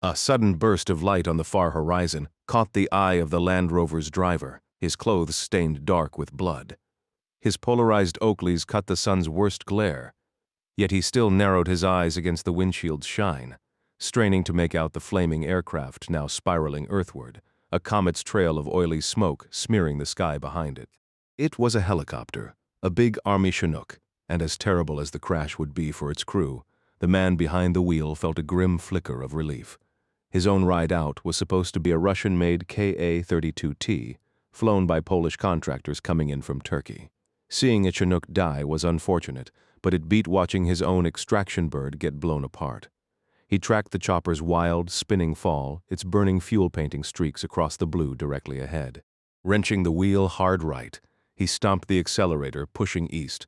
A sudden burst of light on the far horizon caught the eye of the Land Rover's driver, his clothes stained dark with blood. His polarized Oakleys cut the sun's worst glare, yet he still narrowed his eyes against the windshield's shine, straining to make out the flaming aircraft now spiraling earthward, a comet's trail of oily smoke smearing the sky behind it. It was a helicopter, a big Army Chinook, and as terrible as the crash would be for its crew, the man behind the wheel felt a grim flicker of relief. His own ride out was supposed to be a Russian-made Ka-32T, flown by Polish contractors coming in from Turkey. Seeing a Chinook die was unfortunate, but it beat watching his own extraction bird get blown apart. He tracked the chopper's wild, spinning fall, its burning fuel-painting streaks across the blue directly ahead. Wrenching the wheel hard right, he stomped the accelerator, pushing east.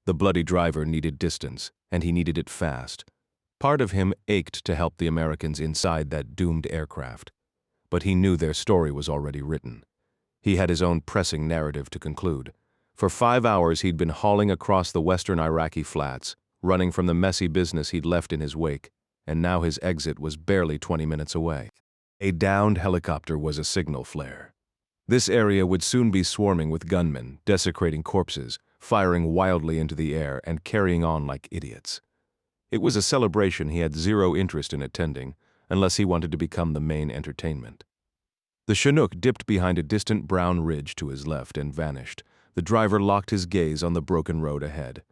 The bloody driver needed distance, and he needed it fast. Part of him ached to help the Americans inside that doomed aircraft. But he knew their story was already written. He had his own pressing narrative to conclude. For 5 hours he'd been hauling across the western Iraqi flats, running from the messy business he'd left in his wake, and now his exit was barely 20 minutes away. A downed helicopter was a signal flare. This area would soon be swarming with gunmen, desecrating corpses, firing wildly into the air, and carrying on like idiots. It was a celebration he had zero interest in attending, unless he wanted to become the main entertainment. The Chinook dipped behind a distant brown ridge to his left and vanished. The driver locked his gaze on the broken road ahead.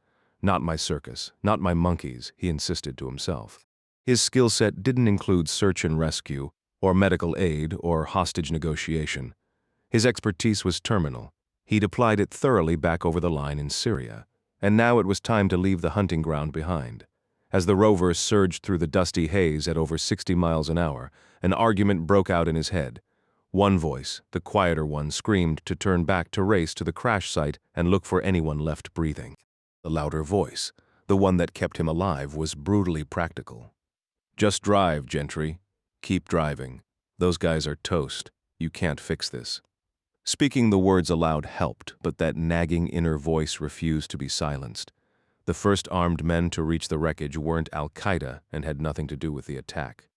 Not my circus, not my monkeys, he insisted to himself. His skill set didn't include search and rescue, or medical aid, or hostage negotiation. His expertise was terminal. He'd applied it thoroughly back over the line in Syria, and now it was time to leave the hunting ground behind. As the Rover surged through the dusty haze at over 60 miles an hour, an argument broke out in his head. One voice, the quieter one, screamed to turn back to race to the crash site and look for anyone left breathing. The louder voice, the one that kept him alive, was brutally practical. Just drive, Gentry. Keep driving. Those guys are toast. You can't fix this. Speaking the words aloud helped, but that nagging inner voice refused to be silenced. The first armed men to reach the wreckage weren't Al-Qaeda and had nothing to do with the attack.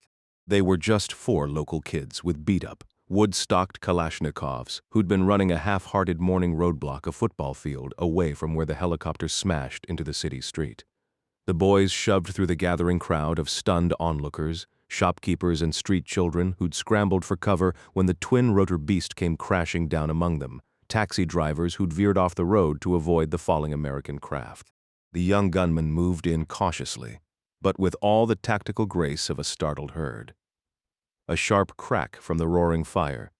They were just 4 local kids with beat-up, wood-stocked Kalashnikovs who'd been running a half-hearted morning roadblock a football field away from where the helicopter smashed into the city street. The boys shoved through the gathering crowd of stunned onlookers, shopkeepers and street children who'd scrambled for cover when the twin-rotor beast came crashing down among them, taxi drivers who'd veered off the road to avoid the falling American craft. The young gunman moved in cautiously, but with all the tactical grace of a startled herd. A sharp crack from the roaring fire,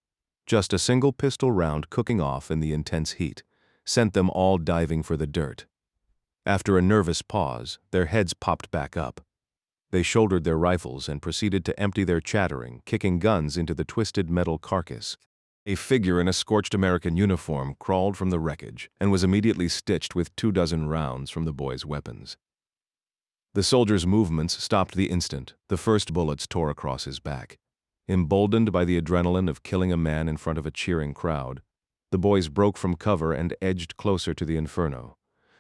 just a single pistol round cooking off in the intense heat, sent them all diving for the dirt. After a nervous pause, their heads popped back up. They shouldered their rifles and proceeded to empty their chattering, kicking guns into the twisted metal carcass. A figure in a scorched American uniform crawled from the wreckage and was immediately stitched with 24 rounds from the boys' weapons. The soldier's movements stopped the instant the first bullets tore across his back. Emboldened by the adrenaline of killing a man in front of a cheering crowd, the boys broke from cover and edged closer to the inferno.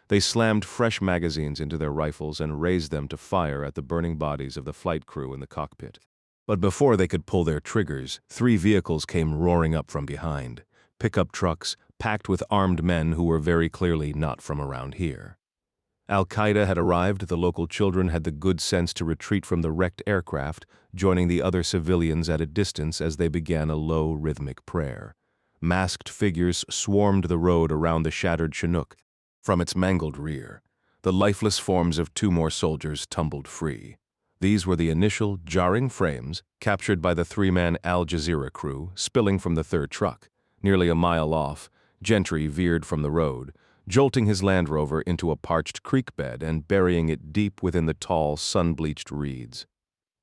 They slammed fresh magazines into their rifles and raised them to fire at the burning bodies of the flight crew in the cockpit. But before they could pull their triggers, 3 vehicles came roaring up from behind, pickup trucks packed with armed men who were very clearly not from around here. Al-Qaeda had arrived. The local children had the good sense to retreat from the wrecked aircraft, joining the other civilians at a distance as they began a low, rhythmic prayer. Masked figures swarmed the road around the shattered Chinook. From its mangled rear, the lifeless forms of 2 more soldiers tumbled free. These were the initial, jarring frames captured by the 3-man Al Jazeera crew spilling from the 3rd truck. Nearly a mile off, Gentry veered from the road, jolting his Land Rover into a parched creek bed and burying it deep within the tall, sun-bleached reeds.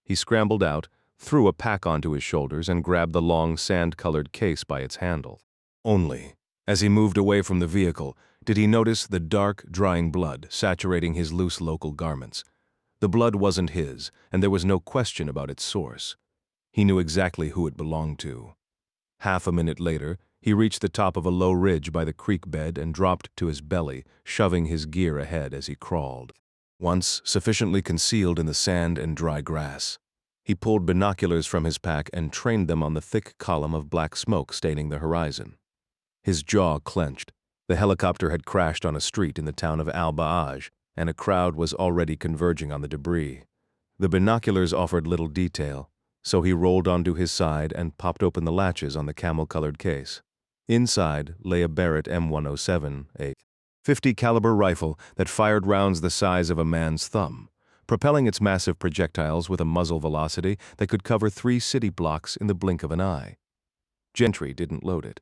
He scrambled out, threw a pack onto his shoulders, and grabbed the long, sand-colored case by its handle. Only, as he moved away from the vehicle, did he notice the dark, drying blood saturating his loose local garments. The blood wasn't his, and there was no question about its source. He knew exactly who it belonged to. Half a minute later, he reached the top of a low ridge by the creek bed and dropped to his belly, shoving his gear ahead as he crawled. Once sufficiently concealed in the sand and dry grass, He pulled binoculars from his pack and trained them on the thick column of black smoke staining the horizon. His jaw clenched. The helicopter had crashed on a street in the town of Al-Ba'aj, and a crowd was already converging on the debris. The binoculars offered little detail, so he rolled onto his side and popped open the latches on the camel-colored case. Inside lay a Barrett M107, a .50 caliber rifle that fired rounds the size of a man's thumb, propelling its massive projectiles with a muzzle velocity that could cover 3 city blocks in the blink of an eye. Gentry didn't load it.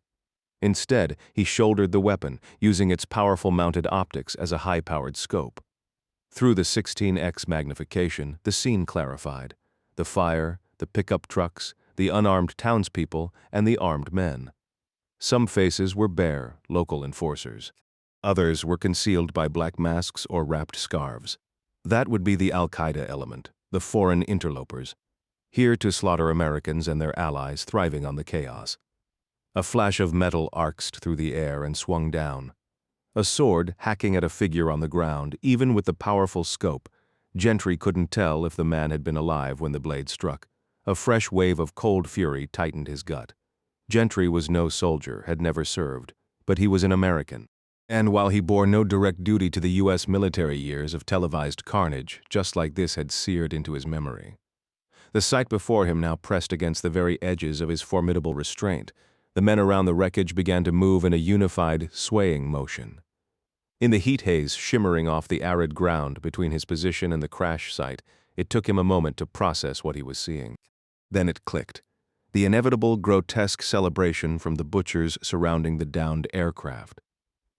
Instead, he shouldered the weapon, using its powerful mounted optics as a high-powered scope. Through the 16x magnification, the scene clarified. The fire, the pickup trucks, the unarmed townspeople, and the armed men. Some faces were bare, local enforcers. Others were concealed by black masks or wrapped scarves. That would be the Al-Qaeda element, the foreign interlopers, here to slaughter Americans and their allies thriving on the chaos. A flash of metal arced through the air and swung down. A sword hacking at a figure on the ground, even with the powerful scope. Gentry couldn't tell if the man had been alive when the blade struck. A fresh wave of cold fury tightened his gut. Gentry was no soldier, had never served, but he was an American. And while he bore no direct duty to the U.S. military years of televised carnage, just like this had seared into his memory. The sight before him now pressed against the very edges of his formidable restraint. The men around the wreckage began to move in a unified, swaying motion. In the heat haze shimmering off the arid ground between his position and the crash site, it took him a moment to process what he was seeing. Then it clicked. The inevitable grotesque celebration from the butchers surrounding the downed aircraft.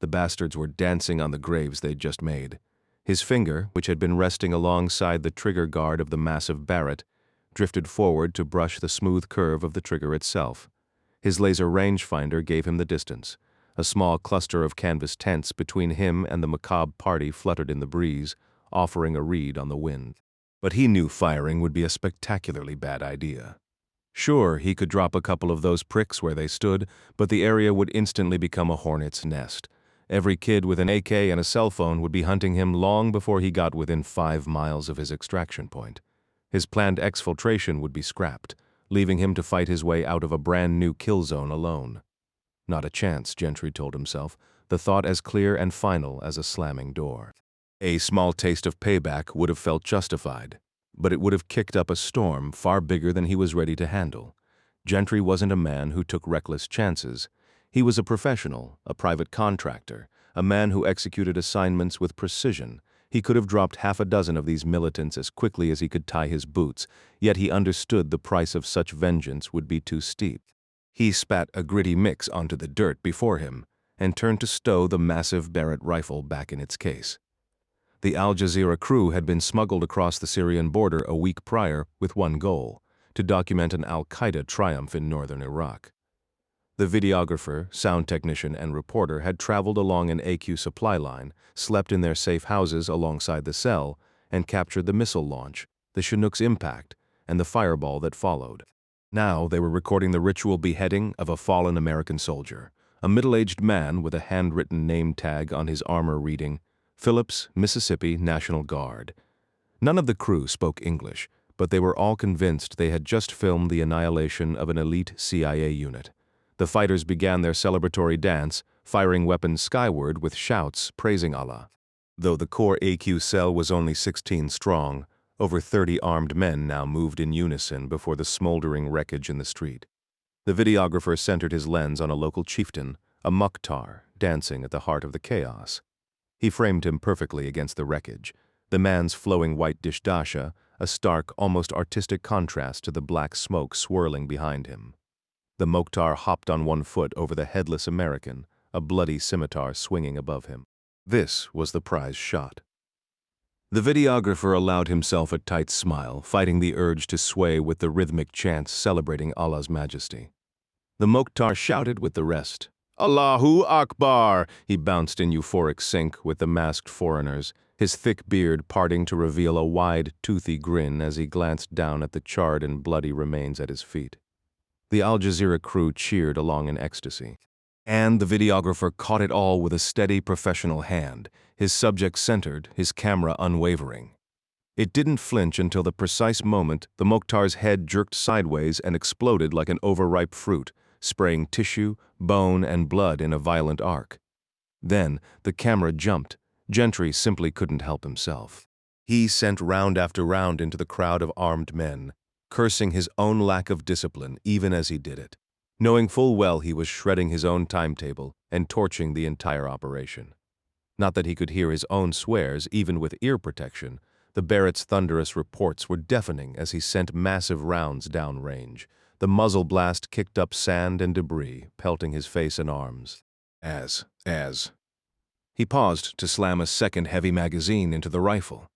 The bastards were dancing on the graves they'd just made. His finger, which had been resting alongside the trigger guard of the massive Barrett, drifted forward to brush the smooth curve of the trigger itself. His laser rangefinder gave him the distance. A small cluster of canvas tents between him and the macabre party fluttered in the breeze, offering a read on the wind. But he knew firing would be a spectacularly bad idea. Sure, he could drop a couple of those pricks where they stood, but the area would instantly become a hornet's nest. Every kid with an AK and a cell phone would be hunting him long before he got within 5 miles of his extraction point. His planned exfiltration would be scrapped, leaving him to fight his way out of a brand new kill zone alone. Not a chance, Gentry told himself, the thought as clear and final as a slamming door. A small taste of payback would have felt justified, but it would have kicked up a storm far bigger than he was ready to handle. Gentry wasn't a man who took reckless chances. He was a professional, a private contractor, a man who executed assignments with precision. He could have dropped half a dozen of these militants as quickly as he could tie his boots, yet he understood the price of such vengeance would be too steep. He spat a gritty mix onto the dirt before him and turned to stow the massive Barrett rifle back in its case. The Al Jazeera crew had been smuggled across the Syrian border a week prior with one goal: to document an Al-Qaeda triumph in northern Iraq. The videographer, sound technician, and reporter had traveled along an AQ supply line, slept in their safe houses alongside the cell, and captured the missile launch, the Chinook's impact, and the fireball that followed. Now they were recording the ritual beheading of a fallen American soldier, a middle-aged man with a handwritten name tag on his armor reading, Phillips, Mississippi National Guard. None of the crew spoke English, but they were all convinced they had just filmed the annihilation of an elite CIA unit. The fighters began their celebratory dance, firing weapons skyward with shouts praising Allah. Though the core AQ cell was only 16 strong, over 30 armed men now moved in unison before the smoldering wreckage in the street. The videographer centered his lens on a local chieftain, a Mukhtar, dancing at the heart of the chaos. He framed him perfectly against the wreckage, the man's flowing white dishdasha, a stark, almost artistic contrast to the black smoke swirling behind him. The Mokhtar hopped on one foot over the headless American, a bloody scimitar swinging above him. This was the prize shot. The videographer allowed himself a tight smile, fighting the urge to sway with the rhythmic chants celebrating Allah's majesty. The Mokhtar shouted with the rest. Allahu Akbar! He bounced in euphoric sync with the masked foreigners, his thick beard parting to reveal a wide, toothy grin as he glanced down at the charred and bloody remains at his feet. The Al Jazeera crew cheered along in ecstasy. And the videographer caught it all with a steady, professional hand, his subject centered, his camera unwavering. It didn't flinch until the precise moment the Mokhtar's head jerked sideways and exploded like an overripe fruit, spraying tissue, bone, and blood in a violent arc. Then the camera jumped. Gentry simply couldn't help himself. He sent round after round into the crowd of armed men, cursing his own lack of discipline even as he did it, knowing full well he was shredding his own timetable and torching the entire operation. Not that he could hear his own swears even with ear protection. The Barrett's thunderous reports were deafening as he sent massive rounds downrange. The muzzle blast kicked up sand and debris, pelting his face and arms. As. He paused to slam a second heavy magazine into the rifle.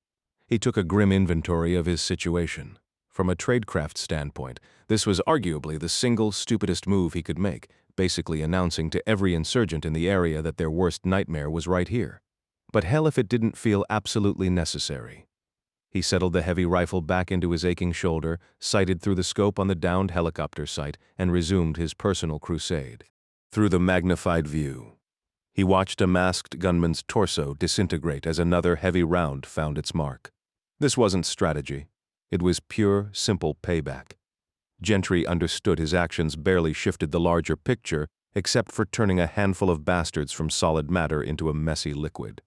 He took a grim inventory of his situation. From a tradecraft standpoint, this was arguably the single stupidest move he could make, basically announcing to every insurgent in the area that their worst nightmare was right here. But hell if it didn't feel absolutely necessary. He settled the heavy rifle back into his aching shoulder, sighted through the scope on the downed helicopter site, and resumed his personal crusade. Through the magnified view, he watched a masked gunman's torso disintegrate as another heavy round found its mark. This wasn't strategy. It was pure, simple payback. Gentry understood his actions barely shifted the larger picture, except for turning a handful of bastards from solid matter into a messy liquid.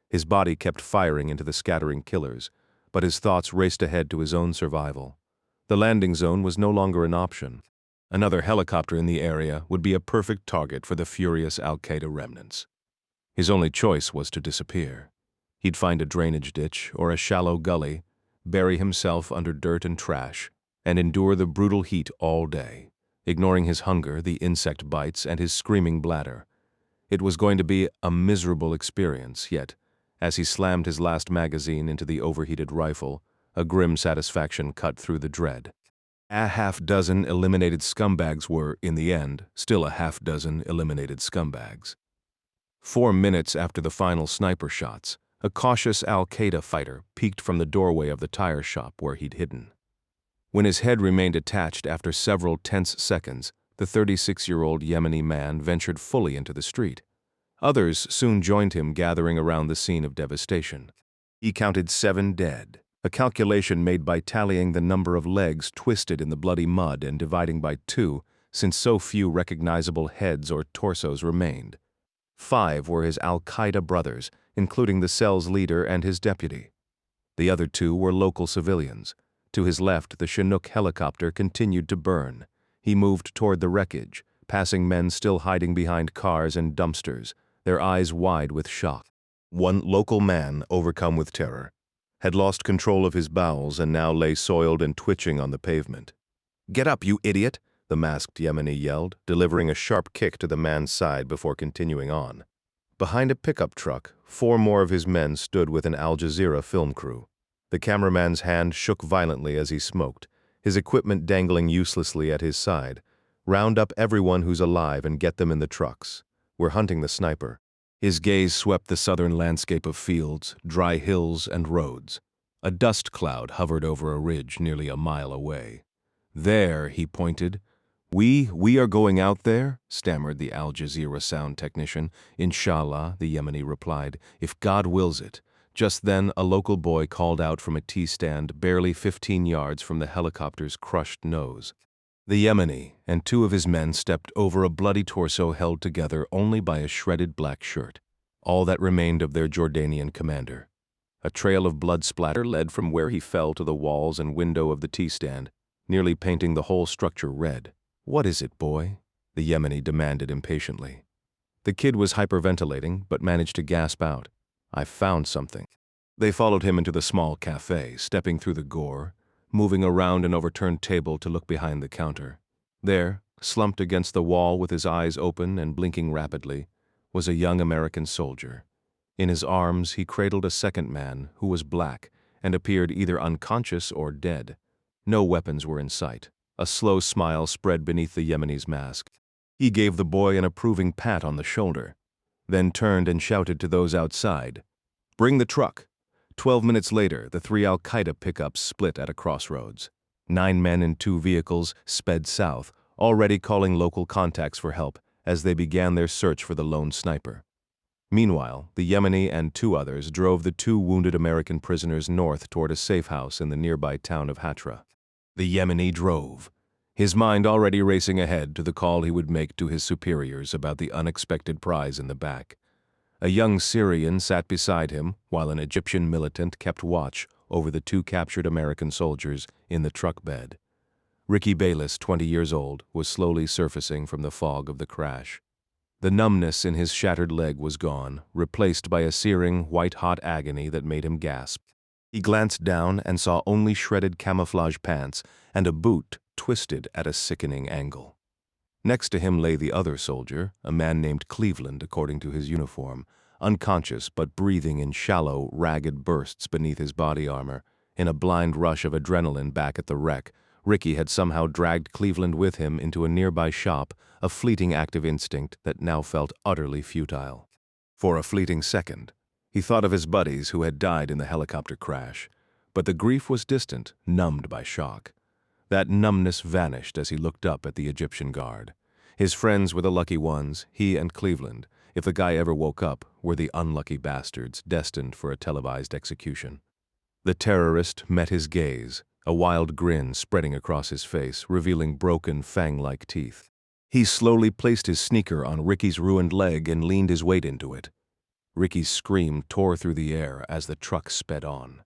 His body kept firing into the scattering killers, but his thoughts raced ahead to his own survival. The landing zone was no longer an option. Another helicopter in the area would be a perfect target for the furious Al-Qaeda remnants. His only choice was to disappear. He'd find a drainage ditch or a shallow gully, bury himself under dirt and trash, and endure the brutal heat all day, ignoring his hunger, the insect bites, and his screaming bladder. It was going to be a miserable experience, yet, as he slammed his last magazine into the overheated rifle, a grim satisfaction cut through the dread. A half-dozen eliminated scumbags were, in the end, still a half-dozen eliminated scumbags. 4 minutes after the final sniper shots, a cautious Al-Qaeda fighter peeked from the doorway of the tire shop where he'd hidden. When his head remained attached after several tense seconds, the 36-year-old Yemeni man ventured fully into the street. Others soon joined him, gathering around the scene of devastation. He counted 7 dead, a calculation made by tallying the number of legs twisted in the bloody mud and dividing by 2, since so few recognizable heads or torsos remained. 5 were his Al-Qaeda brothers, including the cell's leader and his deputy. The other 2 were local civilians. To his left, the Chinook helicopter continued to burn. He moved toward the wreckage, passing men still hiding behind cars and dumpsters, their eyes wide with shock. One local man, overcome with terror, had lost control of his bowels and now lay soiled and twitching on the pavement. "Get up, you idiot!" the masked Yemeni yelled, delivering a sharp kick to the man's side before continuing on. Behind a pickup truck, 4 more of his men stood with an Al Jazeera film crew. The cameraman's hand shook violently as he smoked, his equipment dangling uselessly at his side. "Round up everyone who's alive and get them in the trucks. We're hunting the sniper." His gaze swept the southern landscape of fields, dry hills, and roads. A dust cloud hovered over a ridge nearly a mile away. "There," he pointed. We are going out there?" stammered the Al Jazeera sound technician. "Inshallah," the Yemeni replied, "if God wills it." Just then, a local boy called out from a tea stand barely 15 yards from the helicopter's crushed nose. The Yemeni and 2 of his men stepped over a bloody torso held together only by a shredded black shirt, all that remained of their Jordanian commander. A trail of blood splatter led from where he fell to the walls and window of the tea stand, nearly painting the whole structure red. "What is it, boy?" the Yemeni demanded impatiently. The kid was hyperventilating, but managed to gasp out, "I found something." They followed him into the small cafe, stepping through the gore, moving around an overturned table to look behind the counter. There, slumped against the wall with his eyes open and blinking rapidly, was a young American soldier. In his arms, he cradled a second man who was black and appeared either unconscious or dead. No weapons were in sight. A slow smile spread beneath the Yemeni's mask. He gave the boy an approving pat on the shoulder, then turned and shouted to those outside, "Bring the truck." 12 minutes later, the 3 Al-Qaeda pickups split at a crossroads. 9 men in 2 vehicles sped south, already calling local contacts for help as they began their search for the lone sniper. Meanwhile, the Yemeni and two others drove the two wounded American prisoners north toward a safe house in the nearby town of Hatra. The Yemeni drove, his mind already racing ahead to the call he would make to his superiors about the unexpected prize in the back. A young Syrian sat beside him while an Egyptian militant kept watch over the two captured American soldiers in the truck bed. Ricky Bayless, 20 years old, was slowly surfacing from the fog of the crash. The numbness in his shattered leg was gone, replaced by a searing, white-hot agony that made him gasp. He glanced down and saw only shredded camouflage pants and a boot twisted at a sickening angle. Next to him lay the other soldier, a man named Cleveland according to his uniform, unconscious but breathing in shallow, ragged bursts beneath his body armor. In a blind rush of adrenaline back at the wreck, Ricky had somehow dragged Cleveland with him into a nearby shop, a fleeting act of instinct that now felt utterly futile. For a fleeting second, he thought of his buddies who had died in the helicopter crash, but the grief was distant, numbed by shock. That numbness vanished as he looked up at the Egyptian guard. His friends were the lucky ones, he and Cleveland, if the guy ever woke up, were the unlucky bastards destined for a televised execution. The terrorist met his gaze, a wild grin spreading across his face, revealing broken, fang-like teeth. He slowly placed his sneaker on Ricky's ruined leg and leaned his weight into it. Ricky's scream tore through the air as the truck sped on.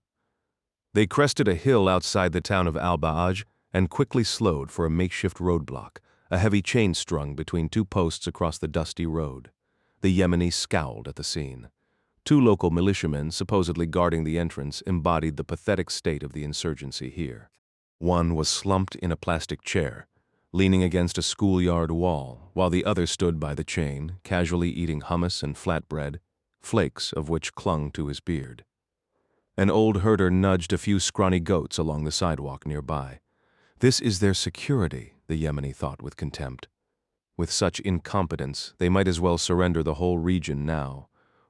They crested a hill outside the town of Al-Ba'aj and quickly slowed for a makeshift roadblock, a heavy chain strung between two posts across the dusty road. The Yemeni scowled at the scene. Two local militiamen, supposedly guarding the entrance, embodied the pathetic state of the insurgency here. One was slumped in a plastic chair, leaning against a schoolyard wall, while the other stood by the chain, casually eating hummus and flatbread, flakes of which clung to his beard. An old herder nudged a few scrawny goats along the sidewalk nearby. This is their security, the Yemeni thought with contempt. With such incompetence, they might as well surrender the whole region now.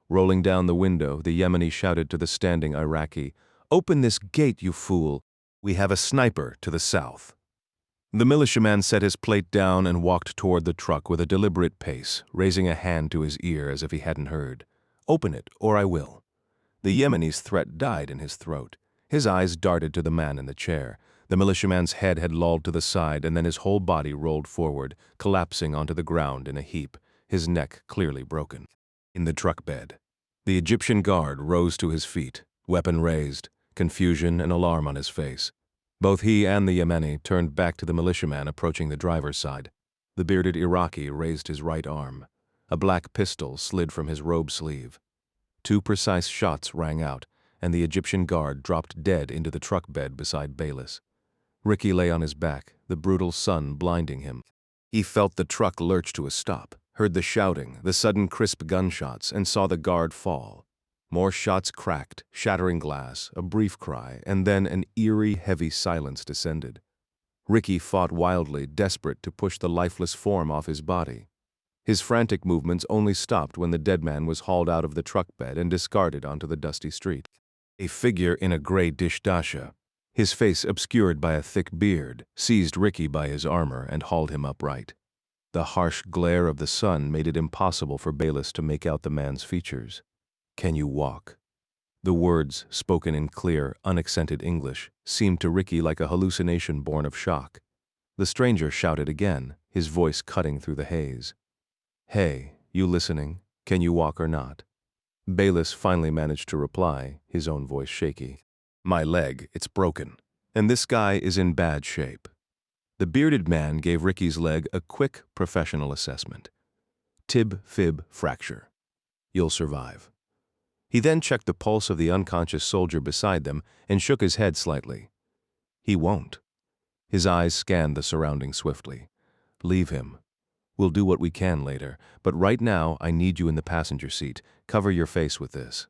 Rolling down the window, the Yemeni shouted to the standing Iraqi, "Open this gate, you fool! We have a sniper to the south." The militiaman set his plate down and walked toward the truck with a deliberate pace, raising a hand to his ear as if he hadn't heard. "Open it, or I will." The Yemeni's threat died in his throat. His eyes darted to the man in the chair. The militiaman's head had lolled to the side, and then his whole body rolled forward, collapsing onto the ground in a heap, his neck clearly broken. In the truck bed, the Egyptian guard rose to his feet, weapon raised, confusion and alarm on his face. Both he and the Yemeni turned back to the militiaman approaching the driver's side. The bearded Iraqi raised his right arm. A black pistol slid from his robe sleeve. Two precise shots rang out, and the Egyptian guard dropped dead into the truck bed beside Bayless. Ricky lay on his back, the brutal sun blinding him. He felt the truck lurch to a stop, heard the shouting, the sudden crisp gunshots, and saw the guard fall. More shots cracked, shattering glass, a brief cry, and then an eerie, heavy silence descended. Ricky fought wildly, desperate to push the lifeless form off his body. His frantic movements only stopped when the dead man was hauled out of the truck bed and discarded onto the dusty street. A figure in a gray dishdasha, his face obscured by a thick beard, seized Ricky by his armor and hauled him upright. The harsh glare of the sun made it impossible for Bayless to make out the man's features. "Can you walk?" The words, spoken in clear, unaccented English, seemed to Ricky like a hallucination born of shock. The stranger shouted again, his voice cutting through the haze. "Hey, you listening? Can you walk or not?" Bayless finally managed to reply, his own voice shaky. "My leg, it's broken, and this guy is in bad shape." The bearded man gave Ricky's leg a quick, professional assessment. Tib-fib fracture. You'll survive. He then checked the pulse of the unconscious soldier beside them and shook his head slightly. He won't. His eyes scanned the surroundings swiftly. "Leave him. We'll do what we can later, but right now I need you in the passenger seat. Cover your face with this."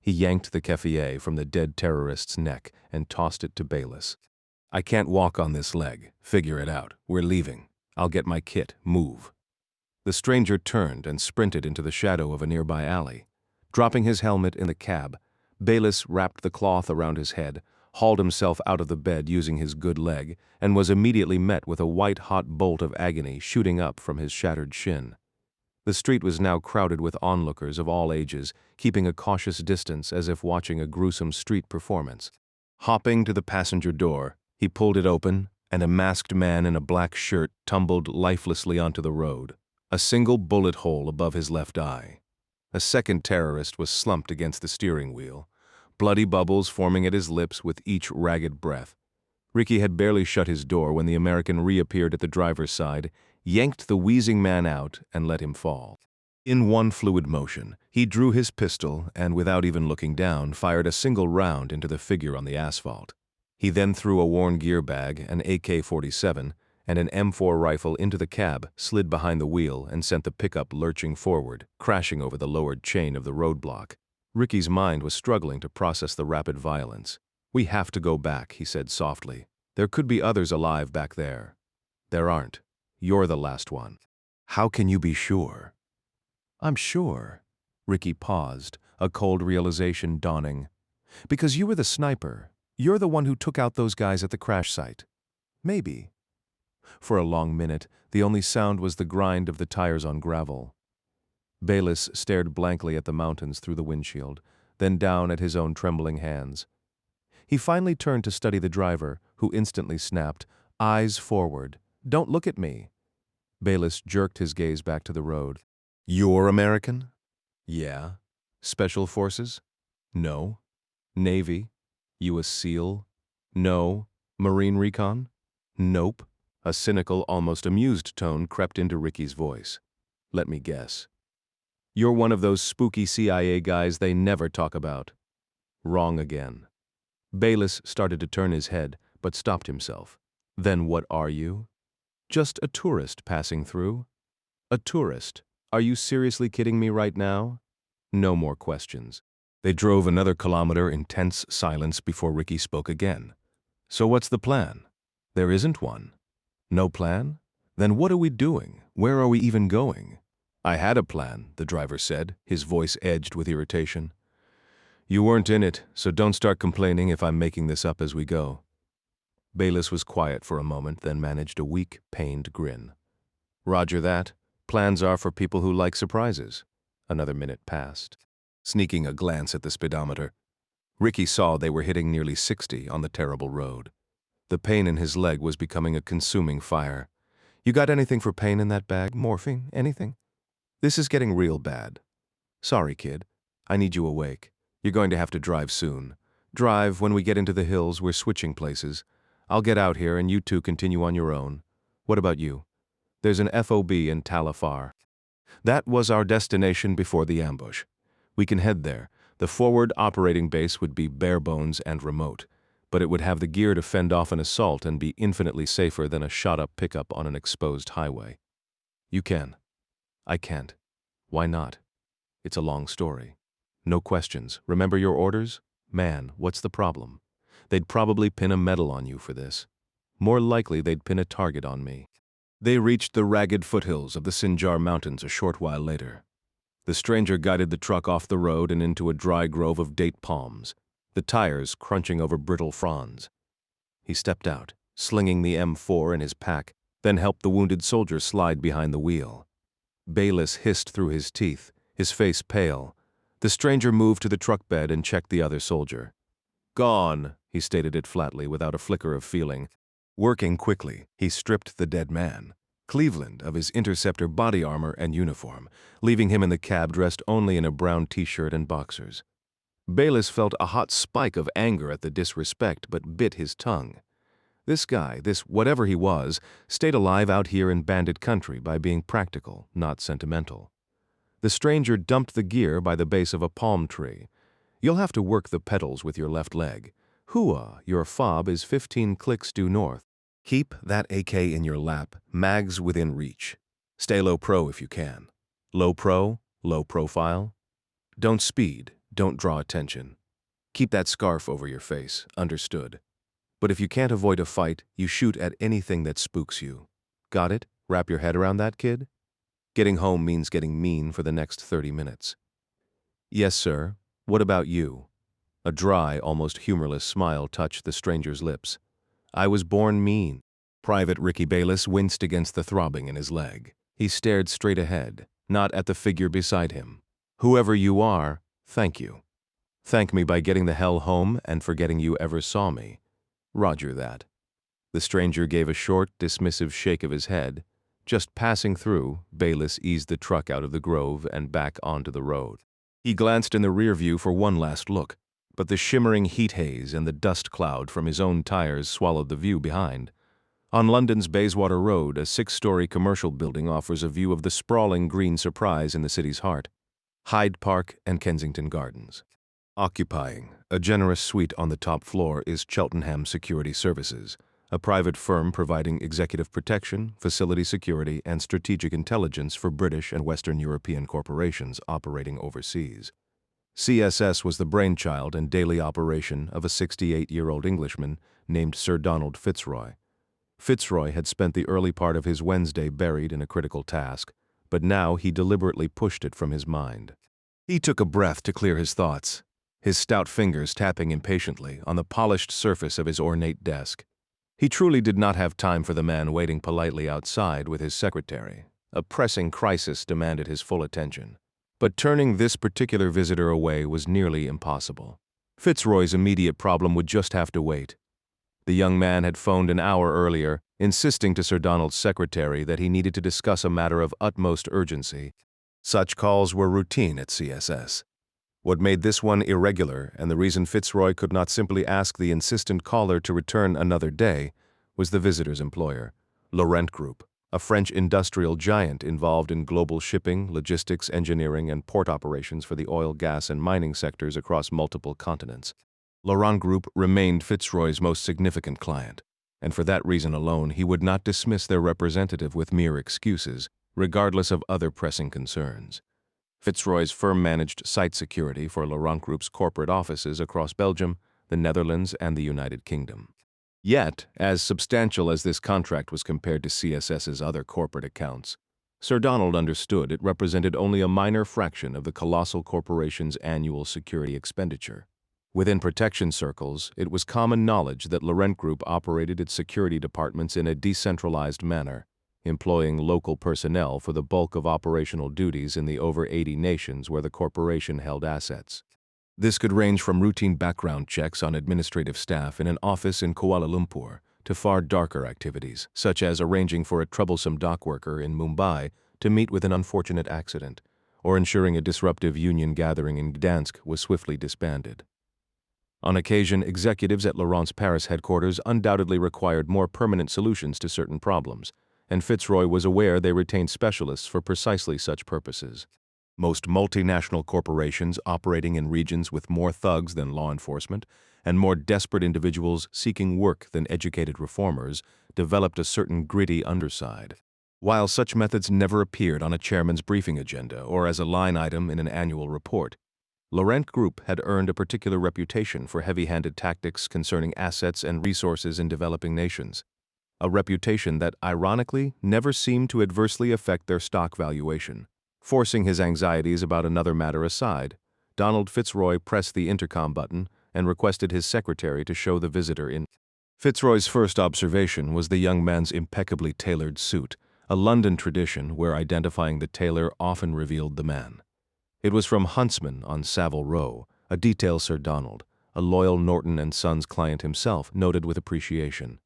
He yanked the keffiyeh from the dead terrorist's neck and tossed it to Bayless. "I can't walk on this leg. Figure it out. We're leaving. I'll get my kit. Move." The stranger turned and sprinted into the shadow of a nearby alley. Dropping his helmet in the cab, Bayless wrapped the cloth around his head, hauled himself out of the bed using his good leg, and was immediately met with a white-hot bolt of agony shooting up from his shattered shin. The street was now crowded with onlookers of all ages, keeping a cautious distance as if watching a gruesome street performance. Hopping to the passenger door, he pulled it open, and a masked man in a black shirt tumbled lifelessly onto the road, a single bullet hole above his left eye. A second terrorist was slumped against the steering wheel, bloody bubbles forming at his lips with each ragged breath. Ricky had barely shut his door when the American reappeared at the driver's side, yanked the wheezing man out, and let him fall. In one fluid motion, he drew his pistol and, without even looking down, fired a single round into the figure on the asphalt. He then threw a worn gear bag, an AK-47, and an M4 rifle into the cab, slid behind the wheel, and sent the pickup lurching forward, crashing over the lowered chain of the roadblock. Ricky's mind was struggling to process the rapid violence. "We have to go back," he said softly. "There could be others alive back there." "There aren't. You're the last one." "How can you be sure?" "I'm sure." Ricky paused, a cold realization dawning. "Because you were the sniper. You're the one who took out those guys at the crash site." "Maybe." For a long minute, the only sound was the grind of the tires on gravel. Bayless stared blankly at the mountains through the windshield, then down at his own trembling hands. He finally turned to study the driver, who instantly snapped, "Eyes forward. Don't look at me." Bayless jerked his gaze back to the road. "You're American?" "Yeah." "Special Forces?" "No." "Navy?" "U.S. SEAL?" "No." "Marine Recon?" "Nope." A cynical, almost amused tone crept into Ricky's voice. "Let me guess. You're one of those spooky CIA guys they never talk about." Wrong again. Bayless started to turn his head, but stopped himself. "Then what are you?" "Just a tourist passing through." "A tourist? Are you seriously kidding me right now?" No more questions. They drove another kilometer in tense silence before Ricky spoke again. "So what's the plan?" "There isn't one." "No plan? Then what are we doing? Where are we even going?" "I had a plan," the driver said, his voice edged with irritation. "You weren't in it, so don't start complaining if I'm making this up as we go." Bayless was quiet for a moment, then managed a weak, pained grin. "Roger that. Plans are for people who like surprises." Another minute passed. Sneaking a glance at the speedometer, Ricky saw they were hitting nearly 60 on the terrible road. The pain in his leg was becoming a consuming fire. "You got anything for pain in that bag? Morphine? Anything? This is getting real bad." "Sorry, kid. I need you awake. You're going to have to drive soon. Drive. When we get into the hills, we're switching places. I'll get out here and you two continue on your own. What about you?" "There's an FOB in Talafar." "That was our destination before the ambush. We can head there. The forward operating base would be bare bones and remote, but it would have the gear to fend off an assault and be infinitely safer than a shot-up pickup on an exposed highway." "You can." "I can't." "Why not?" "It's a long story." "No questions. Remember your orders?" "Man, what's the problem?" "They'd probably pin a medal on you for this." "More likely they'd pin a target on me." They reached the ragged foothills of the Sinjar Mountains a short while later. The stranger guided the truck off the road and into a dry grove of date palms, the tires crunching over brittle fronds. He stepped out, slinging the M4 in his pack, then helped the wounded soldier slide behind the wheel. Bayless hissed through his teeth, his face pale. The stranger moved to the truck bed and checked the other soldier. "Gone," he stated it flatly, without a flicker of feeling. Working quickly, he stripped the dead man, Cleveland, of his interceptor body armor and uniform, leaving him in the cab dressed only in a brown t-shirt and boxers. Bayless felt a hot spike of anger at the disrespect, but bit his tongue. This guy, this whatever he was, stayed alive out here in bandit country by being practical, not sentimental. The stranger dumped the gear by the base of a palm tree. "You'll have to work the pedals with your left leg. Hooah, your fob is 15 clicks due north. Keep that AK in your lap, mags within reach. Stay low pro if you can." "Low pro? Low profile?" "Don't speed, don't draw attention. Keep that scarf over your face, understood. But if you can't avoid a fight, you shoot at anything that spooks you. Got it? Wrap your head around that, kid? Getting home means getting mean for the next 30 minutes. "Yes, sir. What about you?" A dry, almost humorless smile touched the stranger's lips. "I was born mean." Private Ricky Bayless winced against the throbbing in his leg. He stared straight ahead. not at the figure beside him. "Whoever you are, thank you. Thank me by getting the hell home and forgetting you ever saw me. Roger that." The stranger gave a short, dismissive shake of his head. Just passing through, Bayliss eased the truck out of the grove and back onto the road. He glanced in the rear view for one last look, but the shimmering heat haze and the dust cloud from his own tires swallowed the view behind. On London's Bayswater Road, a 6-story commercial building offers a view of the sprawling green surprise in the city's heart, Hyde Park and Kensington Gardens. Occupying a generous suite on the top floor is Cheltenham Security Services, a private firm providing executive protection, facility security, and strategic intelligence for British and Western European corporations operating overseas. CSS was the brainchild and daily operation of a 68-year-old Englishman named Sir Donald Fitzroy. Fitzroy had spent the early part of his Wednesday buried in a critical task, but now he deliberately pushed it from his mind. He took a breath to clear his thoughts, his stout fingers tapping impatiently on the polished surface of his ornate desk. He truly did not have time for the man waiting politely outside with his secretary. A pressing crisis demanded his full attention. But turning this particular visitor away was nearly impossible. Fitzroy's immediate problem would just have to wait. The young man had phoned an hour earlier, insisting to Sir Donald's secretary that he needed to discuss a matter of utmost urgency. Such calls were routine at CSS. What made this one irregular, and the reason Fitzroy could not simply ask the insistent caller to return another day, was the visitor's employer, Laurent Group, a French industrial giant involved in global shipping, logistics, engineering, and port operations for the oil, gas, and mining sectors across multiple continents. Laurent Group remained Fitzroy's most significant client, and for that reason alone he would not dismiss their representative with mere excuses, regardless of other pressing concerns. Fitzroy's firm managed site security for Laurent Group's corporate offices across Belgium, the Netherlands, and the United Kingdom. Yet, as substantial as this contract was compared to CSS's other corporate accounts, Sir Donald understood it represented only a minor fraction of the colossal corporation's annual security expenditure. Within protection circles, it was common knowledge that Laurent Group operated its security departments in a decentralized manner, employing local personnel for the bulk of operational duties in the over 80 nations where the corporation held assets. This could range from routine background checks on administrative staff in an office in Kuala Lumpur to far darker activities, such as arranging for a troublesome dock worker in Mumbai to meet with an unfortunate accident, or ensuring a disruptive union gathering in Gdansk was swiftly disbanded. On occasion, executives at Laurent's Paris headquarters undoubtedly required more permanent solutions to certain problems, and Fitzroy was aware they retained specialists for precisely such purposes. Most multinational corporations operating in regions with more thugs than law enforcement and more desperate individuals seeking work than educated reformers developed a certain gritty underside. While such methods never appeared on a chairman's briefing agenda or as a line item in an annual report, Laurent Group had earned a particular reputation for heavy-handed tactics concerning assets and resources in developing nations. A reputation that, ironically, never seemed to adversely affect their stock valuation. Forcing his anxieties about another matter aside, Donald Fitzroy pressed the intercom button and requested his secretary to show the visitor in. Fitzroy's first observation was the young man's impeccably tailored suit, a London tradition where identifying the tailor often revealed the man. It was from Huntsman on Savile Row, a detail Sir Donald, a loyal Norton & Sons client himself, noted with appreciation.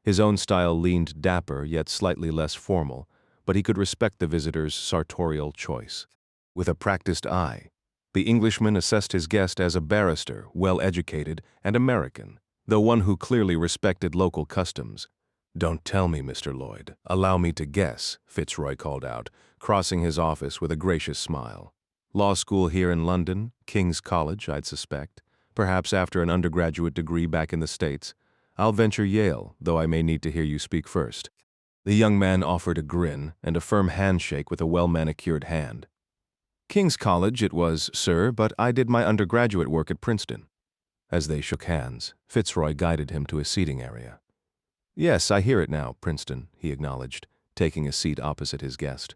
His own style leaned dapper yet slightly less formal, but he could respect the visitor's sartorial choice. With a practiced eye, the Englishman assessed his guest as a barrister, well-educated, and American, though one who clearly respected local customs. "Don't tell me, Mr. Lloyd. Allow me to guess," Fitzroy called out, crossing his office with a gracious smile. "Law school here in London, King's College, I'd suspect, perhaps after an undergraduate degree back in the States. I'll venture Yale, though I may need to hear you speak first." The young man offered a grin and a firm handshake with a well-manicured hand. "King's College it was, sir, but I did my undergraduate work at Princeton." As they shook hands, Fitzroy guided him to a seating area. "Yes, I hear it now, Princeton," he acknowledged, taking a seat opposite his guest.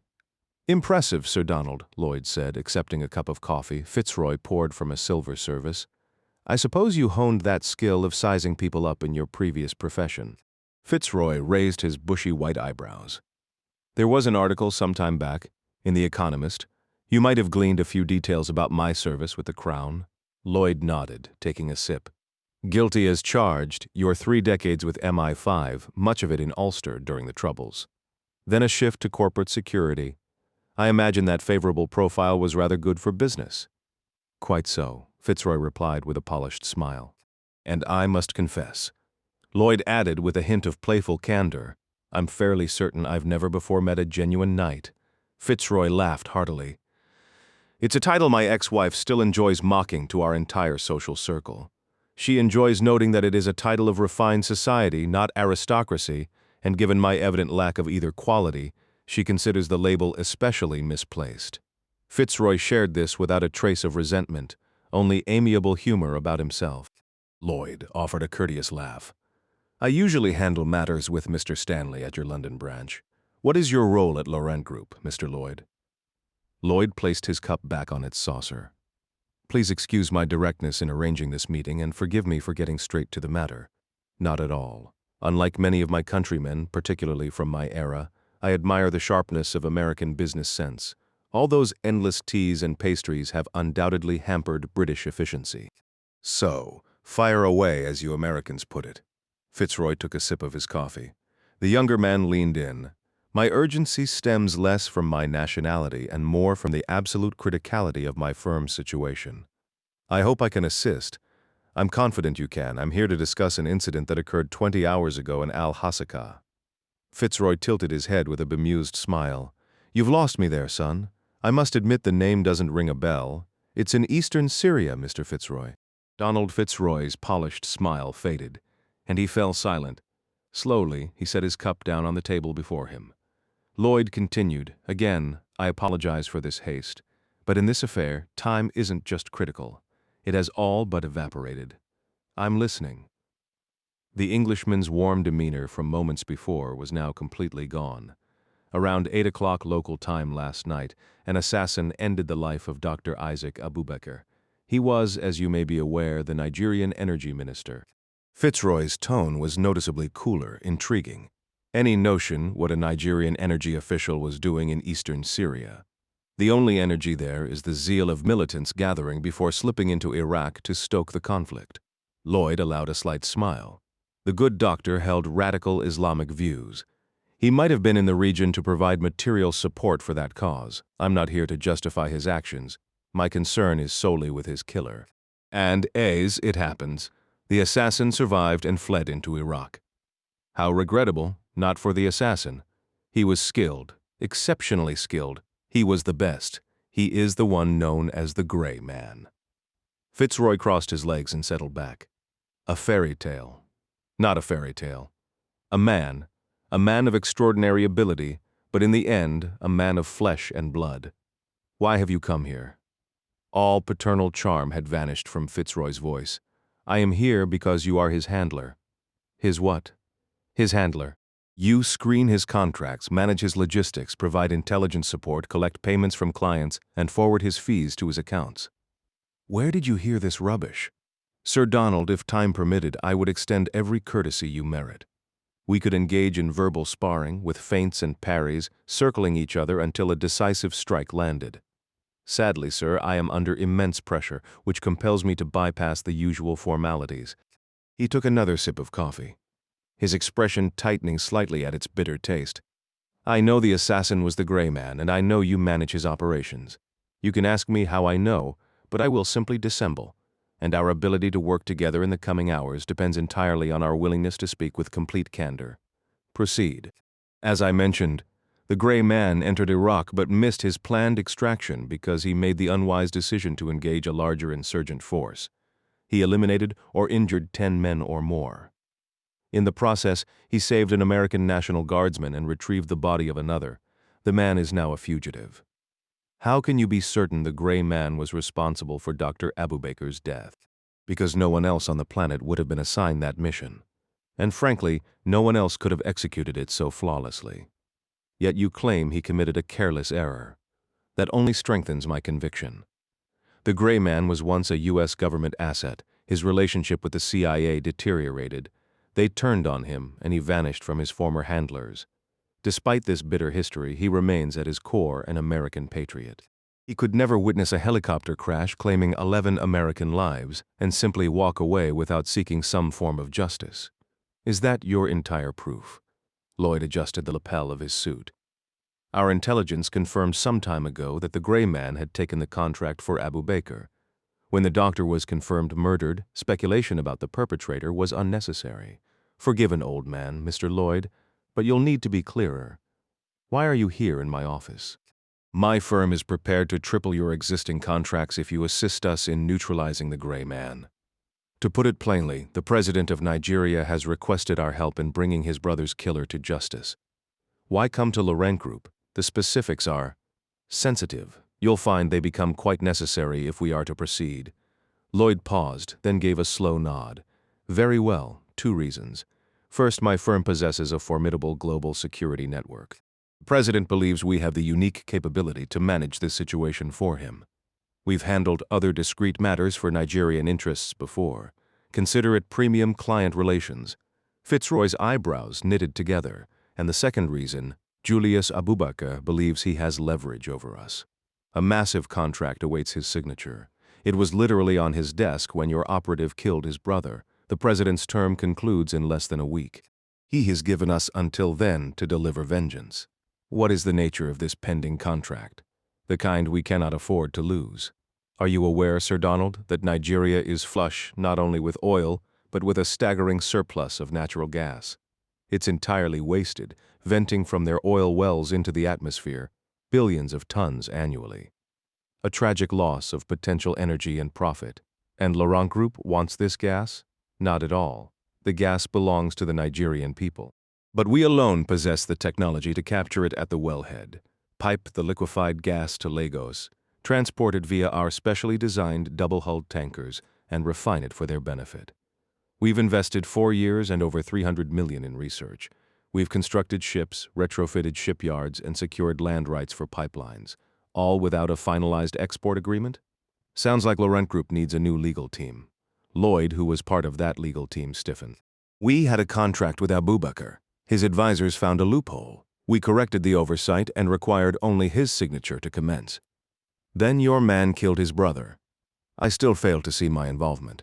"Impressive, Sir Donald," Lloyd said, accepting a cup of coffee Fitzroy poured from a silver service. "I suppose you honed that skill of sizing people up in your previous profession." Fitzroy raised his bushy white eyebrows. "There was an article some time back. In The Economist, you might have gleaned a few details about my service with the Crown. Lloyd nodded, taking a sip. Guilty as charged, your 3 decades with MI5, much of it in Ulster during the Troubles. Then a shift to corporate security. I imagine that favorable profile was rather good for business. Quite so, Fitzroy replied with a polished smile. And I must confess, Lloyd added with a hint of playful candor, I'm fairly certain I've never before met a genuine knight. Fitzroy laughed heartily. It's a title my ex-wife still enjoys mocking to our entire social circle. She enjoys noting that it is a title of refined society, not aristocracy, and given my evident lack of either quality, she considers the label especially misplaced. Fitzroy shared this without a trace of resentment, only amiable humor about himself. Lloyd offered a courteous laugh. I usually handle matters with Mr. Stanley at your London branch. What is your role at Laurent Group, Mr. Lloyd? Lloyd placed his cup back on its saucer. Please excuse my directness in arranging this meeting and forgive me for getting straight to the matter. Not at all. Unlike many of my countrymen, particularly from my era, I admire the sharpness of American business sense. All those endless teas and pastries have undoubtedly hampered British efficiency. So, fire away, as you Americans put it. Fitzroy took a sip of his coffee. The younger man leaned in. My urgency stems less from my nationality and more from the absolute criticality of my firm's situation. I hope I can assist. I'm confident you can. I'm here to discuss an incident that occurred 20 hours ago in Al-Hasaka. Fitzroy tilted his head with a bemused smile. You've lost me there, son. I must admit the name doesn't ring a bell. It's in eastern Syria, Mr. Fitzroy. Donald Fitzroy's polished smile faded, and he fell silent. Slowly, he set his cup down on the table before him. Lloyd continued, Again, I apologize for this haste, but in this affair, time isn't just critical. It has all but evaporated. I'm listening. The Englishman's warm demeanor from moments before was now completely gone. Around 8 o'clock local time last night, an assassin ended the life of Dr. Isaac Abubakar. He was, as you may be aware, the Nigerian energy minister. Fitzroy's tone was noticeably cooler, intriguing. Any notion what a Nigerian energy official was doing in eastern Syria? The only energy there is the zeal of militants gathering before slipping into Iraq to stoke the conflict. Lloyd allowed a slight smile. The good doctor held radical Islamic views. He might have been in the region to provide material support for that cause. I'm not here to justify his actions. My concern is solely with his killer. And as it happens, the assassin survived and fled into Iraq. How regrettable, not for the assassin. He was skilled, exceptionally skilled. He was the best. He is the one known as the Gray Man. Fitzroy crossed his legs and settled back. A fairy tale. Not a fairy tale. A man of extraordinary ability, but in the end, a man of flesh and blood. Why have you come here? All paternal charm had vanished from Fitzroy's voice. I am here because you are his handler. His what? His handler. You screen his contracts, manage his logistics, provide intelligence support, collect payments from clients, and forward his fees to his accounts. Where did you hear this rubbish? Sir Donald, if time permitted, I would extend every courtesy you merit. We could engage in verbal sparring, with feints and parries, circling each other until a decisive strike landed. Sadly, sir, I am under immense pressure, which compels me to bypass the usual formalities. He took another sip of coffee, his expression tightening slightly at its bitter taste. I know the assassin was the Gray Man, and I know you manage his operations. You can ask me how I know, but I will simply dissemble, and our ability to work together in the coming hours depends entirely on our willingness to speak with complete candor. Proceed. As I mentioned, the Gray Man entered Iraq but missed his planned extraction because he made the unwise decision to engage a larger insurgent force. He eliminated or injured 10 men or more. In the process, he saved an American National Guardsman and retrieved the body of another. The man is now a fugitive. How can you be certain the Gray Man was responsible for Dr. Abubakar's death? Because no one else on the planet would have been assigned that mission. And frankly, no one else could have executed it so flawlessly. Yet you claim he committed a careless error. That only strengthens my conviction. The Gray Man was once a U.S. government asset. His relationship with the CIA deteriorated. They turned on him, and he vanished from his former handlers. Despite this bitter history, he remains at his core an American patriot. He could never witness a helicopter crash claiming 11 American lives and simply walk away without seeking some form of justice. Is that your entire proof? Lloyd adjusted the lapel of his suit. Our intelligence confirmed some time ago that the gray man had taken the contract for Abu Bakr. When the doctor was confirmed murdered, speculation about the perpetrator was unnecessary. Forgive an old man, Mr. Lloyd, but you'll need to be clearer. Why are you here in my office? My firm is prepared to triple your existing contracts if you assist us in neutralizing the gray man. To put it plainly, the president of Nigeria has requested our help in bringing his brother's killer to justice. Why come to Laurent Group? The specifics are sensitive. You'll find they become quite necessary if we are to proceed. Lloyd paused, then gave a slow nod. Very well, 2 reasons. First, my firm possesses a formidable global security network. The president believes we have the unique capability to manage this situation for him. We've handled other discrete matters for Nigerian interests before. Consider it premium client relations. Fitzroy's eyebrows knitted together, and the second reason, Julius Abubakar believes he has leverage over us. A massive contract awaits his signature. It was literally on his desk when your operative killed his brother. The president's term concludes in less than a week. He has given us until then to deliver vengeance. What is the nature of this pending contract? The kind we cannot afford to lose. Are you aware, Sir Donald, that Nigeria is flush not only with oil, but with a staggering surplus of natural gas? It's entirely wasted, venting from their oil wells into the atmosphere, billions of tons annually. A tragic loss of potential energy and profit. And Laurent Group wants this gas? Not at all. The gas belongs to the Nigerian people. But we alone possess the technology to capture it at the wellhead, pipe the liquefied gas to Lagos, transport it via our specially designed double-hulled tankers, and refine it for their benefit. We've invested 4 years and over 300 million in research. We've constructed ships, retrofitted shipyards, and secured land rights for pipelines, all without a finalized export agreement? Sounds like Laurent Group needs a new legal team. Lloyd, who was part of that legal team, stiffened. We had a contract with Abubakar. His advisors found a loophole. We corrected the oversight and required only his signature to commence. Then your man killed his brother. I still fail to see my involvement.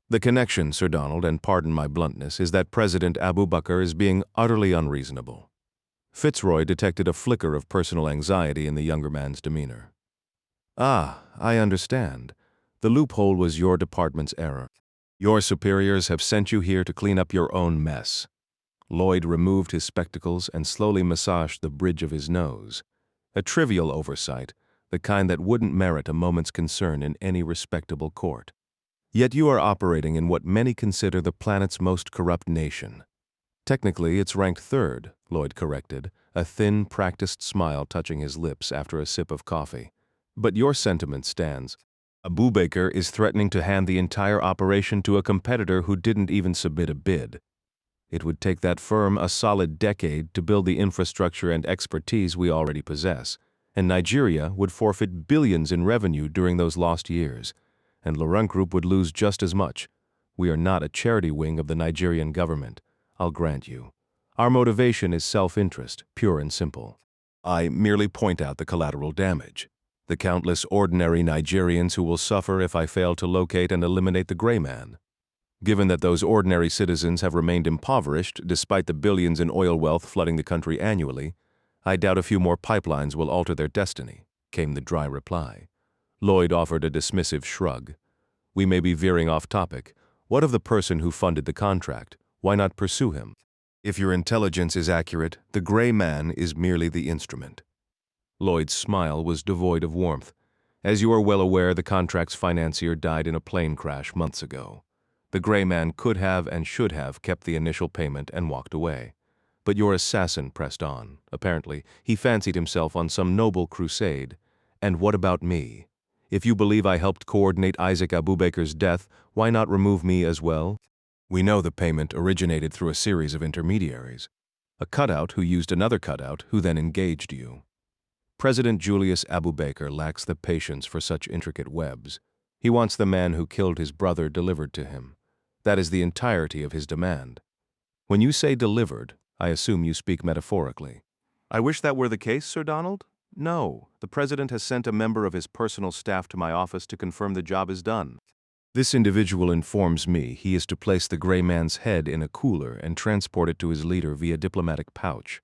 The connection, Sir Donald, and pardon my bluntness, is that President Abubakar is being utterly unreasonable. Fitzroy detected a flicker of personal anxiety in the younger man's demeanor. Ah, I understand. The loophole was your department's error. Your superiors have sent you here to clean up your own mess. Lloyd removed his spectacles and slowly massaged the bridge of his nose. A trivial oversight, the kind that wouldn't merit a moment's concern in any respectable court. Yet you are operating in what many consider the planet's most corrupt nation. Technically, it's ranked 3rd, Lloyd corrected, a thin, practiced smile touching his lips after a sip of coffee. But your sentiment stands. Abubakar is threatening to hand the entire operation to a competitor who didn't even submit a bid. It would take that firm a solid decade to build the infrastructure and expertise we already possess, and Nigeria would forfeit billions in revenue during those lost years, and Laurent Group would lose just as much. We are not a charity wing of the Nigerian government, I'll grant you. Our motivation is self-interest, pure and simple. I merely point out the collateral damage. The countless ordinary Nigerians who will suffer if I fail to locate and eliminate the gray man. Given that those ordinary citizens have remained impoverished despite the billions in oil wealth flooding the country annually, I doubt a few more pipelines will alter their destiny, came the dry reply. Lloyd offered a dismissive shrug. We may be veering off topic. What of the person who funded the contract? Why not pursue him? If your intelligence is accurate, the gray man is merely the instrument. Lloyd's smile was devoid of warmth. As you are well aware, the contract's financier died in a plane crash months ago. The gray man could have and should have kept the initial payment and walked away. But your assassin pressed on. Apparently, he fancied himself on some noble crusade. And what about me? If you believe I helped coordinate Isaac Abubakar's death, why not remove me as well? We know the payment originated through a series of intermediaries. A cutout who used another cutout who then engaged you. President Julius Abubakar lacks the patience for such intricate webs. He wants the man who killed his brother delivered to him. That is the entirety of his demand. When you say delivered, I assume you speak metaphorically. I wish that were the case, Sir Donald. No, the President has sent a member of his personal staff to my office to confirm the job is done. This individual informs me he is to place the gray man's head in a cooler and transport it to his leader via diplomatic pouch.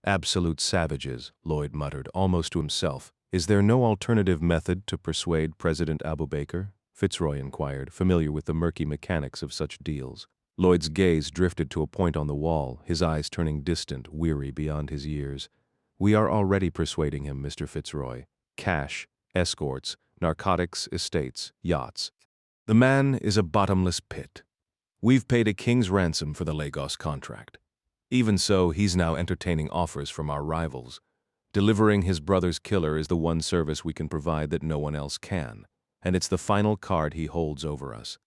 Absolute savages, Lloyd muttered, almost to himself. Is there no alternative method to persuade President Abu Baker? Fitzroy inquired, familiar with the murky mechanics of such deals. Lloyd's gaze drifted to a point on the wall, his eyes turning distant, weary beyond his years. We are already persuading him, Mr. Fitzroy. Cash, escorts, narcotics, estates, yachts. The man is a bottomless pit. We've paid a king's ransom for the Lagos contract. Even so, he's now entertaining offers from our rivals. Delivering his brother's killer is the one service we can provide that no one else can, and it's the final card he holds over us.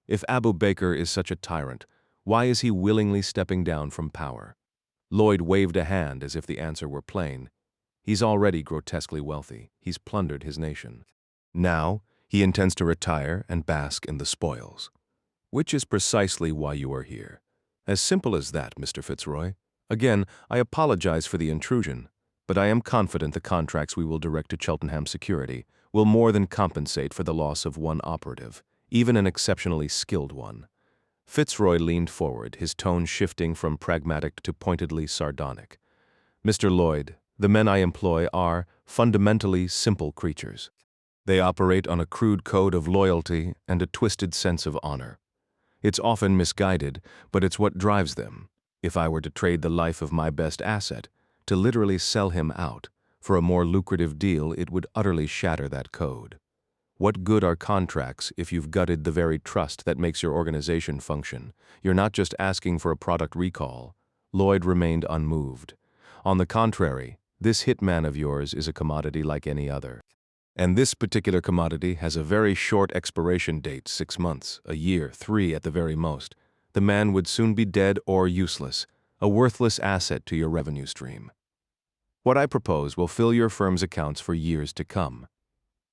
If Abu Baker is such a tyrant, why is he willingly stepping down from power? Lloyd waved a hand as if the answer were plain. He's already grotesquely wealthy. He's plundered his nation. Now, he intends to retire and bask in the spoils. Which is precisely why you are here. As simple as that, Mr. Fitzroy. Again, I apologize for the intrusion, but I am confident the contracts we will direct to Cheltenham Security will more than compensate for the loss of one operative, even an exceptionally skilled one. Fitzroy leaned forward, his tone shifting from pragmatic to pointedly sardonic. Mr. Lloyd, the men I employ are fundamentally simple creatures. They operate on a crude code of loyalty and a twisted sense of honor. It's often misguided, but it's what drives them. If I were to trade the life of my best asset, to literally sell him out, for a more lucrative deal, it would utterly shatter that code. What good are contracts if you've gutted the very trust that makes your organization function? You're not just asking for a product recall. Lloyd remained unmoved. On the contrary, this hitman of yours is a commodity like any other. And this particular commodity has a very short expiration date, 6 months, a year, 3 at the very most. The man would soon be dead or useless, a worthless asset to your revenue stream. What I propose will fill your firm's accounts for years to come.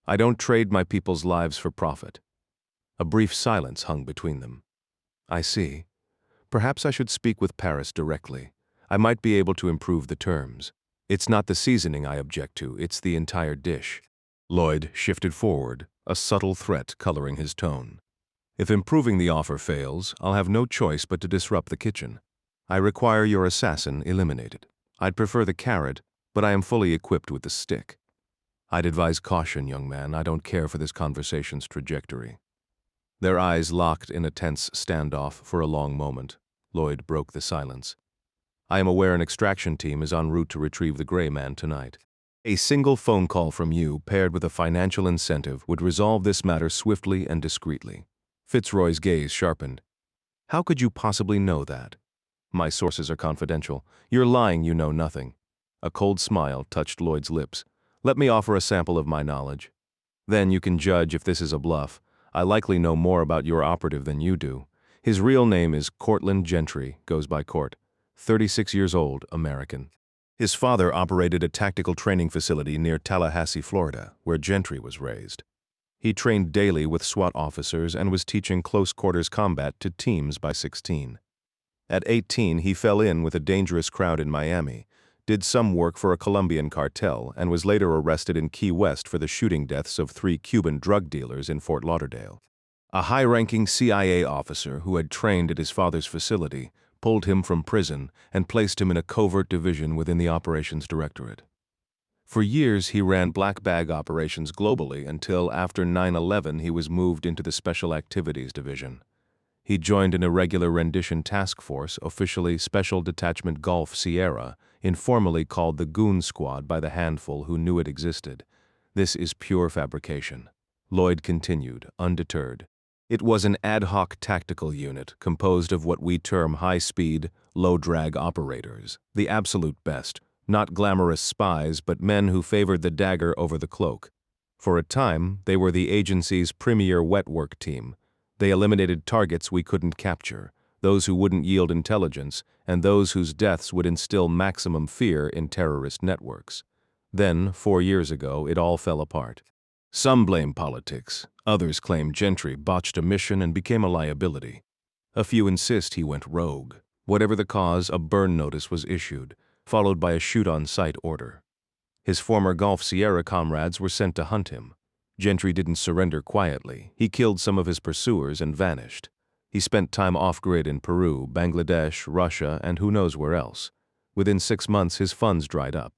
I don't trade my people's lives for profit. A brief silence hung between them. I see. Perhaps I should speak with Paris directly. I might be able to improve the terms. It's not the seasoning I object to, it's the entire dish. Lloyd shifted forward, a subtle threat coloring his tone. If improving the offer fails, I'll have no choice but to disrupt the kitchen. I require your assassin eliminated. I'd prefer the carrot, but I am fully equipped with the stick. I'd advise caution, young man. I don't care for this conversation's trajectory. Their eyes locked in a tense standoff for a long moment. Lloyd broke the silence. I am aware an extraction team is en route to retrieve the gray man tonight. A single phone call from you, paired with a financial incentive, would resolve this matter swiftly and discreetly. Fitzroy's gaze sharpened. How could you possibly know that? My sources are confidential. You're lying, you know nothing. A cold smile touched Lloyd's lips. Let me offer a sample of my knowledge. Then you can judge if this is a bluff. I likely know more about your operative than you do. His real name is Cortland Gentry, goes by Court. 36 years old, American. His father operated a tactical training facility near Tallahassee, Florida, where Gentry was raised. He trained daily with SWAT officers and was teaching close-quarters combat to teams by 16. At 18, he fell in with a dangerous crowd in Miami, did some work for a Colombian cartel, and was later arrested in Key West for the shooting deaths of 3 Cuban drug dealers in Fort Lauderdale. A high-ranking CIA officer who had trained at his father's facility pulled him from prison and placed him in a covert division within the Operations Directorate. For years, he ran black bag operations globally until after 9/11 he was moved into the Special Activities Division. He joined an irregular rendition task force, officially Special Detachment Gulf Sierra, informally called the Goon Squad by the handful who knew it existed. This is pure fabrication. Lloyd continued, undeterred. It was an ad hoc tactical unit composed of what we term high-speed, low-drag operators, the absolute best, not glamorous spies, but men who favored the dagger over the cloak. For a time, they were the agency's premier wet work team. They eliminated targets we couldn't capture, those who wouldn't yield intelligence, and those whose deaths would instill maximum fear in terrorist networks. Then, 4 years ago, it all fell apart. Some blame politics. Others claim Gentry botched a mission and became a liability. A few insist he went rogue. Whatever the cause, a burn notice was issued. followed by a shoot-on-sight order. His former Gulf Sierra comrades were sent to hunt him. Gentry didn't surrender quietly. He killed some of his pursuers and vanished. He spent time off-grid in Peru, Bangladesh, Russia, and who knows where else. Within 6 months, his funds dried up.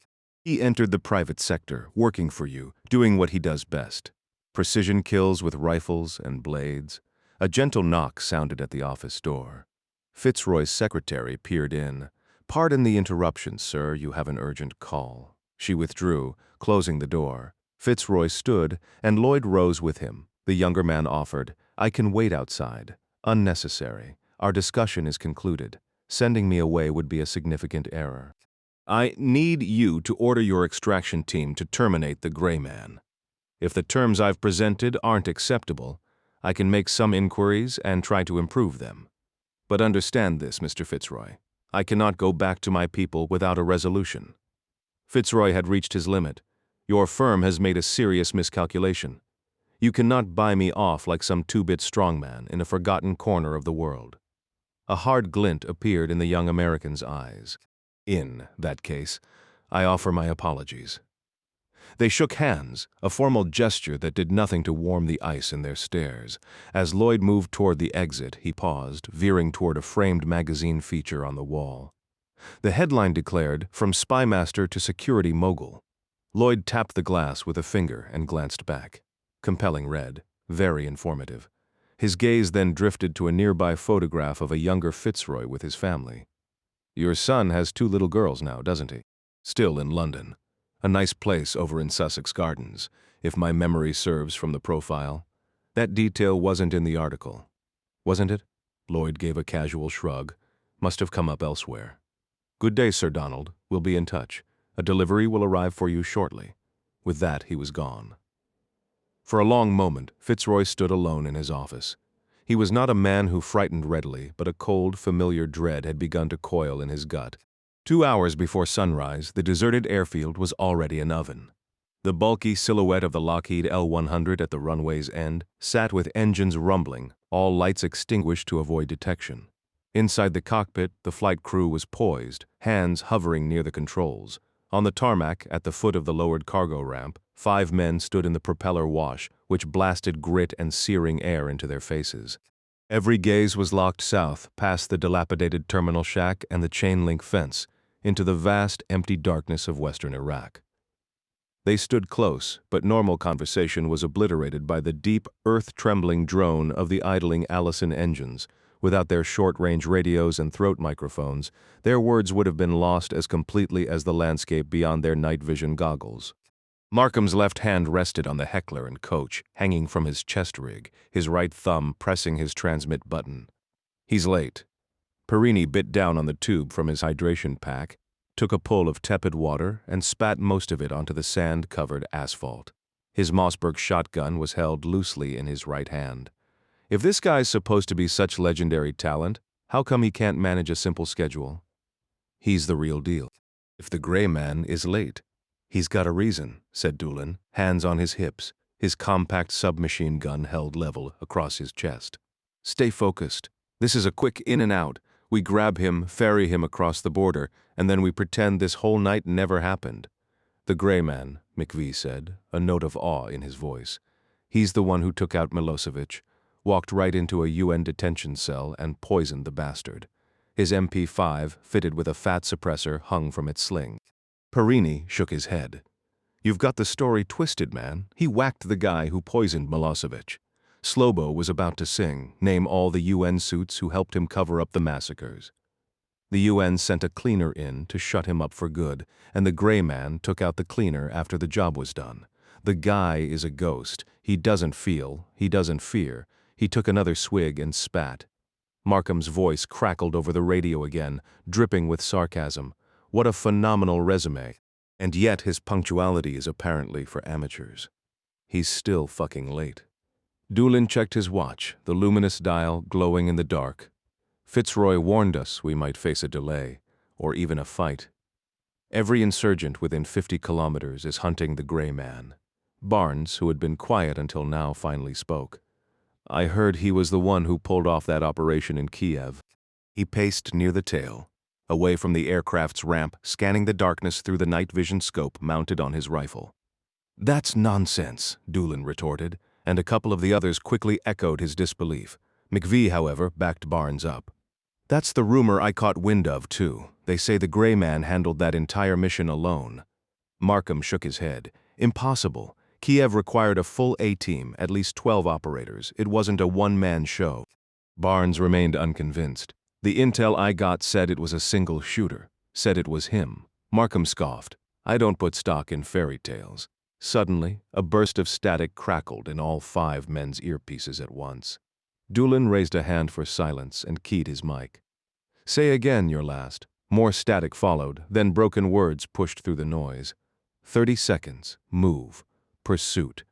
He entered the private sector, working for you, doing what he does best. Precision kills with rifles and blades. A gentle knock sounded at the office door. Fitzroy's secretary peered in. "Pardon the interruption, sir, you have an urgent call." She withdrew, closing the door. Fitzroy stood, and Lloyd rose with him. The younger man offered, "I can wait outside." "Unnecessary. Our discussion is concluded. Sending me away would be a significant error. I need you to order your extraction team to terminate the Gray Man. If the terms I've presented aren't acceptable, I can make some inquiries and try to improve them. But understand this, Mr. Fitzroy. I cannot go back to my people without a resolution." Fitzroy had reached his limit. "Your firm has made a serious miscalculation. You cannot buy me off like some two-bit strongman in a forgotten corner of the world." A hard glint appeared in the young American's eyes. "In that case, I offer my apologies." They shook hands, a formal gesture that did nothing to warm the ice in their stares. As Lloyd moved toward the exit, he paused, veering toward a framed magazine feature on the wall. The headline declared, "From Spymaster to Security Mogul." Lloyd tapped the glass with a finger and glanced back. Compelling read, very informative. His gaze then drifted to a nearby photograph of a younger Fitzroy with his family. "Your son has 2 little girls now, doesn't he? Still in London. A nice place over in Sussex Gardens, if my memory serves from the profile. That detail wasn't in the article. Wasn't it?" Lloyd gave a casual shrug. "Must have come up elsewhere." "Good day, Sir Donald. We'll be in touch. A delivery will arrive for you shortly." With that, he was gone. For a long moment, Fitzroy stood alone in his office. He was not a man who frightened readily, but a cold, familiar dread had begun to coil in his gut. 2 hours before sunrise, the deserted airfield was already an oven. The bulky silhouette of the Lockheed L-100 at the runway's end sat with engines rumbling, all lights extinguished to avoid detection. Inside the cockpit, the flight crew was poised, hands hovering near the controls. On the tarmac, at the foot of the lowered cargo ramp, 5 men stood in the propeller wash, which blasted grit and searing air into their faces. Every gaze was locked south, past the dilapidated terminal shack and the chain-link fence, into the vast, empty darkness of western Iraq. They stood close, but normal conversation was obliterated by the deep, earth-trembling drone of the idling Allison engines. Without their short-range radios and throat microphones, their words would have been lost as completely as the landscape beyond their night vision goggles. Markham's left hand rested on the heckler and coach, hanging from his chest rig, his right thumb pressing his transmit button. "He's late." Perini bit down on the tube from his hydration pack, took a pull of tepid water, and spat most of it onto the sand-covered asphalt. His Mossberg shotgun was held loosely in his right hand. If this guy's supposed to be such legendary talent, how come he can't manage a simple schedule? He's the real deal. If the Gray Man is late, he's got a reason, said Doolin, hands on his hips, his compact submachine gun held level across his chest. "Stay focused. This is a quick in and out. We grab him, ferry him across the border, and then we pretend this whole night never happened." "The Gray Man," McVie said, a note of awe in his voice. "He's the one who took out Milosevic, walked right into a UN detention cell and poisoned the bastard. His MP5, fitted with a fat suppressor, hung from its sling." Perini shook his head. "You've got the story twisted, man. He whacked the guy who poisoned Milosevic. Slobo was about to sing, name all the UN suits who helped him cover up the massacres. The UN sent a cleaner in to shut him up for good, and the Gray Man took out the cleaner after the job was done. The guy is a ghost. He doesn't feel, he doesn't fear. He took another swig and spat." Markham's voice crackled over the radio again, dripping with sarcasm. "What a phenomenal resume. And yet his punctuality is apparently for amateurs. He's still fucking late." Doolin checked his watch, the luminous dial glowing in the dark. "Fitzroy warned us we might face a delay, or even a fight. Every insurgent within 50 kilometers is hunting the Gray Man." Barnes, who had been quiet until now, finally spoke. "I heard he was the one who pulled off that operation in Kiev." He paced near the tail. away from the aircraft's ramp, scanning the darkness through the night vision scope mounted on his rifle. "That's nonsense," Doolin retorted, and a couple of the others quickly echoed his disbelief. McVee, however, backed Barnes up. "That's the rumor I caught wind of, too. They say the Gray Man handled that entire mission alone." Markham shook his head. "Impossible. Kiev required a full A-team, at least 12 operators. It wasn't a one-man show." Barnes remained unconvinced. "The intel I got said it was a single shooter, said it was him." Markham scoffed. "I don't put stock in fairy tales." Suddenly, a burst of static crackled in all 5 men's earpieces at once. Doolin raised a hand for silence and keyed his mic. "Say again your last." More static followed, then broken words pushed through the noise. 30 seconds. Move. Pursuit."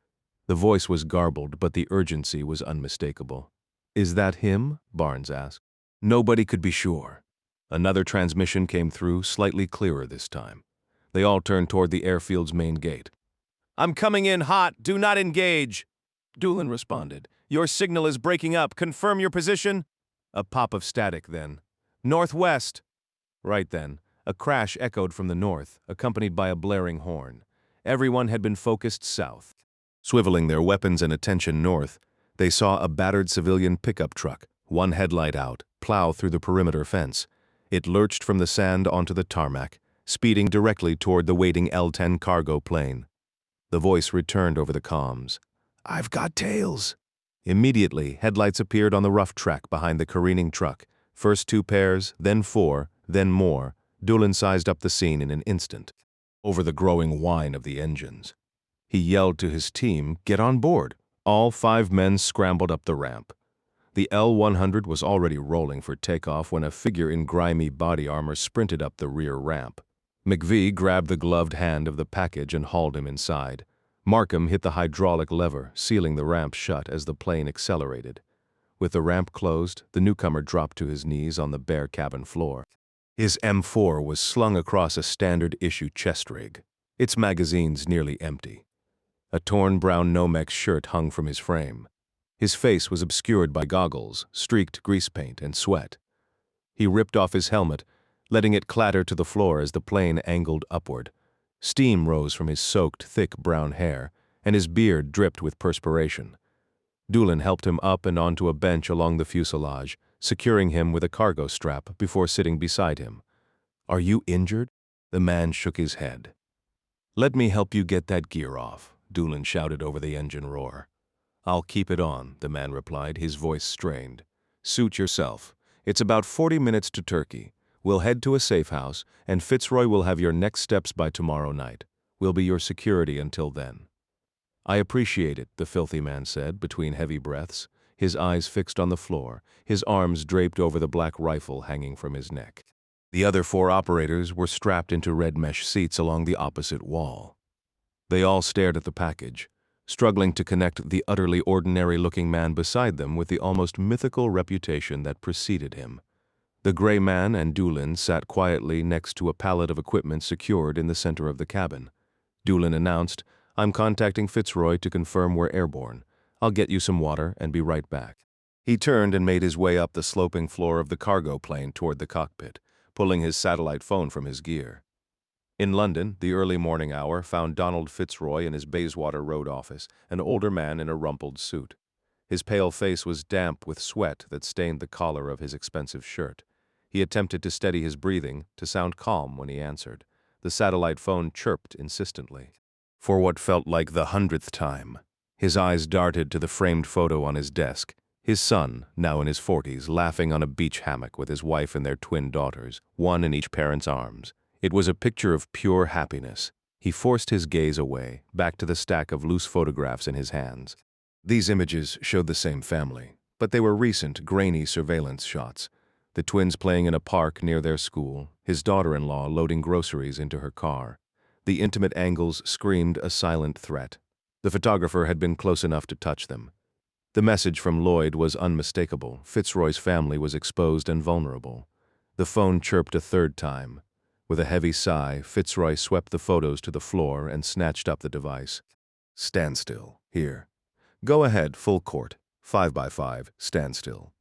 The voice was garbled, but the urgency was unmistakable. "Is that him?" Barnes asked. Nobody could be sure. Another transmission came through, slightly clearer this time. They all turned toward the airfield's main gate. "I'm coming in hot. Do not engage." Doolin responded. "Your signal is breaking up. Confirm your position." A pop of static then. "Northwest." Right then, a crash echoed from the north, accompanied by a blaring horn. Everyone had been focused south. Swiveling their weapons and attention north, they saw a battered civilian pickup truck, one headlight out, plow through the perimeter fence. It lurched from the sand onto the tarmac, speeding directly toward the waiting L-10 cargo plane. The voice returned over the comms. "I've got tails." Immediately, headlights appeared on the rough track behind the careening truck. First 2 pairs, then 4, then more. Doolin sized up the scene in an instant. Over the growing whine of the engines, he yelled to his team, "Get on board." All 5 men scrambled up the ramp. The L-100 was already rolling for takeoff when a figure in grimy body armor sprinted up the rear ramp. McVee grabbed the gloved hand of the package and hauled him inside. Markham hit the hydraulic lever, sealing the ramp shut as the plane accelerated. With the ramp closed, the newcomer dropped to his knees on the bare cabin floor. His M4 was slung across a standard-issue chest rig, its magazines nearly empty. A torn brown Nomex shirt hung from his frame. His face was obscured by goggles, streaked grease paint, and sweat. He ripped off his helmet, letting it clatter to the floor as the plane angled upward. Steam rose from his soaked, thick brown hair, and his beard dripped with perspiration. Doolin helped him up and onto a bench along the fuselage, securing him with a cargo strap before sitting beside him. "Are you injured?" The man shook his head. "Let me help you get that gear off," Doolin shouted over the engine roar. "I'll keep it on," the man replied, his voice strained. "Suit yourself. It's about 40 minutes to Turkey. We'll head to a safe house, and Fitzroy will have your next steps by tomorrow night. We'll be your security until then." "I appreciate it," the filthy man said, between heavy breaths, his eyes fixed on the floor, his arms draped over the black rifle hanging from his neck. The other 4 operators were strapped into red mesh seats along the opposite wall. They all stared at the package, struggling to connect the utterly ordinary-looking man beside them with the almost mythical reputation that preceded him. The Gray Man and Doolin sat quietly next to a pallet of equipment secured in the center of the cabin. Doolin announced, "I'm contacting Fitzroy to confirm we're airborne. I'll get you some water and be right back." He turned and made his way up the sloping floor of the cargo plane toward the cockpit, pulling his satellite phone from his gear. In London, the early morning hour found Donald Fitzroy in his Bayswater Road office, an older man in a rumpled suit. His pale face was damp with sweat that stained the collar of his expensive shirt. He attempted to steady his breathing, to sound calm when he answered. The satellite phone chirped insistently. For what felt like the 100th time, his eyes darted to the framed photo on his desk. His son, now in his 40s, laughing on a beach hammock with his wife and their twin daughters, one in each parent's arms. It was a picture of pure happiness. He forced his gaze away, back to the stack of loose photographs in his hands. These images showed the same family, but they were recent, grainy surveillance shots. The twins playing in a park near their school, his daughter-in-law loading groceries into her car. The intimate angles screamed a silent threat. The photographer had been close enough to touch them. The message from Lloyd was unmistakable. Fitzroy's family was exposed and vulnerable. The phone chirped a 3rd time. With a heavy sigh, Fitzroy swept the photos to the floor and snatched up the device. "Stand still. Here. Go ahead, full court. 5x5, stand still."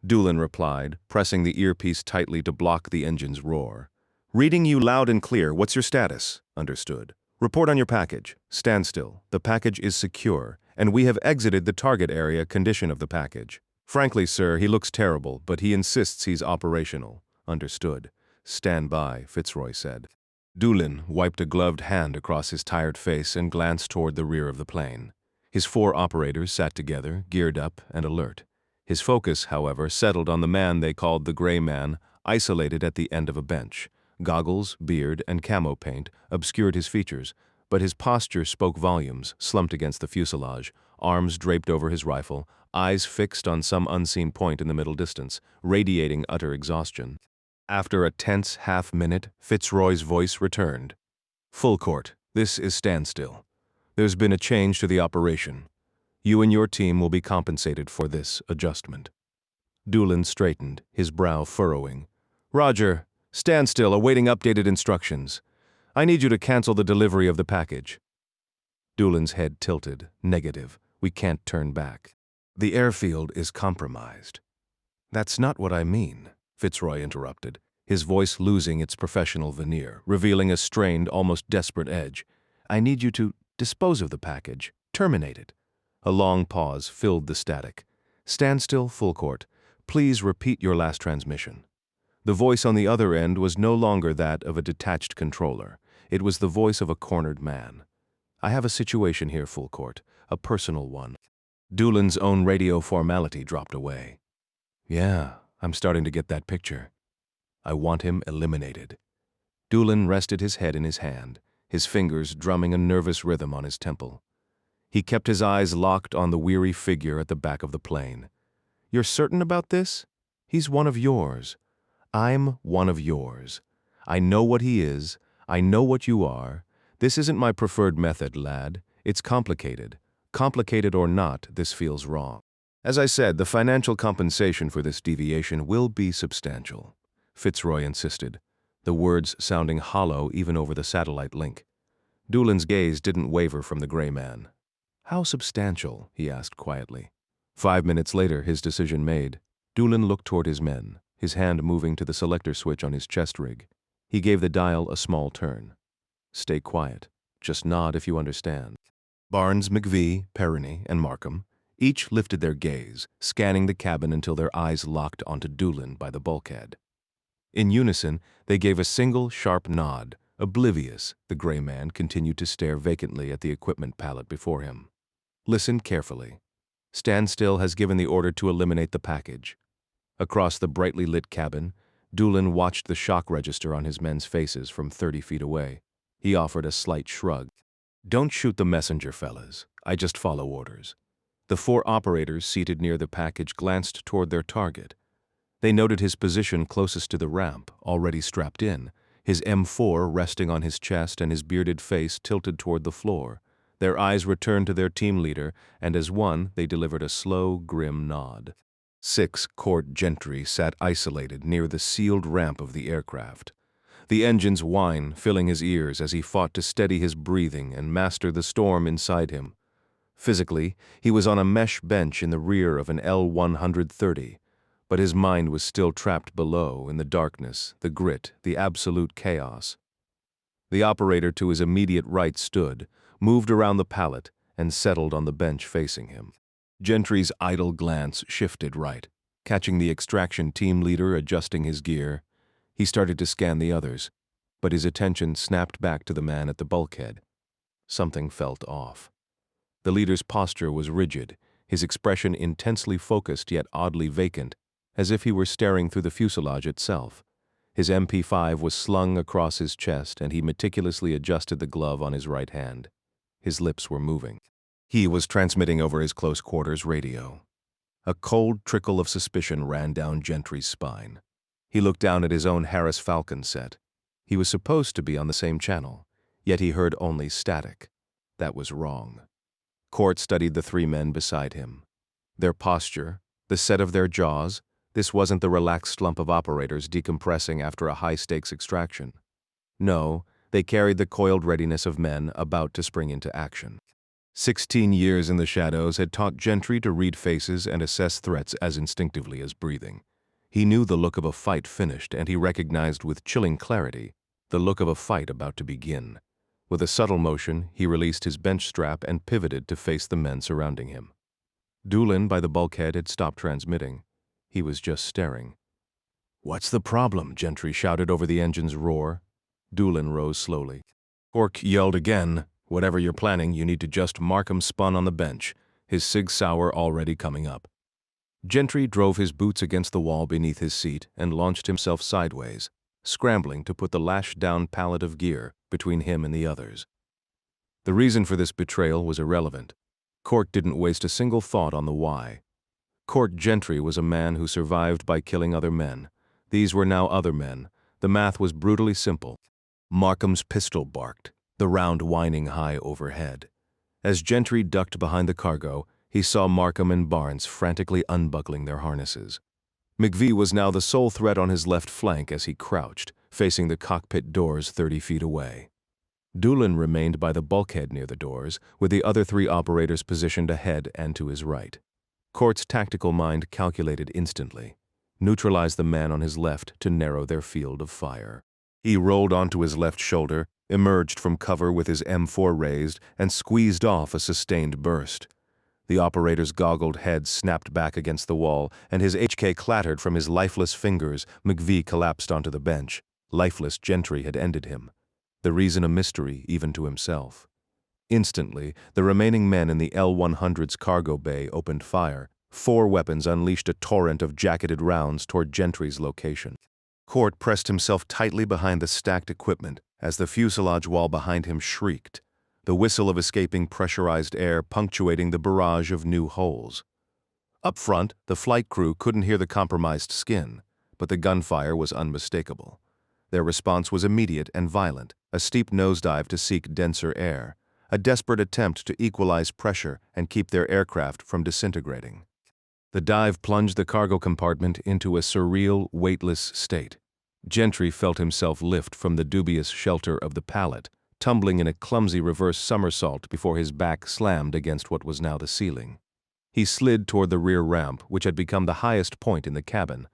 Doolin replied, pressing the earpiece tightly to block the engine's roar. Reading you loud and clear. What's your status? Understood. Report on your package. Stand still. The package is secure, and we have exited the target area condition of the package. Frankly, sir, he looks terrible, but he insists he's operational. Understood. Stand by, Fitzroy said. Doolin wiped a gloved hand across his tired face and glanced toward the rear of the plane. His 4 operators sat together, geared up and alert. His focus, however, settled on the man they called the Gray Man, isolated at the end of a bench. Goggles, beard, and camo paint obscured his features, but his posture spoke volumes, slumped against the fuselage, arms draped over his rifle, eyes fixed on some unseen point in the middle distance, radiating utter exhaustion. After a tense half-minute, Fitzroy's voice returned. Full court, this is standstill. There's been a change to the operation. You and your team will be compensated for this adjustment. Doolin straightened, his brow furrowing. Roger, stand still, awaiting updated instructions. I need you to cancel the delivery of the package. Doolin's head tilted, negative. We can't turn back. The airfield is compromised. That's not what I mean, Fitzroy interrupted, his voice losing its professional veneer, revealing a strained, almost desperate edge. I need you to dispose of the package, terminate it. A long pause filled the static. Stand still, full court. Please repeat your last transmission. The voice on the other end was no longer that of a detached controller. It was the voice of a cornered man. I have a situation here, full court, a personal one. Doolin's own radio formality dropped away. Yeah, I'm starting to get that picture. I want him eliminated. Doolin rested his head in his hand, his fingers drumming a nervous rhythm on his temple. He kept his eyes locked on the weary figure at the back of the plane. You're certain about this? He's one of yours. I'm one of yours. I know what he is. I know what you are. This isn't my preferred method, lad. It's complicated. Complicated or not, this feels wrong. As I said, the financial compensation for this deviation will be substantial, Fitzroy insisted, the words sounding hollow even over the satellite link. Doolin's gaze didn't waver from the Gray Man. How substantial? He asked quietly. 5 minutes later, his decision made, Doolin looked toward his men, his hand moving to the selector switch on his chest rig. He gave the dial a small turn. Stay quiet. Just nod if you understand. Barnes, McVee, Perrine, and Markham each lifted their gaze, scanning the cabin until their eyes locked onto Doolin by the bulkhead. In unison, they gave a single, sharp nod. Oblivious, the Gray Man continued to stare vacantly at the equipment pallet before him. Listen carefully. Standstill has given the order to eliminate the package. Across the brightly lit cabin, Doolin watched the shock register on his men's faces from 30 feet away. He offered a slight shrug. Don't shoot the messenger, fellas. I just follow orders. The 4 operators seated near the package glanced toward their target. They noted his position closest to the ramp, already strapped in, his M4 resting on his chest and his bearded face tilted toward the floor. Their eyes returned to their team leader, and as one, they delivered a slow, grim nod. 6 court gentry sat isolated near the sealed ramp of the aircraft. The engine's whine filling his ears as he fought to steady his breathing and master the storm inside him. Physically, he was on a mesh bench in the rear of an L-130, but his mind was still trapped below in the darkness, the grit, the absolute chaos. The operator to his immediate right stood, moved around the pallet, and settled on the bench facing him. Gentry's idle glance shifted right, catching the extraction team leader adjusting his gear. He started to scan the others, but his attention snapped back to the man at the bulkhead. Something felt off. The leader's posture was rigid, his expression intensely focused yet oddly vacant, as if he were staring through the fuselage itself. His MP5 was slung across his chest, and he meticulously adjusted the glove on his right hand. His lips were moving. He was transmitting over his close quarters radio. A cold trickle of suspicion ran down Gentry's spine. He looked down at his own Harris Falcon set. He was supposed to be on the same channel, yet he heard only static. That was wrong. Court studied the 3 men beside him. Their posture, the set of their jaws, this wasn't the relaxed slump of operators decompressing after a high-stakes extraction. No, they carried the coiled readiness of men about to spring into action. 16 years in the shadows had taught Gentry to read faces and assess threats as instinctively as breathing. He knew the look of a fight finished, and he recognized with chilling clarity the look of a fight about to begin. With a subtle motion, he released his bench strap and pivoted to face the men surrounding him. Doolin by the bulkhead had stopped transmitting. He was just staring. "What's the problem?" Gentry shouted over the engine's roar. Doolin rose slowly. Cork yelled again, "Whatever you're planning, you need to just Markham spun on the bench, his Sig Sauer already coming up." Gentry drove his boots against the wall beneath his seat and launched himself sideways, scrambling to put the lashed-down pallet of gear between him and the others. The reason for this betrayal was irrelevant. Cork didn't waste a single thought on the why. Cork Gentry was a man who survived by killing other men. These were now other men. The math was brutally simple. Markham's pistol barked, the round whining high overhead. As Gentry ducked behind the cargo, he saw Markham and Barnes frantically unbuckling their harnesses. McVee was now the sole threat on his left flank as he crouched, facing the cockpit doors 30 feet away. Doolin remained by the bulkhead near the doors, with the other 3 operators positioned ahead and to his right. Cort's tactical mind calculated instantly. Neutralize the man on his left to narrow their field of fire. He rolled onto his left shoulder, emerged from cover with his M4 raised, and squeezed off a sustained burst. The operator's goggled head snapped back against the wall, and his HK clattered from his lifeless fingers. McVee collapsed onto the bench. Lifeless Gentry had ended him. The reason a mystery even to himself. Instantly, the remaining men in the L-100's cargo bay opened fire. 4 weapons unleashed a torrent of jacketed rounds toward Gentry's location. Cort pressed himself tightly behind the stacked equipment as the fuselage wall behind him shrieked, the whistle of escaping pressurized air punctuating the barrage of new holes. Up front, the flight crew couldn't hear the compromised skin, but the gunfire was unmistakable. Their response was immediate and violent, a steep nosedive to seek denser air, a desperate attempt to equalize pressure and keep their aircraft from disintegrating. The dive plunged the cargo compartment into a surreal, weightless state. Gentry felt himself lift from the dubious shelter of the pallet, tumbling in a clumsy reverse somersault before his back slammed against what was now the ceiling. He slid toward the rear ramp, which had become the highest point in the cabin.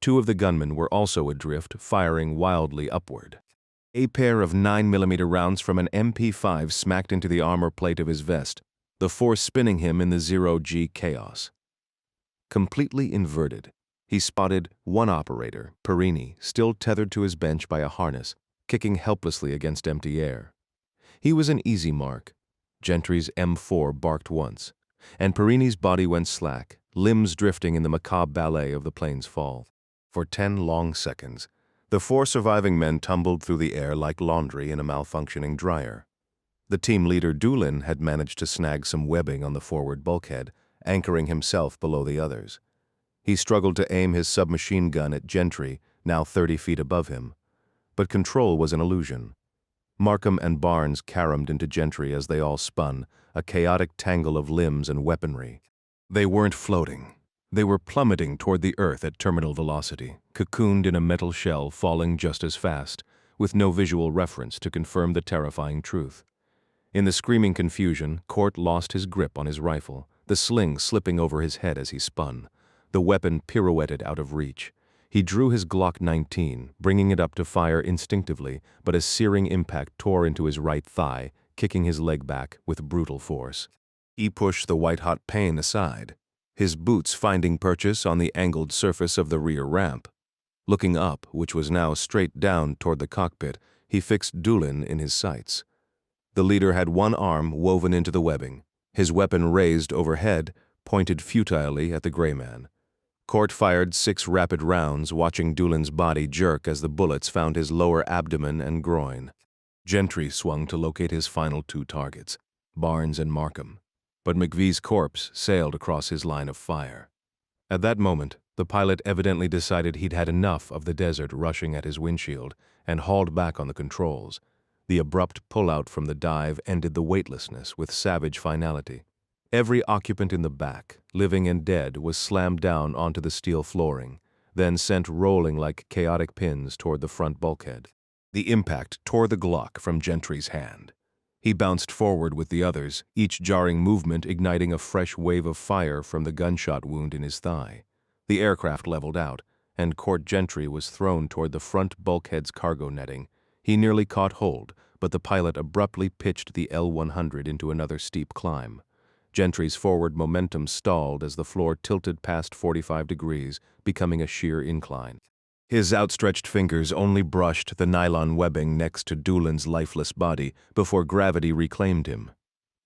2 of the gunmen were also adrift, firing wildly upward. A pair of 9mm rounds from an MP5 smacked into the armor plate of his vest, the force spinning him in the zero-G chaos. Completely inverted, he spotted one operator, Perini, still tethered to his bench by a harness, kicking helplessly against empty air. He was an easy mark. Gentry's M4 barked once, and Perini's body went slack, limbs drifting in the macabre ballet of the plane's fall. For 10 long seconds, the 4 surviving men tumbled through the air like laundry in a malfunctioning dryer. The team leader Doolin had managed to snag some webbing on the forward bulkhead, anchoring himself below the others. He struggled to aim his submachine gun at Gentry, now 30 feet above him. But control was an illusion. Markham and Barnes caromed into Gentry as they all spun, a chaotic tangle of limbs and weaponry. They weren't floating. They were plummeting toward the earth at terminal velocity, cocooned in a metal shell falling just as fast, with no visual reference to confirm the terrifying truth. In the screaming confusion, Cort lost his grip on his rifle, the sling slipping over his head as he spun. The weapon pirouetted out of reach. He drew his Glock 19, bringing it up to fire instinctively, but a searing impact tore into his right thigh, kicking his leg back with brutal force. He pushed the white-hot pain aside, his boots finding purchase on the angled surface of the rear ramp. Looking up, which was now straight down toward the cockpit, he fixed Doolin in his sights. The leader had one arm woven into the webbing, his weapon raised overhead, pointed futilely at the gray man. Cort fired 6 rapid rounds, watching Doolin's body jerk as the bullets found his lower abdomen and groin. Gentry swung to locate his final 2 targets, Barnes and Markham, but McVee's corpse sailed across his line of fire. At that moment, the pilot evidently decided he'd had enough of the desert rushing at his windshield and hauled back on the controls. The abrupt pullout from the dive ended the weightlessness with savage finality. Every occupant in the back, living and dead, was slammed down onto the steel flooring, then sent rolling like chaotic pins toward the front bulkhead. The impact tore the Glock from Gentry's hand. He bounced forward with the others, each jarring movement igniting a fresh wave of fire from the gunshot wound in his thigh. The aircraft leveled out, and Court Gentry was thrown toward the front bulkhead's cargo netting. He nearly caught hold, but the pilot abruptly pitched the L-100 into another steep climb. Gentry's forward momentum stalled as the floor tilted past 45 degrees, becoming a sheer incline. His outstretched fingers only brushed the nylon webbing next to Doolin's lifeless body before gravity reclaimed him.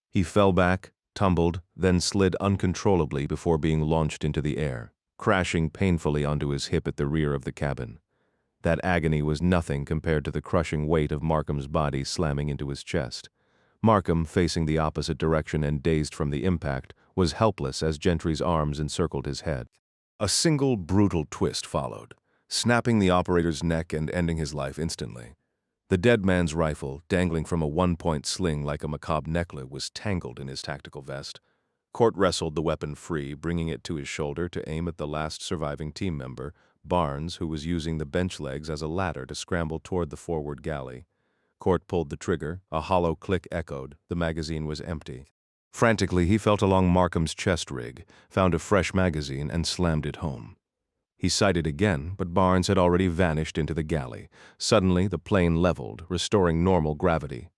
He fell back, tumbled, then slid uncontrollably before being launched into the air, crashing painfully onto his hip at the rear of the cabin. That agony was nothing compared to the crushing weight of Markham's body slamming into his chest. Markham, facing the opposite direction and dazed from the impact, was helpless as Gentry's arms encircled his head. A single brutal twist followed, snapping the operator's neck and ending his life instantly. The dead man's rifle, dangling from a one-point sling like a macabre necklace, was tangled in his tactical vest. Court wrestled the weapon free, bringing it to his shoulder to aim at the last surviving team member, Barnes, who was using the bench legs as a ladder to scramble toward the forward galley. Court pulled the trigger, a hollow click echoed, the magazine was empty. Frantically, he felt along Markham's chest rig, found a fresh magazine, and slammed it home. He sighted again, but Barnes had already vanished into the galley. Suddenly, the plane leveled, restoring normal gravity.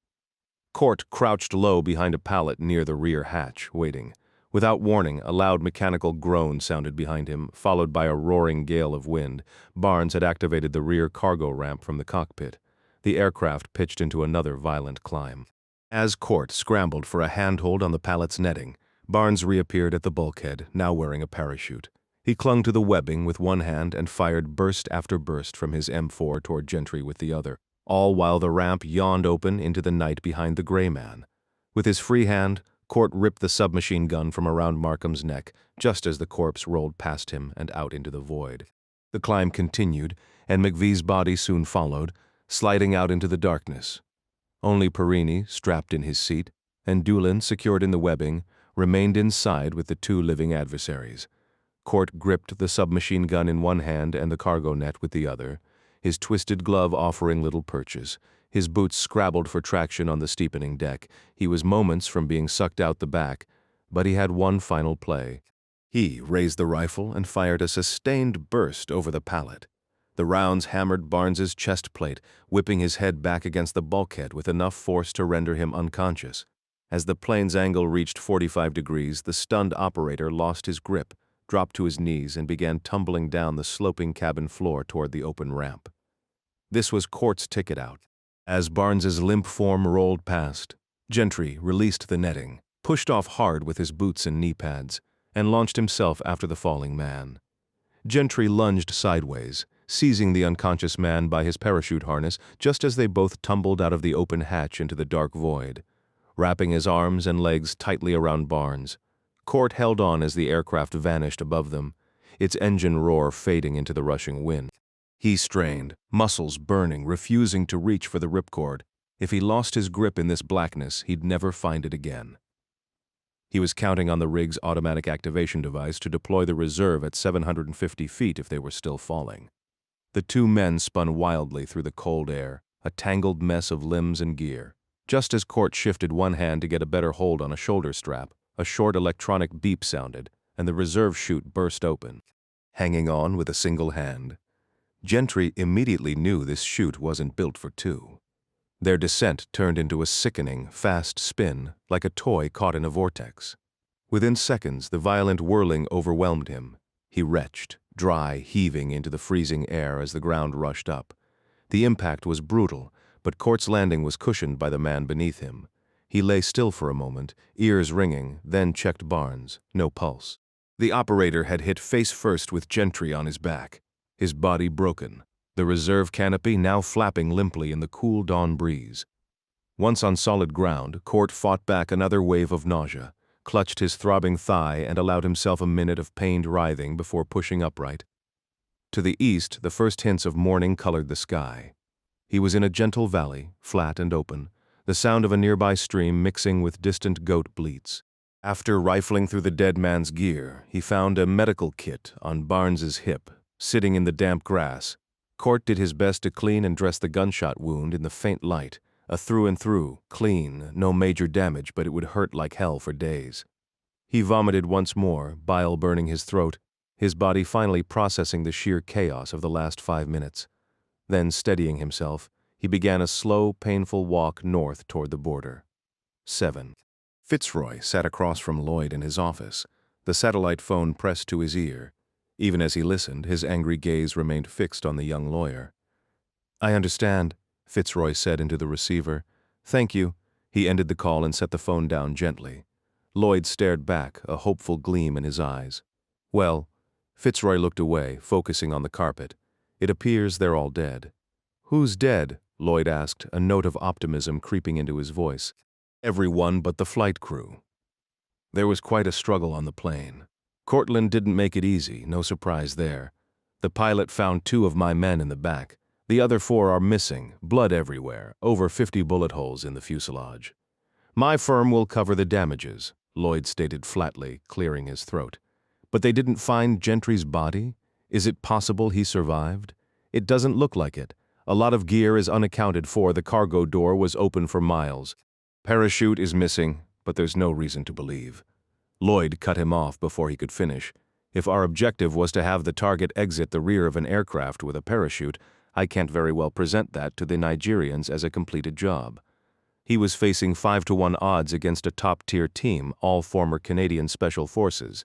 Court crouched low behind a pallet near the rear hatch, waiting. Without warning, a loud mechanical groan sounded behind him, followed by a roaring gale of wind. Barnes had activated the rear cargo ramp from the cockpit. The aircraft pitched into another violent climb. As Court scrambled for a handhold on the pallet's netting, Barnes reappeared at the bulkhead, now wearing a parachute. He clung to the webbing with one hand and fired burst after burst from his M4 toward Gentry with the other, all while the ramp yawned open into the night behind the gray man. With his free hand, Court ripped the submachine gun from around Markham's neck, just as the corpse rolled past him and out into the void. The climb continued, and McVee's body soon followed, sliding out into the darkness. Only Perini, strapped in his seat, and Doolin, secured in the webbing, remained inside with the two living adversaries. Court gripped the submachine gun in one hand and the cargo net with the other, his twisted glove offering little purchase. His boots scrabbled for traction on the steepening deck. He was moments from being sucked out the back, but he had one final play. He raised the rifle and fired a sustained burst over the pallet. The rounds hammered Barnes's chest plate, whipping his head back against the bulkhead with enough force to render him unconscious. As the plane's angle reached 45 degrees, the stunned operator lost his grip, dropped to his knees, and began tumbling down the sloping cabin floor toward the open ramp. This was Court's ticket out. As Barnes's limp form rolled past, Gentry released the netting, pushed off hard with his boots and knee pads, and launched himself after the falling man. Gentry lunged sideways, seizing the unconscious man by his parachute harness just as they both tumbled out of the open hatch into the dark void. Wrapping his arms and legs tightly around Barnes, Court held on as the aircraft vanished above them, its engine roar fading into the rushing wind. He strained, muscles burning, refusing to reach for the ripcord. If he lost his grip in this blackness, he'd never find it again. He was counting on the rig's automatic activation device to deploy the reserve at 750 feet if they were still falling. The two men spun wildly through the cold air, a tangled mess of limbs and gear. Just as Court shifted one hand to get a better hold on a shoulder strap, a short electronic beep sounded, and the reserve chute burst open. Hanging on with a single hand, Gentry immediately knew this chute wasn't built for two. Their descent turned into a sickening, fast spin, like a toy caught in a vortex. Within seconds, the violent whirling overwhelmed him. He retched, dry, heaving into the freezing air as the ground rushed up. The impact was brutal, but Court's landing was cushioned by the man beneath him. He lay still for a moment, ears ringing, then checked Barnes. No pulse. The operator had hit face first with Gentry on his back, his body broken, the reserve canopy now flapping limply in the cool dawn breeze. Once on solid ground, Court fought back another wave of nausea, clutched his throbbing thigh, and allowed himself a minute of pained writhing before pushing upright. To the east, the first hints of morning colored the sky. He was in a gentle valley, flat and open, the sound of a nearby stream mixing with distant goat bleats. After rifling through the dead man's gear, he found a medical kit on Barnes's hip, sitting in the damp grass. Court did his best to clean and dress the gunshot wound in the faint light, A through and through, clean, no major damage, but it would hurt like hell for days. He vomited once more, bile burning his throat, his body finally processing the sheer chaos of the last 5 minutes. Then, steadying himself, he began a slow, painful walk north toward the border. 7. Fitzroy sat across from Lloyd in his office, the satellite phone pressed to his ear. Even as he listened, his angry gaze remained fixed on the young lawyer. "I understand," Fitzroy said into the receiver. "Thank you." He ended the call and set the phone down gently. Lloyd stared back, a hopeful gleam in his eyes. "Well," Fitzroy looked away, focusing on the carpet. "It appears they're all dead." "Who's dead?" Lloyd asked, a note of optimism creeping into his voice. "Everyone but the flight crew." There was quite a struggle on the plane. Cortland didn't make it easy, no surprise there. The pilot found 2 of my men in the back. The other 4 are missing, blood everywhere, over 50 bullet holes in the fuselage. "My firm will cover the damages," Lloyd stated flatly, clearing his throat. "But they didn't find Gentry's body? Is it possible he survived? It doesn't look like it. A lot of gear is unaccounted for. The cargo door was open for miles. Parachute is missing, but there's no reason to believe." Lloyd cut him off before he could finish. "If our objective was to have the target exit the rear of an aircraft with a parachute, I can't very well present that to the Nigerians as a completed job." He was facing 5-to-1 odds against a top-tier team, all former Canadian Special Forces.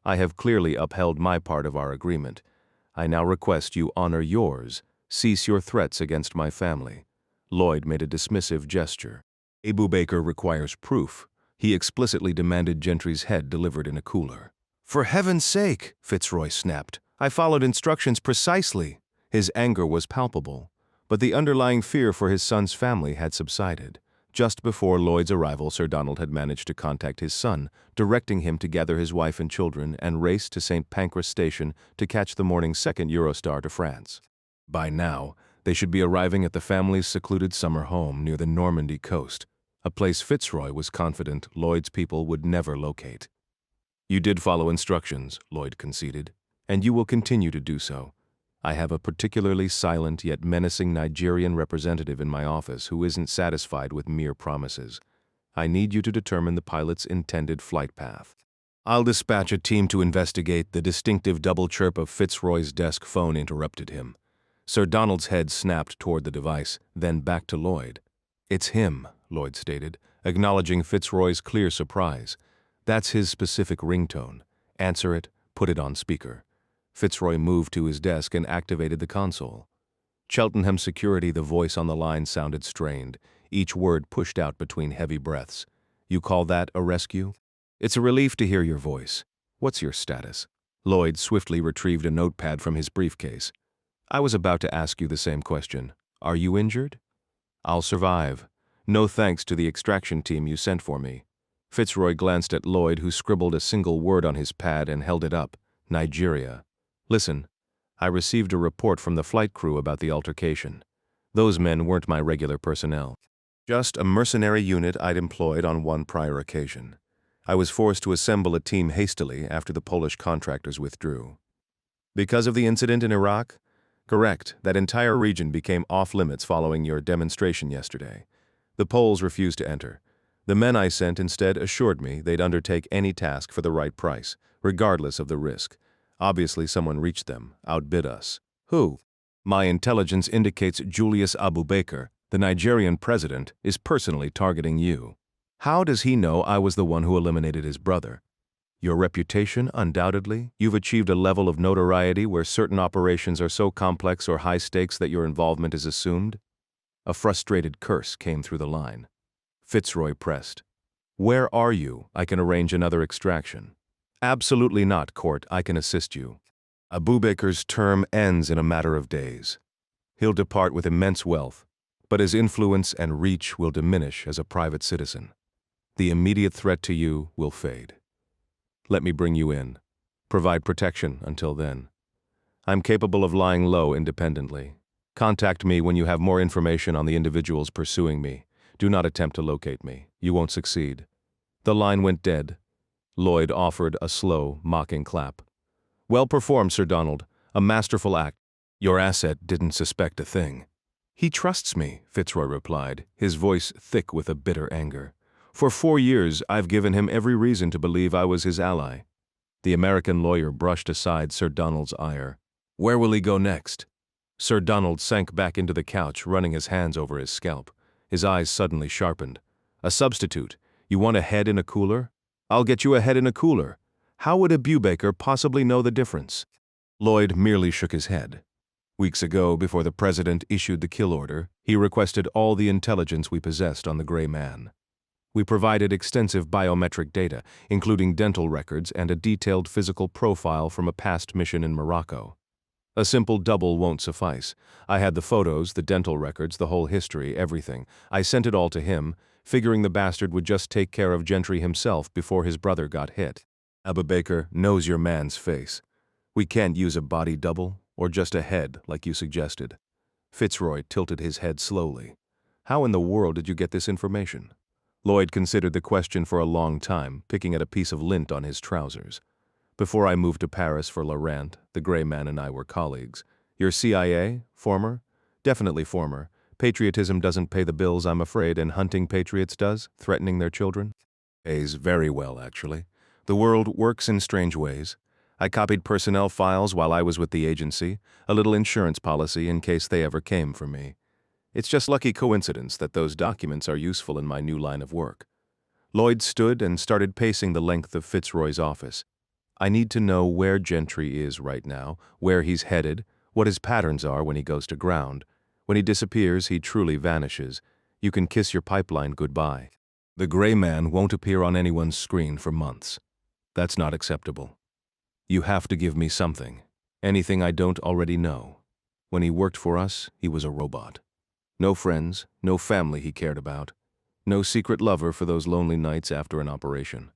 "I have clearly upheld my part of our agreement. I now request you honor yours. Cease your threats against my family." Lloyd made a dismissive gesture. "Abu Baker requires proof." He explicitly demanded Gentry's head delivered in a cooler. "For heaven's sake," Fitzroy snapped. "I followed instructions precisely." His anger was palpable, but the underlying fear for his son's family had subsided. Just before Lloyd's arrival, Sir Donald had managed to contact his son, directing him to gather his wife and children and race to St. Pancras Station to catch the morning's second Eurostar to France. By now, they should be arriving at the family's secluded summer home near the Normandy coast, a place Fitzroy was confident Lloyd's people would never locate. "You did follow instructions," Lloyd conceded, "and you will continue to do so. I have a particularly silent yet menacing Nigerian representative in my office who isn't satisfied with mere promises. I need you to determine the pilot's intended flight path." "I'll dispatch a team to investigate." The distinctive double chirp of Fitzroy's desk phone interrupted him. Sir Donald's head snapped toward the device, then back to Lloyd. "It's him," Lloyd stated, acknowledging Fitzroy's clear surprise. "That's his specific ringtone. Answer it, put it on speaker." Fitzroy moved to his desk and activated the console. "Cheltenham Security." The voice on the line sounded strained, each word pushed out between heavy breaths. "You call that a rescue?" "It's a relief to hear your voice. What's your status?" Lloyd swiftly retrieved a notepad from his briefcase. "I was about to ask you the same question. Are you injured?" "I'll survive. No thanks to the extraction team you sent for me." Fitzroy glanced at Lloyd, who scribbled a single word on his pad and held it up. "Nigeria. Listen, I received a report from the flight crew about the altercation. Those men weren't my regular personnel. Just a mercenary unit I'd employed on one prior occasion. I was forced to assemble a team hastily after the Polish contractors withdrew." "Because of the incident in Iraq?" "Correct. That entire region became off-limits following your demonstration yesterday. The Poles refused to enter. The men I sent instead assured me they'd undertake any task for the right price, regardless of the risk. Obviously someone reached them, outbid us." "Who?" "My intelligence indicates Julius Abu Baker, the Nigerian president, is personally targeting you." "How does he know I was the one who eliminated his brother?" "Your reputation, undoubtedly. You've achieved a level of notoriety where certain operations are so complex or high stakes that your involvement is assumed." A frustrated curse came through the line. Fitzroy pressed. "Where are you? I can arrange another extraction." "Absolutely not, Court. I can assist you. Abu Baker's term ends in a matter of days. He'll depart with immense wealth, but his influence and reach will diminish as a private citizen. The immediate threat to you will fade. Let me bring you in. Provide protection until then. I'm capable of lying low independently. Contact me when you have more information on the individuals pursuing me. Do not attempt to locate me. You won't succeed." The line went dead. Lloyd offered a slow, mocking clap. "Well performed, Sir Donald. A masterful act. Your asset didn't suspect a thing." He trusts me, Fitzroy replied, his voice thick with a bitter anger. For 4 years, I've given him every reason to believe I was his ally. The American lawyer brushed aside Sir Donald's ire. Where will he go next? Sir Donald sank back into the couch, running his hands over his scalp. His eyes suddenly sharpened. A substitute. You want a head in a cooler? I'll get you a head in a cooler. How would a Brubaker possibly know the difference? Lloyd merely shook his head. Weeks ago, before the president issued the kill order, he requested all the intelligence we possessed on the gray man. We provided extensive biometric data, including dental records and a detailed physical profile from a past mission in Morocco. A simple double won't suffice. I had the photos, the dental records, the whole history, everything. I sent it all to him, figuring the bastard would just take care of Gentry himself before his brother got hit. Brubaker knows your man's face. We can't use a body double, or just a head, like you suggested. Fitzroy tilted his head slowly. How in the world did you get this information? Lloyd considered the question for a long time, picking at a piece of lint on his trousers. Before I moved to Paris for Laurent, the gray man and I were colleagues. Your CIA? Former? Definitely former. Patriotism doesn't pay the bills, I'm afraid, and hunting patriots does, threatening their children. Pays very well, actually. The world works in strange ways. I copied personnel files while I was with the agency, a little insurance policy in case they ever came for me. It's just lucky coincidence that those documents are useful in my new line of work. Lloyd stood and started pacing the length of Fitzroy's office. I need to know where Gentry is right now, where he's headed, what his patterns are when he goes to ground. When he disappears, he truly vanishes. You can kiss your pipeline goodbye. The gray man won't appear on anyone's screen for months. That's not acceptable. You have to give me something. Anything I don't already know. When he worked for us, he was a robot. No friends, no family he cared about. No secret lover for those lonely nights after an operation.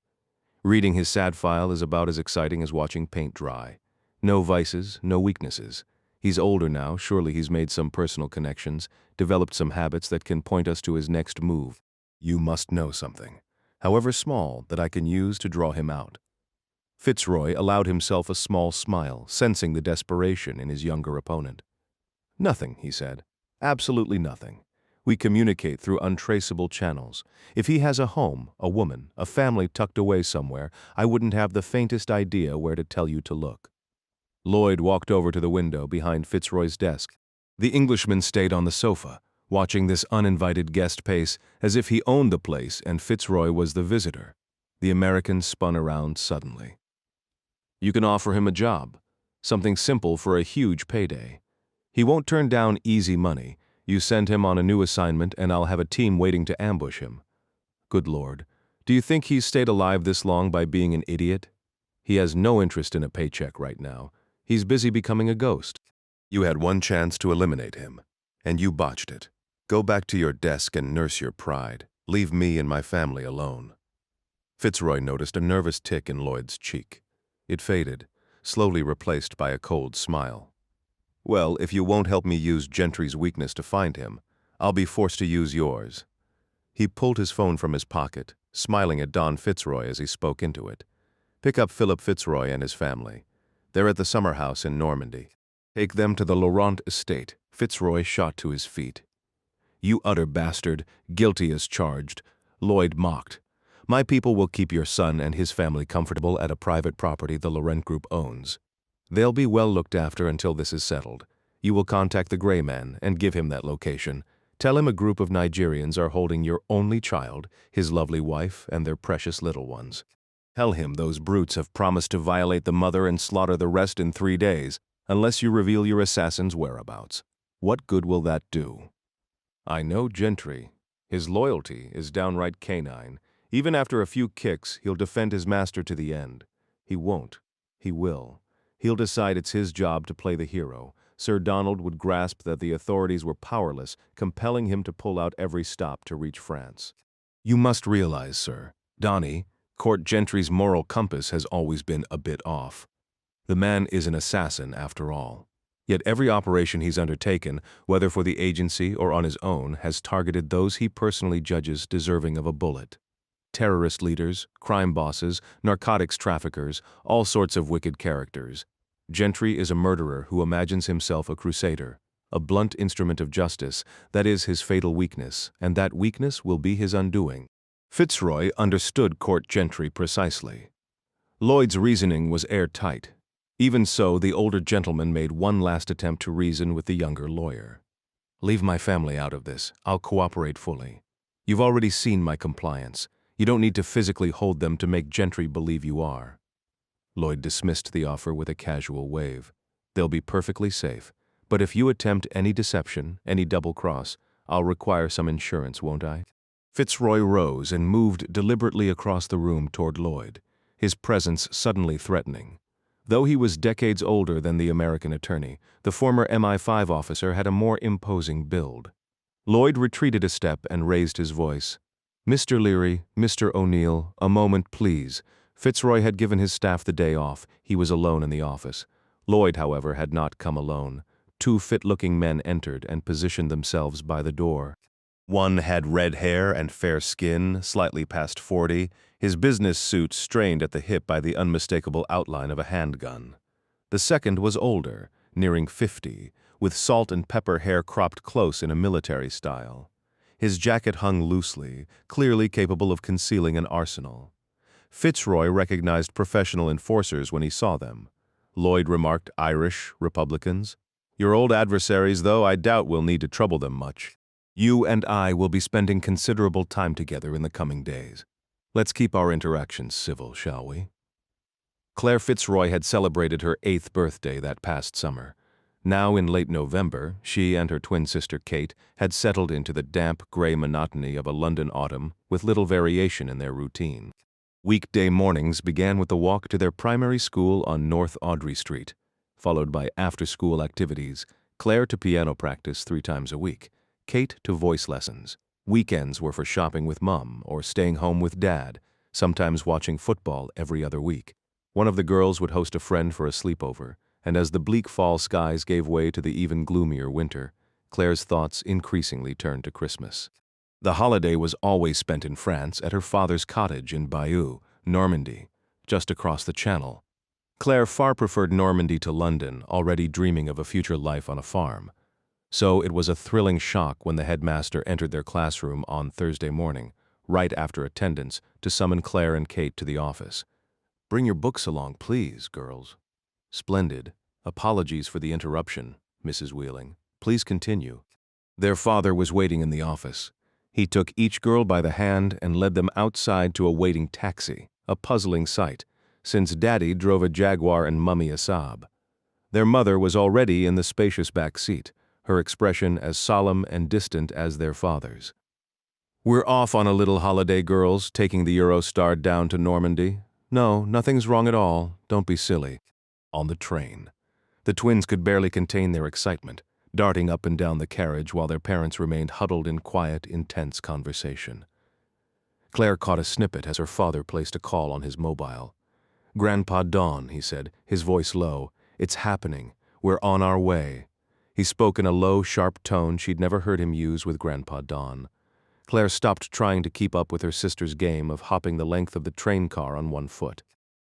Reading his sad file is about as exciting as watching paint dry. No vices, no weaknesses. He's older now, surely he's made some personal connections, developed some habits that can point us to his next move. You must know something, however small, that I can use to draw him out. Fitzroy allowed himself a small smile, sensing the desperation in his younger opponent. Nothing, he said. Absolutely nothing. We communicate through untraceable channels. If he has a home, a woman, a family tucked away somewhere, I wouldn't have the faintest idea where to tell you to look. Lloyd walked over to the window behind Fitzroy's desk. The Englishman stayed on the sofa, watching this uninvited guest pace as if he owned the place and Fitzroy was the visitor. The American spun around suddenly. You can offer him a job. Something simple for a huge payday. He won't turn down easy money. You send him on a new assignment and I'll have a team waiting to ambush him. Good Lord, do you think he's stayed alive this long by being an idiot? He has no interest in a paycheck right now. He's busy becoming a ghost. You had one chance to eliminate him, and you botched it. Go back to your desk and nurse your pride. Leave me and my family alone. Fitzroy noticed a nervous tick in Lloyd's cheek. It faded, slowly replaced by a cold smile. Well, if you won't help me use Gentry's weakness to find him, I'll be forced to use yours. He pulled his phone from his pocket, smiling at Don Fitzroy as he spoke into it. Pick up Philip Fitzroy and his family. They're at the summer house in Normandy. Take them to the Laurent estate. Fitzroy shot to his feet. You utter bastard, guilty as charged. Lloyd mocked. My people will keep your son and his family comfortable at a private property the Laurent Group owns. They'll be well looked after until this is settled. You will contact the gray man and give him that location. Tell him a group of Nigerians are holding your only child, his lovely wife, and their precious little ones. Tell him those brutes have promised to violate the mother and slaughter the rest in 3 days, unless you reveal your assassin's whereabouts. What good will that do? I know Gentry. His loyalty is downright canine. Even after a few kicks, he'll defend his master to the end. He won't. He will. He'll decide it's his job to play the hero. Sir Donald would grasp that the authorities were powerless, compelling him to pull out every stop to reach France. You must realize, sir, Donnie, Court Gentry's moral compass has always been a bit off. The man is an assassin, after all. Yet every operation he's undertaken, whether for the agency or on his own, has targeted those he personally judges deserving of a bullet. Terrorist leaders, crime bosses, narcotics traffickers, all sorts of wicked characters. Gentry is a murderer who imagines himself a crusader, a blunt instrument of justice, that is his fatal weakness, and that weakness will be his undoing. Fitzroy understood court gentry precisely. Lloyd's reasoning was airtight. Even so, the older gentleman made one last attempt to reason with the younger lawyer. "Leave my family out of this. I'll cooperate fully. You've already seen my compliance. You don't need to physically hold them to make Gentry believe you are." Lloyd dismissed the offer with a casual wave. "They'll be perfectly safe. But if you attempt any deception, any double-cross, I'll require some insurance, won't I?" Fitzroy rose and moved deliberately across the room toward Lloyd, his presence suddenly threatening. Though he was decades older than the American attorney, the former MI5 officer had a more imposing build. Lloyd retreated a step and raised his voice. "Mr. Leary, Mr. O'Neill, a moment, please." Fitzroy had given his staff the day off. He was alone in the office. Lloyd, however, had not come alone. Two fit-looking men entered and positioned themselves by the door. One had red hair and fair skin, slightly past 40, his business suit strained at the hip by the unmistakable outline of a handgun. The second was older, nearing 50, with salt and pepper hair cropped close in a military style. His jacket hung loosely, clearly capable of concealing an arsenal. Fitzroy recognized professional enforcers when he saw them. Lloyd remarked, "Irish, Republicans. Your old adversaries, though I doubt we'll need to trouble them much. You and I will be spending considerable time together in the coming days. Let's keep our interactions civil, shall we?" Claire Fitzroy had celebrated her 8th birthday that past summer. Now in late November, she and her twin sister Kate had settled into the damp, gray monotony of a London autumn with little variation in their routine. Weekday mornings began with the walk to their primary school on North Audrey Street, followed by after-school activities, Claire to piano practice 3 times a week, Kate to voice lessons. Weekends were for shopping with Mum or staying home with Dad, sometimes watching football every other week. One of the girls would host a friend for a sleepover, and as the bleak fall skies gave way to the even gloomier winter, Claire's thoughts increasingly turned to Christmas. The holiday was always spent in France at her father's cottage in Bayeux, Normandy, just across the Channel. Claire far preferred Normandy to London, already dreaming of a future life on a farm. So it was a thrilling shock when the headmaster entered their classroom on Thursday morning, right after attendance, to summon Claire and Kate to the office. "Bring your books along, please, girls." "Splendid. Apologies for the interruption, Mrs. Wheeling. Please continue." Their father was waiting in the office. He took each girl by the hand and led them outside to a waiting taxi, a puzzling sight, since Daddy drove a Jaguar and Mummy a Saab. Their mother was already in the spacious back seat, her expression as solemn and distant as their father's. "We're off on a little holiday, girls, taking the Eurostar down to Normandy. No, nothing's wrong at all. Don't be silly." On the train. The twins could barely contain their excitement, darting up and down the carriage while their parents remained huddled in quiet, intense conversation. Claire caught a snippet as her father placed a call on his mobile. "Grandpa Don," he said, his voice low. "It's happening. We're on our way." He spoke in a low, sharp tone she'd never heard him use with Grandpa Don. Claire stopped trying to keep up with her sister's game of hopping the length of the train car on one foot.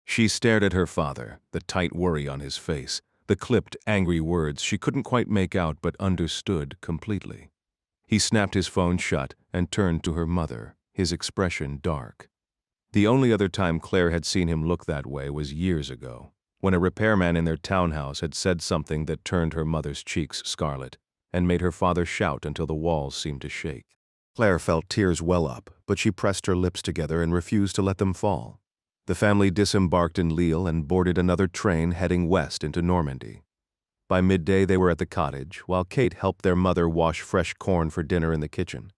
She stared at her father, the tight worry on his face, the clipped, angry words she couldn't quite make out but understood completely. He snapped his phone shut and turned to her mother, his expression dark. The only other time Claire had seen him look that way was years ago, when a repairman in their townhouse had said something that turned her mother's cheeks scarlet and made her father shout until the walls seemed to shake. Claire felt tears well up, but she pressed her lips together and refused to let them fall. The family disembarked in Lille and boarded another train heading west into Normandy. By midday they were at the cottage, while Kate helped their mother wash fresh corn for dinner in the kitchen.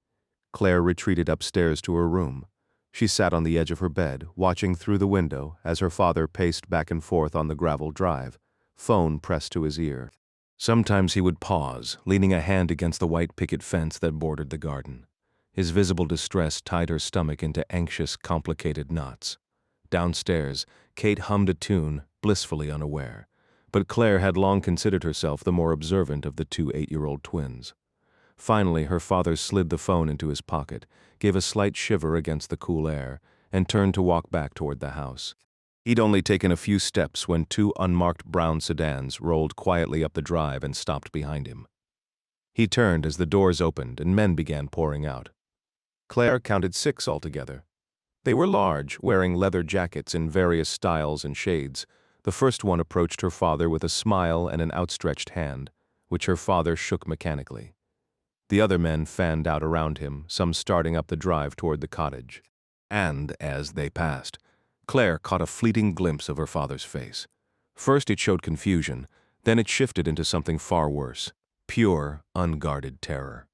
Claire retreated upstairs to her room. She sat on the edge of her bed, watching through the window as her father paced back and forth on the gravel drive, phone pressed to his ear. Sometimes he would pause, leaning a hand against the white picket fence that bordered the garden. His visible distress tied her stomach into anxious, complicated knots. Downstairs, Kate hummed a tune, blissfully unaware, but Claire had long considered herself the more observant of the 2 8-year-old twins. Finally, her father slid the phone into his pocket, gave a slight shiver against the cool air, and turned to walk back toward the house. He'd only taken a few steps when 2 unmarked brown sedans rolled quietly up the drive and stopped behind him. He turned as the doors opened and men began pouring out. Claire counted 6 altogether. They were large, wearing leather jackets in various styles and shades. The first one approached her father with a smile and an outstretched hand, which her father shook mechanically. The other men fanned out around him, some starting up the drive toward the cottage. And, as they passed, Claire caught a fleeting glimpse of her father's face. First it showed confusion, then it shifted into something far worse, pure, unguarded terror.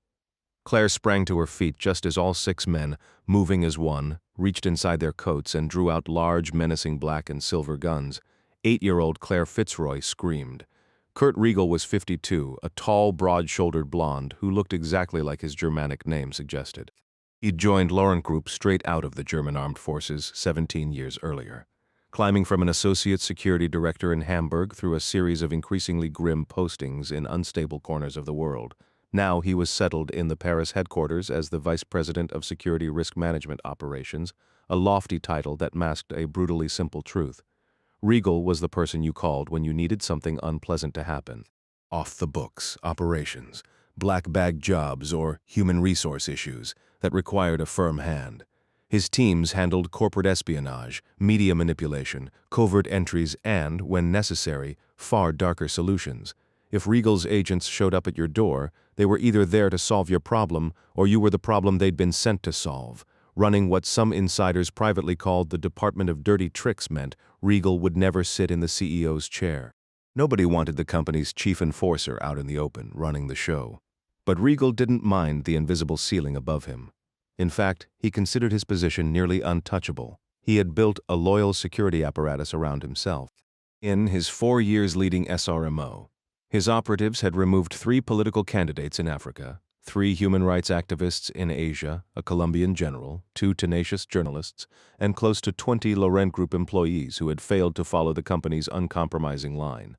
Claire sprang to her feet just as all 6 men, moving as one, reached inside their coats and drew out large, menacing black and silver guns. 8-year-old Claire Fitzroy screamed. Kurt Riegel was 52, a tall, broad-shouldered blonde who looked exactly like his Germanic name suggested. He'd joined Lauren Group straight out of the German armed forces 17 years earlier. Climbing from an associate security director in Hamburg through a series of increasingly grim postings in unstable corners of the world, now he was settled in the Paris headquarters as the Vice President of Security Risk Management Operations, a lofty title that masked a brutally simple truth. Riegel was the person you called when you needed something unpleasant to happen. Off-the-books operations, black bag jobs, or human resource issues that required a firm hand. His teams handled corporate espionage, media manipulation, covert entries, and, when necessary, far darker solutions. If Riegel's agents showed up at your door, they were either there to solve your problem or you were the problem they'd been sent to solve. Running what some insiders privately called the Department of Dirty Tricks meant Riegel would never sit in the CEO's chair. Nobody wanted the company's chief enforcer out in the open, running the show. But Riegel didn't mind the invisible ceiling above him. In fact, he considered his position nearly untouchable. He had built a loyal security apparatus around himself. In his 4 years leading SRMO, his operatives had removed 3 political candidates in Africa, 3 human rights activists in Asia, a Colombian general, 2 tenacious journalists, and close to 20 Laurent Group employees who had failed to follow the company's uncompromising line.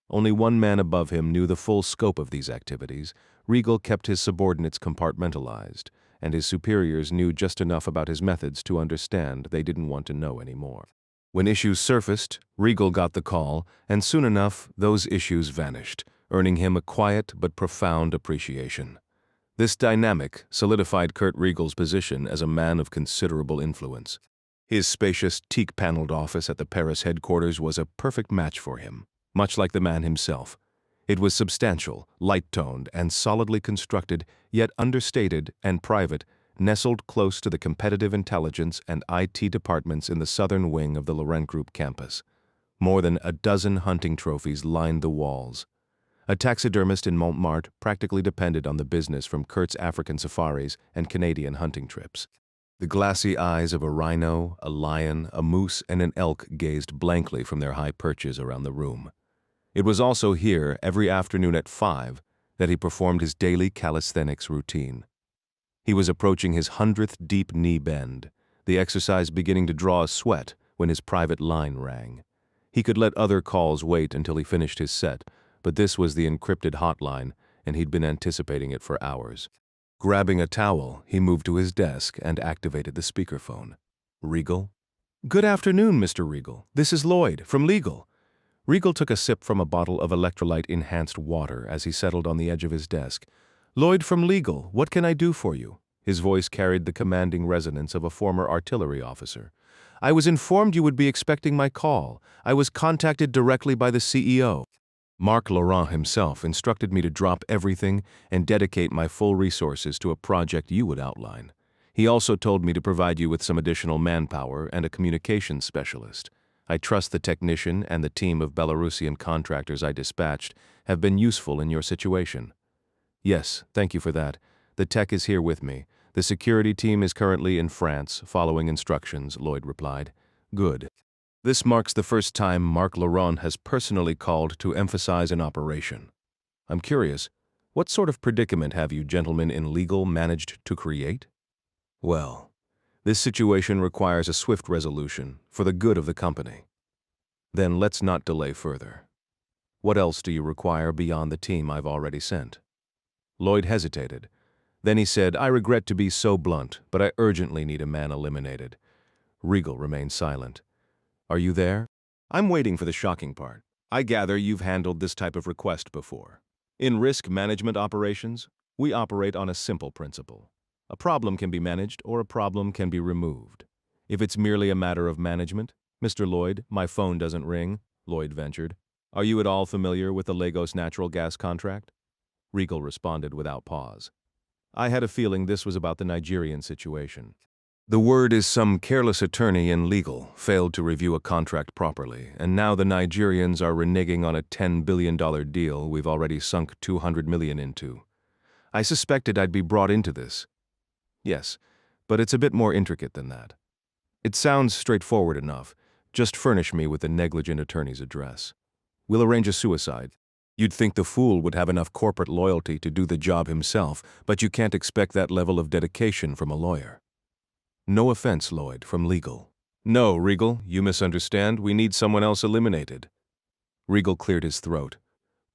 Only one man above him knew the full scope of these activities. Riegel kept his subordinates compartmentalized, and his superiors knew just enough about his methods to understand they didn't want to know anymore. When issues surfaced, Riegel got the call, and soon enough, those issues vanished, earning him a quiet but profound appreciation. This dynamic solidified Kurt Riegel's position as a man of considerable influence. His spacious, teak-paneled office at the Paris headquarters was a perfect match for him, much like the man himself. It was substantial, light-toned, and solidly constructed, yet understated and private, nestled close to the competitive intelligence and IT departments in the southern wing of the Laurent Group campus. More than a dozen hunting trophies lined the walls. A taxidermist in Montmartre practically depended on the business from Kurt's African safaris and Canadian hunting trips. The glassy eyes of a rhino, a lion, a moose, and an elk gazed blankly from their high perches around the room. It was also here, every afternoon at 5, that he performed his daily calisthenics routine. He was approaching his 100th deep knee bend, the exercise beginning to draw a sweat when his private line rang. He could let other calls wait until he finished his set, but this was the encrypted hotline, and he'd been anticipating it for hours. Grabbing a towel, he moved to his desk and activated the speakerphone. Riegel? "Good afternoon, Mr. Riegel. This is Lloyd, from Legal." Riegel took a sip from a bottle of electrolyte-enhanced water as he settled on the edge of his desk. "Lloyd from Legal, what can I do for you?" His voice carried the commanding resonance of a former artillery officer. "I was informed you would be expecting my call. I was contacted directly by the CEO. Marc Laurent himself instructed me to drop everything and dedicate my full resources to a project you would outline. He also told me to provide you with some additional manpower and a communications specialist. I trust the technician and the team of Belarusian contractors I dispatched have been useful in your situation." "Yes, thank you for that. The tech is here with me. The security team is currently in France, following instructions," Lloyd replied. "Good. This marks the first time Marc Laurent has personally called to emphasize an operation. I'm curious, what sort of predicament have you gentlemen in Legal managed to create?" "Well, this situation requires a swift resolution for the good of the company." "Then let's not delay further. What else do you require beyond the team I've already sent?" Lloyd hesitated. Then he said, "I regret to be so blunt, but I urgently need a man eliminated." Riegel remained silent. "Are you there?" "I'm waiting for the shocking part. I gather you've handled this type of request before." In risk management operations, we operate on a simple principle. A problem can be managed or a problem can be removed. If it's merely a matter of management, Mr. Lloyd, my phone doesn't ring, Lloyd ventured. Are you at all familiar with the Lagos natural gas contract? Regal responded without pause. I had a feeling this was about the Nigerian situation. The word is some careless attorney in legal failed to review a contract properly, and now the Nigerians are reneging on a $10 billion deal we've already sunk $200 million into. I suspected I'd be brought into this. Yes, but it's a bit more intricate than that. It sounds straightforward enough. Just furnish me with the negligent attorney's address. We'll arrange a suicide. You'd think the fool would have enough corporate loyalty to do the job himself, but you can't expect that level of dedication from a lawyer. No offense, Lloyd, from legal. No, Regal, you misunderstand. We need someone else eliminated. Regal cleared his throat.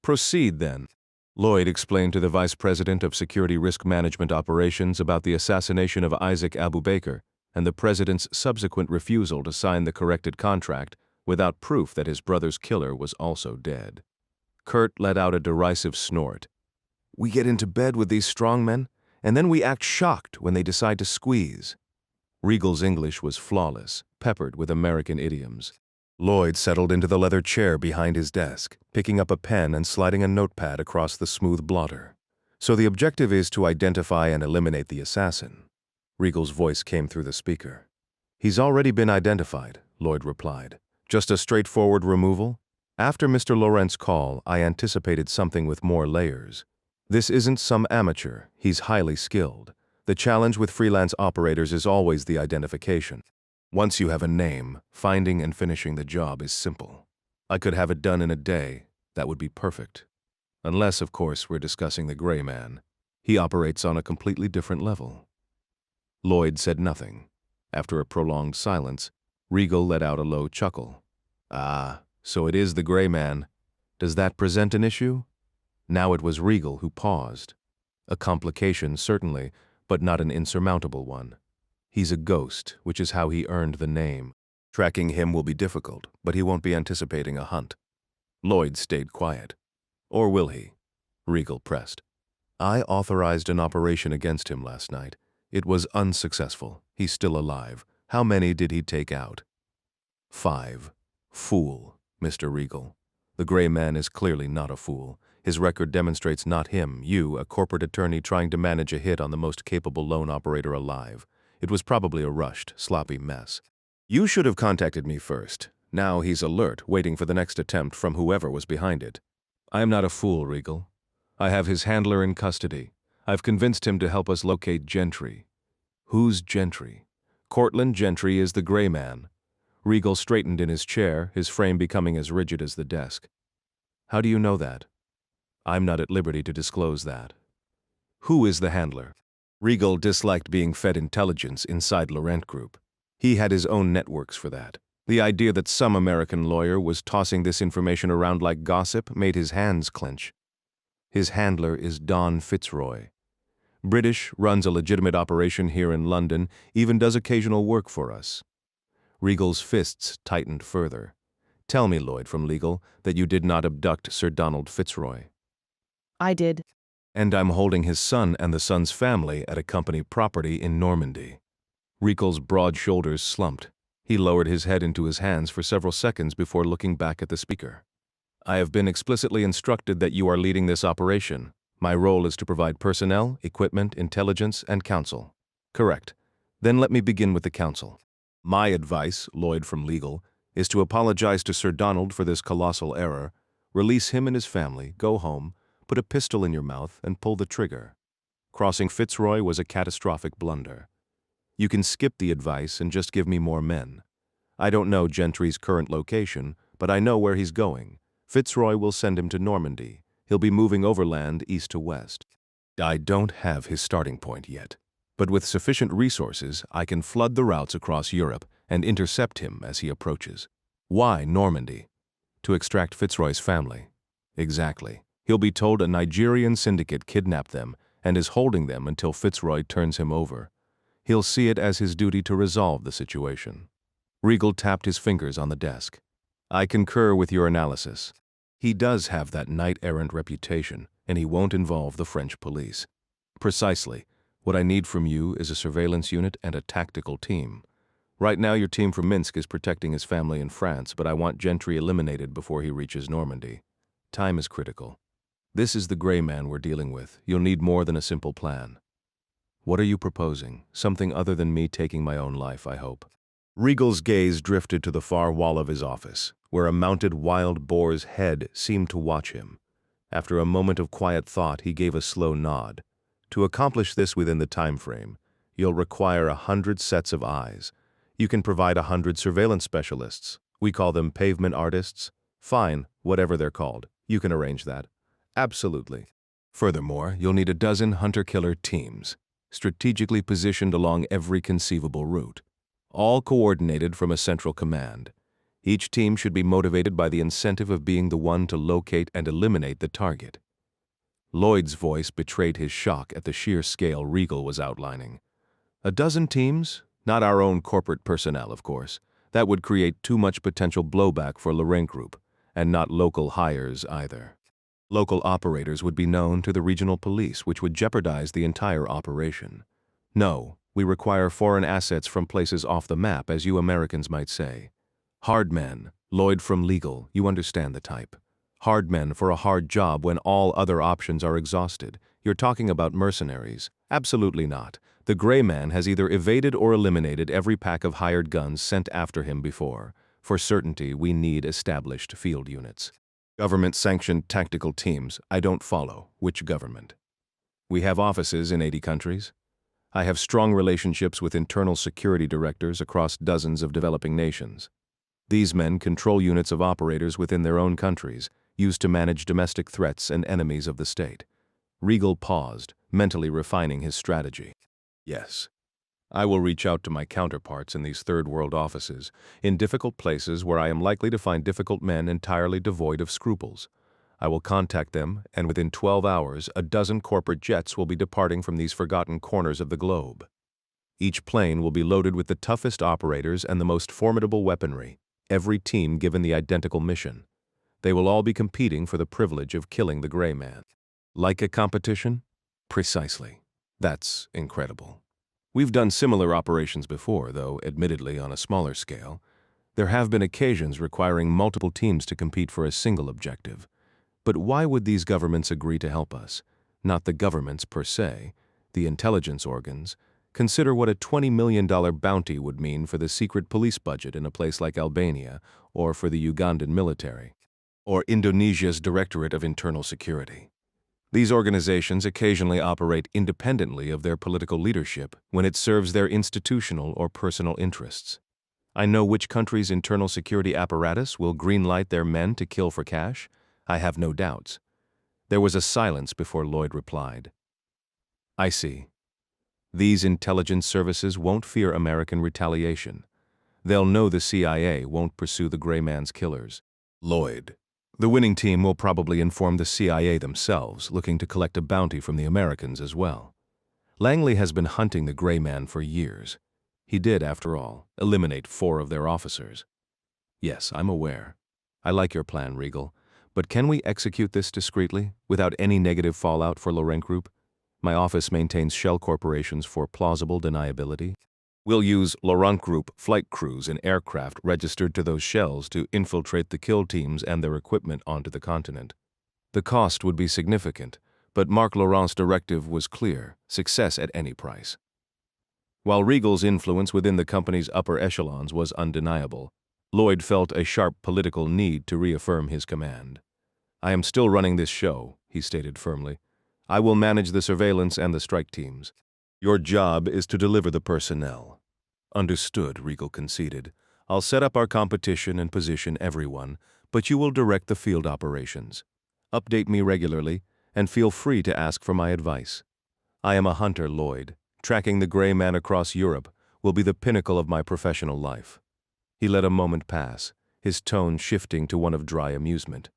Proceed, then. Lloyd explained to the Vice President of Security Risk Management Operations about the assassination of Isaac Abu Baker and the President's subsequent refusal to sign the corrected contract without proof that his brother's killer was also dead. Kurt let out a derisive snort. We get into bed with these strongmen, and then we act shocked when they decide to squeeze. Regal's English was flawless, peppered with American idioms. Lloyd settled into the leather chair behind his desk, picking up a pen and sliding a notepad across the smooth blotter. So the objective is to identify and eliminate the assassin. Regal's voice came through the speaker. He's already been identified, Lloyd replied. Just a straightforward removal? After Mr. Laurent's call, I anticipated something with more layers. This isn't some amateur, he's highly skilled. The challenge with freelance operators is always the identification. Once you have a name, finding and finishing the job is simple. I could have it done in a day. That would be perfect. Unless, of course, we're discussing the gray man. He operates on a completely different level. Lloyd said nothing. After a prolonged silence, Regal let out a low chuckle. Ah, so it is the gray man. Does that present an issue? Now it was Regal who paused. A complication, certainly, but not an insurmountable one. He's a ghost, which is how he earned the name. Tracking him will be difficult, but he won't be anticipating a hunt. Lloyd stayed quiet. Or will he? Regal pressed. I authorized an operation against him last night. It was unsuccessful. He's still alive. How many did he take out? 5. Fool, Mr. Regal. The gray man is clearly not a fool. His record demonstrates not him, you, a corporate attorney trying to manage a hit on the most capable loan operator alive. It was probably a rushed, sloppy mess. You should have contacted me first. Now he's alert, waiting for the next attempt from whoever was behind it. I am not a fool, Regal. I have his handler in custody. I've convinced him to help us locate Gentry. Who's Gentry? Cortland Gentry is the gray man. Regal straightened in his chair, his frame becoming as rigid as the desk. How do you know that? I'm not at liberty to disclose that. Who is the handler? Regal disliked being fed intelligence inside Laurent Group. He had his own networks for that. The idea that some American lawyer was tossing this information around like gossip made his hands clench. His handler is Don Fitzroy. British, runs a legitimate operation here in London, even does occasional work for us. Regal's fists tightened further. Tell me, Lloyd from legal, that you did not abduct Sir Donald Fitzroy. I did. And I'm holding his son and the son's family at a company property in Normandy. Regal's broad shoulders slumped. He lowered his head into his hands for several seconds before looking back at the speaker. I have been explicitly instructed that you are leading this operation. My role is to provide personnel, equipment, intelligence, and counsel. Correct. Then let me begin with the counsel. My advice, Lloyd from legal, is to apologize to Sir Donald for this colossal error, release him and his family, go home, put a pistol in your mouth, and pull the trigger. Crossing Fitzroy was a catastrophic blunder. You can skip the advice and just give me more men. I don't know Gentry's current location, but I know where he's going. Fitzroy will send him to Normandy. He'll be moving overland east to west. I don't have his starting point yet, but with sufficient resources, I can flood the routes across Europe and intercept him as he approaches. Why Normandy? To extract Fitzroy's family. Exactly. He'll be told a Nigerian syndicate kidnapped them and is holding them until Fitzroy turns him over. He'll see it as his duty to resolve the situation. Regal tapped his fingers on the desk. I concur with your analysis. He does have that knight-errant reputation, and he won't involve the French police. Precisely. What I need from you is a surveillance unit and a tactical team. Right now your team from Minsk is protecting his family in France, but I want Gentry eliminated before he reaches Normandy. Time is critical. This is the gray man we're dealing with. You'll need more than a simple plan. What are you proposing? Something other than me taking my own life, I hope. Regal's gaze drifted to the far wall of his office, where a mounted wild boar's head seemed to watch him. After a moment of quiet thought, he gave a slow nod. To accomplish this within the time frame, you'll require 100 sets of eyes. You can provide 100 surveillance specialists. We call them pavement artists. Fine, whatever they're called. You can arrange that. Absolutely. Furthermore, you'll need a dozen hunter-killer teams, strategically positioned along every conceivable route, all coordinated from a central command. Each team should be motivated by the incentive of being the one to locate and eliminate the target. Lloyd's voice betrayed his shock at the sheer scale Regal was outlining. A dozen teams? Not our own corporate personnel, of course. That would create too much potential blowback for Lorraine Group, and not local hires either. Local operators would be known to the regional police, which would jeopardize the entire operation. No, we require foreign assets from places off the map, as you Americans might say. Hard men, Lloyd from legal, you understand the type. Hard men for a hard job when all other options are exhausted. You're talking about mercenaries. Absolutely not. The gray man has either evaded or eliminated every pack of hired guns sent after him before. For certainty, we need established field units. Government-sanctioned tactical teams, I don't follow. Which government? We have offices in 80 countries. I have strong relationships with internal security directors across dozens of developing nations. These men control units of operators within their own countries, used to manage domestic threats and enemies of the state. Regal paused, mentally refining his strategy. Yes. I will reach out to my counterparts in these third-world offices, in difficult places where I am likely to find difficult men entirely devoid of scruples. I will contact them, and within 12 hours, a dozen corporate jets will be departing from these forgotten corners of the globe. Each plane will be loaded with the toughest operators and the most formidable weaponry, every team given the identical mission. They will all be competing for the privilege of killing the gray man. Like a competition? Precisely. That's incredible. We've done similar operations before, though admittedly on a smaller scale. There have been occasions requiring multiple teams to compete for a single objective. But why would these governments agree to help us? Not the governments per se, the intelligence organs. Consider what a $20 million bounty would mean for the secret police budget in a place like Albania, or for the Ugandan military, or Indonesia's Directorate of Internal Security. These organizations occasionally operate independently of their political leadership when it serves their institutional or personal interests. I know which country's internal security apparatus will greenlight their men to kill for cash. I have no doubts. There was a silence before Lloyd replied. I see. These intelligence services won't fear American retaliation. They'll know the CIA won't pursue the gray man's killers. Lloyd. The winning team will probably inform the CIA themselves, looking to collect a bounty from the Americans as well. Langley has been hunting the gray man for years. He did, after all, eliminate 4 of their officers. Yes, I'm aware. I like your plan, Regal. But can we execute this discreetly, without any negative fallout for Lorraine Group? My office maintains shell corporations for plausible deniability. We'll use Laurent Group flight crews and aircraft registered to those shells to infiltrate the kill teams and their equipment onto the continent. The cost would be significant, but Marc Laurent's directive was clear: success at any price. While Regal's influence within the company's upper echelons was undeniable, Lloyd felt a sharp political need to reaffirm his command. I am still running this show, he stated firmly. I will manage the surveillance and the strike teams. Your job is to deliver the personnel. Understood, Regal conceded. I'll set up our competition and position everyone, but you will direct the field operations. Update me regularly, and feel free to ask for my advice. I am a hunter, Lloyd. Tracking the gray man across Europe will be the pinnacle of my professional life. He let a moment pass, his tone shifting to one of dry amusement.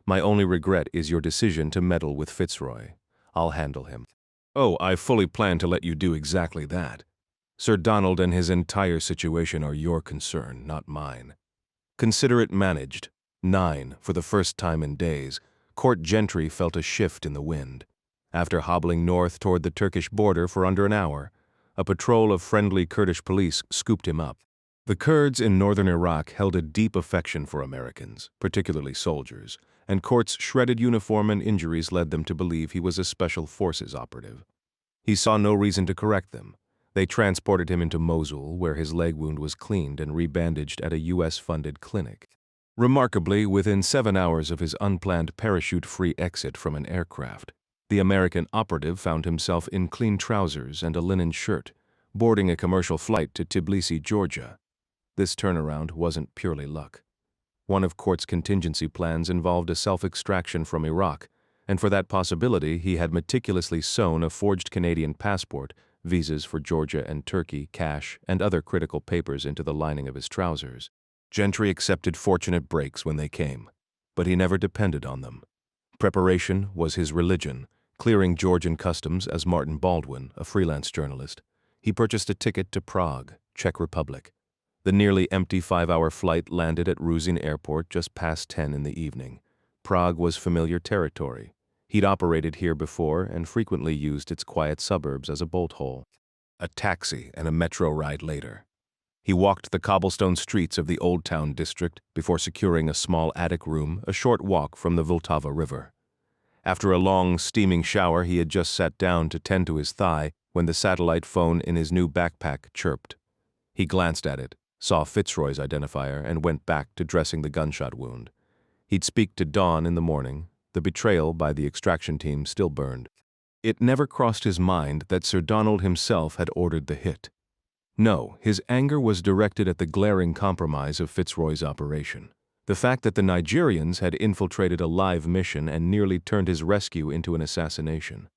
My only regret is your decision to meddle with Fitzroy. I'll handle him. Oh, I fully plan to let you do exactly that. Sir Donald and his entire situation are your concern, not mine. Consider it managed. 9, for the first time in days, Court Gentry felt a shift in the wind. After hobbling north toward the Turkish border for under an hour, a patrol of friendly Kurdish police scooped him up. The Kurds in northern Iraq held a deep affection for Americans, particularly soldiers, and Court's shredded uniform and injuries led them to believe he was a special forces operative. He saw no reason to correct them. They transported him into Mosul, where his leg wound was cleaned and rebandaged at a U.S.-funded clinic. Remarkably, within 7 hours of his unplanned parachute-free exit from an aircraft, the American operative found himself in clean trousers and a linen shirt, boarding a commercial flight to Tbilisi, Georgia. This turnaround wasn't purely luck. One of Court's contingency plans involved a self-extraction from Iraq, and for that possibility he had meticulously sewn a forged Canadian passport, visas for Georgia and Turkey, cash, and other critical papers into the lining of his trousers. Gentry accepted fortunate breaks when they came, but he never depended on them. Preparation was his religion. Clearing Georgian customs as Martin Baldwin, a freelance journalist, he purchased a ticket to Prague, Czech Republic. The nearly empty 5-hour flight landed at Ruzin Airport just past 10 in the evening. Prague was familiar territory. He'd operated here before and frequently used its quiet suburbs as a bolt hole. A taxi and a metro ride later, he walked the cobblestone streets of the Old Town district before securing a small attic room a short walk from the Vltava River. After a long, steaming shower, he had just sat down to tend to his thigh when the satellite phone in his new backpack chirped. He glanced at it, saw Fitzroy's identifier, and went back to dressing the gunshot wound. He'd speak to Dawn in the morning. The betrayal by the extraction team still burned. It never crossed his mind that Sir Donald himself had ordered the hit. No, his anger was directed at the glaring compromise of Fitzroy's operation. The fact that the Nigerians had infiltrated a live mission and nearly turned his rescue into an assassination.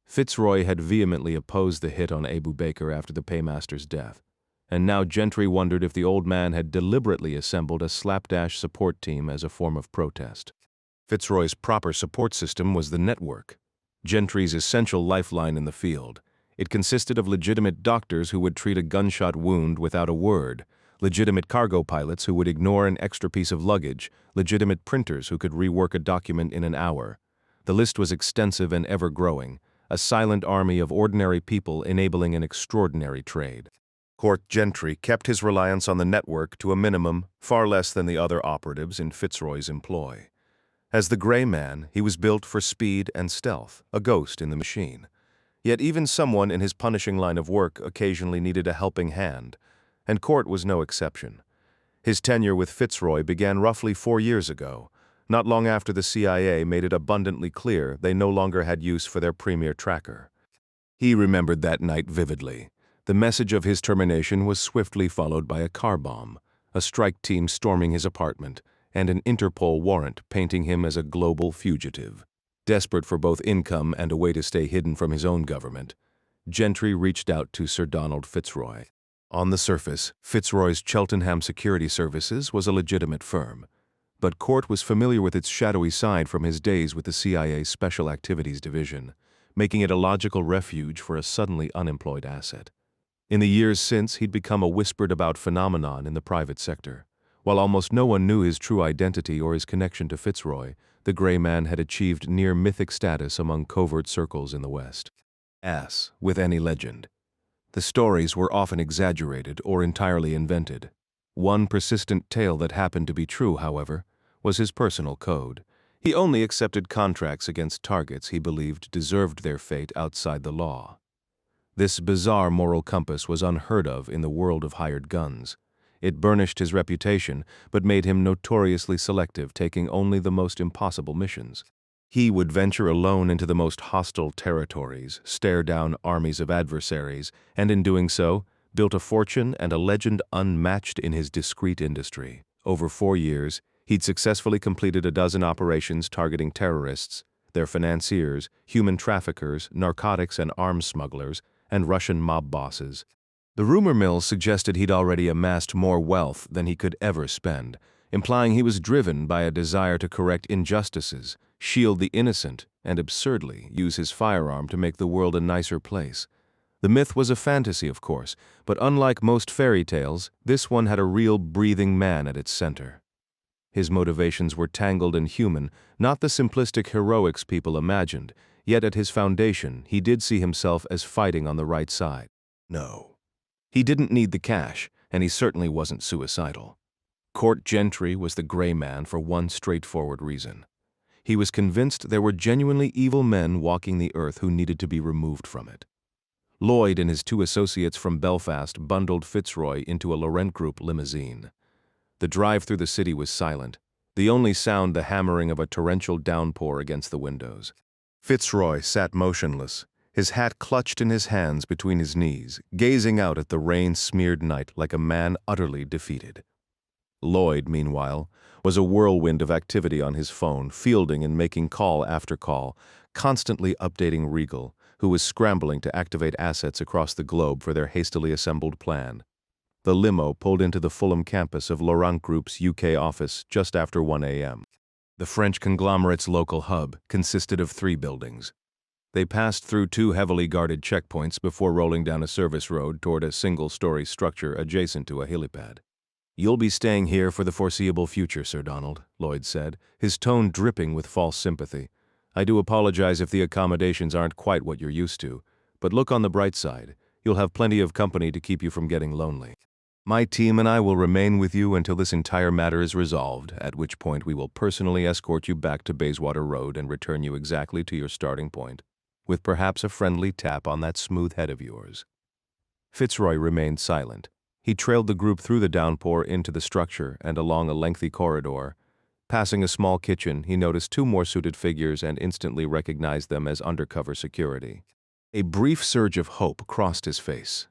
Fitzroy had vehemently opposed the hit on Abu Baker after the paymaster's death, and now Gentry wondered if the old man had deliberately assembled a slapdash support team as a form of protest. Fitzroy's proper support system was the network, Gentry's essential lifeline in the field. It consisted of legitimate doctors who would treat a gunshot wound without a word, legitimate cargo pilots who would ignore an extra piece of luggage, legitimate printers who could rework a document in an hour. The list was extensive and ever-growing, a silent army of ordinary people enabling an extraordinary trade. Court Gentry kept his reliance on the network to a minimum, far less than the other operatives in Fitzroy's employ. As the Gray Man, he was built for speed and stealth, a ghost in the machine. Yet even someone in his punishing line of work occasionally needed a helping hand, and Court was no exception. His tenure with Fitzroy began roughly 4 years ago, not long after the CIA made it abundantly clear they no longer had use for their premier tracker. He remembered that night vividly. The message of his termination was swiftly followed by a car bomb, a strike team storming his apartment, and an Interpol warrant painting him as a global fugitive. Desperate for both income and a way to stay hidden from his own government, Gentry reached out to Sir Donald Fitzroy. On the surface, Fitzroy's Cheltenham Security Services was a legitimate firm, but Court was familiar with its shadowy side from his days with the CIA's Special Activities Division, making it a logical refuge for a suddenly unemployed asset. In the years since, he'd become a whispered-about phenomenon in the private sector. While almost no one knew his true identity or his connection to Fitzroy, the Gray Man had achieved near-mythic status among covert circles in the West. As with any legend, the stories were often exaggerated or entirely invented. One persistent tale that happened to be true, however, was his personal code. He only accepted contracts against targets he believed deserved their fate outside the law. This bizarre moral compass was unheard of in the world of hired guns. It burnished his reputation, but made him notoriously selective, taking only the most impossible missions. He would venture alone into the most hostile territories, stare down armies of adversaries, and in doing so, built a fortune and a legend unmatched in his discreet industry. Over 4 years, he'd successfully completed a dozen operations targeting terrorists, their financiers, human traffickers, narcotics and arms smugglers, and Russian mob bosses. The rumor mill suggested he'd already amassed more wealth than he could ever spend, implying he was driven by a desire to correct injustices, shield the innocent, and absurdly use his firearm to make the world a nicer place. The myth was a fantasy, of course, but unlike most fairy tales, this one had a real breathing man at its center. His motivations were tangled and human, not the simplistic heroics people imagined, yet at his foundation he did see himself as fighting on the right side. No. He didn't need the cash, and he certainly wasn't suicidal. Court Gentry was the gray man for one straightforward reason. He was convinced there were genuinely evil men walking the earth who needed to be removed from it. Lloyd and his two associates from Belfast bundled Fitzroy into a Laurent Group limousine. The drive through the city was silent, the only sound the hammering of a torrential downpour against the windows. Fitzroy sat motionless, his hat clutched in his hands between his knees, gazing out at the rain-smeared night like a man utterly defeated. Lloyd, meanwhile, was a whirlwind of activity on his phone, fielding and making call after call, constantly updating Regal, who was scrambling to activate assets across the globe for their hastily assembled plan. The limo pulled into the Fulham campus of Laurent Group's UK office just after 1 a.m. The French conglomerate's local hub consisted of 3 buildings. They passed through 2 heavily guarded checkpoints before rolling down a service road toward a single-story structure adjacent to a helipad. "You'll be staying here for the foreseeable future, Sir Donald," Lloyd said, his tone dripping with false sympathy. "I do apologize if the accommodations aren't quite what you're used to, but look on the bright side. You'll have plenty of company to keep you from getting lonely. My team and I will remain with you until this entire matter is resolved, at which point we will personally escort you back to Bayswater Road and return you exactly to your starting point, with perhaps a friendly tap on that smooth head of yours." Fitzroy remained silent. He trailed the group through the downpour into the structure and along a lengthy corridor. Passing a small kitchen, he noticed 2 more suited figures and instantly recognized them as undercover security. A brief surge of hope crossed his face.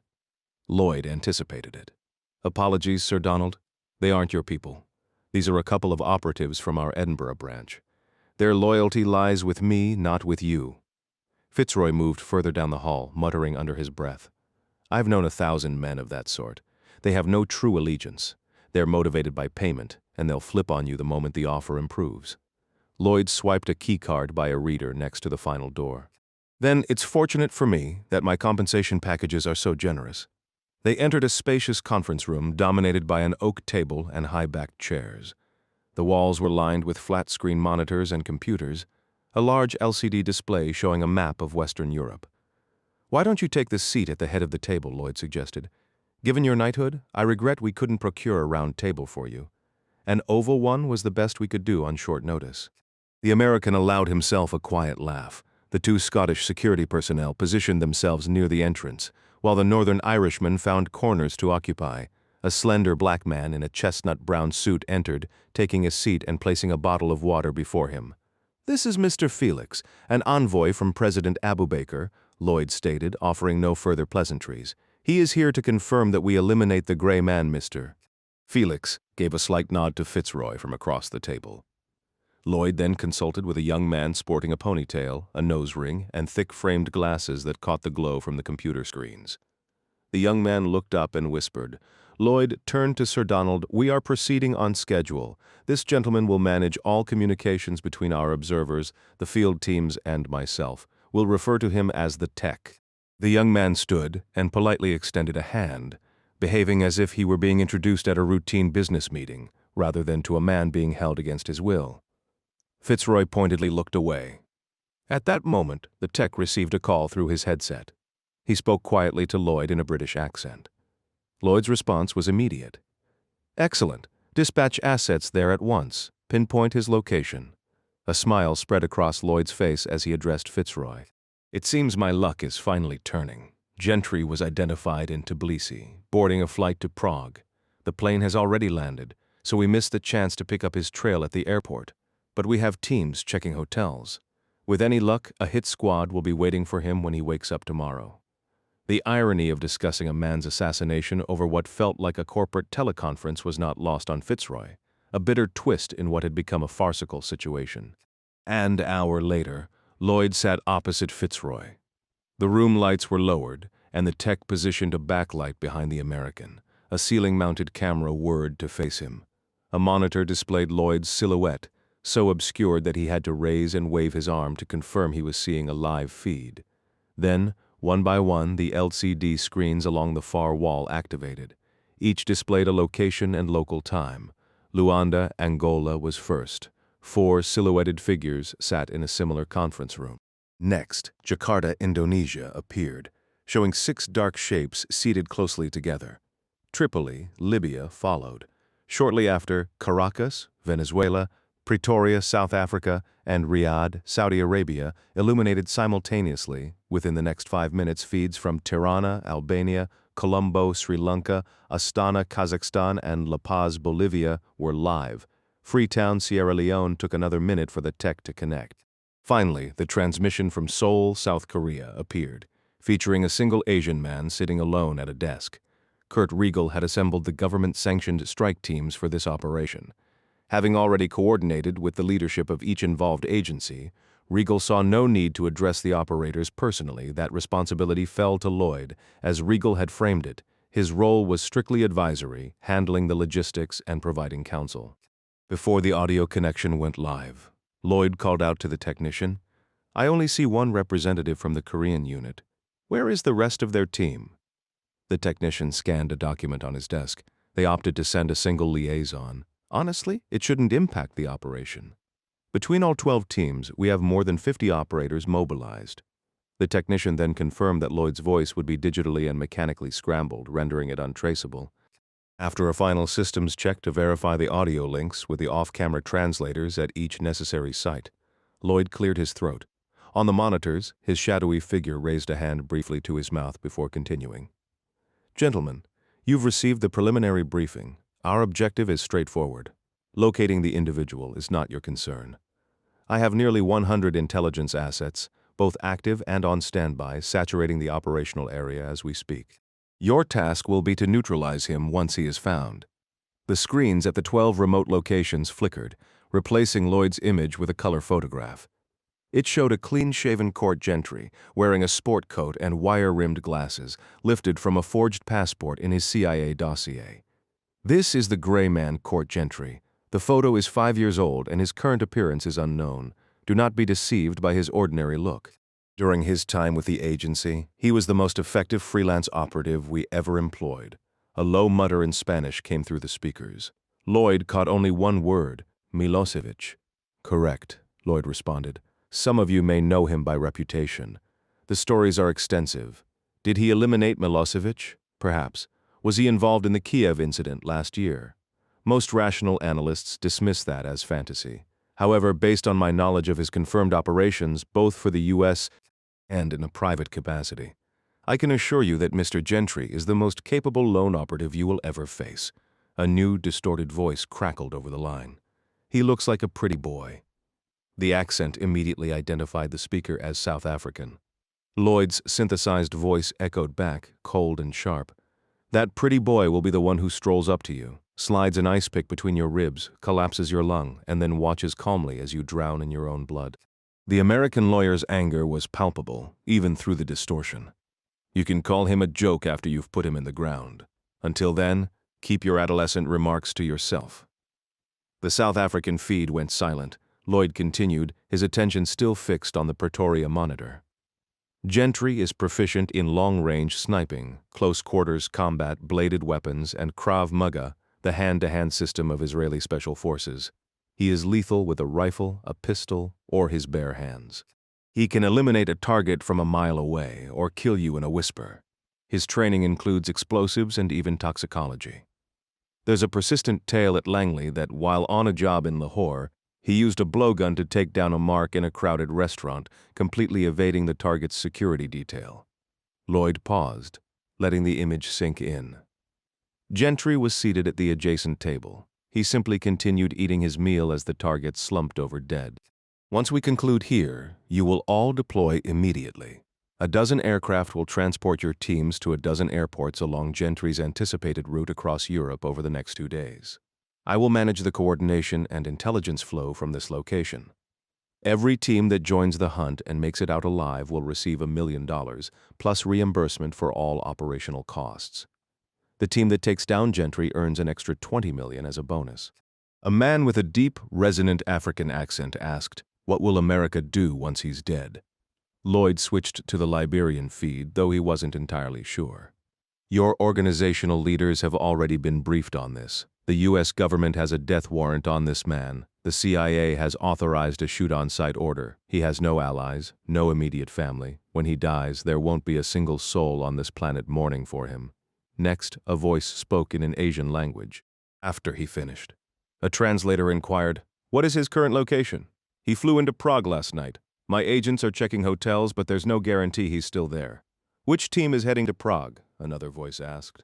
Lloyd anticipated it. "Apologies, Sir Donald. They aren't your people. These are a couple of operatives from our Edinburgh branch. Their loyalty lies with me, not with you." Fitzroy moved further down the hall, muttering under his breath. "I've known 1,000 men of that sort. They have no true allegiance. They're motivated by payment, and they'll flip on you the moment the offer improves." Lloyd swiped a key card by a reader next to the final door. "Then it's fortunate for me that my compensation packages are so generous." They entered a spacious conference room dominated by an oak table and high-backed chairs. The walls were lined with flat-screen monitors and computers, a large LCD display showing a map of Western Europe. "Why don't you take the seat at the head of the table?" Lloyd suggested. "Given your knighthood, I regret we couldn't procure a round table for you. An oval one was the best we could do on short notice." The American allowed himself a quiet laugh. The 2 Scottish security personnel positioned themselves near the entrance, while the Northern Irishman found corners to occupy. A slender black man in a chestnut-brown suit entered, taking a seat and placing a bottle of water before him. "This is Mr. Felix, an envoy from President Abubakar," Lloyd stated, offering no further pleasantries. "He is here to confirm that we eliminate the gray man, Mr." Felix gave a slight nod to Fitzroy from across the table. Lloyd then consulted with a young man sporting a ponytail, a nose ring, and thick-framed glasses that caught the glow from the computer screens. The young man looked up and whispered. Lloyd turned to Sir Donald. "We are proceeding on schedule. This gentleman will manage all communications between our observers, the field teams, and myself. We'll refer to him as the Tech." The young man stood and politely extended a hand, behaving as if he were being introduced at a routine business meeting, rather than to a man being held against his will. Fitzroy pointedly looked away. At that moment, the Tech received a call through his headset. He spoke quietly to Lloyd in a British accent. Lloyd's response was immediate. "Excellent. Dispatch assets there at once. Pinpoint his location." A smile spread across Lloyd's face as he addressed Fitzroy. "It seems my luck is finally turning. Gentry was identified in Tbilisi, boarding a flight to Prague. The plane has already landed, so we missed the chance to pick up his trail at the airport. But we have teams checking hotels. With any luck, a hit squad will be waiting for him when he wakes up tomorrow." The irony of discussing a man's assassination over what felt like a corporate teleconference was not lost on Fitzroy, a bitter twist in what had become a farcical situation. An hour later, Lloyd sat opposite Fitzroy. The room lights were lowered, and the Tech positioned a backlight behind the American. A ceiling-mounted camera whirred to face him. A monitor displayed Lloyd's silhouette, so obscured that he had to raise and wave his arm to confirm he was seeing a live feed. Then, one by one, the LCD screens along the far wall activated. Each displayed a location and local time. Luanda, Angola was first. 4 silhouetted figures sat in a similar conference room. Next, Jakarta, Indonesia appeared, showing 6 dark shapes seated closely together. Tripoli, Libya followed. Shortly after, Caracas, Venezuela, Pretoria, South Africa, and Riyadh, Saudi Arabia, illuminated simultaneously. Within the next 5 minutes, feeds from Tirana, Albania, Colombo, Sri Lanka, Astana, Kazakhstan, and La Paz, Bolivia were live. Freetown, Sierra Leone took another minute for the tech to connect. Finally, the transmission from Seoul, South Korea appeared, featuring a single Asian man sitting alone at a desk. Kurt Riegel had assembled the government-sanctioned strike teams for this operation. Having already coordinated with the leadership of each involved agency, Riegel saw no need to address the operators personally. That responsibility fell to Lloyd, as Riegel had framed it. His role was strictly advisory, handling the logistics and providing counsel. Before the audio connection went live, Lloyd called out to the technician, "I only see one representative from the Korean unit. Where is the rest of their team?" The technician scanned a document on his desk. They opted to send a single liaison. Honestly, it shouldn't impact the operation. Between all 12 teams, we have more than 50 operators mobilized. The technician then confirmed that Lloyd's voice would be digitally and mechanically scrambled, rendering it untraceable. After a final systems check to verify the audio links with the off-camera translators at each necessary site, Lloyd cleared his throat. On the monitors, his shadowy figure raised a hand briefly to his mouth before continuing. "Gentlemen, you've received the preliminary briefing. Our objective is straightforward. Locating the individual is not your concern. I have nearly 100 intelligence assets, both active and on standby, saturating the operational area as we speak. Your task will be to neutralize him once he is found." The screens at the 12 remote locations flickered, replacing Lloyd's image with a color photograph. It showed a clean-shaven court gentry, wearing a sport coat and wire-rimmed glasses, lifted from a forged passport in his CIA dossier. This is the gray man court gentry. The photo is 5 years old and his current appearance is unknown. Do not be deceived by his ordinary look. During his time with the agency, he was the most effective freelance operative we ever employed. A low mutter in Spanish came through the speakers. Lloyd caught only one word, Milosevic. "Correct," Lloyd responded. "Some of you may know him by reputation. The stories are extensive. Did he eliminate Milosevic? Perhaps. Was he involved in the Kiev incident last year? Most rational analysts dismiss that as fantasy. However, based on my knowledge of his confirmed operations, both for the U.S. and in a private capacity, I can assure you that Mr. Gentry is the most capable lone operative you will ever face." A new, distorted voice crackled over the line. "He looks like a pretty boy." The accent immediately identified the speaker as South African. Lloyd's synthesized voice echoed back, cold and sharp. "That pretty boy will be the one who strolls up to you, slides an ice pick between your ribs, collapses your lung, and then watches calmly as you drown in your own blood." The American lawyer's anger was palpable, even through the distortion. "You can call him a joke after you've put him in the ground. Until then, keep your adolescent remarks to yourself." The South African feed went silent. Lloyd continued, his attention still fixed on the Pretoria monitor. "Gentry is proficient in long-range sniping, close-quarters combat, bladed weapons, and Krav Maga, the hand-to-hand system of Israeli special forces. He is lethal with a rifle, a pistol, or his bare hands. He can eliminate a target from a mile away or kill you in a whisper. His training includes explosives and even toxicology. There's a persistent tale at Langley that while on a job in Lahore, he used a blowgun to take down a mark in a crowded restaurant, completely evading the target's security detail." Lloyd paused, letting the image sink in. Gentry was seated at the adjacent table. He simply continued eating his meal as the target slumped over dead. "Once we conclude here, you will all deploy immediately. A dozen aircraft will transport your teams to a dozen airports along Gentry's anticipated route across Europe over the next 2 days. I will manage the coordination and intelligence flow from this location. Every team that joins the hunt and makes it out alive will receive $1 million, plus reimbursement for all operational costs. The team that takes down Gentry earns an extra $20 million as a bonus." A man with a deep, resonant African accent asked, "What will America do once he's dead?" Lloyd switched to the Liberian feed, though he wasn't entirely sure. "Your organizational leaders have already been briefed on this. The US government has a death warrant on this man. The CIA has authorized a shoot-on-sight order. He has no allies, no immediate family. When he dies, there won't be a single soul on this planet mourning for him. Next, a voice spoke in an Asian language. After he finished, a translator inquired, "What is his current location?" "He flew into Prague last night. My agents are checking hotels, but there's no guarantee he's still there." "Which team is heading to Prague?" another voice asked.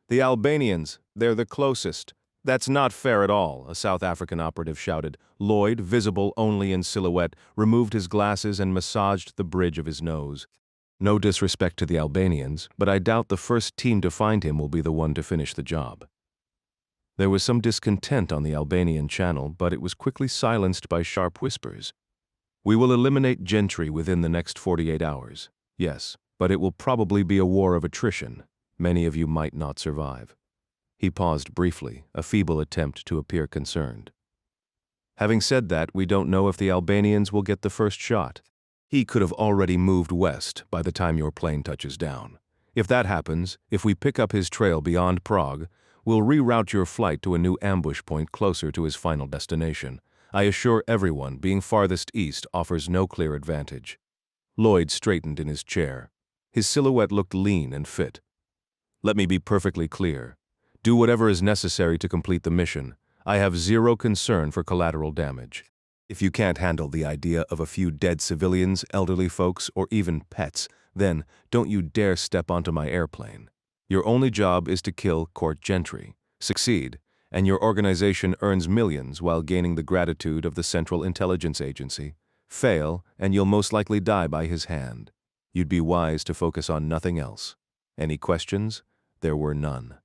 "The Albanians. They're the closest." "That's not fair at all," a South African operative shouted. Lloyd, visible only in silhouette, removed his glasses and massaged the bridge of his nose. "No disrespect to the Albanians, but I doubt the first team to find him will be the one to finish the job." There was some discontent on the Albanian channel, but it was quickly silenced by sharp whispers. "We will eliminate Gentry within the next 48 hours. Yes, but it will probably be a war of attrition. Many of you might not survive." He paused briefly, a feeble attempt to appear concerned. "Having said that, we don't know if the Albanians will get the first shot. He could have already moved west by the time your plane touches down. If that happens, if we pick up his trail beyond Prague, we'll reroute your flight to a new ambush point closer to his final destination. I assure everyone, being farthest east offers no clear advantage." Lloyd straightened in his chair. His silhouette looked lean and fit. "Let me be perfectly clear. Do whatever is necessary to complete the mission. I have zero concern for collateral damage. If you can't handle the idea of a few dead civilians, elderly folks, or even pets, then don't you dare step onto my airplane. Your only job is to kill Court Gentry. Succeed, and your organization earns millions while gaining the gratitude of the Central Intelligence Agency. Fail, and you'll most likely die by his hand. You'd be wise to focus on nothing else. Any questions?" There were none.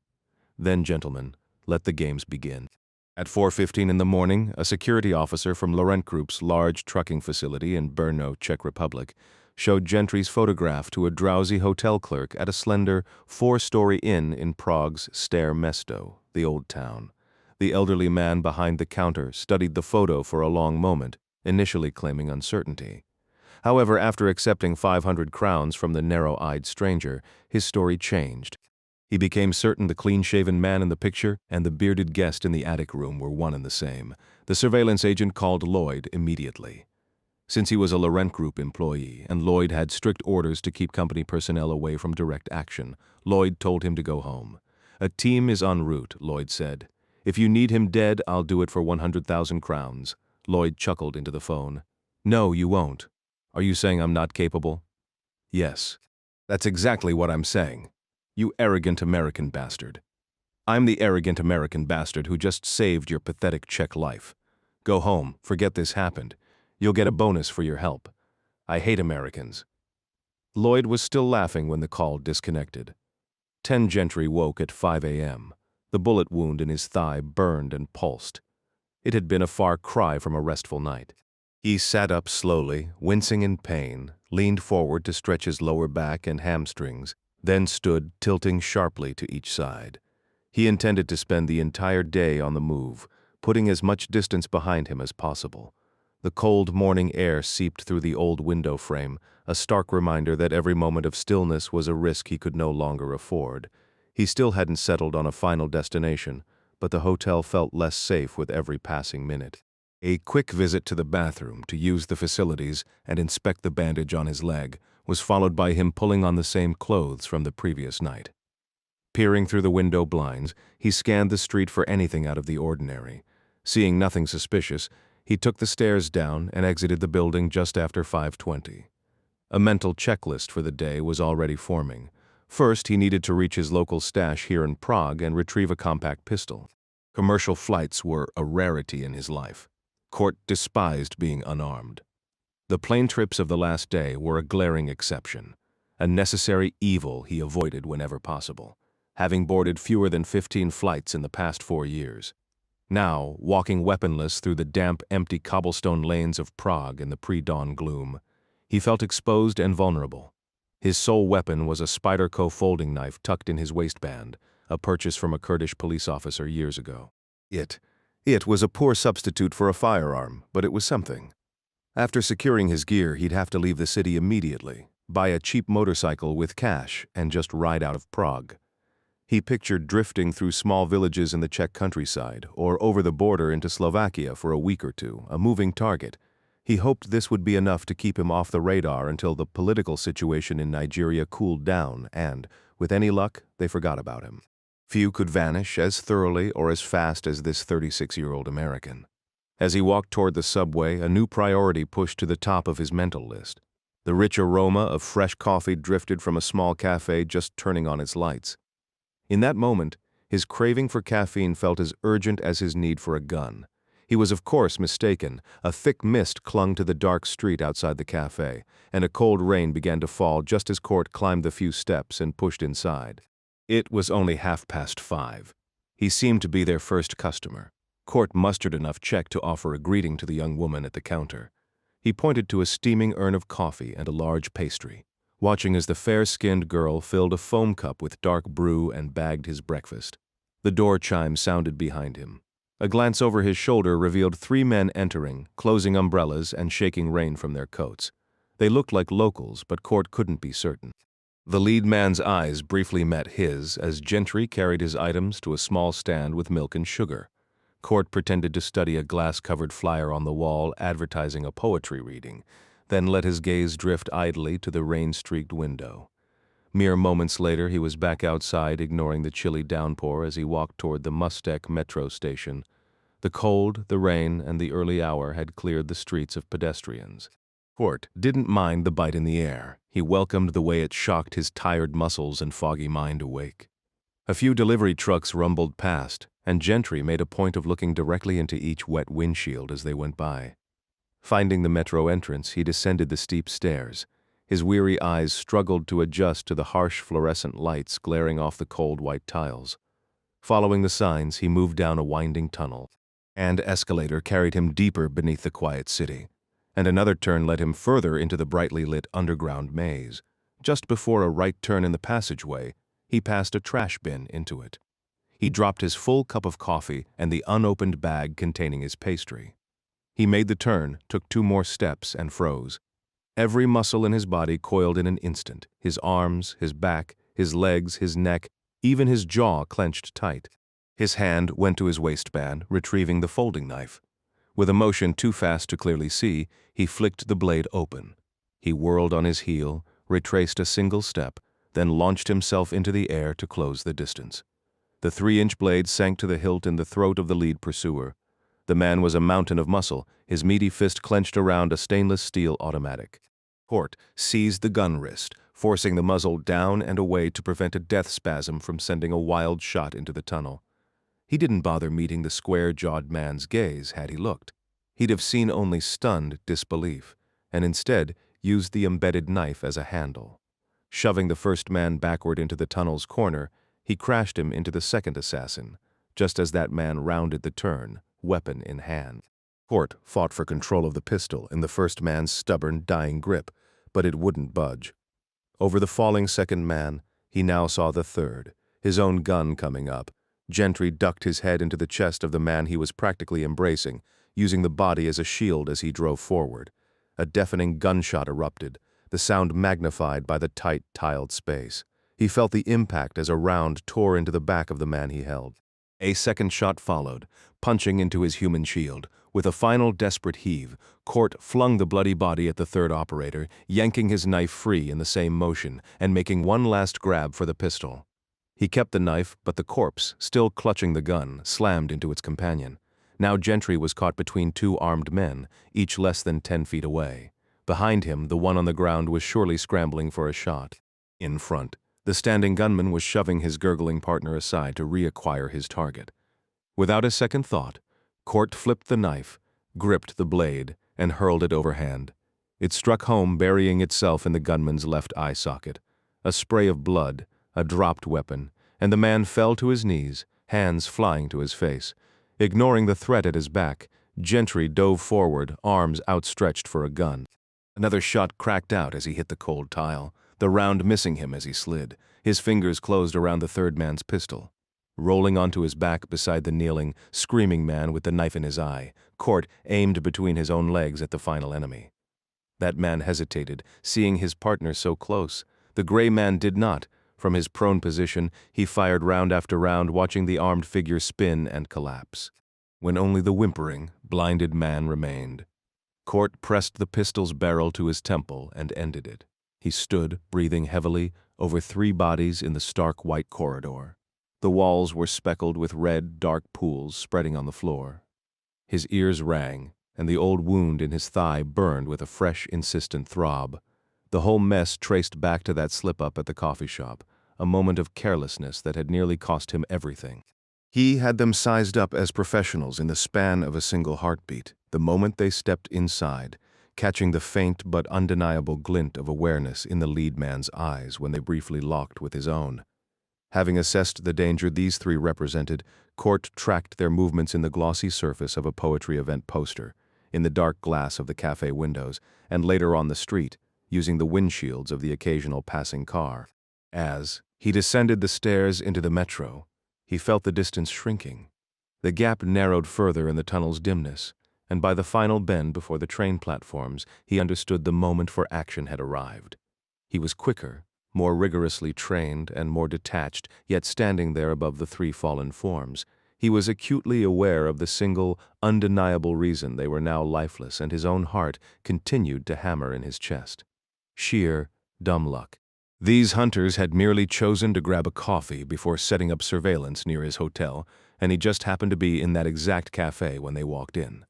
"Then, gentlemen, let the games begin." At 4:15 in the morning, a security officer from Laurent Group's large trucking facility in Brno, Czech Republic, showed Gentry's photograph to a drowsy hotel clerk at a slender, 4-story inn in Prague's Staré Mesto, the old town. The elderly man behind the counter studied the photo for a long moment, initially claiming uncertainty. However, after accepting 500 crowns from the narrow-eyed stranger, his story changed. He became certain the clean-shaven man in the picture and the bearded guest in the attic room were one and the same. The surveillance agent called Lloyd immediately. Since he was a Laurent Group employee and Lloyd had strict orders to keep company personnel away from direct action, Lloyd told him to go home. "A team is en route," Lloyd said. "If you need him dead, I'll do it for 100,000 crowns. Lloyd chuckled into the phone. "No, you won't. Are you saying I'm not capable?" "Yes. That's exactly what I'm saying. You arrogant American bastard. I'm the arrogant American bastard who just saved your pathetic Czech life. Go home, forget this happened. You'll get a bonus for your help. I hate Americans." Lloyd was still laughing when the call disconnected. 10 Gentry woke at 5 a.m. The bullet wound in his thigh burned and pulsed. It had been a far cry from a restful night. He sat up slowly, wincing in pain, leaned forward to stretch his lower back and hamstrings, then stood tilting sharply to each side. He intended to spend the entire day on the move, putting as much distance behind him as possible. The cold morning air seeped through the old window frame, a stark reminder that every moment of stillness was a risk he could no longer afford. He still hadn't settled on a final destination, but the hotel felt less safe with every passing minute. A quick visit to the bathroom to use the facilities and inspect the bandage on his leg was followed by him pulling on the same clothes from the previous night. Peering through the window blinds, he scanned the street for anything out of the ordinary. Seeing nothing suspicious, he took the stairs down and exited the building just after 5:20. A mental checklist for the day was already forming. First, he needed to reach his local stash here in Prague and retrieve a compact pistol. Commercial flights were a rarity in his life. Court despised being unarmed. The plane trips of the last day were a glaring exception, a necessary evil he avoided whenever possible, having boarded fewer than 15 flights in the past 4 years. Now, walking weaponless through the damp, empty cobblestone lanes of Prague in the pre-dawn gloom, he felt exposed and vulnerable. His sole weapon was a Spyderco folding knife tucked in his waistband, a purchase from a Kurdish police officer years ago. It was a poor substitute for a firearm, but it was something. After securing his gear, he'd have to leave the city immediately, buy a cheap motorcycle with cash, and just ride out of Prague. He pictured drifting through small villages in the Czech countryside or over the border into Slovakia for a week or two, a moving target. He hoped this would be enough to keep him off the radar until the political situation in Nigeria cooled down and, with any luck, they forgot about him. Few could vanish as thoroughly or as fast as this 36-year-old American. As he walked toward the subway, a new priority pushed to the top of his mental list. The rich aroma of fresh coffee drifted from a small cafe just turning on its lights. In that moment, his craving for caffeine felt as urgent as his need for a gun. He was of course mistaken. A thick mist clung to the dark street outside the cafe, and a cold rain began to fall just as Court climbed the few steps and pushed inside. It was only 5:30. He seemed to be their first customer. Court mustered enough check to offer a greeting to the young woman at the counter. He pointed to a steaming urn of coffee and a large pastry, watching as the fair-skinned girl filled a foam cup with dark brew and bagged his breakfast. The door chime sounded behind him. A glance over his shoulder revealed 3 men entering, closing umbrellas and shaking rain from their coats. They looked like locals, but Court couldn't be certain. The lead man's eyes briefly met his as Gentry carried his items to a small stand with milk and sugar. Court pretended to study a glass-covered flyer on the wall advertising a poetry reading, then let his gaze drift idly to the rain-streaked window. Mere moments later, he was back outside, ignoring the chilly downpour as he walked toward the Mustek metro station. The cold, the rain, and the early hour had cleared the streets of pedestrians. Court didn't mind the bite in the air. He welcomed the way it shocked his tired muscles and foggy mind awake. A few delivery trucks rumbled past, and Gentry made a point of looking directly into each wet windshield as they went by. Finding the metro entrance, he descended the steep stairs. His weary eyes struggled to adjust to the harsh fluorescent lights glaring off the cold white tiles. Following the signs, he moved down a winding tunnel. An escalator carried him deeper beneath the quiet city, and another turn led him further into the brightly lit underground maze. Just before a right turn in the passageway, he passed a trash bin into it. He dropped his full cup of coffee and the unopened bag containing his pastry. He made the turn, took 2 more steps, and froze. Every muscle in his body coiled in an instant, his arms, his back, his legs, his neck, even his jaw clenched tight. His hand went to his waistband, retrieving the folding knife. With a motion too fast to clearly see, he flicked the blade open. He whirled on his heel, retraced a single step, then launched himself into the air to close the distance. The 3-inch blade sank to the hilt in the throat of the lead pursuer. The man was a mountain of muscle, his meaty fist clenched around a stainless steel automatic. Court seized the gun wrist, forcing the muzzle down and away to prevent a death spasm from sending a wild shot into the tunnel. He didn't bother meeting the square-jawed man's gaze had he looked. He'd have seen only stunned disbelief, and instead used the embedded knife as a handle. Shoving the first man backward into the tunnel's corner, he crashed him into the second assassin, just as that man rounded the turn, weapon in hand. Court fought for control of the pistol in the first man's stubborn, dying grip, but it wouldn't budge. Over the falling second man, he now saw the third, his own gun coming up. Gentry ducked his head into the chest of the man he was practically embracing, using the body as a shield as he drove forward. A deafening gunshot erupted, the sound magnified by the tight, tiled space. He felt the impact as a round tore into the back of the man he held. A second shot followed, punching into his human shield. With a final desperate heave, Court flung the bloody body at the third operator, yanking his knife free in the same motion and making one last grab for the pistol. He kept the knife, but the corpse, still clutching the gun, slammed into its companion. Now Gentry was caught between 2 armed men, each less than 10 feet away. Behind him, the one on the ground was surely scrambling for a shot. In front, the standing gunman was shoving his gurgling partner aside to reacquire his target. Without a second thought, Court flipped the knife, gripped the blade, and hurled it overhand. It struck home, burying itself in the gunman's left eye socket. A spray of blood, a dropped weapon, and the man fell to his knees, hands flying to his face. Ignoring the threat at his back, Gentry dove forward, arms outstretched for a gun. Another shot cracked out as he hit the cold tile, the round missing him as he slid. His fingers closed around the third man's pistol. Rolling onto his back beside the kneeling, screaming man with the knife in his eye, Court aimed between his own legs at the final enemy. That man hesitated, seeing his partner so close. The gray man did not. From his prone position, he fired round after round, watching the armed figure spin and collapse. When only the whimpering, blinded man remained, Court pressed the pistol's barrel to his temple and ended it. He stood, breathing heavily, over 3 bodies in the stark white corridor. The walls were speckled with red, dark pools spreading on the floor. His ears rang, and the old wound in his thigh burned with a fresh, insistent throb. The whole mess traced back to that slip-up at the coffee shop, a moment of carelessness that had nearly cost him everything. He had them sized up as professionals in the span of a single heartbeat, the moment they stepped inside, catching the faint but undeniable glint of awareness in the lead man's eyes when they briefly locked with his own. Having assessed the danger these 3 represented, Court tracked their movements in the glossy surface of a poetry event poster, in the dark glass of the cafe windows, and later on the street, using the windshields of the occasional passing car. As he descended the stairs into the metro, he felt the distance shrinking. The gap narrowed further in the tunnel's dimness, and by the final bend before the train platforms, he understood the moment for action had arrived. He was quicker, more rigorously trained, and more detached, yet standing there above the 3 fallen forms. He was acutely aware of the single, undeniable reason they were now lifeless, and his own heart continued to hammer in his chest. Sheer, dumb luck. These hunters had merely chosen to grab a coffee before setting up surveillance near his hotel, and he just happened to be in that exact cafe when they walked in.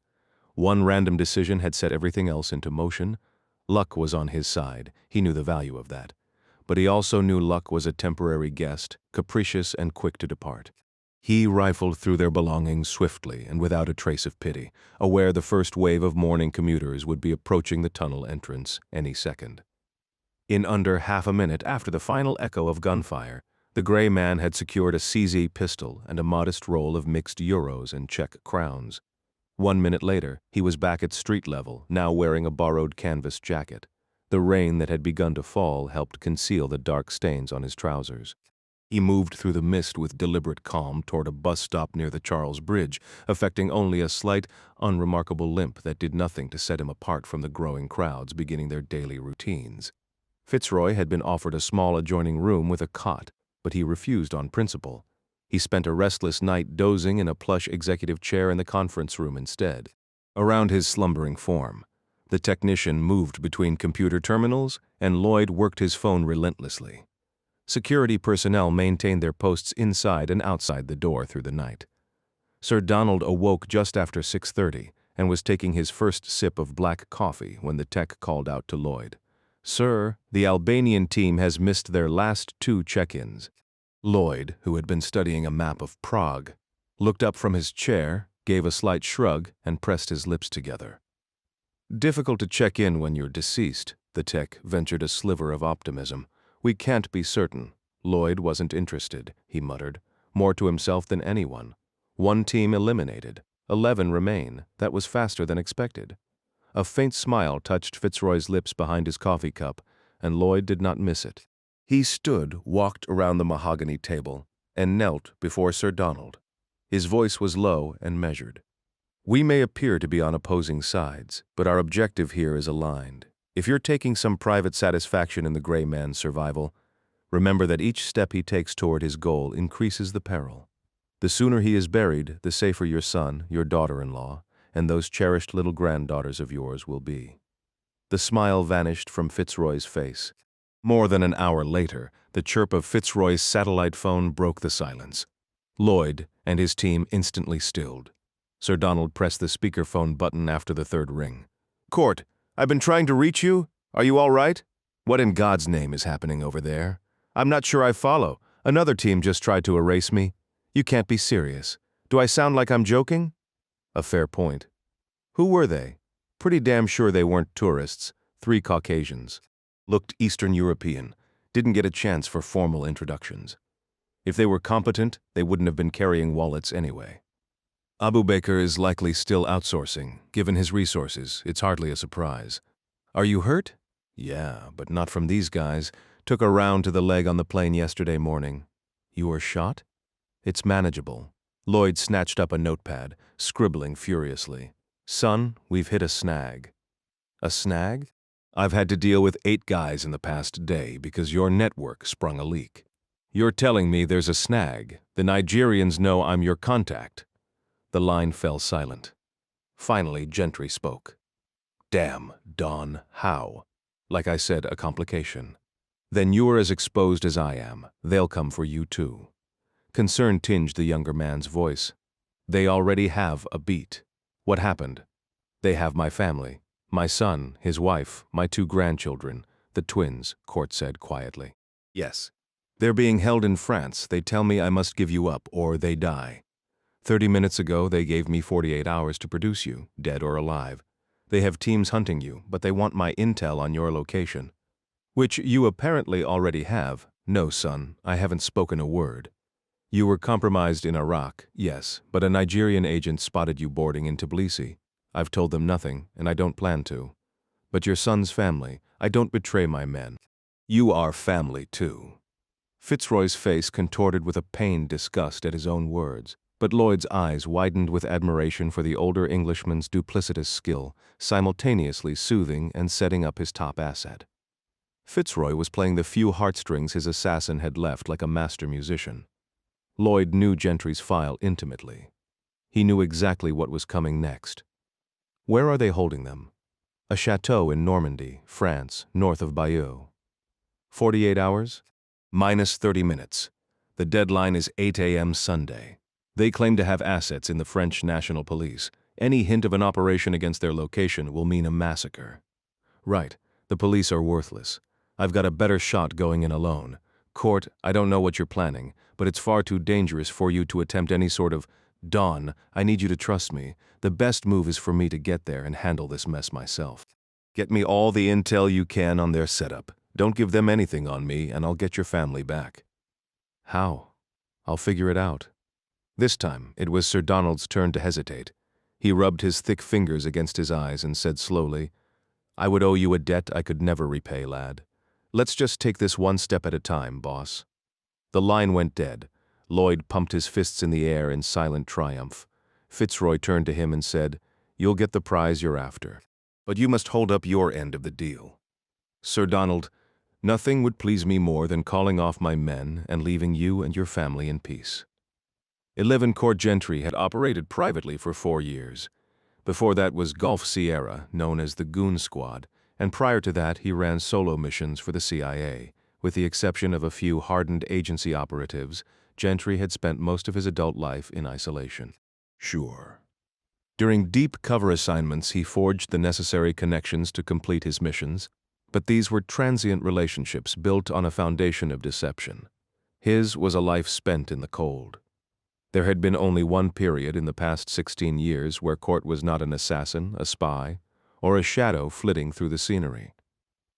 One random decision had set everything else into motion. Luck was on his side. He knew the value of that. But he also knew luck was a temporary guest, capricious and quick to depart. He rifled through their belongings swiftly and without a trace of pity, aware the first wave of morning commuters would be approaching the tunnel entrance any second. In under half a minute after the final echo of gunfire, the gray man had secured a CZ pistol and a modest roll of mixed euros and Czech crowns. 1 minute later, he was back at street level, now wearing a borrowed canvas jacket. The rain that had begun to fall helped conceal the dark stains on his trousers. He moved through the mist with deliberate calm toward a bus stop near the Charles Bridge, affecting only a slight, unremarkable limp that did nothing to set him apart from the growing crowds beginning their daily routines. Fitzroy had been offered a small adjoining room with a cot, but he refused on principle. He spent a restless night dozing in a plush executive chair in the conference room instead. Around his slumbering form, the technician moved between computer terminals, and Lloyd worked his phone relentlessly. Security personnel maintained their posts inside and outside the door through the night. Sir Donald awoke just after 6:30 and was taking his first sip of black coffee when the tech called out to Lloyd. "Sir, the Albanian team has missed their last 2 check-ins." Lloyd, who had been studying a map of Prague, looked up from his chair, gave a slight shrug, and pressed his lips together. "Difficult to check in when you're deceased," the tech ventured a sliver of optimism. "We can't be certain." Lloyd wasn't interested, he muttered, more to himself than anyone. 1 team eliminated. 11 remain. That was faster than expected. A faint smile touched Fitzroy's lips behind his coffee cup, and Lloyd did not miss it. He stood, walked around the mahogany table, and knelt before Sir Donald. His voice was low and measured. "We may appear to be on opposing sides, but our objective here is aligned. If you're taking some private satisfaction in the gray man's survival, remember that each step he takes toward his goal increases the peril. The sooner he is buried, the safer your son, your daughter-in-law, and those cherished little granddaughters of yours will be." The smile vanished from Fitzroy's face. More than an hour later, the chirp of Fitzroy's satellite phone broke the silence. Lloyd and his team instantly stilled. Sir Donald pressed the speakerphone button after the 3rd ring. "Court, I've been trying to reach you. Are you all right? What in God's name is happening over there? I'm not sure I follow. Another team just tried to erase me. You can't be serious. Do I sound like I'm joking?" A fair point. "Who were they?" "Pretty damn sure they weren't tourists. 3 Caucasians. Looked Eastern European. Didn't get a chance for formal introductions. If they were competent, they wouldn't have been carrying wallets anyway. Abu Baker is likely still outsourcing. Given his resources, it's hardly a surprise. Are you hurt?" "Yeah, but not from these guys. Took a round to the leg on the plane yesterday morning." "You were shot?" "It's manageable." Lloyd snatched up a notepad, scribbling furiously. "Son, we've hit a snag." "A snag?" "I've had to deal with 8 guys in the past day because your network sprung a leak." You're telling me there's a snag. The Nigerians know I'm your contact. The line fell silent. Finally, Gentry spoke. Damn, Don, how? Like I said, a complication. Then you're as exposed as I am. They'll come for you too. Concern tinged the younger man's voice. They already have a beat. What happened? They have my family. My son, his wife, my 2 grandchildren, the twins, Court said quietly. Yes. They're being held in France. They tell me I must give you up or they die. 30 minutes ago, they gave me 48 hours to produce you, dead or alive. They have teams hunting you, but they want my intel on your location. Which you apparently already have. No, son, I haven't spoken a word. You were compromised in Iraq, yes, but a Nigerian agent spotted you boarding in Tbilisi. I've told them nothing, and I don't plan to. But your son's family, I don't betray my men. You are family, too. Fitzroy's face contorted with a pained disgust at his own words, but Lloyd's eyes widened with admiration for the older Englishman's duplicitous skill, simultaneously soothing and setting up his top asset. Fitzroy was playing the few heartstrings his assassin had left like a master musician. Lloyd knew Gentry's file intimately. He knew exactly what was coming next. Where are they holding them? A chateau in Normandy, France, north of Bayeux. 48 hours? Minus 30 minutes. The deadline is 8 a.m. Sunday. They claim to have assets in the French National Police. Any hint of an operation against their location will mean a massacre. Right, the police are worthless. I've got a better shot going in alone. Court, I don't know what you're planning, but it's far too dangerous for you to attempt any sort of… Don, I need you to trust me. The best move is for me to get there and handle this mess myself. Get me all the intel you can on their setup. Don't give them anything on me, and I'll get your family back. How? I'll figure it out. This time, it was Sir Donald's turn to hesitate. He rubbed his thick fingers against his eyes and said slowly, I would owe you a debt I could never repay, lad. Let's just take this one step at a time, boss. The line went dead. Lloyd pumped his fists in the air in silent triumph. Fitzroy turned to him and said, You'll get the prize you're after. But you must hold up your end of the deal. Sir Donald, nothing would please me more than calling off my men and leaving you and your family in peace. 11 Court Gentry had operated privately for 4 years. Before that was Gulf Sierra, known as the Goon Squad, and prior to that he ran solo missions for the CIA. With the exception of a few hardened agency operatives, Gentry had spent most of his adult life in isolation. Sure. During deep cover assignments, he forged the necessary connections to complete his missions, but these were transient relationships built on a foundation of deception. His was a life spent in the cold. There had been only one period in the past 16 years where Court was not an assassin, a spy, or a shadow flitting through the scenery.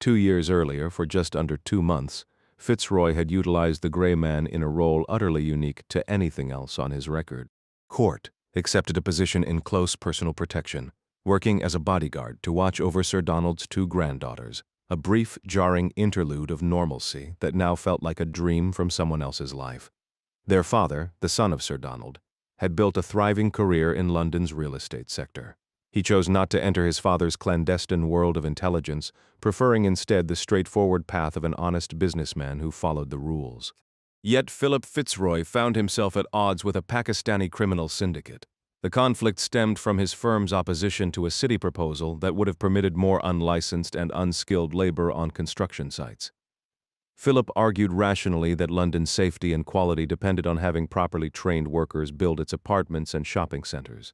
2 years earlier, for just under 2 months, Fitzroy had utilized the gray man in a role utterly unique to anything else on his record. Court accepted a position in close personal protection, working as a bodyguard to watch over Sir Donald's 2 granddaughters, a brief, jarring interlude of normalcy that now felt like a dream from someone else's life. Their father, the son of Sir Donald, had built a thriving career in London's real estate sector. He chose not to enter his father's clandestine world of intelligence, preferring instead the straightforward path of an honest businessman who followed the rules. Yet Philip Fitzroy found himself at odds with a Pakistani criminal syndicate. The conflict stemmed from his firm's opposition to a city proposal that would have permitted more unlicensed and unskilled labor on construction sites. Philip argued rationally that London's safety and quality depended on having properly trained workers build its apartments and shopping centers.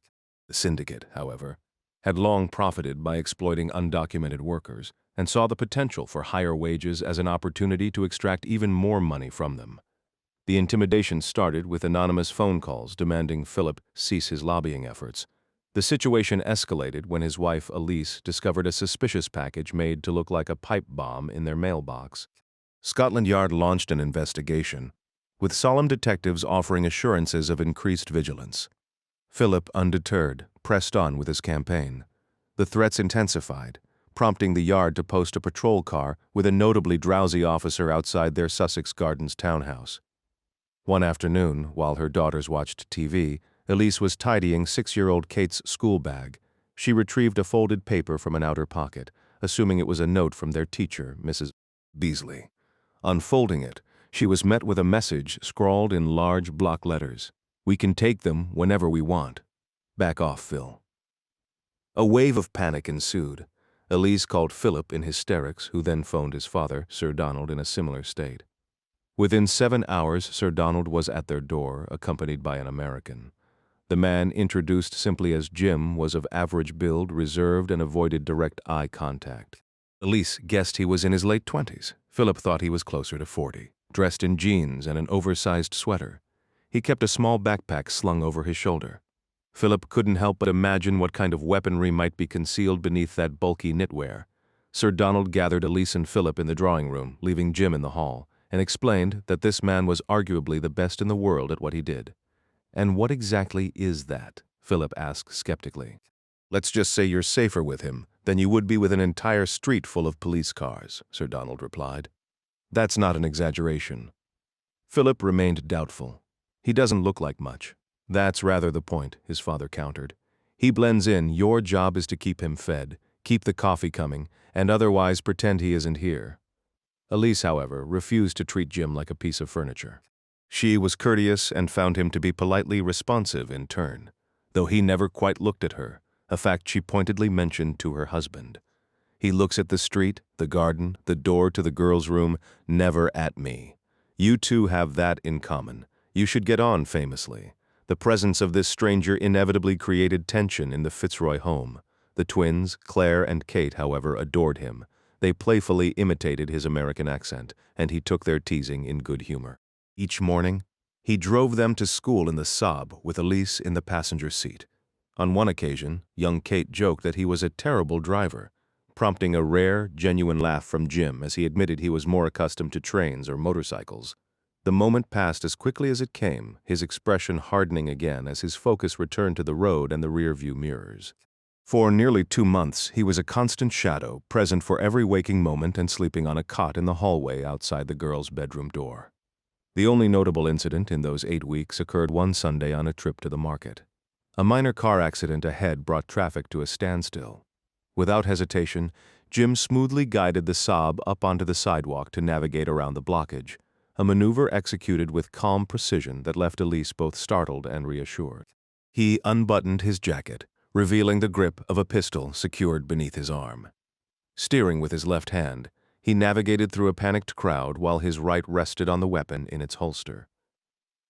The syndicate, however, had long profited by exploiting undocumented workers and saw the potential for higher wages as an opportunity to extract even more money from them. The intimidation started with anonymous phone calls demanding Philip cease his lobbying efforts. The situation escalated when his wife, Elise, discovered a suspicious package made to look like a pipe bomb in their mailbox. Scotland Yard launched an investigation, with solemn detectives offering assurances of increased vigilance. Philip, undeterred, pressed on with his campaign. The threats intensified, prompting the Yard to post a patrol car with a notably drowsy officer outside their Sussex Gardens townhouse. One afternoon, while her daughters watched TV, Elise was tidying 6-year-old Kate's school bag. She retrieved a folded paper from an outer pocket, assuming it was a note from their teacher, Mrs. Beasley. Unfolding it, She was met with a message scrawled in large block letters. "We can take them whenever we want. Back off, Phil." A wave of panic ensued. Elise called Philip in hysterics, who then phoned his father, Sir Donald, in a similar state. Within 7 hours, Sir Donald was at their door, accompanied by an American. The man, introduced simply as Jim, was of average build, reserved, and avoided direct eye contact. Elise guessed he was in his late 20s. Philip thought he was closer to 40, dressed in jeans and an oversized sweater. He kept a small backpack slung over his shoulder. Philip couldn't help but imagine what kind of weaponry might be concealed beneath that bulky knitwear. Sir Donald gathered Elise and Philip in the drawing room, leaving Jim in the hall, and explained that this man was arguably the best in the world at what he did. "And what exactly is that?" Philip asked skeptically. "Let's just say you're safer with him than you would be with an entire street full of police cars," Sir Donald replied. "That's not an exaggeration." Philip remained doubtful. "He doesn't look like much." "That's rather the point," his father countered. "He blends in. Your job is to keep him fed, keep the coffee coming, and otherwise pretend he isn't here." Elise, however, refused to treat Jim like a piece of furniture. She was courteous and found him to be politely responsive in turn, though he never quite looked at her, a fact she pointedly mentioned to her husband. "He looks at the street, the garden, the door to the girls' room, never at me. You two have that in common. You should get on famously." The presence of this stranger inevitably created tension in the Fitzroy home. The twins, Claire and Kate, however, adored him. They playfully imitated his American accent, and he took their teasing in good humor. Each morning, he drove them to school in the Saab with Elise in the passenger seat. On one occasion, young Kate joked that he was a terrible driver, prompting a rare, genuine laugh from Jim as he admitted he was more accustomed to trains or motorcycles. The moment passed as quickly as it came, his expression hardening again as his focus returned to the road and the rear-view mirrors. For nearly 2 months, he was a constant shadow, present for every waking moment and sleeping on a cot in the hallway outside the girl's bedroom door. The only notable incident in those 8 weeks occurred one Sunday on a trip to the market. A minor car accident ahead brought traffic to a standstill. Without hesitation, Jim smoothly guided the Saab up onto the sidewalk to navigate around the blockage, a maneuver executed with calm precision that left Elise both startled and reassured. He unbuttoned his jacket, revealing the grip of a pistol secured beneath his arm. Steering with his left hand, he navigated through a panicked crowd while his right rested on the weapon in its holster.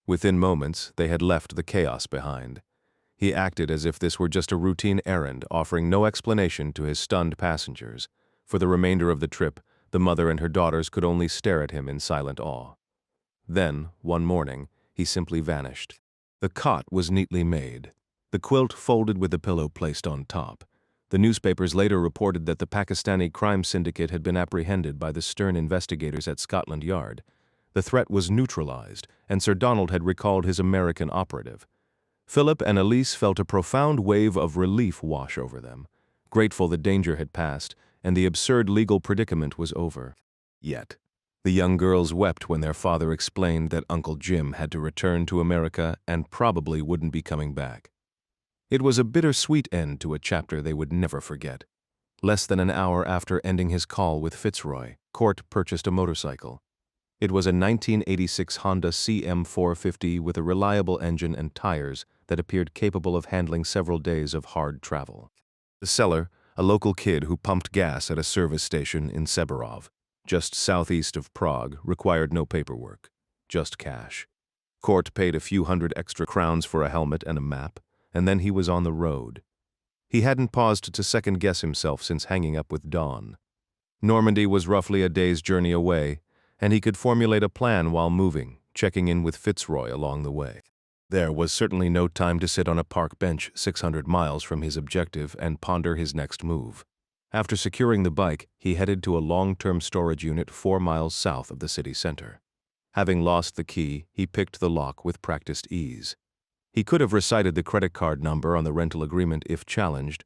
Within moments, they had left the chaos behind. He acted as if this were just a routine errand, offering no explanation to his stunned passengers. For the remainder of the trip, the mother and her daughters could only stare at him in silent awe. Then, one morning, he simply vanished. The cot was neatly made, the quilt folded with the pillow placed on top. The newspapers later reported that the Pakistani crime syndicate had been apprehended by the stern investigators at Scotland Yard. The threat was neutralized, and Sir Donald had recalled his American operative. Philip and Elise felt a profound wave of relief wash over them, grateful the danger had passed and the absurd legal predicament was over. Yet, the young girls wept when their father explained that Uncle Jim had to return to America and probably wouldn't be coming back. It was a bittersweet end to a chapter they would never forget. Less than an hour after ending his call with Fitzroy, Court purchased a motorcycle. It was a 1986 Honda CM450 with a reliable engine and tires that appeared capable of handling several days of hard travel. The seller, a local kid who pumped gas at a service station in Seberov, just southeast of Prague, required no paperwork, just cash. Court paid a few hundred extra crowns for a helmet and a map, and then he was on the road. He hadn't paused to second-guess himself since hanging up with Dawn. Normandy was roughly a day's journey away, and he could formulate a plan while moving, checking in with Fitzroy along the way. There was certainly no time to sit on a park bench 600 miles from his objective and ponder his next move. After securing the bike, he headed to a long-term storage unit 4 miles south of the city center. Having lost the key, he picked the lock with practiced ease. He could have recited the credit card number on the rental agreement if challenged,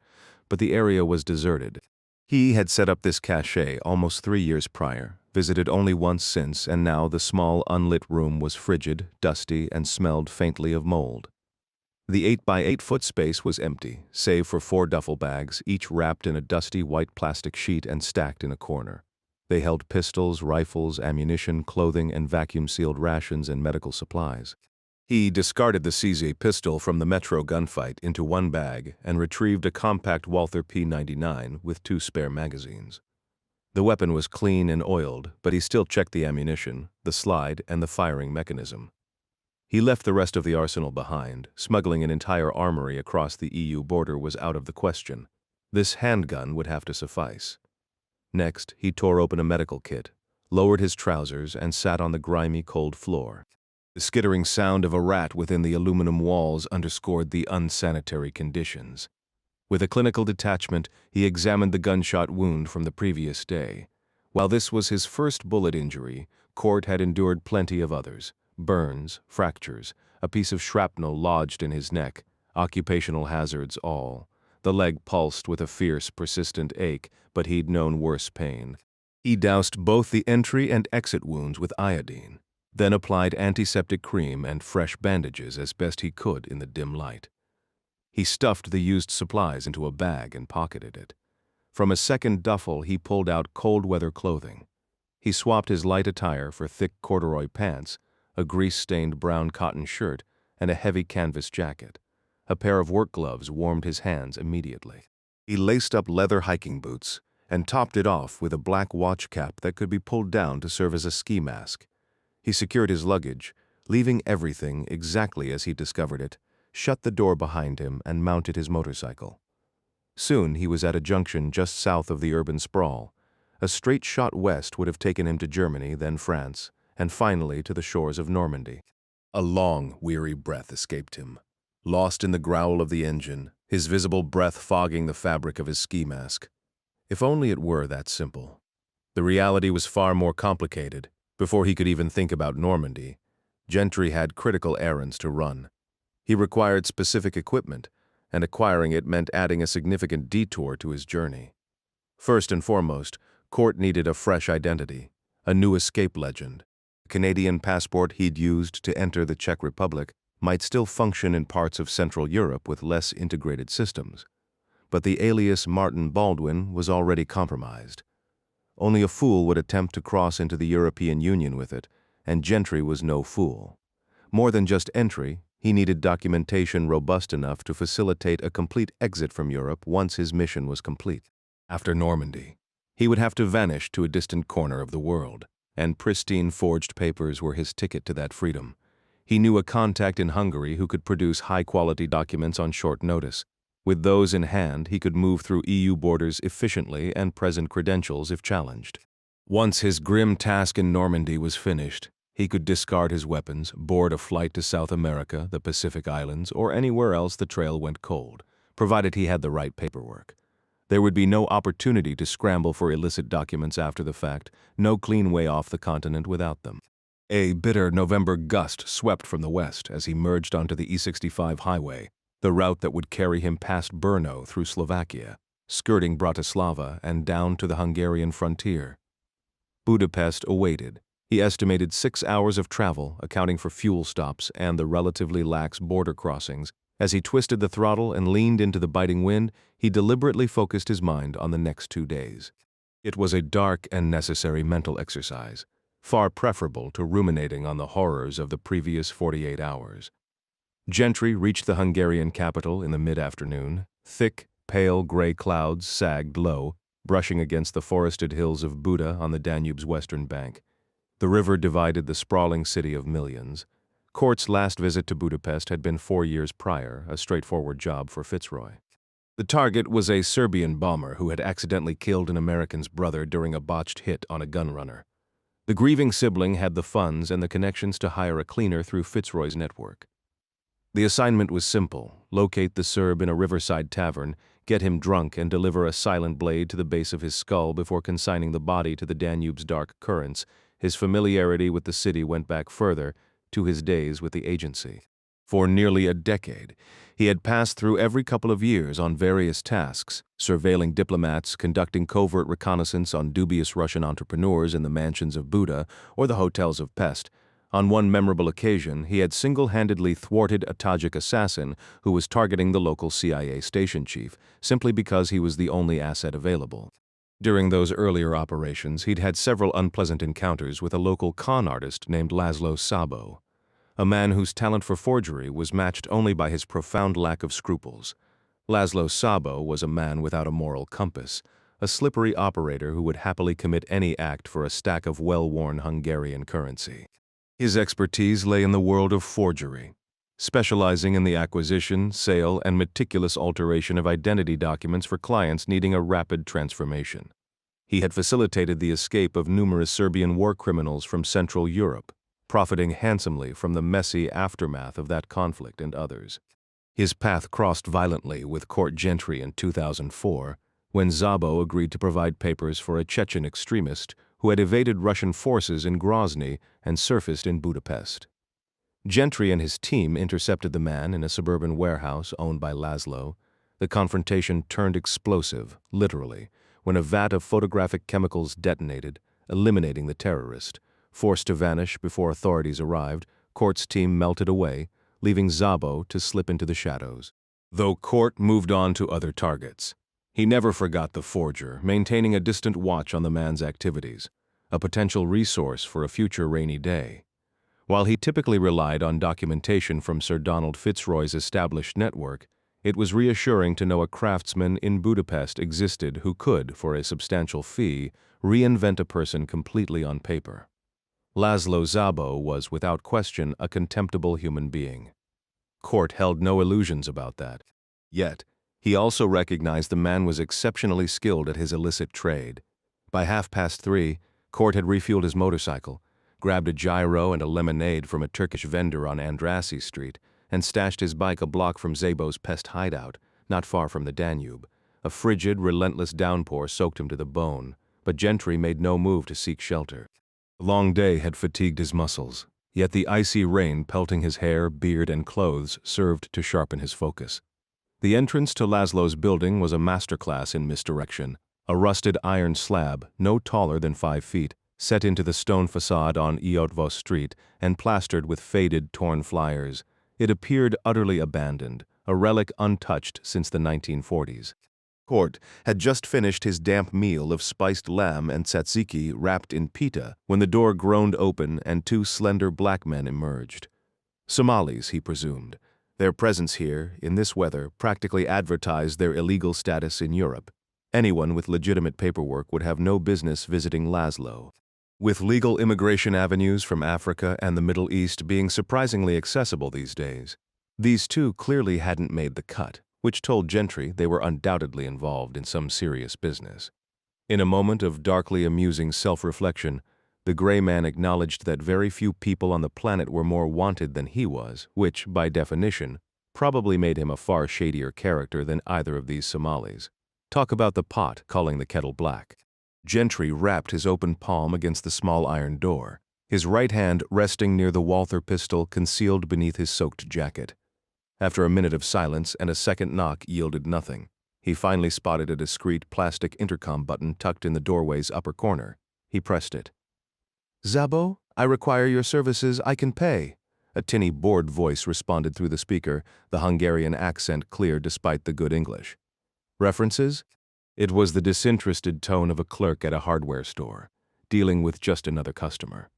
but the area was deserted. He had set up this cache almost 3 years prior, visited only once since, and now the small, unlit room was frigid, dusty, and smelled faintly of mold. The 8-by-8-foot space was empty, save for 4 duffel bags, each wrapped in a dusty white plastic sheet and stacked in a corner. They held pistols, rifles, ammunition, clothing, and vacuum-sealed rations and medical supplies. He discarded the CZ pistol from the Metro gunfight into one bag and retrieved a compact Walther P99 with 2 spare magazines. The weapon was clean and oiled, but he still checked the ammunition, the slide, and the firing mechanism. He left the rest of the arsenal behind. Smuggling an entire armory across the EU border was out of the question. This handgun would have to suffice. Next, he tore open a medical kit, lowered his trousers, and sat on the grimy, cold floor. The skittering sound of a rat within the aluminum walls underscored the unsanitary conditions. With a clinical detachment, he examined the gunshot wound from the previous day. While this was his first bullet injury, Court had endured plenty of others: burns, fractures, a piece of shrapnel lodged in his neck, occupational hazards all. The leg pulsed with a fierce, persistent ache, but he'd known worse pain. He doused both the entry and exit wounds with iodine, then applied antiseptic cream and fresh bandages as best he could in the dim light. He stuffed the used supplies into a bag and pocketed it. From a second duffel, he pulled out cold-weather clothing. He swapped his light attire for thick corduroy pants, a grease-stained brown cotton shirt, and a heavy canvas jacket. A pair of work gloves warmed his hands immediately. He laced up leather hiking boots and topped it off with a black watch cap that could be pulled down to serve as a ski mask. He secured his luggage, leaving everything exactly as he discovered it, shut the door behind him, and mounted his motorcycle. Soon he was at a junction just south of the urban sprawl. A straight shot west would have taken him to Germany, then France, and finally to the shores of Normandy. A long, weary breath escaped him. Lost in the growl of the engine, his visible breath fogging the fabric of his ski mask. If only it were that simple. The reality was far more complicated. Before he could even think about Normandy, Gentry had critical errands to run. He required specific equipment, and acquiring it meant adding a significant detour to his journey. First and foremost, Court needed a fresh identity, a new escape legend. The Canadian passport he'd used to enter the Czech Republic might still function in parts of Central Europe with less integrated systems, but the alias Martin Baldwin was already compromised. Only a fool would attempt to cross into the European Union with it, and Gentry was no fool. More than just entry, he needed documentation robust enough to facilitate a complete exit from Europe once his mission was complete. After Normandy, he would have to vanish to a distant corner of the world, and pristine forged papers were his ticket to that freedom. He knew a contact in Hungary who could produce high-quality documents on short notice. With those in hand, he could move through EU borders efficiently and present credentials if challenged. Once his grim task in Normandy was finished, he could discard his weapons, board a flight to South America, the Pacific Islands, or anywhere else the trail went cold, provided he had the right paperwork. There would be no opportunity to scramble for illicit documents after the fact, no clean way off the continent without them. A bitter November gust swept from the west as he merged onto the E65 highway, the route that would carry him past Brno through Slovakia, skirting Bratislava and down to the Hungarian frontier. Budapest awaited. He estimated 6 hours of travel, accounting for fuel stops and the relatively lax border crossings. As he twisted the throttle and leaned into the biting wind, he deliberately focused his mind on the next 2 days. It was a dark and necessary mental exercise, far preferable to ruminating on the horrors of the previous 48 hours. Gentry reached the Hungarian capital in the mid-afternoon. Thick, pale gray clouds sagged low, brushing against the forested hills of Buda on the Danube's western bank. The river divided the sprawling city of millions. Court's last visit to Budapest had been 4 years prior, a straightforward job for Fitzroy. The target was a Serbian bomber who had accidentally killed an American's brother during a botched hit on a gunrunner. The grieving sibling had the funds and the connections to hire a cleaner through Fitzroy's network. The assignment was simple: locate the Serb in a riverside tavern, get him drunk, and deliver a silent blade to the base of his skull before consigning the body to the Danube's dark currents. His familiarity with the city went back further, to his days with the agency. For nearly a decade, he had passed through every couple of years on various tasks, surveilling diplomats, conducting covert reconnaissance on dubious Russian entrepreneurs in the mansions of Buda or the hotels of Pest. On one memorable occasion, he had single-handedly thwarted a Tajik assassin who was targeting the local CIA station chief, simply because he was the only asset available. During those earlier operations, he'd had several unpleasant encounters with a local con artist named Laszlo Sabo, a man whose talent for forgery was matched only by his profound lack of scruples. Laszlo Sabo was a man without a moral compass, a slippery operator who would happily commit any act for a stack of well-worn Hungarian currency. His expertise lay in the world of forgery, specializing in the acquisition, sale, and meticulous alteration of identity documents for clients needing a rapid transformation. He had facilitated the escape of numerous Serbian war criminals from Central Europe, profiting handsomely from the messy aftermath of that conflict and others. His path crossed violently with court gentry in 2004, when Szabo agreed to provide papers for a Chechen extremist who had evaded Russian forces in Grozny and surfaced in Budapest. Gentry and his team intercepted the man in a suburban warehouse owned by Laszlo. The confrontation turned explosive, literally, when a vat of photographic chemicals detonated, eliminating the terrorist. Forced to vanish before authorities arrived, Court's team melted away, leaving Szabo to slip into the shadows. Though Court moved on to other targets, he never forgot the forger, maintaining a distant watch on the man's activities, a potential resource for a future rainy day. While he typically relied on documentation from Sir Donald Fitzroy's established network, it was reassuring to know a craftsman in Budapest existed who could, for a substantial fee, reinvent a person completely on paper. Laszlo Szabo was, without question, a contemptible human being. Court held no illusions about that. Yet, he also recognized the man was exceptionally skilled at his illicit trade. By 3:30, Court had refueled his motorcycle, grabbed a gyro and a lemonade from a Turkish vendor on Andrassy Street, and stashed his bike a block from Szabo's pest hideout, not far from the Danube. A frigid, relentless downpour soaked him to the bone, but Gentry made no move to seek shelter. The long day had fatigued his muscles, yet the icy rain pelting his hair, beard, and clothes served to sharpen his focus. The entrance to Laszlo's building was a masterclass in misdirection, a rusted iron slab, no taller than 5 feet, set into the stone facade on Iotvo Street and plastered with faded, torn flyers. It appeared utterly abandoned, a relic untouched since the 1940s. Court had just finished his damp meal of spiced lamb and tzatziki wrapped in pita when the door groaned open and 2 slender black men emerged. Somalis, he presumed. Their presence here, in this weather, practically advertised their illegal status in Europe. Anyone with legitimate paperwork would have no business visiting Laszlo. With legal immigration avenues from Africa and the Middle East being surprisingly accessible these days, these 2 clearly hadn't made the cut, which told Gentry they were undoubtedly involved in some serious business. In a moment of darkly amusing self-reflection, the gray man acknowledged that very few people on the planet were more wanted than he was, which, by definition, probably made him a far shadier character than either of these Somalis. Talk about the pot calling the kettle black. Gentry rapped his open palm against the small iron door, his right hand resting near the Walther pistol concealed beneath his soaked jacket. After a minute of silence and a second knock yielded nothing, he finally spotted a discreet plastic intercom button tucked in the doorway's upper corner. He pressed it. "Szabo, I require your services, I can pay." A tinny, bored voice responded through the speaker, the Hungarian accent clear despite the good English. "References?" It was the disinterested tone of a clerk at a hardware store, dealing with just another customer.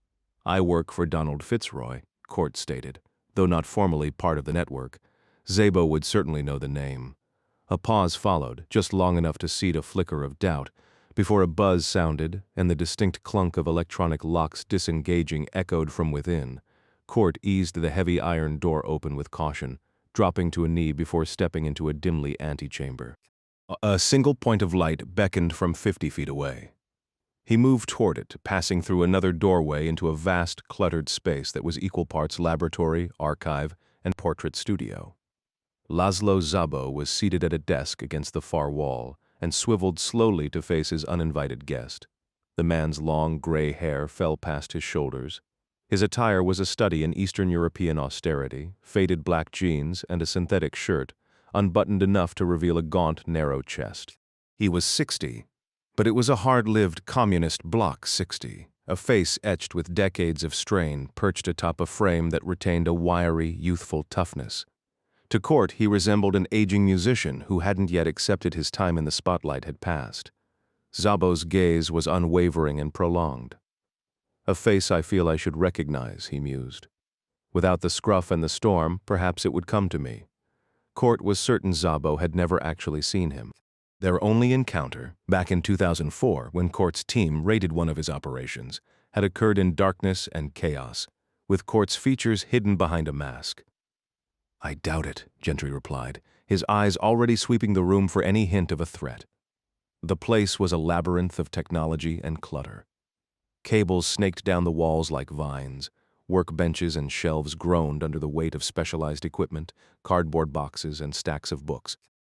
"I work for Donald Fitzroy," Court stated, though not formally part of the network. Szabo would certainly know the name. A pause followed, just long enough to seed a flicker of doubt, before a buzz sounded and the distinct clunk of electronic locks disengaging echoed from within. Court eased the heavy iron door open with caution, dropping to a knee before stepping into a dimly antechamber. A single point of light beckoned from 50 feet away. He moved toward it, passing through another doorway into a vast, cluttered space that was equal parts laboratory, archive, and portrait studio. Laszlo Szabo was seated at a desk against the far wall and swiveled slowly to face his uninvited guest. The man's long gray hair fell past his shoulders. His attire was a study in Eastern European austerity, faded black jeans and a synthetic shirt, unbuttoned enough to reveal a gaunt, narrow chest. He was 60, but it was a hard-lived communist bloc 60, a face etched with decades of strain perched atop a frame that retained a wiry, youthful toughness. To Court, he resembled an aging musician who hadn't yet accepted his time in the spotlight had passed. Szabo's gaze was unwavering and prolonged. A face I feel I should recognize, he mused. Without the scruff and the storm, perhaps it would come to me. Court was certain Szabo had never actually seen him. Their only encounter, back in 2004 when Court's team raided one of his operations, had occurred in darkness and chaos, with Court's features hidden behind a mask. "I doubt it," Gentry replied, his eyes already sweeping the room for any hint of a threat. The place was a labyrinth of technology and clutter. Cables snaked down the walls like vines. Workbenches and shelves groaned under the weight of specialized equipment, cardboard boxes, and stacks of books.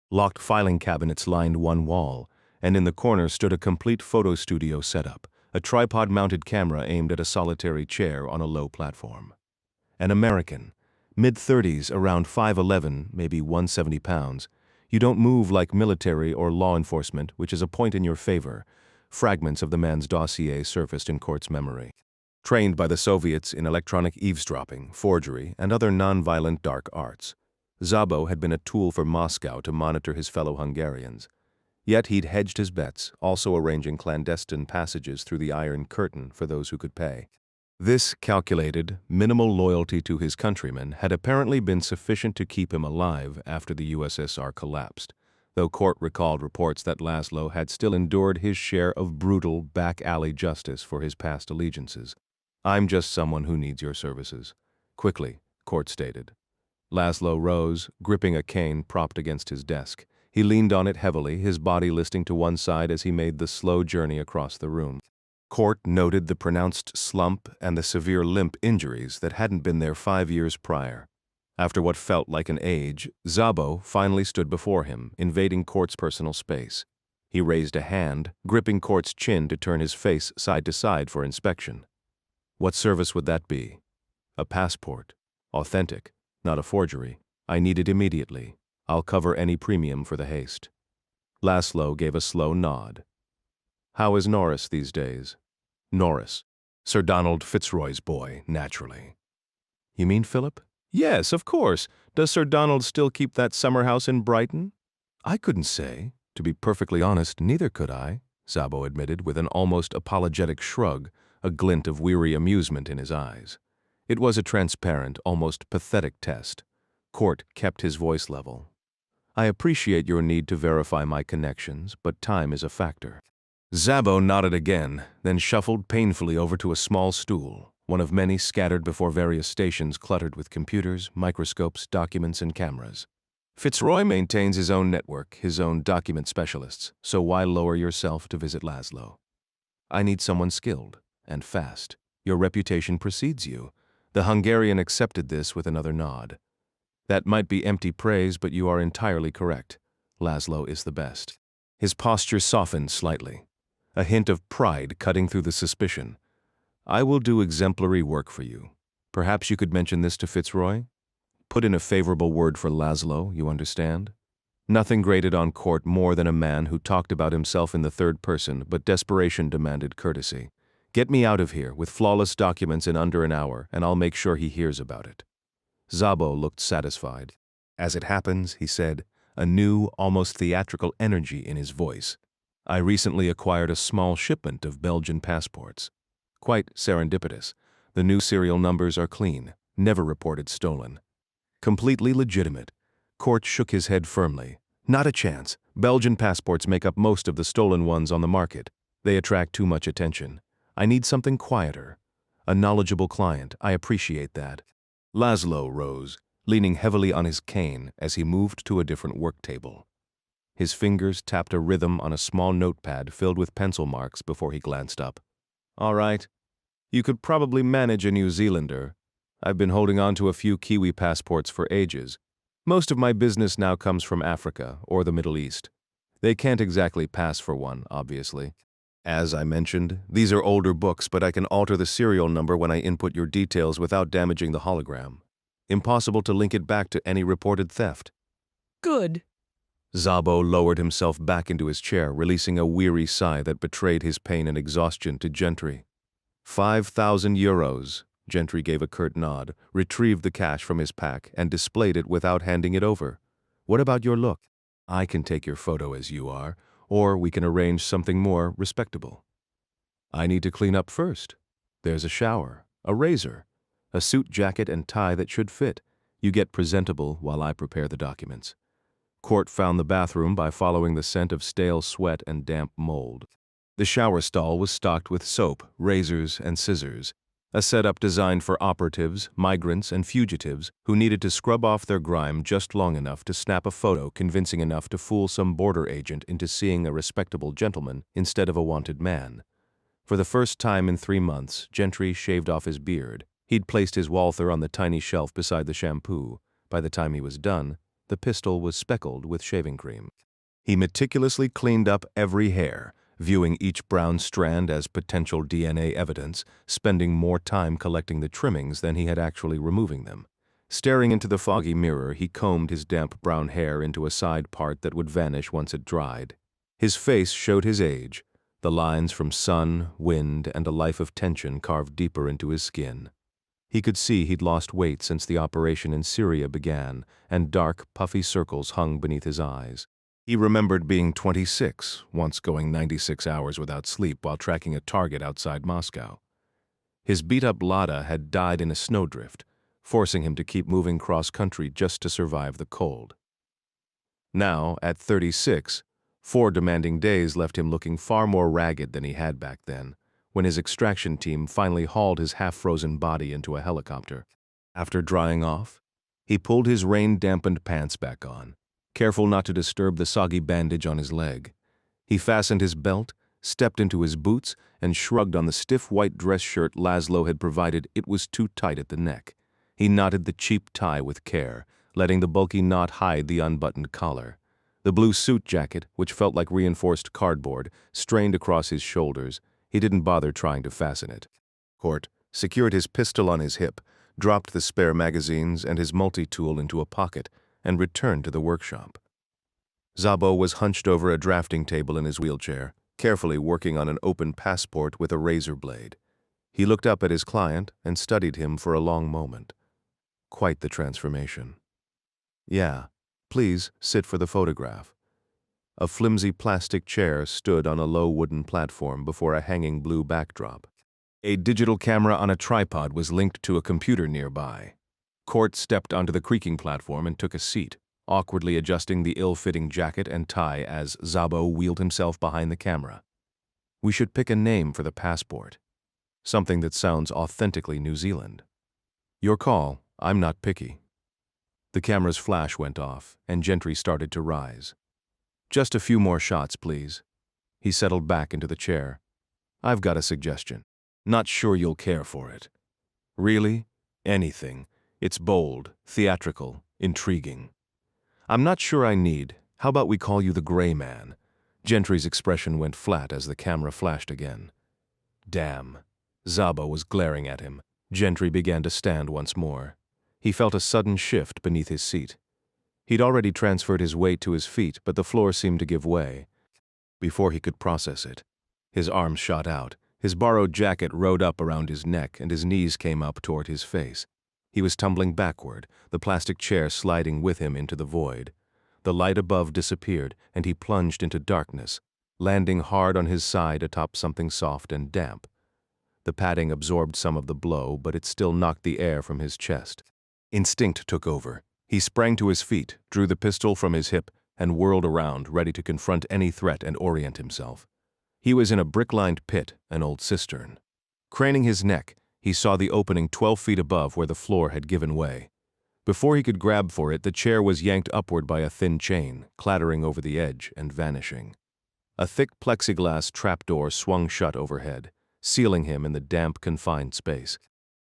Locked filing cabinets lined one wall, and in the corner stood a complete photo studio setup, a tripod-mounted camera aimed at a solitary chair on a low platform. An American, mid-30s, around 5'11", maybe 170 pounds. You don't move like military or law enforcement, which is a point in your favor. Fragments of the man's dossier surfaced in Court's memory. Trained by the Soviets in electronic eavesdropping, forgery, and other non-violent dark arts, Szabo had been a tool for Moscow to monitor his fellow Hungarians. Yet he'd hedged his bets, also arranging clandestine passages through the Iron Curtain for those who could pay. This calculated, minimal loyalty to his countrymen had apparently been sufficient to keep him alive after the USSR collapsed, though Court recalled reports that Laszlo had still endured his share of brutal, back-alley justice for his past allegiances. "I'm just someone who needs your services." Quickly, Court stated. Laszlo rose, gripping a cane propped against his desk. He leaned on it heavily, his body listing to one side as he made the slow journey across the room. Court noted the pronounced slump and the severe limp injuries that hadn't been there 5 years prior. After what felt like an age, Szabo finally stood before him, invading Court's personal space. He raised a hand, gripping Court's chin to turn his face side to side for inspection. What service would that be? A passport. Authentic, not a forgery. I need it immediately. I'll cover any premium for the haste. Laszlo gave a slow nod. How is Norris these days? Norris. Sir Donald Fitzroy's boy, naturally. You mean Philip? Yes, of course. Does Sir Donald still keep that summer house in Brighton? I couldn't say. To be perfectly honest, neither could I, Szabo admitted with an almost apologetic shrug, a glint of weary amusement in his eyes. It was a transparent, almost pathetic test. Court kept his voice level. I appreciate your need to verify my connections, but time is a factor. Szabo nodded again, then shuffled painfully over to a small stool, one of many scattered before various stations cluttered with computers, microscopes, documents, and cameras. Fitzroy maintains his own network, his own document specialists, so why lower yourself to visit Laszlo? I need someone skilled, and fast. Your reputation precedes you. The Hungarian accepted this with another nod. That might be empty praise, but you are entirely correct. Laszlo is the best. His posture softened slightly, a hint of pride cutting through the suspicion. I will do exemplary work for you. Perhaps you could mention this to Fitzroy? Put in a favorable word for Laszlo, you understand? Nothing grated on Court more than a man who talked about himself in the third person, but desperation demanded courtesy. Get me out of here with flawless documents in under an hour, and I'll make sure he hears about it. Szabo looked satisfied. As it happens, he said, a new, almost theatrical energy in his voice. I recently acquired a small shipment of Belgian passports. Quite serendipitous. The new serial numbers are clean, never reported stolen. Completely legitimate. Court shook his head firmly. Not a chance. Belgian passports make up most of the stolen ones on the market. They attract too much attention. I need something quieter. A knowledgeable client. I appreciate that. Laszlo rose, leaning heavily on his cane as he moved to a different work table. His fingers tapped a rhythm on a small notepad filled with pencil marks before he glanced up. All right. You could probably manage a New Zealander. I've been holding on to a few Kiwi passports for ages. Most of my business now comes from Africa or the Middle East. They can't exactly pass for one, obviously. As I mentioned, these are older books, but I can alter the serial number when I input your details without damaging the hologram. Impossible to link it back to any reported theft. Good. Szabo lowered himself back into his chair, releasing a weary sigh that betrayed his pain and exhaustion to Gentry. 5,000 euros. Gentry gave a curt nod, retrieved the cash from his pack, and displayed it without handing it over. What about your look? I can take your photo as you are, or we can arrange something more respectable. I need to clean up first. There's a shower, a razor, a suit jacket and tie that should fit. You get presentable while I prepare the documents. Court found the bathroom by following the scent of stale sweat and damp mold. The shower stall was stocked with soap, razors, and scissors, a setup designed for operatives, migrants, and fugitives who needed to scrub off their grime just long enough to snap a photo convincing enough to fool some border agent into seeing a respectable gentleman instead of a wanted man. For the first time in 3 months, Gentry shaved off his beard. He'd placed his Walther on the tiny shelf beside the shampoo. By the time he was done, the pistol was speckled with shaving cream. He meticulously cleaned up every hair, viewing each brown strand as potential DNA evidence, spending more time collecting the trimmings than he had actually removing them. Staring into the foggy mirror, he combed his damp brown hair into a side part that would vanish once it dried. His face showed his age, the lines from sun, wind, and a life of tension carved deeper into his skin. He could see he'd lost weight since the operation in Syria began, and dark, puffy circles hung beneath his eyes. He remembered being 26, once going 96 hours without sleep while tracking a target outside Moscow. His beat-up Lada had died in a snowdrift, forcing him to keep moving cross-country just to survive the cold. Now, at 36, 4 demanding days left him looking far more ragged than he had back then, when his extraction team finally hauled his half-frozen body into a helicopter. After drying off, he pulled his rain-dampened pants back on, careful not to disturb the soggy bandage on his leg. He fastened his belt, stepped into his boots, and shrugged on the stiff white dress shirt Laszlo had provided. It was too tight at the neck. He knotted the cheap tie with care, letting the bulky knot hide the unbuttoned collar. The blue suit jacket, which felt like reinforced cardboard, strained across his shoulders. He didn't bother trying to fasten it. Court secured his pistol on his hip, dropped the spare magazines and his multi-tool into a pocket, and returned to the workshop. Szabo was hunched over a drafting table in his wheelchair, carefully working on an open passport with a razor blade. He looked up at his client and studied him for a long moment. Quite the transformation. Yeah, please sit for the photograph. A flimsy plastic chair stood on a low wooden platform before a hanging blue backdrop. A digital camera on a tripod was linked to a computer nearby. Court stepped onto the creaking platform and took a seat, awkwardly adjusting the ill-fitting jacket and tie as Szabo wheeled himself behind the camera. We should pick a name for the passport. Something that sounds authentically New Zealand. Your call, I'm not picky. The camera's flash went off, and Gentry started to rise. Just a few more shots, please. He settled back into the chair. I've got a suggestion. Not sure you'll care for it. Really? Anything. It's bold, theatrical, intriguing. I'm not sure I need. How about we call you the Gray Man? Gentry's expression went flat as the camera flashed again. Damn. Szabo was glaring at him. Gentry began to stand once more. He felt a sudden shift beneath his seat. He'd already transferred his weight to his feet, but the floor seemed to give way. Before he could process it, his arms shot out, his borrowed jacket rode up around his neck, and his knees came up toward his face. He was tumbling backward, the plastic chair sliding with him into the void. The light above disappeared, and he plunged into darkness, landing hard on his side atop something soft and damp. The padding absorbed some of the blow, but it still knocked the air from his chest. Instinct took over. He sprang to his feet, drew the pistol from his hip, and whirled around, ready to confront any threat and orient himself. He was in a brick-lined pit, an old cistern. Craning his neck, he saw the opening 12 feet above where the floor had given way. Before he could grab for it, the chair was yanked upward by a thin chain, clattering over the edge and vanishing. A thick plexiglass trapdoor swung shut overhead, sealing him in the damp, confined space.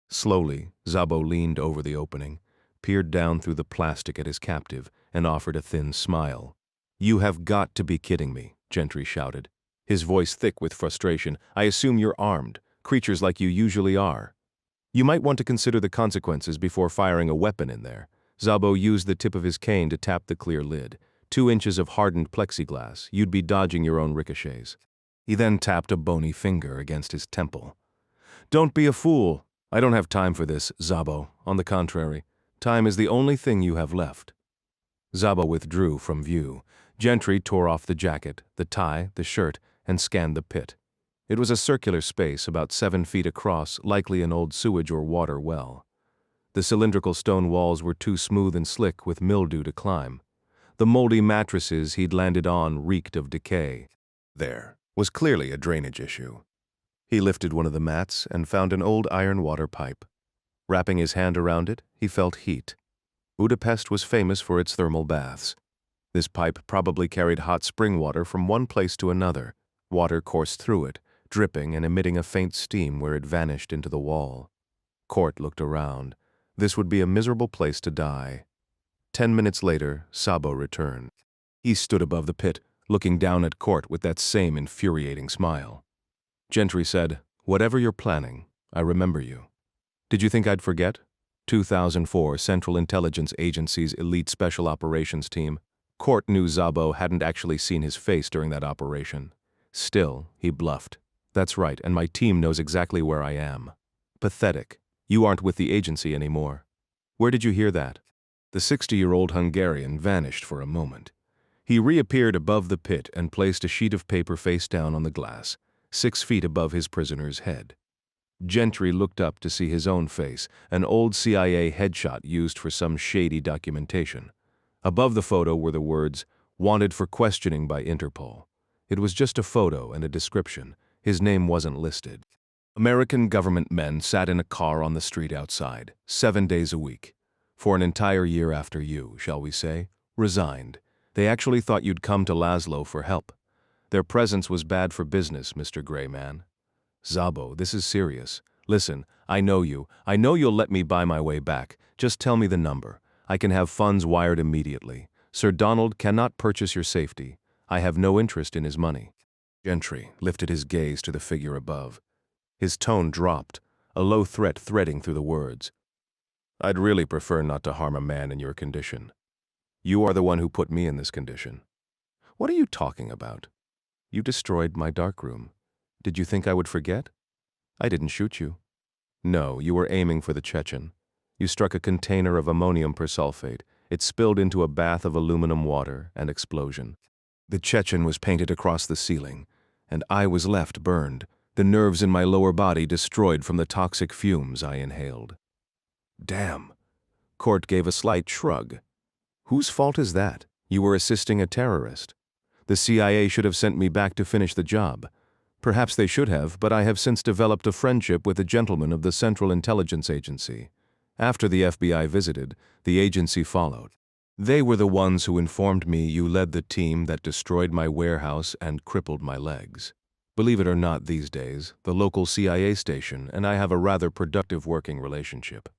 Slowly, Szabo leaned over the opening, peered down through the plastic at his captive, and offered a thin smile. "You have got to be kidding me," Gentry shouted, his voice thick with frustration. "I assume you're armed, creatures like you usually are. You might want to consider the consequences before firing a weapon in there." Szabo used the tip of his cane to tap the clear lid. 2 inches of hardened plexiglass, you'd be dodging your own ricochets. He then tapped a bony finger against his temple. "Don't be a fool. I don't have time for this, Szabo. On the contrary, time is the only thing you have left." Szabo withdrew from view. Gentry tore off the jacket, the tie, the shirt, and scanned the pit. It was a circular space about 7 feet across, likely an old sewage or water well. The cylindrical stone walls were too smooth and slick with mildew to climb. The moldy mattresses he'd landed on reeked of decay. There was clearly a drainage issue. He lifted one of the mats and found an old iron water pipe. Wrapping his hand around it, he felt heat. Budapest was famous for its thermal baths. This pipe probably carried hot spring water from one place to another. Water coursed through it, dripping and emitting a faint steam where it vanished into the wall. Court looked around. This would be a miserable place to die. 10 minutes later, Sabo returned. He stood above the pit, looking down at Court with that same infuriating smile. Gentry said, "Whatever you're planning, I remember you. Did you think I'd forget? 2004 Central Intelligence Agency's elite special operations team. Court knew Szabo hadn't actually seen his face during that operation. Still, he bluffed. That's right, and my team knows exactly where I am. Pathetic. You aren't with the agency anymore. Where did you hear that?" The 60-year-old Hungarian vanished for a moment. He reappeared above the pit and placed a sheet of paper face down on the glass, 6 feet above his prisoner's head. Gentry looked up to see his own face, an old CIA headshot used for some shady documentation. Above the photo were the words, "Wanted for questioning by Interpol." It was just a photo and a description. His name wasn't listed. American government men sat in a car on the street outside, 7 days a week. For an entire year after you, shall we say, resigned. They actually thought you'd come to Laszlo for help. Their presence was bad for business, Mr. Gray Man. Szabo, this is serious. Listen, I know you. I know you'll let me buy my way back. Just tell me the number. I can have funds wired immediately. Sir Donald cannot purchase your safety. I have no interest in his money. Gentry lifted his gaze to the figure above. His tone dropped, a low threat threading through the words. I'd really prefer not to harm a man in your condition. You are the one who put me in this condition. What are you talking about? You destroyed my darkroom. Did you think I would forget? I didn't shoot you. No, you were aiming for the Chechen. You struck a container of ammonium persulfate. It spilled into a bath of aluminum water and explosion. The Chechen was painted across the ceiling, and I was left burned, the nerves in my lower body destroyed from the toxic fumes I inhaled. Damn. Court gave a slight shrug. Whose fault is that? You were assisting a terrorist. The CIA should have sent me back to finish the job. Perhaps they should have, but I have since developed a friendship with a gentleman of the Central Intelligence Agency. After the FBI visited, the agency followed. They were the ones who informed me you led the team that destroyed my warehouse and crippled my legs. Believe it or not, these days, the local CIA station and I have a rather productive working relationship.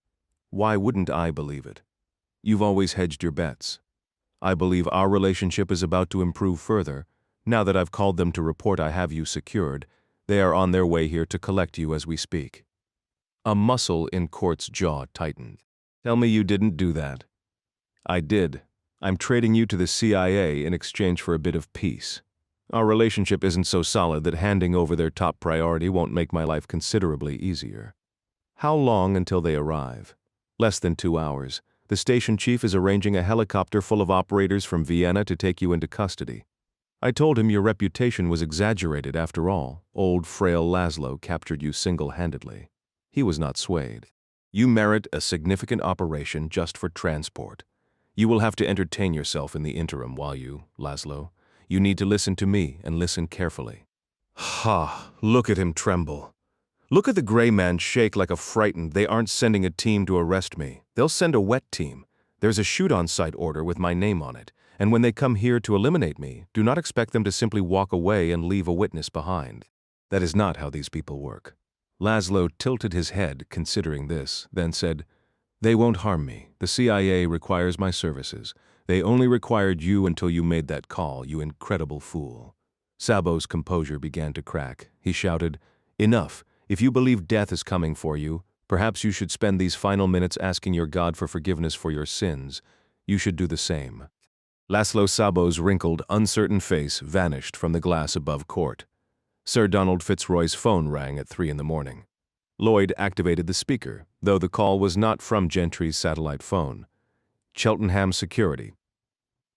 Why wouldn't I believe it? You've always hedged your bets. I believe our relationship is about to improve further. Now that I've called them to report I have you secured, they are on their way here to collect you as we speak. A muscle in Court's jaw tightened. Tell me you didn't do that. I did. I'm trading you to the CIA in exchange for a bit of peace. Our relationship isn't so solid that handing over their top priority won't make my life considerably easier. How long until they arrive? Less than 2 hours. The station chief is arranging a helicopter full of operators from Vienna to take you into custody. I told him your reputation was exaggerated after all. Old, frail Laszlo captured you single-handedly. He was not swayed. You merit a significant operation just for transport. You will have to entertain yourself in the interim while Laszlo, you need to listen to me and listen carefully. Ha! Look at him tremble. Look at the gray man shake like a frightened. They aren't sending a team to arrest me. They'll send a wet team. There's a shoot-on-sight order with my name on it. And when they come here to eliminate me, do not expect them to simply walk away and leave a witness behind. That is not how these people work. Laszlo tilted his head, considering this, then said, They won't harm me. The CIA requires my services. They only required you until you made that call, you incredible fool. Szabo's composure began to crack. He shouted, Enough. If you believe death is coming for you, perhaps you should spend these final minutes asking your God for forgiveness for your sins. You should do the same. Laszlo Szabo's wrinkled, uncertain face vanished from the glass above Court. Sir Donald Fitzroy's phone rang at 3 in the morning. Lloyd activated the speaker, though the call was not from Gentry's satellite phone. Cheltenham Security.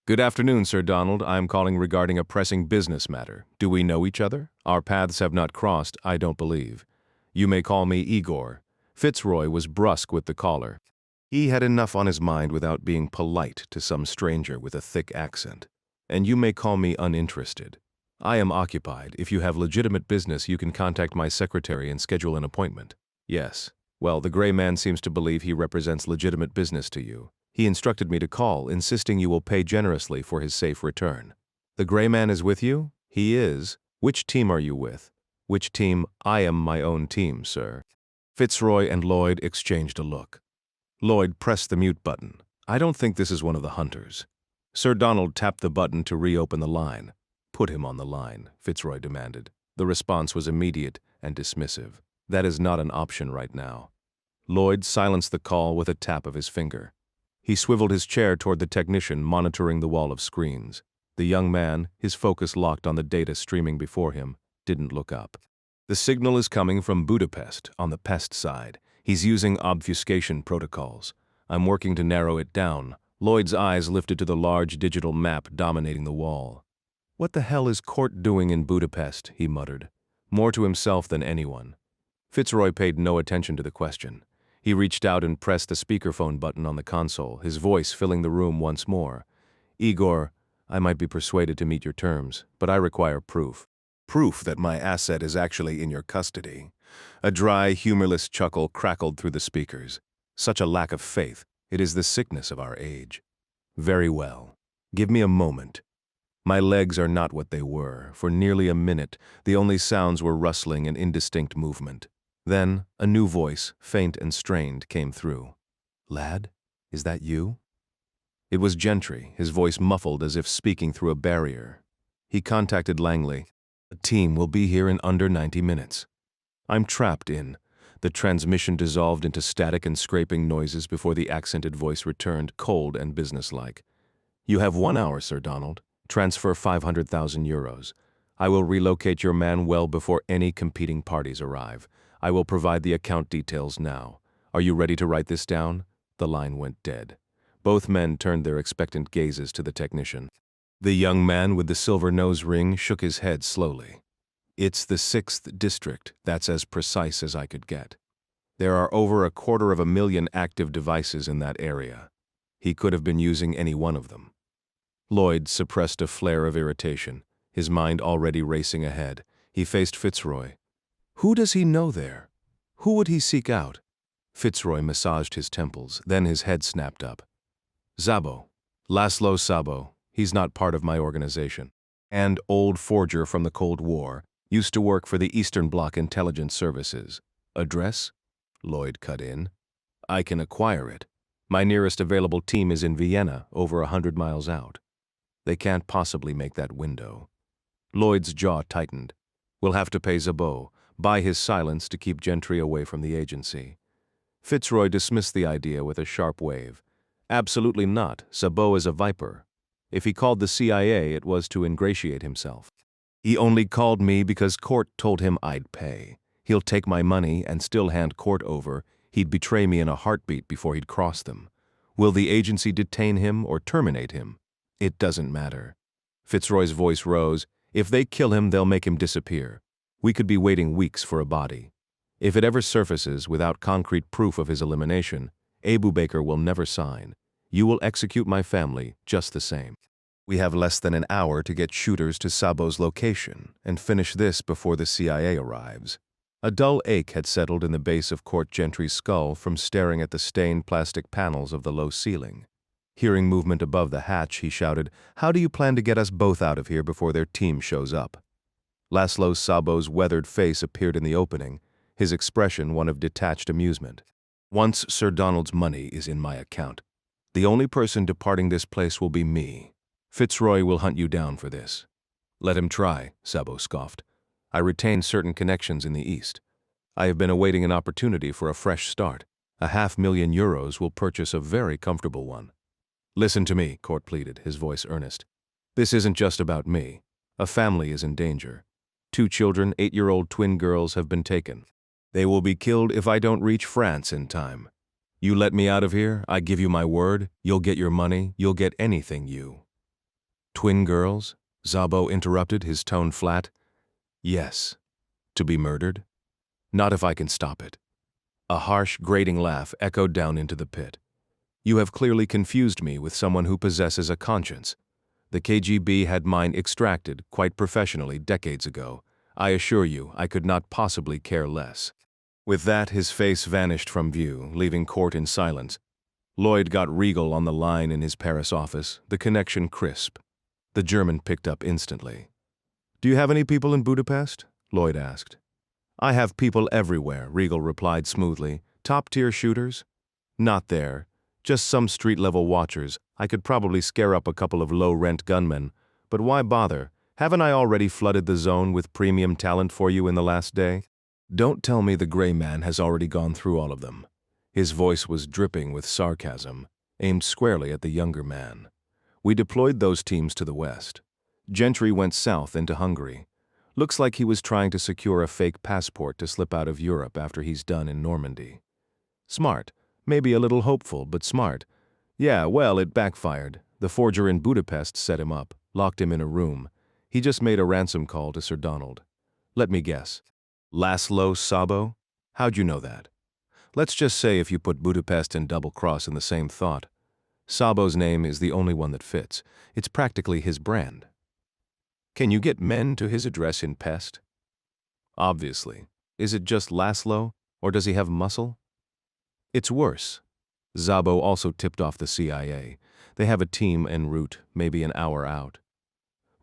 Good afternoon, Sir Donald. I am calling regarding a pressing business matter. Do we know each other? Our paths have not crossed, I don't believe. You may call me Igor. Fitzroy was brusque with the caller. He had enough on his mind without being polite to some stranger with a thick accent. And you may call me uninterested. I am occupied. If you have legitimate business, you can contact my secretary and schedule an appointment. Yes. Well, the gray man seems to believe he represents legitimate business to you. He instructed me to call, insisting you will pay generously for his safe return. The gray man is with you? He is. Which team are you with? Which team? I am my own team, sir. Fitzroy and Lloyd exchanged a look. Lloyd pressed the mute button. I don't think this is one of the hunters. Sir Donald tapped the button to reopen the line. Put him on the line, Fitzroy demanded. The response was immediate and dismissive. That is not an option right now. Lloyd silenced the call with a tap of his finger. He swiveled his chair toward the technician monitoring the wall of screens. The young man, his focus locked on the data streaming before him, didn't look up. The signal is coming from Budapest, on the pest side. He's using obfuscation protocols. I'm working to narrow it down. Lloyd's eyes lifted to the large digital map dominating the wall. What the hell is Court doing in Budapest? He muttered, more to himself than anyone. Fitzroy paid no attention to the question. He reached out and pressed the speakerphone button on the console, his voice filling the room once more. Igor, I might be persuaded to meet your terms, but I require proof. Proof that my asset is actually in your custody. A dry, humorless chuckle crackled through the speakers. Such a lack of faith. It is the sickness of our age. Very well. Give me a moment. My legs are not what they were. For nearly a minute, the only sounds were rustling and indistinct movement. Then, a new voice, faint and strained, came through. Lad, is that you? It was Gentry, his voice muffled as if speaking through a barrier. He contacted Langley. A team will be here in under 90 minutes. I'm trapped in. The transmission dissolved into static and scraping noises before the accented voice returned, cold and businesslike. You have 1 hour, Sir Donald. Transfer 500,000 euros. I will relocate your man well before any competing parties arrive. I will provide the account details now. Are you ready to write this down? The line went dead. Both men turned their expectant gazes to the technician. The young man with the silver nose ring shook his head slowly. It's the 6th district. That's as precise as I could get. There are over 250,000 active devices in that area. He could have been using any one of them. Lloyd suppressed a flare of irritation, his mind already racing ahead. He faced Fitzroy. Who does he know there? Who would he seek out? Fitzroy massaged his temples, then his head snapped up. Szabo. Laszlo Szabo. He's not part of my organization. And old forger from the Cold War. Used to work for the Eastern Bloc Intelligence Services. Address? Lloyd cut in. I can acquire it. My nearest available team is in Vienna, over 100 miles out. They can't possibly make that window. Lloyd's jaw tightened. We'll have to pay Szabo, buy his silence to keep Gentry away from the agency. Fitzroy dismissed the idea with a sharp wave. Absolutely not. Szabo is a viper. If he called the CIA, it was to ingratiate himself. He only called me because Court told him I'd pay. He'll take my money and still hand Court over. He'd betray me in a heartbeat before he'd cross them. Will the agency detain him or terminate him? It doesn't matter. Fitzroy's voice rose. If they kill him, they'll make him disappear. We could be waiting weeks for a body. If it ever surfaces without concrete proof of his elimination, Abu Baker will never sign. You will execute my family just the same. We have less than an hour to get shooters to Szabo's location and finish this before the CIA arrives. A dull ache had settled in the base of Court Gentry's skull from staring at the stained plastic panels of the low ceiling. Hearing movement above the hatch, he shouted, How do you plan to get us both out of here before their team shows up? Laszlo Szabo's weathered face appeared in the opening, his expression one of detached amusement. Once Sir Donald's money is in my account, the only person departing this place will be me. Fitzroy will hunt you down for this. Let him try, Szabo scoffed. I retain certain connections in the East. I have been awaiting an opportunity for a fresh start. 500,000 euros will purchase a very comfortable one. Listen to me, Court pleaded, his voice earnest. This isn't just about me. A family is in danger. 2 children, 8-year-old twin girls, have been taken. They will be killed if I don't reach France in time. You let me out of here, I give you my word, you'll get your money, you'll get anything you. Twin girls? Szabo interrupted, his tone flat. Yes. To be murdered? Not if I can stop it. A harsh, grating laugh echoed down into the pit. You have clearly confused me with someone who possesses a conscience. The KGB had mine extracted, quite professionally, decades ago. I assure you, I could not possibly care less. With that, his face vanished from view, leaving court in silence. Lloyd got Regal on the line in his Paris office, the connection crisp. The German picked up instantly. Do you have any people in Budapest? Lloyd asked. I have people everywhere, Regal replied smoothly. Top-tier shooters? Not there. Just some street-level watchers. I could probably scare up a couple of low-rent gunmen. But why bother? Haven't I already flooded the zone with premium talent for you in the last day? Don't tell me the gray man has already gone through all of them. His voice was dripping with sarcasm, aimed squarely at the younger man. We deployed those teams to the west. Gentry went south into Hungary. Looks like he was trying to secure a fake passport to slip out of Europe after he's done in Normandy. Smart. Maybe a little hopeful, but smart. Yeah, well, it backfired. The forger in Budapest set him up, locked him in a room. He just made a ransom call to Sir Donald. Let me guess. Laszlo Szabo? How'd you know that? Let's just say if you put Budapest and Double Cross in the same thought. Szabo's name is the only one that fits. It's practically his brand. Can you get men to his address in Pest? Obviously. Is it just Laszlo, or does he have muscle? It's worse. Szabo also tipped off the CIA. They have a team en route, maybe an hour out.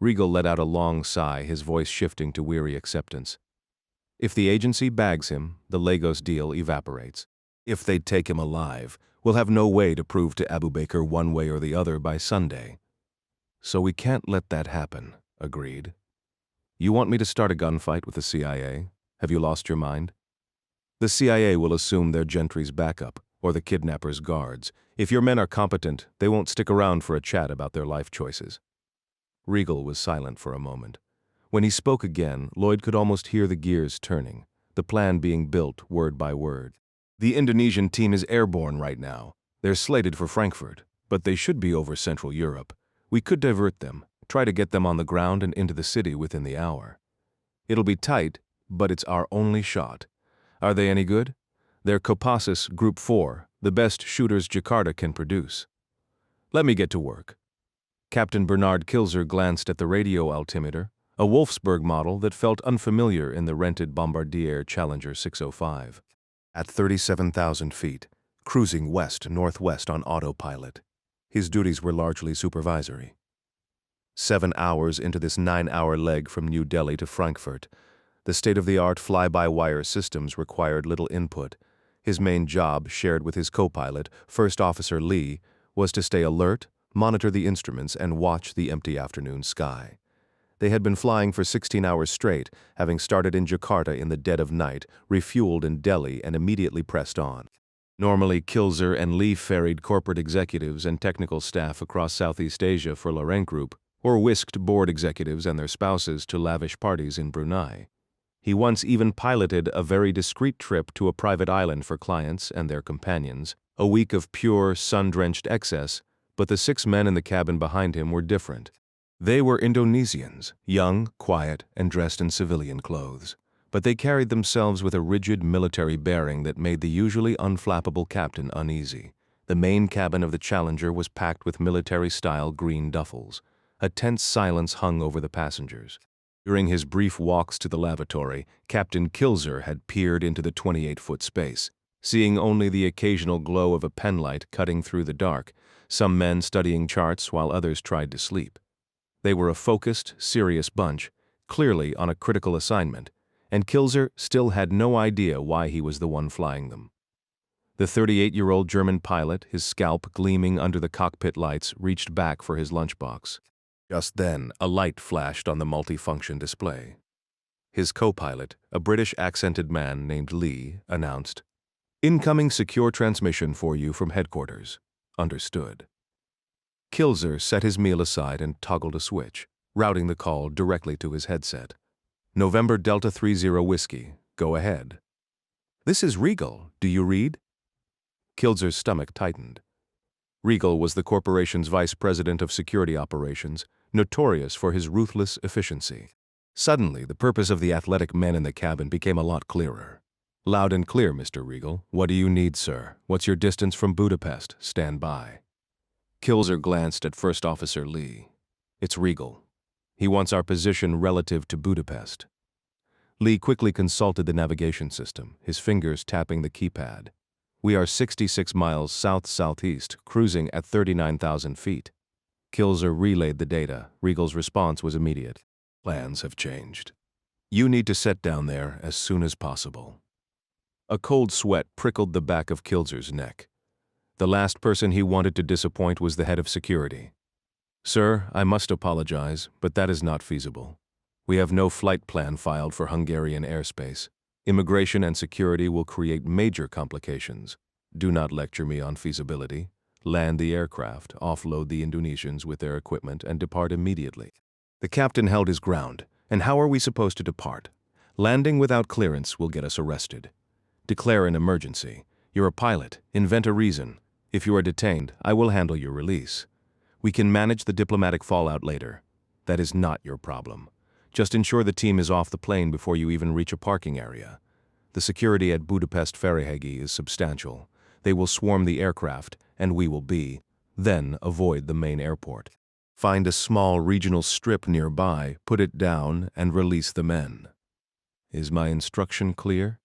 Regal let out a long sigh, his voice shifting to weary acceptance. If the agency bags him, the Lagos deal evaporates. If they take him alive, we'll have no way to prove to Abu Bakr one way or the other by Sunday. So we can't let that happen. Agreed. You want me to start a gunfight with the CIA? Have you lost your mind? The CIA will assume they're Gentry's backup, or the kidnapper's guards. If your men are competent, they won't stick around for a chat about their life choices. Regal was silent for a moment. When he spoke again, Lloyd could almost hear the gears turning, the plan being built word by word. The Indonesian team is airborne right now. They're slated for Frankfurt, but they should be over Central Europe. We could divert them. Try to get them on the ground and into the city within the hour. It'll be tight, but it's our only shot. Are they any good? They're Kopassus Group 4, the best shooters Jakarta can produce. Let me get to work. Captain Bernard Kilzer glanced at the radio altimeter, a Wolfsburg model that felt unfamiliar in the rented Bombardier Challenger 605. At 37,000 feet, cruising west-northwest on autopilot. His duties were largely supervisory. 7 hours into this 9-hour leg from New Delhi to Frankfurt, the state-of-the-art fly-by-wire systems required little input. His main job, shared with his co-pilot, First Officer Lee, was to stay alert, monitor the instruments, and watch the empty afternoon sky. They had been flying for 16 hours straight, having started in Jakarta in the dead of night, refueled in Delhi, and immediately pressed on. Normally, Kilzer and Lee ferried corporate executives and technical staff across Southeast Asia for Loren Group, or whisked board executives and their spouses to lavish parties in Brunei. He once even piloted a very discreet trip to a private island for clients and their companions, a week of pure, sun-drenched excess, but the 6 men in the cabin behind him were different. They were Indonesians, young, quiet, and dressed in civilian clothes, but they carried themselves with a rigid military bearing that made the usually unflappable captain uneasy. The main cabin of the Challenger was packed with military-style green duffels. A tense silence hung over the passengers. During his brief walks to the lavatory, Captain Kilzer had peered into the 28-foot space, seeing only the occasional glow of a penlight cutting through the dark, some men studying charts while others tried to sleep. They were a focused, serious bunch, clearly on a critical assignment, and Kilzer still had no idea why he was the one flying them. The 38-year-old German pilot, his scalp gleaming under the cockpit lights, reached back for his lunchbox. Just then, a light flashed on the multifunction display. His co-pilot, a British-accented man named Lee, announced, "Incoming secure transmission for you from headquarters." Understood. Kilzer set his meal aside and toggled a switch, routing the call directly to his headset. "November Delta 30 Whiskey. Go ahead." "This is Regal. Do you read?" Kilzer's stomach tightened. Regal was the corporation's vice president of security operations, notorious for his ruthless efficiency. Suddenly, the purpose of the athletic men in the cabin became a lot clearer. "Loud and clear, Mr. Regal. What do you need, sir? What's your distance from Budapest? Stand by." Kilzer glanced at First Officer Lee. "It's Regal. He wants our position relative to Budapest." Lee quickly consulted the navigation system, his fingers tapping the keypad. "We are 66 miles south-southeast, cruising at 39,000 feet. Kilzer relayed the data. Regal's response was immediate. "Plans have changed. You need to set down there as soon as possible." A cold sweat prickled the back of Kilzer's neck. The last person he wanted to disappoint was the head of security. "Sir, I must apologize, but that is not feasible. We have no flight plan filed for Hungarian airspace. Immigration and security will create major complications. Do not lecture me on feasibility. Land the aircraft, offload the Indonesians with their equipment, and depart immediately." The captain held his ground. "And how are we supposed to depart? Landing without clearance will get us arrested. Declare an emergency. You're a pilot. Invent a reason. If you are detained, I will handle your release. We can manage the diplomatic fallout later. That is not your problem. Just ensure the team is off the plane before you even reach a parking area. The security at Budapest Ferihegy is substantial. They will swarm the aircraft, and we will be. Then avoid the main airport. Find a small regional strip nearby, put it down, and release the men. Is my instruction clear?"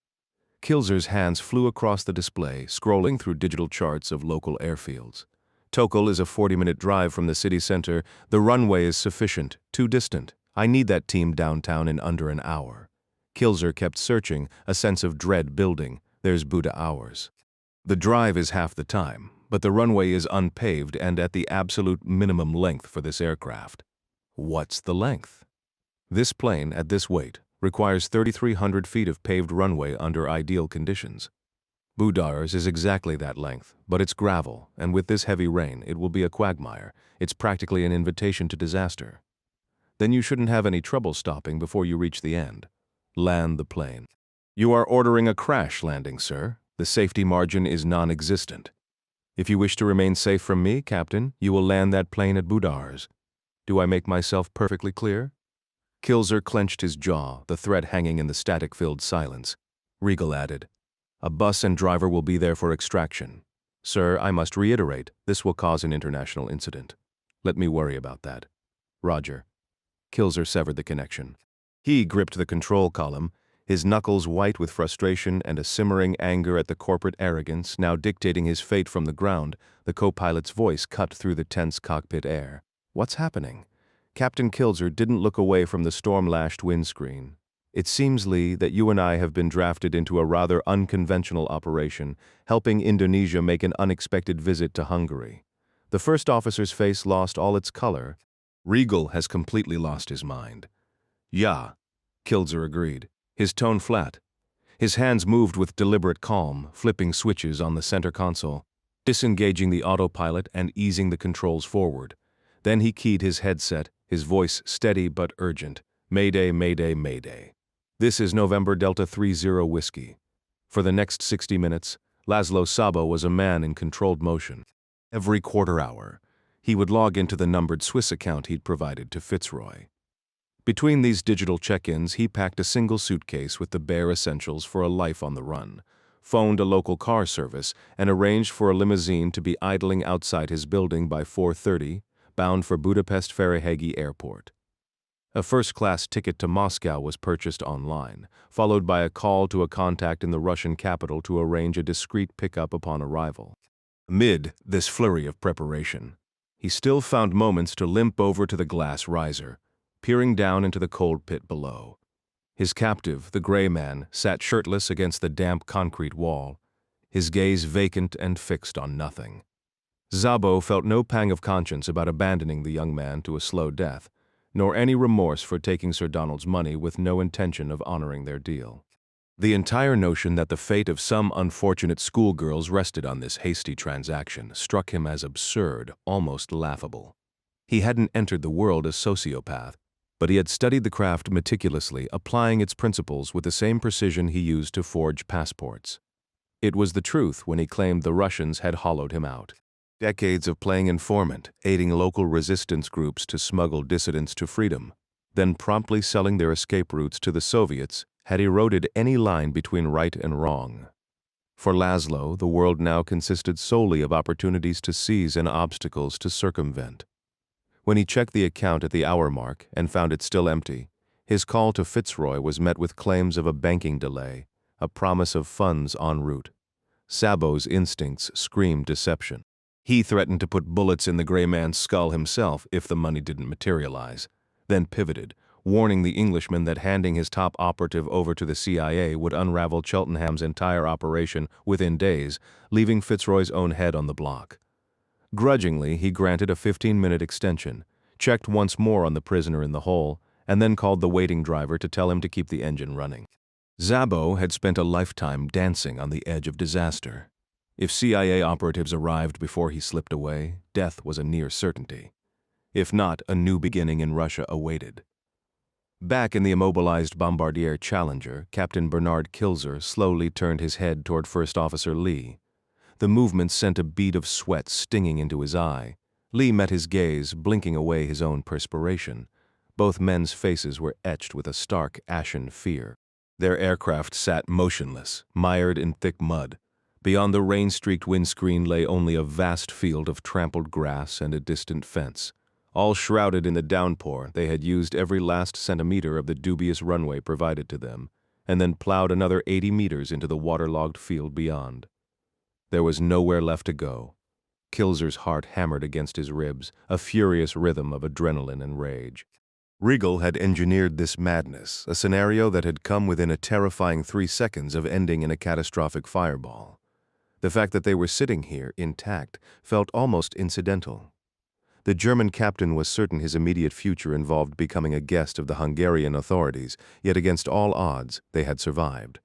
Kilzer's hands flew across the display, scrolling through digital charts of local airfields. "Tokal is a 40-minute drive from the city center. The runway is sufficient, too distant. I need that team downtown in under an hour." Kilzer kept searching, a sense of dread building. There's Buda hours. The drive is half the time, but the runway is unpaved and at the absolute minimum length for this aircraft. What's the length? This plane, at this weight, requires 3,300 feet of paved runway under ideal conditions. Budar's is exactly that length, but it's gravel, and with this heavy rain, it will be a quagmire. It's practically an invitation to disaster. Then you shouldn't have any trouble stopping before you reach the end. Land the plane. You are ordering a crash landing, sir. The safety margin is non-existent. If you wish to remain safe from me, Captain, you will land that plane at Budar's. Do I make myself perfectly clear?" Kilzer clenched his jaw, the threat hanging in the static-filled silence. Regal added, "A bus and driver will be there for extraction. Sir, I must reiterate, this will cause an international incident. Let me worry about that." "Roger." Kilzer severed the connection. He gripped the control column, his knuckles white with frustration and a simmering anger at the corporate arrogance now dictating his fate from the ground. The co-pilot's voice cut through the tense cockpit air. "What's happening?" Captain Kilzer didn't look away from the storm-lashed windscreen. "It seems, Lee, that you and I have been drafted into a rather unconventional operation, helping Indonesia make an unexpected visit to Hungary." The first officer's face lost all its color. "Regal has completely lost his mind." "Yeah," Kilzer agreed, his tone flat. His hands moved with deliberate calm, flipping switches on the center console, disengaging the autopilot and easing the controls forward. Then he keyed his headset, his voice steady but urgent. "Mayday, mayday, mayday. This is November Delta 30 Whiskey." For the next 60 minutes, Laszlo Sabo was a man in controlled motion. Every quarter hour, he would log into the numbered Swiss account he'd provided to Fitzroy. Between these digital check-ins, he packed a single suitcase with the bare essentials for a life on the run, phoned a local car service, and arranged for a limousine to be idling outside his building by 4:30, bound for Budapest Ferihegy Airport. A first-class ticket to Moscow was purchased online, followed by a call to a contact in the Russian capital to arrange a discreet pickup upon arrival. Amid this flurry of preparation, he still found moments to limp over to the glass riser, peering down into the cold pit below. His captive, the gray man, sat shirtless against the damp concrete wall, his gaze vacant and fixed on nothing. Szabo felt no pang of conscience about abandoning the young man to a slow death, nor any remorse for taking Sir Donald's money with no intention of honoring their deal. The entire notion that the fate of some unfortunate schoolgirls rested on this hasty transaction struck him as absurd, almost laughable. He hadn't entered the world a sociopath, but he had studied the craft meticulously, applying its principles with the same precision he used to forge passports. It was the truth when he claimed the Russians had hollowed him out. Decades of playing informant, aiding local resistance groups to smuggle dissidents to freedom, then promptly selling their escape routes to the Soviets, had eroded any line between right and wrong. For Laszlo, the world now consisted solely of opportunities to seize and obstacles to circumvent. When he checked the account at the hour mark and found it still empty, his call to Fitzroy was met with claims of a banking delay, a promise of funds en route. Szabo's instincts screamed deception. He threatened to put bullets in the gray man's skull himself if the money didn't materialize, then pivoted, warning the Englishman that handing his top operative over to the CIA would unravel Cheltenham's entire operation within days, leaving Fitzroy's own head on the block. Grudgingly, he granted a 15-minute extension, checked once more on the prisoner in the hole, and then called the waiting driver to tell him to keep the engine running. Szabo had spent a lifetime dancing on the edge of disaster. If CIA operatives arrived before he slipped away, death was a near certainty. If not, a new beginning in Russia awaited. Back in the immobilized bombardier Challenger, Captain Bernard Kilzer slowly turned his head toward First Officer Lee. The movement sent a bead of sweat stinging into his eye. Lee met his gaze, blinking away his own perspiration. Both men's faces were etched with a stark, ashen fear. Their aircraft sat motionless, mired in thick mud. Beyond the rain-streaked windscreen lay only a vast field of trampled grass and a distant fence. All shrouded in the downpour, they had used every last centimeter of the dubious runway provided to them, and then plowed another 80 meters into the waterlogged field beyond. There was nowhere left to go. Kilzer's heart hammered against his ribs, a furious rhythm of adrenaline and rage. Riegel had engineered this madness, a scenario that had come within a terrifying 3 seconds of ending in a catastrophic fireball. The fact that they were sitting here, intact, felt almost incidental. The German captain was certain his immediate future involved becoming a guest of the Hungarian authorities, yet against all odds, they had survived.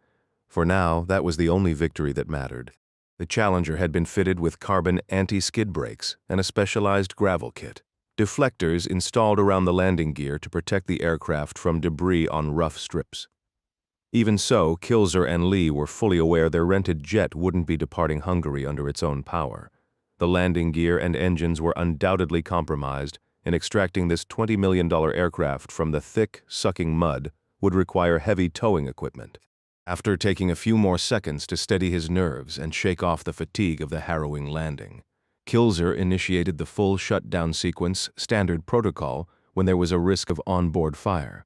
For now, that was the only victory that mattered. The Challenger had been fitted with carbon anti-skid brakes and a specialized gravel kit. Deflectors installed around the landing gear to protect the aircraft from debris on rough strips. Even so, Kilzer and Lee were fully aware their rented jet wouldn't be departing Hungary under its own power. The landing gear and engines were undoubtedly compromised, and extracting this $20 million aircraft from the thick, sucking mud would require heavy towing equipment. After taking a few more seconds to steady his nerves and shake off the fatigue of the harrowing landing, Kilzer initiated the full shutdown sequence standard protocol when there was a risk of onboard fire.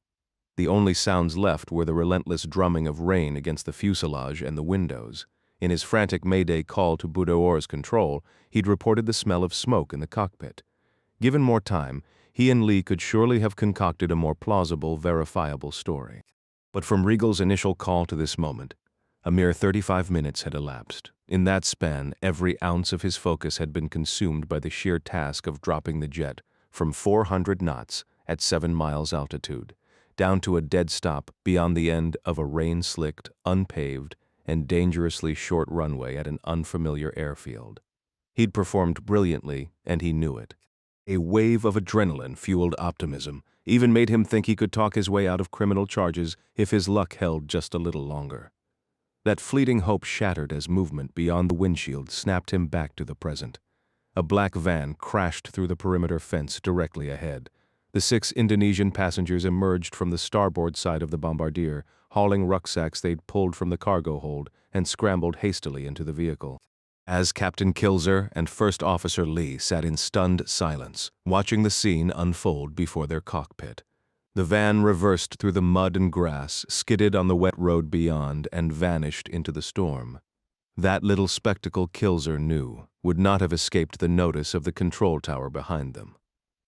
The only sounds left were the relentless drumming of rain against the fuselage and the windows. In his frantic Mayday call to Budeor's control, he'd reported the smell of smoke in the cockpit. Given more time, he and Lee could surely have concocted a more plausible, verifiable story. But from Riegel's initial call to this moment, a mere 35 minutes had elapsed. In that span, every ounce of his focus had been consumed by the sheer task of dropping the jet from 400 knots at 7 miles altitude, down to a dead stop beyond the end of a rain-slicked, unpaved, and dangerously short runway at an unfamiliar airfield. He'd performed brilliantly, and he knew it. A wave of adrenaline fueled optimism, even made him think he could talk his way out of criminal charges if his luck held just a little longer. That fleeting hope shattered as movement beyond the windshield snapped him back to the present. A black van crashed through the perimeter fence directly ahead. The 6 Indonesian passengers emerged from the starboard side of the bombardier, hauling rucksacks they'd pulled from the cargo hold, and scrambled hastily into the vehicle. As Captain Kilzer and First Officer Lee sat in stunned silence, watching the scene unfold before their cockpit. The van reversed through the mud and grass, skidded on the wet road beyond, and vanished into the storm. That little spectacle, Kilzer knew, would not have escaped the notice of the control tower behind them.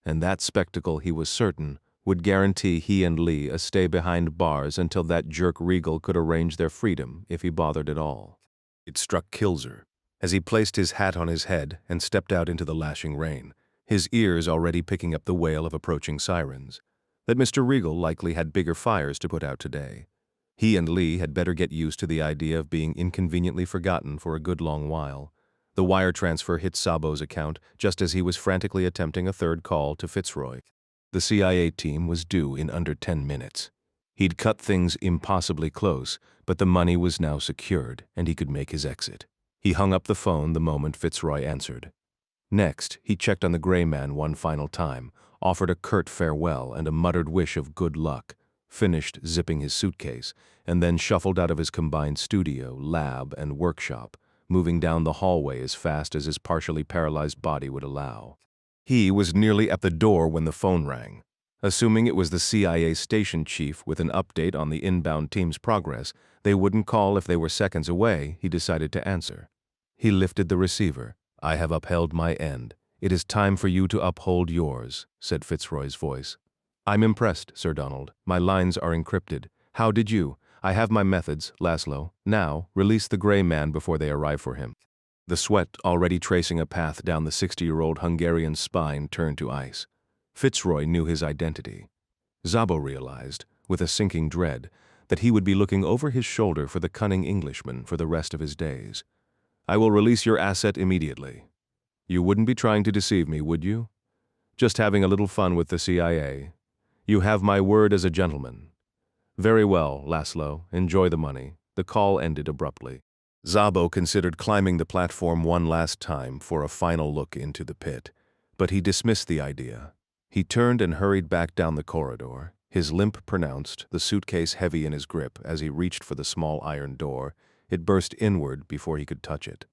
And that spectacle, he was certain, would guarantee he and Lee a stay behind bars until that jerk Riegel could arrange their freedom if he bothered at all. It struck Kilzer as he placed his hat on his head and stepped out into the lashing rain, his ears already picking up the wail of approaching sirens, that Mr. Riegel likely had bigger fires to put out today. He and Lee had better get used to the idea of being inconveniently forgotten for a good long while. The wire transfer hit Szabo's account just as he was frantically attempting a third call to Fitzroy. The CIA team was due in under 10 minutes. He'd cut things impossibly close, but the money was now secured, and he could make his exit. He hung up the phone the moment Fitzroy answered. Next, he checked on the gray man one final time, offered a curt farewell and a muttered wish of good luck, finished zipping his suitcase, and then shuffled out of his combined studio, lab, and workshop, moving down the hallway as fast as his partially paralyzed body would allow. He was nearly at the door when the phone rang. Assuming it was the CIA station chief with an update on the inbound team's progress, they wouldn't call if they were seconds away, he decided to answer. He lifted the receiver. "I have upheld my end. It is time for you to uphold yours," said Fitzroy's voice. "I'm impressed, Sir Donald. My lines are encrypted. How did you? I have my methods, Laszlo. Now, release the gray man before they arrive for him." The sweat already tracing a path down the 60-year-old Hungarian's spine turned to ice. Fitzroy knew his identity. Szabo realized, with a sinking dread, that he would be looking over his shoulder for the cunning Englishman for the rest of his days. "I will release your asset immediately. You wouldn't be trying to deceive me, would you? Just having a little fun with the CIA. You have my word as a gentleman." "Very well, Laszlo. Enjoy the money." The call ended abruptly. Szabo considered climbing the platform one last time for a final look into the pit, but he dismissed the idea. He turned and hurried back down the corridor, his limp pronounced, the suitcase heavy in his grip as he reached for the small iron door. It burst inward before he could touch it.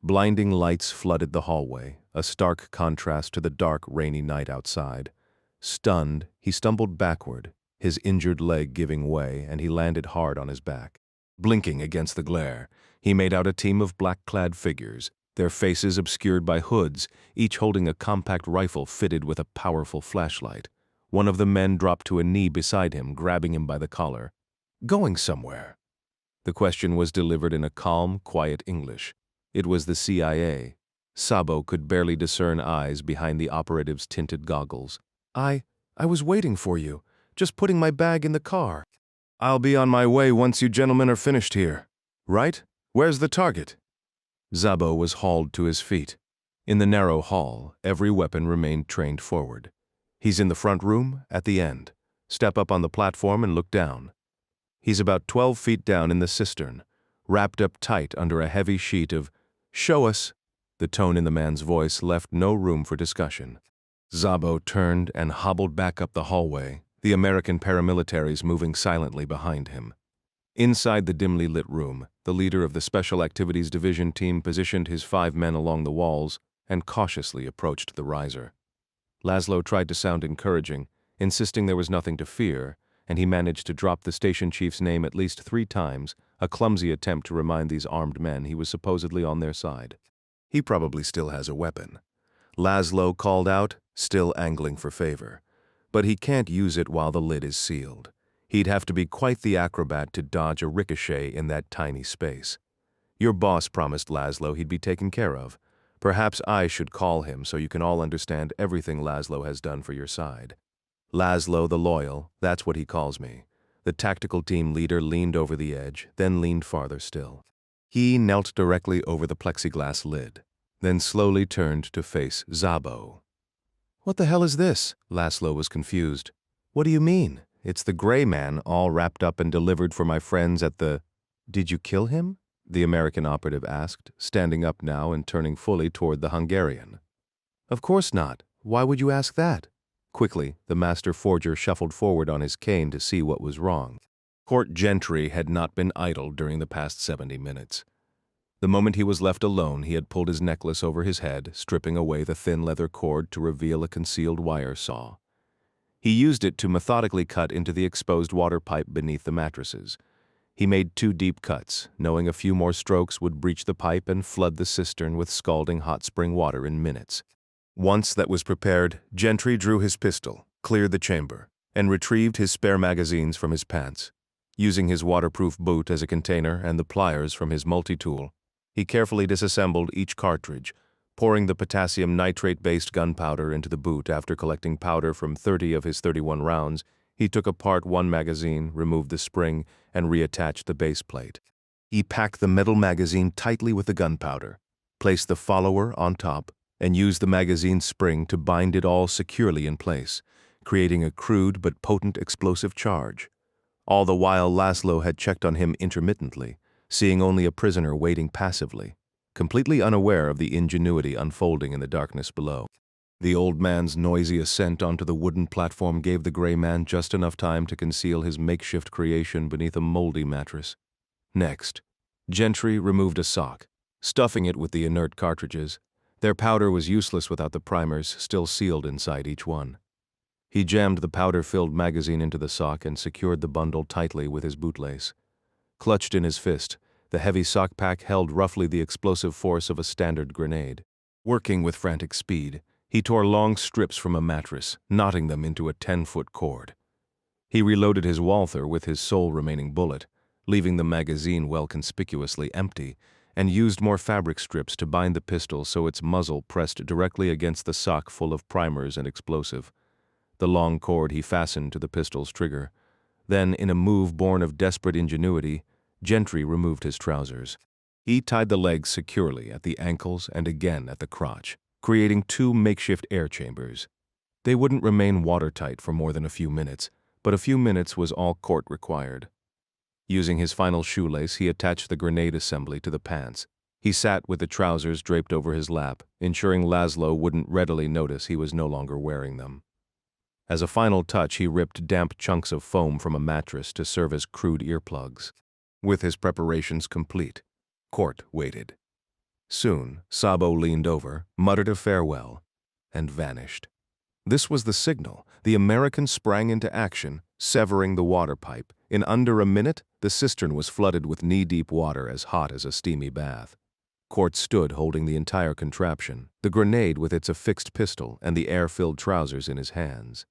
Blinding lights flooded the hallway, a stark contrast to the dark, rainy night outside. Stunned, he stumbled backward, his injured leg giving way, and he landed hard on his back. Blinking against the glare, he made out a team of black-clad figures, their faces obscured by hoods, each holding a compact rifle fitted with a powerful flashlight. One of the men dropped to a knee beside him, grabbing him by the collar. "Going somewhere?" The question was delivered in a calm, quiet English. It was the CIA. Szabo could barely discern eyes behind the operative's tinted goggles. I was waiting for you, just putting my bag in the car." "I'll be on my way once you gentlemen are finished here. Right? Where's the target?" Szabo was hauled to his feet. In the narrow hall, every weapon remained trained forward. "He's in the front room, at the end. Step up on the platform and look down. He's about 12 feet down in the cistern, wrapped up tight under a heavy sheet of—" "Show us." The tone in the man's voice left no room for discussion. Szabo turned and hobbled back up the hallway, the American paramilitaries moving silently behind him. Inside the dimly lit room, the leader of the Special Activities Division team positioned his 5 men along the walls and cautiously approached the riser. Laszlo tried to sound encouraging, insisting there was nothing to fear, and he managed to drop the station chief's name at least 3 times, a clumsy attempt to remind these armed men he was supposedly on their side. "He probably still has a weapon," Laszlo called out, still angling for favor. "But he can't use it while the lid is sealed. He'd have to be quite the acrobat to dodge a ricochet in that tiny space. Your boss promised Laszlo he'd be taken care of. Perhaps I should call him so you can all understand everything Laszlo has done for your side." "Laszlo the Loyal, that's what he calls me." The tactical team leader leaned over the edge, then leaned farther still. He knelt directly over the plexiglass lid, then slowly turned to face Szabo. "What the hell is this?" Laszlo was confused. "What do you mean? It's the gray man all wrapped up and delivered for my friends at the—" "Did you kill him?" the American operative asked, standing up now and turning fully toward the Hungarian. "Of course not. Why would you ask that?" Quickly, the master forger shuffled forward on his cane to see what was wrong. Court gentry had not been idle during the past 70 minutes. The moment he was left alone, he had pulled his necklace over his head, stripping away the thin leather cord to reveal a concealed wire saw. He used it to methodically cut into the exposed water pipe beneath the mattresses. He made 2 deep cuts, knowing a few more strokes would breach the pipe and flood the cistern with scalding hot spring water in minutes. Once that was prepared, Gentry drew his pistol, cleared the chamber, and retrieved his spare magazines from his pants. Using his waterproof boot as a container and the pliers from his multi-tool, he carefully disassembled each cartridge, pouring the potassium nitrate-based gunpowder into the boot. After collecting powder from 30 of his 31 rounds, he took apart one magazine, removed the spring, and reattached the base plate. He packed the metal magazine tightly with the gunpowder, placed the follower on top, and used the magazine spring to bind it all securely in place, creating a crude but potent explosive charge. All the while, Laszlo had checked on him intermittently, seeing only a prisoner waiting passively. completely unaware of the ingenuity unfolding in the darkness below. The old man's noisy ascent onto the wooden platform gave the gray man just enough time to conceal his makeshift creation beneath a moldy mattress. Next, Gentry removed a sock, stuffing it with the inert cartridges. Their powder was useless without the primers still sealed inside each one. He jammed the powder-filled magazine into the sock and secured the bundle tightly with his bootlace. Clutched in his fist, the heavy sock pack held roughly the explosive force of a standard grenade. Working with frantic speed, he tore long strips from a mattress, knotting them into a 10-foot cord. He reloaded his Walther with his sole remaining bullet, leaving the magazine well conspicuously empty, and used more fabric strips to bind the pistol so its muzzle pressed directly against the sock full of primers and explosive. The long cord he fastened to the pistol's trigger. Then, in a move born of desperate ingenuity, Gentry removed his trousers. He tied the legs securely at the ankles and again at the crotch, creating 2 makeshift air chambers. They wouldn't remain watertight for more than a few minutes, but a few minutes was all Court required. Using his final shoelace, he attached the grenade assembly to the pants. He sat with the trousers draped over his lap, ensuring Laszlo wouldn't readily notice he was no longer wearing them. As a final touch, he ripped damp chunks of foam from a mattress to serve as crude earplugs. With his preparations complete, Court waited. Soon, Sabo leaned over, muttered a farewell, and vanished. This was the signal. The American sprang into action, severing the water pipe. In under a minute, the cistern was flooded with knee-deep water as hot as a steamy bath. Court stood holding the entire contraption, the grenade with its affixed pistol and the air-filled trousers in his hands.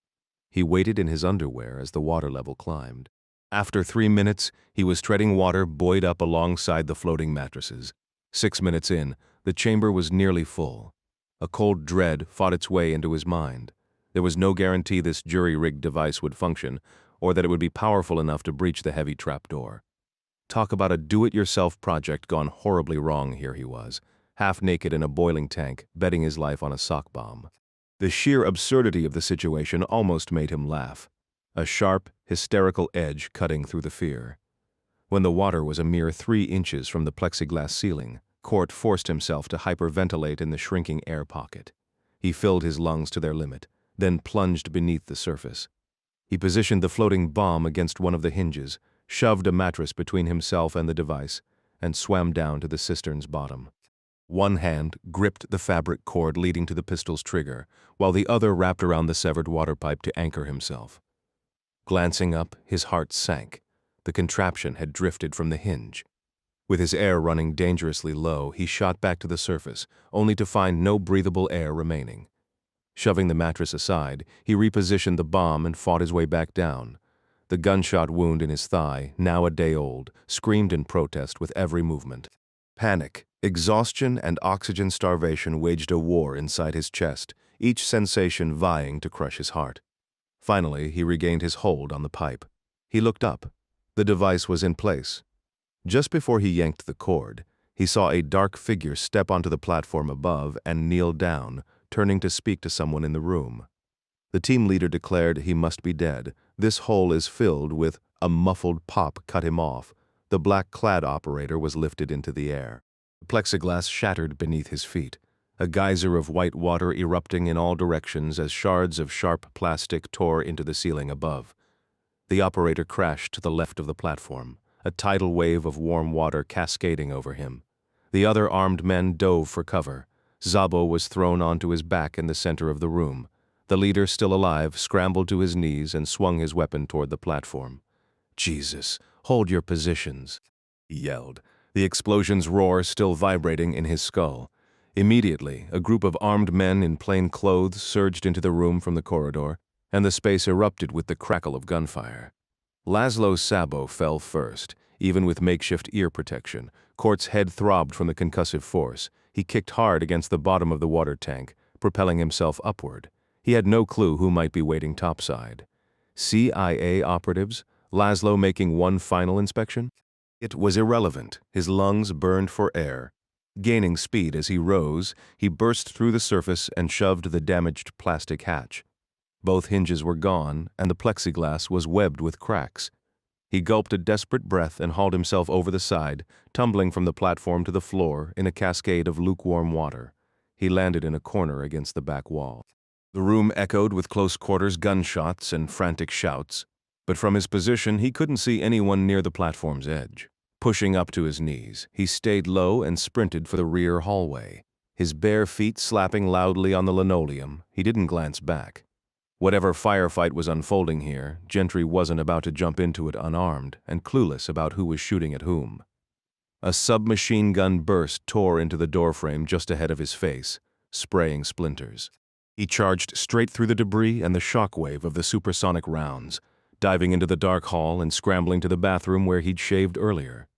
He waited in his underwear as the water level climbed. After 3 minutes, he was treading water buoyed up alongside the floating mattresses. 6 minutes in, the chamber was nearly full. A cold dread fought its way into his mind. There was no guarantee this jury-rigged device would function, or that it would be powerful enough to breach the heavy trapdoor. Talk about a do-it-yourself project gone horribly wrong. Here he was, half naked in a boiling tank, betting his life on a sock bomb. The sheer absurdity of the situation almost made him laugh, a sharp, hysterical edge cutting through the fear. When the water was a mere 3 inches from the plexiglass ceiling, Court forced himself to hyperventilate in the shrinking air pocket. He filled his lungs to their limit, then plunged beneath the surface. He positioned the floating bomb against one of the hinges, shoved a mattress between himself and the device, and swam down to the cistern's bottom. One hand gripped the fabric cord leading to the pistol's trigger, while the other wrapped around the severed water pipe to anchor himself. Glancing up, his heart sank. The contraption had drifted from the hinge. With his air running dangerously low, he shot back to the surface, only to find no breathable air remaining. Shoving the mattress aside, he repositioned the bomb and fought his way back down. The gunshot wound in his thigh, now a day old, screamed in protest with every movement. Panic, exhaustion, and oxygen starvation waged a war inside his chest, each sensation vying to crush his heart. Finally, he regained his hold on the pipe. He looked up. The device was in place. Just before he yanked the cord, he saw a dark figure step onto the platform above and kneel down, turning to speak to someone in the room. The team leader declared he must be dead. This hole is filled with a muffled pop cut him off. The black-clad operator was lifted into the air. The plexiglass shattered beneath his feet, a geyser of white water erupting in all directions as shards of sharp plastic tore into the ceiling above. The operator crashed to the left of the platform, a tidal wave of warm water cascading over him. The other armed men dove for cover. Szabo was thrown onto his back in the center of the room. The leader, still alive, scrambled to his knees and swung his weapon toward the platform. "Jesus, hold your positions," he yelled, the explosion's roar still vibrating in his skull. Immediately, a group of armed men in plain clothes surged into the room from the corridor, and the space erupted with the crackle of gunfire. Laszlo Szabo fell first, even with makeshift ear protection. Court's head throbbed from the concussive force. He kicked hard against the bottom of the water tank, propelling himself upward. He had no clue who might be waiting topside. CIA operatives? Laszlo making one final inspection? It was irrelevant. His lungs burned for air. Gaining speed as he rose, he burst through the surface and shoved the damaged plastic hatch. Both hinges were gone, and the plexiglass was webbed with cracks. He gulped a desperate breath and hauled himself over the side, tumbling from the platform to the floor in a cascade of lukewarm water. He landed in a corner against the back wall. The room echoed with close-quarters gunshots and frantic shouts, but from his position he couldn't see anyone near the platform's edge. Pushing up to his knees, he stayed low and sprinted for the rear hallway. His bare feet slapping loudly on the linoleum, he didn't glance back. Whatever firefight was unfolding here, Gentry wasn't about to jump into it unarmed and clueless about who was shooting at whom. A submachine gun burst tore into the doorframe just ahead of his face, spraying splinters. He charged straight through the debris and the shockwave of the supersonic rounds, diving into the dark hall and scrambling to the bathroom where he'd shaved earlier.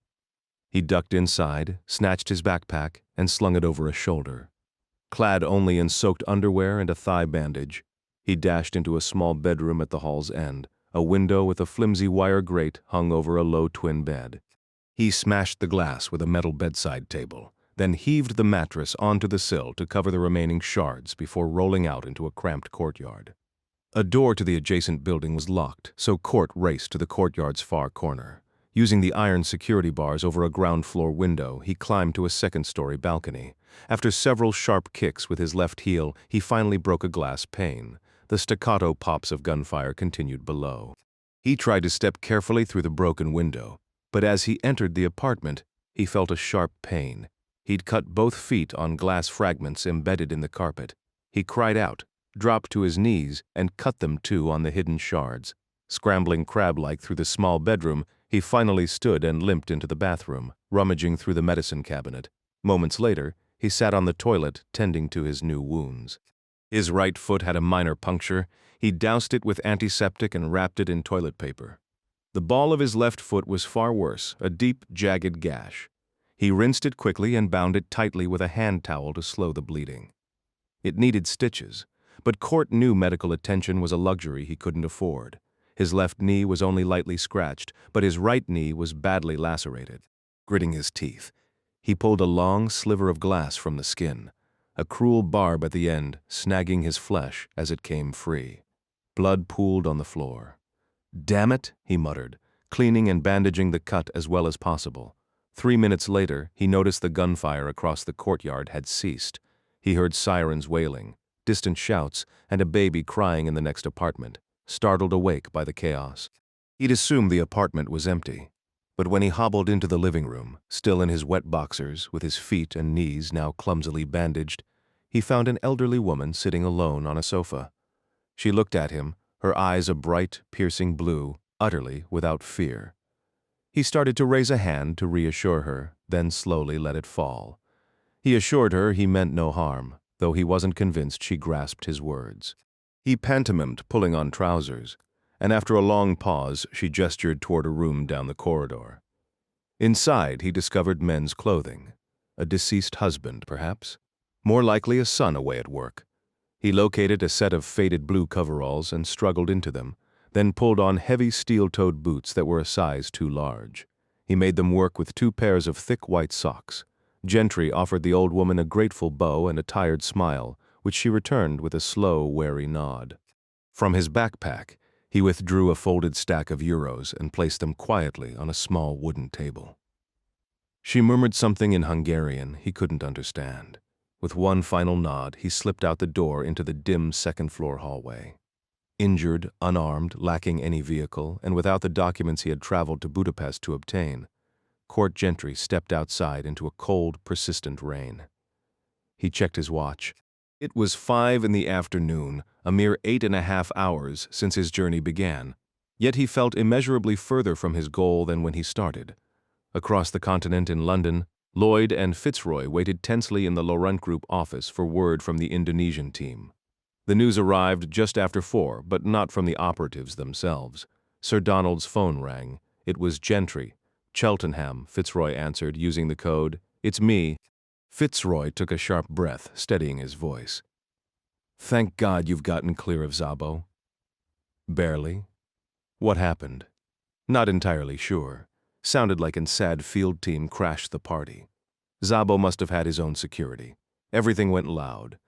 He ducked inside, snatched his backpack, and slung it over a shoulder. Clad only in soaked underwear and a thigh bandage, he dashed into a small bedroom at the hall's end, a window with a flimsy wire grate hung over a low twin bed. He smashed the glass with a metal bedside table, then heaved the mattress onto the sill to cover the remaining shards before rolling out into a cramped courtyard. A door to the adjacent building was locked, so Court raced to the courtyard's far corner. Using the iron security bars over a ground-floor window, he climbed to a second-story balcony. After several sharp kicks with his left heel, he finally broke a glass pane. The staccato pops of gunfire continued below. He tried to step carefully through the broken window, but as he entered the apartment, he felt a sharp pain. He'd cut both feet on glass fragments embedded in the carpet. He cried out, dropped to his knees, and cut them too on the hidden shards. Scrambling crab-like through the small bedroom, he finally stood and limped into the bathroom, rummaging through the medicine cabinet. Moments later, he sat on the toilet, tending to his new wounds. His right foot had a minor puncture. He doused it with antiseptic and wrapped it in toilet paper. The ball of his left foot was far worse, a deep, jagged gash. He rinsed it quickly and bound it tightly with a hand towel to slow the bleeding. It needed stitches, but Court knew medical attention was a luxury he couldn't afford. His left knee was only lightly scratched, but his right knee was badly lacerated. Gritting his teeth, he pulled a long sliver of glass from the skin, a cruel barb at the end snagging his flesh as it came free. Blood pooled on the floor. "Damn it," he muttered, cleaning and bandaging the cut as well as possible. 3 minutes later, he noticed the gunfire across the courtyard had ceased. He heard sirens wailing, distant shouts, and a baby crying in the next apartment, startled awake by the chaos. He'd assumed the apartment was empty, but when he hobbled into the living room, still in his wet boxers, with his feet and knees now clumsily bandaged, he found an elderly woman sitting alone on a sofa. She looked at him, her eyes a bright, piercing blue, utterly without fear. He started to raise a hand to reassure her, then slowly let it fall. He assured her he meant no harm, though he wasn't convinced she grasped his words. He pantomimed pulling on trousers, and after a long pause, she gestured toward a room down the corridor. Inside, he discovered men's clothing. A deceased husband, perhaps. More likely a son away at work. He located a set of faded blue coveralls and struggled into them, then pulled on heavy steel-toed boots that were a size too large. He made them work with 2 pairs of thick white socks. Gentry offered the old woman a grateful bow and a tired smile, which she returned with a slow, wary nod. From his backpack, he withdrew a folded stack of euros and placed them quietly on a small wooden table. She murmured something in Hungarian he couldn't understand. With one final nod, he slipped out the door into the dim second-floor hallway. Injured, unarmed, lacking any vehicle, and without the documents he had traveled to Budapest to obtain, Court Gentry stepped outside into a cold, persistent rain. He checked his watch. It was 5 in the afternoon, a mere 8.5 hours since his journey began, yet he felt immeasurably further from his goal than when he started. Across the continent in London, Lloyd and Fitzroy waited tensely in the Laurent Group office for word from the Indonesian team. The news arrived just after 4, but not from the operatives themselves. Sir Donald's phone rang. It was Gentry. "Cheltenham," Fitzroy answered, using the code. "It's me." Fitzroy took a sharp breath, steadying his voice. "Thank God you've gotten clear of Szabo." "Barely." "What happened?" "Not entirely sure. Sounded like a sad field team crashed the party. Szabo must have had his own security. Everything went loud."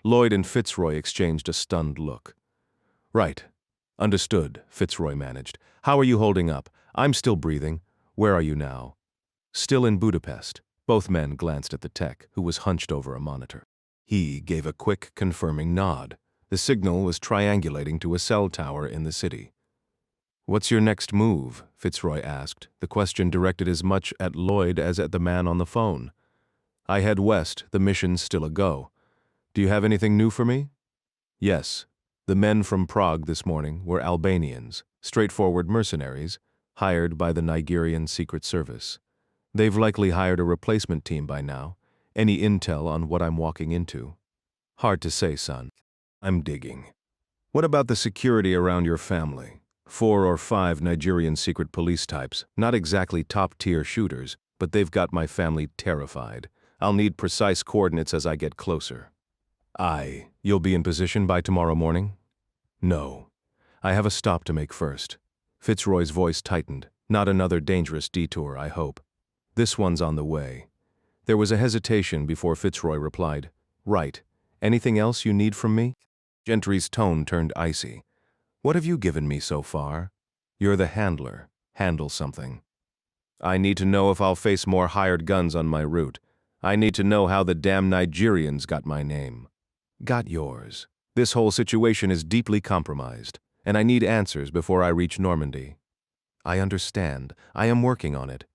Lloyd and Fitzroy exchanged a stunned look. "Right. Understood," Fitzroy managed. "How are you holding up? I'm still breathing. Where are you now? Still in Budapest. Both men glanced at the tech, who was hunched over a monitor. He gave a quick, confirming nod. The signal was triangulating to a cell tower in the city. What's your next move? Fitzroy asked, the question directed as much at Lloyd as at the man on the phone. I head west, the mission's still a go. Do you have anything new for me? Yes. The men from Prague this morning were Albanians, straightforward mercenaries, hired by the Nigerian Secret Service. They've likely hired a replacement team by now. Any intel on what I'm walking into? Hard to say, son. I'm digging. What about the security around your family? 4 or 5 Nigerian secret police types, not exactly top-tier shooters, but they've got my family terrified. I'll need precise coordinates as I get closer. You'll be in position by tomorrow morning? No. I have a stop to make first. Fitzroy's voice tightened. Not another dangerous detour, I hope. This one's on the way. There was a hesitation before Fitzroy replied, Right. Anything else you need from me? Gentry's tone turned icy. What have you given me so far? You're the handler. Handle something. I need to know if I'll face more hired guns on my route. I need to know how the damn Nigerians got my name. Got yours. This whole situation is deeply compromised, and I need answers before I reach Normandy. I understand. I am working on it.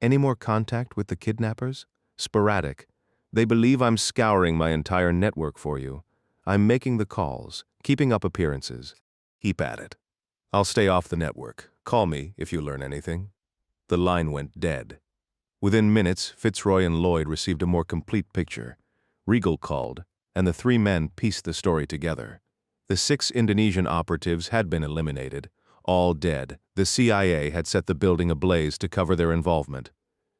Any more contact with the kidnappers? Sporadic. They believe I'm scouring my entire network for you. I'm making the calls, keeping up appearances. Keep at it. I'll stay off the network. Call me if you learn anything. The line went dead. Within minutes, Fitzroy and Lloyd received a more complete picture. Regal called, and the 3 men pieced the story together. The 6 Indonesian operatives had been eliminated. All dead. The CIA had set the building ablaze to cover their involvement.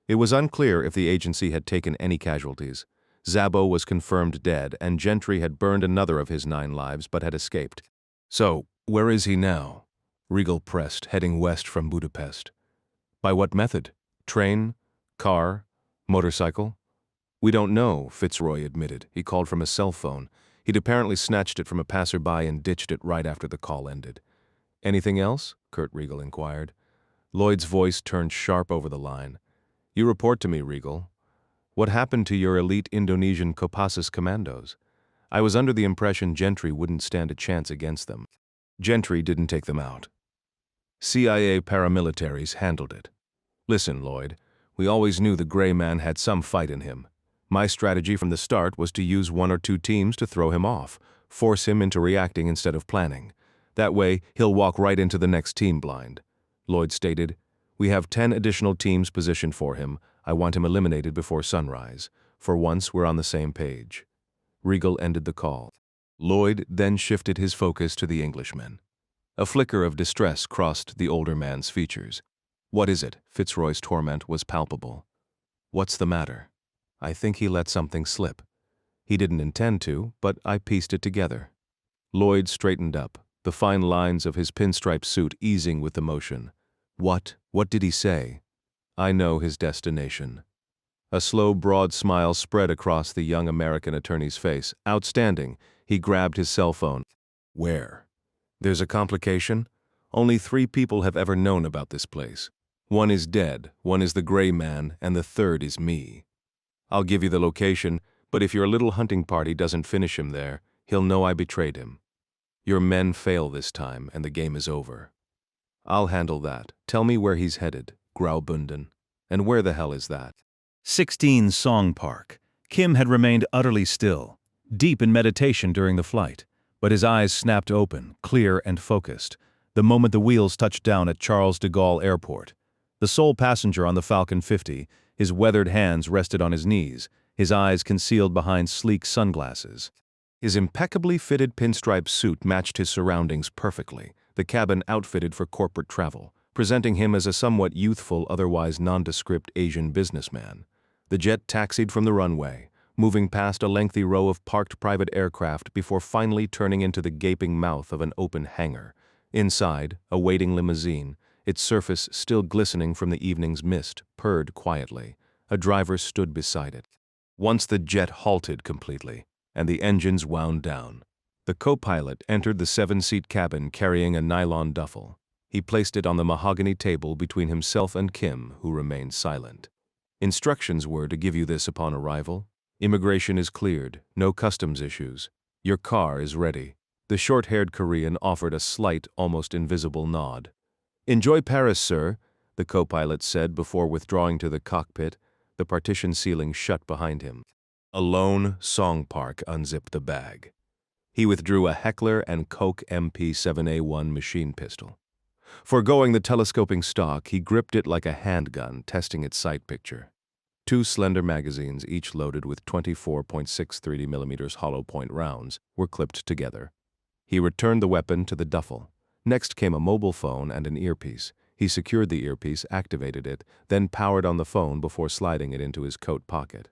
It was unclear if the agency had taken any casualties. Szabo was confirmed dead, and Gentry had burned another of his 9 lives but had escaped. So, where is he now? Regal pressed, heading west from Budapest. By what method? Train? Car? Motorcycle? We don't know, Fitzroy admitted. He called from a cell phone. He'd apparently snatched it from a passerby and ditched it right after the call ended. Anything else? Kurt Regal inquired. Lloyd's voice turned sharp over the line. You report to me, Regal. What happened to your elite Indonesian Kopassus commandos? I was under the impression Gentry wouldn't stand a chance against them. Gentry didn't take them out. CIA paramilitaries handled it. Listen, Lloyd, we always knew the gray man had some fight in him. My strategy from the start was to use 1 or 2 teams to throw him off, force him into reacting instead of planning. That way, he'll walk right into the next team blind. Lloyd stated, We have 10 additional teams positioned for him. I want him eliminated before sunrise. For once, we're on the same page. Regal ended the call. Lloyd then shifted his focus to the Englishman. A flicker of distress crossed the older man's features. What is it? Fitzroy's torment was palpable. What's the matter? I think he let something slip. He didn't intend to, but I pieced it together. Lloyd straightened up, the fine lines of his pinstripe suit easing with the motion. What did he say? I know his destination. A slow, broad smile spread across the young American attorney's face. Outstanding. He grabbed his cell phone. Where? There's a complication. Only 3 people have ever known about this place. 1 is dead, 1 is the gray man, and the 3rd is me. I'll give you the location, but if your little hunting party doesn't finish him there, he'll know I betrayed him. Your men fail this time, and the game is over. I'll handle that. Tell me where he's headed, Graubunden. And where the hell is that? 16 Song Park. Kim had remained utterly still, deep in meditation during the flight, but his eyes snapped open, clear and focused, the moment the wheels touched down at Charles de Gaulle Airport. The sole passenger on the Falcon 50, his weathered hands rested on his knees, his eyes concealed behind sleek sunglasses. His impeccably fitted pinstripe suit matched his surroundings perfectly, the cabin outfitted for corporate travel, presenting him as a somewhat youthful, otherwise nondescript Asian businessman. The jet taxied from the runway, moving past a lengthy row of parked private aircraft before finally turning into the gaping mouth of an open hangar. Inside, a waiting limousine, its surface still glistening from the evening's mist, purred quietly. A driver stood beside it. Once the jet halted completely, and the engines wound down, the co-pilot entered the 7-seat cabin carrying a nylon duffel. He placed it on the mahogany table between himself and Kim, who remained silent. Instructions were to give you this upon arrival. Immigration is cleared, no customs issues. Your car is ready. The short-haired Korean offered a slight, almost invisible nod. Enjoy Paris, sir, the co-pilot said before withdrawing to the cockpit, the partition ceiling shut behind him. Alone, Song Park unzipped the bag. He withdrew a Heckler & Koch MP7A1 machine pistol. Foregoing the telescoping stock, he gripped it like a handgun, testing its sight picture. 2 slender magazines, each loaded with 24.630mm hollow point rounds, were clipped together. He returned the weapon to the duffel. Next came a mobile phone and an earpiece. He secured the earpiece, activated it, then powered on the phone before sliding it into his coat pocket.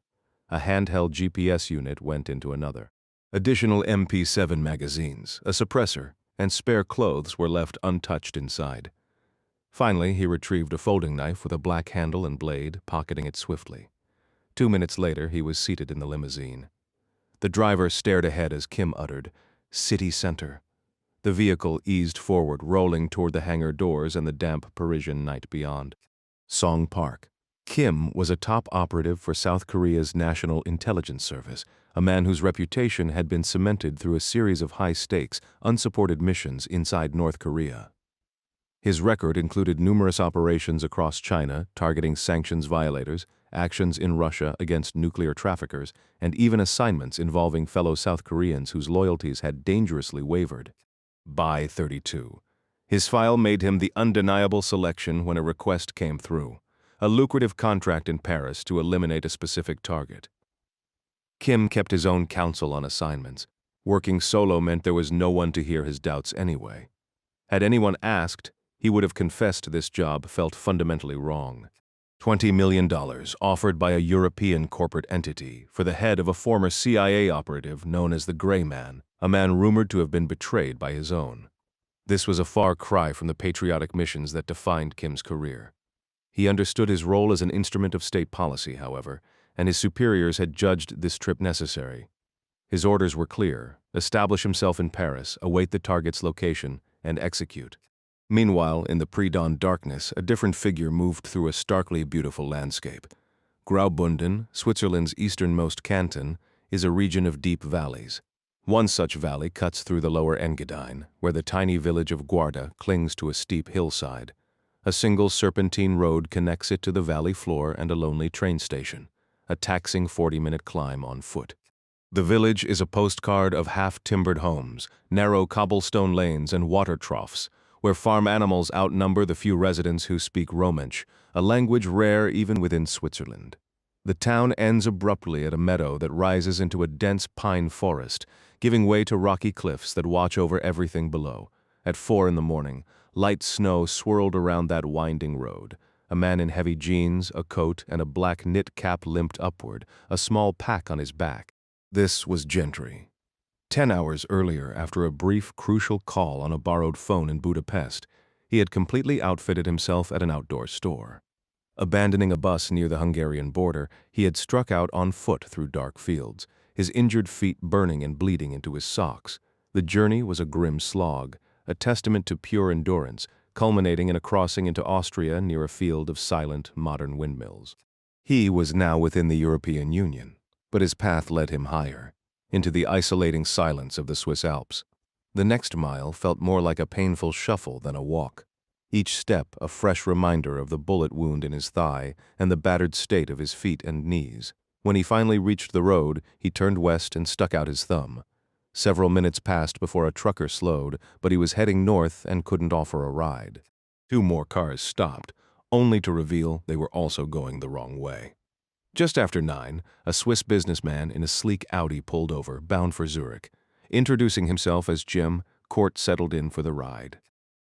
A handheld GPS unit went into another. Additional MP7 magazines, a suppressor, and spare clothes were left untouched inside. Finally, he retrieved a folding knife with a black handle and blade, pocketing it swiftly. 2 minutes later, he was seated in the limousine. The driver stared ahead as Kim uttered, "City Center." The vehicle eased forward, rolling toward the hangar doors and the damp Parisian night beyond. Song Park. Kim was a top operative for South Korea's National Intelligence Service, a man whose reputation had been cemented through a series of high-stakes, unsupported missions inside North Korea. His record included numerous operations across China targeting sanctions violators, actions in Russia against nuclear traffickers, and even assignments involving fellow South Koreans whose loyalties had dangerously wavered. By 32. His file made him the undeniable selection when a request came through, a lucrative contract in Paris to eliminate a specific target. Kim kept his own counsel on assignments. Working solo meant there was no one to hear his doubts anyway. Had anyone asked, he would have confessed this job felt fundamentally wrong. $20 million offered by a European corporate entity for the head of a former CIA operative known as the Gray Man, a man rumored to have been betrayed by his own. This was a far cry from the patriotic missions that defined Kim's career. He understood his role as an instrument of state policy, however, and his superiors had judged this trip necessary. His orders were clear: establish himself in Paris, await the target's location, and execute. Meanwhile, in the pre-dawn darkness, a different figure moved through a starkly beautiful landscape. Graubünden, Switzerland's easternmost canton, is a region of deep valleys. One such valley cuts through the lower Engadine, where the tiny village of Guarda clings to a steep hillside. A single serpentine road connects it to the valley floor and a lonely train station, a taxing 40-minute climb on foot. The village is a postcard of half-timbered homes, narrow cobblestone lanes, and water troughs, where farm animals outnumber the few residents who speak Romansh, a language rare even within Switzerland. The town ends abruptly at a meadow that rises into a dense pine forest, giving way to rocky cliffs that watch over everything below. At 4 in the morning, light snow swirled around that winding road. A man in heavy jeans, a coat, and a black knit cap limped upward, a small pack on his back. This was Gentry. 10 hours earlier, after a brief, crucial call on a borrowed phone in Budapest, he had completely outfitted himself at an outdoor store. Abandoning a bus near the Hungarian border, he had struck out on foot through dark fields, his injured feet burning and bleeding into his socks. The journey was a grim slog, a testament to pure endurance, culminating in a crossing into Austria near a field of silent, modern windmills. He was now within the European Union, but his path led him higher, into the isolating silence of the Swiss Alps. The next mile felt more like a painful shuffle than a walk, each step a fresh reminder of the bullet wound in his thigh and the battered state of his feet and knees. When he finally reached the road, he turned west and stuck out his thumb. Several minutes passed before a trucker slowed, but he was heading north and couldn't offer a ride. 2 more cars stopped, only to reveal they were also going the wrong way. Just after 9, a Swiss businessman in a sleek Audi pulled over, bound for Zurich. Introducing himself as Jim, Court settled in for the ride.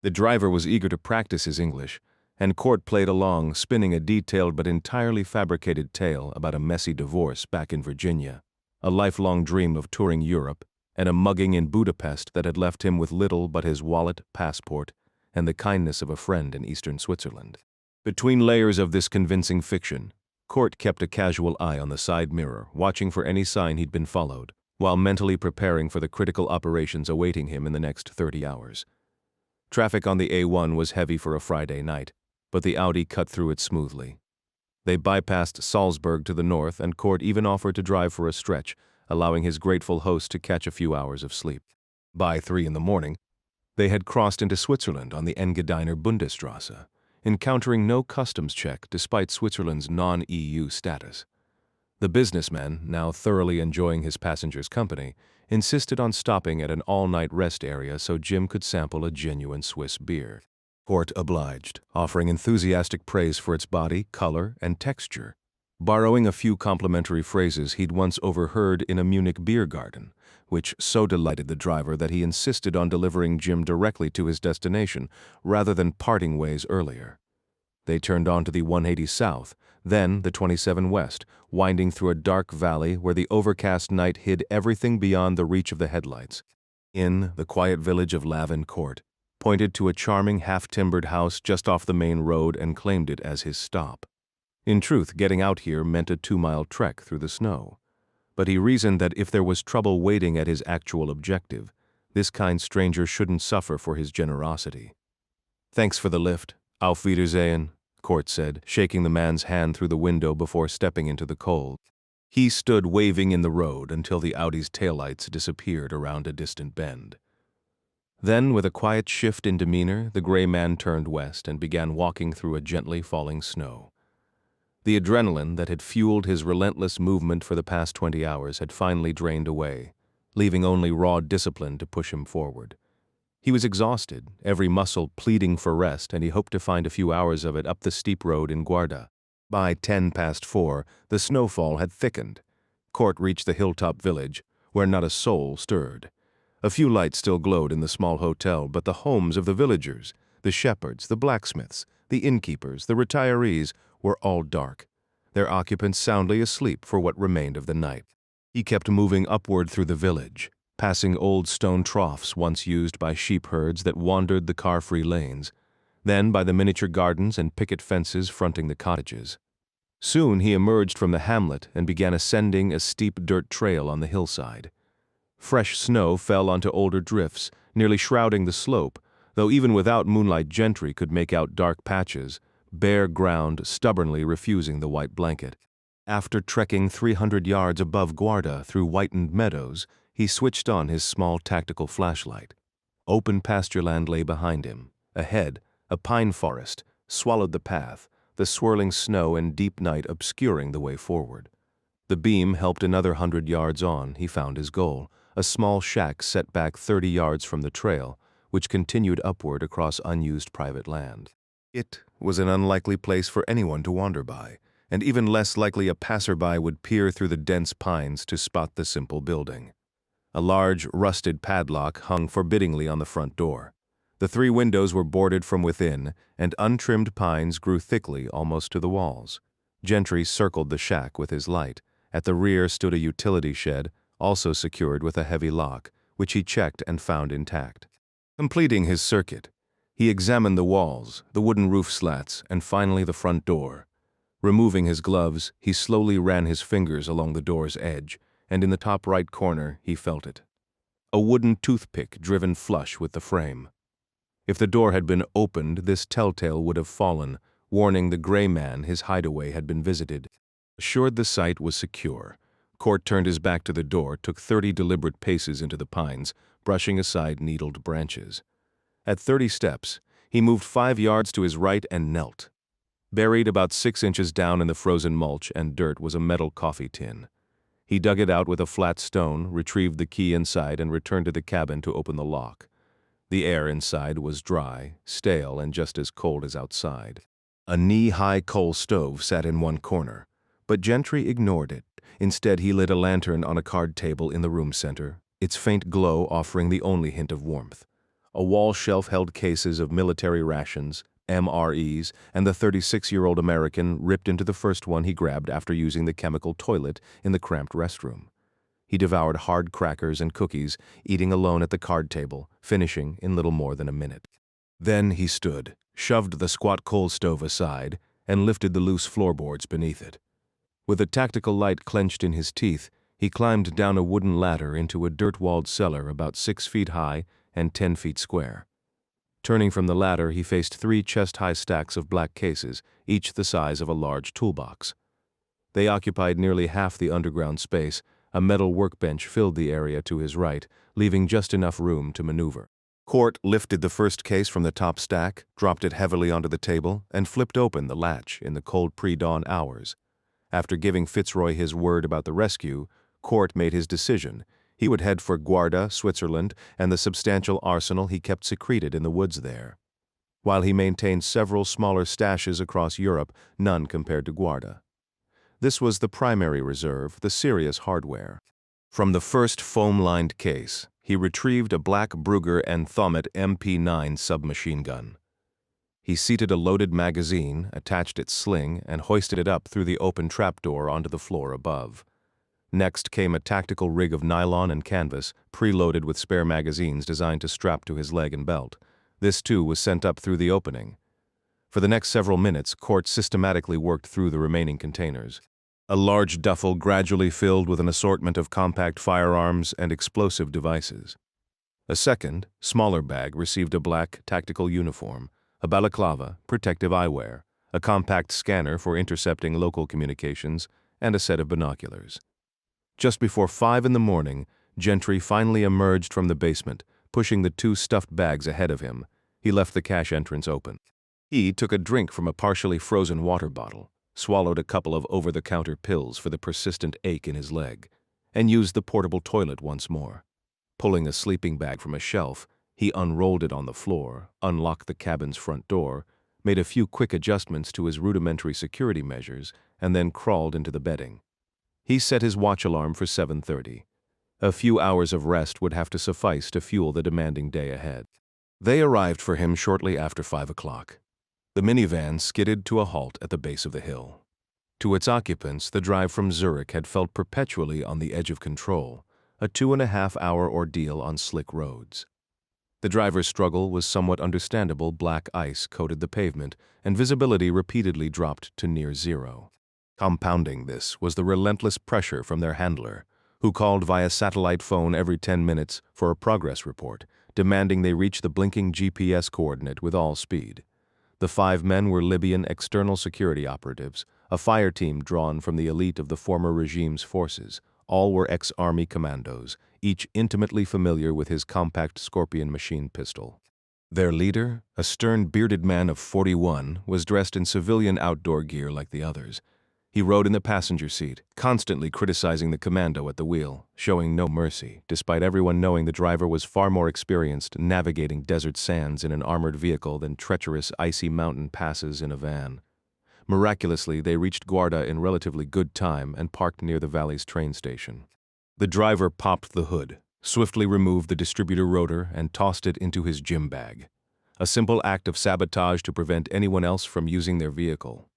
The driver was eager to practice his English, and Court played along, spinning a detailed but entirely fabricated tale about a messy divorce back in Virginia, a lifelong dream of touring Europe, and a mugging in Budapest that had left him with little but his wallet, passport, and the kindness of a friend in eastern Switzerland. Between layers of this convincing fiction, Court kept a casual eye on the side mirror, watching for any sign he'd been followed, while mentally preparing for the critical operations awaiting him in the next 30 hours. Traffic on the A1 was heavy for a Friday night, but the Audi cut through it smoothly. They bypassed Salzburg to the north, and Kort even offered to drive for a stretch, allowing his grateful host to catch a few hours of sleep. By 3 in the morning, they had crossed into Switzerland on the Engadiner Bundesstrasse, encountering no customs check despite Switzerland's non-EU status. The businessman, now thoroughly enjoying his passengers' company, insisted on stopping at an all-night rest area so Jim could sample a genuine Swiss beer. Kort obliged, offering enthusiastic praise for its body, color, and texture, borrowing a few complimentary phrases he'd once overheard in a Munich beer garden, which so delighted the driver that he insisted on delivering Jim directly to his destination rather than parting ways earlier. They turned onto the 180 South, then the 27 West, winding through a dark valley where the overcast night hid everything beyond the reach of the headlights. In the quiet village of Lavin Kort, pointed to a charming half-timbered house just off the main road and claimed it as his stop. In truth, getting out here meant a 2-mile trek through the snow. But he reasoned that if there was trouble waiting at his actual objective, this kind stranger shouldn't suffer for his generosity. "Thanks for the lift. Auf Wiedersehen," Kort said, shaking the man's hand through the window before stepping into the cold. He stood waving in the road until the Audi's taillights disappeared around a distant bend. Then, with a quiet shift in demeanor, the gray man turned west and began walking through a gently falling snow. The adrenaline that had fueled his relentless movement for the past 20 hours had finally drained away, leaving only raw discipline to push him forward. He was exhausted, every muscle pleading for rest, and he hoped to find a few hours of it up the steep road in Guarda. By 4:10, the snowfall had thickened. Kort reached the hilltop village, where not a soul stirred. A few lights still glowed in the small hotel, but the homes of the villagers, the shepherds, the blacksmiths, the innkeepers, the retirees, were all dark, their occupants soundly asleep for what remained of the night. He kept moving upward through the village, passing old stone troughs once used by sheep herds that wandered the car-free lanes, then by the miniature gardens and picket fences fronting the cottages. Soon he emerged from the hamlet and began ascending a steep dirt trail on the hillside. Fresh snow fell onto older drifts, nearly shrouding the slope, though even without moonlight Gentry could make out dark patches, bare ground stubbornly refusing the white blanket. After trekking 300 yards above Guarda through whitened meadows, he switched on his small tactical flashlight. Open pasture land lay behind him. Ahead, a pine forest swallowed the path, the swirling snow and deep night obscuring the way forward. The beam helped another 100 yards on. He found his goal, a small shack set back 30 yards from the trail, which continued upward across unused private land. It was an unlikely place for anyone to wander by, and even less likely a passerby would peer through the dense pines to spot the simple building. A large, rusted padlock hung forbiddingly on the front door. The 3 windows were boarded from within, and untrimmed pines grew thickly almost to the walls. Gentry circled the shack with his light. At the rear stood a utility shed, also secured with a heavy lock, which he checked and found intact. Completing his circuit, he examined the walls, the wooden roof slats, and finally the front door. Removing his gloves, he slowly ran his fingers along the door's edge, and in the top right corner he felt it. A wooden toothpick driven flush with the frame. If the door had been opened, this telltale would have fallen, warning the gray man his hideaway had been visited. Assured the site was secure, Kort turned his back to the door, took 30 deliberate paces into the pines, brushing aside needled branches. At 30 steps, he moved 5 yards to his right and knelt. Buried about 6 inches down in the frozen mulch and dirt was a metal coffee tin. He dug it out with a flat stone, retrieved the key inside, and returned to the cabin to open the lock. The air inside was dry, stale, and just as cold as outside. A knee-high coal stove sat in one corner, but Gentry ignored it. Instead, he lit a lantern on a card table in the room center, its faint glow offering the only hint of warmth. A wall shelf held cases of military rations, MREs, and the 36-year-old American ripped into the first one he grabbed after using the chemical toilet in the cramped restroom. He devoured hard crackers and cookies, eating alone at the card table, finishing in little more than a minute. Then he stood, shoved the squat coal stove aside, and lifted the loose floorboards beneath it. With a tactical light clenched in his teeth, he climbed down a wooden ladder into a dirt-walled cellar about 6 feet high and 10 feet square. Turning from the ladder, he faced 3 chest-high stacks of black cases, each the size of a large toolbox. They occupied nearly half the underground space. A metal workbench filled the area to his right, leaving just enough room to maneuver. Court lifted the first case from the top stack, dropped it heavily onto the table, and flipped open the latch in the cold pre-dawn hours. After giving Fitzroy his word about the rescue, Court made his decision. He would head for Guarda, Switzerland, and the substantial arsenal he kept secreted in the woods there. While he maintained several smaller stashes across Europe, none compared to Guarda. This was the primary reserve, the serious hardware. From the first foam-lined case, he retrieved a black Brugger and Thomet MP9 submachine gun. He seated a loaded magazine, attached its sling, and hoisted it up through the open trapdoor onto the floor above. Next came a tactical rig of nylon and canvas, preloaded with spare magazines designed to strap to his leg and belt. This, too, was sent up through the opening. For the next several minutes, Court systematically worked through the remaining containers. A large duffel gradually filled with an assortment of compact firearms and explosive devices. A second, smaller bag received a black tactical uniform, a balaclava, protective eyewear, a compact scanner for intercepting local communications, and a set of binoculars. Just before 5 in the morning, Gentry finally emerged from the basement, pushing the 2 stuffed bags ahead of him. He left the cache entrance open. He took a drink from a partially frozen water bottle, swallowed a couple of over-the-counter pills for the persistent ache in his leg, and used the portable toilet once more. Pulling a sleeping bag from a shelf, he unrolled it on the floor, unlocked the cabin's front door, made a few quick adjustments to his rudimentary security measures, and then crawled into the bedding. He set his watch alarm for 7:30. A few hours of rest would have to suffice to fuel the demanding day ahead. They arrived for him shortly after 5 o'clock. The minivan skidded to a halt at the base of the hill. To its occupants, the drive from Zurich had felt perpetually on the edge of control, a 2.5-hour ordeal on slick roads. The driver's struggle was somewhat understandable. Black ice coated the pavement, and visibility repeatedly dropped to near zero. Compounding this was the relentless pressure from their handler, who called via satellite phone every 10 minutes for a progress report, demanding they reach the blinking GPS coordinate with all speed. The 5 men were Libyan external security operatives, a fire team drawn from the elite of the former regime's forces. All were ex-army commandos, each intimately familiar with his compact Scorpion machine pistol. Their leader, a stern, bearded man of 41, was dressed in civilian outdoor gear like the others. He rode in the passenger seat, constantly criticizing the commando at the wheel, showing no mercy, despite everyone knowing the driver was far more experienced navigating desert sands in an armored vehicle than treacherous icy mountain passes in a van. Miraculously, they reached Guarda in relatively good time and parked near the valley's train station. The driver popped the hood, swiftly removed the distributor rotor, and tossed it into his gym bag. A simple act of sabotage to prevent anyone else from using their vehicle.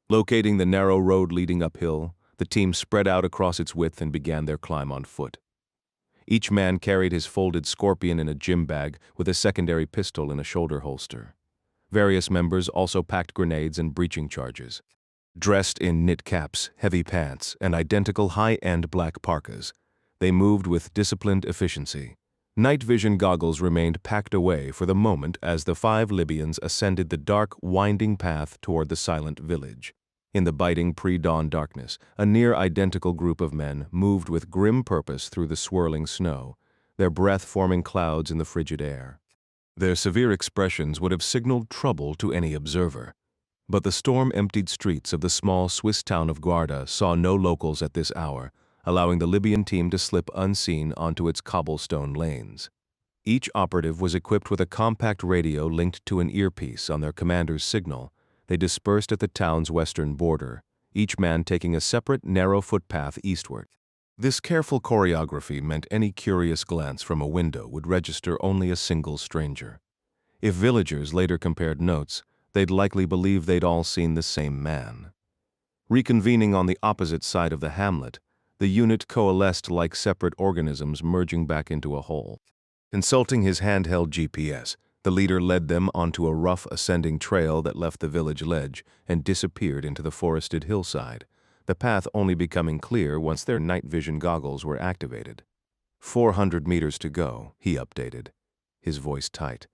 Locating the narrow road leading uphill, the team spread out across its width and began their climb on foot. Each man carried his folded Scorpion in a gym bag with a secondary pistol in a shoulder holster. Various members also packed grenades and breaching charges. Dressed in knit caps, heavy pants, and identical high-end black parkas, they moved with disciplined efficiency. Night vision goggles remained packed away for the moment as the 5 Libyans ascended the dark, winding path toward the silent village. In the biting pre-dawn darkness, a near-identical group of men moved with grim purpose through the swirling snow, their breath forming clouds in the frigid air. Their severe expressions would have signaled trouble to any observer. But the storm-emptied streets of the small Swiss town of Guarda saw no locals at this hour, allowing the Libyan team to slip unseen onto its cobblestone lanes. Each operative was equipped with a compact radio linked to an earpiece on their commander's signal. They dispersed at the town's western border, each man taking a separate, narrow footpath eastward. This careful choreography meant any curious glance from a window would register only a single stranger. If villagers later compared notes, they'd likely believe they'd all seen the same man. Reconvening on the opposite side of the hamlet, the unit coalesced like separate organisms merging back into a whole. Consulting his handheld GPS, the leader led them onto a rough ascending trail that left the village ledge and disappeared into the forested hillside, the path only becoming clear once their night vision goggles were activated. 400 meters to go, he updated, his voice tight.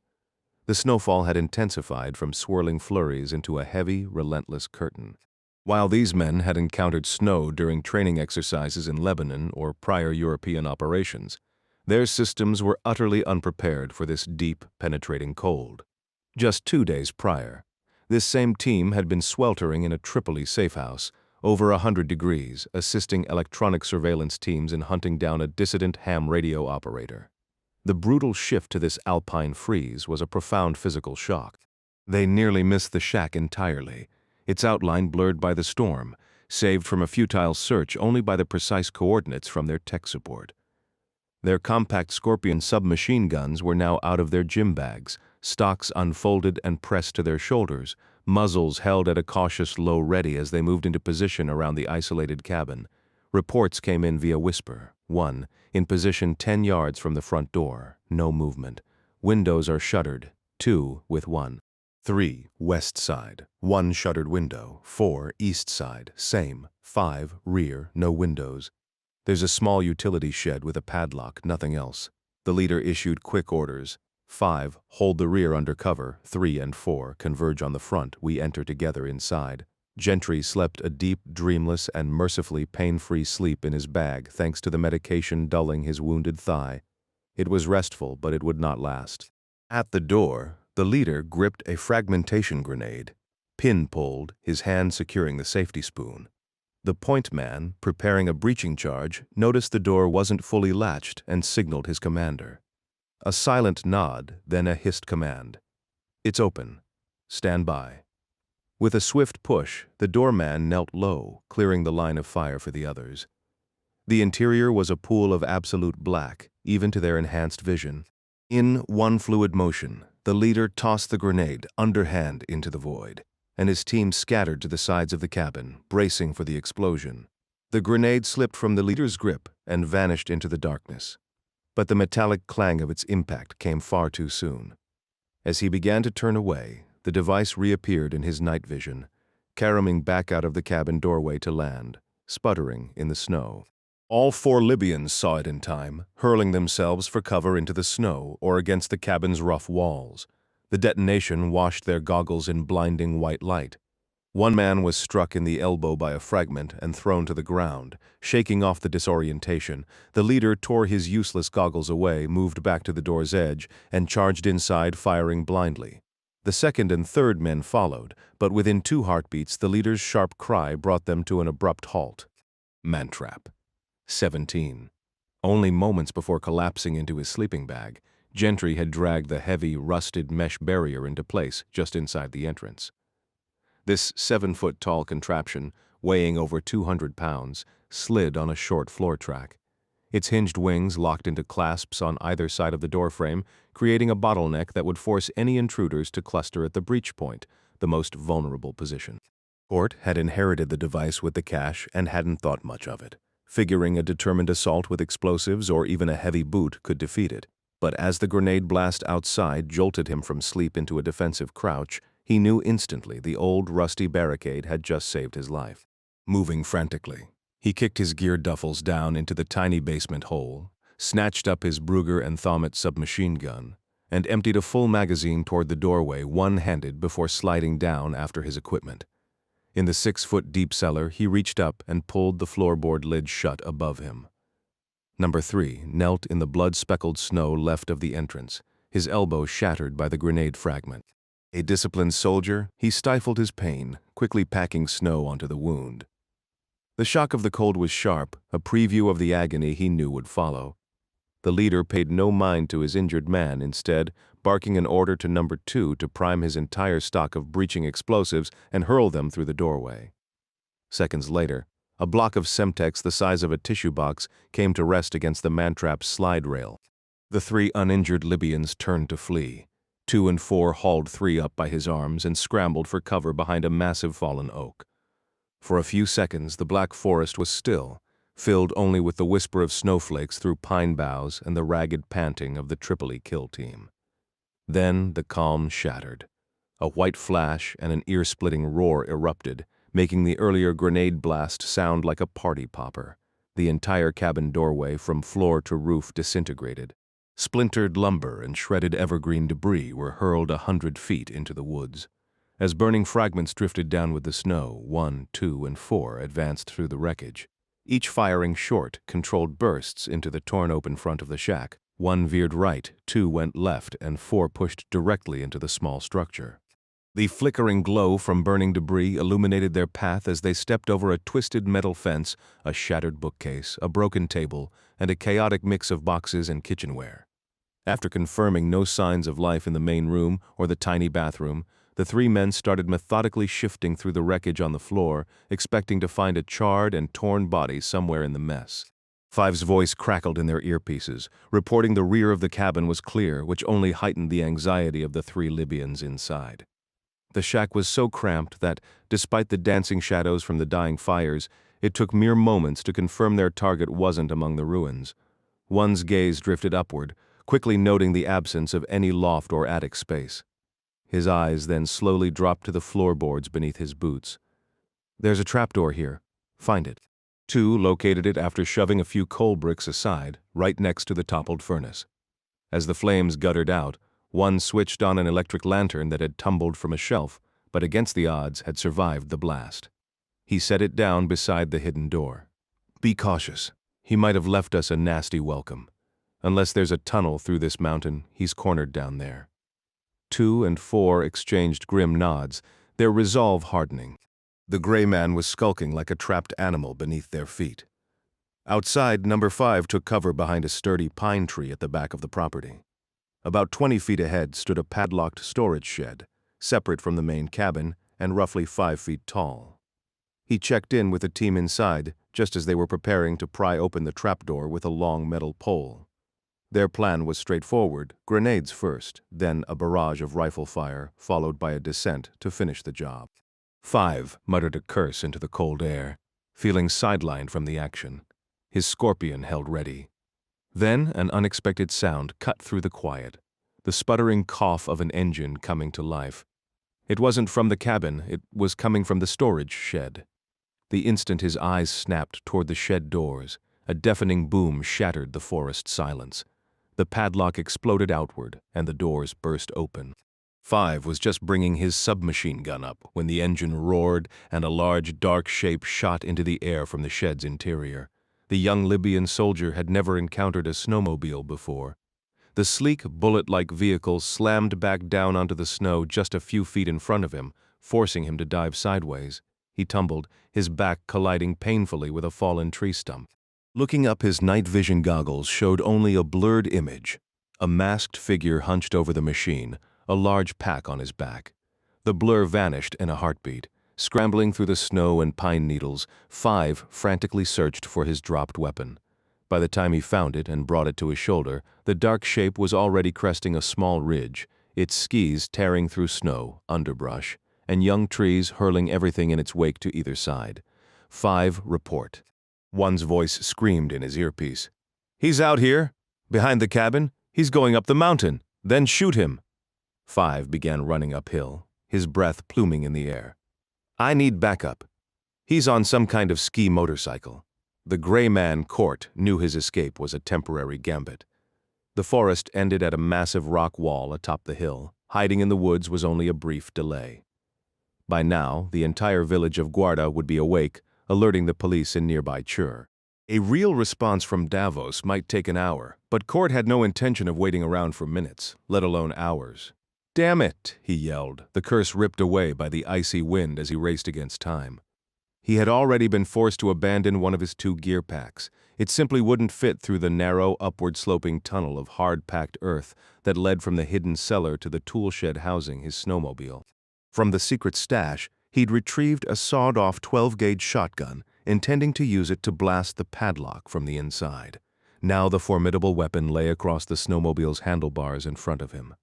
The snowfall had intensified from swirling flurries into a heavy, relentless curtain. While these men had encountered snow during training exercises in Lebanon or prior European operations, their systems were utterly unprepared for this deep, penetrating cold. Just 2 days prior, this same team had been sweltering in a Tripoli safehouse, over 100 degrees, assisting electronic surveillance teams in hunting down a dissident ham radio operator. The brutal shift to this alpine freeze was a profound physical shock. They nearly missed the shack entirely, its outline blurred by the storm, saved from a futile search only by the precise coordinates from their tech support. Their compact Scorpion submachine guns were now out of their gym bags, stocks unfolded and pressed to their shoulders, muzzles held at a cautious low ready as they moved into position around the isolated cabin. Reports came in via whisper. 1. In position 10 yards from the front door. No movement. Windows are shuttered. 2. With 1. 3. West side. 1 shuttered window. 4. East side. Same. 5. Rear. No windows. There's a small utility shed with a padlock, nothing else. The leader issued quick orders. 5. Hold the rear under cover. 3 and 4. Converge on the front. We enter together inside. Gentry slept a deep, dreamless, and mercifully pain-free sleep in his bag thanks to the medication dulling his wounded thigh. It was restful, but it would not last. At the door, the leader gripped a fragmentation grenade, pin-pulled, his hand securing the safety spoon. The point man, preparing a breaching charge, noticed the door wasn't fully latched and signaled his commander. A silent nod, then a hissed command. It's open. Stand by. With a swift push, the doorman knelt low, clearing the line of fire for the others. The interior was a pool of absolute black, even to their enhanced vision. In one fluid motion, the leader tossed the grenade underhand into the void, and his team scattered to the sides of the cabin, bracing for the explosion. The grenade slipped from the leader's grip and vanished into the darkness. But the metallic clang of its impact came far too soon. As he began to turn away, the device reappeared in his night vision, caroming back out of the cabin doorway to land, sputtering in the snow. All 4 Libyans saw it in time, hurling themselves for cover into the snow or against the cabin's rough walls. The detonation washed their goggles in blinding white light. One man was struck in the elbow by a fragment and thrown to the ground. Shaking off the disorientation, the leader tore his useless goggles away, moved back to the door's edge, and charged inside, firing blindly. The second and third men followed, but within 2 heartbeats the leader's sharp cry brought them to an abrupt halt. Mantrap. 17. Only moments before collapsing into his sleeping bag, Gentry had dragged the heavy, rusted mesh barrier into place just inside the entrance. This 7-foot-tall contraption, weighing over 200 pounds, slid on a short floor track. Its hinged wings locked into clasps on either side of the doorframe, creating a bottleneck that would force any intruders to cluster at the breach point, the most vulnerable position. Court had inherited the device with the cash and hadn't thought much of it, figuring a determined assault with explosives or even a heavy boot could defeat it. But as the grenade blast outside jolted him from sleep into a defensive crouch, he knew instantly the old rusty barricade had just saved his life. Moving frantically, he kicked his gear duffels down into the tiny basement hole, snatched up his Brugger and Thomet submachine gun, and emptied a full magazine toward the doorway one-handed before sliding down after his equipment. In the 6-foot deep cellar, he reached up and pulled the floorboard lid shut above him. Number 3 knelt in the blood-speckled snow left of the entrance, his elbow shattered by the grenade fragment. A disciplined soldier, he stifled his pain, quickly packing snow onto the wound. The shock of the cold was sharp, a preview of the agony he knew would follow. The leader paid no mind to his injured man, instead barking an order to Number 2 to prime his entire stock of breaching explosives and hurl them through the doorway. Seconds later, a block of Semtex the size of a tissue box came to rest against the Mantrap's slide rail. The 3 uninjured Libyans turned to flee. 2 and 4 hauled 3 up by his arms and scrambled for cover behind a massive fallen oak. For a few seconds, the black forest was still, filled only with the whisper of snowflakes through pine boughs and the ragged panting of the Tripoli kill team. Then the calm shattered. A white flash and an ear-splitting roar erupted, making the earlier grenade blast sound like a party popper. The entire cabin doorway from floor to roof disintegrated. Splintered lumber and shredded evergreen debris were hurled 100 feet into the woods. As burning fragments drifted down with the snow, 1, 2, and 4 advanced through the wreckage, each firing short, controlled bursts into the torn-open front of the shack. 1 veered right, 2 went left, and 4 pushed directly into the small structure. The flickering glow from burning debris illuminated their path as they stepped over a twisted metal fence, a shattered bookcase, a broken table, and a chaotic mix of boxes and kitchenware. After confirming no signs of life in the main room or the tiny bathroom, the 3 men started methodically shifting through the wreckage on the floor, expecting to find a charred and torn body somewhere in the mess. 5's voice crackled in their earpieces, reporting the rear of the cabin was clear, which only heightened the anxiety of the 3 Libyans inside. The shack was so cramped that, despite the dancing shadows from the dying fires, it took mere moments to confirm their target wasn't among the ruins. One's gaze drifted upward, quickly noting the absence of any loft or attic space. His eyes then slowly dropped to the floorboards beneath his boots. "There's a trapdoor here. Find it." 2 located it after shoving a few coal bricks aside, right next to the toppled furnace. As the flames guttered out, 1 switched on an electric lantern that had tumbled from a shelf, but against the odds had survived the blast. He set it down beside the hidden door. "Be cautious. He might have left us a nasty welcome. Unless there's a tunnel through this mountain, he's cornered down there." 2 and 4 exchanged grim nods, their resolve hardening. The gray man was skulking like a trapped animal beneath their feet. Outside, number 5 took cover behind a sturdy pine tree at the back of the property. About 20 feet ahead stood a padlocked storage shed, separate from the main cabin and roughly 5 feet tall. He checked in with the team inside just as they were preparing to pry open the trapdoor with a long metal pole. Their plan was straightforward: grenades first, then a barrage of rifle fire, followed by a descent to finish the job. 5 muttered a curse into the cold air, feeling sidelined from the action. His scorpion held ready. Then an unexpected sound cut through the quiet, the sputtering cough of an engine coming to life. It wasn't from the cabin, it was coming from the storage shed. The instant his eyes snapped toward the shed doors, a deafening boom shattered the forest silence. The padlock exploded outward, and the doors burst open. 5 was just bringing his submachine gun up when the engine roared and a large, dark shape shot into the air from the shed's interior. The young Libyan soldier had never encountered a snowmobile before. The sleek, bullet-like vehicle slammed back down onto the snow just a few feet in front of him, forcing him to dive sideways. He tumbled, his back colliding painfully with a fallen tree stump. Looking up, his night vision goggles showed only a blurred image. A masked figure hunched over the machine, a large pack on his back. The blur vanished in a heartbeat. Scrambling through the snow and pine needles, 5 frantically searched for his dropped weapon. By the time he found it and brought it to his shoulder, the dark shape was already cresting a small ridge, its skis tearing through snow, underbrush, and young trees hurling everything in its wake to either side. 5 report. 1's voice screamed in his earpiece. "He's out here, behind the cabin. He's going up the mountain. Then shoot him." 5 began running uphill, his breath pluming in the air. "I need backup. He's on some kind of ski motorcycle." The gray man, Court, knew his escape was a temporary gambit. The forest ended at a massive rock wall atop the hill. Hiding in the woods was only a brief delay. By now, the entire village of Guarda would be awake, alerting the police in nearby Chur. A real response from Davos might take an hour, but Court had no intention of waiting around for minutes, let alone hours. "Damn it," he yelled, the curse ripped away by the icy wind as he raced against time. He had already been forced to abandon one of his 2 gear packs. It simply wouldn't fit through the narrow, upward-sloping tunnel of hard-packed earth that led from the hidden cellar to the tool shed housing his snowmobile. From the secret stash, he'd retrieved a sawed-off 12-gauge shotgun, intending to use it to blast the padlock from the inside. Now the formidable weapon lay across the snowmobile's handlebars in front of him.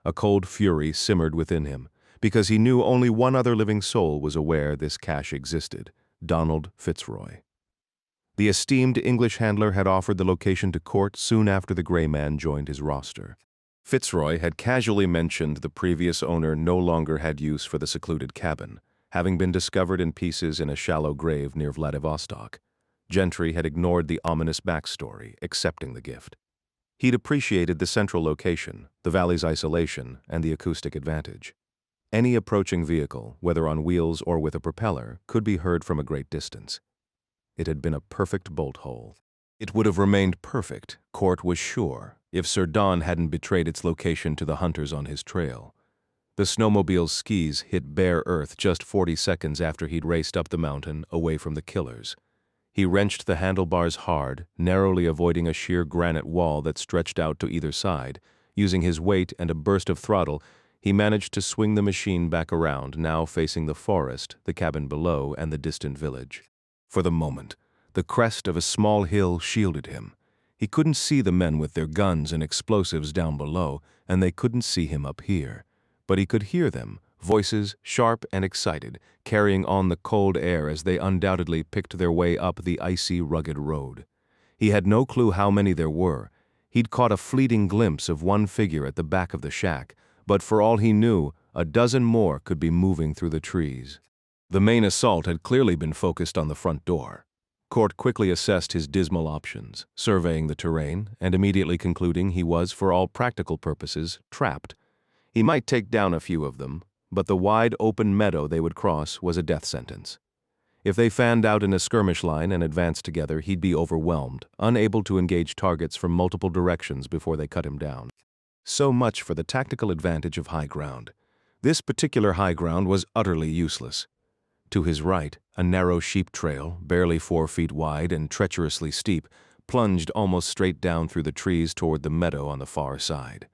A cold fury simmered within him, because he knew only one other living soul was aware this cache existed: Donald Fitzroy. The esteemed English handler had offered the location to Court soon after the gray man joined his roster. Fitzroy had casually mentioned the previous owner no longer had use for the secluded cabin, having been discovered in pieces in a shallow grave near Vladivostok. Gentry had ignored the ominous backstory, accepting the gift. He'd appreciated the central location, the valley's isolation, and the acoustic advantage. Any approaching vehicle, whether on wheels or with a propeller, could be heard from a great distance. It had been a perfect bolt hole. It would have remained perfect, Court was sure, if Sir Don hadn't betrayed its location to the hunters on his trail. The snowmobile's skis hit bare earth just 40 seconds after he'd raced up the mountain, away from the killers. He wrenched the handlebars hard, narrowly avoiding a sheer granite wall that stretched out to either side. Using his weight and a burst of throttle, he managed to swing the machine back around, now facing the forest, the cabin below, and the distant village. For the moment, the crest of a small hill shielded him. He couldn't see the men with their guns and explosives down below, and they couldn't see him up here. But he could hear them, voices sharp and excited, carrying on the cold air as they undoubtedly picked their way up the icy, rugged road. He had no clue how many there were. He'd caught a fleeting glimpse of one figure at the back of the shack, but for all he knew, a dozen more could be moving through the trees. The main assault had clearly been focused on the front door. Court quickly assessed his dismal options, surveying the terrain, and immediately concluding he was, for all practical purposes, trapped. He might take down a few of them, but the wide open meadow they would cross was a death sentence. If they fanned out in a skirmish line and advanced together, he'd be overwhelmed, unable to engage targets from multiple directions before they cut him down. So much for the tactical advantage of high ground. This particular high ground was utterly useless. To his right, a narrow sheep trail, barely 4 feet wide and treacherously steep, plunged almost straight down through the trees toward the meadow on the far side.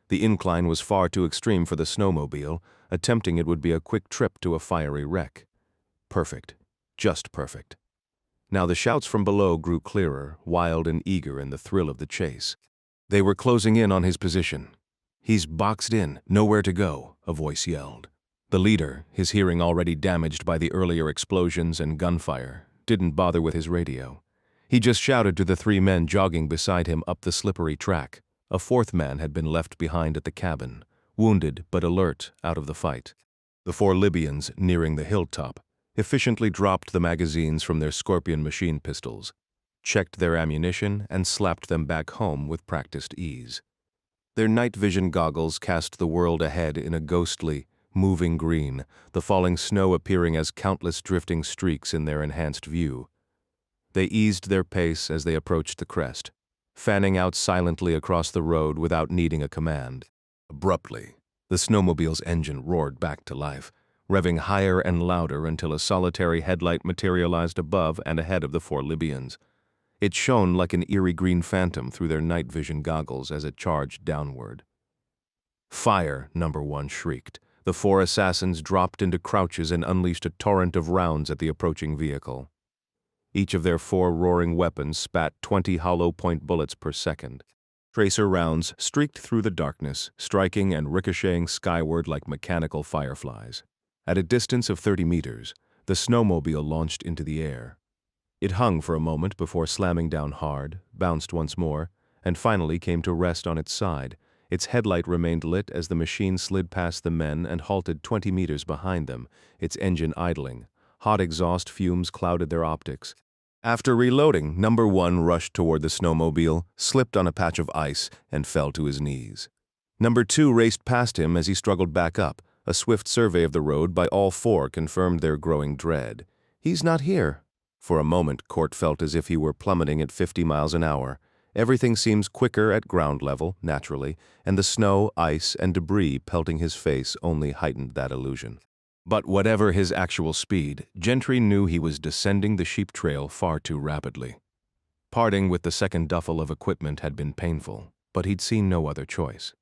The incline was far too extreme for the snowmobile. Attempting it would be a quick trip to a fiery wreck. Perfect. Just perfect. Now the shouts from below grew clearer, wild and eager in the thrill of the chase. They were closing in on his position. "He's boxed in, nowhere to go," a voice yelled. The leader, his hearing already damaged by the earlier explosions and gunfire, didn't bother with his radio. He just shouted to the 3 men jogging beside him up the slippery track. A 4th man had been left behind at the cabin, wounded but alert out of the fight. The 4 Libyans, nearing the hilltop, efficiently dropped the magazines from their Scorpion machine pistols, checked their ammunition, and slapped them back home with practiced ease. Their night vision goggles cast the world ahead in a ghostly, moving green, the falling snow appearing as countless drifting streaks in their enhanced view. They eased their pace as they approached the crest, fanning out silently across the road without needing a command. Abruptly, the snowmobile's engine roared back to life, revving higher and louder until a solitary headlight materialized above and ahead of the 4 Libyans. It shone like an eerie green phantom through their night vision goggles as it charged downward. "Fire!" Number 1 shrieked. The 4 assassins dropped into crouches and unleashed a torrent of rounds at the approaching vehicle. Each of their 4 roaring weapons spat 20 hollow-point bullets per second. Tracer rounds streaked through the darkness, striking and ricocheting skyward like mechanical fireflies. At a distance of 30 meters, the snowmobile launched into the air. It hung for a moment before slamming down hard, bounced once more, and finally came to rest on its side. Its headlight remained lit as the machine slid past the men and halted 20 meters behind them, its engine idling. Hot exhaust fumes clouded their optics. After reloading, Number 1 rushed toward the snowmobile, slipped on a patch of ice, and fell to his knees. Number 2 raced past him as he struggled back up. A swift survey of the road by all 4 confirmed their growing dread. "He's not here." For a moment, Court felt as if he were plummeting at 50 miles an hour. Everything seems quicker at ground level, naturally, and the snow, ice, and debris pelting his face only heightened that illusion. But whatever his actual speed, Gentry knew he was descending the sheep trail far too rapidly. Parting with the second duffel of equipment had been painful, but he'd seen no other choice.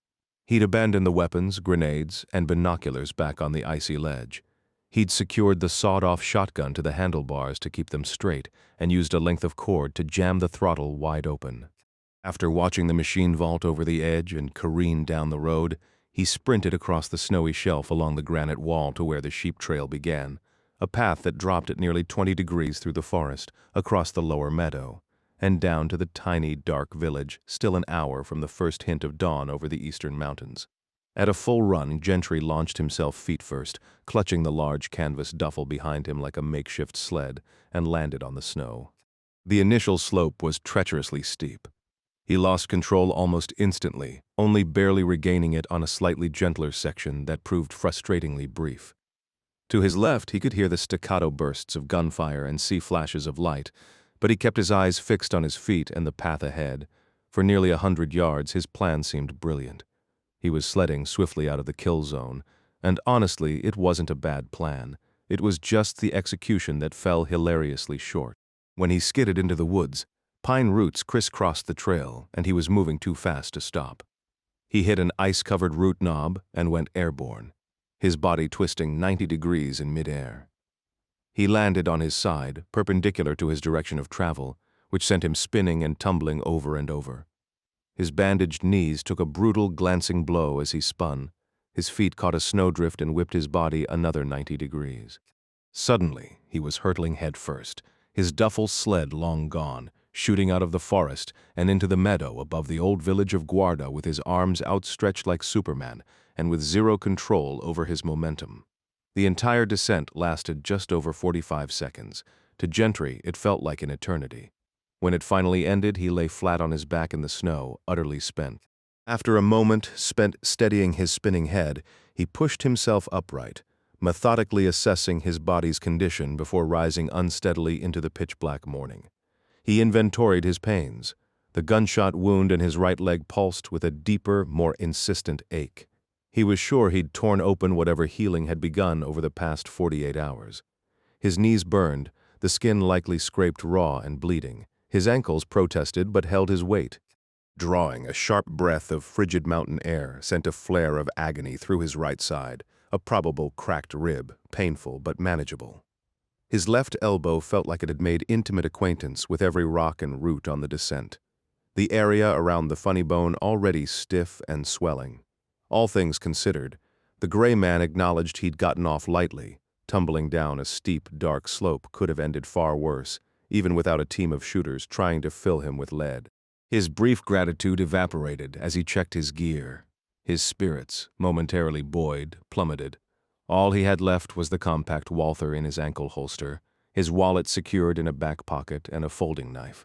He'd abandoned the weapons, grenades, and binoculars back on the icy ledge. He'd secured the sawed-off shotgun to the handlebars to keep them straight and used a length of cord to jam the throttle wide open. After watching the machine vault over the edge and careen down the road, he sprinted across the snowy shelf along the granite wall to where the sheep trail began, a path that dropped at nearly 20 degrees through the forest, across the lower meadow, and down to the tiny, dark village, still an hour from the first hint of dawn over the eastern mountains. At a full run, Gentry launched himself feet first, clutching the large canvas duffel behind him like a makeshift sled, and landed on the snow. The initial slope was treacherously steep. He lost control almost instantly, only barely regaining it on a slightly gentler section that proved frustratingly brief. To his left, he could hear the staccato bursts of gunfire and see flashes of light, but he kept his eyes fixed on his feet and the path ahead. For nearly 100 yards, his plan seemed brilliant. He was sledding swiftly out of the kill zone, and honestly, it wasn't a bad plan. It was just the execution that fell hilariously short. When he skidded into the woods, pine roots crisscrossed the trail, and he was moving too fast to stop. He hit an ice-covered root knob and went airborne, his body twisting 90 degrees in midair. He landed on his side, perpendicular to his direction of travel, which sent him spinning and tumbling over and over. His bandaged knees took a brutal, glancing blow as he spun. His feet caught a snowdrift and whipped his body another 90 degrees. Suddenly, he was hurtling headfirst, his duffel sled long gone, shooting out of the forest and into the meadow above the old village of Guarda with his arms outstretched like Superman and with zero control over his momentum. The entire descent lasted just over 45 seconds. To Gentry, it felt like an eternity. When it finally ended, he lay flat on his back in the snow, utterly spent. After a moment spent steadying his spinning head, he pushed himself upright, methodically assessing his body's condition before rising unsteadily into the pitch-black morning. He inventoried his pains. The gunshot wound in his right leg pulsed with a deeper, more insistent ache. He was sure he'd torn open whatever healing had begun over the past 48 hours. His knees burned, the skin likely scraped raw and bleeding. His ankles protested but held his weight. Drawing a sharp breath of frigid mountain air sent a flare of agony through his right side, a probable cracked rib, painful but manageable. His left elbow felt like it had made intimate acquaintance with every rock and root on the descent, the area around the funny bone already stiff and swelling. All things considered, the gray man acknowledged he'd gotten off lightly. Tumbling down a steep, dark slope could have ended far worse, even without a team of shooters trying to fill him with lead. His brief gratitude evaporated as he checked his gear. His spirits, momentarily buoyed, plummeted. All he had left was the compact Walther in his ankle holster, his wallet secured in a back pocket, and a folding knife.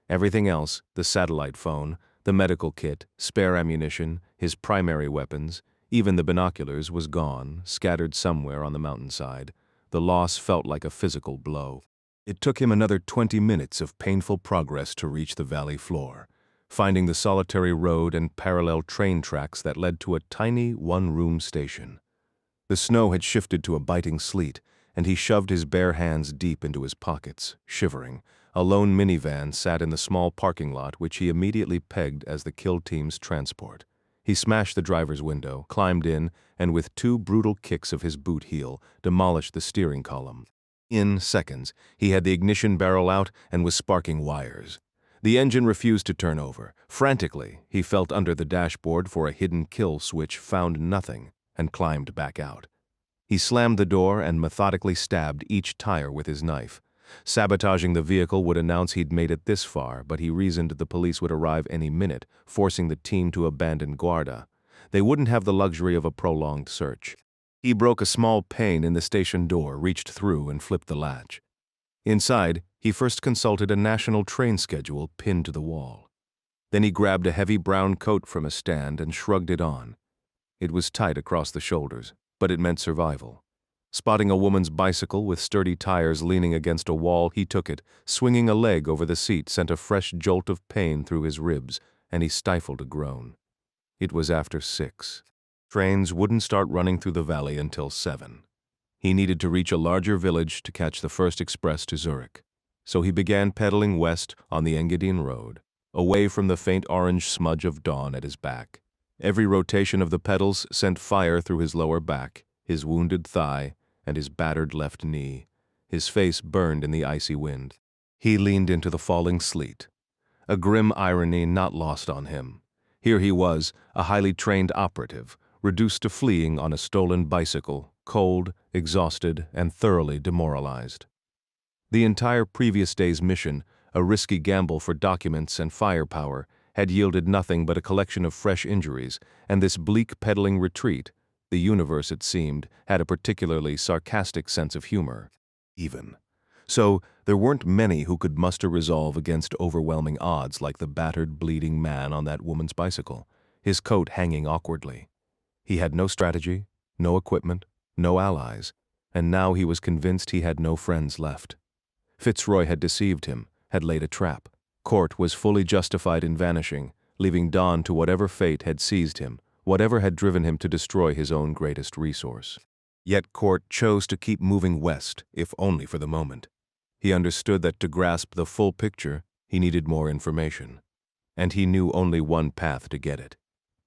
Everything else, the satellite phone, the medical kit, spare ammunition, his primary weapons, even the binoculars, was gone, scattered somewhere on the mountainside. The loss felt like a physical blow. It took him another 20 minutes of painful progress to reach the valley floor, finding the solitary road and parallel train tracks that led to a tiny one-room station. The snow had shifted to a biting sleet, and he shoved his bare hands deep into his pockets, shivering. A lone minivan sat in the small parking lot, which he immediately pegged as the kill team's transport. He smashed the driver's window, climbed in, and with 2 brutal kicks of his boot heel, demolished the steering column. In seconds, he had the ignition barrel out and was sparking wires. The engine refused to turn over. Frantically, he felt under the dashboard for a hidden kill switch, found nothing, and climbed back out. He slammed the door and methodically stabbed each tire with his knife. Sabotaging the vehicle would announce he'd made it this far, but he reasoned the police would arrive any minute, forcing the team to abandon Guarda. They wouldn't have the luxury of a prolonged search. He broke a small pane in the station door, reached through, and flipped the latch. Inside, he first consulted a national train schedule pinned to the wall. Then he grabbed a heavy brown coat from a stand and shrugged it on. It was tight across the shoulders, but it meant survival. Spotting a woman's bicycle with sturdy tires leaning against a wall, he took it. Swinging a leg over the seat sent a fresh jolt of pain through his ribs, and he stifled a groan. It was after 6. Trains wouldn't start running through the valley until 7. He needed to reach a larger village to catch the first express to Zurich. So he began pedaling west on the Engadine Road, away from the faint orange smudge of dawn at his back. Every rotation of the pedals sent fire through his lower back, his wounded thigh, and his battered left knee. His face burned in the icy wind. He leaned into the falling sleet. A grim irony not lost on him. Here he was, a highly trained operative, reduced to fleeing on a stolen bicycle, cold, exhausted, and thoroughly demoralized. The entire previous day's mission, a risky gamble for documents and firepower, had yielded nothing but a collection of fresh injuries, and this bleak pedaling retreat, the universe, it seemed, had a particularly sarcastic sense of humor. Even. So there weren't many who could muster resolve against overwhelming odds like the battered, bleeding man on that woman's bicycle, his coat hanging awkwardly. He had no strategy, no equipment, no allies, and now he was convinced he had no friends left. Fitzroy had deceived him, had laid a trap. Court was fully justified in vanishing, leaving Don to whatever fate had seized him, whatever had driven him to destroy his own greatest resource. Yet Court chose to keep moving west, if only for the moment. He understood that to grasp the full picture, he needed more information. And he knew only one path to get it.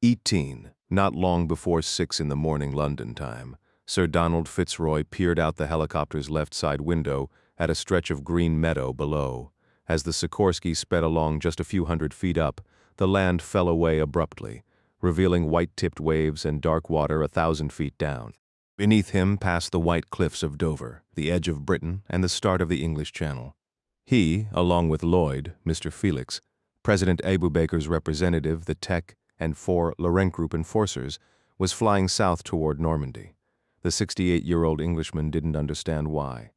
18, not long before 6 in the morning London time, Sir Donald Fitzroy peered out the helicopter's left side window at a stretch of green meadow below. As the Sikorsky sped along just a few hundred feet up, the land fell away abruptly, revealing white-tipped waves and dark water 1,000 feet down. Beneath him passed the white cliffs of Dover, the edge of Britain, and the start of the English Channel. He, along with Lloyd, Mr. Felix, President Abu Baker's representative, the tech, and 4 Laurent Group enforcers, was flying south toward Normandy. The 68-year-old Englishman didn't understand why.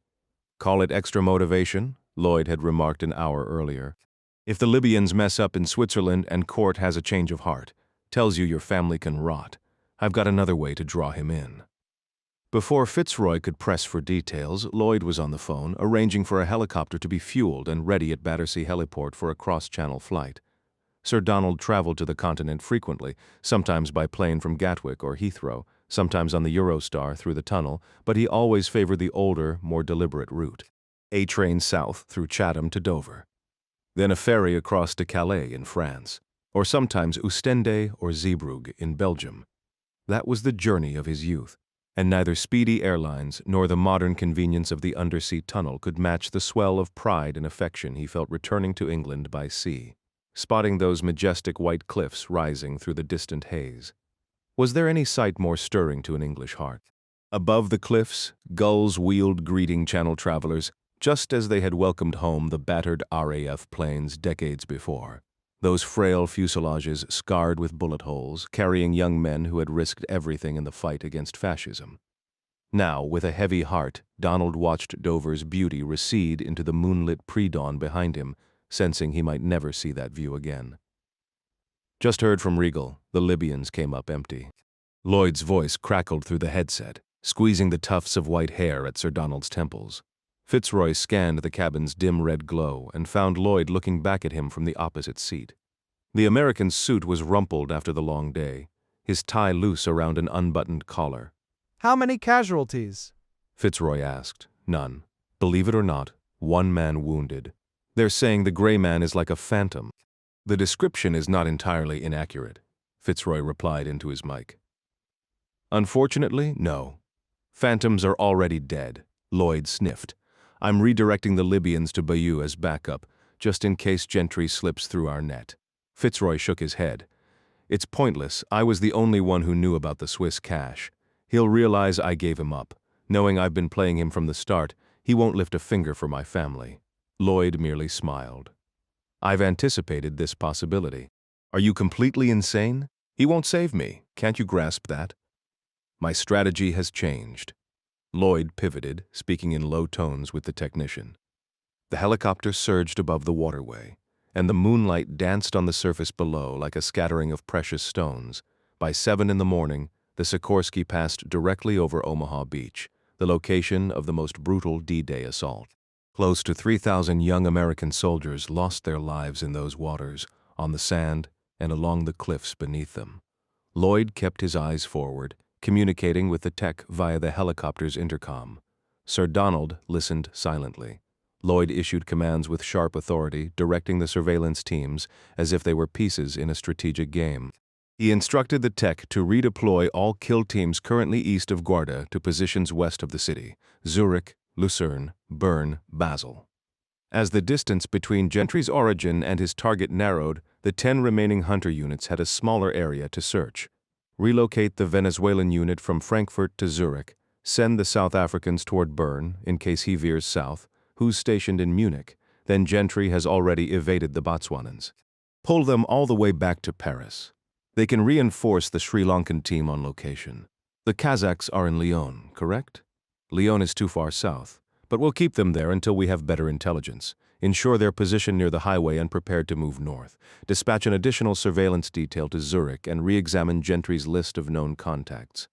Call it extra motivation, Lloyd had remarked an hour earlier. If the Libyans mess up in Switzerland and Court has a change of heart, tells you your family can rot, I've got another way to draw him in. Before Fitzroy could press for details, Lloyd was on the phone, arranging for a helicopter to be fueled and ready at Battersea Heliport for a cross-channel flight. Sir Donald traveled to the continent frequently, sometimes by plane from Gatwick or Heathrow, sometimes on the Eurostar through the tunnel, but he always favored the older, more deliberate route. A train south through Chatham to Dover. Then a ferry across to Calais in France, or sometimes Ostende or Zeebrugge in Belgium. That was the journey of his youth, and neither speedy airlines nor the modern convenience of the undersea tunnel could match the swell of pride and affection he felt returning to England by sea, spotting those majestic white cliffs rising through the distant haze. Was there any sight more stirring to an English heart? Above the cliffs, gulls wheeled greeting Channel travelers, just as they had welcomed home the battered RAF planes decades before. Those frail fuselages scarred with bullet holes, carrying young men who had risked everything in the fight against fascism. Now, with a heavy heart, Donald watched Dover's beauty recede into the moonlit pre-dawn behind him, sensing he might never see that view again. Just heard from Regal, the Libyans came up empty. Lloyd's voice crackled through the headset, squeezing the tufts of white hair at Sir Donald's temples. Fitzroy scanned the cabin's dim red glow and found Lloyd looking back at him from the opposite seat. The American's suit was rumpled after the long day, his tie loose around an unbuttoned collar. How many casualties? Fitzroy asked. None. Believe it or not, 1 man wounded. They're saying the gray man is like a phantom. The description is not entirely inaccurate, Fitzroy replied into his mic. Unfortunately, no. Phantoms are already dead, Lloyd sniffed. I'm redirecting the Libyans to Bayeux as backup, just in case Gentry slips through our net. Fitzroy shook his head. It's pointless. I was the only one who knew about the Swiss cash. He'll realize I gave him up. Knowing I've been playing him from the start, he won't lift a finger for my family. Lloyd merely smiled. I've anticipated this possibility. Are you completely insane? He won't save me. Can't you grasp that? My strategy has changed. Lloyd pivoted, speaking in low tones with the technician. The helicopter surged above the waterway, and the moonlight danced on the surface below like a scattering of precious stones. By 7 in the morning, the Sikorsky passed directly over Omaha Beach, the location of the most brutal D-Day assault. Close to 3,000 young American soldiers lost their lives in those waters, on the sand, and along the cliffs beneath them. Lloyd kept his eyes forward, communicating with the tech via the helicopter's intercom. Sir Donald listened silently. Lloyd issued commands with sharp authority, directing the surveillance teams as if they were pieces in a strategic game. He instructed the tech to redeploy all kill teams currently east of Guarda to positions west of the city: Zurich, Lucerne, Bern, Basel. As the distance between Gentry's origin and his target narrowed, the 10 remaining hunter units had a smaller area to search. Relocate the Venezuelan unit from Frankfurt to Zurich, send the South Africans toward Bern in case he veers south, who's stationed in Munich, then Gentry has already evaded the Botswanans. Pull them all the way back to Paris. They can reinforce the Sri Lankan team on location. The Kazakhs are in Lyon, correct? Lyon is too far south, But we'll keep them there until we have better intelligence. Ensure their position near the highway and prepare to move north. Dispatch an additional surveillance detail to Zurich and re-examine Gentry's list of known contacts.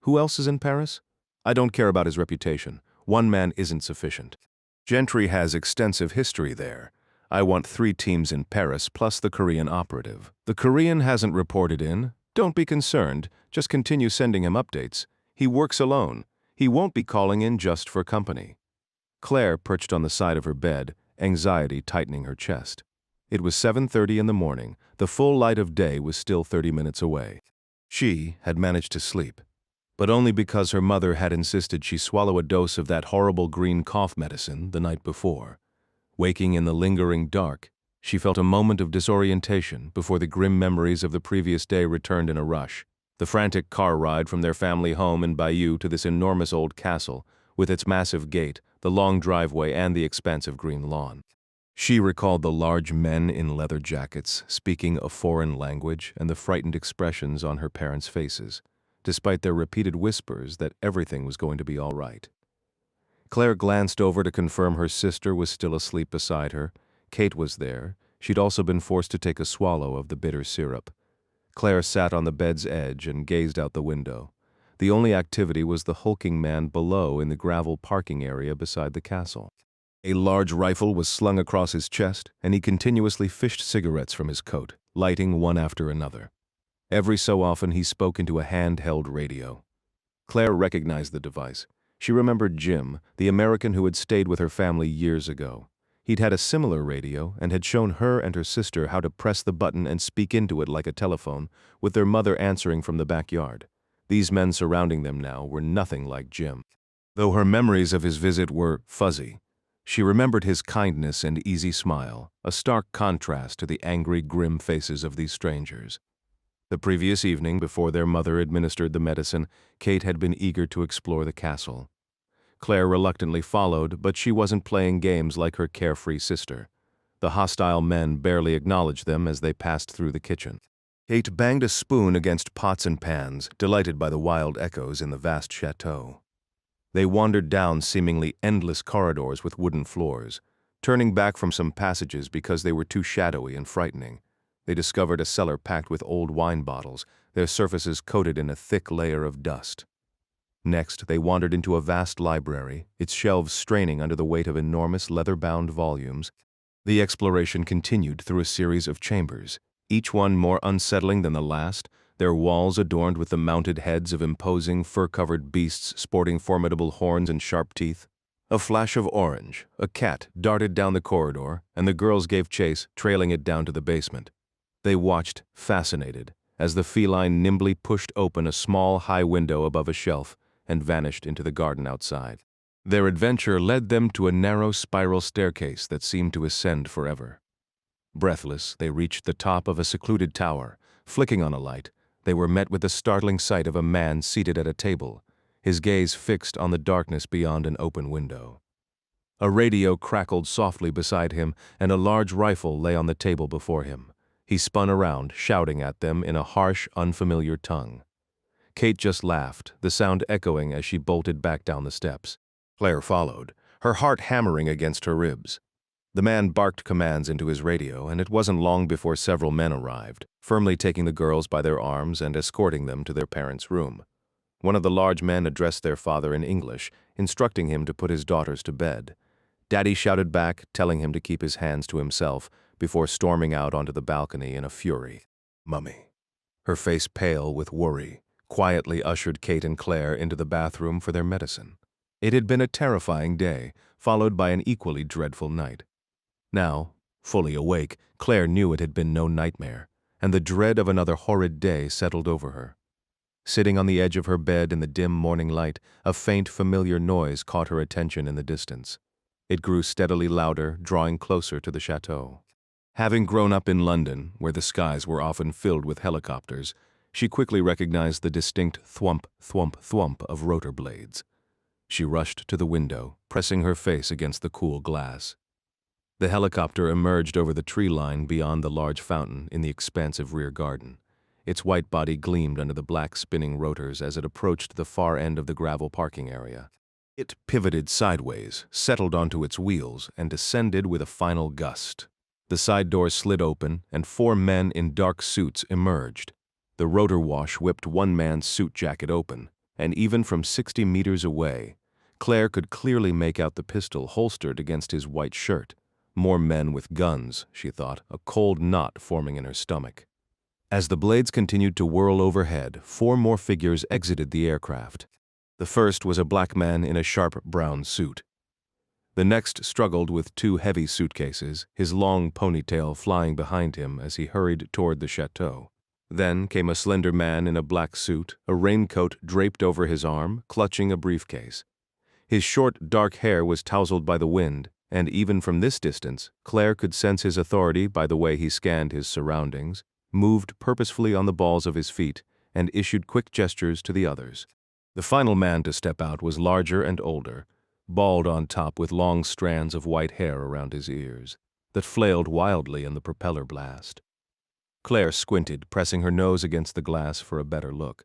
Who else is in Paris? I don't care about his reputation. One man isn't sufficient. Gentry has extensive history there. I want 3 teams in Paris plus the Korean operative. The Korean hasn't reported in. Don't be concerned. Just continue sending him updates. He works alone. He won't be calling in just for company. Claire perched on the side of her bed, anxiety tightening her chest. It was 7:30 in the morning. The full light of day was still 30 minutes away. She had managed to sleep, but only because her mother had insisted she swallow a dose of that horrible green cough medicine the night before. Waking in the lingering dark, she felt a moment of disorientation before the grim memories of the previous day returned in a rush. The frantic car ride from their family home in Bayeux to this enormous old castle, with its massive gate, the long driveway, and the expansive green lawn. She recalled the large men in leather jackets speaking a foreign language and the frightened expressions on her parents' faces, despite their repeated whispers that everything was going to be all right. Claire glanced over to confirm her sister was still asleep beside her. Kate was there. She'd also been forced to take a swallow of the bitter syrup. Claire sat on the bed's edge and gazed out the window. The only activity was the hulking man below in the gravel parking area beside the castle. A large rifle was slung across his chest, and he continuously fished cigarettes from his coat, lighting one after another. Every so often he spoke into a hand-held radio. Claire recognized the device. She remembered Jim, the American who had stayed with her family years ago. He'd had a similar radio and had shown her and her sister how to press the button and speak into it like a telephone, with their mother answering from the backyard. These men surrounding them now were nothing like Jim. Though her memories of his visit were fuzzy, she remembered his kindness and easy smile, a stark contrast to the angry, grim faces of these strangers. The previous evening, before their mother administered the medicine, Kate had been eager to explore the castle. Claire reluctantly followed, but she wasn't playing games like her carefree sister. The hostile men barely acknowledged them as they passed through the kitchen. Kate banged a spoon against pots and pans, delighted by the wild echoes in the vast chateau. They wandered down seemingly endless corridors with wooden floors, turning back from some passages because they were too shadowy and frightening. They discovered a cellar packed with old wine bottles, their surfaces coated in a thick layer of dust. Next, they wandered into a vast library, its shelves straining under the weight of enormous leather-bound volumes. The exploration continued through a series of chambers, each one more unsettling than the last, their walls adorned with the mounted heads of imposing fur-covered beasts sporting formidable horns and sharp teeth. A flash of orange, a cat darted down the corridor, and the girls gave chase, trailing it down to the basement. They watched, fascinated, as the feline nimbly pushed open a small high window above a shelf and vanished into the garden outside. Their adventure led them to a narrow spiral staircase that seemed to ascend forever. Breathless, they reached the top of a secluded tower. Flicking on a light, they were met with the startling sight of a man seated at a table, his gaze fixed on the darkness beyond an open window. A radio crackled softly beside him, and a large rifle lay on the table before him. He spun around, shouting at them in a harsh, unfamiliar tongue. Kate just laughed, the sound echoing as she bolted back down the steps. Claire followed, her heart hammering against her ribs. The man barked commands into his radio, and it wasn't long before several men arrived, firmly taking the girls by their arms and escorting them to their parents' room. One of the large men addressed their father in English, instructing him to put his daughters to bed. Daddy shouted back, telling him to keep his hands to himself, before storming out onto the balcony in a fury. Mummy, her face pale with worry, quietly ushered Kate and Claire into the bathroom for their medicine. It had been a terrifying day, followed by an equally dreadful night. Now, fully awake, Claire knew it had been no nightmare, and the dread of another horrid day settled over her. Sitting on the edge of her bed in the dim morning light, a faint, familiar noise caught her attention in the distance. It grew steadily louder, drawing closer to the chateau. Having grown up in London, where the skies were often filled with helicopters, she quickly recognized the distinct thwump, thwump, thwump of rotor blades. She rushed to the window, pressing her face against the cool glass. The helicopter emerged over the tree line beyond the large fountain in the expansive rear garden. Its white body gleamed under the black spinning rotors as it approached the far end of the gravel parking area. It pivoted sideways, settled onto its wheels, and descended with a final gust. The side doors slid open, and 4 men in dark suits emerged. The rotor wash whipped one man's suit jacket open, and even from 60 meters away, Claire could clearly make out the pistol holstered against his white shirt. More men with guns, she thought, a cold knot forming in her stomach. As the blades continued to whirl overhead, 4 more figures exited the aircraft. The first was a black man in a sharp brown suit. The next struggled with 2 heavy suitcases, his long ponytail flying behind him as he hurried toward the chateau. Then came a slender man in a black suit, a raincoat draped over his arm, clutching a briefcase. His short, dark hair was tousled by the wind, and even from this distance, Claire could sense his authority by the way he scanned his surroundings, moved purposefully on the balls of his feet, and issued quick gestures to the others. The final man to step out was larger and older, bald on top with long strands of white hair around his ears, that flailed wildly in the propeller blast. Claire squinted, pressing her nose against the glass for a better look.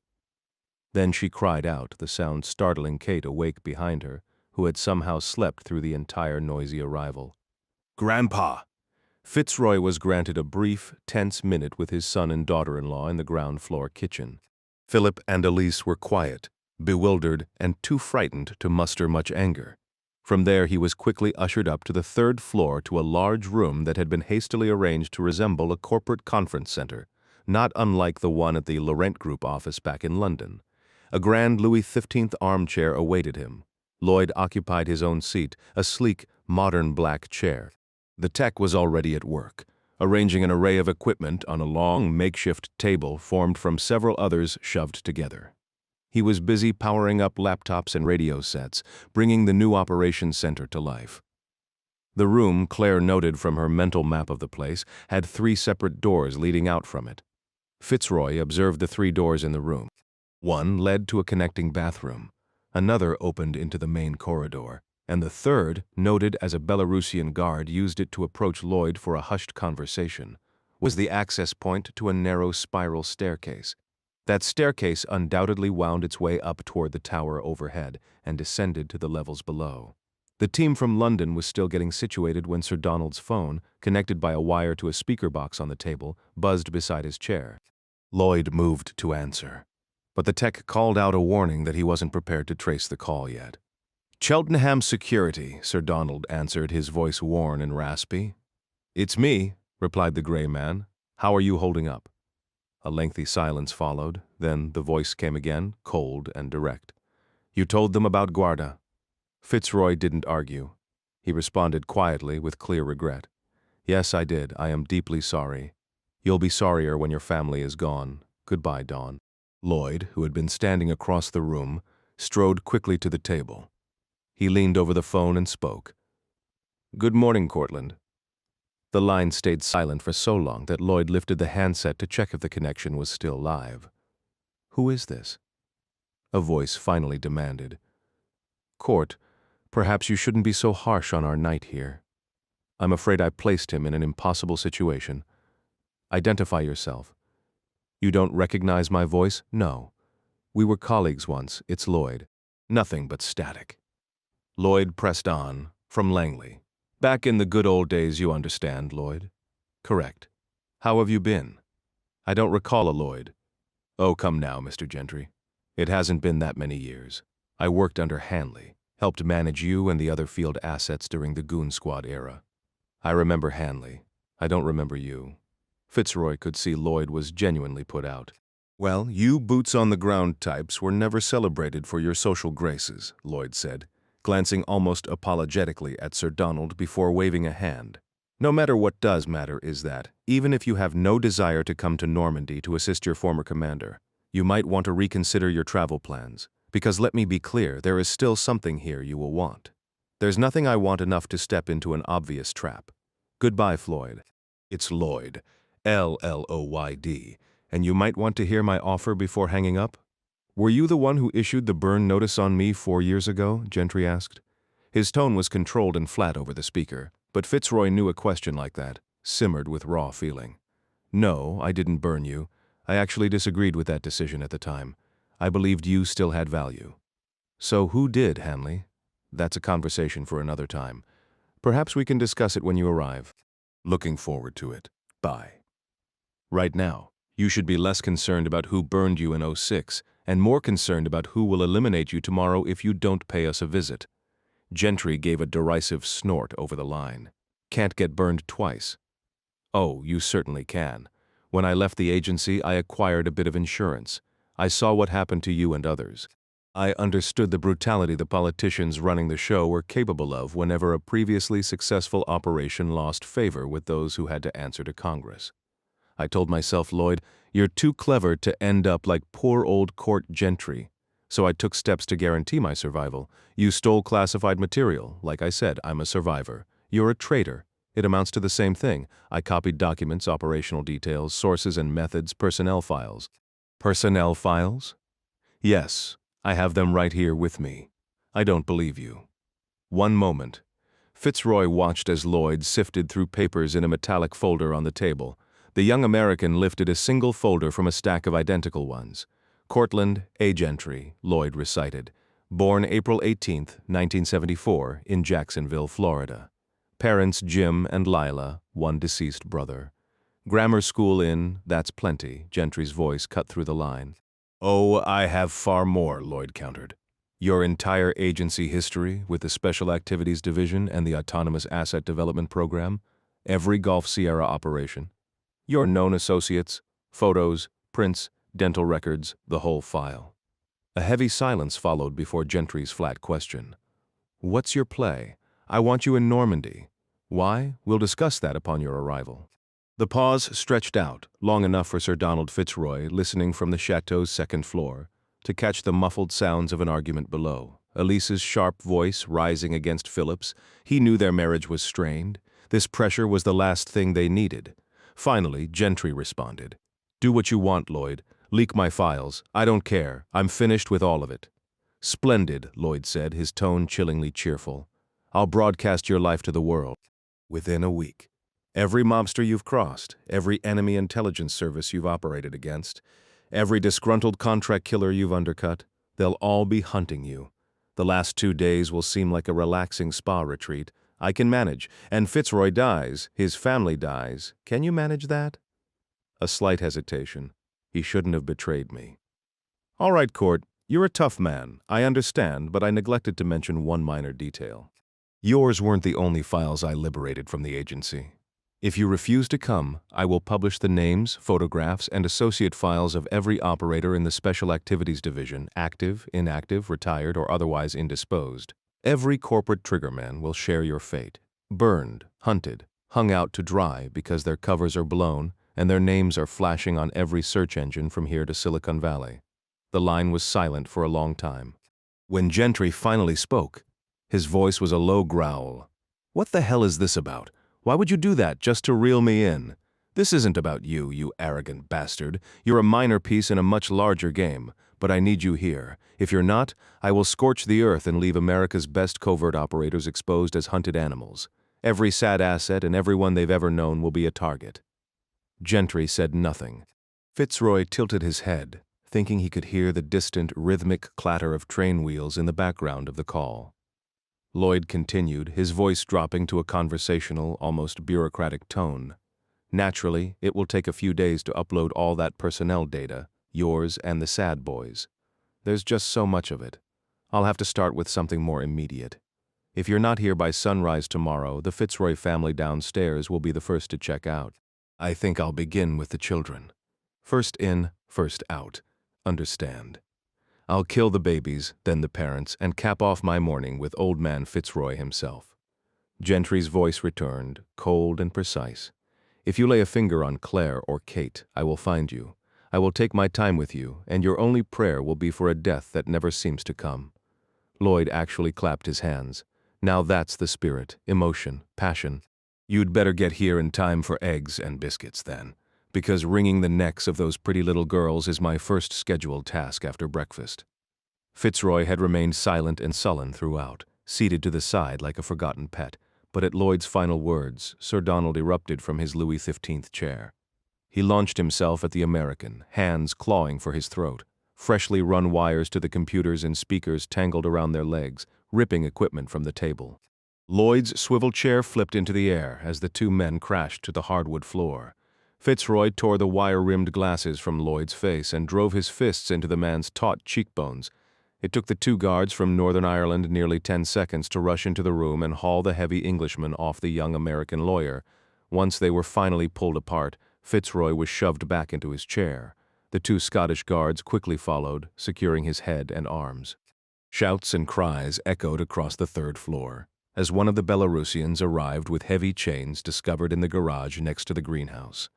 Then she cried out, the sound startling Kate awake behind her, who had somehow slept through the entire noisy arrival. "Grandpa!" Fitzroy was granted a brief, tense minute with his son and daughter-in-law in the ground-floor kitchen. Philip and Elise were quiet, bewildered, and too frightened to muster much anger. From there he was quickly ushered up to the 3rd floor to a large room that had been hastily arranged to resemble a corporate conference center, not unlike the one at the Laurent Group office back in London. A grand Louis XV armchair awaited him. Lloyd occupied his own seat, a sleek, modern black chair. The tech was already at work, arranging an array of equipment on a long, makeshift table formed from several others shoved together. He was busy powering up laptops and radio sets, bringing the new operations center to life. The room, Claire noted from her mental map of the place, had 3 separate doors leading out from it. Fitzroy observed the 3 doors in the room. One led to a connecting bathroom, another opened into the main corridor, and the third, noted as a Belarusian guard used it to approach Lloyd for a hushed conversation, was the access point to a narrow spiral staircase. That staircase undoubtedly wound its way up toward the tower overhead and descended to the levels below. The team from London was still getting situated when Sir Donald's phone, connected by a wire to a speaker box on the table, buzzed beside his chair. Lloyd moved to answer, but the tech called out a warning that he wasn't prepared to trace the call yet. "Cheltenham Security," Sir Donald answered, his voice worn and raspy. "It's me," replied the gray man. "How are you holding up?" A lengthy silence followed, then the voice came again, cold and direct. "You told them about Guarda." Fitzroy didn't argue. He responded quietly with clear regret. "Yes, I did. I am deeply sorry. You'll be sorrier when your family is gone. Goodbye, Dawn." Lloyd, who had been standing across the room, strode quickly to the table. He leaned over the phone and spoke. "Good morning, Cortland." The line stayed silent for so long that Lloyd lifted the handset to check if the connection was still live. "Who is this?" A voice finally demanded. "Court, perhaps you shouldn't be so harsh on our knight here. I'm afraid I placed him in an impossible situation. Identify yourself. You don't recognize my voice? No. We were colleagues once. It's Lloyd." Nothing but static. Lloyd pressed on, from Langley. "Back in the good old days, you understand, Lloyd." "Correct. How have you been?" "I don't recall a Lloyd." "Oh, come now, Mr. Gentry. It hasn't been that many years. I worked under Hanley, helped manage you and the other field assets during the Goon Squad era. I remember Hanley. I don't remember you." Fitzroy could see Lloyd was genuinely put out. "Well, you boots-on-the-ground types were never celebrated for your social graces," Lloyd said, glancing almost apologetically at Sir Donald before waving a hand. "No matter what does matter is that, even if you have no desire to come to Normandy to assist your former commander, you might want to reconsider your travel plans, because let me be clear, there is still something here you will want. There's nothing I want enough to step into an obvious trap. Goodbye, Floyd." "It's Lloyd, Lloyd, and you might want to hear my offer before hanging up." "Were you the one who issued the burn notice on me 4 years ago?" Gentry asked. His tone was controlled and flat over the speaker, but Fitzroy knew a question like that, simmered with raw feeling. "No, I didn't burn you. I actually disagreed with that decision at the time. I believed you still had value." "So who did, Hanley?" That's a conversation for another time. Perhaps we can discuss it when you arrive. Looking forward to it. Bye. Right now, you should be less concerned about who burned you in '06 and more concerned about who will eliminate you tomorrow if you don't pay us a visit. Gentry gave a derisive snort over the line. Can't get burned twice. Oh, you certainly can. When I left the agency, I acquired a bit of insurance. I saw what happened to you and others. I understood the brutality the politicians running the show were capable of whenever a previously successful operation lost favor with those who had to answer to Congress. I told myself, Lloyd, you're too clever to end up like poor old Court Gentry. So I took steps to guarantee my survival. You stole classified material. Like I said, I'm a survivor. You're a traitor. It amounts to the same thing. I copied documents, operational details, sources and methods, personnel files. Personnel files? Yes, I have them right here with me. I don't believe you. One moment. Fitzroy watched as Lloyd sifted through papers in a metallic folder on the table. The young American lifted a single folder from a stack of identical ones. Cortland A. Gentry, Lloyd recited. Born April 18, 1974, in Jacksonville, Florida. Parents Jim and Lila, one deceased brother. Grammar school in, that's plenty, Gentry's voice cut through the line. Oh, I have far more, Lloyd countered. Your entire agency history with the Special Activities Division and the Autonomous Asset Development Program, every Gulf Sierra operation. Your known associates, photos, prints, dental records, the whole file. A heavy silence followed before Gentry's flat question. What's your play? I want you in Normandy. Why? We'll discuss that upon your arrival. The pause stretched out, long enough for Sir Donald Fitzroy, listening from the chateau's second floor, to catch the muffled sounds of an argument below. Elise's sharp voice rising against Philip's. He knew their marriage was strained. This pressure was the last thing they needed. Finally, Gentry responded. Do what you want, Lloyd. Leak my files. I don't care. I'm finished with all of it. Splendid, Lloyd said, his tone chillingly cheerful. I'll broadcast your life to the world. Within a week. Every mobster you've crossed, every enemy intelligence service you've operated against, every disgruntled contract killer you've undercut, they'll all be hunting you. The last 2 days will seem like a relaxing spa retreat. I can manage. And Fitzroy dies. His family dies. Can you manage that? A slight hesitation. He shouldn't have betrayed me. All right, Court. You're a tough man. I understand, but I neglected to mention one minor detail. Yours weren't the only files I liberated from the agency. If you refuse to come, I will publish the names, photographs, and associate files of every operator in the Special Activities Division, active, inactive, retired, or otherwise indisposed. Every corporate triggerman will share your fate. Burned, hunted, hung out to dry because their covers are blown and their names are flashing on every search engine from here to Silicon Valley. The line was silent for a long time. When Gentry finally spoke, his voice was a low growl. What the hell is this about? Why would you do that just to reel me in? This isn't about you, you arrogant bastard. You're a minor piece in a much larger game, but I need you here. If you're not, I will scorch the earth and leave America's best covert operators exposed as hunted animals. Every sad asset and everyone they've ever known will be a target. Gentry said nothing. Fitzroy tilted his head, thinking he could hear the distant, rhythmic clatter of train wheels in the background of the call. Lloyd continued, his voice dropping to a conversational, almost bureaucratic tone. Naturally, it will take a few days to upload all that personnel data, yours and the Sad Boys. There's just so much of it. I'll have to start with something more immediate. If you're not here by sunrise tomorrow, the Fitzroy family downstairs will be the first to check out. I think I'll begin with the children. First in, first out. Understand. I'll kill the babies, then the parents, and cap off my morning with old man Fitzroy himself. Gentry's voice returned, cold and precise. If you lay a finger on Claire or Kate, I will find you. I will take my time with you, and your only prayer will be for a death that never seems to come. Lloyd actually clapped his hands. Now that's the spirit, emotion, passion. You'd better get here in time for eggs and biscuits then, because wringing the necks of those pretty little girls is my first scheduled task after breakfast. Fitzroy had remained silent and sullen throughout, seated to the side like a forgotten pet, but at Lloyd's final words, Sir Donald erupted from his Louis XV chair. He launched himself at the American, hands clawing for his throat, freshly run wires to the computers and speakers tangled around their legs, ripping equipment from the table. Lloyd's swivel chair flipped into the air as the two men crashed to the hardwood floor. Fitzroy tore the wire-rimmed glasses from Lloyd's face and drove his fists into the man's taut cheekbones. It took the two guards from Northern Ireland nearly 10 seconds to rush into the room and haul the heavy Englishman off the young American lawyer. Once they were finally pulled apart, Fitzroy was shoved back into his chair. The two Scottish guards quickly followed, securing his head and arms. Shouts and cries echoed across the third floor as one of the Belarusians arrived with heavy chains discovered in the garage next to the greenhouse.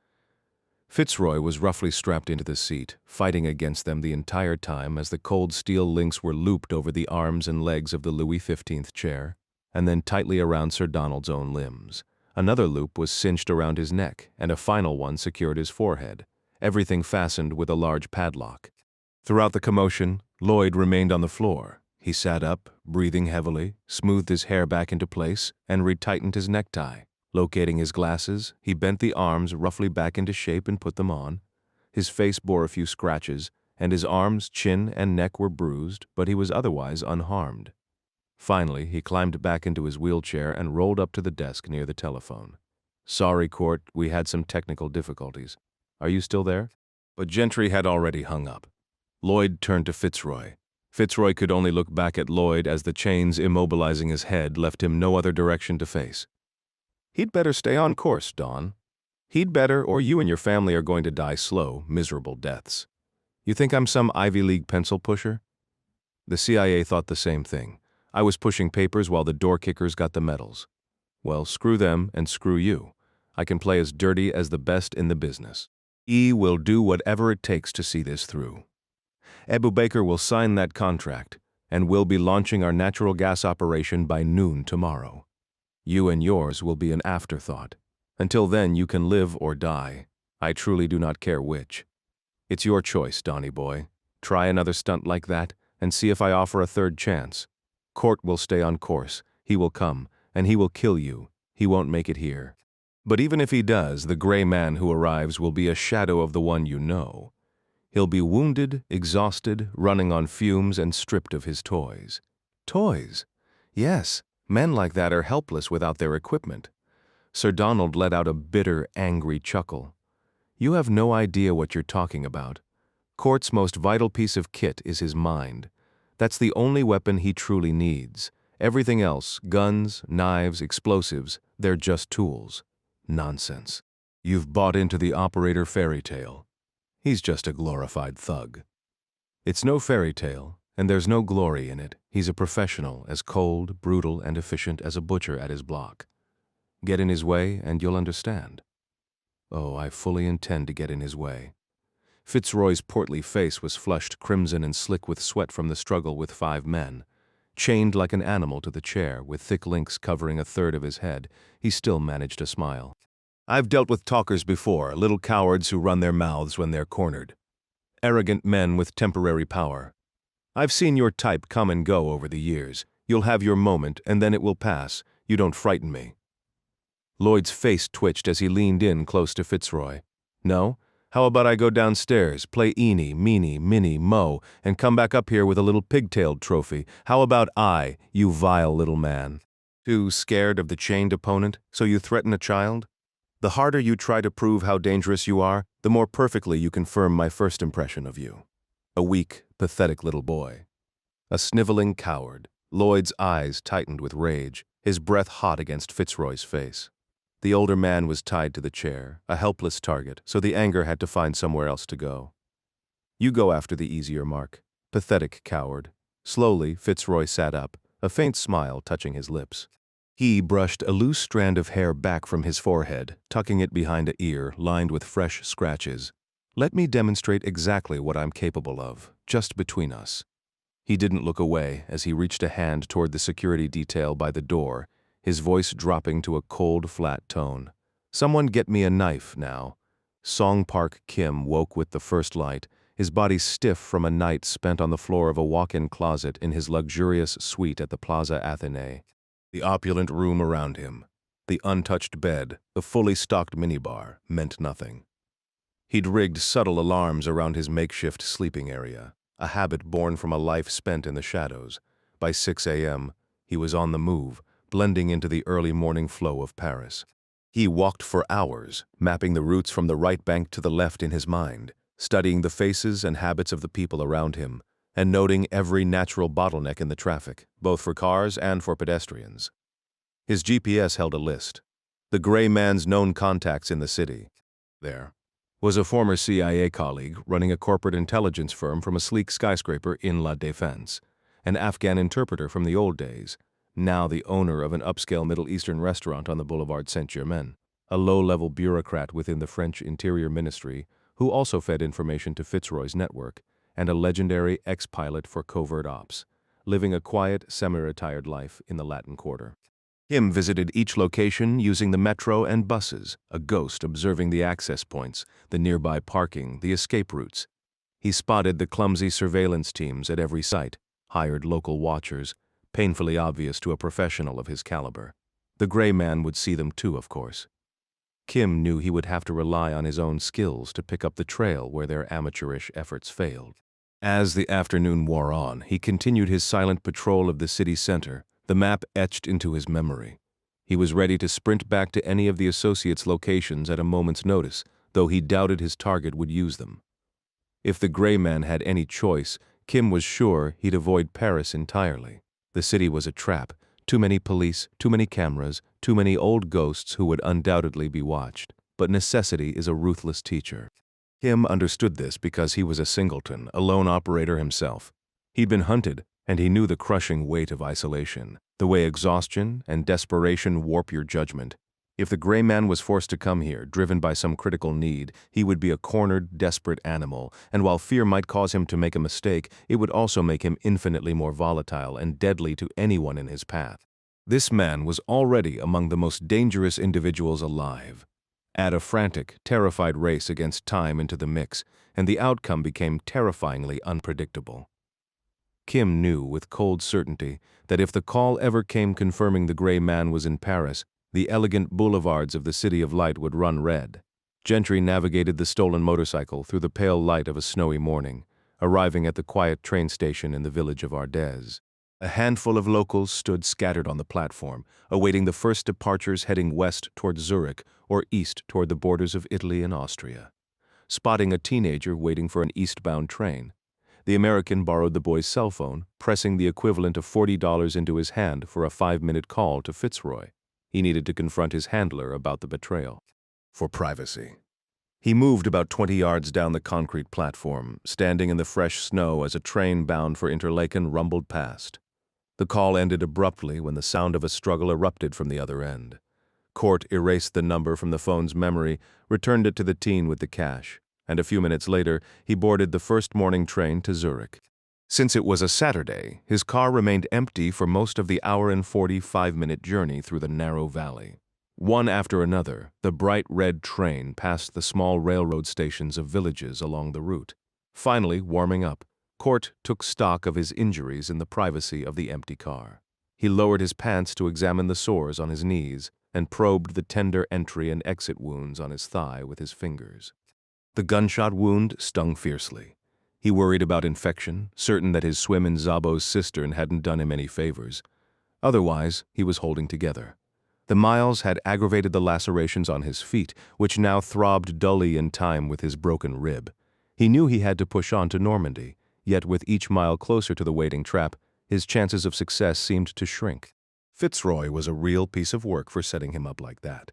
Fitzroy was roughly strapped into the seat, fighting against them the entire time as the cold steel links were looped over the arms and legs of the Louis XV chair, and then tightly around Sir Donald's own limbs. Another loop was cinched around his neck, and a final one secured his forehead, everything fastened with a large padlock. Throughout the commotion, Lloyd remained on the floor. He sat up, breathing heavily, smoothed his hair back into place, and retightened his necktie. Locating his glasses, he bent the arms roughly back into shape and put them on. His face bore a few scratches, and his arms, chin, and neck were bruised, but he was otherwise unharmed. Finally, he climbed back into his wheelchair and rolled up to the desk near the telephone. "Sorry, Court, we had some technical difficulties. Are you still there?" But Gentry had already hung up. Lloyd turned to Fitzroy. Fitzroy could only look back at Lloyd as the chains immobilizing his head left him no other direction to face. "He'd better stay on course, Don. He'd better, or you and your family are going to die slow, miserable deaths. You think I'm some Ivy League pencil pusher?" The CIA thought the same thing. I was pushing papers while the door kickers got the medals. Well, screw them and screw you. I can play as dirty as the best in the business. E will do whatever it takes to see this through. Abu Baker will sign that contract, and we'll be launching our natural gas operation by noon tomorrow. You and yours will be an afterthought. Until then, you can live or die. I truly do not care which. It's your choice, Donny boy. Try another stunt like that, and see if I offer a third chance. Court will stay on course. He will come, and he will kill you. He won't make it here. But even if he does, the gray man who arrives will be a shadow of the one you know. He'll be wounded, exhausted, running on fumes, and stripped of his toys. Toys? Yes, men like that are helpless without their equipment. Sir Donald let out a bitter, angry chuckle. You have no idea what you're talking about. Court's most vital piece of kit is his mind. That's the only weapon he truly needs. Everything else, guns, knives, explosives, they're just tools. Nonsense. You've bought into the operator fairy tale. He's just a glorified thug. It's no fairy tale, and there's no glory in it. He's a professional, as cold, brutal, and efficient as a butcher at his block. Get in his way, and you'll understand. Oh, I fully intend to get in his way. Fitzroy's portly face was flushed crimson and slick with sweat from the struggle with 5 men. Chained like an animal to the chair, with thick links covering a third of his head, he still managed to smile. I've dealt with talkers before, little cowards who run their mouths when they're cornered. Arrogant men with temporary power. I've seen your type come and go over the years. You'll have your moment, and then it will pass. You don't frighten me. Lloyd's face twitched as he leaned in close to Fitzroy. No? How about I go downstairs, play eeny, meeny, miny, mo, and come back up here with a little pigtailed trophy? How about I, you vile little man? Too scared of the chained opponent, so you threaten a child? The harder you try to prove how dangerous you are, the more perfectly you confirm my first impression of you. A weak, pathetic little boy. A sniveling coward. Lloyd's eyes tightened with rage, his breath hot against Fitzroy's face. The older man was tied to the chair, a helpless target, so the anger had to find somewhere else to go. You go after the easier mark. Pathetic coward. Slowly, Fitzroy sat up, a faint smile touching his lips. He brushed a loose strand of hair back from his forehead, tucking it behind an ear lined with fresh scratches. Let me demonstrate exactly what I'm capable of, just between us. He didn't look away as he reached a hand toward the security detail by the door, his voice dropping to a cold, flat tone. Someone get me a knife now. Song Park Kim woke with the first light, his body stiff from a night spent on the floor of a walk-in closet in his luxurious suite at the Plaza Athénée. The opulent room around him, the untouched bed, the fully stocked minibar, meant nothing. He'd rigged subtle alarms around his makeshift sleeping area, a habit born from a life spent in the shadows. By 6 a.m., He was on the move, blending into the early morning flow of Paris. He walked for hours, mapping the routes from the right bank to the left in his mind, studying the faces and habits of the people around him, and noting every natural bottleneck in the traffic, both for cars and for pedestrians. His GPS held a list. The gray man's known contacts in the city. There was a former CIA colleague running a corporate intelligence firm from a sleek skyscraper in La Défense, an Afghan interpreter from the old days, now the owner of an upscale Middle Eastern restaurant on the Boulevard Saint-Germain, a low-level bureaucrat within the French Interior Ministry who also fed information to Fitzroy's network, and a legendary ex-pilot for covert ops, living a quiet, semi-retired life in the Latin Quarter. Kim visited each location using the metro and buses, a ghost observing the access points, the nearby parking, the escape routes. He spotted the clumsy surveillance teams at every site, hired local watchers, painfully obvious to a professional of his caliber. The gray man would see them too, of course. Kim knew he would have to rely on his own skills to pick up the trail where their amateurish efforts failed. As the afternoon wore on, he continued his silent patrol of the city center, the map etched into his memory. He was ready to sprint back to any of the associates' locations at a moment's notice, though he doubted his target would use them. If the gray man had any choice, Kim was sure he'd avoid Paris entirely. The city was a trap. Too many police, too many cameras, too many old ghosts who would undoubtedly be watched. But necessity is a ruthless teacher. Kim understood this because he was a singleton, a lone operator himself. He'd been hunted, and he knew the crushing weight of isolation, the way exhaustion and desperation warp your judgment. If the gray man was forced to come here, driven by some critical need, he would be a cornered, desperate animal, and while fear might cause him to make a mistake, it would also make him infinitely more volatile and deadly to anyone in his path. This man was already among the most dangerous individuals alive. Add a frantic, terrified race against time into the mix, and the outcome became terrifyingly unpredictable. Kim knew with cold certainty that if the call ever came confirming the gray man was in Paris, the elegant boulevards of the City of Light would run red. Gentry navigated the stolen motorcycle through the pale light of a snowy morning, arriving at the quiet train station in the village of Ardez. A handful of locals stood scattered on the platform, awaiting the first departures heading west toward Zurich or east toward the borders of Italy and Austria. Spotting a teenager waiting for an eastbound train, the American borrowed the boy's cell phone, pressing the equivalent of $40 into his hand for a 5-minute call to Fitzroy. He needed to confront his handler about the betrayal. For privacy. He moved about 20 yards down the concrete platform, standing in the fresh snow as a train bound for Interlaken rumbled past. The call ended abruptly when the sound of a struggle erupted from the other end. Court erased the number from the phone's memory, returned it to the teen with the cash, and a few minutes later, he boarded the first morning train to Zurich. Since it was a Saturday, his car remained empty for most of the hour and 45-minute journey through the narrow valley. One after another, the bright red train passed the small railroad stations of villages along the route. Finally, warming up, Court took stock of his injuries in the privacy of the empty car. He lowered his pants to examine the sores on his knees and probed the tender entry and exit wounds on his thigh with his fingers. The gunshot wound stung fiercely. He worried about infection, certain that his swim in Szabo's cistern hadn't done him any favors. Otherwise, he was holding together. The miles had aggravated the lacerations on his feet, which now throbbed dully in time with his broken rib. He knew he had to push on to Normandy, yet with each mile closer to the waiting trap, his chances of success seemed to shrink. Fitzroy was a real piece of work for setting him up like that.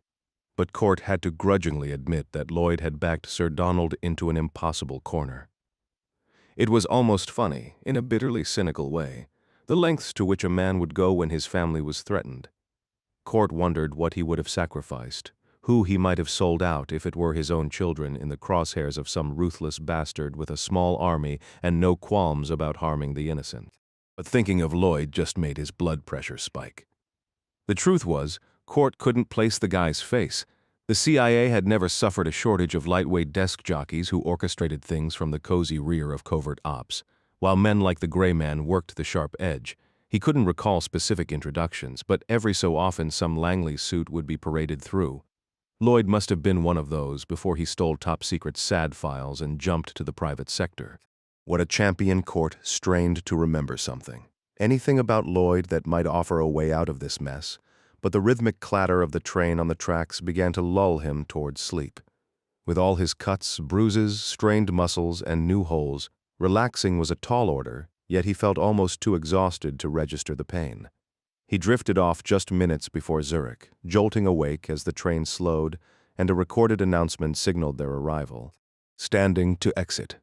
But Court had to grudgingly admit that Lloyd had backed Sir Donald into an impossible corner. It was almost funny, in a bitterly cynical way, the lengths to which a man would go when his family was threatened. Court wondered what he would have sacrificed, who he might have sold out if it were his own children in the crosshairs of some ruthless bastard with a small army and no qualms about harming the innocent. But thinking of Lloyd just made his blood pressure spike. The truth was, Court couldn't place the guy's face. The CIA had never suffered a shortage of lightweight desk jockeys who orchestrated things from the cozy rear of covert ops, while men like the gray man worked the sharp edge. He couldn't recall specific introductions, but every so often some Langley suit would be paraded through. Lloyd must have been one of those before he stole top-secret SAD files and jumped to the private sector. What a champion! Court strained to remember something. anything about Lloyd that might offer a way out of this mess, but the rhythmic clatter of the train on the tracks began to lull him towards sleep. With all his cuts, bruises, strained muscles, and new holes, relaxing was a tall order, yet he felt almost too exhausted to register the pain. He drifted off just minutes before Zurich, jolting awake as the train slowed and a recorded announcement signaled their arrival. Standing to exit.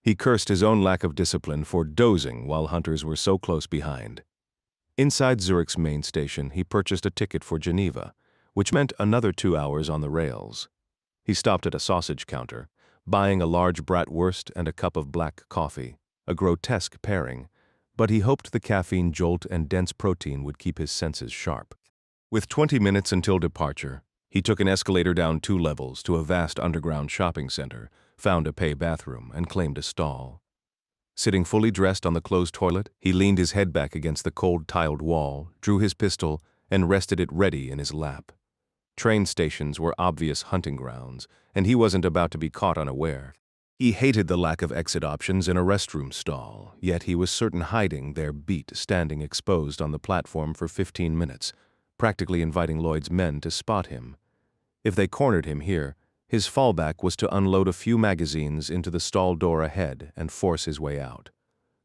He cursed his own lack of discipline for dozing while hunters were so close behind. Inside Zurich's main station, he purchased a ticket for Geneva, which meant another 2 hours on the rails. He stopped at a sausage counter, buying a large bratwurst and a cup of black coffee, a grotesque pairing, but he hoped the caffeine jolt and dense protein would keep his senses sharp. With 20 minutes until departure, he took an escalator down 2 levels to a vast underground shopping center, found a pay bathroom, and claimed a stall. Sitting fully dressed on the closed toilet, he leaned his head back against the cold tiled wall, drew his pistol, and rested it ready in his lap. Train stations were obvious hunting grounds, and he wasn't about to be caught unaware. He hated the lack of exit options in a restroom stall, yet he was certain hiding there beat standing exposed on the platform for 15 minutes, practically inviting Lloyd's men to spot him. If they cornered him here, his fallback was to unload a few magazines into the stall door ahead and force his way out.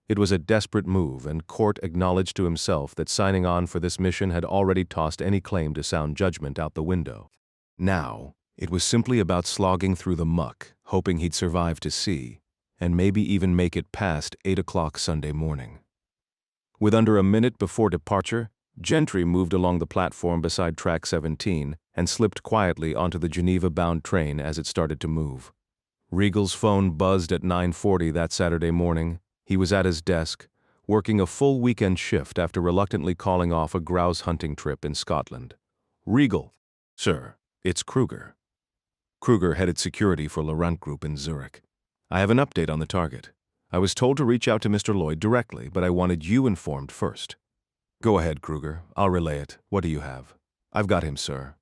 It was a desperate move, and Court acknowledged to himself that signing on for this mission had already tossed any claim to sound judgment out the window. Now, it was simply about slogging through the muck, hoping he'd survive to see, and maybe even make it past 8 o'clock Sunday morning. With under a minute before departure, Gentry moved along the platform beside track 17 and slipped quietly onto the Geneva-bound train as it started to move. Regal's phone buzzed at 9:40 that Saturday morning. He was at his desk, working a full weekend shift after reluctantly calling off a grouse hunting trip in Scotland. Regal. Sir, it's Kruger. Kruger headed security for Laurent Group in Zurich. I have an update on the target. I was told to reach out to Mr. Lloyd directly, but I wanted you informed first. Go ahead, Kruger. I'll relay it. What do you have? I've got him, sir.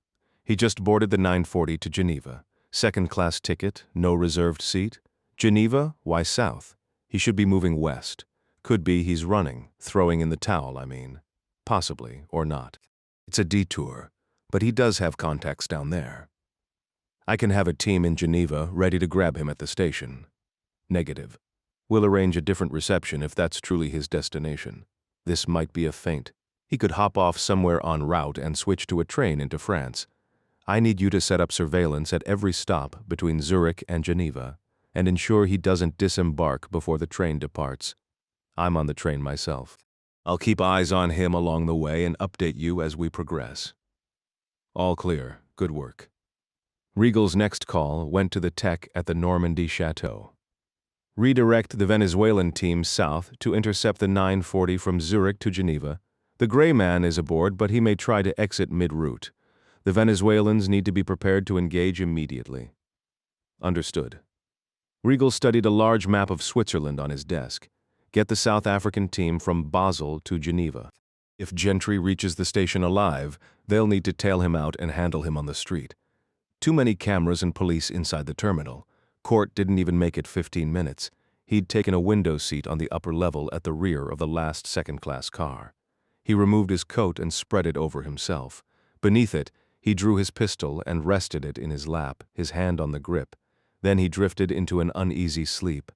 He just boarded the 9:40 to Geneva. Second-class ticket, no reserved seat. Geneva? Why south? He should be moving west. Could be he's running, throwing in the towel, I mean. Possibly, or not. It's a detour, but he does have contacts down there. I can have a team in Geneva ready to grab him at the station. Negative. We'll arrange a different reception if that's truly his destination. This might be a feint. He could hop off somewhere en route and switch to a train into France. I need you to set up surveillance at every stop between Zurich and Geneva and ensure he doesn't disembark before the train departs. I'm on the train myself. I'll keep eyes on him along the way and update you as we progress. All clear. Good work. Regal's next call went to the tech at the Normandy Chateau. Redirect the Venezuelan team south to intercept the 9:40 from Zurich to Geneva. The gray man is aboard, but he may try to exit mid-route. The Venezuelans need to be prepared to engage immediately. Understood. Regal studied a large map of Switzerland on his desk. Get the South African team from Basel to Geneva. If Gentry reaches the station alive, they'll need to tail him out and handle him on the street. Too many cameras and police inside the terminal. Court didn't even make it 15 minutes. He'd taken a window seat on the upper level at the rear of the last second-class car. He removed his coat and spread it over himself. Beneath it, he drew his pistol and rested it in his lap, his hand on the grip. Then he drifted into an uneasy sleep.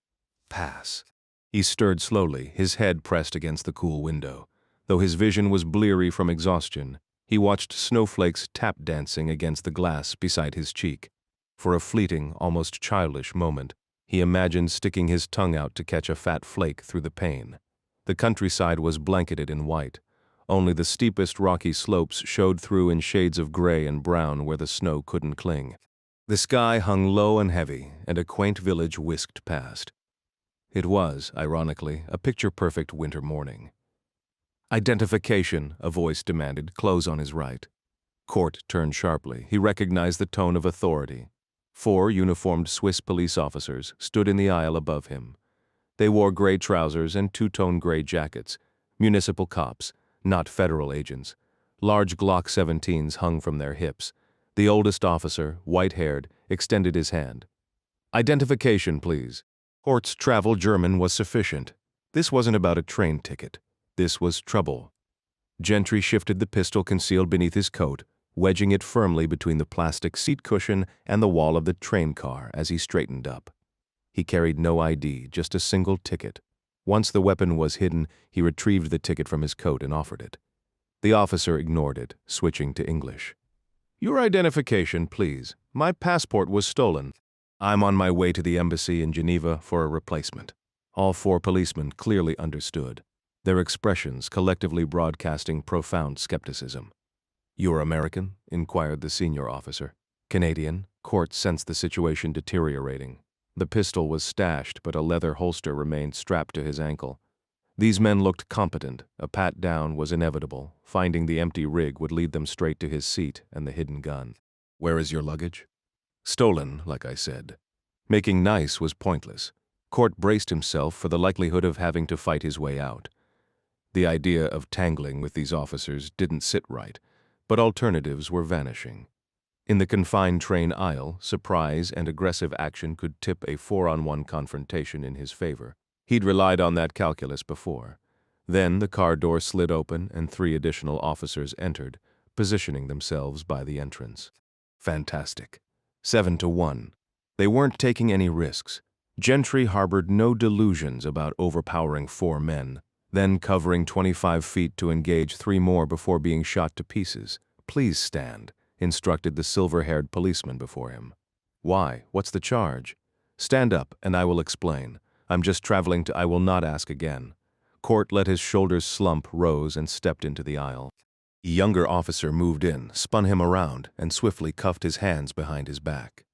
Pass. He stirred slowly, his head pressed against the cool window. Though his vision was bleary from exhaustion, he watched snowflakes tap dancing against the glass beside his cheek. For a fleeting, almost childish moment, he imagined sticking his tongue out to catch a fat flake through the pane. The countryside was blanketed in white. Only the steepest rocky slopes showed through in shades of gray and brown where the snow couldn't cling. The sky hung low and heavy, and a quaint village whisked past. It was, ironically, a picture-perfect winter morning. Identification, a voice demanded, close on his right. Court turned sharply. He recognized the tone of authority. 4 uniformed Swiss police officers stood in the aisle above him. They wore gray trousers and two-tone gray jackets. Municipal cops, not federal agents. Large Glock 17s hung from their hips. The oldest officer, white-haired, extended his hand. Identification, please. Court's travel German was sufficient. This wasn't about a train ticket. This was trouble. Gentry shifted the pistol concealed beneath his coat, wedging it firmly between the plastic seat cushion and the wall of the train car as he straightened up. He carried no ID, just a single ticket. Once the weapon was hidden, he retrieved the ticket from his coat and offered it. The officer ignored it, switching to English. "Your identification, please. My passport was stolen. I'm on my way to the embassy in Geneva for a replacement." All four policemen clearly understood, their expressions collectively broadcasting profound skepticism. "You're American?" inquired the senior officer. "Canadian." Court sensed the situation deteriorating. The pistol was stashed, but a leather holster remained strapped to his ankle. These men looked competent. A pat-down was inevitable. Finding the empty rig would lead them straight to his seat and the hidden gun. "Where is your luggage?" "Stolen, like I said." Making nice was pointless. Court braced himself for the likelihood of having to fight his way out. The idea of tangling with these officers didn't sit right, but alternatives were vanishing. In the confined train aisle, surprise and aggressive action could tip a 4-on-1 confrontation in his favor. He'd relied on that calculus before. Then the car door slid open and 3 additional officers entered, positioning themselves by the entrance. Fantastic. 7-1. They weren't taking any risks. Gentry harbored no delusions about overpowering 4 men, then covering 25 feet to engage 3 more before being shot to pieces. "Please stand," instructed the silver-haired policeman before him. "Why? What's the charge?" "Stand up, and I will explain. I'm just traveling to I will not ask again." Court let his shoulders slump, rose, and stepped into the aisle. A younger officer moved in, spun him around, and swiftly cuffed his hands behind his back.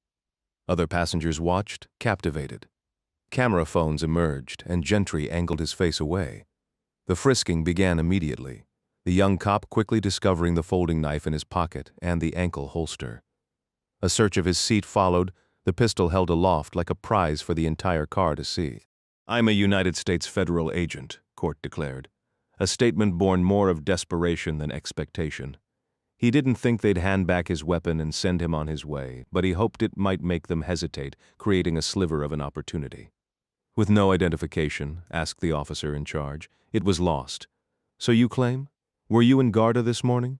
Other passengers watched, captivated. Camera phones emerged, and Gentry angled his face away. The frisking began immediately, the young cop quickly discovering the folding knife in his pocket and the ankle holster. A search of his seat followed, the pistol held aloft like a prize for the entire car to see. "I'm a United States federal agent," Court declared, a statement born more of desperation than expectation. He didn't think they'd hand back his weapon and send him on his way, but he hoped it might make them hesitate, creating a sliver of an opportunity. "With no identification?" asked the officer in charge. "It was lost." "So you claim? Were you in Garda this morning?"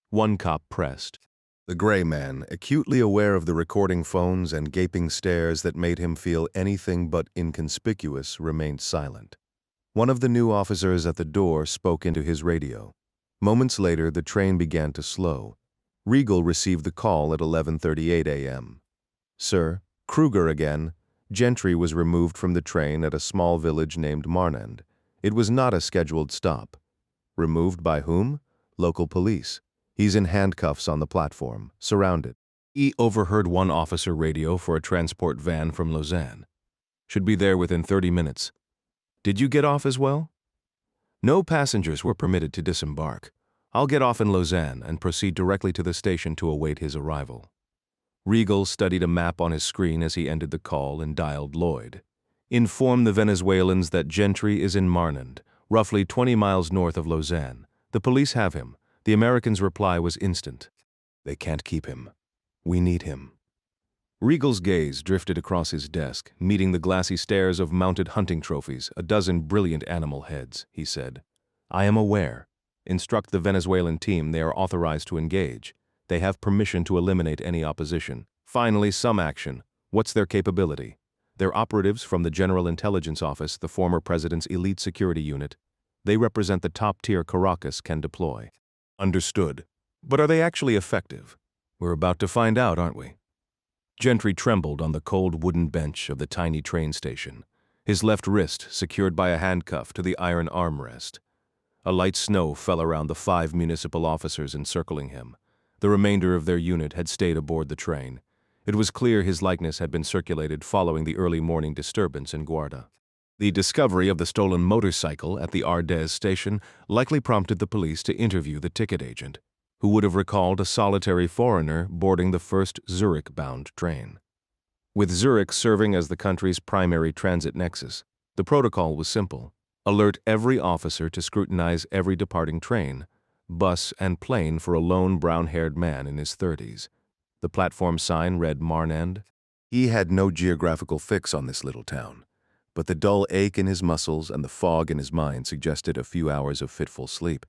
One cop pressed. The gray man, acutely aware of the recording phones and gaping stares that made him feel anything but inconspicuous, remained silent. One of the new officers at the door spoke into his radio. Moments later, the train began to slow. Regal received the call at 11:38 a.m. "Sir, Kruger again." Gentry was removed from the train at a small village named Marnand. It was not a scheduled stop. Removed by whom? Local police. "He's in handcuffs on the platform, surrounded." He overheard one officer radio for a transport van from Lausanne. "Should be there within 30 minutes. Did you get off as well?" "No passengers were permitted to disembark. I'll get off in Lausanne and proceed directly to the station to await his arrival." Regal studied a map on his screen as he ended the call and dialed Lloyd. "Inform the Venezuelans that Gentry is in Marnand, roughly 20 miles north of Lausanne. The police have him." The American's reply was instant. "They can't keep him. We need him." Regal's gaze drifted across his desk, meeting the glassy stares of mounted hunting trophies, a dozen brilliant animal heads. He said, "I am aware. Instruct the Venezuelan team they are authorized to engage. They have permission to eliminate any opposition. Finally, some action. What's their capability?" "They're operatives from the General Intelligence Office, the former president's elite security unit. They represent the top-tier Caracas can deploy." "Understood. But are they actually effective?" "We're about to find out, aren't we?" Gentry trembled on the cold wooden bench of the tiny train station, his left wrist secured by a handcuff to the iron armrest. A light snow fell around the 5 municipal officers encircling him. The remainder of their unit had stayed aboard the train. It was clear his likeness had been circulated following the early morning disturbance in Guarda. The discovery of the stolen motorcycle at the Ardez station likely prompted the police to interview the ticket agent, who would have recalled a solitary foreigner boarding the first Zurich-bound train. With Zurich serving as the country's primary transit nexus, the protocol was simple. Alert every officer to scrutinize every departing train, bus, and plane for a lone brown-haired man in his 30s. The platform sign read Marnand. He had no geographical fix on this little town. But the dull ache in his muscles and the fog in his mind suggested a few hours of fitful sleep,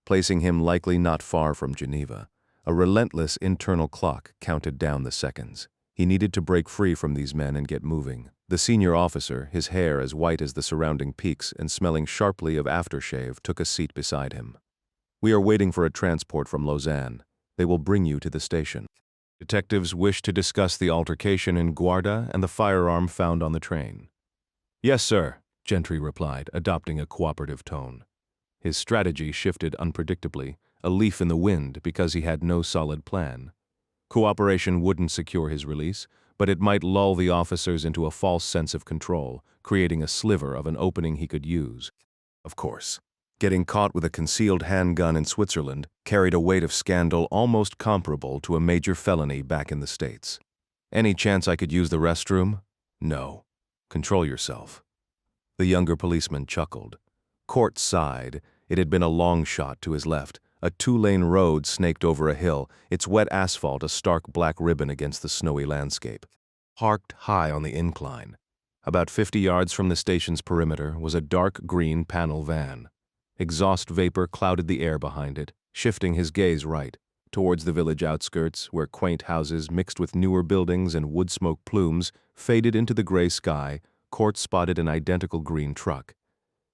placing him likely not far from Geneva. A relentless internal clock counted down the seconds. He needed to break free from these men and get moving. The senior officer, his hair as white as the surrounding peaks and smelling sharply of aftershave, took a seat beside him. "We are waiting for a transport from Lausanne. They will bring you to the station." Detectives wished to discuss the altercation in Guarda and the firearm found on the train. "Yes, sir," Gentry replied, adopting a cooperative tone. His strategy shifted unpredictably, a leaf in the wind, because he had no solid plan. Cooperation wouldn't secure his release, but it might lull the officers into a false sense of control, creating a sliver of an opening he could use. Of course, getting caught with a concealed handgun in Switzerland carried a weight of scandal almost comparable to a major felony back in the States. "Any chance I could use the restroom?" "No. Control yourself." The younger policeman chuckled. Court sighed. It had been a long shot to his left. A two-lane road snaked over a hill, its wet asphalt a stark black ribbon against the snowy landscape. Parked high on the incline, about 50 yards from the station's perimeter, was a dark green panel van. Exhaust vapor clouded the air behind it, shifting his gaze right, towards the village outskirts, where quaint houses mixed with newer buildings and wood smoke plumes faded into the gray sky. Court spotted an identical green truck.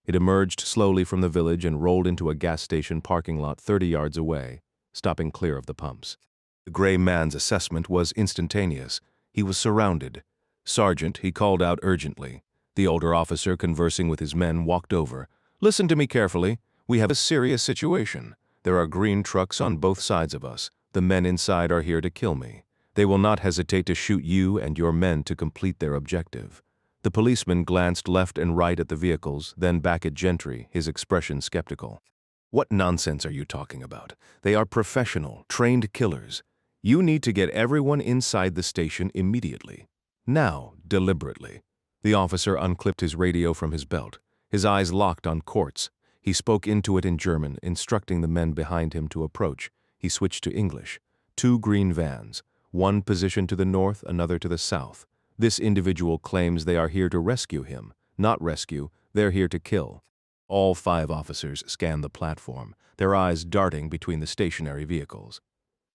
It emerged slowly from the village and rolled into a gas station parking lot 30 yards away, stopping clear of the pumps. The gray man's assessment was instantaneous. He was surrounded. "Sergeant," he called out urgently. The older officer, conversing with his men, walked over. "Listen to me carefully. We have a serious situation. There are green trucks on both sides of us. The men inside are here to kill me. They will not hesitate to shoot you and your men to complete their objective." The policeman glanced left and right at the vehicles, then back at Gentry, his expression skeptical. "What nonsense are you talking about? They are professional, trained killers. You need to get everyone inside the station immediately. Now, deliberately." The officer unclipped his radio from his belt. His eyes locked on Court's. He spoke into it in German, instructing the men behind him to approach. He switched to English. "Two green vans, one positioned to the north, another to the south. This individual claims they are here to rescue him. Not rescue, they're here to kill." All 5 officers scanned the platform, their eyes darting between the stationary vehicles.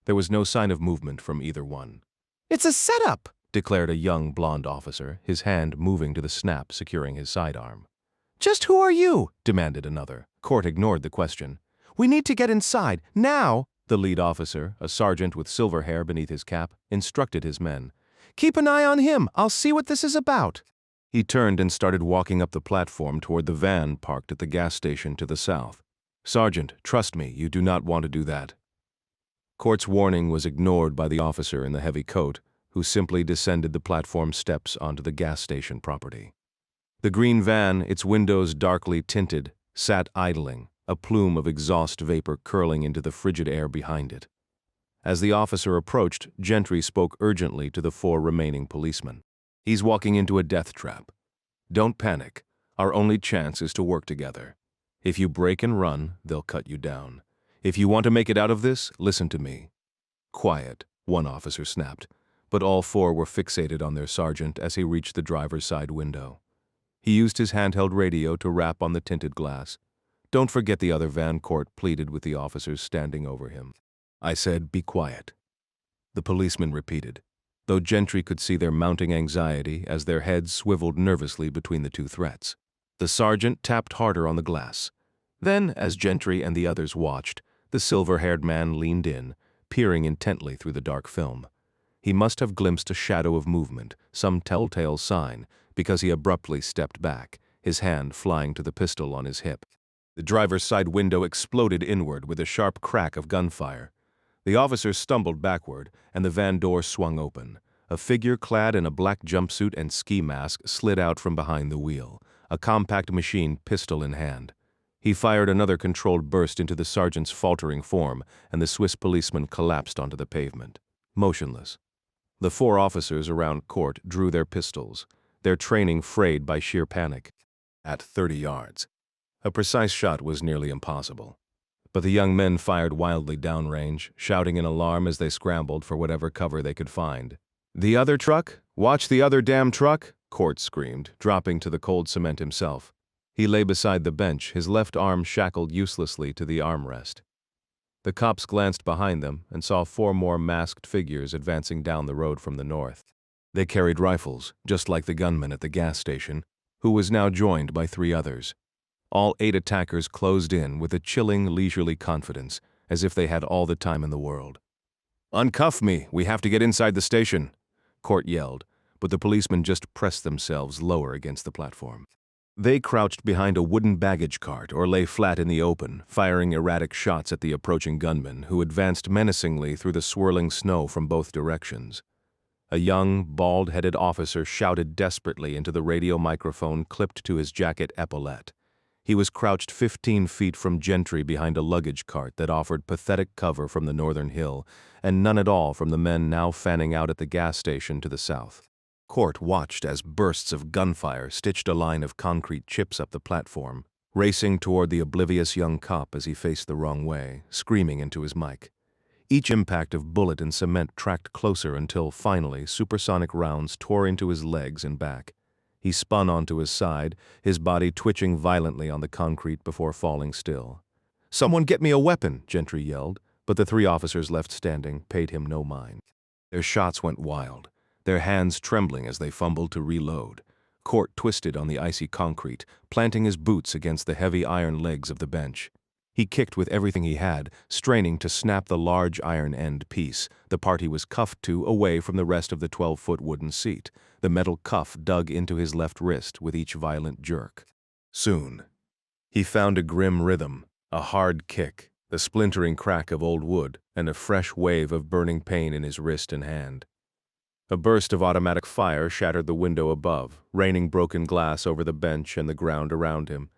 There was no sign of movement from either one. "It's a setup," declared a young blonde officer, his hand moving to the snap securing his sidearm. "Just who are you?" demanded another. Court ignored the question. "We need to get inside, now," the lead officer, a sergeant with silver hair beneath his cap, instructed his men. "Keep an eye on him. I'll see what this is about." He turned and started walking up the platform toward the van parked at the gas station to the south. "Sergeant, trust me, you do not want to do that." Court's warning was ignored by the officer in the heavy coat, who simply descended the platform steps onto the gas station property. The green van, its windows darkly tinted, sat idling, a plume of exhaust vapor curling into the frigid air behind it. As the officer approached, Gentry spoke urgently to the 4 remaining policemen. "He's walking into a death trap. Don't panic. Our only chance is to work together. If you break and run, they'll cut you down. If you want to make it out of this, listen to me." "Quiet," one officer snapped, but all 4 were fixated on their sergeant as he reached the driver's side window. He used his handheld radio to rap on the tinted glass. "Don't forget the other van," Court pleaded with the officers standing over him. "I said, be quiet." The policeman repeated, though Gentry could see their mounting anxiety as their heads swiveled nervously between the 2 threats. The sergeant tapped harder on the glass. Then, as Gentry and the others watched, the silver-haired man leaned in, peering intently through the dark film. He must have glimpsed a shadow of movement, some telltale sign, because he abruptly stepped back, his hand flying to the pistol on his hip. The driver's side window exploded inward with a sharp crack of gunfire. The officer stumbled backward, and the van door swung open. A figure clad in a black jumpsuit and ski mask slid out from behind the wheel, a compact machine pistol in hand. He fired another controlled burst into the sergeant's faltering form, and the Swiss policeman collapsed onto the pavement, motionless. The 4 officers around Court drew their pistols, their training frayed by sheer panic. At 30 yards. A precise shot was nearly impossible. But the young men fired wildly downrange, shouting in alarm as they scrambled for whatever cover they could find. "The other truck? Watch the other damn truck!" Court screamed, dropping to the cold cement himself. He lay beside the bench, his left arm shackled uselessly to the armrest. The cops glanced behind them and saw 4 more masked figures advancing down the road from the north. They carried rifles, just like the gunman at the gas station, who was now joined by 3 others. All 8 attackers closed in with a chilling, leisurely confidence, as if they had all the time in the world. "Uncuff me, we have to get inside the station," Court yelled, but the policemen just pressed themselves lower against the platform. They crouched behind a wooden baggage cart or lay flat in the open, firing erratic shots at the approaching gunmen, who advanced menacingly through the swirling snow from both directions. A young, bald-headed officer shouted desperately into the radio microphone clipped to his jacket epaulette. He was crouched 15 feet from Gentry behind a luggage cart that offered pathetic cover from the northern hill, and none at all from the men now fanning out at the gas station to the south. Court watched as bursts of gunfire stitched a line of concrete chips up the platform, racing toward the oblivious young cop as he faced the wrong way, screaming into his mic. Each impact of bullet and cement tracked closer until, finally, supersonic rounds tore into his legs and back. He spun onto his side, his body twitching violently on the concrete before falling still. "Someone get me a weapon," Gentry yelled, but the 3 officers left standing paid him no mind. Their shots went wild, their hands trembling as they fumbled to reload. Court twisted on the icy concrete, planting his boots against the heavy iron legs of the bench. He kicked with everything he had, straining to snap the large iron end piece, the part he was cuffed to, away from the rest of the 12-foot wooden seat. The metal cuff dug into his left wrist with each violent jerk. Soon, he found a grim rhythm, a hard kick, the splintering crack of old wood, and a fresh wave of burning pain in his wrist and hand. A burst of automatic fire shattered the window above, raining broken glass over the bench and the ground around him.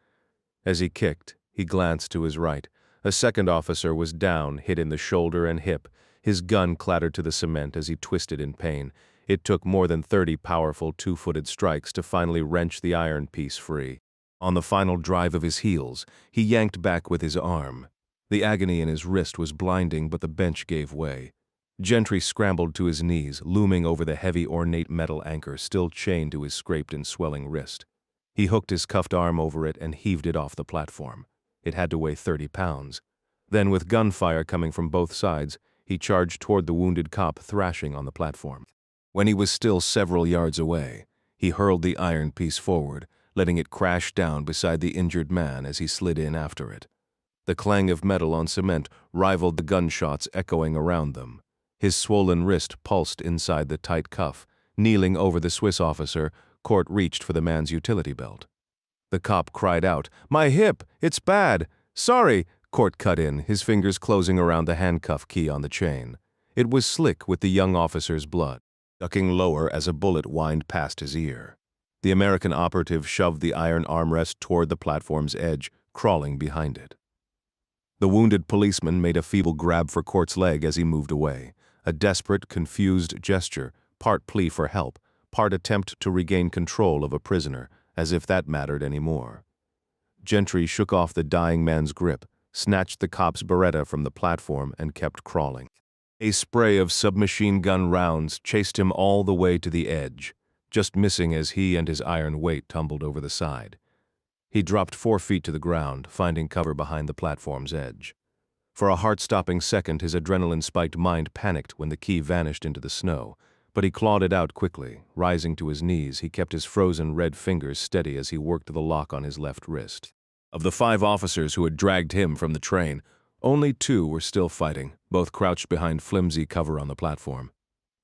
As he kicked, he glanced to his right. A second officer was down, hit in the shoulder and hip. His gun clattered to the cement as he twisted in pain. It took more than 30 powerful 2-footed strikes to finally wrench the iron piece free. On the final drive of his heels, he yanked back with his arm. The agony in his wrist was blinding, but the bench gave way. Gentry scrambled to his knees, looming over the heavy ornate metal anchor still chained to his scraped and swelling wrist. He hooked his cuffed arm over it and heaved it off the platform. It had to weigh 30 pounds. Then, with gunfire coming from both sides, he charged toward the wounded cop thrashing on the platform. When he was still several yards away, he hurled the iron piece forward, letting it crash down beside the injured man as he slid in after it. The clang of metal on cement rivaled the gunshots echoing around them. His swollen wrist pulsed inside the tight cuff. Kneeling over the Swiss officer, Court reached for the man's utility belt. The cop cried out, "My hip! It's bad! Sorry!" Court cut in, his fingers closing around the handcuff key on the chain. It was slick with the young officer's blood, ducking lower as a bullet whined past his ear. The American operative shoved the iron armrest toward the platform's edge, crawling behind it. The wounded policeman made a feeble grab for Court's leg as he moved away, a desperate, confused gesture, part plea for help, part attempt to regain control of a prisoner, as if that mattered any more. Gentry shook off the dying man's grip, snatched the cop's Beretta from the platform, and kept crawling. A spray of submachine gun rounds chased him all the way to the edge, just missing as he and his iron weight tumbled over the side. He dropped 4 feet to the ground, finding cover behind the platform's edge. For a heart-stopping second, his adrenaline-spiked mind panicked when the key vanished into the snow, but he clawed it out quickly. Rising to his knees, he kept his frozen red fingers steady as he worked the lock on his left wrist. Of the 5 officers who had dragged him from the train, only 2 were still fighting, both crouched behind flimsy cover on the platform.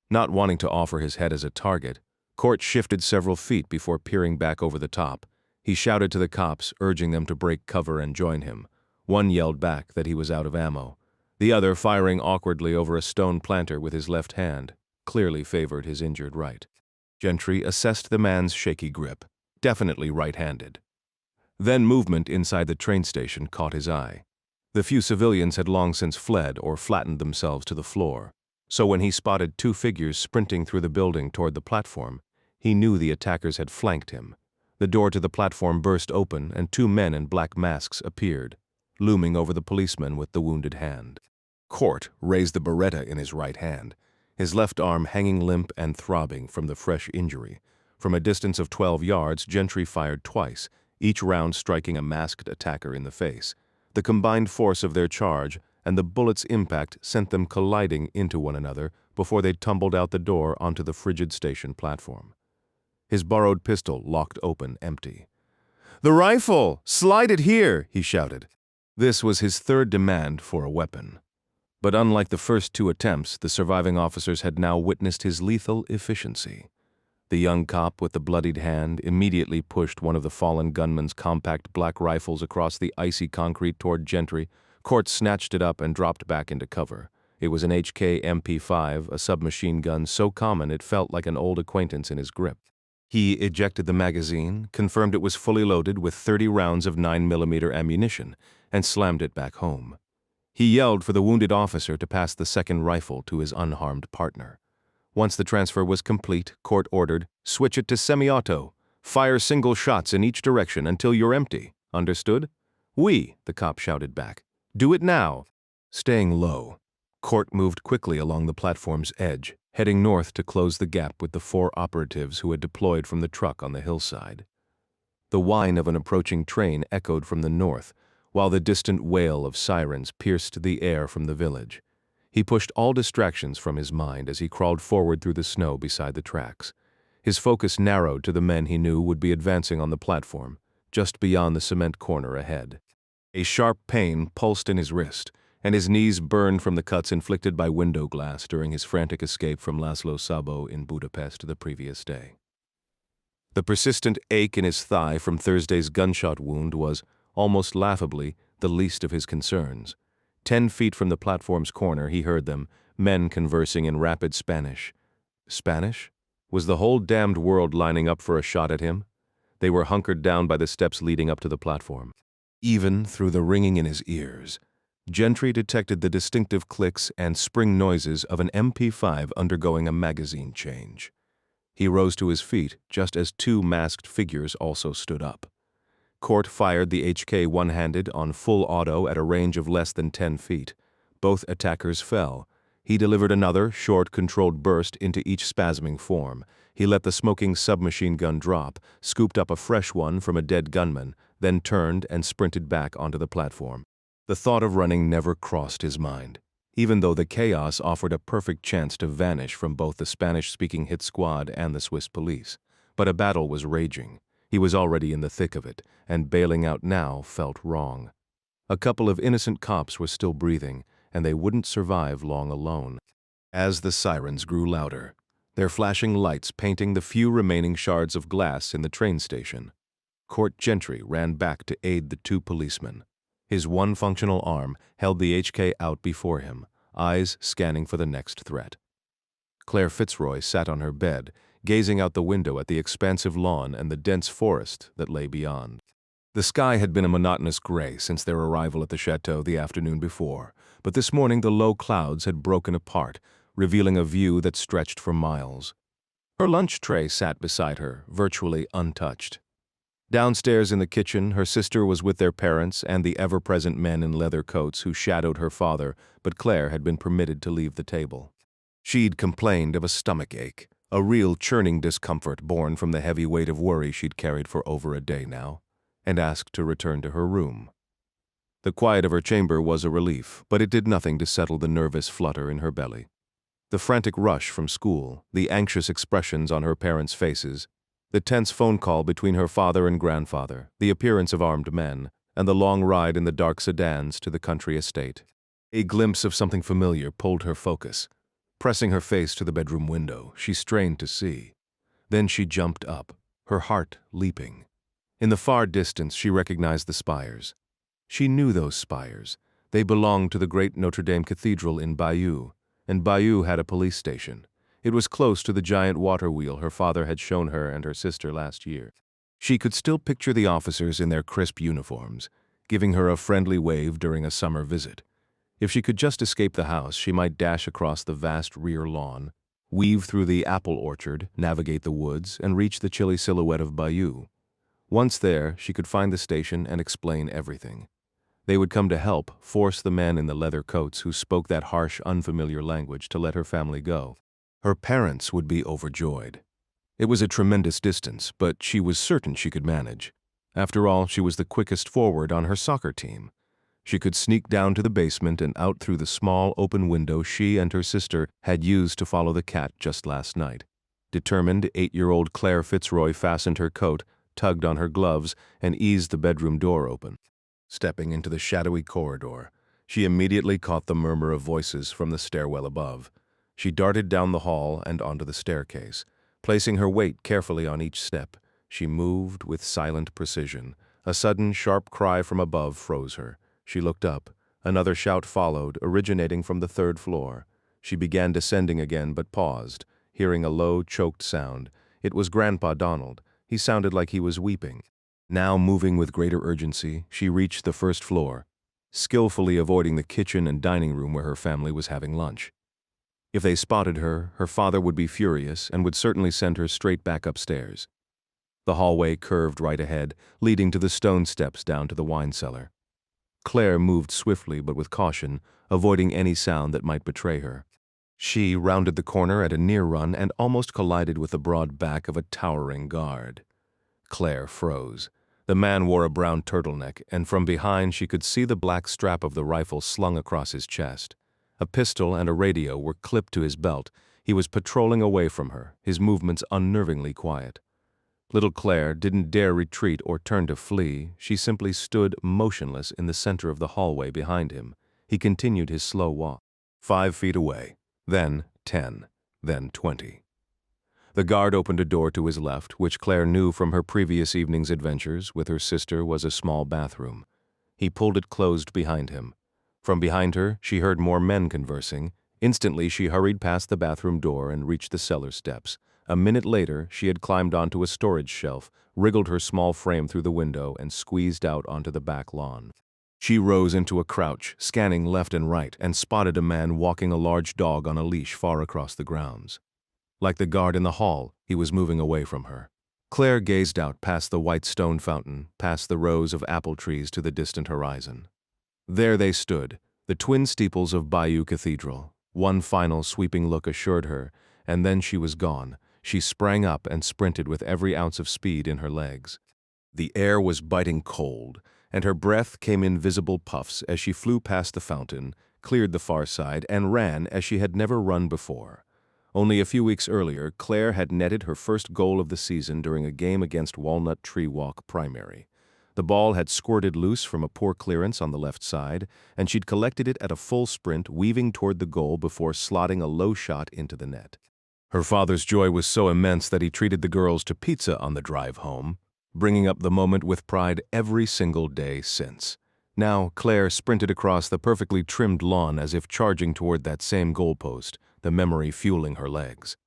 Not wanting to offer his head as a target, Court shifted several feet before peering back over the top. He shouted to the cops, urging them to break cover and join him. One yelled back that he was out of ammo. The other, firing awkwardly over a stone planter with his left hand, clearly favored his injured right. Gentry assessed the man's shaky grip, definitely right-handed. Then movement inside the train station caught his eye. The few civilians had long since fled or flattened themselves to the floor, so when he spotted 2 figures sprinting through the building toward the platform, he knew the attackers had flanked him. The door to the platform burst open and 2 men in black masks appeared, looming over the policeman with the wounded hand. Court raised the Beretta in his right hand, his left arm hanging limp and throbbing from the fresh injury. From a distance of 12 yards, Gentry fired twice, each round striking a masked attacker in the face. The combined force of their charge and the bullet's impact sent them colliding into one another before they tumbled out the door onto the frigid station platform. His borrowed pistol locked open, empty. "The rifle! Slide it here!" he shouted. This was his third demand for a weapon. But unlike the first two attempts, the surviving officers had now witnessed his lethal efficiency. The young cop with the bloodied hand immediately pushed one of the fallen gunman's compact black rifles across the icy concrete toward Gentry. Court snatched it up and dropped back into cover. It was an HK MP5, a submachine gun so common it felt like an old acquaintance in his grip. He ejected the magazine, confirmed it was fully loaded with 30 rounds of 9mm ammunition, and slammed it back home. He yelled for the wounded officer to pass the second rifle to his unharmed partner. Once the transfer was complete, Court ordered, "Switch it to semi-auto. Fire single shots in each direction until you're empty. Understood?" "Oui," the cop shouted back. "Do it now." Staying low, Court moved quickly along the platform's edge, heading north to close the gap with the 4 operatives who had deployed from the truck on the hillside. The whine of an approaching train echoed from the north, while the distant wail of sirens pierced the air from the village. He pushed all distractions from his mind as he crawled forward through the snow beside the tracks. His focus narrowed to the men he knew would be advancing on the platform, just beyond the cement corner ahead. A sharp pain pulsed in his wrist, and his knees burned from the cuts inflicted by window glass during his frantic escape from Laszlo Szabo in Budapest the previous day. The persistent ache in his thigh from Thursday's gunshot wound was, almost laughably, the least of his concerns. 10 feet from the platform's corner, he heard them, men conversing in rapid Spanish. Spanish? Was the whole damned world lining up for a shot at him? They were hunkered down by the steps leading up to the platform. Even through the ringing in his ears, Gentry detected the distinctive clicks and spring noises of an MP5 undergoing a magazine change. He rose to his feet just as 2 masked figures also stood up. Court fired the HK one-handed on full auto at a range of less than 10 feet. Both attackers fell. He delivered another, short, controlled burst into each spasming form. He let the smoking submachine gun drop, scooped up a fresh one from a dead gunman, then turned and sprinted back onto the platform. The thought of running never crossed his mind, even though the chaos offered a perfect chance to vanish from both the Spanish-speaking hit squad and the Swiss police. But a battle was raging. He was already in the thick of it, and bailing out now felt wrong. A couple of innocent cops were still breathing, and they wouldn't survive long alone. As the sirens grew louder, their flashing lights painting the few remaining shards of glass in the train station, Court Gentry ran back to aid the 2 policemen. His one functional arm held the HK out before him, eyes scanning for the next threat. Claire Fitzroy sat on her bed, gazing out the window at the expansive lawn and the dense forest that lay beyond. The sky had been a monotonous gray since their arrival at the chateau the afternoon before, but this morning the low clouds had broken apart, revealing a view that stretched for miles. Her lunch tray sat beside her, virtually untouched. Downstairs in the kitchen, her sister was with their parents and the ever-present men in leather coats who shadowed her father, but Claire had been permitted to leave the table. She'd complained of a stomach ache, a real churning discomfort born from the heavy weight of worry she'd carried for over a day now, and asked to return to her room. The quiet of her chamber was a relief, but it did nothing to settle the nervous flutter in her belly. The frantic rush from school, the anxious expressions on her parents' faces, the tense phone call between her father and grandfather, the appearance of armed men, and the long ride in the dark sedans to the country estate. A glimpse of something familiar pulled her focus. Pressing her face to the bedroom window, she strained to see. Then she jumped up, her heart leaping. In the far distance, she recognized the spires. She knew those spires. They belonged to the great Notre Dame Cathedral in Bayeux, and Bayeux had a police station. It was close to the giant water wheel her father had shown her and her sister last year. She could still picture the officers in their crisp uniforms, giving her a friendly wave during a summer visit. If she could just escape the house, she might dash across the vast rear lawn, weave through the apple orchard, navigate the woods, and reach the chilly silhouette of Bayeux. Once there, she could find the station and explain everything. They would come to help, force the men in the leather coats who spoke that harsh, unfamiliar language to let her family go. Her parents would be overjoyed. It was a tremendous distance, but she was certain she could manage. After all, she was the quickest forward on her soccer team. She could sneak down to the basement and out through the small open window she and her sister had used to follow the cat just last night. Determined, 8-year-old Claire Fitzroy fastened her coat, tugged on her gloves, and eased the bedroom door open. Stepping into the shadowy corridor, she immediately caught the murmur of voices from the stairwell above. She darted down the hall and onto the staircase. Placing her weight carefully on each step, she moved with silent precision. A sudden, sharp cry from above froze her. She looked up. Another shout followed, originating from the 3rd floor. She began descending again, but paused, hearing a low, choked sound. It was Grandpa Donald. He sounded like he was weeping. Now, moving with greater urgency, she reached the 1st floor, skillfully avoiding the kitchen and dining room where her family was having lunch. If they spotted her, her father would be furious and would certainly send her straight back upstairs. The hallway curved right ahead, leading to the stone steps down to the wine cellar. Claire moved swiftly but with caution, avoiding any sound that might betray her. She rounded the corner at a near run and almost collided with the broad back of a towering guard. Claire froze. The man wore a brown turtleneck, and from behind she could see the black strap of the rifle slung across his chest. A pistol and a radio were clipped to his belt. He was patrolling away from her, his movements unnervingly quiet. Little Claire didn't dare retreat or turn to flee. She simply stood motionless in the center of the hallway behind him. He continued his slow walk. 5 feet away, then 10, then 20. The guard opened a door to his left, which Claire knew from her previous evening's adventures with her sister was a small bathroom. He pulled it closed behind him. From behind her, she heard more men conversing. Instantly, she hurried past the bathroom door and reached the cellar steps. A minute later, she had climbed onto a storage shelf, wriggled her small frame through the window, and squeezed out onto the back lawn. She rose into a crouch, scanning left and right, and spotted a man walking a large dog on a leash far across the grounds. Like the guard in the hall, he was moving away from her. Claire gazed out past the white stone fountain, past the rows of apple trees to the distant horizon. There they stood, the twin steeples of Bayeux Cathedral. One final sweeping look assured her, and then she was gone. She sprang up and sprinted with every ounce of speed in her legs. The air was biting cold, and her breath came in visible puffs as she flew past the fountain, cleared the far side, and ran as she had never run before. Only a few weeks earlier, Claire had netted her first goal of the season during a game against Walnut Tree Walk Primary. The ball had squirted loose from a poor clearance on the left side, and she'd collected it at a full sprint, weaving toward the goal before slotting a low shot into the net. Her father's joy was so immense that he treated the girls to pizza on the drive home, bringing up the moment with pride every single day since. Now, Claire sprinted across the perfectly trimmed lawn as if charging toward that same goalpost, the memory fueling her legs.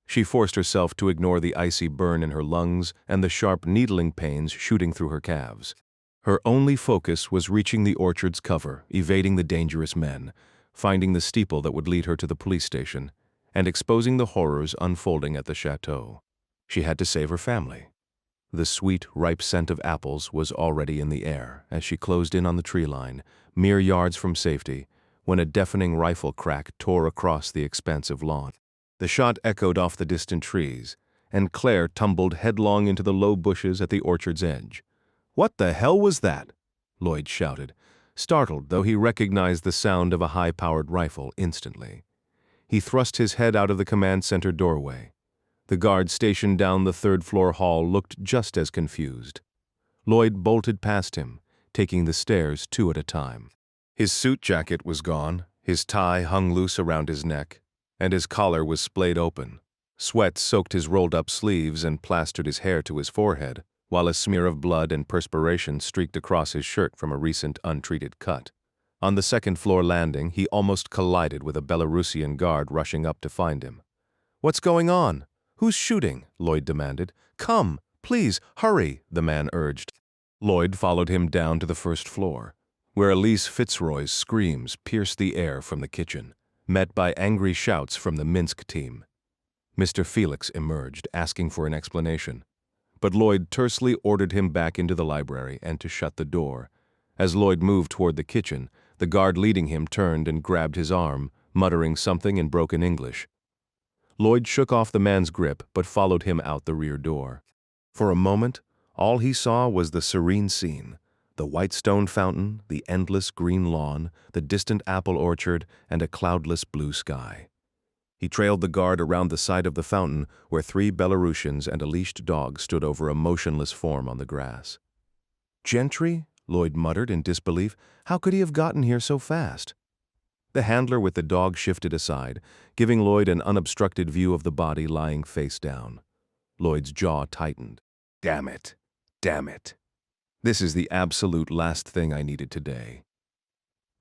She forced herself to ignore the icy burn in her lungs and the sharp needling pains shooting through her calves. Her only focus was reaching the orchard's cover, evading the dangerous men, finding the steeple that would lead her to the police station, and exposing the horrors unfolding at the chateau. She had to save her family. The sweet, ripe scent of apples was already in the air as she closed in on the tree line, mere yards from safety, when a deafening rifle crack tore across the expansive lawn. The shot echoed off the distant trees, and Claire tumbled headlong into the low bushes at the orchard's edge. "What the hell was that?" Lloyd shouted, startled though he recognized the sound of a high-powered rifle instantly. He thrust his head out of the command center doorway. The guard stationed down the 3rd-floor hall looked just as confused. Lloyd bolted past him, taking the stairs 2 at a time. His suit jacket was gone, his tie hung loose around his neck, and his collar was splayed open. Sweat soaked his rolled-up sleeves and plastered his hair to his forehead, while a smear of blood and perspiration streaked across his shirt from a recent untreated cut. On the 2nd-floor landing, he almost collided with a Belarusian guard rushing up to find him. "What's going on? Who's shooting?" Lloyd demanded. "Come, please, hurry," the man urged. Lloyd followed him down to the 1st floor, where Elise Fitzroy's screams pierced the air from the kitchen, met by angry shouts from the Minsk team. Mr. Felix emerged, asking for an explanation, but Lloyd tersely ordered him back into the library and to shut the door. As Lloyd moved toward the kitchen, the guard leading him turned and grabbed his arm, muttering something in broken English. Lloyd shook off the man's grip but followed him out the rear door. For a moment, all he saw was the serene scene: the white stone fountain, the endless green lawn, the distant apple orchard, and a cloudless blue sky. He trailed the guard around the side of the fountain where 3 Belarusians and a leashed dog stood over a motionless form on the grass. "Gentry?" Lloyd muttered in disbelief. "How could he have gotten here so fast?" The handler with the dog shifted aside, giving Lloyd an unobstructed view of the body lying face down. Lloyd's jaw tightened. Damn it. Damn it. This is the absolute last thing I needed today.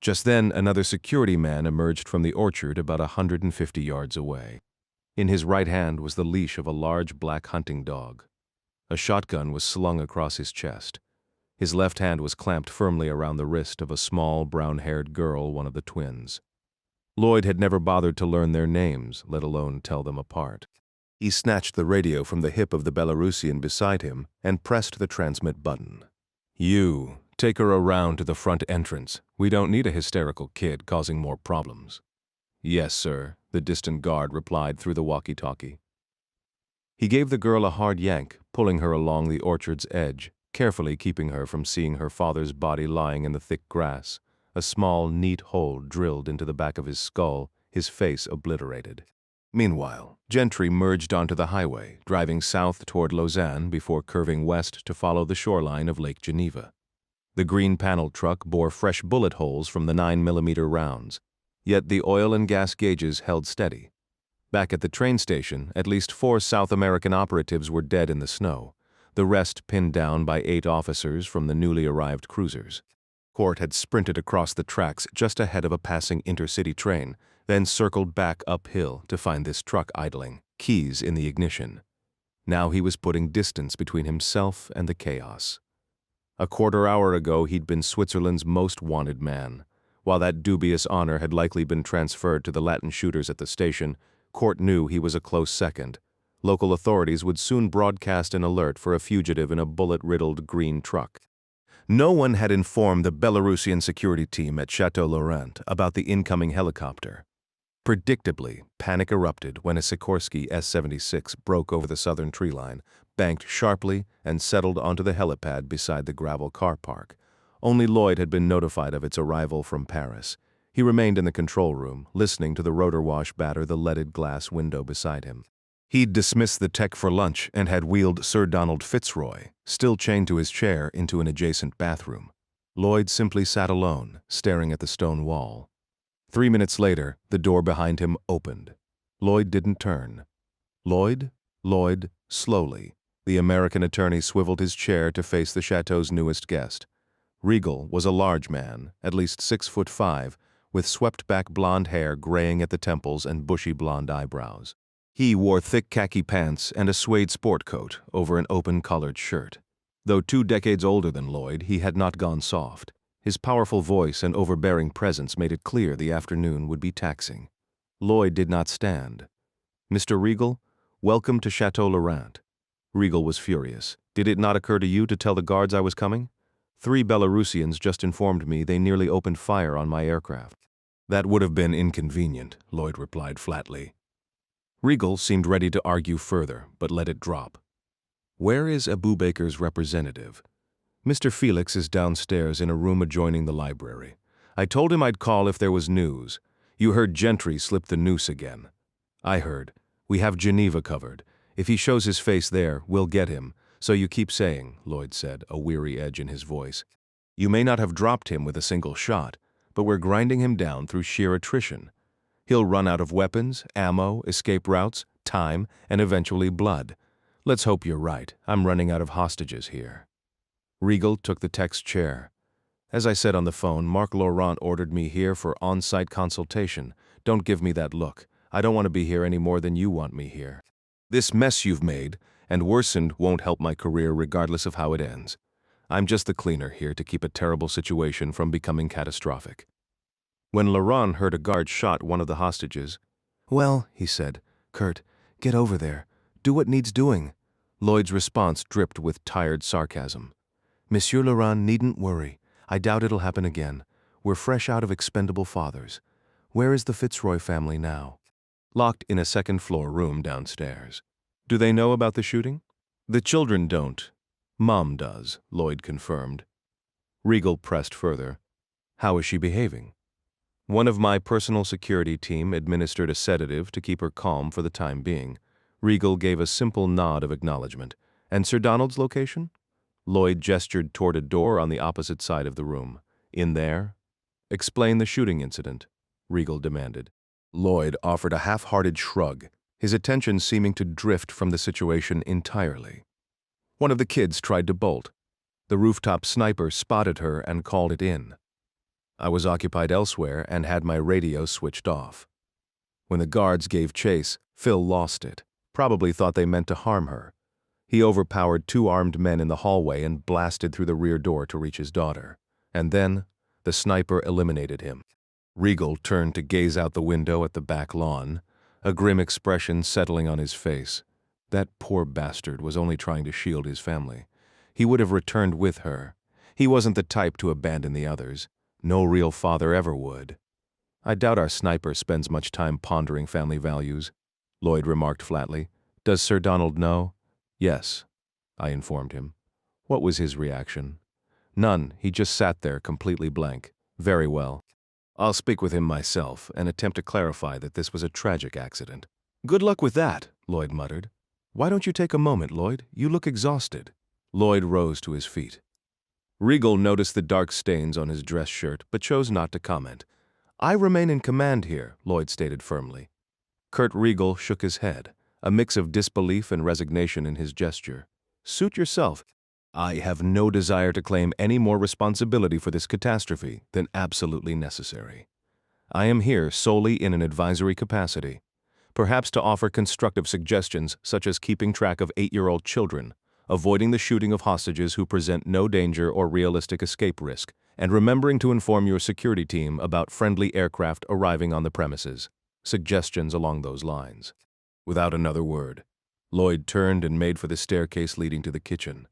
Just then, another security man emerged from the orchard about 150 yards away. In his right hand was the leash of a large black hunting dog. A shotgun was slung across his chest. His left hand was clamped firmly around the wrist of a small, brown-haired girl, one of the twins. Lloyd had never bothered to learn their names, let alone tell them apart. He snatched the radio from the hip of the Belarusian beside him and pressed the transmit button. "You, take her around to the front entrance. We don't need a hysterical kid causing more problems." "Yes, sir," the distant guard replied through the walkie-talkie. He gave the girl a hard yank, pulling her along the orchard's edge, carefully keeping her from seeing her father's body lying in the thick grass, a small, neat hole drilled into the back of his skull, his face obliterated. Meanwhile, Gentry merged onto the highway, driving south toward Lausanne before curving west to follow the shoreline of Lake Geneva. The green panel truck bore fresh bullet holes from the 9mm rounds, yet the oil and gas gauges held steady. Back at the train station, at least 4 South American operatives were dead in the snow, the rest pinned down by 8 officers from the newly arrived cruisers. Court had sprinted across the tracks just ahead of a passing intercity train, then circled back uphill to find this truck idling, keys in the ignition. Now he was putting distance between himself and the chaos. A quarter-hour ago he'd been Switzerland's most wanted man. While that dubious honor had likely been transferred to the Latin shooters at the station, Court knew he was a close second. Local authorities would soon broadcast an alert for a fugitive in a bullet-riddled green truck. No one had informed the Belarusian security team at Chateau Laurent about the incoming helicopter. Predictably, panic erupted when a Sikorsky S-76 broke over the southern tree line, banked sharply, and settled onto the helipad beside the gravel car park. Only Lloyd had been notified of its arrival from Paris. He remained in the control room, listening to the rotor wash batter the leaded glass window beside him. He'd dismissed the tech for lunch and had wheeled Sir Donald Fitzroy, still chained to his chair, into an adjacent bathroom. Lloyd simply sat alone, staring at the stone wall. 3 minutes later, the door behind him opened. Lloyd didn't turn. Lloyd, slowly. The American attorney swiveled his chair to face the chateau's newest guest. Regal was a large man, at least 6'5", with swept-back blonde hair graying at the temples and bushy blonde eyebrows. He wore thick khaki pants and a suede sport coat over an open-collared shirt. Though 2 decades older than Lloyd, he had not gone soft. His powerful voice and overbearing presence made it clear the afternoon would be taxing. Lloyd did not stand. "Mr. Regal, welcome to Chateau Laurent." Regal was furious. "Did it not occur to you to tell the guards I was coming? 3 Belarusians just informed me they nearly opened fire on my aircraft." "That would have been inconvenient," Lloyd replied flatly. Regal seemed ready to argue further, but let it drop. "Where is Abu Baker's representative?" "Mr. Felix is downstairs in a room adjoining the library. I told him I'd call if there was news. You heard Gentry slip the noose again." "I heard. We have Geneva covered. If he shows his face there, we'll get him. So you keep saying," Lloyd said, a weary edge in his voice. "You may not have dropped him with a single shot, but we're grinding him down through sheer attrition. He'll run out of weapons, ammo, escape routes, time, and eventually blood. Let's hope you're right. I'm running out of hostages here." Regal took the tech's chair. "As I said on the phone, Marc Laurent ordered me here for on-site consultation. Don't give me that look. I don't want to be here any more than you want me here. This mess you've made, and worsened, won't help my career regardless of how it ends. I'm just the cleaner here to keep a terrible situation from becoming catastrophic." When Laurent heard a guard shot one of the hostages, "Well," he said, "Kurt, get over there. Do what needs doing." Lloyd's response dripped with tired sarcasm. "Monsieur Laurent needn't worry. I doubt it'll happen again. We're fresh out of expendable fathers. Where is the Fitzroy family now?" locked in a second-floor room downstairs. Do they know about the shooting? The children don't. Mom does, Lloyd confirmed. Regal pressed further. How is she behaving? One of my personal security team administered a sedative to keep her calm for the time being. Regal gave a simple nod of acknowledgement. And Sir Donald's location? Lloyd gestured toward a door on the opposite side of the room. In there? Explain the shooting incident, Regal demanded. Lloyd offered a half-hearted shrug, his attention seeming to drift from the situation entirely. One of the kids tried to bolt. The rooftop sniper spotted her and called it in. I was occupied elsewhere and had my radio switched off. When the guards gave chase, Phil lost it, probably thought they meant to harm her. He overpowered 2 armed men in the hallway and blasted through the rear door to reach his daughter. And then, the sniper eliminated him. Regal turned to gaze out the window at the back lawn, a grim expression settling on his face. That poor bastard was only trying to shield his family. He would have returned with her. He wasn't the type to abandon the others. No real father ever would. I doubt our sniper spends much time pondering family values, Lloyd remarked flatly. Does Sir Donald know? Yes, I informed him. What was his reaction? None. He just sat there, completely blank. Very well. I'll speak with him myself and attempt to clarify that this was a tragic accident. Good luck with that, Lloyd muttered. Why don't you take a moment, Lloyd? You look exhausted. Lloyd rose to his feet. Regal noticed the dark stains on his dress shirt, but chose not to comment. I remain in command here, Lloyd stated firmly. Kurt Regal shook his head, a mix of disbelief and resignation in his gesture. Suit yourself. I have no desire to claim any more responsibility for this catastrophe than absolutely necessary. I am here solely in an advisory capacity, perhaps to offer constructive suggestions such as keeping track of 8-year-old children, avoiding the shooting of hostages who present no danger or realistic escape risk, and remembering to inform your security team about friendly aircraft arriving on the premises. Suggestions along those lines. Without another word, Lloyd turned and made for the staircase leading to the kitchen.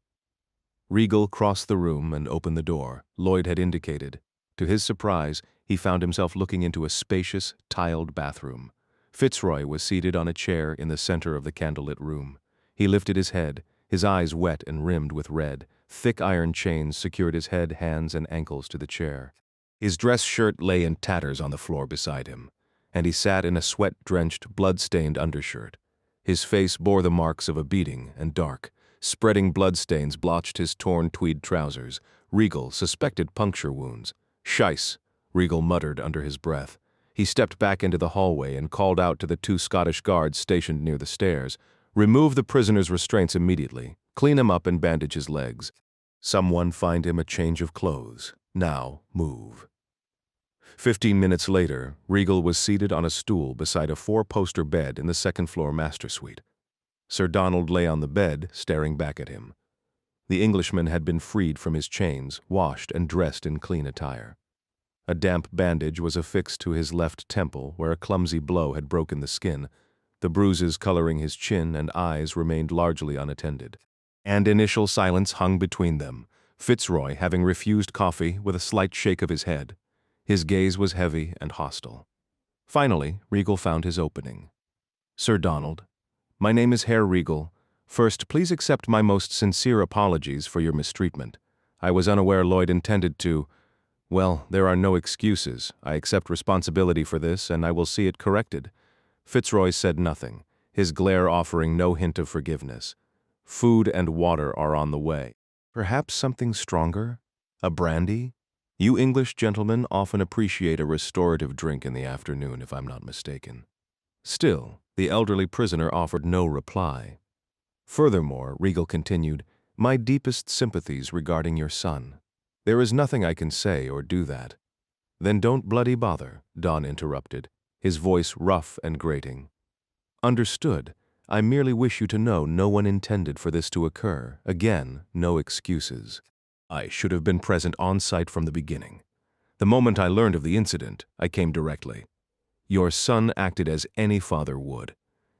Regal crossed the room and opened the door Lloyd had indicated. To his surprise, he found himself looking into a spacious, tiled bathroom. Fitzroy was seated on a chair in the center of the candlelit room. He lifted his head, his eyes wet and rimmed with red. Thick iron chains secured his head, hands, and ankles to the chair. His dress shirt lay in tatters on the floor beside him, and he sat in a sweat-drenched, blood-stained undershirt. His face bore the marks of a beating, and dark, spreading bloodstains blotched his torn tweed trousers. Regal suspected puncture wounds. Scheisse, Regal muttered under his breath. He stepped back into the hallway and called out to the 2 Scottish guards stationed near the stairs. Remove the prisoner's restraints immediately. Clean him up and bandage his legs. Someone find him a change of clothes. Now, move. 15 minutes later, Regal was seated on a stool beside a 4-poster bed in the second-floor master suite. Sir Donald lay on the bed, staring back at him. The Englishman had been freed from his chains, washed and dressed in clean attire. A damp bandage was affixed to his left temple where a clumsy blow had broken the skin. The bruises coloring his chin and eyes remained largely unattended. And initial silence hung between them, Fitzroy having refused coffee with a slight shake of his head. His gaze was heavy and hostile. Finally, Regal found his opening. Sir Donald, my name is Herr Regal. First, please accept my most sincere apologies for your mistreatment. I was unaware Lloyd intended to. Well, there are no excuses. I accept responsibility for this, and I will see it corrected. Fitzroy said nothing, his glare offering no hint of forgiveness. Food and water are on the way. Perhaps something stronger? A brandy? You English gentlemen often appreciate a restorative drink in the afternoon, if I'm not mistaken. Still, the elderly prisoner offered no reply. Furthermore, Regal continued, my deepest sympathies regarding your son. There is nothing I can say or do that. Then don't bloody bother, Don interrupted, his voice rough and grating. Understood. I merely wish you to know no one intended for this to occur. Again, no excuses. I should have been present on site from the beginning. The moment I learned of the incident, I came directly. Your son acted as any father would.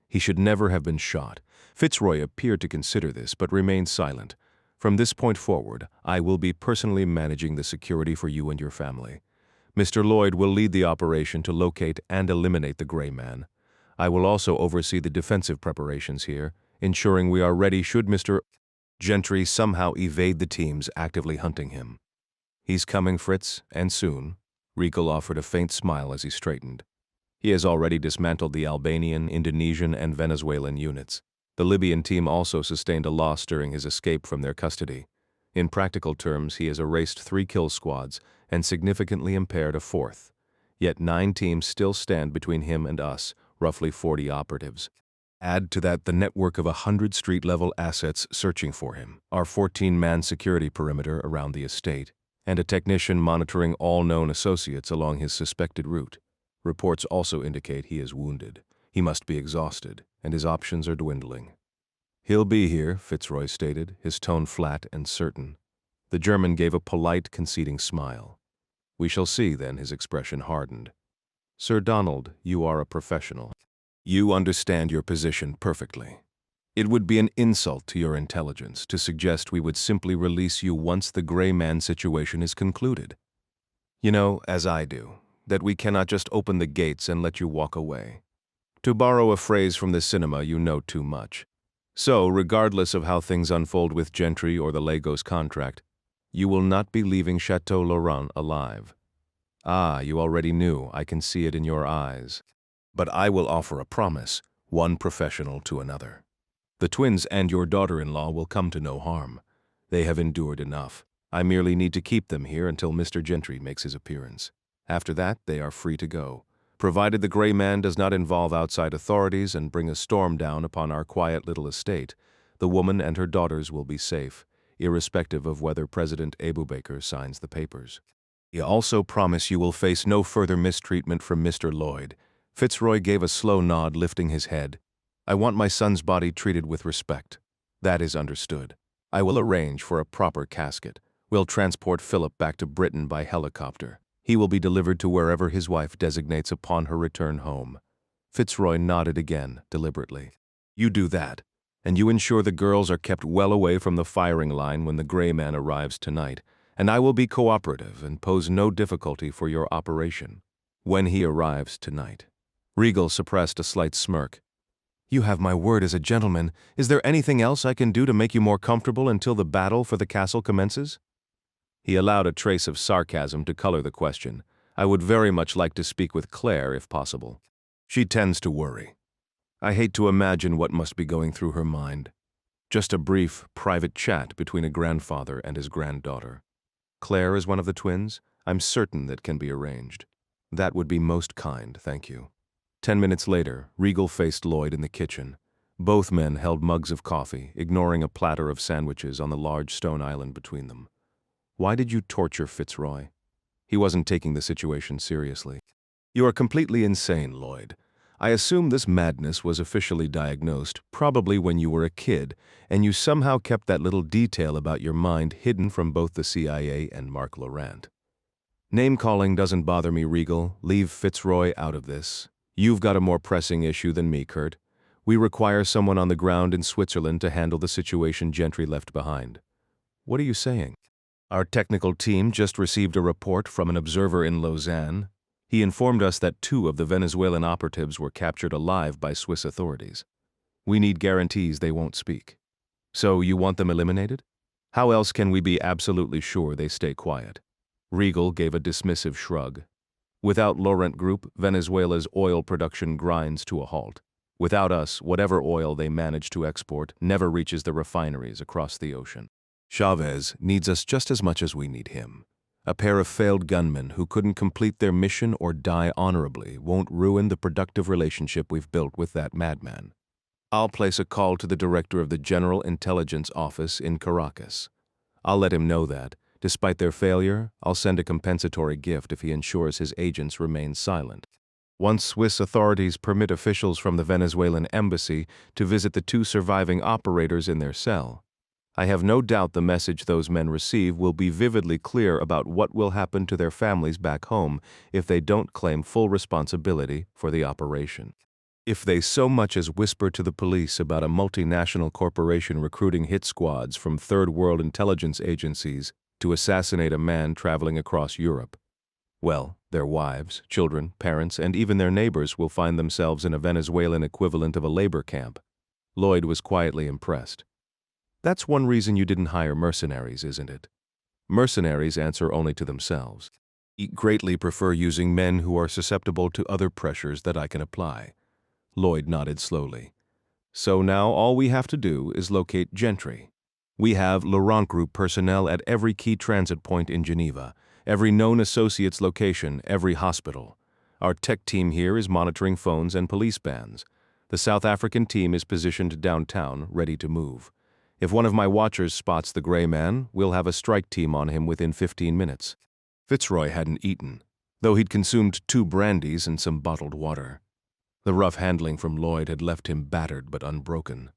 He should never have been shot. Fitzroy appeared to consider this, but remained silent. From this point forward, I will be personally managing the security for you and your family. Mr. Lloyd will lead the operation to locate and eliminate the gray man. I will also oversee the defensive preparations here, ensuring we are ready should Mr. Gentry somehow evade the teams actively hunting him. He's coming, Fritz, and soon. Riegel offered a faint smile as he straightened. He has already dismantled the Albanian, Indonesian, and Venezuelan units. The Libyan team also sustained a loss during his escape from their custody. In practical terms, he has erased 3 kill squads and significantly impaired a 4th. Yet 9 teams still stand between him and us, roughly 40 operatives. Add to that the network of 100 street-level assets searching for him, our 14-man security perimeter around the estate, and a technician monitoring all known associates along his suspected route. Reports also indicate he is wounded. He must be exhausted, and his options are dwindling. "He'll be here," Fitzroy stated, his tone flat and certain. The German gave a polite, conceding smile. "We shall see," then his expression hardened. "Sir Donald, you are a professional. You understand your position perfectly. It would be an insult to your intelligence to suggest we would simply release you once the gray man situation is concluded. You know, as I do, that we cannot just open the gates and let you walk away. To borrow a phrase from the cinema, you know too much. So, regardless of how things unfold with Gentry or the Lagos contract, you will not be leaving Chateau Laurent alive. Ah, you already knew, I can see it in your eyes. But I will offer a promise, one professional to another. The twins and your daughter-in-law will come to no harm. They have endured enough. I merely need to keep them here until Mr. Gentry makes his appearance. After that, they are free to go, provided the gray man does not involve outside authorities and bring a storm down upon our quiet little estate. The woman and her daughters will be safe, irrespective of whether President Abubaker signs the papers. I also promise you will face no further mistreatment from Mr. Lloyd." Fitzroy gave a slow nod, lifting his head. "I want my son's body treated with respect. That is understood. I will arrange for a proper casket. We'll transport Philip back to Britain by helicopter. He will be delivered to wherever his wife designates upon her return home." Fitzroy nodded again, deliberately. "You do that, and you ensure the girls are kept well away from the firing line when the gray man arrives tonight, and I will be cooperative and pose no difficulty for your operation. When he arrives tonight." Riegel suppressed a slight smirk. "You have my word as a gentleman. Is there anything else I can do to make you more comfortable until the battle for the castle commences?" He allowed a trace of sarcasm to color the question. "I would very much like to speak with Claire, if possible. She tends to worry. I hate to imagine what must be going through her mind. Just a brief, private chat between a grandfather and his granddaughter. Claire is one of the twins? I'm certain that can be arranged. That would be most kind, thank you." 10 minutes later, Riegel faced Lloyd in the kitchen. Both men held mugs of coffee, ignoring a platter of sandwiches on the large stone island between them. "Why did you torture Fitzroy?" He wasn't taking the situation seriously. "You are completely insane, Lloyd. I assume this madness was officially diagnosed, probably when you were a kid, and you somehow kept that little detail about your mind hidden from both the CIA and Mark Laurent. Name-calling doesn't bother me, Riegel. Leave Fitzroy out of this. You've got a more pressing issue than me, Kurt. We require someone on the ground in Switzerland to handle the situation Gentry left behind." "What are you saying?" "Our technical team just received a report from an observer in Lausanne. He informed us that 2 of the Venezuelan operatives were captured alive by Swiss authorities. We need guarantees they won't speak." "So you want them eliminated? How else can we be absolutely sure they stay quiet?" Riegel gave a dismissive shrug. "Without Laurent Group, Venezuela's oil production grinds to a halt. Without us, whatever oil they manage to export never reaches the refineries across the ocean. Chavez needs us just as much as we need him. A pair of failed gunmen who couldn't complete their mission or die honorably won't ruin the productive relationship we've built with that madman. I'll place a call to the director of the General Intelligence Office in Caracas. I'll let him know that, despite their failure, I'll send a compensatory gift if he ensures his agents remain silent. Once Swiss authorities permit officials from the Venezuelan embassy to visit the 2 surviving operators in their cell, I have no doubt the message those men receive will be vividly clear about what will happen to their families back home if they don't claim full responsibility for the operation. If they so much as whisper to the police about a multinational corporation recruiting hit squads from third world intelligence agencies to assassinate a man traveling across Europe, well, Their wives, children, parents, and even their neighbors will find themselves in a Venezuelan equivalent of a labor camp. Lloyd was quietly impressed. That's one reason you didn't hire mercenaries, isn't it? Mercenaries answer only to themselves. I greatly prefer using men who are susceptible to other pressures that I can apply. Lloyd nodded slowly. So now all we have to do is locate Gentry. We have Laurent Group personnel at every key transit point in Geneva, every known associate's location, every hospital. Our tech team here is monitoring phones and police bands. The South African team is positioned downtown, ready to move. If one of my watchers spots the gray man, we'll have a strike team on him within 15 minutes. Fitzroy hadn't eaten, though he'd consumed 2 brandies and some bottled water. The rough handling from Lloyd had left him battered but unbroken.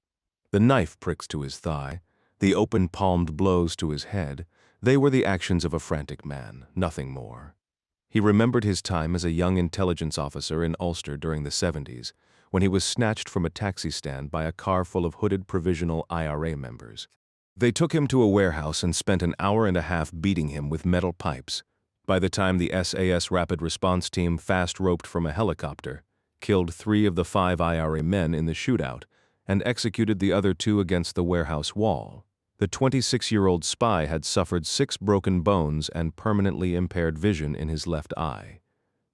The knife pricks to his thigh, the open-palmed blows to his head, they were the actions of a frantic man, nothing more. He remembered his time as a young intelligence officer in Ulster during the 70s, when he was snatched from a taxi stand by a car full of hooded provisional IRA members. They took him to a warehouse and spent an hour and a half beating him with metal pipes. By the time the SAS Rapid Response Team fast-roped from a helicopter, killed 3 of the 5 IRA men in the shootout, and executed the other 2 against the warehouse wall, the 26-year-old spy had suffered 6 broken bones and permanently impaired vision in his left eye.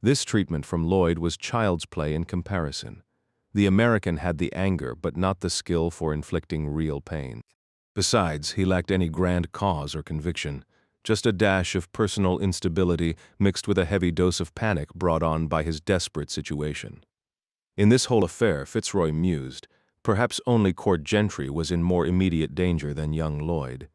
This treatment from Lloyd was child's play in comparison. The American had the anger but not the skill for inflicting real pain. Besides, he lacked any grand cause or conviction, just a dash of personal instability mixed with a heavy dose of panic brought on by his desperate situation. In this whole affair, Fitzroy mused, perhaps only Court Gentry was in more immediate danger than young Lloyd.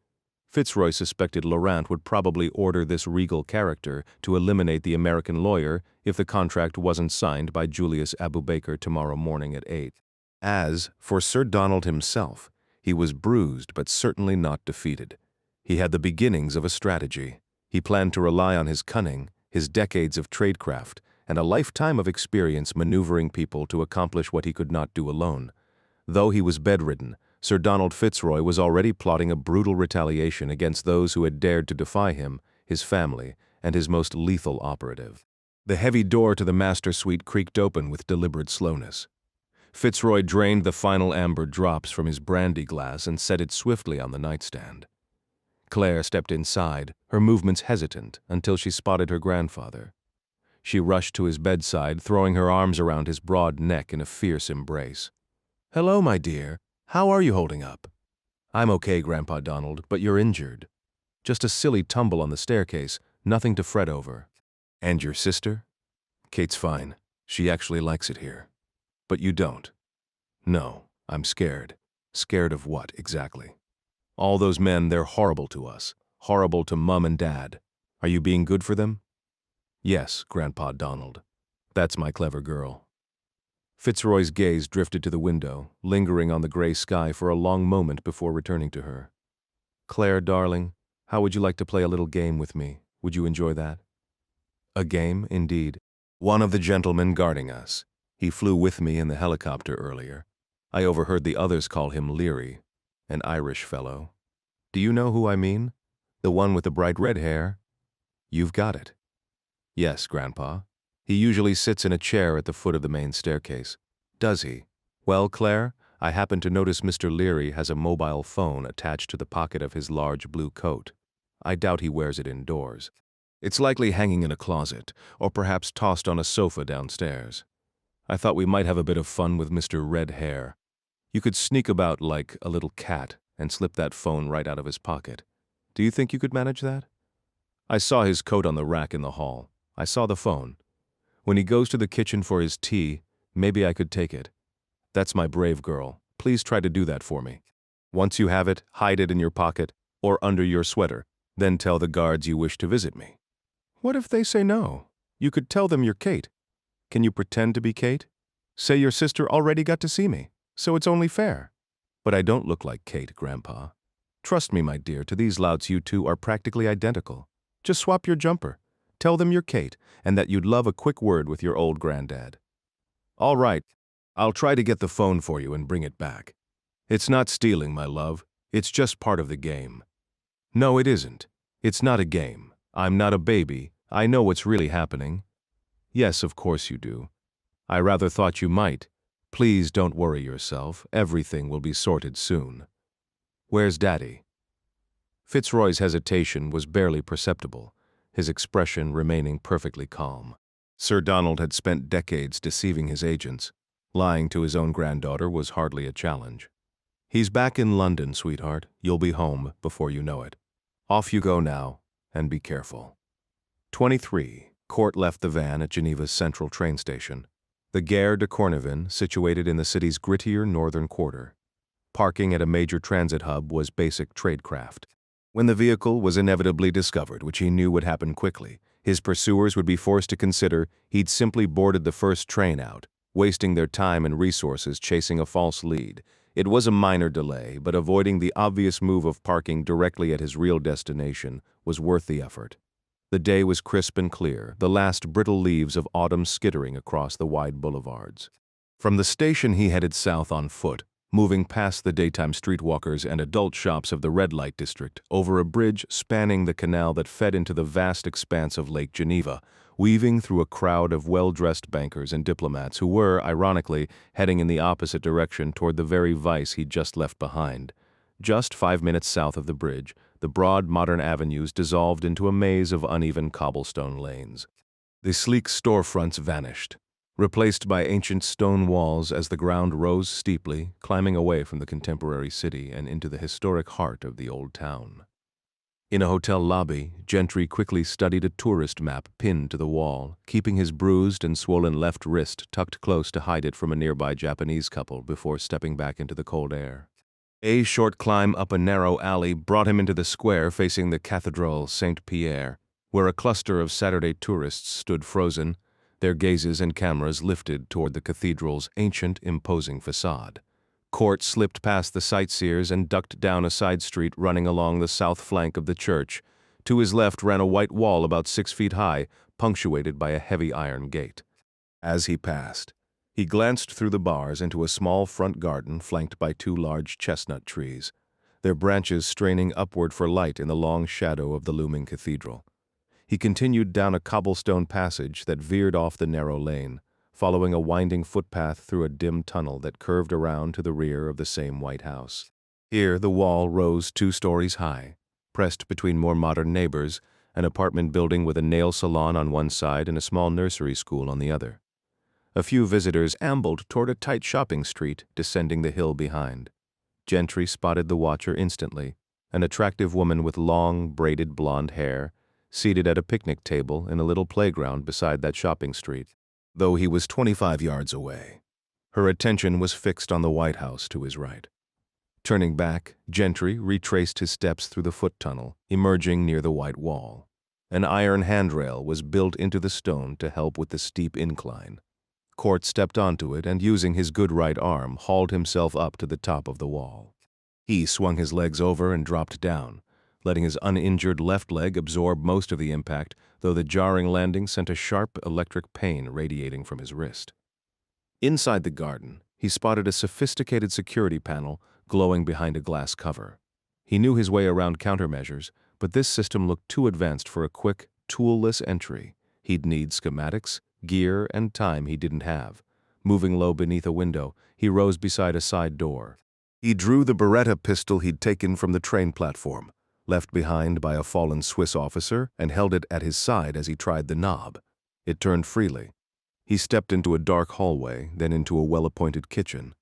Fitzroy suspected Laurent would probably order this regal character to eliminate the American lawyer if the contract wasn't signed by Julius Abubaker tomorrow morning at 8. As for Sir Donald himself, he was bruised but certainly not defeated. He had the beginnings of a strategy. He planned to rely on his cunning, his decades of tradecraft, and a lifetime of experience maneuvering people to accomplish what he could not do alone. Though he was bedridden, Sir Donald Fitzroy was already plotting a brutal retaliation against those who had dared to defy him, his family, and his most lethal operative. The heavy door to the master suite creaked open with deliberate slowness. Fitzroy drained the final amber drops from his brandy glass and set it swiftly on the nightstand. Claire stepped inside, her movements hesitant, until she spotted her grandfather. She rushed to his bedside, throwing her arms around his broad neck in a fierce embrace. "Hello, my dear. How are you holding up?" "I'm okay, Grandpa Donald, but you're injured. Just a silly tumble on the staircase, nothing to fret over." "And your sister?" "Kate's fine. She actually likes it here. But you don't." "No, I'm scared." "Scared of what, exactly?" "All those men, they're horrible to us. Horrible to Mum and Dad. Are you being good for them?" "Yes, Grandpa Donald. That's my clever girl." Fitzroy's gaze drifted to the window, lingering on the gray sky for a long moment before returning to her. "Claire, darling, how would you like to play a little game with me? Would you enjoy that?" "A game, indeed. One of the gentlemen guarding us. He flew with me in the helicopter earlier. I overheard the others call him Leary, an Irish fellow. Do you know who I mean? The one with the bright red hair?" "You've got it." "Yes, Grandpa. He usually sits in a chair at the foot of the main staircase." "Does he? Well, Claire, I happen to notice Mr. Leary has a mobile phone attached to the pocket of his large blue coat. I doubt he wears it indoors. It's likely hanging in a closet, or perhaps tossed on a sofa downstairs. I thought we might have a bit of fun with Mr. Red Hair. You could sneak about like a little cat and slip that phone right out of his pocket. Do you think you could manage that? I saw his coat on the rack in the hall. I saw the phone. When he goes to the kitchen for his tea, maybe I could take it. That's my brave girl. Please try to do that for me. Once you have it, hide it in your pocket or under your sweater. Then tell the guards you wish to visit me." "What if they say no? You could tell them you're Kate. Can you pretend to be Kate? Say your sister already got to see me, so it's only fair." "But I don't look like Kate, Grandpa. Trust me, my dear, to these louts you two are practically identical. Just swap your jumper. Tell them you're Kate, and that you'd love a quick word with your old granddad." "All right, I'll try to get the phone for you and bring it back. It's not stealing, my love. It's just part of the game." "No, it isn't. It's not a game. I'm not a baby. I know what's really happening. Yes, of course you do. I rather thought you might. Please don't worry yourself. Everything will be sorted soon. Where's Daddy? Fitzroy's hesitation was barely perceptible, his expression remaining perfectly calm. Sir Donald had spent decades deceiving his agents. Lying to his own granddaughter was hardly a challenge. He's back in London, sweetheart. You'll be home before you know it. Off you go now, and be careful. 23. Court left the van at Geneva's central train station, the Gare de Cornavin, situated in the city's grittier northern quarter. Parking at a major transit hub was basic tradecraft. When the vehicle was inevitably discovered, which he knew would happen quickly, his pursuers would be forced to consider he'd simply boarded the first train out, wasting their time and resources chasing a false lead. It was a minor delay, but avoiding the obvious move of parking directly at his real destination was worth the effort. The day was crisp and clear, the last brittle leaves of autumn skittering across the wide boulevards. From the station he headed south on foot, moving past the daytime streetwalkers and adult shops of the red light district, over a bridge spanning the canal that fed into the vast expanse of Lake Geneva, weaving through a crowd of well-dressed bankers and diplomats who were, ironically, heading in the opposite direction toward the very vice he'd just left behind. Just 5 minutes south of the bridge, the broad modern avenues dissolved into a maze of uneven cobblestone lanes. The sleek storefronts vanished, replaced by ancient stone walls as the ground rose steeply, climbing away from the contemporary city and into the historic heart of the old town. In a hotel lobby, Gentry quickly studied a tourist map pinned to the wall, keeping his bruised and swollen left wrist tucked close to hide it from a nearby Japanese couple before stepping back into the cold air. A short climb up a narrow alley brought him into the square facing the Cathedral Saint-Pierre, where a cluster of Saturday tourists stood frozen, their gazes and cameras lifted toward the cathedral's ancient, imposing facade. Court slipped past the sightseers and ducked down a side street running along the south flank of the church. To his left ran a white wall about 6 feet high, punctuated by a heavy iron gate. As he passed, he glanced through the bars into a small front garden flanked by 2 large chestnut trees, their branches straining upward for light in the long shadow of the looming cathedral. He continued down a cobblestone passage that veered off the narrow lane, following a winding footpath through a dim tunnel that curved around to the rear of the same white house. Here the wall rose 2 stories high, pressed between more modern neighbors, an apartment building with a nail salon on one side and a small nursery school on the other. A few visitors ambled toward a tight shopping street descending the hill behind. Gentry spotted the watcher instantly, an attractive woman with long, braided blonde hair, seated at a picnic table in a little playground beside that shopping street, though he was 25 yards away. Her attention was fixed on the White House to his right. Turning back, Gentry retraced his steps through the foot tunnel, emerging near the white wall. An iron handrail was built into the stone to help with the steep incline. Court stepped onto it and, using his good right arm, hauled himself up to the top of the wall. He swung his legs over and dropped down, letting his uninjured left leg absorb most of the impact, though the jarring landing sent a sharp electric pain radiating from his wrist. Inside the garden, he spotted a sophisticated security panel glowing behind a glass cover. He knew his way around countermeasures, but this system looked too advanced for a quick, tool-less entry. He'd need schematics, gear, and time he didn't have. Moving low beneath a window, he rose beside a side door. He drew the Beretta pistol he'd taken from the train platform, left behind by a fallen Swiss officer, and held it at his side as he tried the knob. It turned freely. He stepped into a dark hallway, then into a well-appointed kitchen.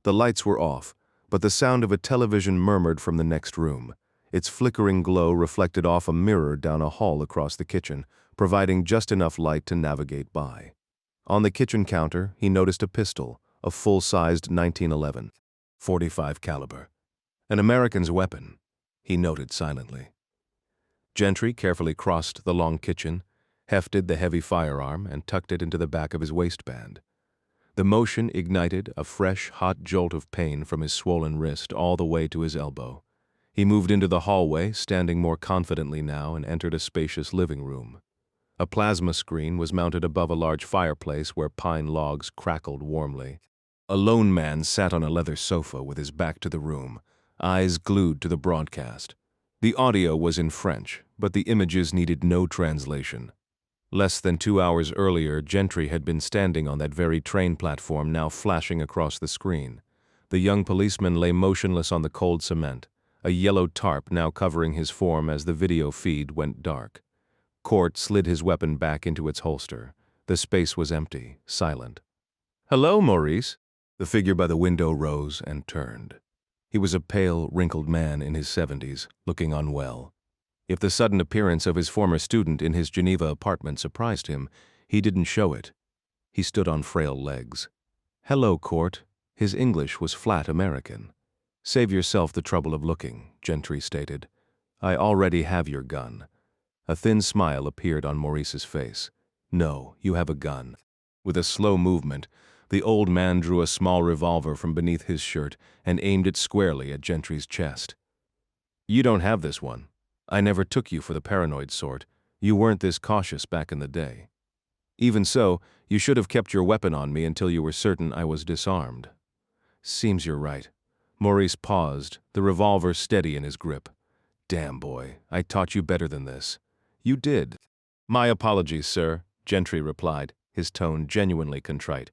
The lights were off, but the sound of a television murmured from the next room. Its flickering glow reflected off a mirror down a hall across the kitchen, providing just enough light to navigate by. On the kitchen counter, he noticed a pistol, a full-sized 1911, .45 caliber. An American's weapon, he noted silently. Gentry carefully crossed the long kitchen, hefted the heavy firearm, and tucked it into the back of his waistband. The motion ignited a fresh, hot jolt of pain from his swollen wrist all the way to his elbow. He moved into the hallway, standing more confidently now, and entered a spacious living room. A plasma screen was mounted above a large fireplace where pine logs crackled warmly. A lone man sat on a leather sofa with his back to the room, eyes glued to the broadcast. The audio was in French, but the images needed no translation. Less than 2 hours earlier, Gentry had been standing on that very train platform now flashing across the screen. The young policeman lay motionless on the cold cement, a yellow tarp now covering his form as the video feed went dark. Court slid his weapon back into its holster. The space was empty, silent. "Hello, Maurice." The figure by the window rose and turned. He was a pale, wrinkled man in his 70s, looking unwell. If the sudden appearance of his former student in his Geneva apartment surprised him, he didn't show it. He stood on frail legs. "Hello, Court." His English was flat American. "Save yourself the trouble of looking," Gentry stated. "I already have your gun." A thin smile appeared on Maurice's face. "No, you have a gun." With a slow movement, the old man drew a small revolver from beneath his shirt and aimed it squarely at Gentry's chest. "You don't have this one. I never took you for the paranoid sort. You weren't this cautious back in the day. Even so, you should have kept your weapon on me until you were certain I was disarmed." "Seems you're right." Maurice paused, the revolver steady in his grip. "Damn, boy, I taught you better than this." "You did." "My apologies, sir," Gentry replied, his tone genuinely contrite.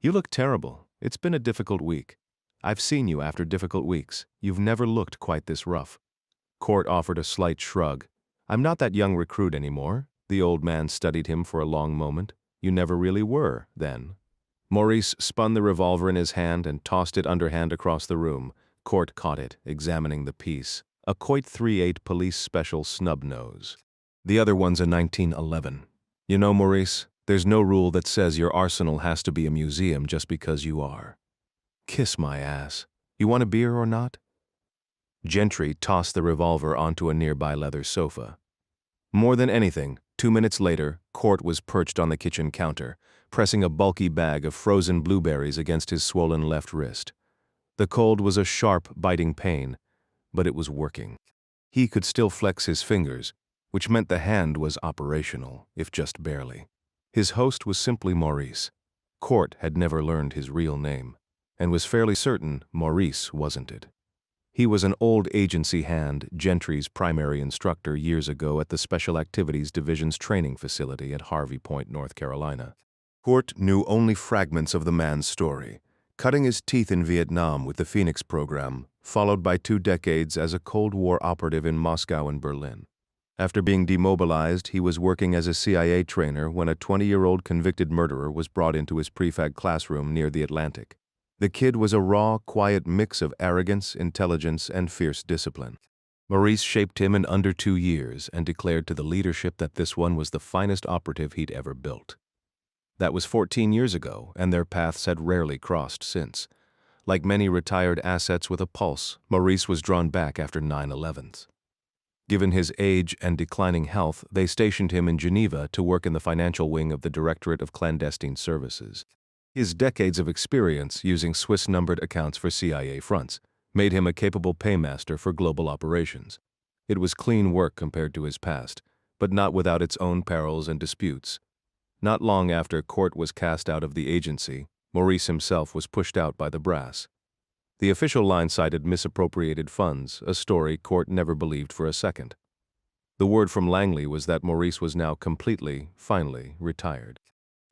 "You look terrible. It's been a difficult week. I've seen you after difficult weeks. You've never looked quite this rough." Court offered a slight shrug. "I'm not that young recruit anymore." The old man studied him for a long moment. "You never really were, then." Maurice spun the revolver in his hand and tossed it underhand across the room. Court caught it, examining the piece. A Coit .38 police special snub nose. "The other one's a 1911. You know, Maurice, there's no rule that says your arsenal has to be a museum just because you are." "Kiss my ass. You want a beer or not?" Gentry tossed the revolver onto a nearby leather sofa. More than anything, 2 minutes later, Court was perched on the kitchen counter, pressing a bulky bag of frozen blueberries against his swollen left wrist. The cold was a sharp, biting pain, but it was working. He could still flex his fingers, which meant the hand was operational, if just barely. His host was simply Maurice. Court had never learned his real name, and was fairly certain Maurice wasn't it. He was an old agency hand, Gentry's primary instructor years ago at the Special Activities Division's training facility at Harvey Point, North Carolina. Court knew only fragments of the man's story, cutting his teeth in Vietnam with the Phoenix program, followed by 2 decades as a Cold War operative in Moscow and Berlin. After being demobilized, he was working as a CIA trainer when a 20-year-old convicted murderer was brought into his prefab classroom near the Atlantic. The kid was a raw, quiet mix of arrogance, intelligence, and fierce discipline. Maurice shaped him in under 2 years and declared to the leadership that this one was the finest operative he'd ever built. That was 14 years ago, and their paths had rarely crossed since. Like many retired assets with a pulse, Maurice was drawn back after 9/11s. Given his age and declining health, they stationed him in Geneva to work in the financial wing of the Directorate of Clandestine Services. His decades of experience using Swiss-numbered accounts for CIA fronts made him a capable paymaster for global operations. It was clean work compared to his past, but not without its own perils and disputes. Not long after Court was cast out of the agency, Maurice himself was pushed out by the brass. The official line cited misappropriated funds, a story Court never believed for a second. The word from Langley was that Maurice was now completely, finally, retired.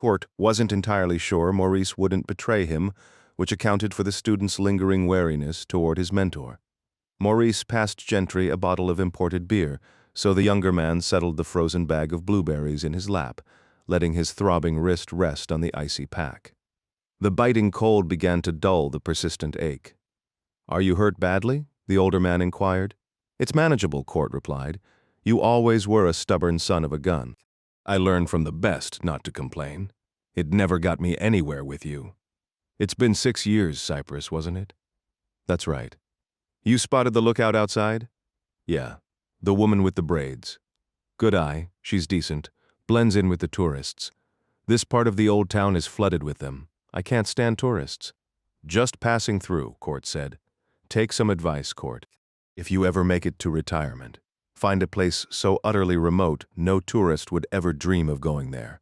Court wasn't entirely sure Maurice wouldn't betray him, which accounted for the student's lingering wariness toward his mentor. Maurice passed Gentry a bottle of imported beer, so the younger man settled the frozen bag of blueberries in his lap, letting his throbbing wrist rest on the icy pack. The biting cold began to dull the persistent ache. "Are you hurt badly?" the older man inquired. "It's manageable," Court replied. "You always were a stubborn son of a gun. I learned from the best not to complain. It never got me anywhere with you." "It's been 6 years, Cypress, wasn't it?" "That's right." "You spotted the lookout outside?" "Yeah. The woman with the braids. Good eye, she's decent, blends in with the tourists. This part of the old town is flooded with them. I can't stand tourists." "Just passing through," Court said. "Take some advice, Court. If you ever make it to retirement, find a place so utterly remote no tourist would ever dream of going there."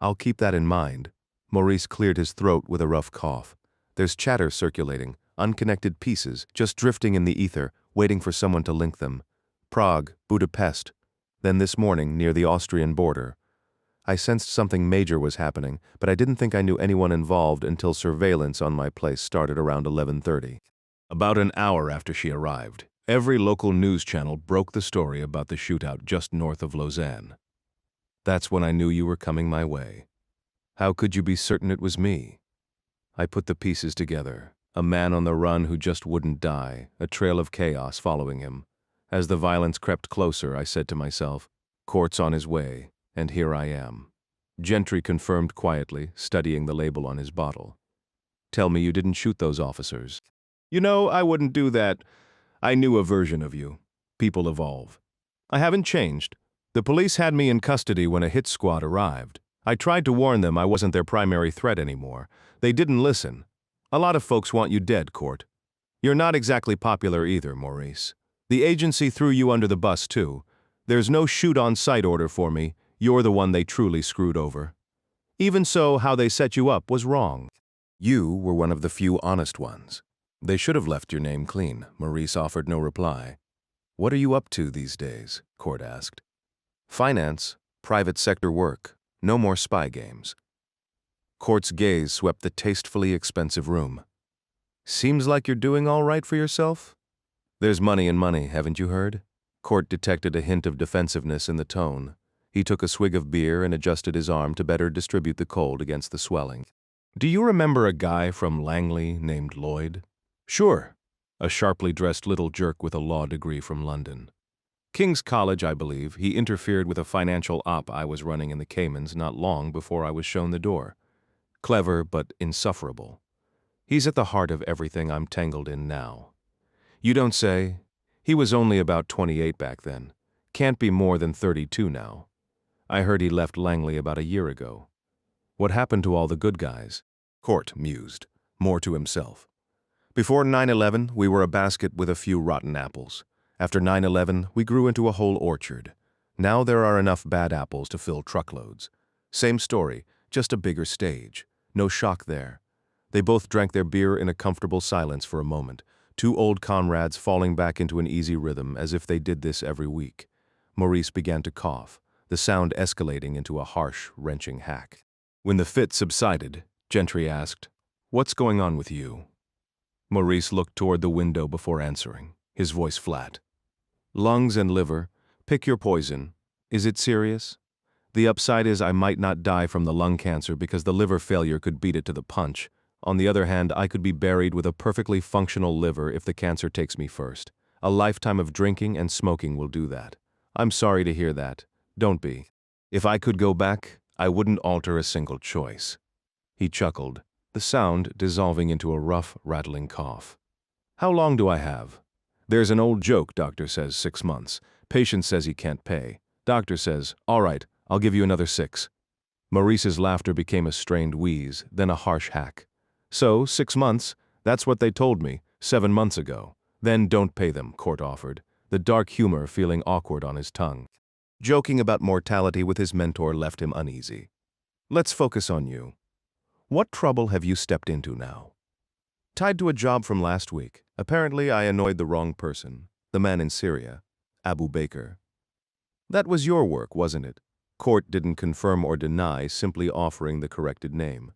"I'll keep that in mind." Maurice cleared his throat with a rough cough. "There's chatter circulating, unconnected pieces, just drifting in the ether, waiting for someone to link them. Prague, Budapest, then this morning near the Austrian border. I sensed something major was happening, but I didn't think I knew anyone involved until surveillance on my place started around 11:30. About an hour after she arrived, every local news channel broke the story about the shootout just north of Lausanne. That's when I knew you were coming my way. How could you be certain it was me? I put the pieces together. A man on the run who just wouldn't die, a trail of chaos following him. As the violence crept closer, I said to myself, Court's on his way, and here I am. Gentry confirmed quietly, studying the label on his bottle. Tell me you didn't shoot those officers. You know, I wouldn't do that. I knew a version of you. People evolve. I haven't changed. The police had me in custody when a hit squad arrived. I tried to warn them I wasn't their primary threat anymore. They didn't listen. A lot of folks want you dead, Court. You're not exactly popular either, Maurice. The agency threw you under the bus, too. There's no shoot-on-sight order for me. You're the one they truly screwed over. Even so, how they set you up was wrong. You were one of the few honest ones. They should have left your name clean. Maurice offered no reply. What are you up to these days? Court asked. Finance, private sector work, no more spy games. Court's gaze swept the tastefully expensive room. Seems like you're doing all right for yourself? There's money in money, haven't you heard? Court detected a hint of defensiveness in the tone. He took a swig of beer and adjusted his arm to better distribute the cold against the swelling. Do you remember a guy from Langley named Lloyd? Sure. A sharply dressed little jerk with a law degree from London. King's College, I believe, he interfered with a financial op I was running in the Caymans not long before I was shown the door. Clever, but insufferable. He's at the heart of everything I'm tangled in now. You don't say? He was only about 28 back then. Can't be more than 32 now. I heard he left Langley about a year ago. What happened to all the good guys? Court mused, more to himself. Before 9/11, we were a basket with a few rotten apples. After 9/11, we grew into a whole orchard. Now there are enough bad apples to fill truckloads. Same story, just a bigger stage. No shock there. They both drank their beer in a comfortable silence for a moment, two old comrades falling back into an easy rhythm as if they did this every week. Maurice began to cough, the sound escalating into a harsh, wrenching hack. When the fit subsided, Gentry asked, "What's going on with you?" Maurice looked toward the window before answering, his voice flat. Lungs and liver, pick your poison. Is it serious? The upside is I might not die from the lung cancer because the liver failure could beat it to the punch. On the other hand, I could be buried with a perfectly functional liver if the cancer takes me first. A lifetime of drinking and smoking will do that. I'm sorry to hear that. Don't be. If I could go back, I wouldn't alter a single choice. He chuckled, the sound dissolving into a rough, rattling cough. How long do I have? There's an old joke, doctor says 6 months. Patient says he can't pay. Doctor says, all right, I'll give you another 6. Maurice's laughter became a strained wheeze, then a harsh hack. So, 6 months, that's what they told me, 7 months ago. Then don't pay them, Court offered, the dark humor feeling awkward on his tongue. Joking about mortality with his mentor left him uneasy. Let's focus on you. What trouble have you stepped into now? Tied to a job from last week. Apparently I annoyed the wrong person, the man in Syria, Abu Baker. That was your work, wasn't it? Court didn't confirm or deny, simply offering the corrected name.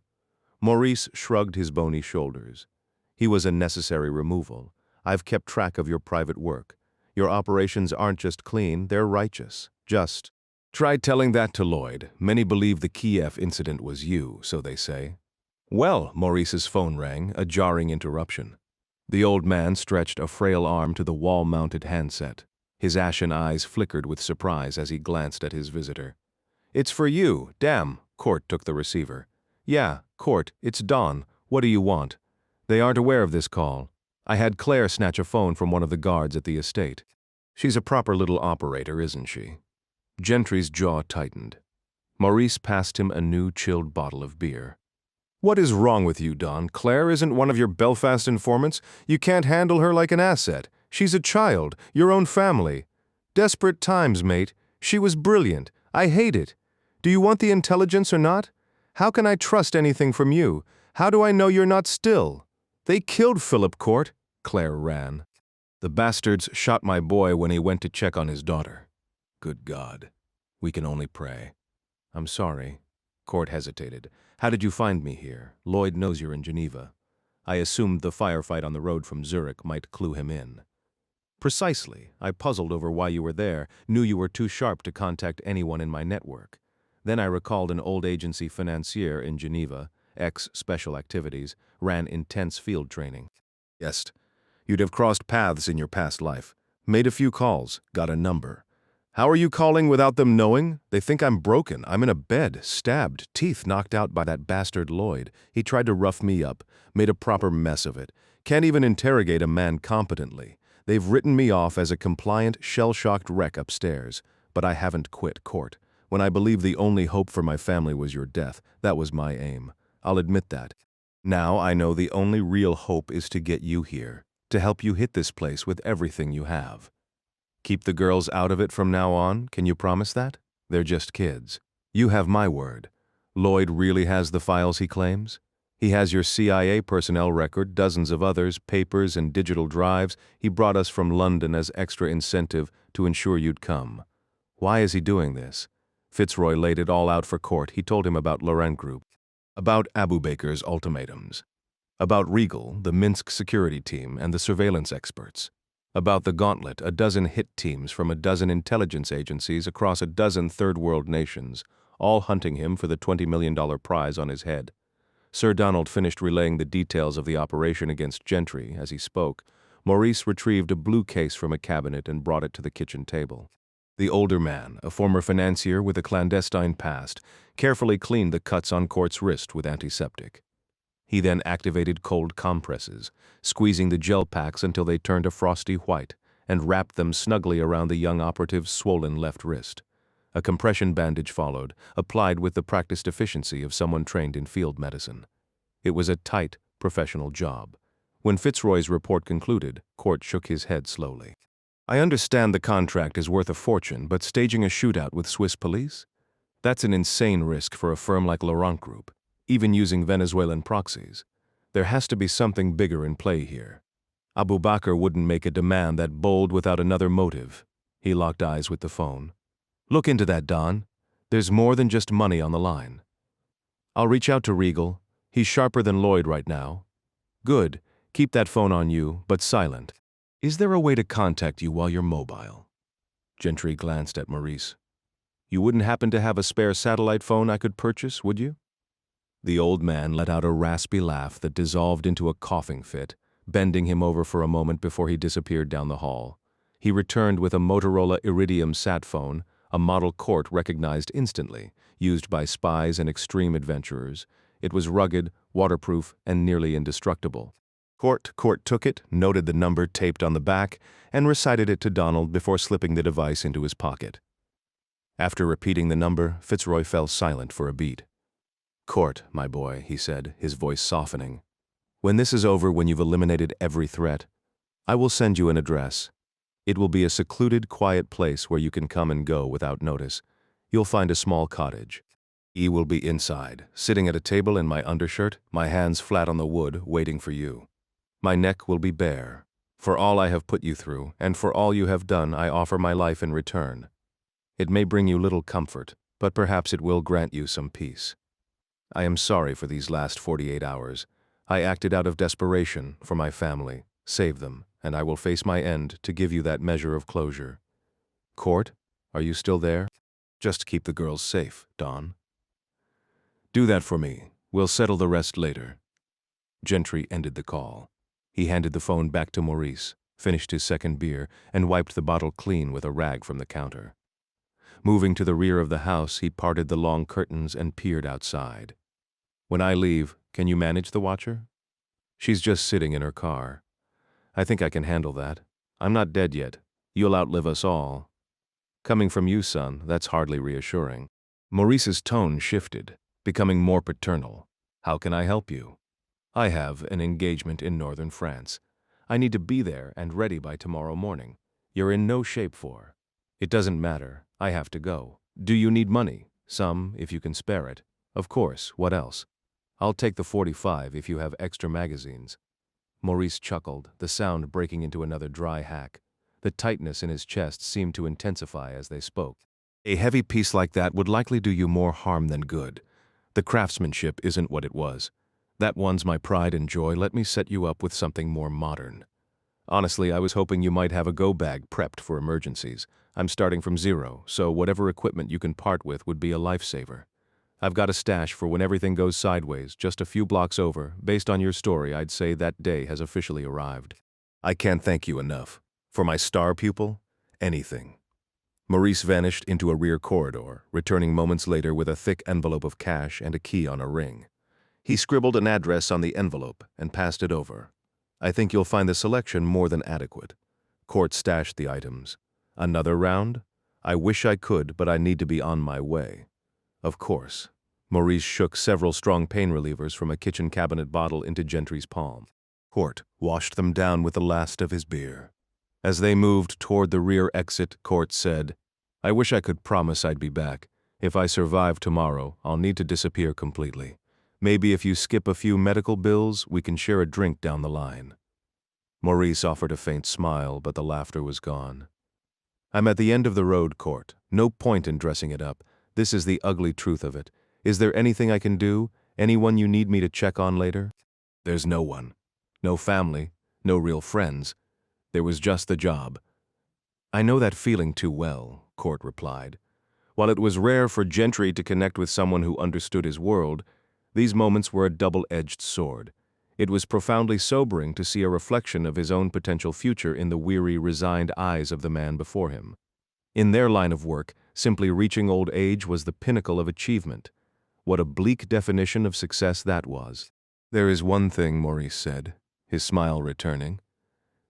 Maurice shrugged his bony shoulders. He was a necessary removal. I've kept track of your private work. Your operations aren't just clean, they're righteous. Just. Try telling that to Lloyd. Many believe the Kiev incident was you, so they say. Well, Maurice's phone rang, a jarring interruption. The old man stretched a frail arm to the wall-mounted handset. His ashen eyes flickered with surprise as he glanced at his visitor. It's for you, damn, Court took the receiver. Yeah, Court, it's Dawn. What do you want? They aren't aware of this call. I had Claire snatch a phone from one of the guards at the estate. She's a proper little operator, isn't she? Gentry's jaw tightened. Maurice passed him a new chilled bottle of beer. What is wrong with you, Don? Claire isn't one of your Belfast informants. You can't handle her like an asset. She's a child, your own family. Desperate times, mate. She was brilliant. I hate it. Do you want the intelligence or not? How can I trust anything from you? How do I know you're not still? They killed Philip Court. Claire ran. The bastards shot my boy when he went to check on his daughter. Good God. We can only pray. I'm sorry. Court hesitated. How did you find me here? Lloyd knows you're in Geneva. I assumed the firefight on the road from Zurich might clue him in. Precisely. I puzzled over why you were there, knew you were too sharp to contact anyone in my network. Then I recalled an old agency financier in Geneva, ex-special activities, ran intense field training. Yes, you'd have crossed paths in your past life. Made a few calls, got a number. How are you calling without them knowing? They think I'm broken. I'm in a bed, stabbed, teeth knocked out by that bastard Lloyd. He tried to rough me up, made a proper mess of it. Can't even interrogate a man competently. They've written me off as a compliant, shell-shocked wreck upstairs. But I haven't quit court. When I believed the only hope for my family was your death, that was my aim. I'll admit that. Now I know the only real hope is to get you here, to help you hit this place with everything you have. Keep the girls out of it from now on, can you promise that? They're just kids. You have my word. Lloyd really has the files he claims? He has your CIA personnel record, dozens of others, papers and digital drives. He brought us from London as extra incentive to ensure you'd come. Why is he doing this? Fitzroy laid it all out for court. He told him about Laurent Group, about Abu Baker's ultimatums, about Regal, the Minsk security team, and the surveillance experts, about the Gauntlet, a dozen hit teams from a dozen intelligence agencies across a dozen third-world nations, all hunting him for the $20 million prize on his head. Sir Donald finished relaying the details of the operation against Gentry. As he spoke, Maurice retrieved a blue case from a cabinet and brought it to the kitchen table. The older man, a former financier with a clandestine past, carefully cleaned the cuts on Court's wrist with antiseptic. He then activated cold compresses, squeezing the gel packs until they turned a frosty white, and wrapped them snugly around the young operative's swollen left wrist. A compression bandage followed, applied with the practiced efficiency of someone trained in field medicine. It was a tight, professional job. When Fitzroy's report concluded, Court shook his head slowly. I understand the contract is worth a fortune, but staging a shootout with Swiss police? That's an insane risk for a firm like Laurent Group, even using Venezuelan proxies. There has to be something bigger in play here. Abu Bakr wouldn't make a demand that bold without another motive. He locked eyes with the phone. Look into that, Don. There's more than just money on the line. I'll reach out to Regal. He's sharper than Lloyd right now. Good. Keep that phone on you, but silent. Is there a way to contact you while you're mobile? Gentry glanced at Maurice. You wouldn't happen to have a spare satellite phone I could purchase, would you? The old man let out a raspy laugh that dissolved into a coughing fit, bending him over for a moment before he disappeared down the hall. He returned with a Motorola Iridium sat phone, a model Court recognized instantly, used by spies and extreme adventurers. It was rugged, waterproof, and nearly indestructible. Court took it, noted the number taped on the back, and recited it to Donald before slipping the device into his pocket. After repeating the number, Fitzroy fell silent for a beat. Court, my boy, he said, his voice softening. When this is over, when you've eliminated every threat, I will send you an address. It will be a secluded, quiet place where you can come and go without notice. You'll find a small cottage. E will be inside, sitting at a table in my undershirt, my hands flat on the wood, waiting for you. My neck will be bare. For all I have put you through, and for all you have done, I offer my life in return. It may bring you little comfort, but perhaps it will grant you some peace. I am sorry for these last 48 hours. I acted out of desperation for my family. Save them, and I will face my end to give you that measure of closure. Court, are you still there? Just keep the girls safe, Don. Do that for me. We'll settle the rest later. Gentry ended the call. He handed the phone back to Maurice, finished his second beer, and wiped the bottle clean with a rag from the counter. Moving to the rear of the house, he parted the long curtains and peered outside. When I leave, can you manage the watcher? She's just sitting in her car. I think I can handle that. I'm not dead yet. You'll outlive us all. Coming from you, son, that's hardly reassuring. Maurice's tone shifted, becoming more paternal. How can I help you? I have an engagement in northern France. I need to be there and ready by tomorrow morning. You're in no shape for. It doesn't matter. I have to go. Do you need money? Some, if you can spare it. Of course, what else? I'll take the 45 if you have extra magazines. Maurice chuckled, the sound breaking into another dry hack. The tightness in his chest seemed to intensify as they spoke. A heavy piece like that would likely do you more harm than good. The craftsmanship isn't what it was. That one's my pride and joy. Let me set you up with something more modern. Honestly, I was hoping you might have a go bag prepped for emergencies. I'm starting from zero, so whatever equipment you can part with would be a lifesaver. I've got a stash for when everything goes sideways, just a few blocks over. Based on your story, I'd say that day has officially arrived. I can't thank you enough. For my star pupil, anything. Maurice vanished into a rear corridor, returning moments later with a thick envelope of cash and a key on a ring. He scribbled an address on the envelope and passed it over. I think you'll find the selection more than adequate. Court stashed the items. Another round? I wish I could, but I need to be on my way. Of course. Maurice shook several strong pain relievers from a kitchen cabinet bottle into Gentry's palm. Court washed them down with the last of his beer. As they moved toward the rear exit, Court said, I wish I could promise I'd be back. If I survive tomorrow, I'll need to disappear completely. Maybe if you skip a few medical bills, we can share a drink down the line. Maurice offered a faint smile, but the laughter was gone. I'm at the end of the road, Court. No point in dressing it up. This is the ugly truth of it. Is there anything I can do? Anyone you need me to check on later? There's no one. No family. No real friends. There was just the job. I know that feeling too well, Court replied. While it was rare for Gentry to connect with someone who understood his world, these moments were a double-edged sword. It was profoundly sobering to see a reflection of his own potential future in the weary, resigned eyes of the man before him. In their line of work, simply reaching old age was the pinnacle of achievement. What a bleak definition of success that was. There is one thing, Maurice said, his smile returning.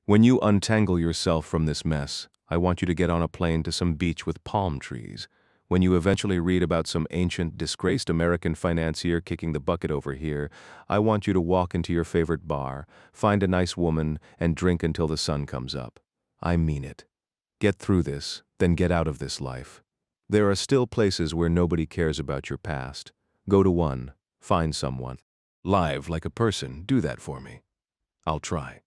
When you untangle yourself from this mess, I want you to get on a plane to some beach with palm trees. When you eventually read about some ancient, disgraced American financier kicking the bucket over here, I want you to walk into your favorite bar, find a nice woman, and drink until the sun comes up. I mean it. Get through this, then get out of this life. There are still places where nobody cares about your past. Go to one. Find someone. Live like a person. Do that for me. I'll try.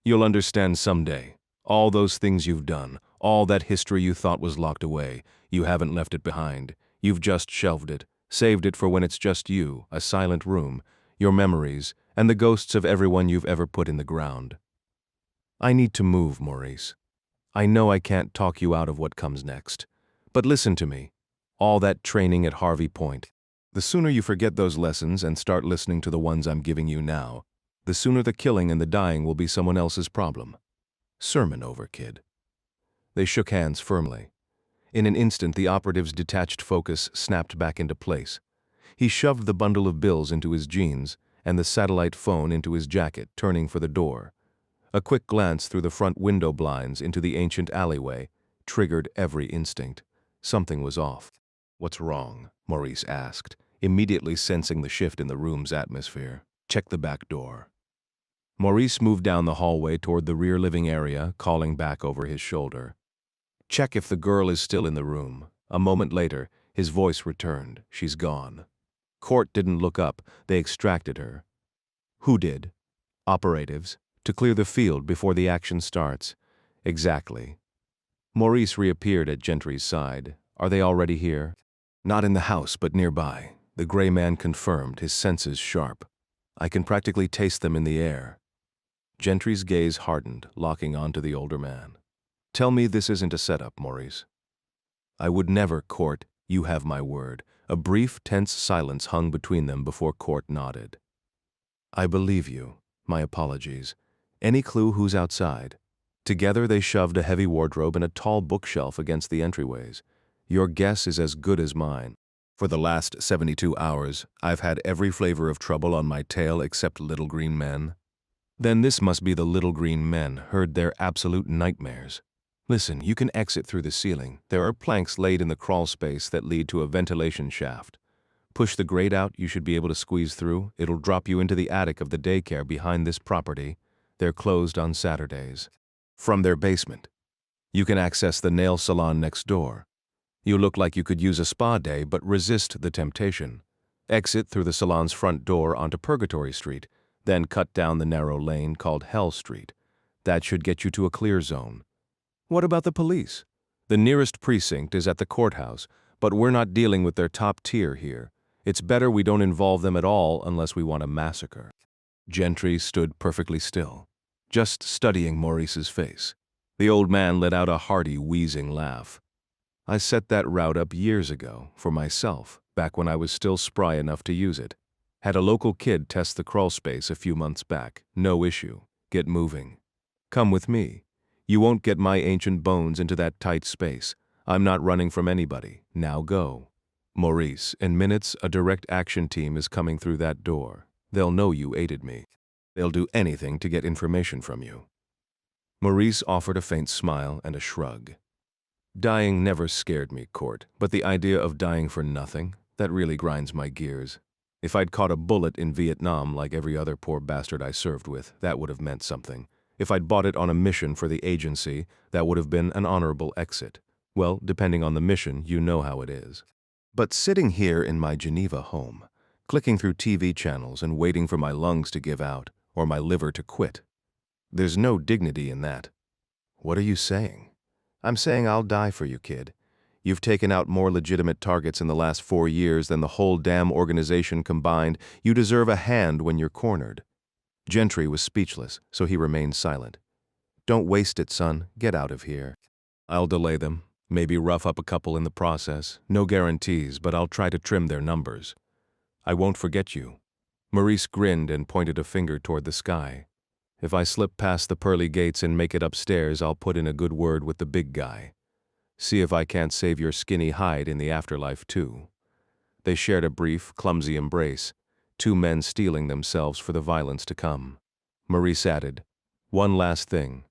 You'll understand someday. All those things you've done, all that history you thought was locked away, you haven't left it behind. You've just shelved it, saved it for when it's just you, a silent room, your memories, and the ghosts of everyone you've ever put in the ground. I need to move, Maurice. I know I can't talk you out of what comes next. But listen to me. All that training at Harvey Point. The sooner you forget those lessons and start listening to the ones I'm giving you now, the sooner the killing and the dying will be someone else's problem. Sermon over, kid. They shook hands firmly. In an instant, the operative's detached focus snapped back into place. He shoved the bundle of bills into his jeans and the satellite phone into his jacket, turning for the door. A quick glance through the front window blinds into the ancient alleyway triggered every instinct. Something was off. What's wrong? Maurice asked, immediately sensing the shift in the room's atmosphere. Check the back door. Maurice moved down the hallway toward the rear living area, calling back over his shoulder. Check if the girl is still in the room. A moment later, his voice returned. She's gone. Court didn't look up. They extracted her. Who did? Operatives. To clear the field before the action starts. Exactly. Maurice reappeared at Gentry's side. Are they already here? Not in the house, but nearby. The gray man confirmed, his senses sharp. I can practically taste them in the air. Gentry's gaze hardened, locking onto the older man. Tell me this isn't a setup, Maurice. I would never, Court. You have my word. A brief, tense silence hung between them before Court nodded. I believe you. My apologies. Any clue who's outside? Together they shoved a heavy wardrobe and a tall bookshelf against the entryways. Your guess is as good as mine. For the last 72 hours, I've had every flavor of trouble on my tail except little green men. Then this must be the little green men heard their absolute nightmares. Listen, you can exit through the ceiling. There are planks laid in the crawl space that lead to a ventilation shaft. Push the grate out, you should be able to squeeze through. It'll drop you into the attic of the daycare behind this property. They're closed on Saturdays. From their basement. You can access the nail salon next door. You look like you could use a spa day, but resist the temptation. Exit through the salon's front door onto Purgatory Street, then cut down the narrow lane called Hell Street. That should get you to a clear zone. What about the police? The nearest precinct is at the courthouse, but we're not dealing with their top tier here. It's better we don't involve them at all unless we want a massacre. Gentry stood perfectly still, just studying Maurice's face. The old man let out a hearty, wheezing laugh. I set that route up years ago, for myself, back when I was still spry enough to use it. Had a local kid test the crawl space a few months back. No issue. Get moving. Come with me. You won't get my ancient bones into that tight space. I'm not running from anybody. Now go. Maurice, in minutes, a direct action team is coming through that door. They'll know you aided me. They'll do anything to get information from you. Maurice offered a faint smile and a shrug. Dying never scared me, Court, but the idea of dying for nothing, that really grinds my gears. If I'd caught a bullet in Vietnam like every other poor bastard I served with, that would have meant something. If I'd bought it on a mission for the agency, that would have been an honorable exit. Well, depending on the mission, you know how it is. But sitting here in my Geneva home, clicking through TV channels and waiting for my lungs to give out, or my liver to quit, there's no dignity in that. What are you saying? I'm saying I'll die for you, kid. You've taken out more legitimate targets in the last 4 years than the whole damn organization combined. You deserve a hand when you're cornered. Gentry was speechless, so he remained silent. Don't waste it, son. Get out of here. I'll delay them. Maybe rough up a couple in the process. No guarantees, but I'll try to trim their numbers. I won't forget you. Maurice grinned and pointed a finger toward the sky. If I slip past the pearly gates and make it upstairs, I'll put in a good word with the big guy. See if I can't save your skinny hide in the afterlife, too. They shared a brief, clumsy embrace, two men steeling themselves for the violence to come. Maurice added, "One last thing.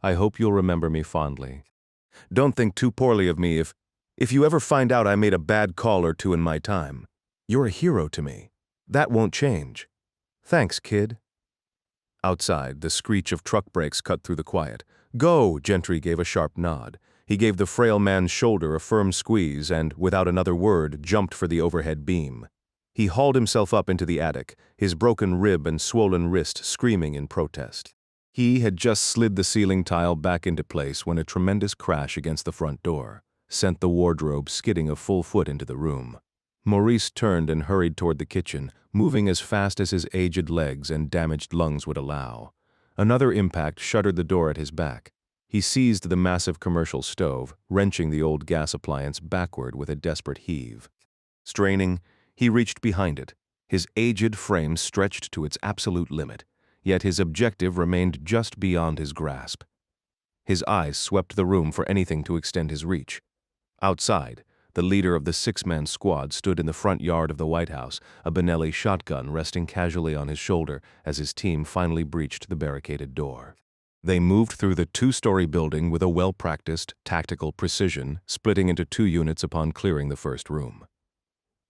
I hope you'll remember me fondly. Don't think too poorly of me if you ever find out I made a bad call or two in my time. You're a hero to me. That won't change. Thanks, kid." Outside, the screech of truck brakes cut through the quiet. "Go!" Gentry gave a sharp nod. He gave the frail man's shoulder a firm squeeze and, without another word, jumped for the overhead beam. He hauled himself up into the attic, his broken rib and swollen wrist screaming in protest. He had just slid the ceiling tile back into place when a tremendous crash against the front door sent the wardrobe skidding a full foot into the room. Maurice turned and hurried toward the kitchen, moving as fast as his aged legs and damaged lungs would allow. Another impact shuttered the door at his back. He seized the massive commercial stove, wrenching the old gas appliance backward with a desperate heave. Straining, he reached behind it, his aged frame stretched to its absolute limit, yet his objective remained just beyond his grasp. His eyes swept the room for anything to extend his reach. Outside, the leader of the 6-man squad stood in the front yard of the White House, a Benelli shotgun resting casually on his shoulder as his team finally breached the barricaded door. They moved through the 2-story building with a well-practiced, tactical precision, splitting into 2 units upon clearing the first room.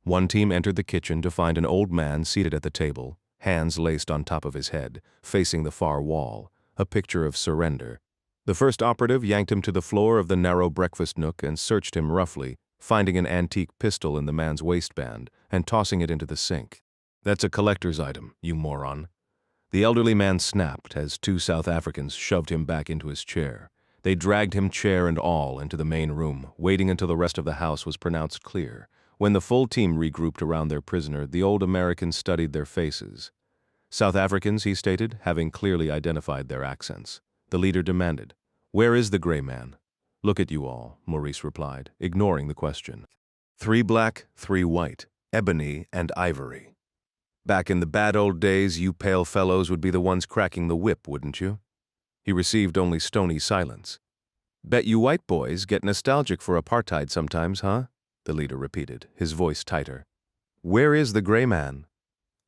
One team entered the kitchen to find an old man seated at the table, hands laced on top of his head, facing the far wall, a picture of surrender. The first operative yanked him to the floor of the narrow breakfast nook and searched him roughly, finding an antique pistol in the man's waistband and tossing it into the sink. "That's a collector's item, you moron." The elderly man snapped as 2 South Africans shoved him back into his chair. They dragged him chair and all into the main room, waiting until the rest of the house was pronounced clear. When the full team regrouped around their prisoner, the old American studied their faces. "South Africans," he stated, having clearly identified their accents. The leader demanded, "Where is the gray man?" "Look at you all," Maurice replied, ignoring the question. 3 black, 3 white, ebony and ivory. Back in the bad old days, you pale fellows would be the ones cracking the whip, wouldn't you? He received only stony silence. "Bet you white boys get nostalgic for apartheid sometimes, huh?" the leader repeated, his voice tighter. "Where is the gray man?"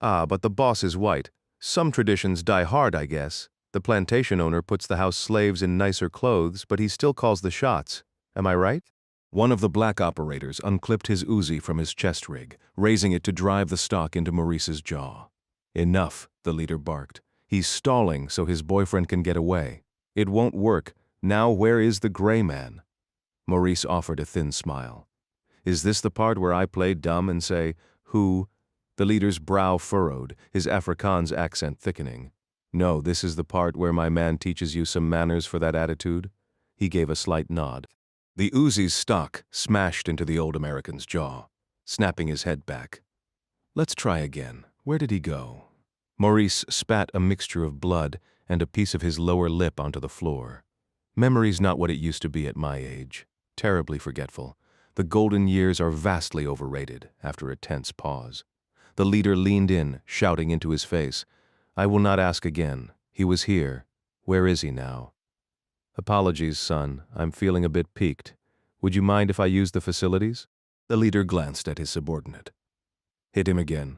"Ah, but the boss is white. Some traditions die hard, I guess. The plantation owner puts the house slaves in nicer clothes, but he still calls the shots. Am I right?" One of the black operators unclipped his Uzi from his chest rig, raising it to drive the stock into Maurice's jaw. "Enough," the leader barked. "He's stalling so his boyfriend can get away. It won't work. Now where is the gray man?" Maurice offered a thin smile. "Is this the part where I play dumb and say, 'Who?'" The leader's brow furrowed, his Afrikaans accent thickening. "No, this is the part where my man teaches you some manners for that attitude." He gave a slight nod. The Uzi's stock smashed into the old American's jaw, snapping his head back. Let's try again. Where did he go? Maurice spat a mixture of blood and a piece of his lower lip onto the floor. Memory's not what it used to be at my age. Terribly forgetful. The golden years are vastly overrated, after a tense pause. The leader leaned in, shouting into his face. I will not ask again. He was here. Where is he now? Apologies, son. I'm feeling a bit peaked. Would you mind if I use the facilities? The leader glanced at his subordinate. Hit him again.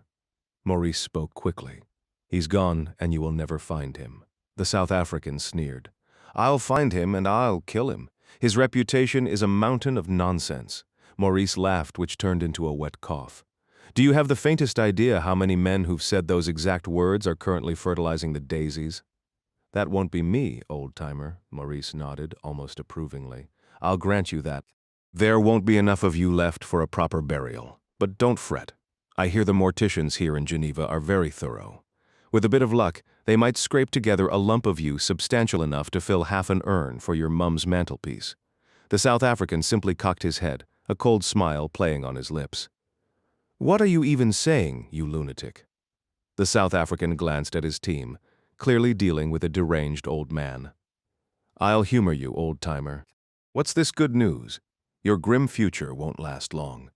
Maurice spoke quickly. He's gone, and you will never find him. The South African sneered. I'll find him, and I'll kill him. His reputation is a mountain of nonsense. Maurice laughed, which turned into a wet cough. Do you have the faintest idea how many men who've said those exact words are currently fertilizing the daisies? That won't be me, old-timer, Maurice nodded, almost approvingly. I'll grant you that. There won't be enough of you left for a proper burial. But don't fret. I hear the morticians here in Geneva are very thorough. With a bit of luck, they might scrape together a lump of you substantial enough to fill half an urn for your mum's mantelpiece. The South African simply cocked his head, a cold smile playing on his lips. What are you even saying, you lunatic? The South African glanced at his team, clearly dealing with a deranged old man. I'll humor you, old-timer. What's this good news? Your grim future won't last long.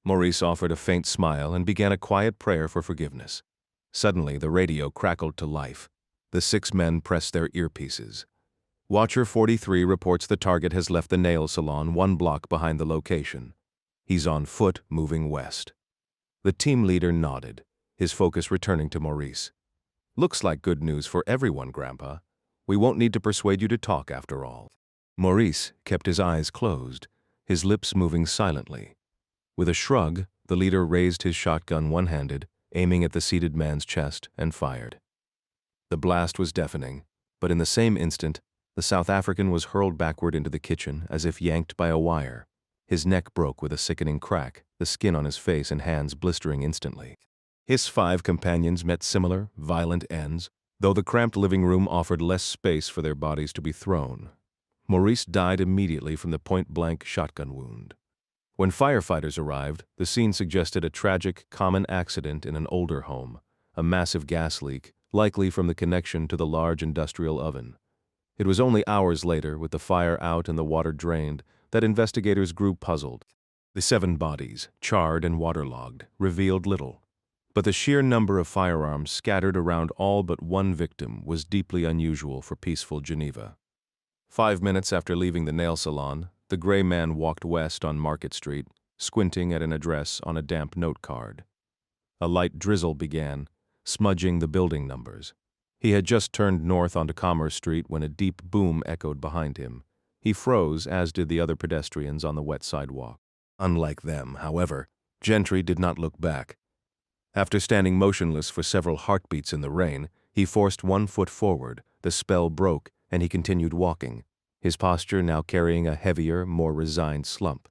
Maurice offered a faint smile and began a quiet prayer for forgiveness. Suddenly, the radio crackled to life. The 6 men pressed their earpieces. Watcher 43 reports the target has left the nail salon 1 block behind the location. He's on foot, moving west. The team leader nodded, his focus returning to Maurice. Looks like good news for everyone, Grandpa. We won't need to persuade you to talk after all. Maurice kept his eyes closed, his lips moving silently. With a shrug, the leader raised his shotgun one-handed, aiming at the seated man's chest, and fired. The blast was deafening, but in the same instant, the South African was hurled backward into the kitchen as if yanked by a wire. His neck broke with a sickening crack, the skin on his face and hands blistering instantly. His 5 companions met similar, violent ends, though the cramped living room offered less space for their bodies to be thrown. Maurice died immediately from the point-blank shotgun wound. When firefighters arrived, the scene suggested a tragic, common accident in an older home, a massive gas leak, likely from the connection to the large industrial oven. It was only hours later, with the fire out and the water drained, that investigators grew puzzled. The 7 bodies, charred and waterlogged, revealed little. But the sheer number of firearms scattered around all but 1 victim was deeply unusual for peaceful Geneva. 5 minutes after leaving the nail salon, the gray man walked west on Market Street, squinting at an address on a damp note card. A light drizzle began, smudging the building numbers. He had just turned north onto Commerce Street when a deep boom echoed behind him. He froze, as did the other pedestrians on the wet sidewalk. Unlike them, however, Gentry did not look back. After standing motionless for several heartbeats in the rain, he forced 1 foot forward, the spell broke, and he continued walking, his posture now carrying a heavier, more resigned slump.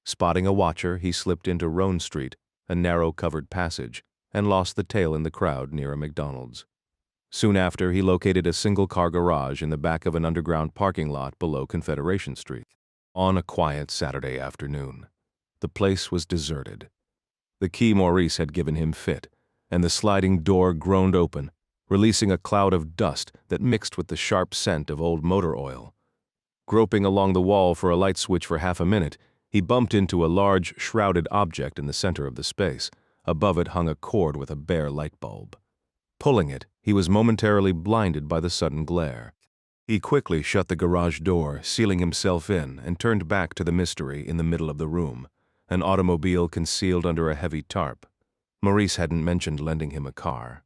Spotting a watcher, he slipped into Rhone Street, a narrow covered passage, and lost the tail in the crowd near a McDonald's. Soon after, he located a single-car garage in the back of an underground parking lot below Confederation Street. On a quiet Saturday afternoon, the place was deserted. The key Maurice had given him fit, and the sliding door groaned open, releasing a cloud of dust that mixed with the sharp scent of old motor oil. Groping along the wall for a light switch for half a minute, he bumped into a large, shrouded object in the center of the space. Above it hung a cord with a bare light bulb. Pulling it, he was momentarily blinded by the sudden glare. He quickly shut the garage door, sealing himself in, and turned back to the mystery in the middle of the room, an automobile concealed under a heavy tarp. Maurice hadn't mentioned lending him a car.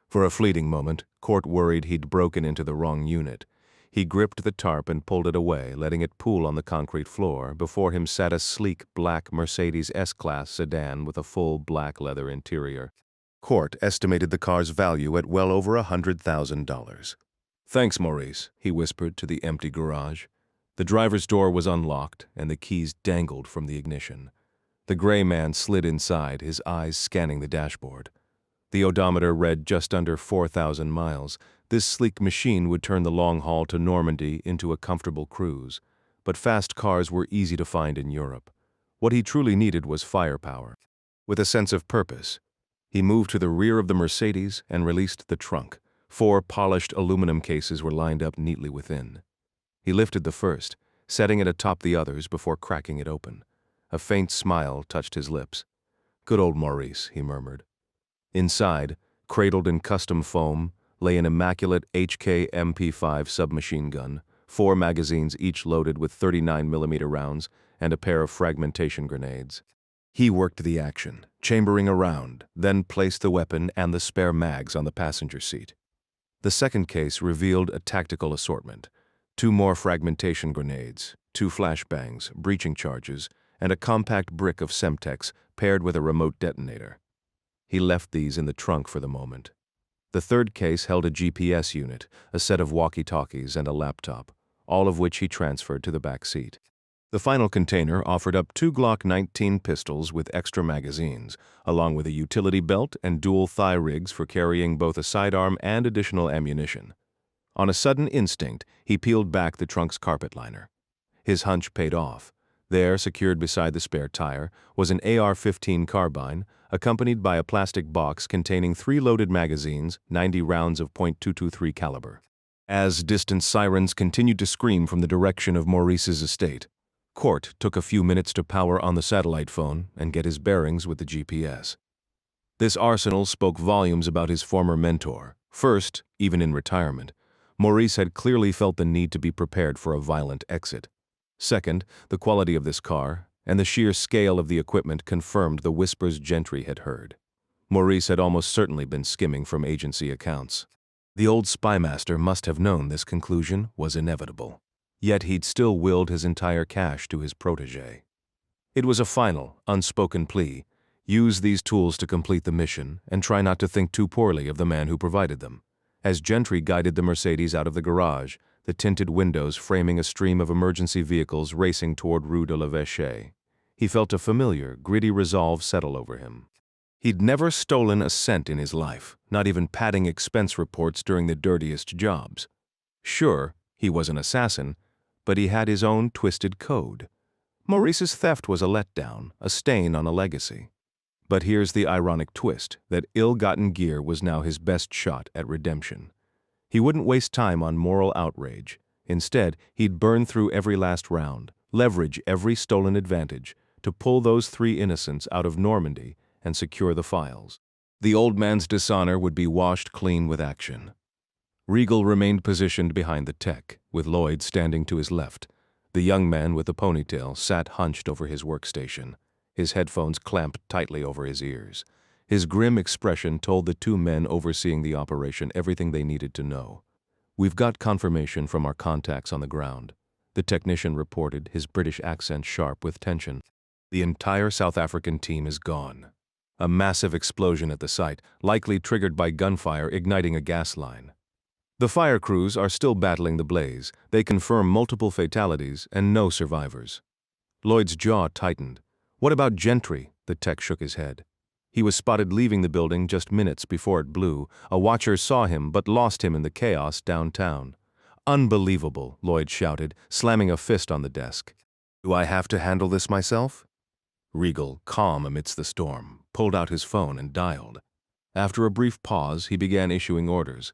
For a fleeting moment, Court worried he'd broken into the wrong unit. He gripped the tarp and pulled it away, letting it pool on the concrete floor. Before him sat a sleek black Mercedes S-Class sedan with a full black leather interior. Court estimated the car's value at well over $100,000. Thanks, Maurice, he whispered to the empty garage. The driver's door was unlocked, and the keys dangled from the ignition. The gray man slid inside, his eyes scanning the dashboard. The odometer read just under 4,000 miles. This sleek machine would turn the long haul to Normandy into a comfortable cruise. but fast cars were easy to find in Europe. What he truly needed was firepower. With a sense of purpose, he moved to the rear of the Mercedes and released the trunk. 4 polished aluminum cases were lined up neatly within. He lifted the first, setting it atop the others before cracking it open. A faint smile touched his lips. "Good old Maurice," he murmured. Inside, cradled in custom foam, lay an immaculate HK MP5 submachine gun, 4 magazines each loaded with 39mm rounds, and a pair of fragmentation grenades. He worked the action, chambering around, then placed the weapon and the spare mags on the passenger seat. The second case revealed a tactical assortment: 2 more fragmentation grenades, 2 flashbangs, breaching charges, and a compact brick of Semtex paired with a remote detonator. He left these in the trunk for the moment. The third case held a GPS unit, a set of walkie-talkies, and a laptop, all of which he transferred to the back seat. The final container offered up 2 Glock 19 pistols with extra magazines, along with a utility belt and dual thigh rigs for carrying both a sidearm and additional ammunition. On a sudden instinct, he peeled back the trunk's carpet liner. His hunch paid off. There, secured beside the spare tire, was an AR-15 carbine, accompanied by a plastic box containing 3 loaded magazines, 90 rounds of .223 caliber. As distant sirens continued to scream from the direction of Maurice's estate, Court took a few minutes to power on the satellite phone and get his bearings with the GPS. This arsenal spoke volumes about his former mentor. First, even in retirement, Maurice had clearly felt the need to be prepared for a violent exit. Second, the quality of this car and the sheer scale of the equipment confirmed the whispers Gentry had heard. Maurice had almost certainly been skimming from agency accounts. The old spymaster must have known this conclusion was inevitable. Yet he'd still willed his entire cash to his protégé. It was a final, unspoken plea: use these tools to complete the mission and try not to think too poorly of the man who provided them. As Gentry guided the Mercedes out of the garage, the tinted windows framing a stream of emergency vehicles racing toward Rue de l'Evêché, he felt a familiar, gritty resolve settle over him. He'd never stolen a cent in his life, not even padding expense reports during the dirtiest jobs. Sure, he was an assassin, but he had his own twisted code. Maurice's theft was a letdown, a stain on a legacy. But here's the ironic twist, that ill-gotten gear was now his best shot at redemption. He wouldn't waste time on moral outrage. Instead, he'd burn through every last round, leverage every stolen advantage, to pull those 3 innocents out of Normandy and secure the files. The old man's dishonor would be washed clean with action. Regal remained positioned behind the tech, with Lloyd standing to his left. The young man with the ponytail sat hunched over his workstation, his headphones clamped tightly over his ears. His grim expression told the 2 men overseeing the operation everything they needed to know. "We've got confirmation from our contacts on the ground," the technician reported, his British accent sharp with tension. "The entire South African team is gone." A massive explosion at the site, likely triggered by gunfire igniting a gas line. "The fire crews are still battling the blaze. They confirm multiple fatalities and no survivors." Lloyd's jaw tightened. "What about Gentry?" The tech shook his head. "He was spotted leaving the building just minutes before it blew. A watcher saw him but lost him in the chaos downtown." "Unbelievable," Lloyd shouted, slamming a fist on the desk. "Do I have to handle this myself?" Regal, calm amidst the storm, pulled out his phone and dialed. After a brief pause, he began issuing orders.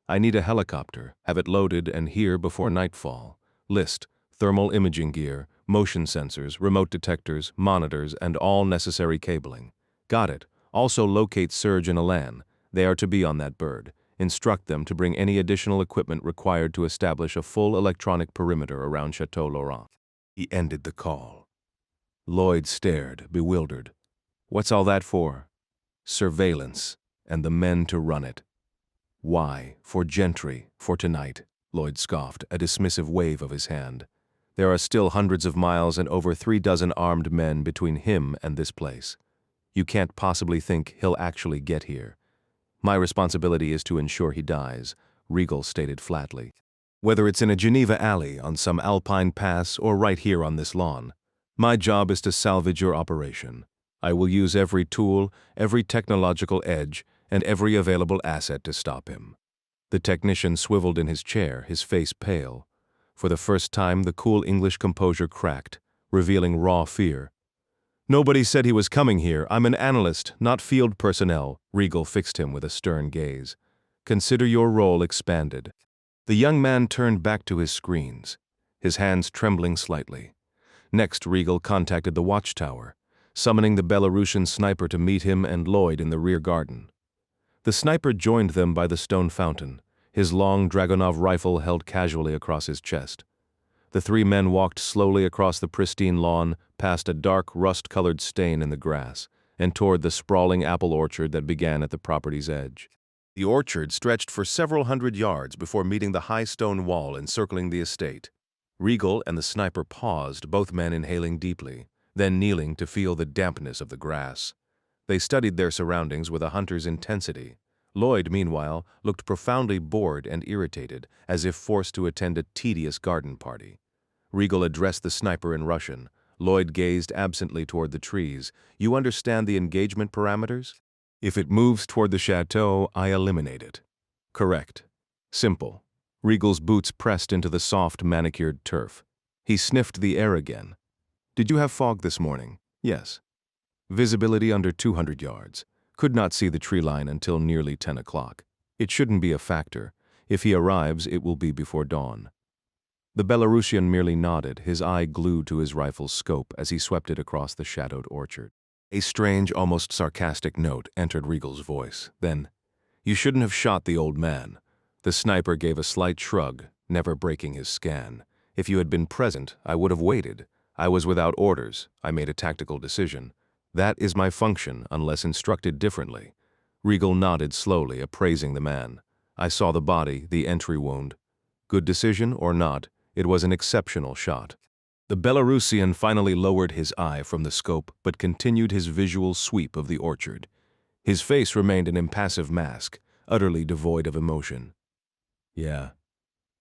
"I need a helicopter, have it loaded and here before nightfall. List: thermal imaging gear, motion sensors, remote detectors, monitors, and all necessary cabling." "Got it. Also locate Serge and Alan. They are to be on that bird. Instruct them to bring any additional equipment required to establish a full electronic perimeter around Chateau Laurent." He ended the call. Lloyd stared, bewildered. "What's all that for?" "Surveillance, and the men to run it." "Why? For Gentry, for tonight," Lloyd scoffed, a dismissive wave of his hand. "There are still hundreds of miles and over 3 dozen armed men between him and this place. You can't possibly think he'll actually get here." "My responsibility is to ensure he dies," Regal stated flatly. "Whether it's in a Geneva alley, on some alpine pass, or right here on this lawn. My job is to salvage your operation. I will use every tool, every technological edge, and every available asset to stop him." The technician swiveled in his chair, his face pale. For the first time, the cool English composure cracked, revealing raw fear. "Nobody said he was coming here. I'm an analyst, not field personnel." Regal fixed him with a stern gaze. "Consider your role expanded." The young man turned back to his screens, his hands trembling slightly. Next, Regal contacted the watchtower, summoning the Belarusian sniper to meet him and Lloyd in the rear garden. The sniper joined them by the stone fountain, his long Dragunov rifle held casually across his chest. The three men walked slowly across the pristine lawn, past a dark, rust-colored stain in the grass, and toward the sprawling apple orchard that began at the property's edge. The orchard stretched for several hundred yards before meeting the high stone wall encircling the estate. Regal and the sniper paused, both men inhaling deeply, then kneeling to feel the dampness of the grass. They studied their surroundings with a hunter's intensity. Lloyd, meanwhile, looked profoundly bored and irritated, as if forced to attend a tedious garden party. Regal addressed the sniper in Russian. Lloyd gazed absently toward the trees. "You understand the engagement parameters? If it moves toward the chateau, I eliminate it." "Correct. Simple." Regal's boots pressed into the soft, manicured turf. He sniffed the air again. "Did you have fog this morning?" "Yes." "Visibility under 200 yards. Could not see the tree line until nearly 10 o'clock. It shouldn't be a factor. If he arrives, it will be before dawn." The Belarusian merely nodded, his eye glued to his rifle's scope as he swept it across the shadowed orchard. A strange, almost sarcastic note entered Regal's voice. Then, "You shouldn't have shot the old man." The sniper gave a slight shrug, never breaking his scan. "If you had been present, I would have waited. I was without orders. I made a tactical decision. That is my function, unless instructed differently." Regal nodded slowly, appraising the man. "I saw the body, the entry wound. Good decision or not, it was an exceptional shot." The Belarusian finally lowered his eye from the scope but continued his visual sweep of the orchard. His face remained an impassive mask, utterly devoid of emotion. "Yeah,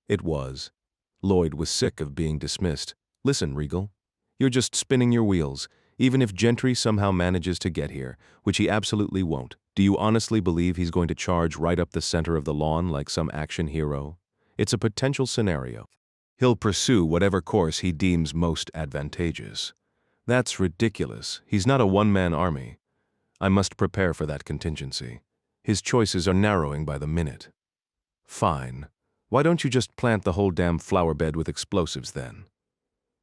it was." Lloyd was sick of being dismissed. "Listen, Regal, you're just spinning your wheels. Even if Gentry somehow manages to get here, which he absolutely won't, do you honestly believe he's going to charge right up the center of the lawn like some action hero? It's a potential scenario. He'll pursue whatever course he deems most advantageous." "That's ridiculous. He's not a one-man army." "I must prepare for that contingency. His choices are narrowing by the minute." "Fine. Why don't you just plant the whole damn flower bed with explosives then?"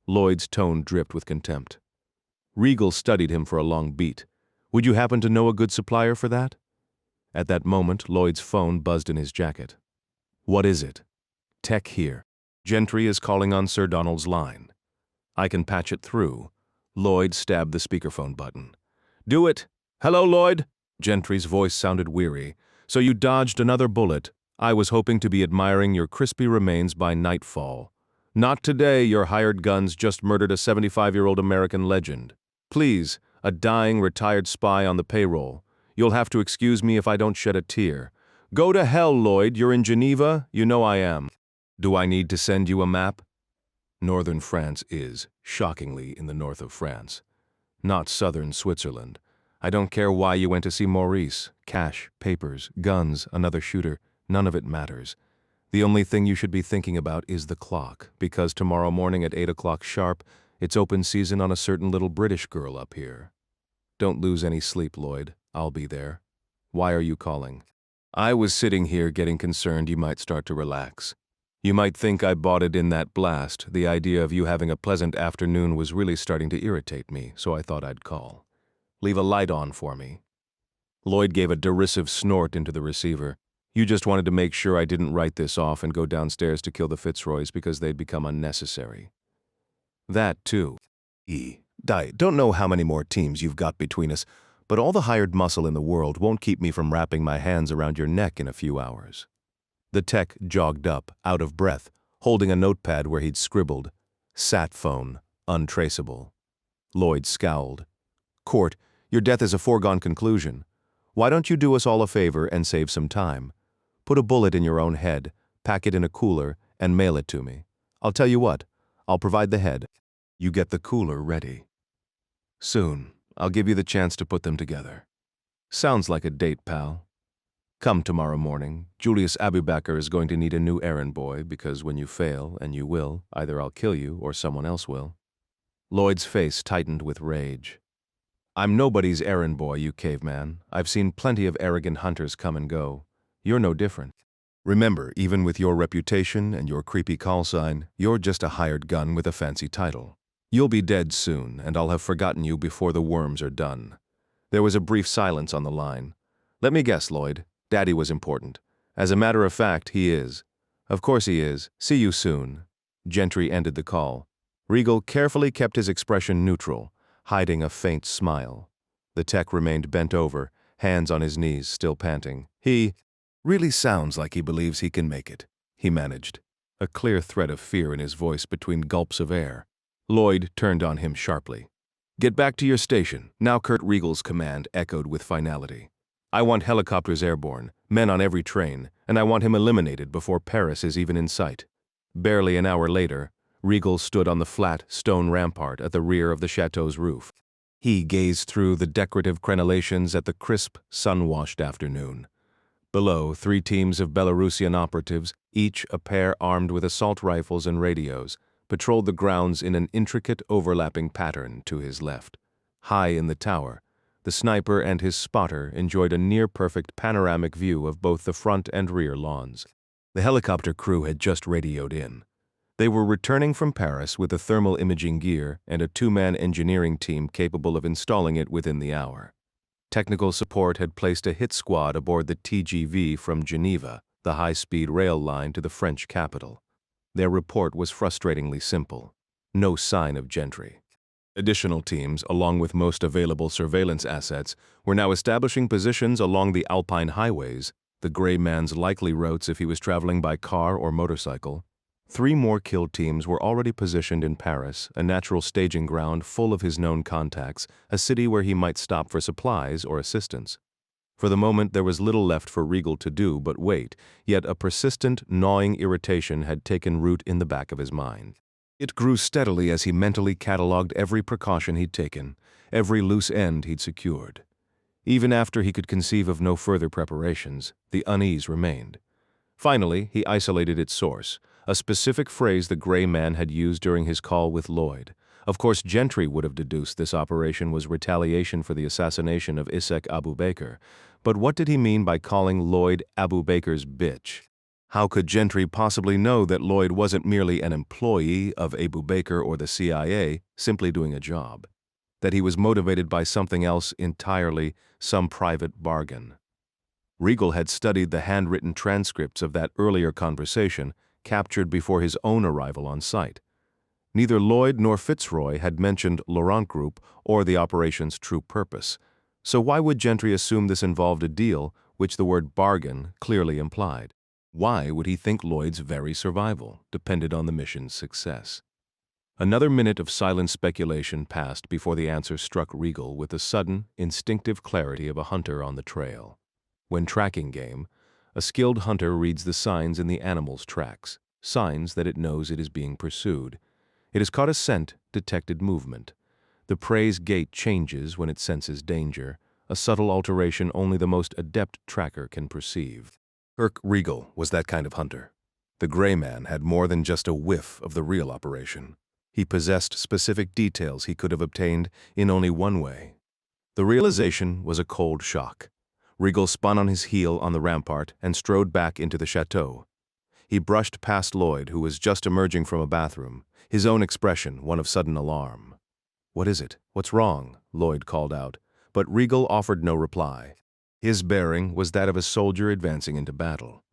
Lloyd's tone dripped with contempt. Regal studied him for a long beat. "Would you happen to know a good supplier for that?" At that moment, Lloyd's phone buzzed in his jacket. "What is it?" "Tech here. Gentry is calling on Sir Donald's line." "I can patch it through." Lloyd stabbed the speakerphone button. "Do it. Hello, Lloyd." Gentry's voice sounded weary. "So you dodged another bullet. I was hoping to be admiring your crispy remains by nightfall. Not today, your hired guns just murdered a 75-year-old American legend. Please, a dying retired spy on the payroll. You'll have to excuse me if I don't shed a tear. Go to hell, Lloyd. You're in Geneva. You know I am. Do I need to send you a map?" Northern France is, shockingly, in the north of France. Not southern Switzerland. I don't care why you went to see Maurice. Cash, papers, guns, another shooter. None of it matters. The only thing you should be thinking about is the clock, because tomorrow morning at 8 o'clock sharp, it's open season on a certain little British girl up here. Don't lose any sleep, Lloyd. I'll be there. Why are you calling? I was sitting here getting concerned you might start to relax. You might think I bought it in that blast. The idea of you having a pleasant afternoon was really starting to irritate me, so I thought I'd call. Leave a light on for me." Lloyd gave a derisive snort into the receiver. "You just wanted to make sure I didn't write this off and go downstairs to kill the Fitzroys because they'd become unnecessary." "That, too." Don't know how many more teams you've got between us, but all the hired muscle in the world won't keep me from wrapping my hands around your neck in a few hours." The tech jogged up, out of breath, holding a notepad where he'd scribbled, "Sat phone, untraceable." Lloyd scowled. "Court, your death is a foregone conclusion. Why don't you do us all a favor and save some time? Put a bullet in your own head, pack it in a cooler, and mail it to me. I'll tell you what, I'll provide the head. You get the cooler ready. Soon, I'll give you the chance to put them together." "Sounds like a date, pal." Come tomorrow morning. Julius Abubakar is going to need a new errand boy because when you fail, and you will, either I'll kill you or someone else will. Lloyd's face tightened with rage. I'm nobody's errand boy, you caveman. I've seen plenty of arrogant hunters come and go. You're no different. Remember, even with your reputation and your creepy call sign, you're just a hired gun with a fancy title. You'll be dead soon, and I'll have forgotten you before the worms are done. There was a brief silence on the line. Let me guess, Lloyd. Daddy was important. As a matter of fact, he is. Of course he is. See you soon. Gentry ended the call. Regal carefully kept his expression neutral, hiding a faint smile. The tech remained bent over, hands on his knees, still panting. He really sounds like he believes he can make it, he managed, a clear thread of fear in his voice between gulps of air. Lloyd turned on him sharply. Get back to your station. Now Kurt Regal's command echoed with finality. I want helicopters airborne, men on every train, and I want him eliminated before Paris is even in sight. Barely an hour later, Regal stood on the flat, stone rampart at the rear of the chateau's roof. He gazed through the decorative crenellations at the crisp, sun-washed afternoon. Below, 3 teams of Belarusian operatives, each a pair armed with assault rifles and radios, patrolled the grounds in an intricate overlapping pattern to his left. High in the tower, the sniper and his spotter enjoyed a near-perfect panoramic view of both the front and rear lawns. The helicopter crew had just radioed in. They were returning from Paris with the thermal imaging gear and a 2-man engineering team capable of installing it within the hour. Technical support had placed a hit squad aboard the TGV from Geneva, the high-speed rail line to the French capital. Their report was frustratingly simple. No sign of Gentry. Additional teams, along with most available surveillance assets, were now establishing positions along the Alpine highways, the gray man's likely routes if he was traveling by car or motorcycle. 3 more kill teams were already positioned in Paris, a natural staging ground full of his known contacts, a city where he might stop for supplies or assistance. For the moment, there was little left for Regal to do but wait, yet a persistent, gnawing irritation had taken root in the back of his mind. It grew steadily as he mentally catalogued every precaution he'd taken, every loose end he'd secured. Even after he could conceive of no further preparations, the unease remained. Finally, he isolated its source, a specific phrase the gray man had used during his call with Lloyd. Of course, Gentry would have deduced this operation was retaliation for the assassination of Isaac Abubakar, but what did he mean by calling Lloyd Abubakar's bitch? How could Gentry possibly know that Lloyd wasn't merely an employee of Abubakar or the CIA, simply doing a job? That he was motivated by something else entirely, some private bargain? Regal had studied the handwritten transcripts of that earlier conversation, captured before his own arrival on site. Neither Lloyd nor Fitzroy had mentioned Laurent Group or the operation's true purpose. So why would Gentry assume this involved a deal, which the word bargain clearly implied? Why would he think Lloyd's very survival depended on the mission's success? Another minute of silent speculation passed before the answer struck Regal with the sudden, instinctive clarity of a hunter on the trail. When tracking game, a skilled hunter reads the signs in the animal's tracks, signs that it knows it is being pursued. It has caught a scent, detected movement. The prey's gait changes when it senses danger, a subtle alteration only the most adept tracker can perceive. Kirk Regal was that kind of hunter. The gray man had more than just a whiff of the real operation. He possessed specific details he could have obtained in only one way. The realization was a cold shock. Regal spun on his heel on the rampart and strode back into the chateau. He brushed past Lloyd, who was just emerging from a bathroom, his own expression one of sudden alarm. "What is it? What's wrong?" Lloyd called out, but Regal offered no reply. His bearing was that of a soldier advancing into battle.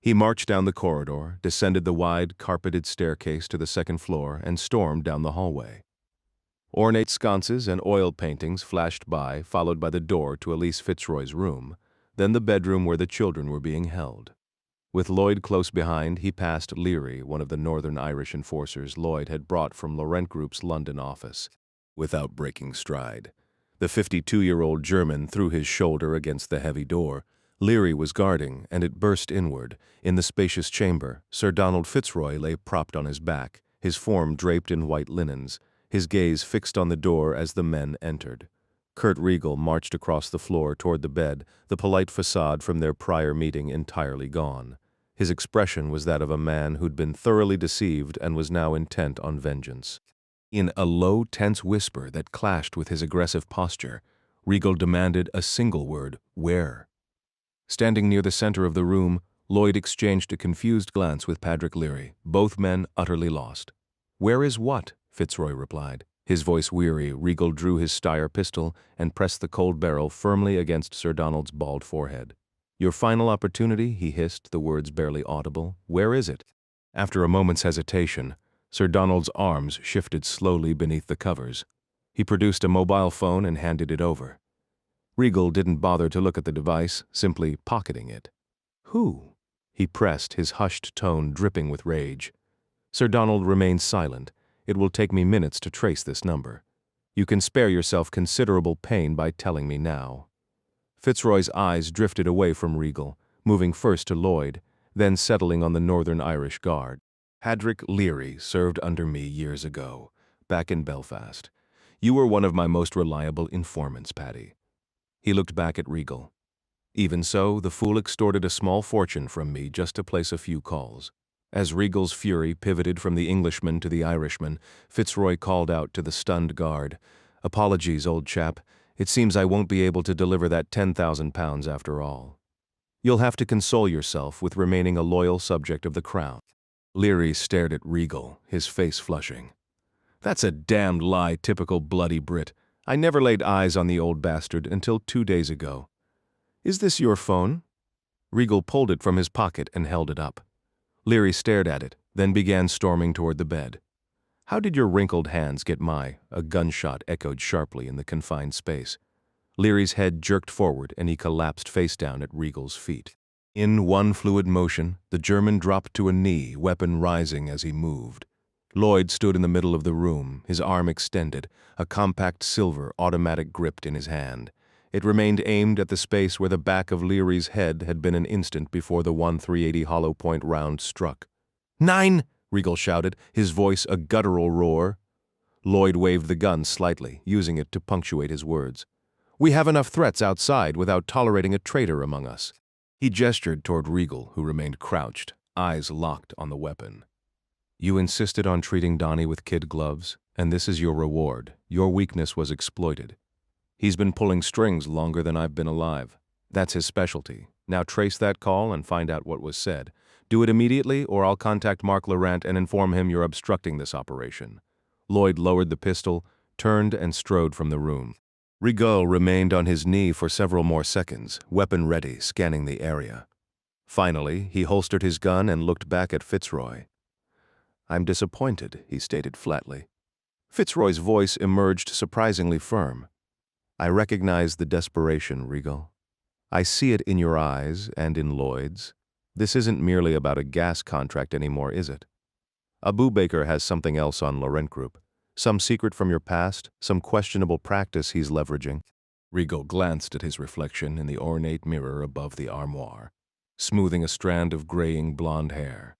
He marched down the corridor, descended the wide, carpeted staircase to the second floor, and stormed down the hallway. Ornate sconces and oil paintings flashed by, followed by the door to Elise Fitzroy's room, then the bedroom where the children were being held. With Lloyd close behind, he passed Leary, one of the Northern Irish enforcers Lloyd had brought from Laurent Group's London office. Without breaking stride, the 52-year-old German threw his shoulder against the heavy door. Leary was guarding, and it burst inward. In the spacious chamber, Sir Donald Fitzroy lay propped on his back, his form draped in white linens, his gaze fixed on the door as the men entered. Kurt Riegel marched across the floor toward the bed, the polite facade from their prior meeting entirely gone. His expression was that of a man who'd been thoroughly deceived and was now intent on vengeance. In a low, tense whisper that clashed with his aggressive posture, Riegel demanded a single word: where? Standing near the center of the room, Lloyd exchanged a confused glance with Patrick Leary, both men utterly lost. "Where is what?" Fitzroy replied. His voice weary, Riegel drew his Steyr pistol and pressed the cold barrel firmly against Sir Donald's bald forehead. "Your final opportunity," he hissed, the words barely audible. "Where is it?" After a moment's hesitation, Sir Donald's arms shifted slowly beneath the covers. He produced a mobile phone and handed it over. Riegel didn't bother to look at the device, simply pocketing it. "Who?" he pressed, his hushed tone dripping with rage. Sir Donald remained silent. "It will take me minutes to trace this number. You can spare yourself considerable pain by telling me now." Fitzroy's eyes drifted away from Riegel, moving first to Lloyd, then settling on the Northern Irish Guard. "Patrick Leary served under me years ago, back in Belfast. You were one of my most reliable informants, Paddy." He looked back at Riegel. "Even so, the fool extorted a small fortune from me just to place a few calls." As Riegel's fury pivoted from the Englishman to the Irishman, Fitzroy called out to the stunned guard, "Apologies, old chap. It seems I won't be able to deliver that £10,000 after all. You'll have to console yourself with remaining a loyal subject of the Crown." Leary stared at Riegel, his face flushing. "That's a damned lie, typical bloody Brit. I never laid eyes on the old bastard until 2 days ago. Is this your phone?" Riegel pulled it from his pocket and held it up. Leary stared at it, then began storming toward the bed. "How did your wrinkled hands get my—" A gunshot echoed sharply in the confined space. Leary's head jerked forward and he collapsed face down at Riegel's feet. In one fluid motion, the German dropped to a knee, weapon rising as he moved. Lloyd stood in the middle of the room, his arm extended, a compact silver automatic gripped in his hand. It remained aimed at the space where the back of Leary's head had been an instant before the 1.380 hollow point round struck. "9!" Riegel shouted, his voice a guttural roar. Lloyd waved the gun slightly, using it to punctuate his words. "We have enough threats outside without tolerating a traitor among us." He gestured toward Riegel, who remained crouched, eyes locked on the weapon. "You insisted on treating Donnie with kid gloves, and this is your reward. Your weakness was exploited. He's been pulling strings longer than I've been alive. That's his specialty. Now trace that call and find out what was said. Do it immediately, or I'll contact Mark Laurent and inform him you're obstructing this operation." Lloyd lowered the pistol, turned and strode from the room. Riegel remained on his knee for several more seconds, weapon ready, scanning the area. Finally, he holstered his gun and looked back at Fitzroy. "I'm disappointed," he stated flatly. Fitzroy's voice emerged surprisingly firm. "I recognize the desperation, Riegel. I see it in your eyes and in Lloyd's. This isn't merely about a gas contract anymore, is it? Abu Baker has something else on Laurent Group. Some secret from your past, some questionable practice he's leveraging." Riegel glanced at his reflection in the ornate mirror above the armoire, smoothing a strand of graying blonde hair.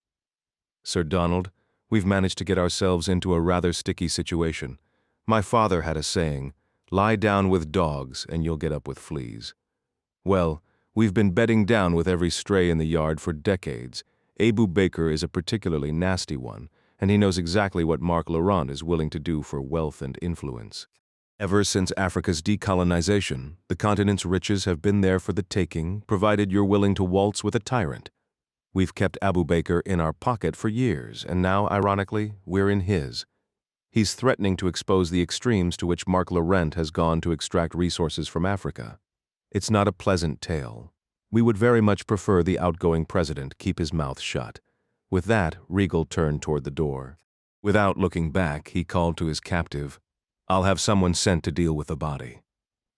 "Sir Donald, we've managed to get ourselves into a rather sticky situation. My father had a saying, 'Lie down with dogs and you'll get up with fleas.' Well, we've been bedding down with every stray in the yard for decades. Abu Baker is a particularly nasty one, and he knows exactly what Mark Laurent is willing to do for wealth and influence. Ever since Africa's decolonization, the continent's riches have been there for the taking, provided you're willing to waltz with a tyrant. We've kept Abu Baker in our pocket for years, and now, ironically, we're in his. He's threatening to expose the extremes to which Mark Laurent has gone to extract resources from Africa. It's not a pleasant tale. We would very much prefer the outgoing president keep his mouth shut." With that, Riegel turned toward the door. Without looking back, he called to his captive, "I'll have someone sent to deal with the body."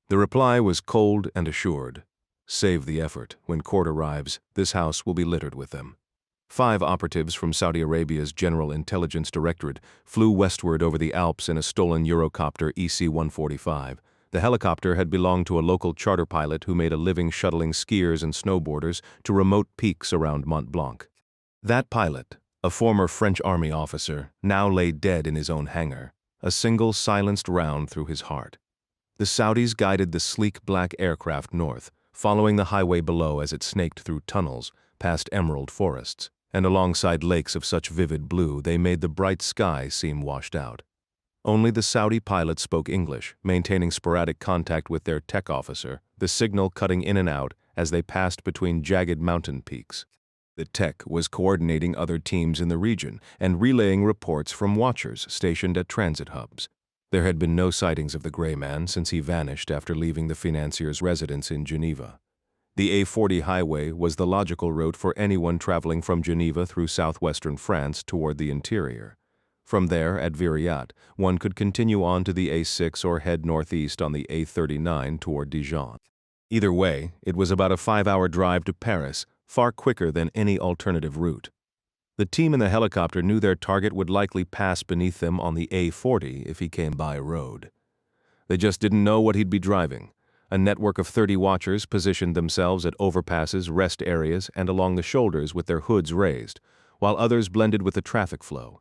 The reply was cold and assured. "Save the effort. When court arrives, this house will be littered with them." 5 operatives from Saudi Arabia's General Intelligence Directorate flew westward over the Alps in a stolen Eurocopter EC-145. The helicopter had belonged to a local charter pilot who made a living shuttling skiers and snowboarders to remote peaks around Mont Blanc. That pilot, a former French Army officer, now lay dead in his own hangar, a single silenced round through his heart. The Saudis guided the sleek black aircraft north, following the highway below as it snaked through tunnels, past emerald forests, and alongside lakes of such vivid blue they made the bright sky seem washed out. Only the Saudi pilots spoke English, maintaining sporadic contact with their tech officer, the signal cutting in and out as they passed between jagged mountain peaks. The tech was coordinating other teams in the region and relaying reports from watchers stationed at transit hubs. There had been no sightings of the gray man since he vanished after leaving the financier's residence in Geneva. The A40 highway was the logical route for anyone traveling from Geneva through southwestern France toward the interior. From there, at Viriat, one could continue on to the A6 or head northeast on the A39 toward Dijon. Either way, it was about a 5-hour drive to Paris, far quicker than any alternative route. The team in the helicopter knew their target would likely pass beneath them on the A40 if he came by road. They just didn't know what he'd be driving. A network of 30 watchers positioned themselves at overpasses, rest areas, and along the shoulders with their hoods raised, while others blended with the traffic flow.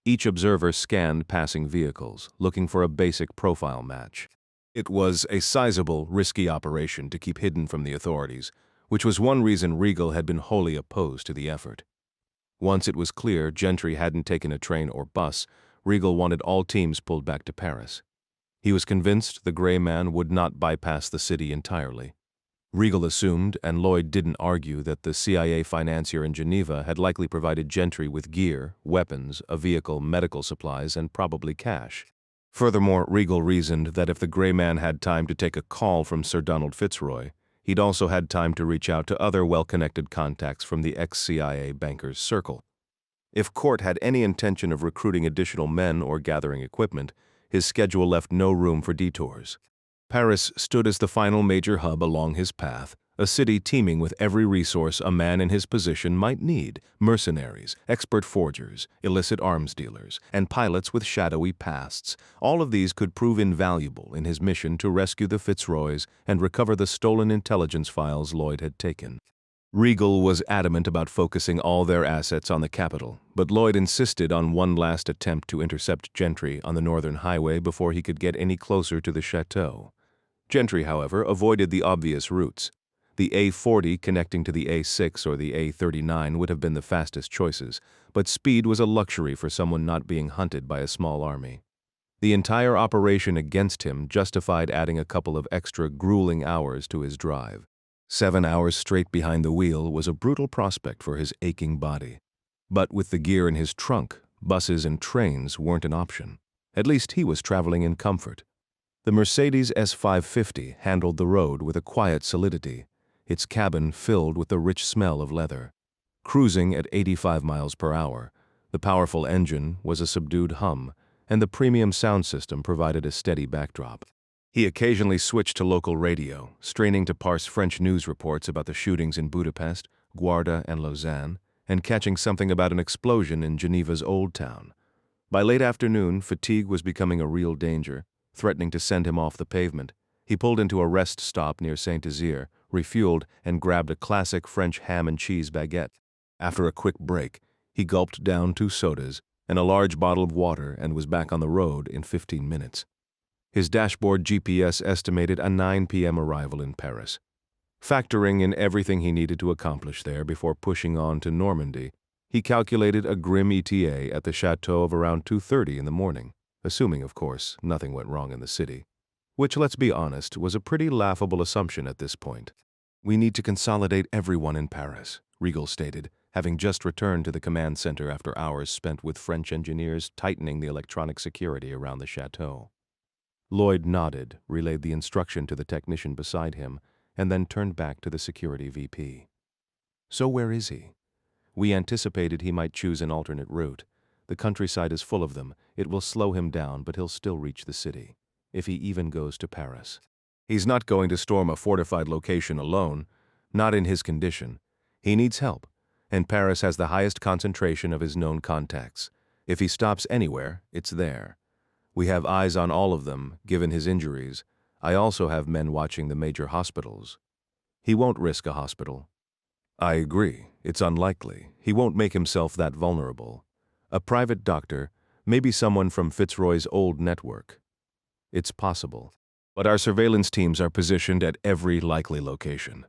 Each observer scanned passing vehicles, looking for a basic profile match. It was a sizable, risky operation to keep hidden from the authorities, which was one reason Regal had been wholly opposed to the effort. Once it was clear Gentry hadn't taken a train or bus, Regal wanted all teams pulled back to Paris. He was convinced the gray man would not bypass the city entirely. Regal assumed, and Lloyd didn't argue, that the CIA financier in Geneva had likely provided Gentry with gear, weapons, a vehicle, medical supplies, and probably cash. Furthermore, Regal reasoned that if the gray man had time to take a call from Sir Donald Fitzroy, he'd also had time to reach out to other well-connected contacts from the ex-CIA banker's circle. If Court had any intention of recruiting additional men or gathering equipment, his schedule left no room for detours. Paris stood as the final major hub along his path, a city teeming with every resource a man in his position might need: mercenaries, expert forgers, illicit arms dealers, and pilots with shadowy pasts. All of these could prove invaluable in his mission to rescue the Fitzroys and recover the stolen intelligence files Lloyd had taken. Regal was adamant about focusing all their assets on the capital, but Lloyd insisted on one last attempt to intercept Gentry on the northern highway before he could get any closer to the chateau. Gentry, however, avoided the obvious routes. The A40 connecting to the A6 or the A39 would have been the fastest choices, but speed was a luxury for someone not being hunted by a small army. The entire operation against him justified adding a couple of extra grueling hours to his drive. 7 hours straight behind the wheel was a brutal prospect for his aching body. But with the gear in his trunk, buses and trains weren't an option. At least he was traveling in comfort. The Mercedes S550 handled the road with a quiet solidity, its cabin filled with the rich smell of leather. Cruising at 85 miles per hour, the powerful engine was a subdued hum, and the premium sound system provided a steady backdrop. He occasionally switched to local radio, straining to parse French news reports about the shootings in Budapest, Guarda, and Lausanne, and catching something about an explosion in Geneva's Old Town. By late afternoon, fatigue was becoming a real danger, threatening to send him off the pavement. He pulled into a rest stop near Saint-Nazaire, refueled, and grabbed a classic French ham and cheese baguette. After a quick break, he gulped down 2 sodas and a large bottle of water and was back on the road in 15 minutes. His dashboard GPS estimated a 9 p.m. arrival in Paris. Factoring in everything he needed to accomplish there before pushing on to Normandy, he calculated a grim ETA at the chateau of around 2:30 in the morning, assuming, of course, nothing went wrong in the city. Which, let's be honest, was a pretty laughable assumption at this point. "We need to consolidate everyone in Paris," Regal stated, having just returned to the command center after hours spent with French engineers tightening the electronic security around the chateau. Lloyd nodded, relayed the instruction to the technician beside him, and then turned back to the security VP. "So where is he?" "We anticipated he might choose an alternate route. The countryside is full of them. It will slow him down, but he'll still reach the city, if he even goes to Paris. He's not going to storm a fortified location alone, not in his condition. He needs help, and Paris has the highest concentration of his known contacts. If he stops anywhere, it's there. We have eyes on all of them, given his injuries. I also have men watching the major hospitals. He won't risk a hospital." "I agree. It's unlikely. He won't make himself that vulnerable. A private doctor, maybe someone from Fitzroy's old network. It's possible." but our surveillance teams are positioned at every likely location.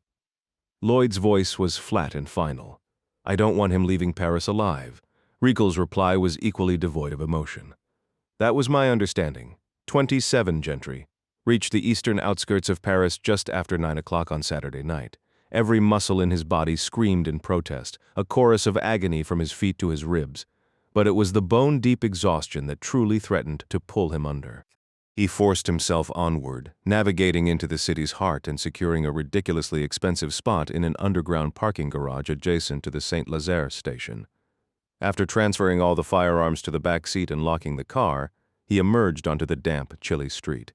Lloyd's voice was flat and final. I don't want him leaving Paris alive. Riegel's reply was equally devoid of emotion. That was my understanding. 27 Gentry reached the eastern outskirts of Paris just after 9 o'clock on Saturday night. Every muscle in his body screamed in protest, a chorus of agony from his feet to his ribs. But it was the bone-deep exhaustion that truly threatened to pull him under. He forced himself onward, navigating into the city's heart and securing a ridiculously expensive spot in an underground parking garage adjacent to the Saint-Lazare station. After transferring all the firearms to the back seat and locking the car, he emerged onto the damp, chilly street.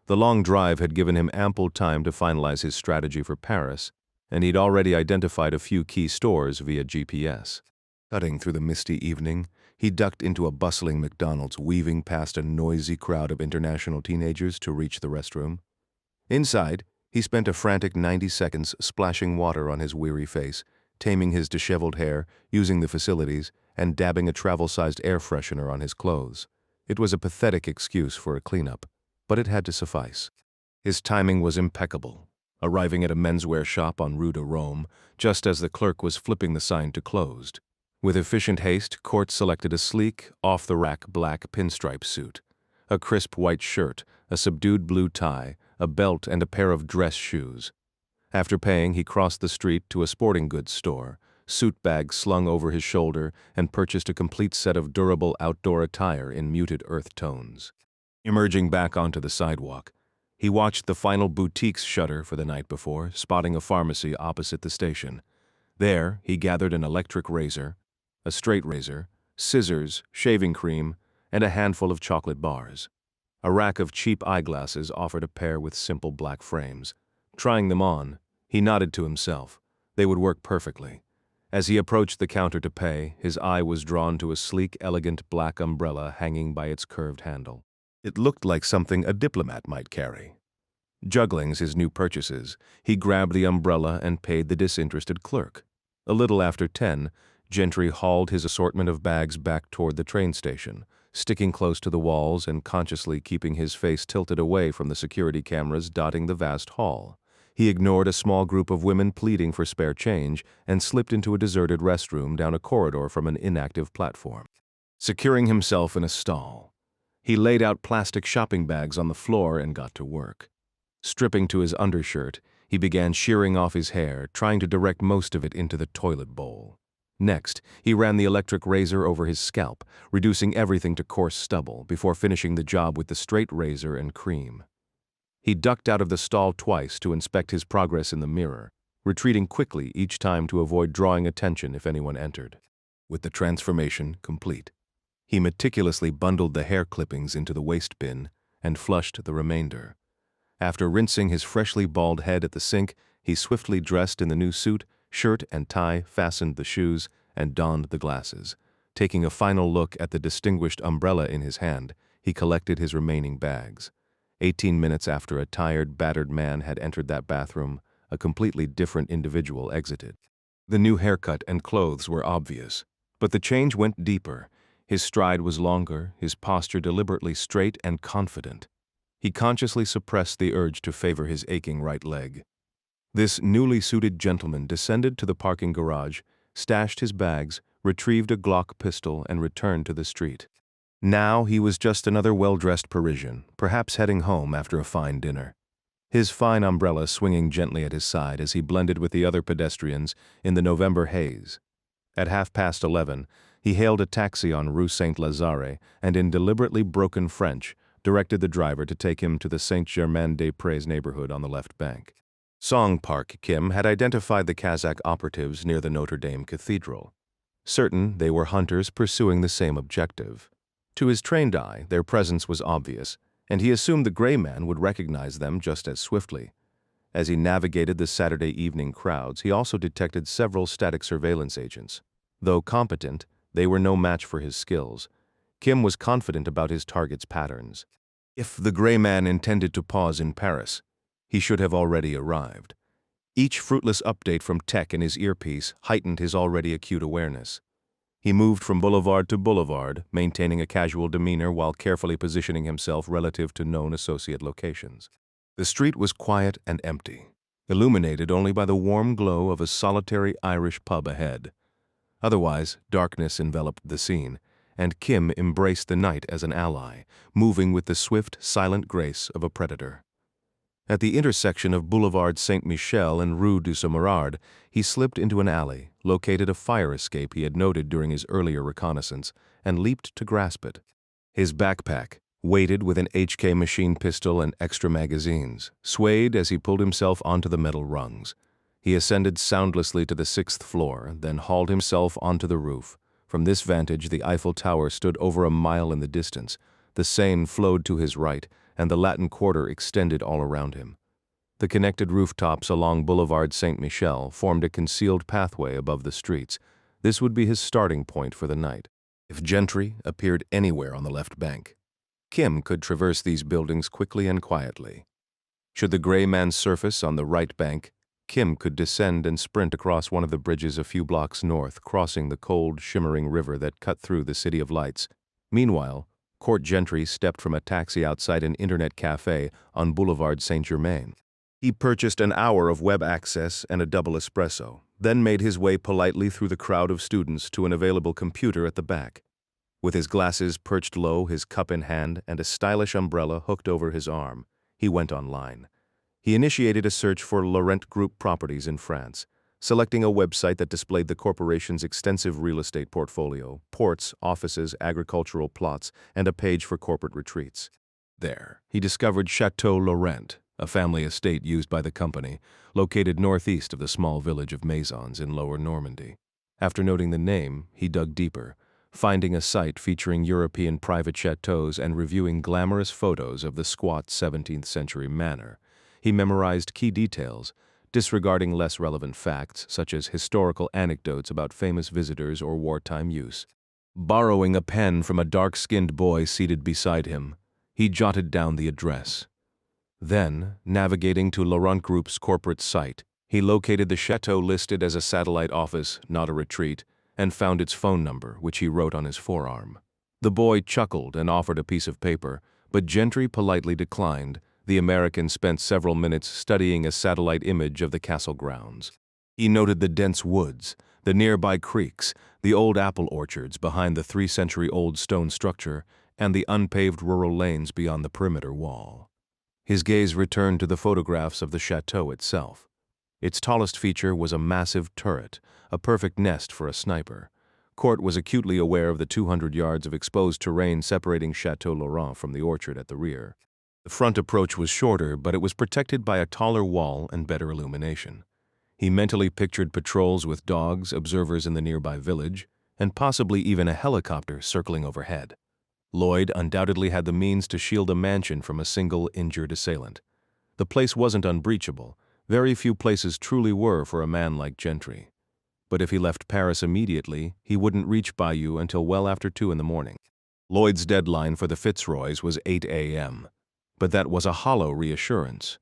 The long drive had given him ample time to finalize his strategy for Paris, and he'd already identified a few key stores via GPS. Cutting through the misty evening, he ducked into a bustling McDonald's, weaving past a noisy crowd of international teenagers to reach the restroom. Inside, he spent a frantic 90 seconds splashing water on his weary face, taming his disheveled hair, using the facilities, and dabbing a travel-sized air freshener on his clothes. It was a pathetic excuse for a cleanup, but it had to suffice. His timing was impeccable, arriving at a menswear shop on Rue de Rome just as the clerk was flipping the sign to closed. With efficient haste, Court selected a sleek, off-the-rack black pinstripe suit, a crisp white shirt, a subdued blue tie, a belt, and a pair of dress shoes. After paying, he crossed the street to a sporting goods store, suit bag slung over his shoulder, and purchased a complete set of durable outdoor attire in muted earth tones. Emerging back onto the sidewalk, he watched the final boutiques shutter for the night before, spotting a pharmacy opposite the station. There, he gathered an electric razor, a straight razor, scissors, shaving cream, and a handful of chocolate bars. A rack of cheap eyeglasses offered a pair with simple black frames. Trying them on, he nodded to himself. They would work perfectly. As he approached the counter to pay, his eye was drawn to a sleek, elegant black umbrella hanging by its curved handle. It looked like something a diplomat might carry. Juggling his new purchases, he grabbed the umbrella and paid the disinterested clerk. A little after 10, Gentry hauled his assortment of bags back toward the train station, sticking close to the walls and consciously keeping his face tilted away from the security cameras dotting the vast hall. He ignored a small group of women pleading for spare change and slipped into a deserted restroom down a corridor from an inactive platform. Securing himself in a stall, he laid out plastic shopping bags on the floor and got to work. Stripping to his undershirt, he began shearing off his hair, trying to direct most of it into the toilet bowl. Next, he ran the electric razor over his scalp, reducing everything to coarse stubble before finishing the job with the straight razor and cream. He ducked out of the stall twice to inspect his progress in the mirror, retreating quickly each time to avoid drawing attention if anyone entered. With the transformation complete, he meticulously bundled the hair clippings into the waste bin and flushed the remainder. After rinsing his freshly bald head at the sink, he swiftly dressed in the new suit, shirt and tie, fastened the shoes, and donned the glasses. Taking a final look at the distinguished umbrella in his hand, he collected his remaining bags. 18 minutes after a tired, battered man had entered that bathroom, a completely different individual exited. The new haircut and clothes were obvious, but the change went deeper. His stride was longer, his posture deliberately straight and confident. He consciously suppressed the urge to favor his aching right leg. This newly suited gentleman descended to the parking garage, stashed his bags, retrieved a Glock pistol, and returned to the street. Now he was just another well-dressed Parisian, perhaps heading home after a fine dinner. His fine umbrella swinging gently at his side as he blended with the other pedestrians in the November haze. At 11:30, he hailed a taxi on Rue Saint-Lazare and in deliberately broken French, directed the driver to take him to the Saint-Germain-des-Prés neighborhood on the left bank. Song Park Kim had identified the Kazakh operatives near the Notre Dame Cathedral. Certain they were hunters pursuing the same objective. To his trained eye, their presence was obvious, and he assumed the gray man would recognize them just as swiftly. As he navigated the Saturday evening crowds, he also detected several static surveillance agents. Though competent, they were no match for his skills. Kim was confident about his target's patterns. If the gray man intended to pause in Paris, he should have already arrived. Each fruitless update from tech in his earpiece heightened his already acute awareness. He moved from boulevard to boulevard, maintaining a casual demeanor while carefully positioning himself relative to known associate locations. The street was quiet and empty, illuminated only by the warm glow of a solitary Irish pub ahead. Otherwise, darkness enveloped the scene, and Kim embraced the night as an ally, moving with the swift, silent grace of a predator. At the intersection of Boulevard Saint-Michel and Rue du Sommerard, he slipped into an alley, located a fire escape he had noted during his earlier reconnaissance, and leaped to grasp it. His backpack, weighted with an HK machine pistol and extra magazines, swayed as he pulled himself onto the metal rungs. He ascended soundlessly to the 6th floor, then hauled himself onto the roof. From this vantage, the Eiffel Tower stood over a mile in the distance. The Seine flowed to his right, and the Latin Quarter extended all around him. The connected rooftops along Boulevard Saint-Michel formed a concealed pathway above the streets. This would be his starting point for the night. If Gentry appeared anywhere on the left bank, Kim could traverse these buildings quickly and quietly. Should the gray man surface on the right bank, Kim could descend and sprint across one of the bridges a few blocks north, crossing the cold, shimmering river that cut through the City of Lights. Meanwhile, Court Gentry stepped from a taxi outside an internet cafe on Boulevard Saint-Germain. He purchased an hour of web access and a double espresso, then made his way politely through the crowd of students to an available computer at the back. With his glasses perched low, his cup in hand, and a stylish umbrella hooked over his arm, he went online. He initiated a search for Laurent Group properties in France, selecting a website that displayed the corporation's extensive real estate portfolio, ports, offices, agricultural plots, and a page for corporate retreats. There, he discovered Chateau Laurent, a family estate used by the company, located northeast of the small village of Maisons in Lower Normandy. After noting the name, he dug deeper, finding a site featuring European private chateaux and reviewing glamorous photos of the squat 17th-century manor. He memorized key details, disregarding less relevant facts such as historical anecdotes about famous visitors or wartime use. Borrowing a pen from a dark-skinned boy seated beside him, he jotted down the address. Then, navigating to Laurent Group's corporate site, he located the chateau listed as a satellite office, not a retreat, and found its phone number, which he wrote on his forearm. The boy chuckled and offered a piece of paper, but Gentry politely declined. The American spent several minutes studying a satellite image of the castle grounds. He noted the dense woods, the nearby creeks, the old apple orchards behind the 3-century-old stone structure, and the unpaved rural lanes beyond the perimeter wall. His gaze returned to the photographs of the chateau itself. Its tallest feature was a massive turret, a perfect nest for a sniper. Court was acutely aware of the 200 yards of exposed terrain separating Chateau Laurent from the orchard at the rear. The front approach was shorter, but it was protected by a taller wall and better illumination. He mentally pictured patrols with dogs, observers in the nearby village, and possibly even a helicopter circling overhead. Lloyd undoubtedly had the means to shield a mansion from a single injured assailant. The place wasn't unbreachable. Very few places truly were for a man like Gentry. But if he left Paris immediately, he wouldn't reach Bayeux until well after 2 in the morning. Lloyd's deadline for the Fitzroys was 8 a.m. But that was a hollow reassurance.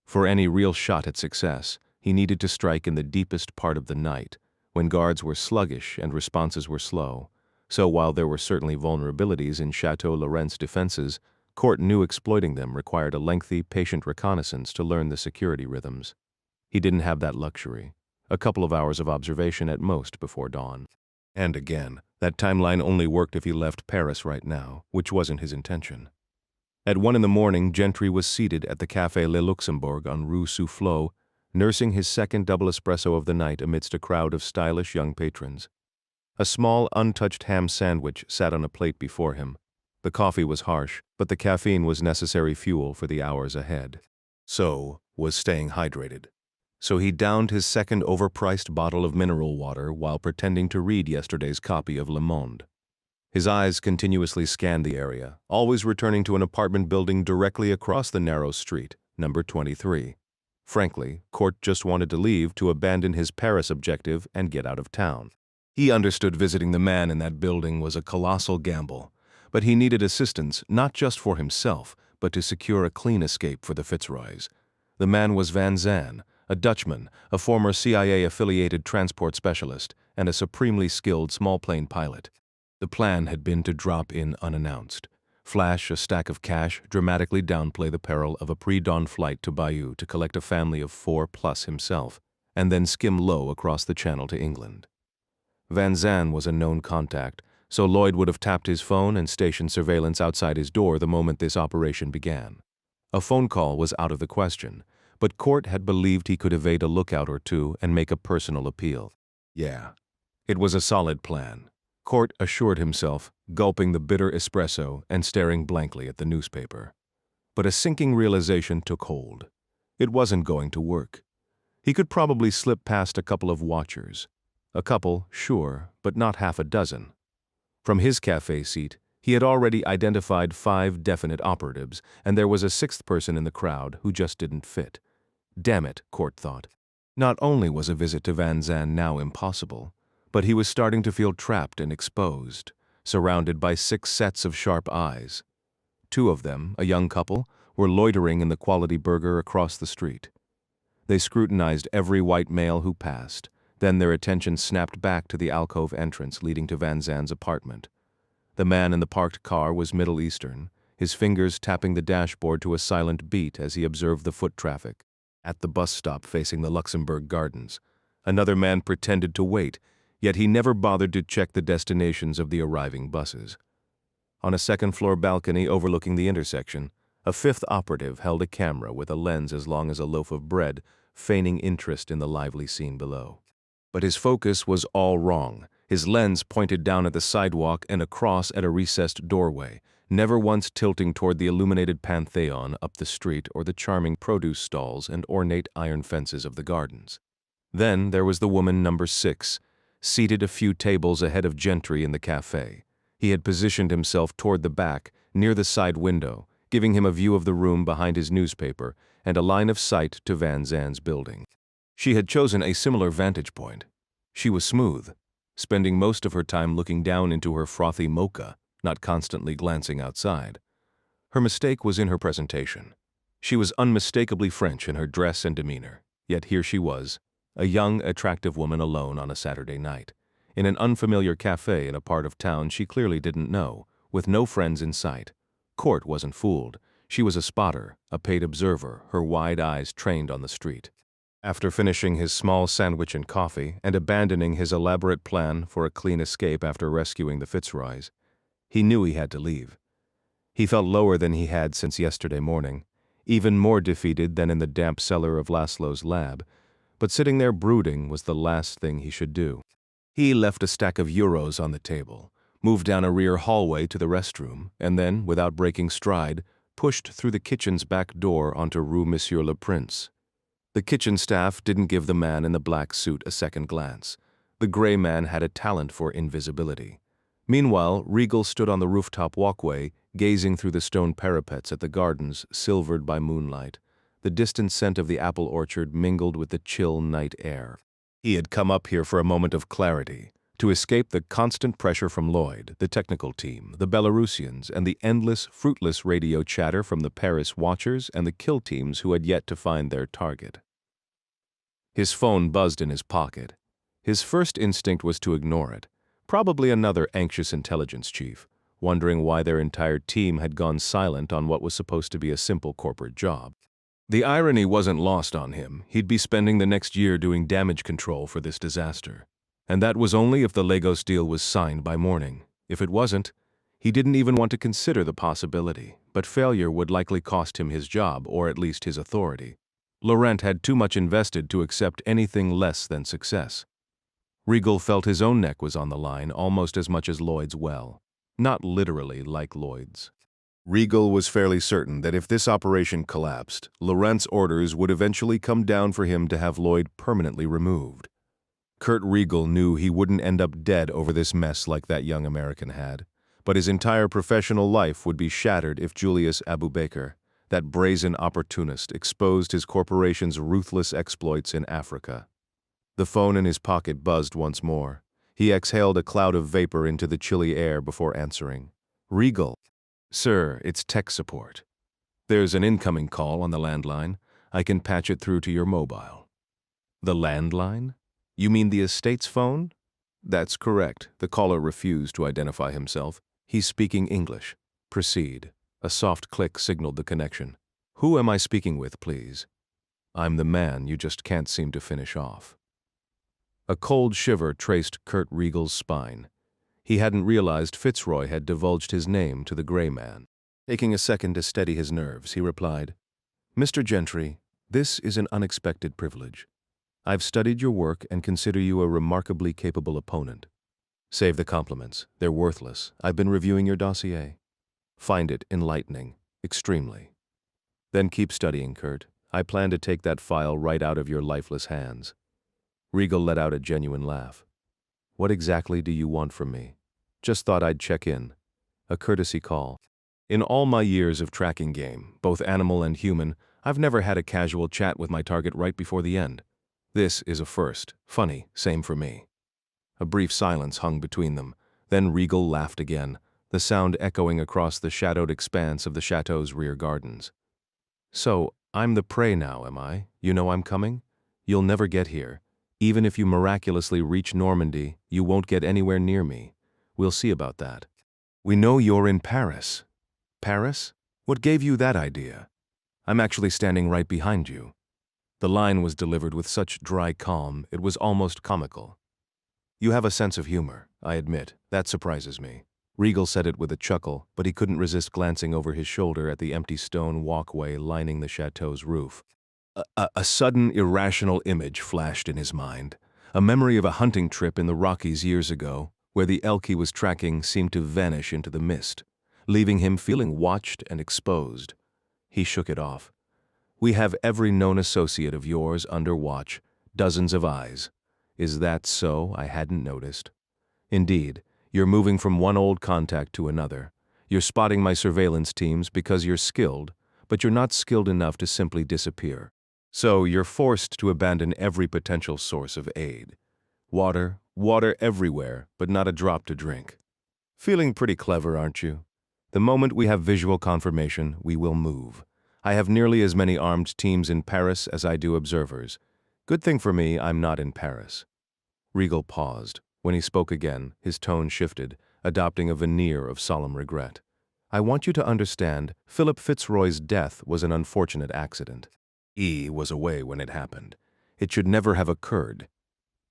For any real shot at success, he needed to strike in the deepest part of the night, when guards were sluggish and responses were slow. So while there were certainly vulnerabilities in Chateau Laurent's defenses, Court knew exploiting them required a lengthy, patient reconnaissance to learn the security rhythms. He didn't have that luxury. A couple of hours of observation at most before dawn. And again, that timeline only worked if he left Paris right now, which wasn't his intention. At 1 in the morning, Gentry was seated at the Café Le Luxembourg on Rue Soufflot, nursing his second double espresso of the night amidst a crowd of stylish young patrons. A small, untouched ham sandwich sat on a plate before him. The coffee was harsh, but the caffeine was necessary fuel for the hours ahead. So was staying hydrated. So he downed his second overpriced bottle of mineral water while pretending to read yesterday's copy of Le Monde. His eyes continuously scanned the area, always returning to an apartment building directly across the narrow street, number 23. Frankly, Court just wanted to leave to abandon his Paris objective and get out of town. He understood visiting the man in that building was a colossal gamble, but he needed assistance not just for himself, but to secure a clean escape for the Fitzroys. The man was Van Zandt, a Dutchman, a former CIA-affiliated transport specialist, and a supremely skilled small-plane pilot. The plan had been to drop in unannounced, flash a stack of cash, dramatically downplay the peril of a pre-dawn flight to Bayeux to collect a family of 4 plus himself, and then skim low across the channel to England. Van Zandt was a known contact, so Lloyd would have tapped his phone and stationed surveillance outside his door the moment this operation began. A phone call was out of the question, but Court had believed he could evade a lookout or two and make a personal appeal. Yeah, it was a solid plan, Court assured himself, gulping the bitter espresso and staring blankly at the newspaper. But a sinking realization took hold. It wasn't going to work. He could probably slip past a couple of watchers. A couple, sure, but not half a dozen. From his cafe seat, he had already identified 5 definite operatives, and there was a 6th person in the crowd who just didn't fit. Damn it, Court thought. Not only was a visit to Van Zandt now impossible, but he was starting to feel trapped and exposed, surrounded by 6 sets of sharp eyes. 2 of them, a young couple, were loitering in the Quality Burger across the street. They scrutinized every white male who passed, then their attention snapped back to the alcove entrance leading to Van Zandt's apartment. The man in the parked car was Middle Eastern, his fingers tapping the dashboard to a silent beat as he observed the foot traffic. At the bus stop facing the Luxembourg Gardens, another man pretended to wait, yet he never bothered to check the destinations of the arriving buses. On a second-floor balcony overlooking the intersection, a 5th operative held a camera with a lens as long as a loaf of bread, feigning interest in the lively scene below. But his focus was all wrong. His lens pointed down at the sidewalk and across at a recessed doorway, never once tilting toward the illuminated Pantheon up the street or the charming produce stalls and ornate iron fences of the gardens. Then there was the woman number 6, seated a few tables ahead of Gentry in the cafe. He had positioned himself toward the back, near the side window, giving him a view of the room behind his newspaper and a line of sight to Van Zandt's building. She had chosen a similar vantage point. She was smooth, spending most of her time looking down into her frothy mocha, not constantly glancing outside. Her mistake was in her presentation. She was unmistakably French in her dress and demeanor, yet here she was, a young, attractive woman alone on a Saturday night, in an unfamiliar cafe in a part of town she clearly didn't know, with no friends in sight. Court wasn't fooled. She was a spotter, a paid observer, her wide eyes trained on the street. After finishing his small sandwich and coffee and abandoning his elaborate plan for a clean escape after rescuing the Fitzroys, he knew he had to leave. He felt lower than he had since yesterday morning, even more defeated than in the damp cellar of Laszlo's lab, but sitting there brooding was the last thing he should do. He left a stack of euros on the table, moved down a rear hallway to the restroom, and then, without breaking stride, pushed through the kitchen's back door onto Rue Monsieur le Prince. The kitchen staff didn't give the man in the black suit a second glance. The gray man had a talent for invisibility. Meanwhile, Regal stood on the rooftop walkway, gazing through the stone parapets at the gardens silvered by moonlight. The distant scent of the apple orchard mingled with the chill night air. He had come up here for a moment of clarity, to escape the constant pressure from Lloyd, the technical team, the Belarusians, and the endless, fruitless radio chatter from the Paris watchers and the kill teams who had yet to find their target. His phone buzzed in his pocket. His first instinct was to ignore it. Probably another anxious intelligence chief, wondering why their entire team had gone silent on what was supposed to be a simple corporate job. The irony wasn't lost on him. He'd be spending the next year doing damage control for this disaster. And that was only if the Lagos deal was signed by morning. If it wasn't, he didn't even want to consider the possibility, but failure would likely cost him his job, or at least his authority. Laurent had too much invested to accept anything less than success. Regal felt his own neck was on the line almost as much as Lloyd's well. Not literally like Lloyd's. Regal was fairly certain that if this operation collapsed, Laurent's orders would eventually come down for him to have Lloyd permanently removed. Kurt Regal knew he wouldn't end up dead over this mess like that young American had, but his entire professional life would be shattered if Julius Abubakar, that brazen opportunist, exposed his corporation's ruthless exploits in Africa. The phone in his pocket buzzed once more. He exhaled a cloud of vapor into the chilly air before answering. Regal. Sir, it's tech support. There's an incoming call on the landline. I can patch it through to your mobile. The landline? You mean the estate's phone? That's correct. The caller refused to identify himself. He's speaking English. Proceed. A soft click signaled the connection. Who am I speaking with, please? I'm the man you just can't seem to finish off. A cold shiver traced Kurt Riegel's spine. He hadn't realized Fitzroy had divulged his name to the gray man. Taking a second to steady his nerves, he replied, Mr. Gentry, this is an unexpected privilege. I've studied your work and consider you a remarkably capable opponent. Save the compliments. They're worthless. I've been reviewing your dossier. Find it enlightening, extremely. Then keep studying, Kurt. I plan to take that file right out of your lifeless hands. Riegel let out a genuine laugh. What exactly do you want from me? Just thought I'd check in. A courtesy call. In all my years of tracking game, both animal and human, I've never had a casual chat with my target right before the end. This is a first. Funny, same for me. A brief silence hung between them. Then Riegel laughed again, the sound echoing across the shadowed expanse of the chateau's rear gardens. So, I'm the prey now, am I? You know I'm coming? You'll never get here. Even if you miraculously reach Normandy, you won't get anywhere near me. We'll see about that. We know you're in Paris. Paris? What gave you that idea? I'm actually standing right behind you. The line was delivered with such dry calm, it was almost comical. You have a sense of humor, I admit. That surprises me. Riegel said it with a chuckle, but he couldn't resist glancing over his shoulder at the empty stone walkway lining the chateau's roof. A sudden, irrational image flashed in his mind. A memory of a hunting trip in the Rockies years ago, where the elk he was tracking seemed to vanish into the mist, leaving him feeling watched and exposed. He shook it off. We have every known associate of yours under watch, dozens of eyes. Is that so? I hadn't noticed. Indeed, you're moving from one old contact to another. You're spotting my surveillance teams because you're skilled, but you're not skilled enough to simply disappear. So you're forced to abandon every potential source of aid. Water everywhere, but not a drop to drink. Feeling pretty clever, aren't you? The moment we have visual confirmation, we will move. I have nearly as many armed teams in Paris as I do observers. Good thing for me, I'm not in Paris. Riegel paused. When he spoke again, his tone shifted, adopting a veneer of solemn regret. I want you to understand, Philip Fitzroy's death was an unfortunate accident. He was away when it happened. It should never have occurred.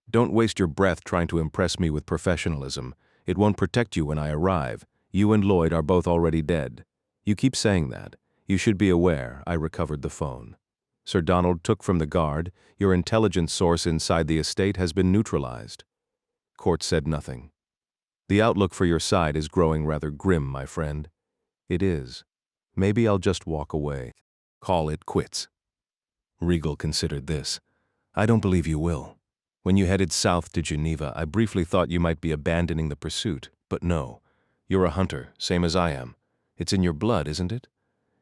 Don't waste your breath trying to impress me with professionalism. It won't protect you when I arrive. You and Lloyd are both already dead. You keep saying that. You should be aware. I recovered the phone. Sir Donald took from the guard. Your intelligence source inside the estate has been neutralized. Court said nothing. The outlook for your side is growing rather grim, my friend. It is. Maybe I'll just walk away. Call it quits. Riegel considered this. I don't believe you will. When you headed south to Geneva, I briefly thought you might be abandoning the pursuit, but no. You're a hunter, same as I am. It's in your blood, isn't it?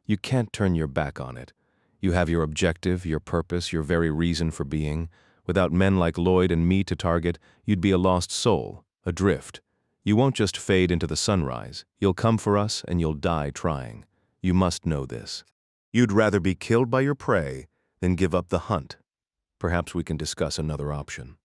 You can't turn your back on it. You have your objective, your purpose, your very reason for being. Without men like Lloyd and me to target, you'd be a lost soul, adrift. You won't just fade into the sunrise. You'll come for us and you'll die trying. You must know this. You'd rather be killed by your prey than give up the hunt. Perhaps we can discuss another option.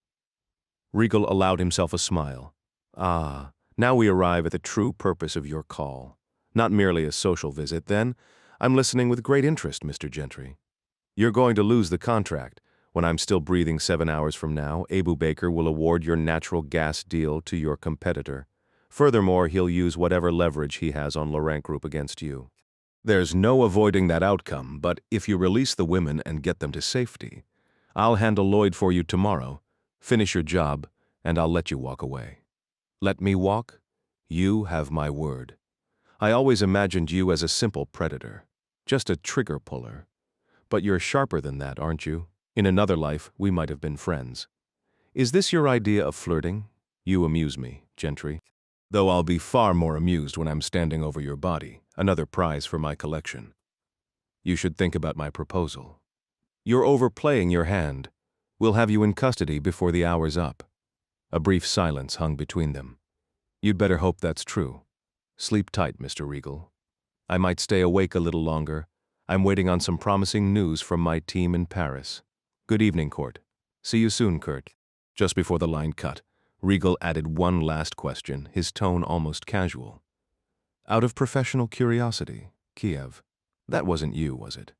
Riegel allowed himself a smile. Ah, now we arrive at the true purpose of your call. Not merely a social visit, then. I'm listening with great interest, Mr. Gentry. You're going to lose the contract. When I'm still breathing 7 hours from now, Abu Baker will award your natural gas deal to your competitor. Furthermore, he'll use whatever leverage he has on Laurent Group against you. There's no avoiding that outcome, but if you release the women and get them to safety, I'll handle Lloyd for you tomorrow, finish your job, and I'll let you walk away. Let me walk? You have my word. I always imagined you as a simple predator, just a trigger puller. But you're sharper than that, aren't you? In another life, we might have been friends. Is this your idea of flirting? You amuse me, Gentry. Though I'll be far more amused when I'm standing over your body, another prize for my collection. You should think about my proposal. You're overplaying your hand. We'll have you in custody before the hour's up. A brief silence hung between them. You'd better hope that's true. Sleep tight, Mr. Riegel. I might stay awake a little longer. I'm waiting on some promising news from my team in Paris. Good evening, Court. See you soon, Kurt. Just before the line cut, Riegel added one last question, his tone almost casual. Out of professional curiosity, Kiev. That wasn't you, was it?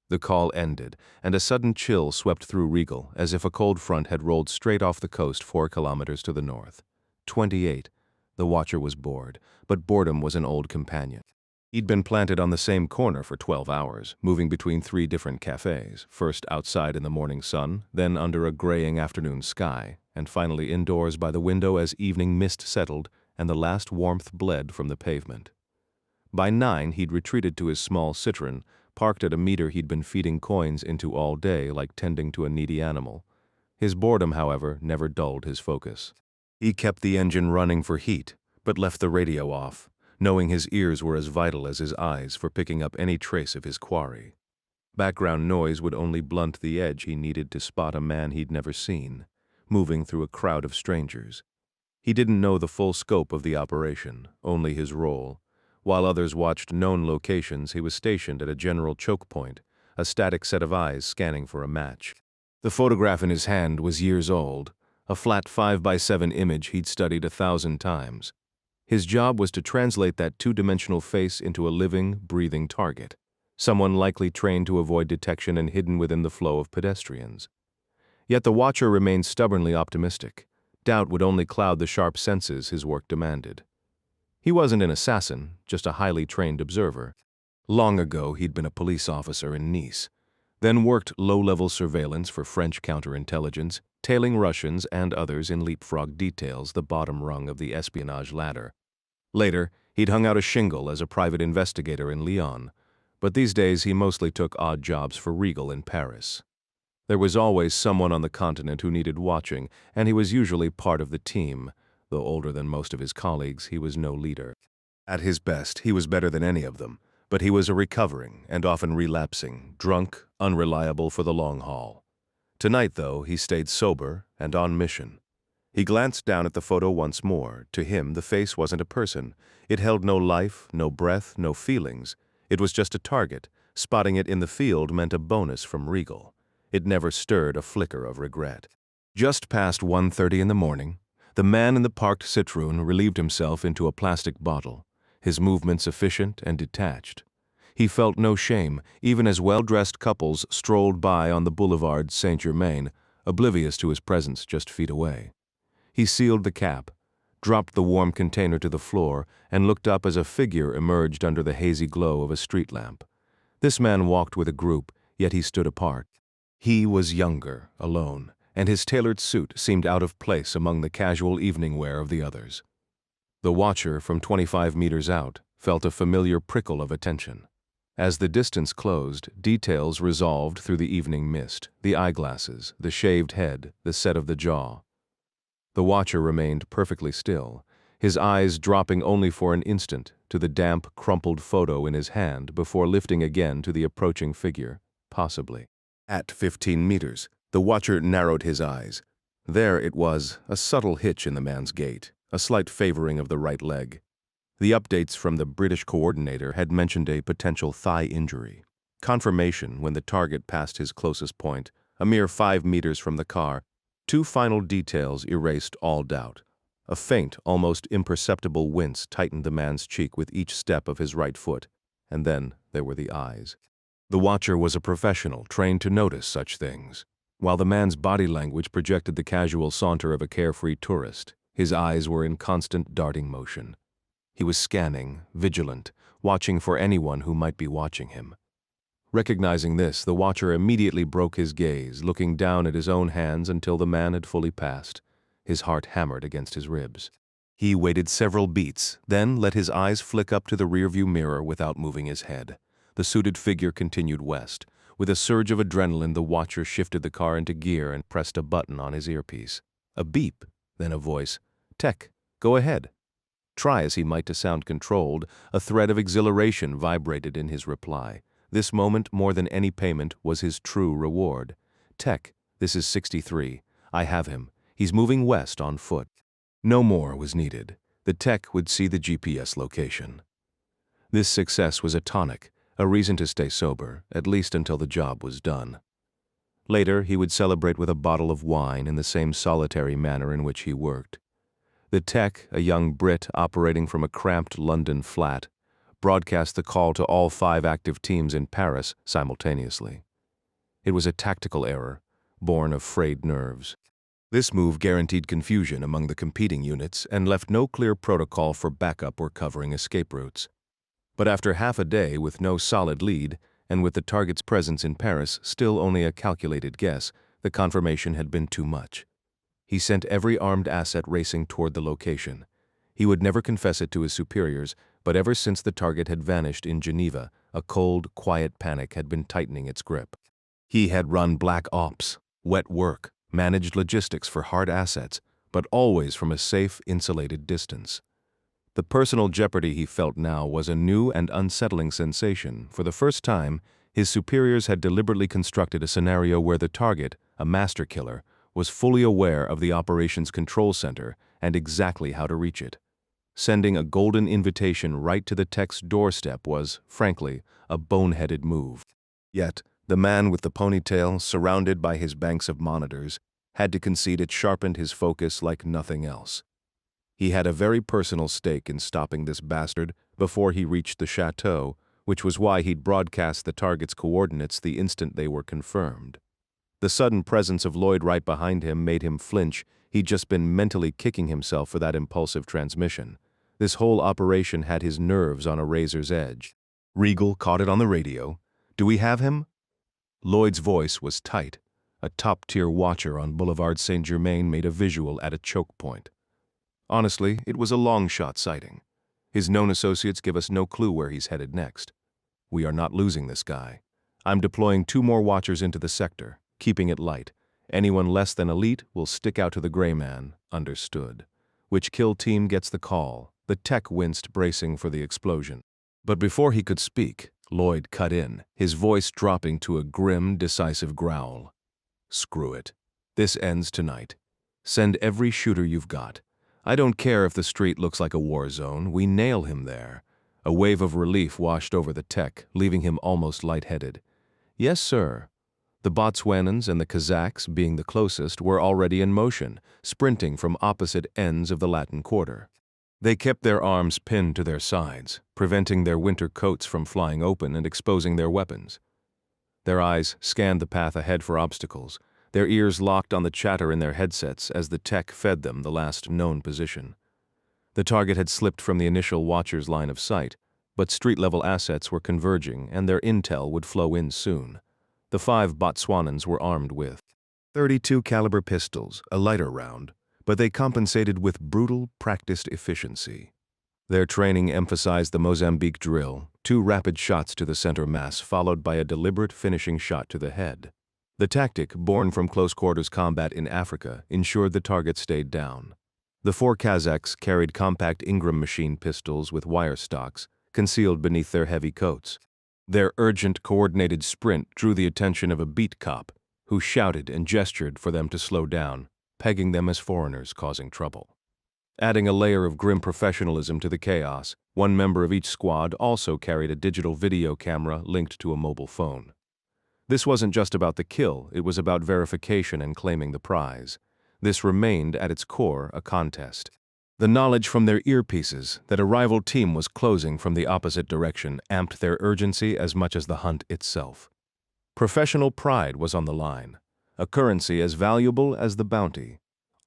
The call ended, and a sudden chill swept through Regal, as if a cold front had rolled straight off the coast 4 kilometers to the north. 28. The watcher was bored, but boredom was an old companion. He'd been planted on the same corner for 12 hours, moving between 3 different cafes, first outside in the morning sun, then under a graying afternoon sky, and finally indoors by the window as evening mist settled and the last warmth bled from the pavement. By 9, he'd retreated to his small Citroen, parked at a meter he'd been feeding coins into all day like tending to a needy animal. His boredom, however, never dulled his focus. He kept the engine running for heat, but left the radio off, knowing his ears were as vital as his eyes for picking up any trace of his quarry. Background noise would only blunt the edge he needed to spot a man he'd never seen, moving through a crowd of strangers. He didn't know the full scope of the operation, only his role. While others watched known locations, he was stationed at a general choke point, a static set of eyes scanning for a match. The photograph in his hand was years old, a flat 5x7 image he'd studied 1,000 times. His job was to translate that two-dimensional face into a living, breathing target, someone likely trained to avoid detection and hidden within the flow of pedestrians. Yet the watcher remained stubbornly optimistic. Doubt would only cloud the sharp senses his work demanded. He wasn't an assassin, just a highly trained observer. Long ago, he'd been a police officer in Nice, then worked low-level surveillance for French counterintelligence, tailing Russians and others in leapfrog details, the bottom rung of the espionage ladder. Later, he'd hung out a shingle as a private investigator in Lyon, but these days he mostly took odd jobs for Regal in Paris. There was always someone on the continent who needed watching, and he was usually part of the team. Though older than most of his colleagues, he was no leader. At his best, he was better than any of them, but he was a recovering and often relapsing, drunk, unreliable for the long haul. Tonight, though, he stayed sober and on mission. He glanced down at the photo once more. To him, the face wasn't a person. It held no life, no breath, no feelings. It was just a target. Spotting it in the field meant a bonus from Regal. It never stirred a flicker of regret. Just past 1:30 in the morning, the man in the parked Citroen relieved himself into a plastic bottle, his movements efficient and detached. He felt no shame, even as well-dressed couples strolled by on the boulevard Saint-Germain, oblivious to his presence just feet away. He sealed the cap, dropped the warm container to the floor, and looked up as a figure emerged under the hazy glow of a street lamp. This man walked with a group, yet he stood apart. He was younger, alone, and his tailored suit seemed out of place among the casual evening wear of the others. The watcher, from 25 meters out, felt a familiar prickle of attention. As the distance closed, details resolved through the evening mist, the eyeglasses, the shaved head, the set of the jaw. The watcher remained perfectly still, his eyes dropping only for an instant to the damp, crumpled photo in his hand before lifting again to the approaching figure, possibly. At 15 meters, the watcher narrowed his eyes. There it was, a subtle hitch in the man's gait, a slight favoring of the right leg. The updates from the British coordinator had mentioned a potential thigh injury. Confirmation when the target passed his closest point, a mere 5 meters from the car. 2 final details erased all doubt. A faint, almost imperceptible wince tightened the man's cheek with each step of his right foot, and then there were the eyes. The watcher was a professional, trained to notice such things. While the man's body language projected the casual saunter of a carefree tourist, his eyes were in constant darting motion. He was scanning, vigilant, watching for anyone who might be watching him. Recognizing this, the watcher immediately broke his gaze, looking down at his own hands until the man had fully passed. His heart hammered against his ribs. He waited several beats, then let his eyes flick up to the rearview mirror without moving his head. The suited figure continued west. With a surge of adrenaline, the watcher shifted the car into gear and pressed a button on his earpiece. A beep, then a voice. "Tech, go ahead." Try as he might to sound controlled, a thread of exhilaration vibrated in his reply. This moment, more than any payment, was his true reward. "Tech, this is 63. I have him. He's moving west on foot." No more was needed. The tech would see the GPS location. This success was a tonic, a reason to stay sober, at least until the job was done. Later, he would celebrate with a bottle of wine in the same solitary manner in which he worked. The tech, a young Brit operating from a cramped London flat, broadcast the call to all 5 active teams in Paris simultaneously. It was a tactical error, born of frayed nerves. This move guaranteed confusion among the competing units and left no clear protocol for backup or covering escape routes. But after half a day with no solid lead, and with the target's presence in Paris still only a calculated guess, the confirmation had been too much. He sent every armed asset racing toward the location. He would never confess it to his superiors, but ever since the target had vanished in Geneva, a cold, quiet panic had been tightening its grip. He had run black ops, wet work, managed logistics for hard assets, but always from a safe, insulated distance. The personal jeopardy he felt now was a new and unsettling sensation. For the first time, his superiors had deliberately constructed a scenario where the target, a master killer, was fully aware of the operations control center and exactly how to reach it. Sending a golden invitation right to the tech's doorstep was, frankly, a boneheaded move. Yet, the man with the ponytail, surrounded by his banks of monitors, had to concede it sharpened his focus like nothing else. He had a very personal stake in stopping this bastard before he reached the chateau, which was why he'd broadcast the target's coordinates the instant they were confirmed. The sudden presence of Lloyd right behind him made him flinch. He'd just been mentally kicking himself for that impulsive transmission. This whole operation had his nerves on a razor's edge. Regal caught it on the radio. "Do we have him?" Lloyd's voice was tight. A top-tier watcher on Boulevard Saint-Germain made a visual at a choke point. Honestly, it was a long-shot sighting. His known associates give us no clue where he's headed next. We are not losing this guy. I'm deploying 2 more watchers into the sector, keeping it light. Anyone less than elite will stick out to the gray man. Understood. Which kill team gets the call? The tech winced, bracing for the explosion. But before he could speak, Lloyd cut in, his voice dropping to a grim, decisive growl. "Screw it. This ends tonight. Send every shooter you've got. I don't care if the street looks like a war zone, we nail him there." A wave of relief washed over the tech, leaving him almost lightheaded. "Yes, sir." The Botswanans and the Kazakhs, being the closest, were already in motion, sprinting from opposite ends of the Latin Quarter. They kept their arms pinned to their sides, preventing their winter coats from flying open and exposing their weapons. Their eyes scanned the path ahead for obstacles, their ears locked on the chatter in their headsets as the tech fed them the last known position. The target had slipped from the initial watcher's line of sight, but street-level assets were converging and their intel would flow in soon. The 5 Botswanans were armed with .32 caliber pistols, a lighter round, but they compensated with brutal, practiced efficiency. Their training emphasized the Mozambique drill, 2 rapid shots to the center mass followed by a deliberate finishing shot to the head. The tactic, born from close-quarters combat in Africa, ensured the target stayed down. The 4 Kazakhs carried compact Ingram machine pistols with wire stocks, concealed beneath their heavy coats. Their urgent, coordinated sprint drew the attention of a beat cop, who shouted and gestured for them to slow down, pegging them as foreigners causing trouble. Adding a layer of grim professionalism to the chaos, one member of each squad also carried a digital video camera linked to a mobile phone. This wasn't just about the kill, it was about verification and claiming the prize. This remained, at its core, a contest. The knowledge from their earpieces that a rival team was closing from the opposite direction amped their urgency as much as the hunt itself. Professional pride was on the line, a currency as valuable as the bounty.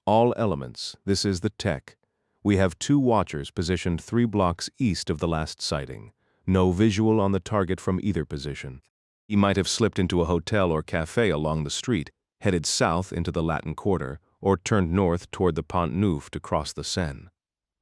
All elements, this is the tech. We have 2 watchers positioned 3 blocks east of the last sighting. No visual on the target from either position. He might have slipped into a hotel or cafe along the street, headed south into the Latin Quarter, or turned north toward the Pont Neuf to cross the Seine.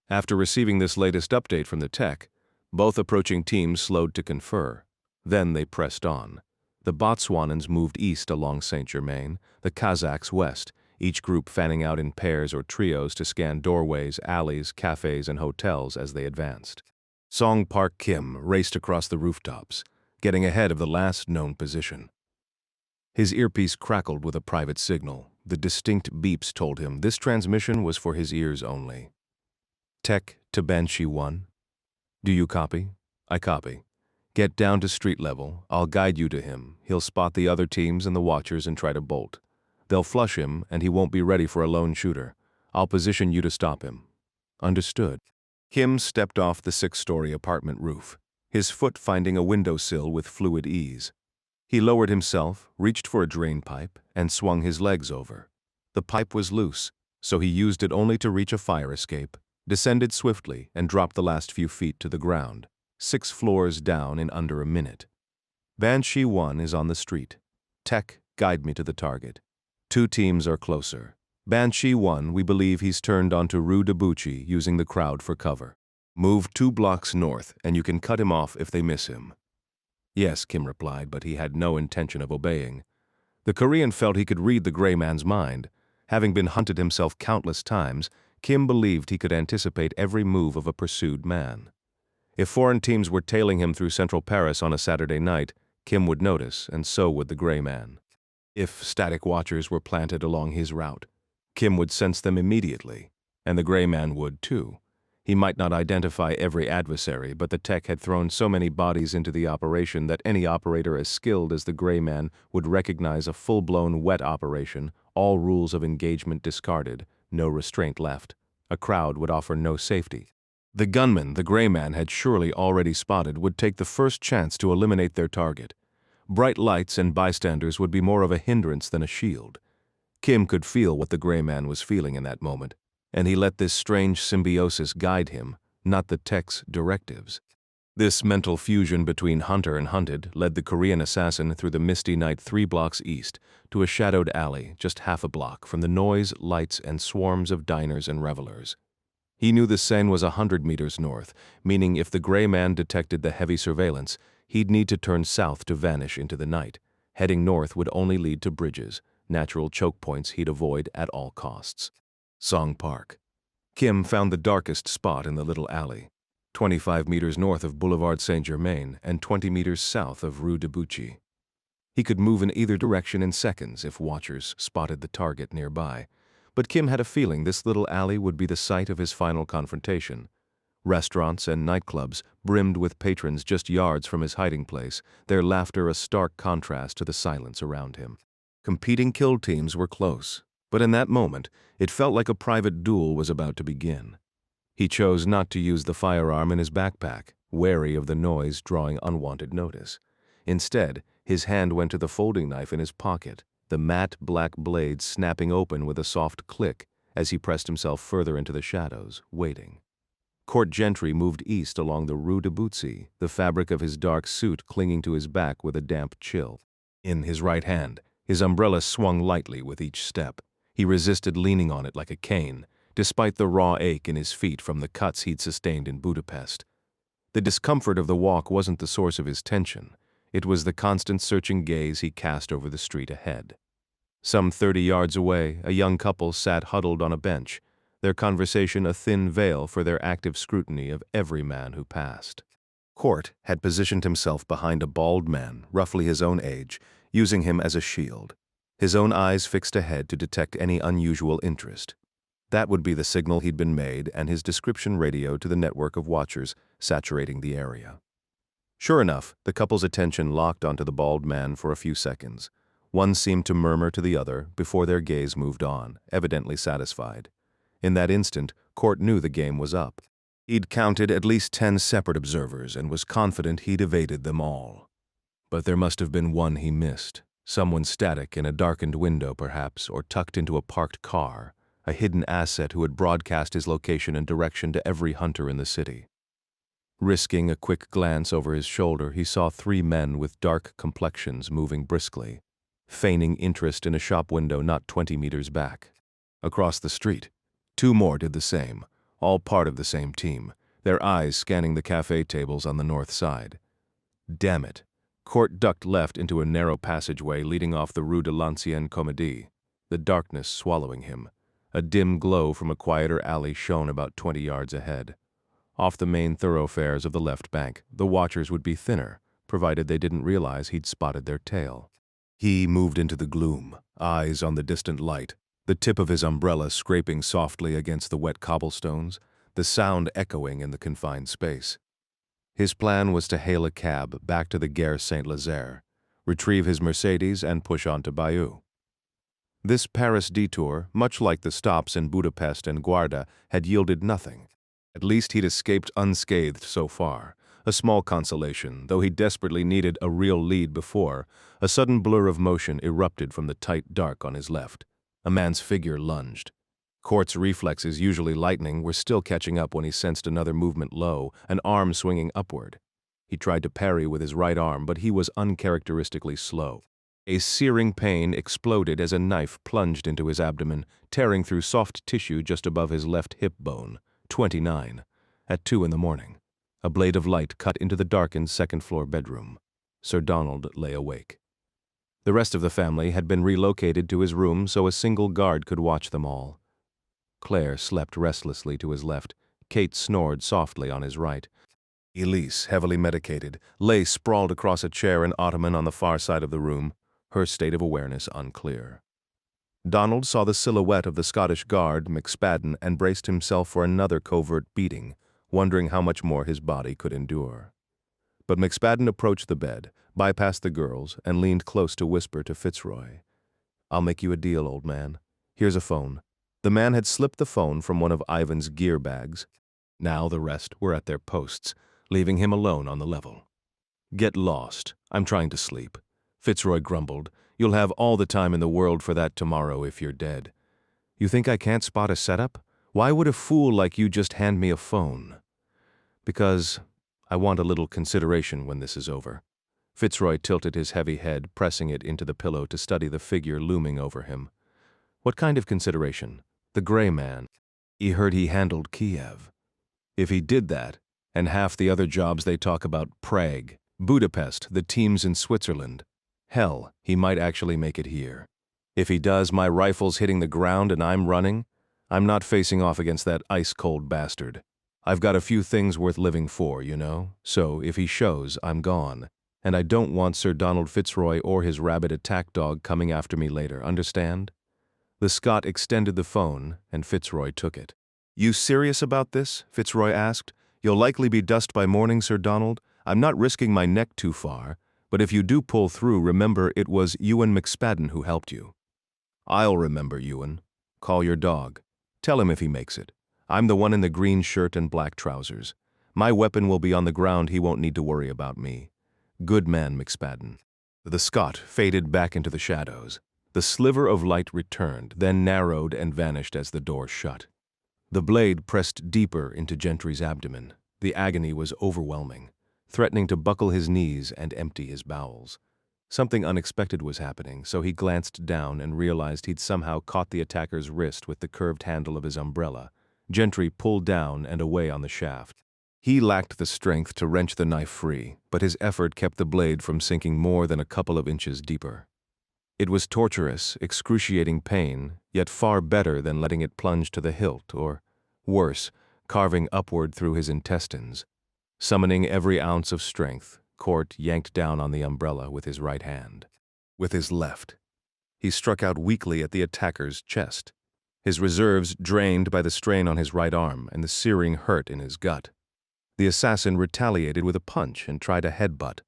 After receiving this latest update from the tech, both approaching teams slowed to confer. Then they pressed on. The Botswanans moved east along Saint-Germain, the Kazakhs west, each group fanning out in pairs or trios to scan doorways, alleys, cafes, and hotels as they advanced. Song Park Kim raced across the rooftops, getting ahead of the last known position. His earpiece crackled with a private signal. The distinct beeps told him this transmission was for his ears only. Tech to Banshee 1. Do you copy? I copy. Get down to street level. I'll guide you to him. He'll spot the other teams and the watchers and try to bolt. They'll flush him, and he won't be ready for a lone shooter. I'll position you to stop him. Understood. Kim stepped off the six-story apartment roof, his foot finding a windowsill with fluid ease. He lowered himself, reached for a drain pipe, and swung his legs over. The pipe was loose, so he used it only to reach a fire escape, descended swiftly, and dropped the last few feet to the ground, 6 floors down in under a minute. Banshee 1 is on the street. Tech, guide me to the target. 2 teams are closer. Banshee 1, we believe he's turned onto Rue de Bucci using the crowd for cover. Move 2 blocks north, and you can cut him off if they miss him. Yes, Kim replied, but he had no intention of obeying. The Korean felt he could read the gray man's mind. Having been hunted himself countless times, Kim believed he could anticipate every move of a pursued man. If foreign teams were tailing him through central Paris on a Saturday night, Kim would notice, and so would the gray man. If static watchers were planted along his route, Kim would sense them immediately, and the gray man would too. He might not identify every adversary, but the tech had thrown so many bodies into the operation that any operator as skilled as the gray man would recognize a full-blown wet operation, all rules of engagement discarded, no restraint left. A crowd would offer no safety. The gunman the gray man had surely already spotted would take the first chance to eliminate their target. Bright lights and bystanders would be more of a hindrance than a shield. Kim could feel what the gray man was feeling in that moment, and he let this strange symbiosis guide him, not the tech's directives. This mental fusion between hunter and hunted led the Korean assassin through the misty night 3 blocks east to a shadowed alley just half a block from the noise, lights, and swarms of diners and revelers. He knew the Seine was 100 meters north, meaning if the gray man detected the heavy surveillance, he'd need to turn south to vanish into the night. Heading north would only lead to bridges, natural choke points he'd avoid at all costs. Song Park. Kim found the darkest spot in the little alley, 25 meters north of Boulevard Saint-Germain and 20 meters south of Rue de Bucci. He could move in either direction in seconds if watchers spotted the target nearby, but Kim had a feeling this little alley would be the site of his final confrontation. Restaurants and nightclubs brimmed with patrons just yards from his hiding place, their laughter a stark contrast to the silence around him. Competing kill teams were close, but in that moment, it felt like a private duel was about to begin. He chose not to use the firearm in his backpack, wary of the noise drawing unwanted notice. Instead, his hand went to the folding knife in his pocket, the matte black blade snapping open with a soft click as he pressed himself further into the shadows, waiting. Court Gentry moved east along the Rue de Bucci, the fabric of his dark suit clinging to his back with a damp chill. In his right hand, his umbrella swung lightly with each step. He resisted leaning on it like a cane, despite the raw ache in his feet from the cuts he'd sustained in Budapest. The discomfort of the walk wasn't the source of his tension. It was the constant searching gaze he cast over the street ahead. Some 30 yards away, a young couple sat huddled on a bench, their conversation a thin veil for their active scrutiny of every man who passed. Court had positioned himself behind a bald man, roughly his own age, using him as a shield, his own eyes fixed ahead to detect any unusual interest. That would be the signal he'd been made and his description radioed to the network of watchers saturating the area. Sure enough, the couple's attention locked onto the bald man for a few seconds. One seemed to murmur to the other before their gaze moved on, evidently satisfied. In that instant, Court knew the game was up. He'd counted at least 10 separate observers and was confident he'd evaded them all. But there must have been one he missed. Someone static in a darkened window, perhaps, or tucked into a parked car, a hidden asset who had broadcast his location and direction to every hunter in the city. Risking a quick glance over his shoulder, he saw 3 men with dark complexions moving briskly, feigning interest in a shop window not 20 meters back. Across the street, 2 more did the same, all part of the same team, their eyes scanning the cafe tables on the north side. Damn it. Court ducked left into a narrow passageway leading off the Rue de l'Ancienne Comédie, the darkness swallowing him. A dim glow from a quieter alley shone about 20 yards ahead. Off the main thoroughfares of the left bank, the watchers would be thinner, provided they didn't realize he'd spotted their tail. He moved into the gloom, eyes on the distant light, the tip of his umbrella scraping softly against the wet cobblestones, the sound echoing in the confined space. His plan was to hail a cab back to the Gare Saint-Lazare, retrieve his Mercedes, and push on to Bayeux. This Paris detour, much like the stops in Budapest and Guarda, had yielded nothing. At least he'd escaped unscathed so far. A small consolation, though he desperately needed a real lead before. A sudden blur of motion erupted from the tight dark on his left. A man's figure lunged. Court's reflexes, usually lightning, were still catching up when he sensed another movement low, an arm swinging upward. He tried to parry with his right arm, but he was uncharacteristically slow. A searing pain exploded as a knife plunged into his abdomen, tearing through soft tissue just above his left hip bone. 29. At 2 in the morning. A blade of light cut into the darkened second-floor bedroom. Sir Donald lay awake. The rest of the family had been relocated to his room so a single guard could watch them all. Claire slept restlessly to his left. Kate snored softly on his right. Elise, heavily medicated, lay sprawled across a chair and ottoman on the far side of the room, her state of awareness unclear. Donald saw the silhouette of the Scottish guard, McSpadden, and braced himself for another covert beating, wondering how much more his body could endure. But McSpadden approached the bed, bypassed the girls, and leaned close to whisper to Fitzroy. "I'll make you a deal, old man. Here's a phone." The man had slipped the phone from one of Ivan's gear bags. Now the rest were at their posts, leaving him alone on the level. "Get lost. I'm trying to sleep." Fitzroy grumbled. "You'll have all the time in the world for that tomorrow if you're dead. You think I can't spot a setup? Why would a fool like you just hand me a phone?" "Because I want a little consideration when this is over." Fitzroy tilted his heavy head, pressing it into the pillow to study the figure looming over him. "What kind of consideration?" "The gray man. He heard he handled Kiev. If he did that, and half the other jobs they talk about, Prague, Budapest, the teams in Switzerland. Hell, he might actually make it here. If he does, my rifle's hitting the ground and I'm running. I'm not facing off against that ice-cold bastard. I've got a few things worth living for, you know, so if he shows, I'm gone. And I don't want Sir Donald Fitzroy or his rabid attack dog coming after me later, understand?" The Scot extended the phone, and Fitzroy took it. "You serious about this?" Fitzroy asked. "You'll likely be dust by morning, Sir Donald. I'm not risking my neck too far, but if you do pull through, remember it was Ewan McSpadden who helped you." "I'll remember, Ewan. Call your dog. Tell him if he makes it. I'm the one in the green shirt and black trousers. My weapon will be on the ground, he won't need to worry about me. Good man, McSpadden." The Scot faded back into the shadows. The sliver of light returned, then narrowed and vanished as the door shut. The blade pressed deeper into Gentry's abdomen. The agony was overwhelming, threatening to buckle his knees and empty his bowels. Something unexpected was happening, so he glanced down and realized he'd somehow caught the attacker's wrist with the curved handle of his umbrella. Gentry pulled down and away on the shaft. He lacked the strength to wrench the knife free, but his effort kept the blade from sinking more than a couple of inches deeper. It was torturous, excruciating pain, yet far better than letting it plunge to the hilt, or, worse, carving upward through his intestines. Summoning every ounce of strength, Court yanked down on the umbrella with his right hand. With his left, he struck out weakly at the attacker's chest, his reserves drained by the strain on his right arm and the searing hurt in his gut. The assassin retaliated with a punch and tried a headbutt,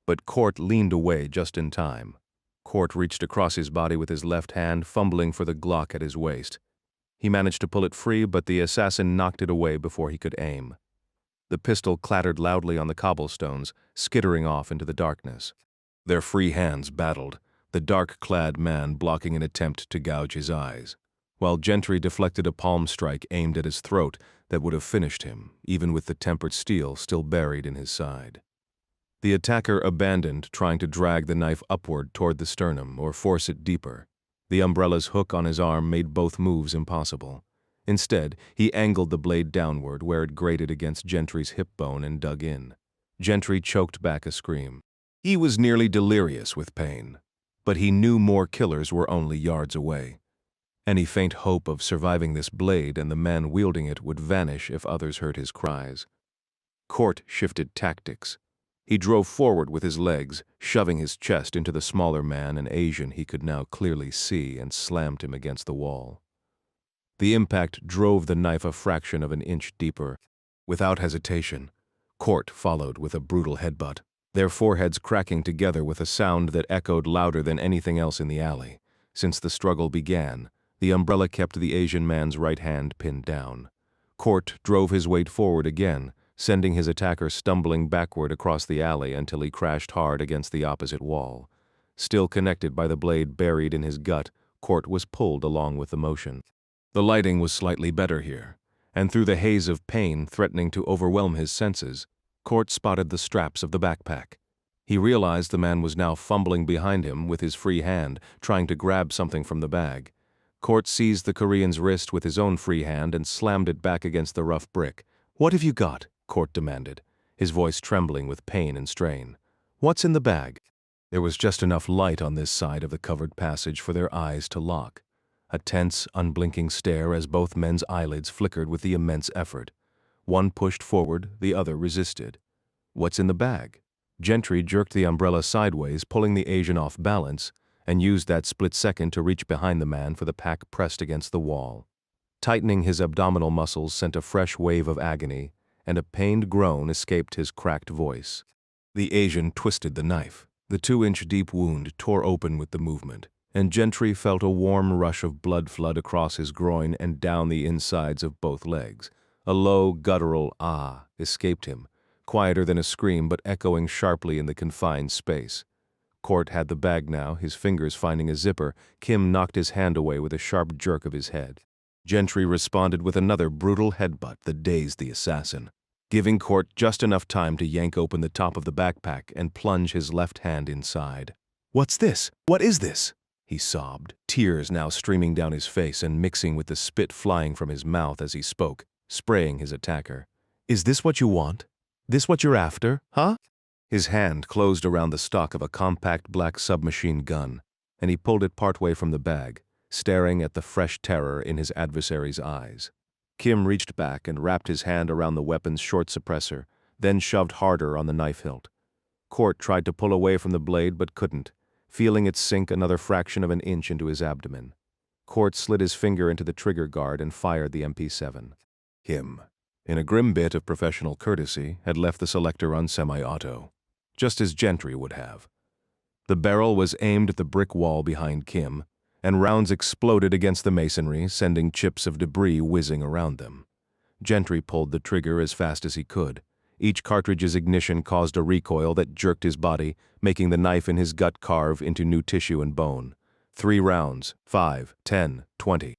but Court leaned away just in time. Court reached across his body with his left hand, fumbling for the Glock at his waist. He managed to pull it free, but the assassin knocked it away before he could aim. The pistol clattered loudly on the cobblestones, skittering off into the darkness. Their free hands battled, the dark-clad man blocking an attempt to gouge his eyes, while Gentry deflected a palm strike aimed at his throat that would have finished him, even with the tempered steel still buried in his side. The attacker abandoned trying to drag the knife upward toward the sternum or force it deeper. The umbrella's hook on his arm made both moves impossible. Instead, he angled the blade downward where it grated against Gentry's hip bone and dug in. Gentry choked back a scream. He was nearly delirious with pain, but he knew more killers were only yards away. Any faint hope of surviving this blade and the man wielding it would vanish if others heard his cries. Court shifted tactics. He drove forward with his legs, shoving his chest into the smaller man, an Asian he could now clearly see, and slammed him against the wall. The impact drove the knife a fraction of an inch deeper. Without hesitation, Court followed with a brutal headbutt, their foreheads cracking together with a sound that echoed louder than anything else in the alley. Since the struggle began, the umbrella kept the Asian man's right hand pinned down. Court drove his weight forward again, sending his attacker stumbling backward across the alley until he crashed hard against the opposite wall. Still connected by the blade buried in his gut, Court was pulled along with the motion. The lighting was slightly better here, and through the haze of pain threatening to overwhelm his senses, Court spotted the straps of the backpack. He realized the man was now fumbling behind him with his free hand, trying to grab something from the bag. Court seized the Korean's wrist with his own free hand and slammed it back against the rough brick. "What have you got?" Court demanded, his voice trembling with pain and strain. "What's in the bag?" There was just enough light on this side of the covered passage for their eyes to lock. A tense, unblinking stare as both men's eyelids flickered with the immense effort. One pushed forward, the other resisted. "What's in the bag?" Gentry jerked the umbrella sideways, pulling the Asian off balance, and used that split second to reach behind the man for the pack pressed against the wall. Tightening his abdominal muscles sent a fresh wave of agony, and a pained groan escaped his cracked voice. The Asian twisted the knife. The 2-inch-deep wound tore open with the movement, and Gentry felt a warm rush of blood flood across his groin and down the insides of both legs. A low, guttural "ah" escaped him, quieter than a scream but echoing sharply in the confined space. Court had the bag now, his fingers finding a zipper. Kim knocked his hand away with a sharp jerk of his head. Gentry responded with another brutal headbutt that dazed the assassin, giving Court just enough time to yank open the top of the backpack and plunge his left hand inside. "What's this? What is this?" he sobbed, tears now streaming down his face and mixing with the spit flying from his mouth as he spoke, spraying his attacker. "Is this what you want? This what you're after, huh?" His hand closed around the stock of a compact black submachine gun, and he pulled it partway from the bag, staring at the fresh terror in his adversary's eyes. Kim reached back and wrapped his hand around the weapon's short suppressor, then shoved harder on the knife hilt. Court tried to pull away from the blade but couldn't, feeling it sink another fraction of an inch into his abdomen. Court slid his finger into the trigger guard and fired the MP7. Kim, in a grim bit of professional courtesy, had left the selector on semi-auto, just as Gentry would have. The barrel was aimed at the brick wall behind Kim, and rounds exploded against the masonry, sending chips of debris whizzing around them. Gentry pulled the trigger as fast as he could. Each cartridge's ignition caused a recoil that jerked his body, making the knife in his gut carve into new tissue and bone. 3 rounds, 5, 10, 20.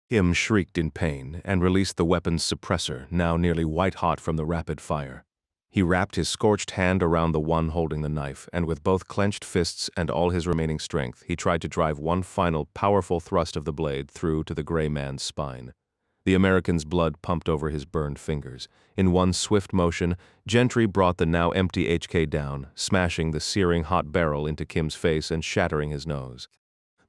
Kim shrieked in pain and released the weapon's suppressor, now nearly white-hot from the rapid fire. He wrapped his scorched hand around the one holding the knife, and with both clenched fists and all his remaining strength, he tried to drive one final, powerful thrust of the blade through to the gray man's spine. The American's blood pumped over his burned fingers. In one swift motion, Gentry brought the now empty HK down, smashing the searing hot barrel into Kim's face and shattering his nose.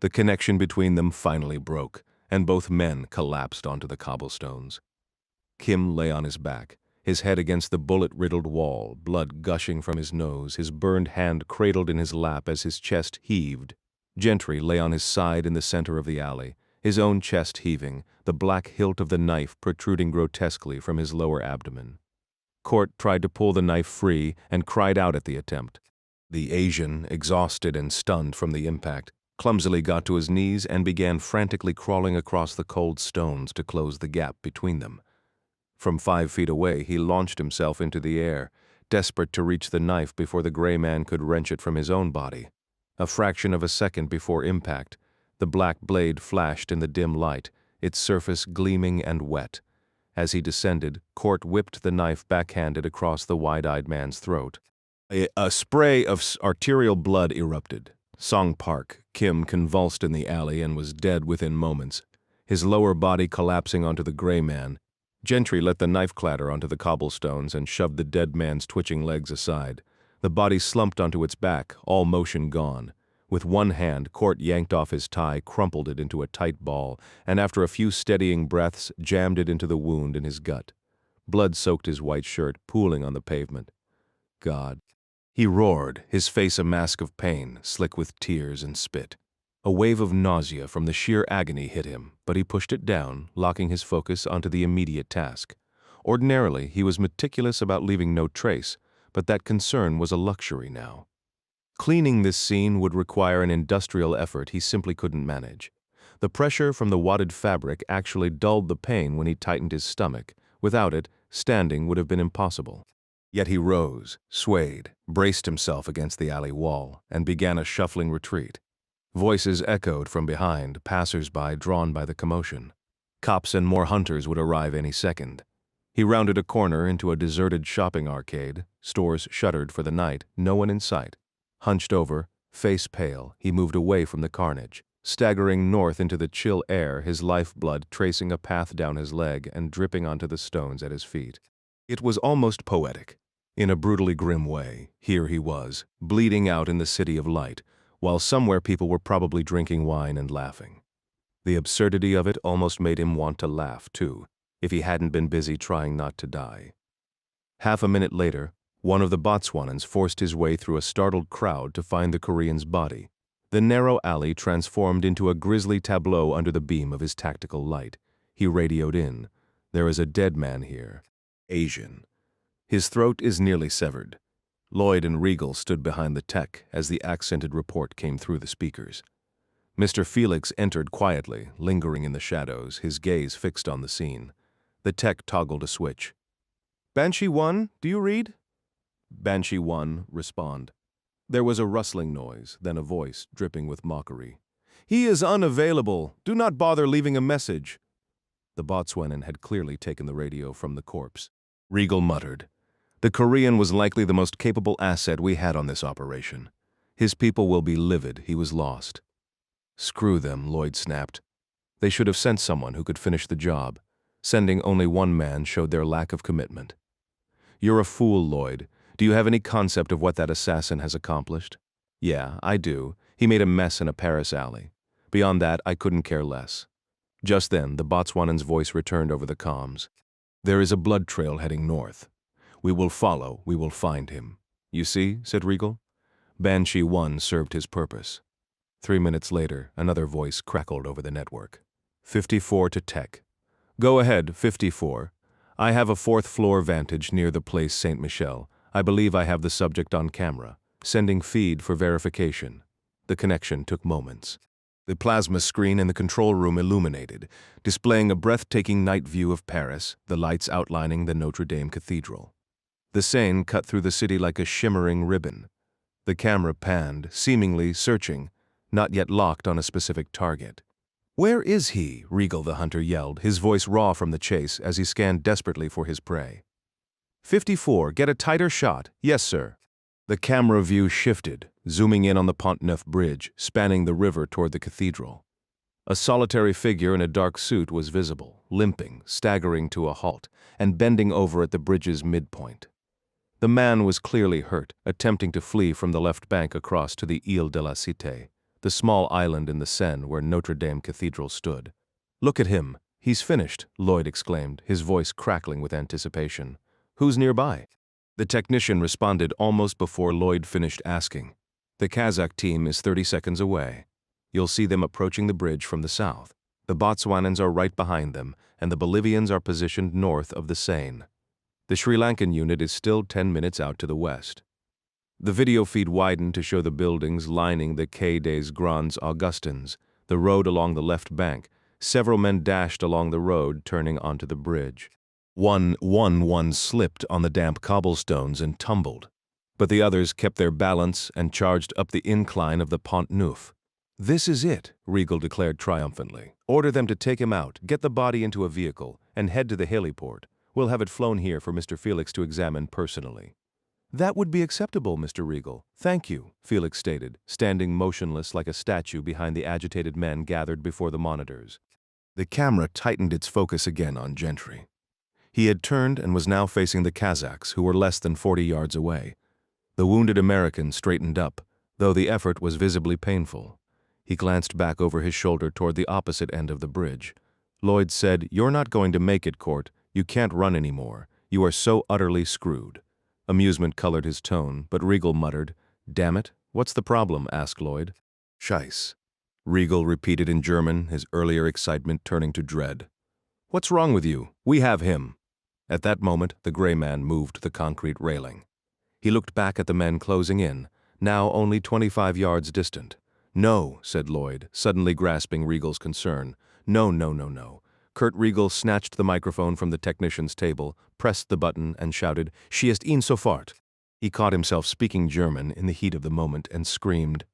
The connection between them finally broke, and both men collapsed onto the cobblestones. Kim lay on his back, his head against the bullet-riddled wall, blood gushing from his nose, his burned hand cradled in his lap as his chest heaved. Gentry lay on his side in the center of the alley, his own chest heaving, the black hilt of the knife protruding grotesquely from his lower abdomen. Court tried to pull the knife free and cried out at the attempt. The Asian, exhausted and stunned from the impact, clumsily got to his knees and began frantically crawling across the cold stones to close the gap between them. From 5 feet away, he launched himself into the air, desperate to reach the knife before the gray man could wrench it from his own body. A fraction of a second before impact, the black blade flashed in the dim light, its surface gleaming and wet. As he descended, Court whipped the knife backhanded across the wide-eyed man's throat. A spray of arterial blood erupted. Song Park, Kim convulsed in the alley and was dead within moments, his lower body collapsing onto the gray man. Gentry let the knife clatter onto the cobblestones and shoved the dead man's twitching legs aside. The body slumped onto its back, all motion gone. With one hand, Court yanked off his tie, crumpled it into a tight ball, and after a few steadying breaths, jammed it into the wound in his gut. Blood soaked his white shirt, pooling on the pavement. God. He roared, his face a mask of pain, slick with tears and spit. A wave of nausea from the sheer agony hit him, but he pushed it down, locking his focus onto the immediate task. Ordinarily, he was meticulous about leaving no trace, but that concern was a luxury now. Cleaning this scene would require an industrial effort he simply couldn't manage. The pressure from the wadded fabric actually dulled the pain when he tightened his stomach. Without it, standing would have been impossible. Yet he rose, swayed, braced himself against the alley wall, and began a shuffling retreat. Voices echoed from behind, passers-by drawn by the commotion. Cops and more hunters would arrive any second. He rounded a corner into a deserted shopping arcade, stores shuttered for the night, no one in sight. Hunched over, face pale, he moved away from the carnage, staggering north into the chill air, his lifeblood tracing a path down his leg and dripping onto the stones at his feet. It was almost poetic. In a brutally grim way, here he was, bleeding out in the city of light, while somewhere people were probably drinking wine and laughing. The absurdity of it almost made him want to laugh, too, if he hadn't been busy trying not to die. Half a minute later, one of the Botswanans forced his way through a startled crowd to find the Korean's body. The narrow alley transformed into a grisly tableau under the beam of his tactical light. He radioed in. "There is a dead man here. Asian. His throat is nearly severed." Lloyd and Regal stood behind the tech as the accented report came through the speakers. Mr. Felix entered quietly, lingering in the shadows, his gaze fixed on the scene. The tech toggled a switch. "Banshee 1, do you read?" Banshee 1, respond. There was a rustling noise, then a voice dripping with mockery. "He is unavailable. Do not bother leaving a message." The Botswanan had clearly taken the radio from the corpse. Regal muttered. "The Korean was likely the most capable asset we had on this operation. His people will be livid he was lost." "Screw them," Lloyd snapped. They should have sent someone who could finish the job. Sending only one man showed their lack of commitment. "You're a fool, Lloyd. Do you have any concept of what that assassin has accomplished?" "Yeah, I do. He made a mess in a Paris alley. Beyond that, I couldn't care less." Just then, the Botswanan's voice returned over the comms. "There is a blood trail heading north. We will follow, we will find him." "You see," said Regal. Banshee 1 served his purpose. 3 minutes later, another voice crackled over the network. 54 to Tech. "Go ahead, 54. I have a fourth-floor vantage near the place Saint Michel. I believe I have the subject on camera. Sending feed for verification." The connection took moments. The plasma screen in the control room illuminated, displaying a breathtaking night view of Paris, the lights outlining the Notre Dame Cathedral. The Seine cut through the city like a shimmering ribbon. The camera panned, seemingly searching, not yet locked on a specific target. "Where is he?" Regal the hunter yelled, his voice raw from the chase as he scanned desperately for his prey. 54, get a tighter shot." "Yes, sir." The camera view shifted, zooming in on the Pont-Neuf bridge, spanning the river toward the cathedral. A solitary figure in a dark suit was visible, limping, staggering to a halt, and bending over at the bridge's midpoint. The man was clearly hurt, attempting to flee from the left bank across to the Ile de la Cité, the small island in the Seine where Notre Dame Cathedral stood. "Look at him. He's finished," Lloyd exclaimed, his voice crackling with anticipation. "Who's nearby?" The technician responded almost before Lloyd finished asking. "The Kazakh team is 30 seconds away. You'll see them approaching the bridge from the south. The Botswanans are right behind them, and the Bolivians are positioned north of the Seine. The Sri Lankan unit is still 10 minutes out to the west." The video feed widened to show the buildings lining the Quai des Grands Augustins, the road along the left bank. Several men dashed along the road, turning onto the bridge. One slipped on the damp cobblestones and tumbled, but the others kept their balance and charged up the incline of the Pont-Neuf. "This is it," Regal declared triumphantly. "Order them to take him out, get the body into a vehicle, and head to the heliport. We'll have it flown here for Mr. Felix to examine personally." "That would be acceptable, Mr. Regal. Thank you," Felix stated, standing motionless like a statue behind the agitated men gathered before the monitors. The camera tightened its focus again on Gentry. He had turned and was now facing the Kazakhs, who were less than 40 yards away. The wounded American straightened up, though the effort was visibly painful. He glanced back over his shoulder toward the opposite end of the bridge. Lloyd said, "You're not going to make it, Court. You can't run anymore. You are so utterly screwed." Amusement colored his tone, but Regal muttered, "Damn it, what's the problem?" asked Lloyd. "Scheiß," Regal repeated in German, his earlier excitement turning to dread. "What's wrong with you? We have him." At that moment, the gray man moved the concrete railing. He looked back at the men closing in, now only 25 yards distant. "No," said Lloyd, suddenly grasping Riegel's concern. "No, no, no, no." Kurt Riegel snatched the microphone from the technician's table, pressed the button, and shouted, "Sie ist ihn sofort." He caught himself speaking German in the heat of the moment and screamed,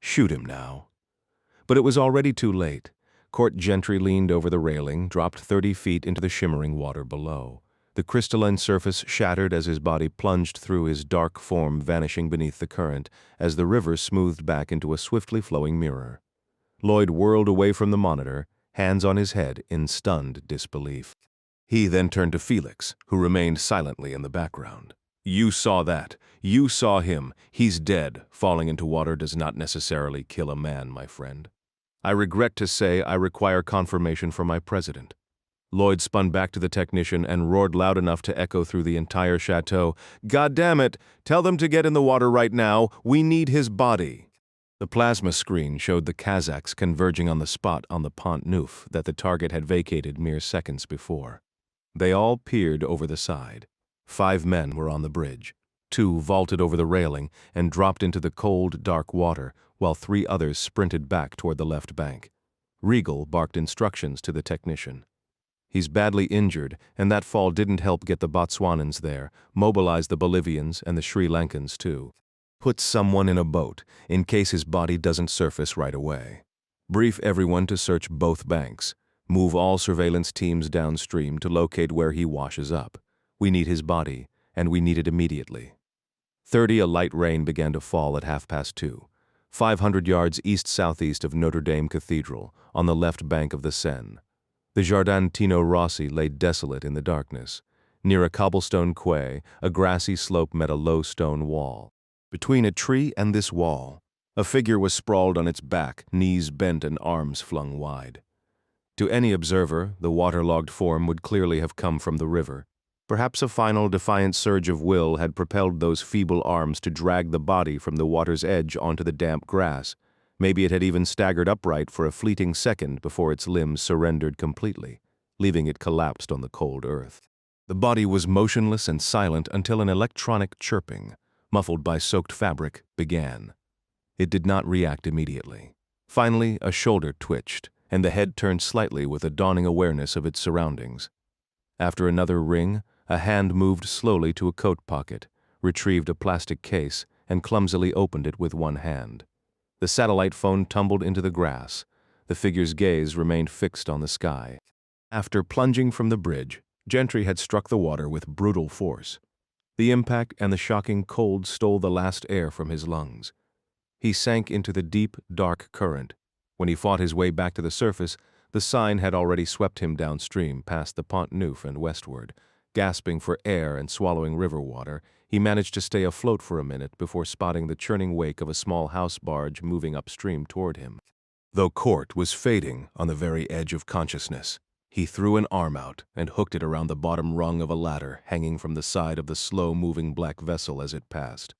"Shoot him now." But it was already too late. Court Gentry leaned over the railing, dropped 30 feet into the shimmering water below. The crystalline surface shattered as his body plunged through, his dark form vanishing beneath the current as the river smoothed back into a swiftly flowing mirror. Lloyd whirled away from the monitor, hands on his head in stunned disbelief. He then turned to Felix, who remained silently in the background. "You saw that. You saw him. He's dead. Falling into water does not necessarily kill a man, my friend. I regret to say I require confirmation from my president." Lloyd spun back to the technician and roared loud enough to echo through the entire chateau, "God damn it! Tell them to get in the water right now. We need his body." The plasma screen showed the Kazakhs converging on the spot on the Pont Neuf that the target had vacated mere seconds before. They all peered over the side. 5 men were on the bridge. 2 vaulted over the railing and dropped into the cold, dark water, while 3 others sprinted back toward the left bank. Riegel barked instructions to the technician. "He's badly injured, and that fall didn't help get the Botswanans there. Mobilize the Bolivians and the Sri Lankans, too. Put someone in a boat, in case his body doesn't surface right away. Brief everyone to search both banks. Move all surveillance teams downstream to locate where he washes up. We need his body, and we need it immediately." 30 a light rain began to fall at 2:30. 500 yards east-southeast of Notre Dame Cathedral, on the left bank of the Seine. The Jardin Tino Rossi lay desolate in the darkness. Near a cobblestone quay, a grassy slope met a low stone wall. Between a tree and this wall, a figure was sprawled on its back, knees bent and arms flung wide. To any observer, the waterlogged form would clearly have come from the river. Perhaps a final defiant surge of will had propelled those feeble arms to drag the body from the water's edge onto the damp grass. Maybe it had even staggered upright for a fleeting second before its limbs surrendered completely, leaving it collapsed on the cold earth. The body was motionless and silent until an electronic chirping, muffled by soaked fabric, began. It did not react immediately. Finally, a shoulder twitched, and the head turned slightly with a dawning awareness of its surroundings. After another ring, a hand moved slowly to a coat pocket, retrieved a plastic case, and clumsily opened it with one hand. The satellite phone tumbled into the grass. The figure's gaze remained fixed on the sky. After plunging from the bridge, Gentry had struck the water with brutal force. The impact and the shocking cold stole the last air from his lungs. He sank into the deep, dark current. When he fought his way back to the surface, the Seine had already swept him downstream past the Pont Neuf and westward. Gasping for air and swallowing river water, he managed to stay afloat for a minute before spotting the churning wake of a small house barge moving upstream toward him. Though Court was fading on the very edge of consciousness, he threw an arm out and hooked it around the bottom rung of a ladder hanging from the side of the slow-moving black vessel as it passed.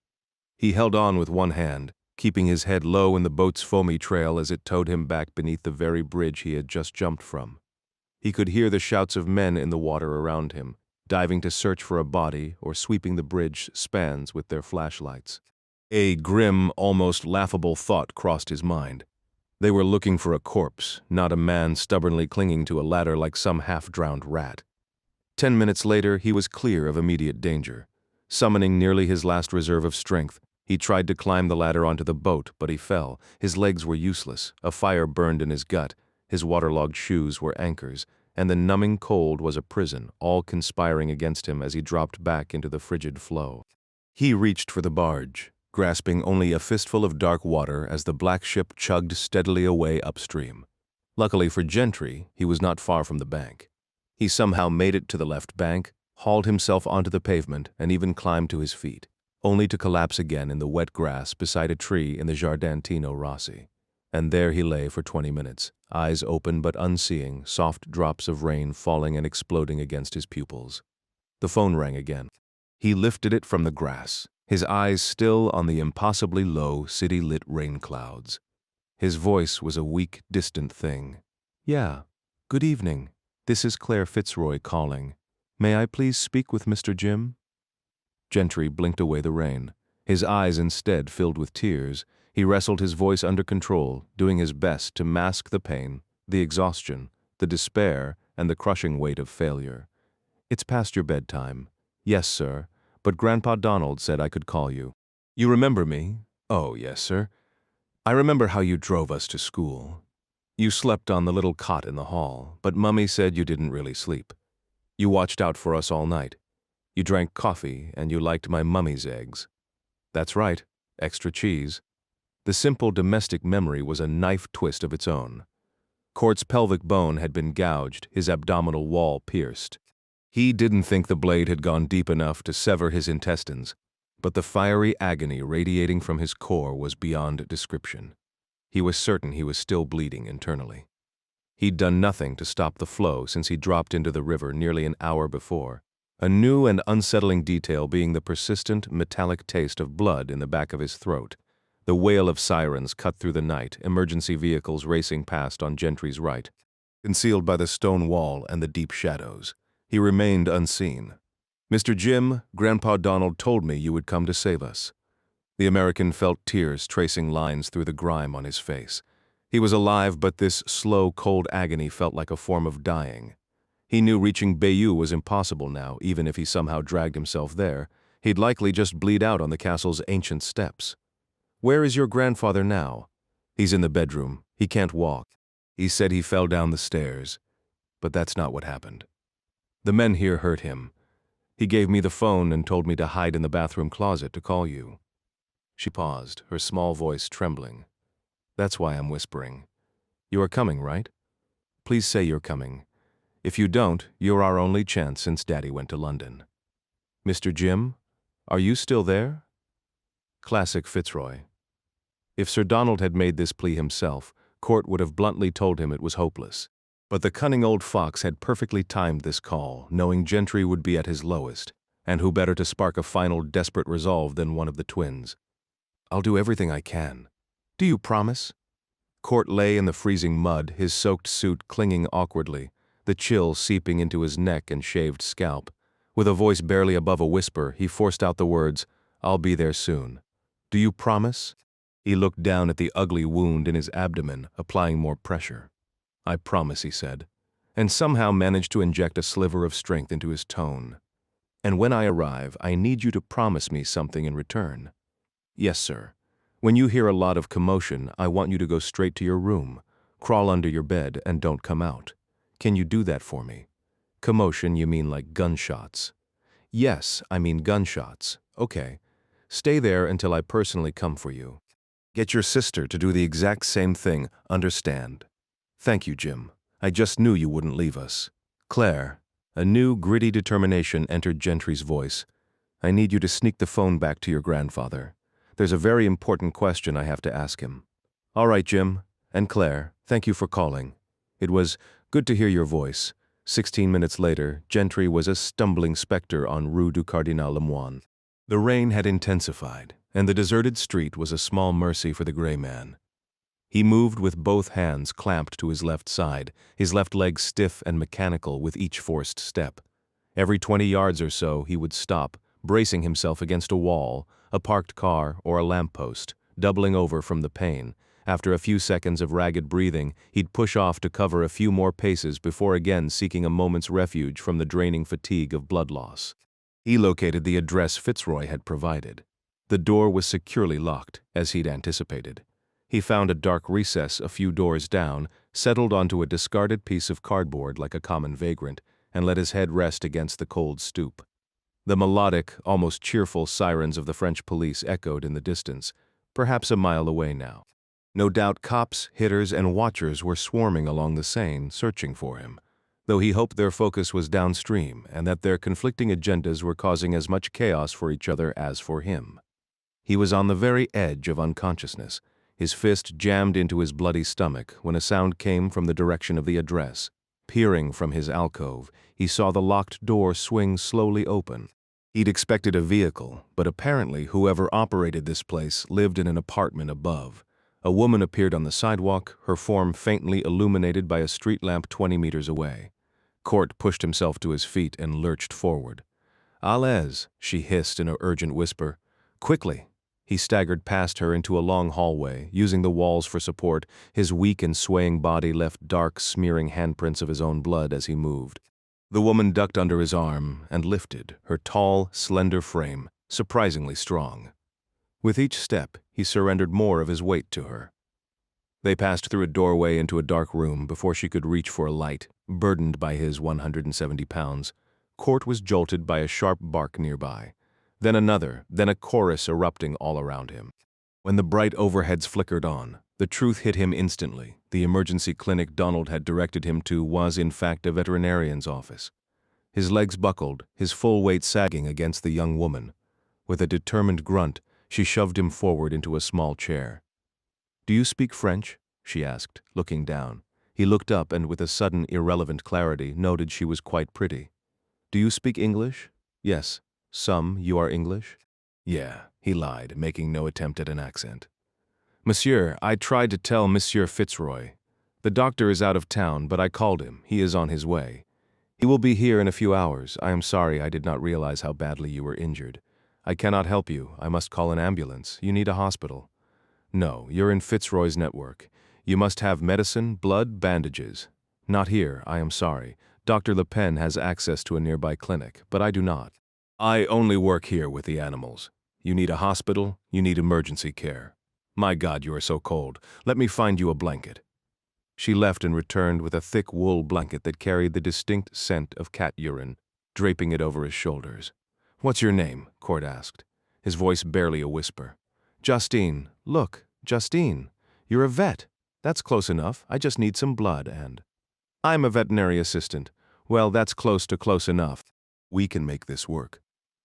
He held on with one hand, keeping his head low in the boat's foamy trail as it towed him back beneath the very bridge he had just jumped from. He could hear the shouts of men in the water around him, diving to search for a body or sweeping the bridge spans with their flashlights. A grim, almost laughable thought crossed his mind. They were looking for a corpse, not a man stubbornly clinging to a ladder like some half-drowned rat. 10 minutes later, he was clear of immediate danger. Summoning nearly his last reserve of strength, he tried to climb the ladder onto the boat, but he fell. His legs were useless, a fire burned in his gut, his waterlogged shoes were anchors, and the numbing cold was a prison, all conspiring against him as he dropped back into the frigid flow. He reached for the barge, grasping only a fistful of dark water as the black ship chugged steadily away upstream. Luckily for Gentry, he was not far from the bank. He somehow made it to the left bank, hauled himself onto the pavement, and even climbed to his feet, only to collapse again in the wet grass beside a tree in the Jardin Tino Rossi. And there he lay for 20 minutes, eyes open but unseeing, soft drops of rain falling and exploding against his pupils. The phone rang again. He lifted it from the grass, his eyes still on the impossibly low, city-lit rain clouds. His voice was a weak, distant thing. "Yeah, good evening. This is Claire Fitzroy calling. May I please speak with Mr. Jim?" Gentry blinked away the rain. His eyes instead filled with tears. He wrestled his voice under control, doing his best to mask the pain, the exhaustion, the despair, and the crushing weight of failure. "It's past your bedtime." "Yes, sir, but Grandpa Donald said I could call you." "You remember me?" "Oh, yes, sir. I remember how you drove us to school. You slept on the little cot in the hall, but Mummy said you didn't really sleep. You watched out for us all night. You drank coffee, and you liked my mummy's eggs." "That's right, extra cheese." The simple domestic memory was a knife twist of its own. Court's pelvic bone had been gouged, his abdominal wall pierced. He didn't think the blade had gone deep enough to sever his intestines, but the fiery agony radiating from his core was beyond description. He was certain he was still bleeding internally. He'd done nothing to stop the flow since he dropped into the river nearly an hour before, a new and unsettling detail being the persistent, metallic taste of blood in the back of his throat. The wail of sirens cut through the night, emergency vehicles racing past on Gentry's right. Concealed by the stone wall and the deep shadows, he remained unseen. "Mr. Jim, Grandpa Donald told me you would come to save us." The American felt tears tracing lines through the grime on his face. He was alive, but this slow, cold agony felt like a form of dying. He knew reaching Bayeux was impossible now, even if he somehow dragged himself there. He'd likely just bleed out on the castle's ancient steps. "Where is your grandfather now?" "He's in the bedroom. He can't walk. He said he fell down the stairs. But that's not what happened. The men here hurt him. He gave me the phone and told me to hide in the bathroom closet to call you." She paused, her small voice trembling. "That's why I'm whispering. You are coming, right? Please say you're coming. If you don't, you're our only chance since Daddy went to London. Mr. Jim, are you still there?" Classic Fitzroy. If Sir Donald had made this plea himself, Court would have bluntly told him it was hopeless. But the cunning old fox had perfectly timed this call, knowing Gentry would be at his lowest, and who better to spark a final desperate resolve than one of the twins. "I'll do everything I can. Do you promise?" Court lay in the freezing mud, his soaked suit clinging awkwardly, the chill seeping into his neck and shaved scalp. With a voice barely above a whisper, he forced out the words, "I'll be there soon. Do you promise?" He looked down at the ugly wound in his abdomen, applying more pressure. "I promise," he said, and somehow managed to inject a sliver of strength into his tone. "And when I arrive, I need you to promise me something in return." "Yes, sir. When you hear a lot of commotion, I want you to go straight to your room, crawl under your bed, and don't come out. Can you do that for me?" "Commotion, you mean like gunshots?" "Yes, I mean gunshots." "Okay. Stay there until I personally come for you. Get your sister to do the exact same thing, understand?" "Thank you, Jim. I just knew you wouldn't leave us." "Claire," a new, gritty determination entered Gentry's voice, "I need you to sneak the phone back to your grandfather. There's a very important question I have to ask him." "All right, Jim. And Claire, thank you for calling. It was good to hear your voice." 16 minutes later, Gentry was a stumbling specter on Rue du Cardinal Lemoine. The rain had intensified, and the deserted street was a small mercy for the gray man. He moved with both hands clamped to his left side, his left leg stiff and mechanical with each forced step. Every 20 yards or so, he would stop, bracing himself against a wall, a parked car, or a lamppost, doubling over from the pain. After a few seconds of ragged breathing, he'd push off to cover a few more paces before again seeking a moment's refuge from the draining fatigue of blood loss. He located the address Fitzroy had provided. The door was securely locked, as he'd anticipated. He found a dark recess a few doors down, settled onto a discarded piece of cardboard like a common vagrant, and let his head rest against the cold stoop. The melodic, almost cheerful sirens of the French police echoed in the distance, perhaps a mile away now. No doubt cops, hitters, and watchers were swarming along the Seine, searching for him, though he hoped their focus was downstream and that their conflicting agendas were causing as much chaos for each other as for him. He was on the very edge of unconsciousness, his fist jammed into his bloody stomach when a sound came from the direction of the address. Peering from his alcove, he saw the locked door swing slowly open. He'd expected a vehicle, but apparently whoever operated this place lived in an apartment above. A woman appeared on the sidewalk, her form faintly illuminated by a street lamp 20 meters away. Court pushed himself to his feet and lurched forward. "À l'aise," she hissed in an urgent whisper. "Quickly, He staggered past her into a long hallway, using the walls for support. His weak and swaying body left dark, smearing handprints of his own blood as he moved. The woman ducked under his arm and lifted, her tall, slender frame surprisingly strong. With each step, he surrendered more of his weight to her. They passed through a doorway into a dark room before she could reach for a light, burdened by his 170 pounds. Court was jolted by a sharp bark nearby. Then another, then a chorus erupting all around him. When the bright overheads flickered on, the truth hit him instantly. The emergency clinic Donald had directed him to was, in fact, a veterinarian's office. His legs buckled, his full weight sagging against the young woman. With a determined grunt, she shoved him forward into a small chair. "Do you speak French?" she asked, looking down. He looked up and with a sudden irrelevant clarity noted she was quite pretty. "Do you speak English?" "Yes. Some. You are English?" "Yeah," he lied, making no attempt at an accent. "Monsieur, I tried to tell Monsieur Fitzroy. The doctor is out of town, but I called him. He is on his way. He will be here in a few hours. I am sorry I did not realize how badly you were injured. I cannot help you. I must call an ambulance. You need a hospital." "No, you're in Fitzroy's network. You must have medicine, blood, bandages." "Not here, I am sorry. Dr. Le Pen has access to a nearby clinic, but I do not. I only work here with the animals. You need a hospital, you need emergency care. My God, you are so cold. Let me find you a blanket." She left and returned with a thick wool blanket that carried the distinct scent of cat urine, draping it over his shoulders. "What's your name?" Court asked, his voice barely a whisper. "Justine. Look, Justine. You're a vet. That's close enough. I just need some blood and—" "I'm a veterinary assistant. Well, that's close to close enough. We can make this work.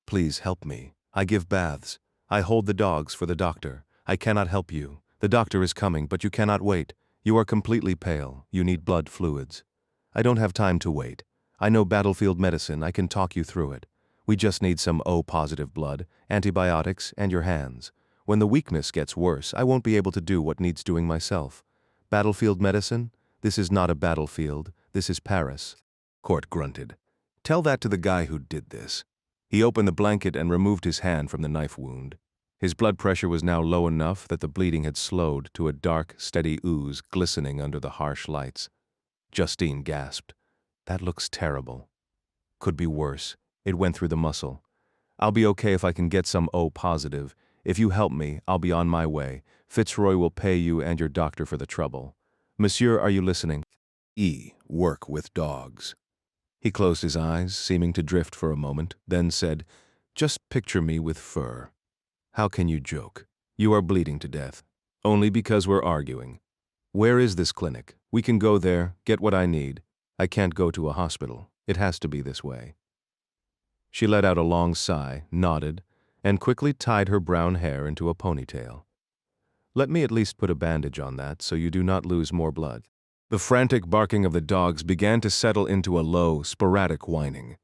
Please help me. I give baths. I hold the dogs for the doctor. I cannot help you. The doctor is coming, but you cannot wait. You are completely pale. You need blood fluids. I don't have time to wait. I know battlefield medicine. I can talk you through it. We just need some O-positive blood, antibiotics, and your hands. When the weakness gets worse, I won't be able to do what needs doing myself. Battlefield medicine? This is not a battlefield. This is Paris." Court grunted. "Tell that to the guy who did this." He opened the blanket and removed his hand from the knife wound. His blood pressure was now low enough that the bleeding had slowed to a dark, steady ooze glistening under the harsh lights. Justine gasped. "That looks terrible." "Could be worse. It went through the muscle. I'll be okay if I can get some O-positive. If you help me, I'll be on my way. Fitzroy will pay you and your doctor for the trouble. Monsieur, are you listening? Work with dogs." He closed his eyes, seeming to drift for a moment, then said, "Just picture me with fur." "How can you joke? You are bleeding to death. Only because we're arguing. Where is this clinic? We can go there, get what I need. I can't go to a hospital. It has to be this way." She let out a long sigh, nodded, and quickly tied her brown hair into a ponytail. "Let me at least put a bandage on that so you do not lose more blood." The frantic barking of the dogs began to settle into a low, sporadic whining.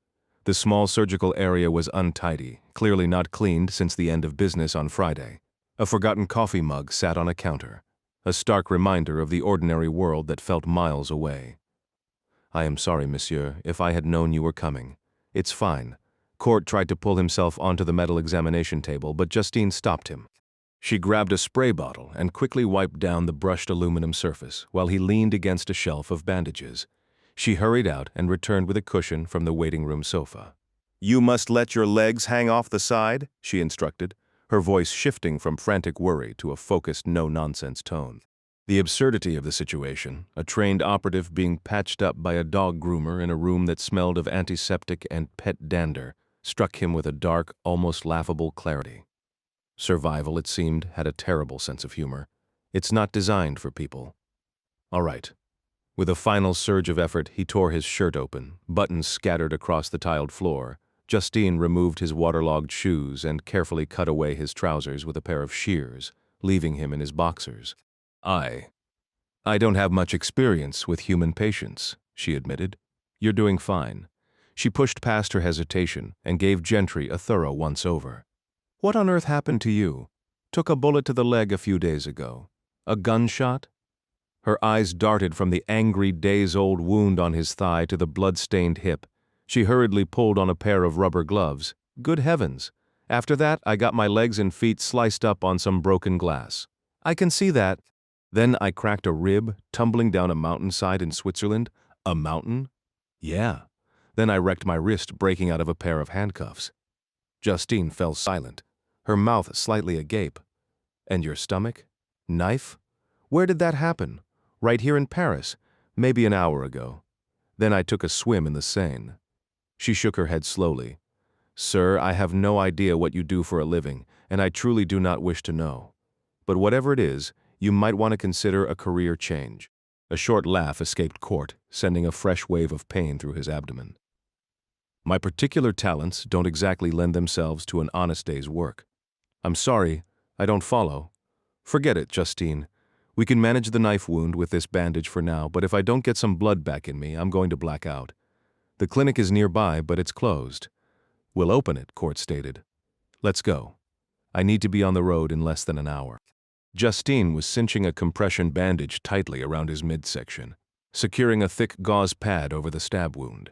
The small surgical area was untidy, clearly not cleaned since the end of business on Friday. A forgotten coffee mug sat on a counter, a stark reminder of the ordinary world that felt miles away. "I am sorry, monsieur, if I had known you were coming. It's fine." Court tried to pull himself onto the metal examination table, but Justine stopped him. She grabbed a spray bottle and quickly wiped down the brushed aluminum surface while he leaned against a shelf of bandages. She hurried out and returned with a cushion from the waiting room sofa. "You must let your legs hang off the side," she instructed, her voice shifting from frantic worry to a focused, no-nonsense tone. The absurdity of the situation, a trained operative being patched up by a dog groomer in a room that smelled of antiseptic and pet dander, struck him with a dark, almost laughable clarity. Survival, it seemed, had a terrible sense of humor. It's not designed for people. All right. With a final surge of effort, he tore his shirt open, buttons scattered across the tiled floor. Justine removed his waterlogged shoes and carefully cut away his trousers with a pair of shears, leaving him in his boxers. I don't have much experience with human patients," she admitted. "You're doing fine." She pushed past her hesitation and gave Gentry a thorough once-over. "What on earth happened to you? Took a bullet to the leg a few days ago. A gunshot?" Her eyes darted from the angry, days-old wound on his thigh to the blood-stained hip. She hurriedly pulled on a pair of rubber gloves. Good heavens! After that, I got my legs and feet sliced up on some broken glass. I can see that. Then I cracked a rib tumbling down a mountainside in Switzerland. A mountain? Yeah. Then I wrecked my wrist breaking out of a pair of handcuffs. Justine fell silent, her mouth slightly agape. And your stomach? Knife? Where did that happen? Right here in Paris, maybe an hour ago. Then I took a swim in the Seine. She shook her head slowly. Sir, I have no idea what you do for a living, and I truly do not wish to know. But whatever it is, you might want to consider a career change. A short laugh escaped Court, sending a fresh wave of pain through his abdomen. My particular talents don't exactly lend themselves to an honest day's work. I'm sorry, I don't follow. Forget it, Justine. We can manage the knife wound with this bandage for now, but if I don't get some blood back in me, I'm going to black out. The clinic is nearby, but it's closed. We'll open it, Court stated. Let's go. I need to be on the road in less than an hour. Justine was cinching a compression bandage tightly around his midsection, securing a thick gauze pad over the stab wound.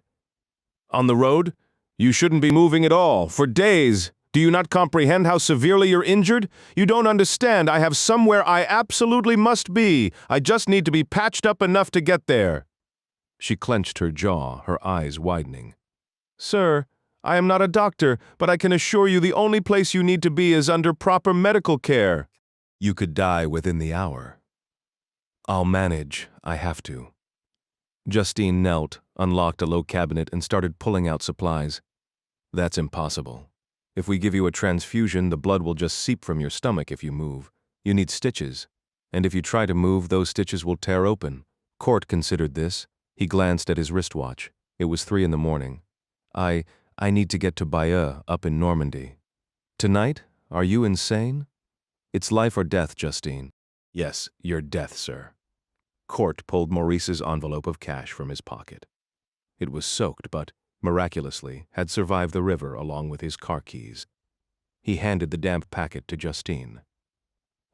On the road? You shouldn't be moving at all, for days. Do you not comprehend how severely you're injured? You don't understand. I have somewhere I absolutely must be. I just need to be patched up enough to get there. She clenched her jaw, her eyes widening. Sir, I am not a doctor, but I can assure you the only place you need to be is under proper medical care. You could die within the hour. I'll manage. I have to. Justine knelt, unlocked a low cabinet, and started pulling out supplies. That's impossible. If we give you a transfusion, the blood will just seep from your stomach if you move. You need stitches. And if you try to move, those stitches will tear open. Court considered this. He glanced at his wristwatch. It was 3 a.m. I need to get to Bayeux, up in Normandy. Tonight? Are you insane? It's life or death, Justine. Yes, your death, sir. Court pulled Maurice's envelope of cash from his pocket. It was soaked, but, miraculously, had survived the river along with his car keys. He handed the damp packet to Justine.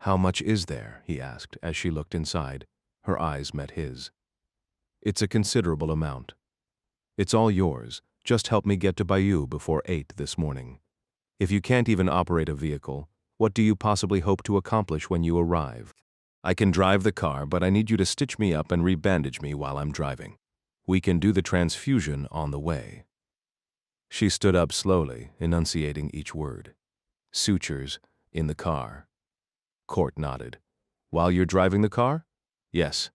How much is there? He asked as she looked inside. Her eyes met his. It's a considerable amount. It's all yours. Just help me get to Bayeux before 8 this morning. If you can't even operate a vehicle, what do you possibly hope to accomplish when you arrive? I can drive the car, but I need you to stitch me up and rebandage me while I'm driving. We can do the transfusion on the way. She stood up slowly, enunciating each word. Sutures in the car. Court nodded. While you're driving the car? Yes.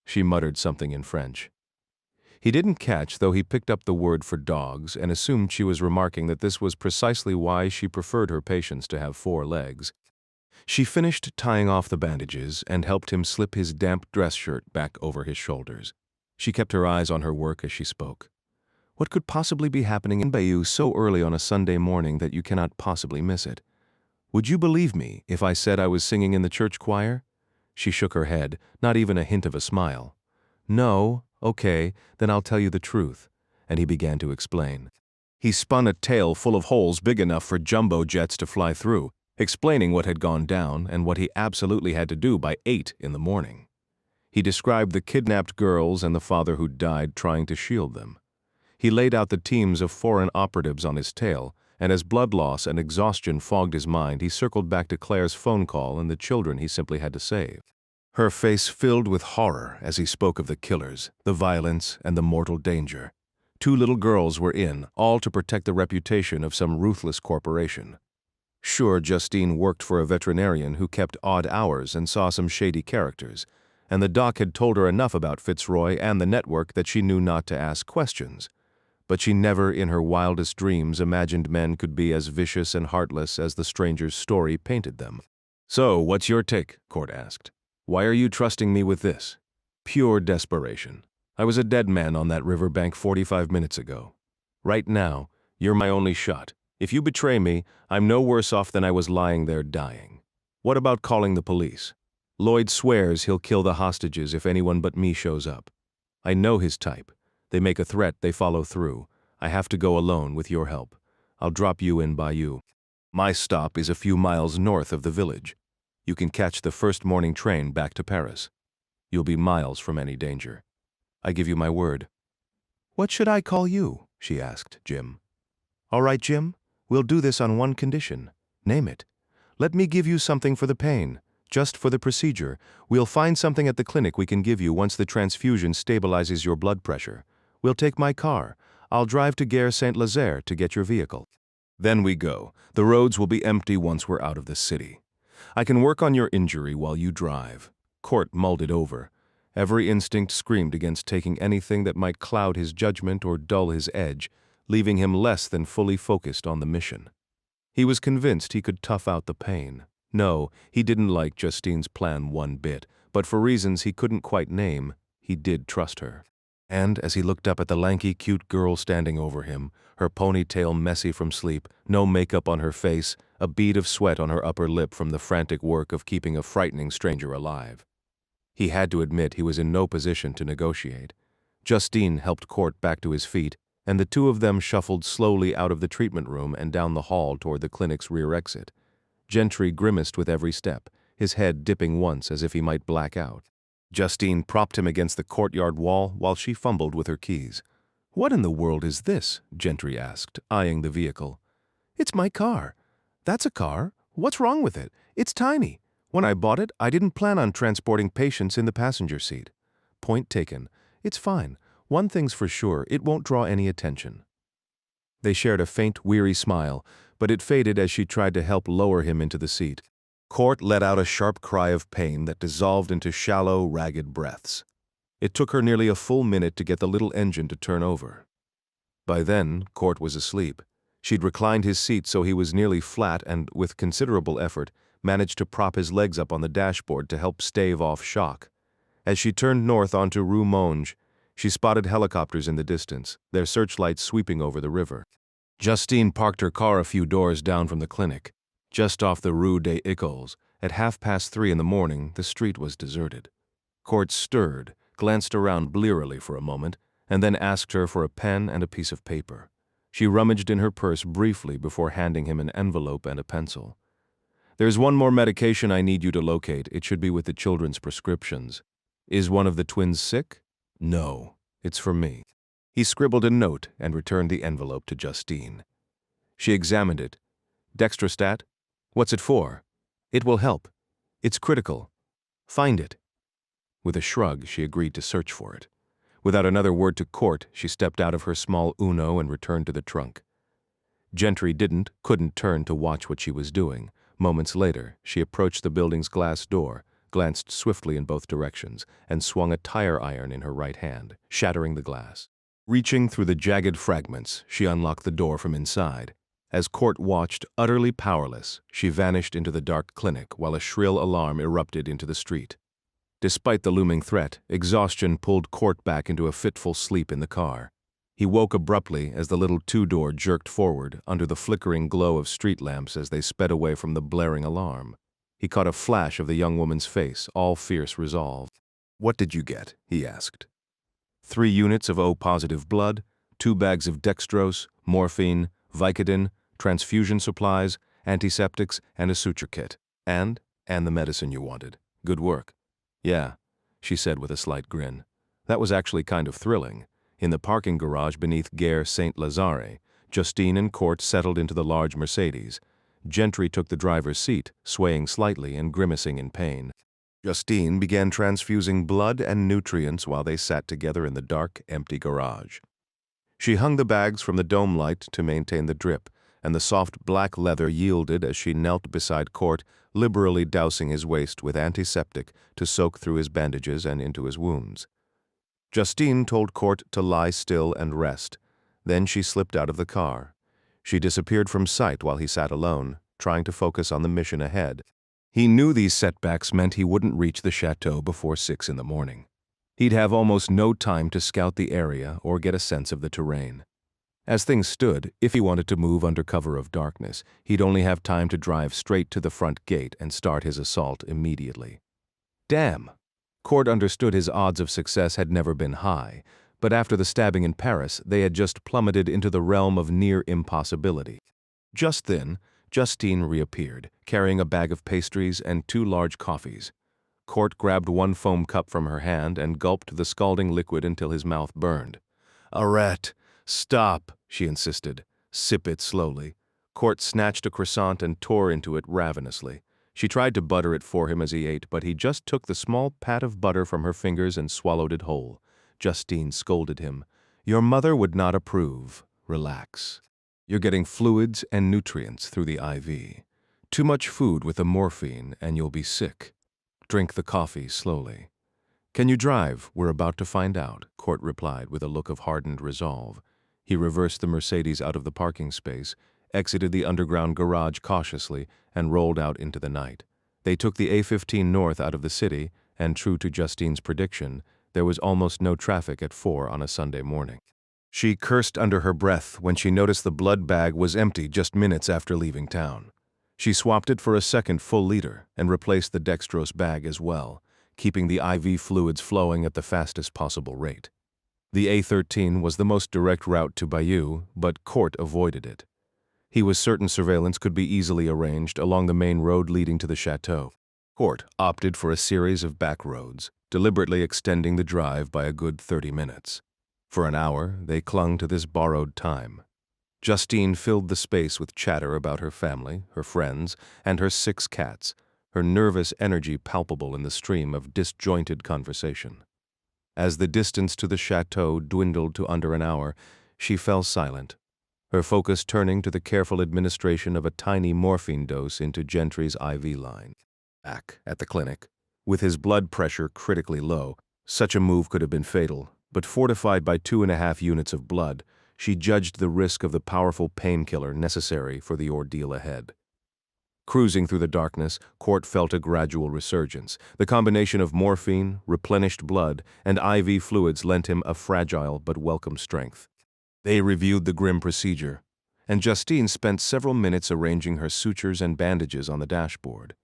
She muttered something in French. He didn't catch, though he picked up the word for dogs and assumed she was remarking that this was precisely why she preferred her patients to have 4 legs. She finished tying off the bandages and helped him slip his damp dress shirt back over his shoulders. She kept her eyes on her work as she spoke. What could possibly be happening in Bayeux so early on a Sunday morning that you cannot possibly miss it? Would you believe me if I said I was singing in the church choir? She shook her head, not even a hint of a smile. No, okay, then I'll tell you the truth. And he began to explain. He spun a tale full of holes big enough for jumbo jets to fly through, explaining what had gone down and what he absolutely had to do by 8 in the morning. He described the kidnapped girls and the father who died trying to shield them. He laid out the teams of foreign operatives on his tail, and as blood loss and exhaustion fogged his mind, he circled back to Claire's phone call and the children he simply had to save. Her face filled with horror as he spoke of the killers, the violence, and the mortal danger. 2 little girls were in, all to protect the reputation of some ruthless corporation. Sure, Justine worked for a veterinarian who kept odd hours and saw some shady characters, and the doc had told her enough about Fitzroy and the network that she knew not to ask questions. But she never in her wildest dreams imagined men could be as vicious and heartless as the stranger's story painted them. So, what's your take? Court asked. Why are you trusting me with this? Pure desperation. I was a dead man on that riverbank 45 minutes ago. Right now, you're my only shot. If you betray me, I'm no worse off than I was lying there dying. What about calling the police? Lloyd swears he'll kill the hostages if anyone but me shows up. I know his type. They make a threat, they follow through. I have to go alone with your help. I'll drop you in Bayeux. My stop is a few miles north of the village. You can catch the first morning train back to Paris. You'll be miles from any danger. I give you my word. What should I call you? She asked Jim. All right, Jim, We'll do this on one condition. Name it. Let me give you something for the pain. Just for the procedure. We'll find something at the clinic we can give you once the transfusion stabilizes your blood pressure. We'll take my car. I'll drive to Gare Saint-Lazare to get your vehicle. Then we go. The roads will be empty once we're out of the city. I can work on your injury while you drive. Court mulled it over. Every instinct screamed against taking anything that might cloud his judgment or dull his edge, leaving him less than fully focused on the mission. He was convinced he could tough out the pain. No, he didn't like Justine's plan one bit, but for reasons he couldn't quite name, he did trust her. And as he looked up at the lanky, cute girl standing over him, her ponytail messy from sleep, no makeup on her face, a bead of sweat on her upper lip from the frantic work of keeping a frightening stranger alive. He had to admit he was in no position to negotiate. Justine helped Court back to his feet, and the two of them shuffled slowly out of the treatment room and down the hall toward the clinic's rear exit. Gentry grimaced with every step, his head dipping once as if he might black out. Justine propped him against the courtyard wall while she fumbled with her keys. "What in the world is this?" Gentry asked, eyeing the vehicle. "It's my car." "That's a car. What's wrong with it? It's tiny. When I bought it, I didn't plan on transporting patients in the passenger seat." "Point taken. It's fine. One thing's for sure, it won't draw any attention." They shared a faint, weary smile, but it faded as she tried to help lower him into the seat. Court let out a sharp cry of pain that dissolved into shallow, ragged breaths. It took her nearly a full minute to get the little engine to turn over. By then, Court was asleep. She'd reclined his seat so he was nearly flat and, with considerable effort, managed to prop his legs up on the dashboard to help stave off shock. As she turned north onto Rue Monge, she spotted helicopters in the distance, their searchlights sweeping over the river. Justine parked her car a few doors down from the clinic. Just off the Rue des Écoles, at 3:30 in the morning, the street was deserted. Court stirred, glanced around blearily for a moment, and then asked her for a pen and a piece of paper. She rummaged in her purse briefly before handing him an envelope and a pencil. "There's one more medication I need you to locate. It should be with the children's prescriptions. Is one of the twins sick?" "No, it's for me." He scribbled a note and returned the envelope to Justine. She examined it. "Dextrostat? What's it for?" "It will help. It's critical. Find it." With a shrug, she agreed to search for it. Without another word to Court, she stepped out of her small Uno and returned to the trunk. Gentry couldn't turn to watch what she was doing. Moments later, she approached the building's glass door, glanced swiftly in both directions, and swung a tire iron in her right hand, shattering the glass. Reaching through the jagged fragments, she unlocked the door from inside. As Court watched, utterly powerless, she vanished into the dark clinic while a shrill alarm erupted into the street. Despite the looming threat, exhaustion pulled Court back into a fitful sleep in the car. He woke abruptly as the little two-door jerked forward under the flickering glow of street lamps as they sped away from the blaring alarm. He caught a flash of the young woman's face, all fierce resolve. "What did you get?" he asked. 3 units of O-positive blood, 2 bags of dextrose, morphine, Vicodin, transfusion supplies, antiseptics, and a suture kit. And the medicine you wanted. Good work." "Yeah," she said with a slight grin. That was actually kind of thrilling. In the parking garage beneath Gare Saint-Lazare, Justine and Court settled into the large Mercedes. Gentry took the driver's seat, swaying slightly and grimacing in pain. Justine began transfusing blood and nutrients while they sat together in the dark, empty garage. She hung the bags from the dome light to maintain the drip, and the soft black leather yielded as she knelt beside Court, liberally dousing his waist with antiseptic to soak through his bandages and into his wounds. Justine told Court to lie still and rest. Then she slipped out of the car. She disappeared from sight while he sat alone, trying to focus on the mission ahead. He knew these setbacks meant he wouldn't reach the chateau before 6 in the morning. He'd have almost no time to scout the area or get a sense of the terrain. As things stood, if he wanted to move under cover of darkness, he'd only have time to drive straight to the front gate and start his assault immediately. Damn! Court understood his odds of success had never been high, but after the stabbing in Paris, they had just plummeted into the realm of near impossibility. Just then, Justine reappeared, carrying a bag of pastries and 2 large coffees. Court grabbed one foam cup from her hand and gulped the scalding liquid until his mouth burned. "Arrête! Stop!" she insisted. "Sip it slowly. Court snatched a croissant and tore into it ravenously. She tried to butter it for him as he ate, but he just took the small pat of butter from her fingers and swallowed it whole. Justine scolded him. "Your mother would not approve. Relax. You're getting fluids and nutrients through the IV. Too much food with the morphine and you'll be sick. Drink the coffee slowly." "Can you drive? We're about to find out," Court replied with a look of hardened resolve. He reversed the Mercedes out of the parking space, exited the underground garage cautiously, and rolled out into the night. They took the A15 north out of the city, and true to Justine's prediction, there was almost no traffic at 4 on a Sunday morning. She cursed under her breath when she noticed the blood bag was empty just minutes after leaving town. She swapped it for a second full liter and replaced the dextrose bag as well, keeping the IV fluids flowing at the fastest possible rate. The A13 was the most direct route to Bayeux, but Court avoided it. He was certain surveillance could be easily arranged along the main road leading to the chateau. Court opted for a series of back roads, deliberately extending the drive by a good 30 minutes. For an hour, they clung to this borrowed time. Justine filled the space with chatter about her family, her friends, and her 6 cats, her nervous energy palpable in the stream of disjointed conversation. As the distance to the chateau dwindled to under an hour, she fell silent, her focus turning to the careful administration of a tiny morphine dose into Gentry's IV line. Back at the clinic, with his blood pressure critically low, such a move could have been fatal, but fortified by 2.5 units of blood, she judged the risk of the powerful painkiller necessary for the ordeal ahead. Cruising through the darkness, Court felt a gradual resurgence. The combination of morphine, replenished blood, and IV fluids lent him a fragile but welcome strength. They reviewed the grim procedure, and Justine spent several minutes arranging her sutures and bandages on the dashboard.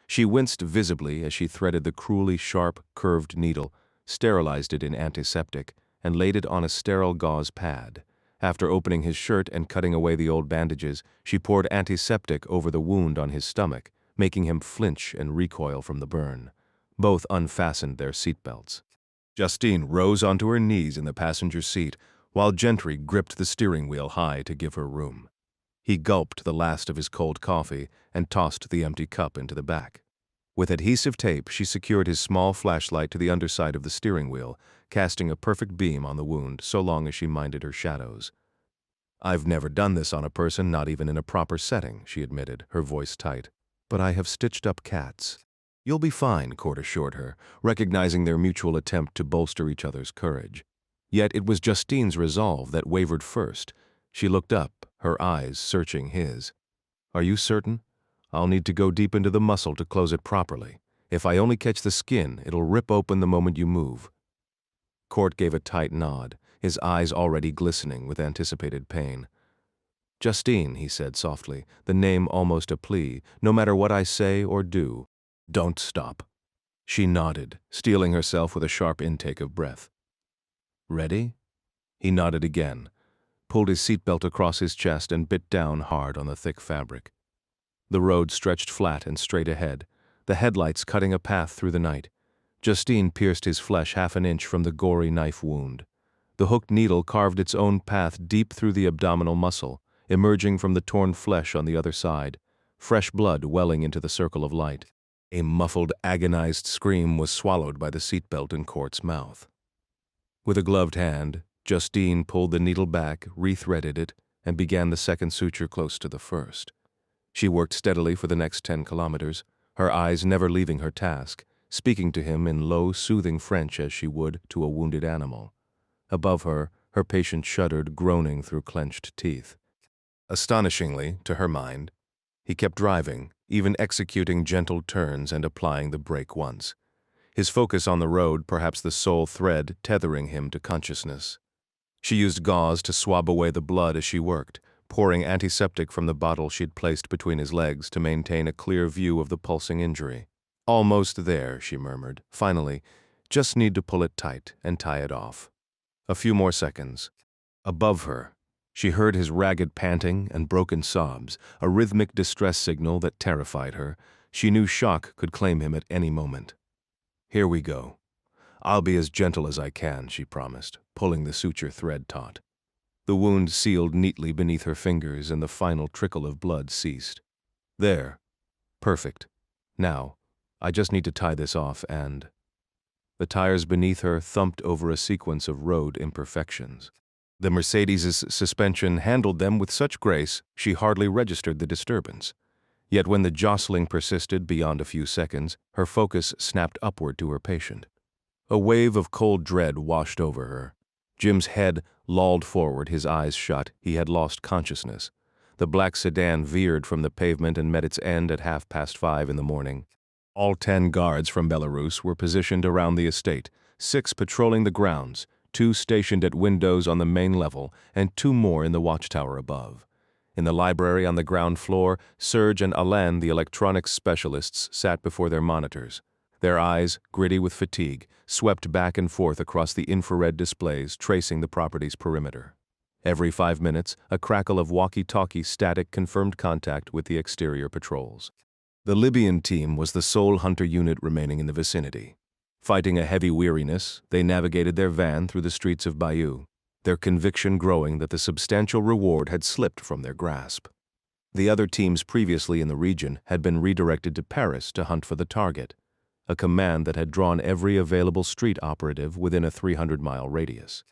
She winced visibly as she threaded the cruelly sharp, curved needle, sterilized it in antiseptic, and laid it on a sterile gauze pad. After opening his shirt and cutting away the old bandages, she poured antiseptic over the wound on his stomach, making him flinch and recoil from the burn. Both unfastened their seatbelts. Justine rose onto her knees in the passenger seat, while Gentry gripped the steering wheel high to give her room. He gulped the last of his cold coffee and tossed the empty cup into the back. With adhesive tape, she secured his small flashlight to the underside of the steering wheel, casting a perfect beam on the wound so long as she minded her shadows. "I've never done this on a person, not even in a proper setting," she admitted, her voice tight. "But I have stitched up cats." "You'll be fine," Court assured her, recognizing their mutual attempt to bolster each other's courage. Yet it was Justine's resolve that wavered first. She looked up, her eyes searching his. "Are you certain? I'll need to go deep into the muscle to close it properly. If I only catch the skin, it'll rip open the moment you move." Court gave a tight nod, his eyes already glistening with anticipated pain. "Justine," he said softly, the name almost a plea, "no matter what I say or do, don't stop." She nodded, steeling herself with a sharp intake of breath. "Ready?" He nodded again, pulled his seatbelt across his chest and bit down hard on the thick fabric. The road stretched flat and straight ahead, the headlights cutting a path through the night. Justine pierced his flesh half an inch from the gory knife wound. The hooked needle carved its own path deep through the abdominal muscle, emerging from the torn flesh on the other side, fresh blood welling into the circle of light. A muffled, agonized scream was swallowed by the seatbelt in Court's mouth. With a gloved hand, Justine pulled the needle back, rethreaded it, and began the second suture close to the first. She worked steadily for the next 10 kilometers, her eyes never leaving her task, speaking to him in low, soothing French as she would to a wounded animal. Above her, her patient shuddered, groaning through clenched teeth. Astonishingly, to her mind, he kept driving, even executing gentle turns and applying the brake once. His focus on the road, perhaps the sole thread tethering him to consciousness. She used gauze to swab away the blood as she worked, pouring antiseptic from the bottle she'd placed between his legs to maintain a clear view of the pulsing injury. "Almost there," she murmured. "Finally, just need to pull it tight and tie it off." A few more seconds. Above her, she heard his ragged panting and broken sobs, a rhythmic distress signal that terrified her. She knew shock could claim him at any moment. "Here we go. I'll be as gentle as I can," she promised, pulling the suture thread taut. The wound sealed neatly beneath her fingers and the final trickle of blood ceased. There. Perfect. Now, I just need to tie this off and… The tires beneath her thumped over a sequence of road imperfections. The Mercedes's suspension handled them with such grace she hardly registered the disturbance. Yet when the jostling persisted beyond a few seconds, her focus snapped upward to her patient. A wave of cold dread washed over her. Jim's head lolled forward, his eyes shut. He had lost consciousness. The black sedan veered from the pavement and met its end at 5:30 in the morning. All 10 guards from Belarus were positioned around the estate, 6 patrolling the grounds, 2 stationed at windows on the main level, and 2 more in the watchtower above. In the library on the ground floor, Serge and Alain, the electronics specialists, sat before their monitors. Their eyes, gritty with fatigue, swept back and forth across the infrared displays tracing the property's perimeter. Every 5 minutes, a crackle of walkie-talkie static confirmed contact with the exterior patrols. The Libyan team was the sole hunter unit remaining in the vicinity. Fighting a heavy weariness, they navigated their van through the streets of Bayeux, their conviction growing that the substantial reward had slipped from their grasp. The other teams previously in the region had been redirected to Paris to hunt for the target, a command that had drawn every available street operative within a 300-mile radius.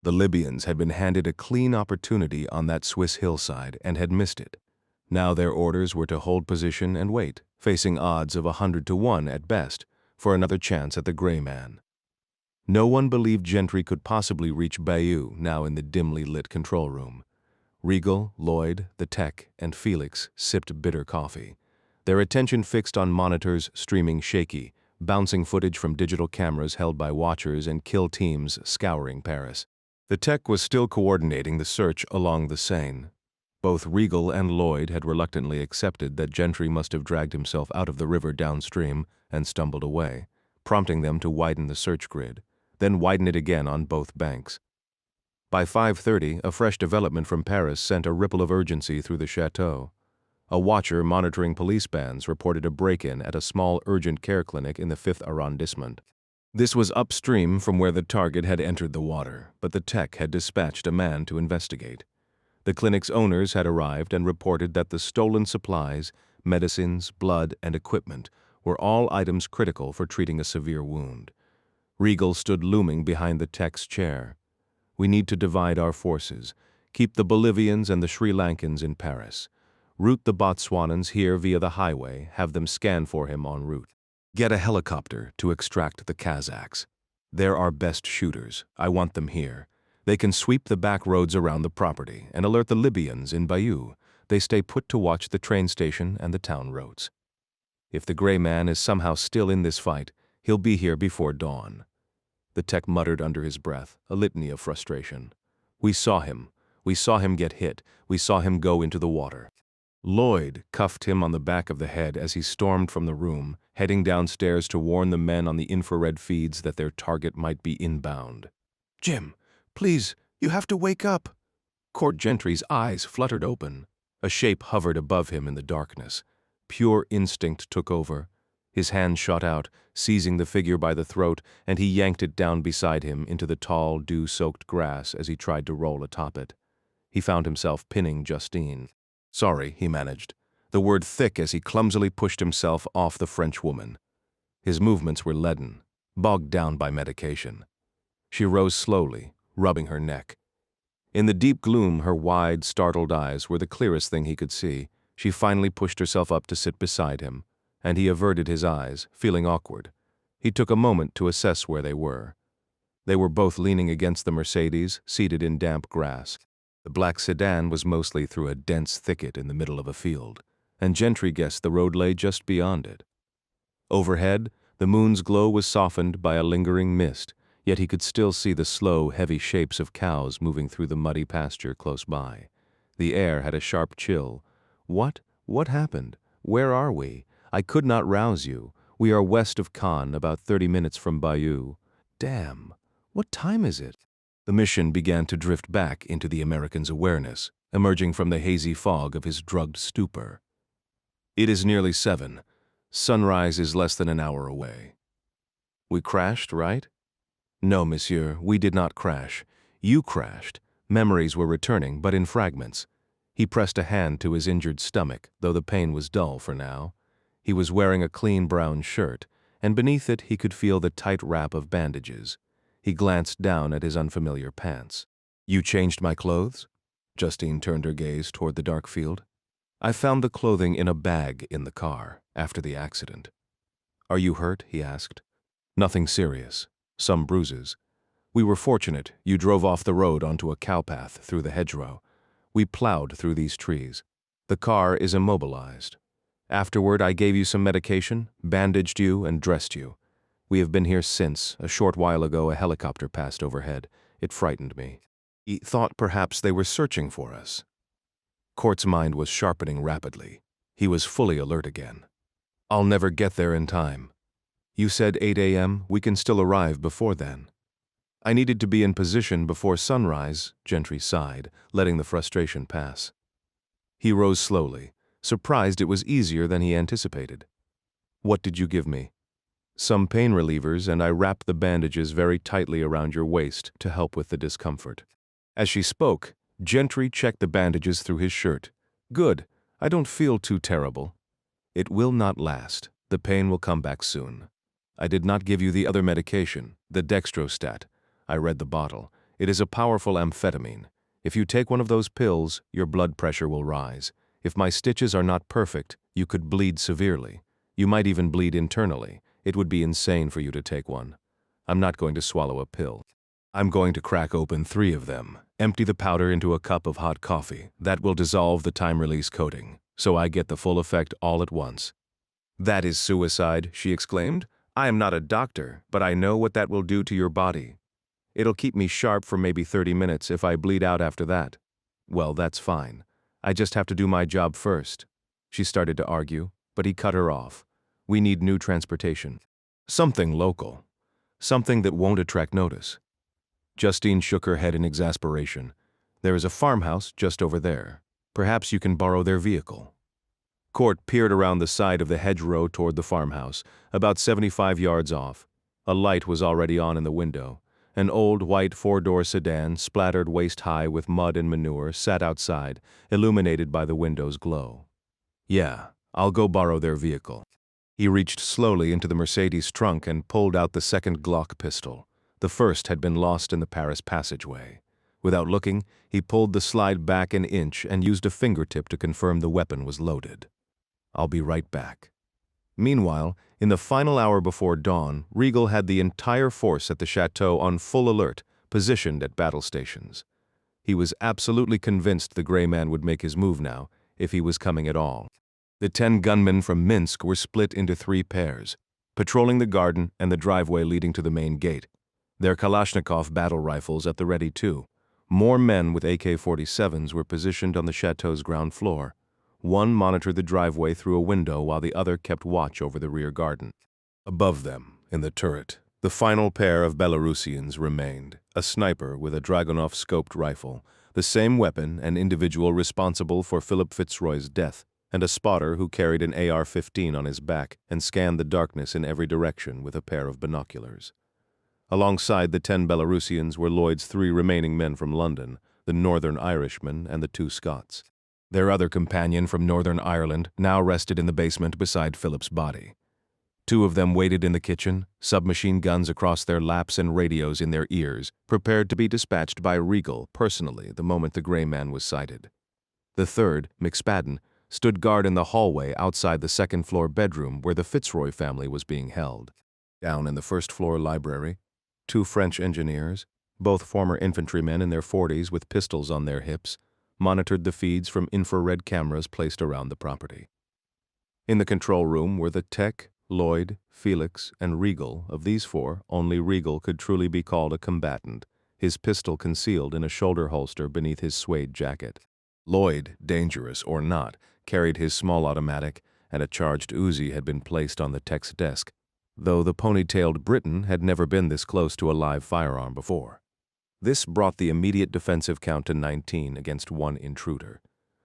The Libyans had been handed a clean opportunity on that Swiss hillside and had missed it. Now their orders were to hold position and wait, facing odds of 100 to 1 at best, for another chance at the gray man. No one believed Gentry could possibly reach Bayeux now in the dimly lit control room. Regal, Lloyd, the tech, and Felix sipped bitter coffee, their attention fixed on monitors streaming shaky, bouncing footage from digital cameras held by watchers and kill teams scouring Paris. The tech was still coordinating the search along the Seine. Both Regal and Lloyd had reluctantly accepted that Gentry must have dragged himself out of the river downstream and stumbled away, prompting them to widen the search grid, then widen it again on both banks. By 5:30, a fresh development from Paris sent a ripple of urgency through the chateau. A watcher monitoring police bands reported a break-in at a small urgent care clinic in the 5th arrondissement. This was upstream from where the target had entered the water, but the tech had dispatched a man to investigate. The clinic's owners had arrived and reported that the stolen supplies, medicines, blood, and equipment were all items critical for treating a severe wound. Regal stood looming behind the tech's chair. We need to divide our forces, keep the Bolivians and the Sri Lankans in Paris. Route the Botswanans here via the highway, have them scan for him en route. Get a helicopter to extract the Kazakhs. They're our best shooters. I want them here. They can sweep the back roads around the property and alert the Libyans in Bayeux. They stay put to watch the train station and the town roads. If the gray man is somehow still in this fight, he'll be here before dawn. The tech muttered under his breath, a litany of frustration. We saw him. We saw him get hit. We saw him go into the water. Lloyd cuffed him on the back of the head as he stormed from the room, heading downstairs to warn the men on the infrared feeds that their target might be inbound. Jim, please, you have to wake up. Court Gentry's eyes fluttered open. A shape hovered above him in the darkness. Pure instinct took over. His hand shot out, seizing the figure by the throat, and he yanked it down beside him into the tall, dew-soaked grass as he tried to roll atop it. He found himself pinning Justine. Sorry, he managed, the word thick as he clumsily pushed himself off the Frenchwoman. His movements were leaden, bogged down by medication. She rose slowly, rubbing her neck. In the deep gloom, her wide, startled eyes were the clearest thing he could see. She finally pushed herself up to sit beside him, and he averted his eyes, feeling awkward. He took a moment to assess where they were. They were both leaning against the Mercedes, seated in damp grass. The black sedan was mostly through a dense thicket in the middle of a field, and Gentry guessed the road lay just beyond it. Overhead, the moon's glow was softened by a lingering mist, yet he could still see the slow, heavy shapes of cows moving through the muddy pasture close by. The air had a sharp chill. What happened? Where are we? I could not rouse you. We are west of Cannes, about 30 minutes from Bayeux. Damn, what time is it? The mission began to drift back into the American's awareness, emerging from the hazy fog of his drugged stupor. It is nearly 7. Sunrise is less than an hour away. We crashed, right? No, monsieur, we did not crash. You crashed. Memories were returning, but in fragments. He pressed a hand to his injured stomach, though the pain was dull for now. He was wearing a clean brown shirt, and beneath it he could feel the tight wrap of bandages. He glanced down at his unfamiliar pants. "You changed my clothes?" Justine turned her gaze toward the dark field. "I found the clothing in a bag in the car, after the accident." "Are you hurt?" he asked. "Nothing serious. Some bruises. We were fortunate. You drove off the road onto a cowpath through the hedgerow. We plowed through these trees. The car is immobilized. Afterward, I gave you some medication, bandaged you, and dressed you. We have been here since. A short while ago, a helicopter passed overhead. It frightened me. He thought perhaps they were searching for us." Court's mind was sharpening rapidly. He was fully alert again. "I'll never get there in time." "You said 8 a.m. We can still arrive before then." "I needed to be in position before sunrise," Gentry sighed, letting the frustration pass. He rose slowly, surprised it was easier than he anticipated. "What did you give me?" "Some pain relievers, and I wrapped the bandages very tightly around your waist to help with the discomfort." As she spoke, Gentry checked the bandages through his shirt. "Good. I don't feel too terrible." "It will not last. The pain will come back soon. I did not give you the other medication, the dextrostat. I read the bottle. It is a powerful amphetamine. If you take one of those pills, your blood pressure will rise. If my stitches are not perfect, you could bleed severely. You might even bleed internally. It would be insane for you to take one. I'm not going to swallow a pill. I'm going to crack open 3 of them, empty the powder into a cup of hot coffee. That will dissolve the time-release coating, so I get the full effect all at once." "That is suicide," she exclaimed. "I am not a doctor, but I know what that will do to your body. It'll keep me sharp for maybe 30 minutes if I bleed out after that." "Well, that's fine. I just have to do my job first." She started to argue, but he cut her off. "We need new transportation. Something local. Something that won't attract notice." Justine shook her head in exasperation. "There is a farmhouse just over there. Perhaps you can borrow their vehicle." Court peered around the side of the hedgerow toward the farmhouse, about 75 yards off. A light was already on in the window. An old white 4-door sedan, splattered waist-high with mud and manure, sat outside, illuminated by the window's glow. "Yeah, I'll go borrow their vehicle." He reached slowly into the Mercedes trunk and pulled out the second Glock pistol. The first had been lost in the Paris passageway. Without looking, he pulled the slide back an inch and used a fingertip to confirm the weapon was loaded. "I'll be right back." Meanwhile, in the final hour before dawn, Regal had the entire force at the chateau on full alert, positioned at battle stations. He was absolutely convinced the gray man would make his move now, if he was coming at all. The 10 gunmen from Minsk were split into 3 pairs, patrolling the garden and the driveway leading to the main gate. Their Kalashnikov battle rifles at the ready too. More men with AK-47s were positioned on the chateau's ground floor. One monitored the driveway through a window while the other kept watch over the rear garden. Above them, in the turret, the final pair of Belarusians remained, a sniper with a Dragunov-scoped rifle, the same weapon and individual responsible for Philip Fitzroy's death, and a spotter who carried an AR-15 on his back and scanned the darkness in every direction with a pair of binoculars. Alongside the 10 Belarusians were Lloyd's 3 remaining men from London, the Northern Irishman and the 2 Scots. Their other companion from Northern Ireland now rested in the basement beside Philip's body. 2 of them waited in the kitchen, submachine guns across their laps and radios in their ears, prepared to be dispatched by Regal personally the moment the gray man was sighted. The third, McSpadden, stood guard in the hallway outside the second-floor bedroom where the Fitzroy family was being held. Down in the first-floor library, 2 French engineers, both former infantrymen in their 40s with pistols on their hips, monitored the feeds from infrared cameras placed around the property. In the control room were the Tech, Lloyd, Felix, and Regal. Of these 4, only Regal could truly be called a combatant, his pistol concealed in a shoulder holster beneath his suede jacket. Lloyd, dangerous or not, carried his small automatic, and a charged Uzi had been placed on the Tech's desk, though the ponytailed Briton had never been this close to a live firearm before. This brought the immediate defensive count to 19 against 1 intruder,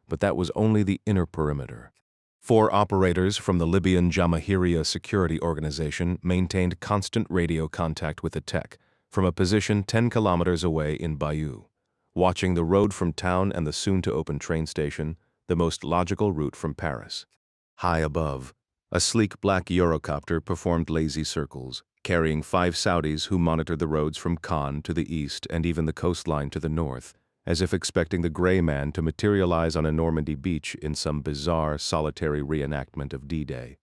but that was only the inner perimeter. 4 operators from the Libyan Jamahiriya security organization maintained constant radio contact with the Tech from a position 10 kilometers away in Bayeux. watching the road from town and the soon-to-open train station, the most logical route from Paris. High above, a sleek black Eurocopter performed lazy circles, carrying 5 Saudis who monitored the roads from Cannes to the east and even the coastline to the north, as if expecting the gray man to materialize on a Normandy beach in some bizarre, solitary reenactment of D-Day.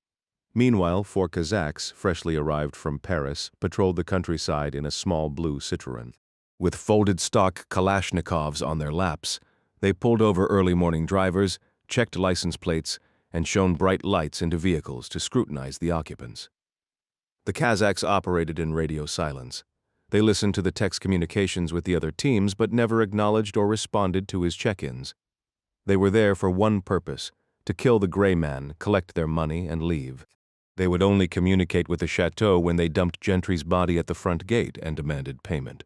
Meanwhile, 4 Kazakhs, freshly arrived from Paris, patrolled the countryside in a small blue Citroën. With folded stock Kalashnikovs on their laps, they pulled over early morning drivers, checked license plates, and shone bright lights into vehicles to scrutinize the occupants. The Kazakhs operated in radio silence. They listened to the text communications with the other teams but never acknowledged or responded to his check-ins. They were there for one purpose: to kill the gray man, collect their money, and leave. They would only communicate with the chateau when they dumped Gentry's body at the front gate and demanded payment.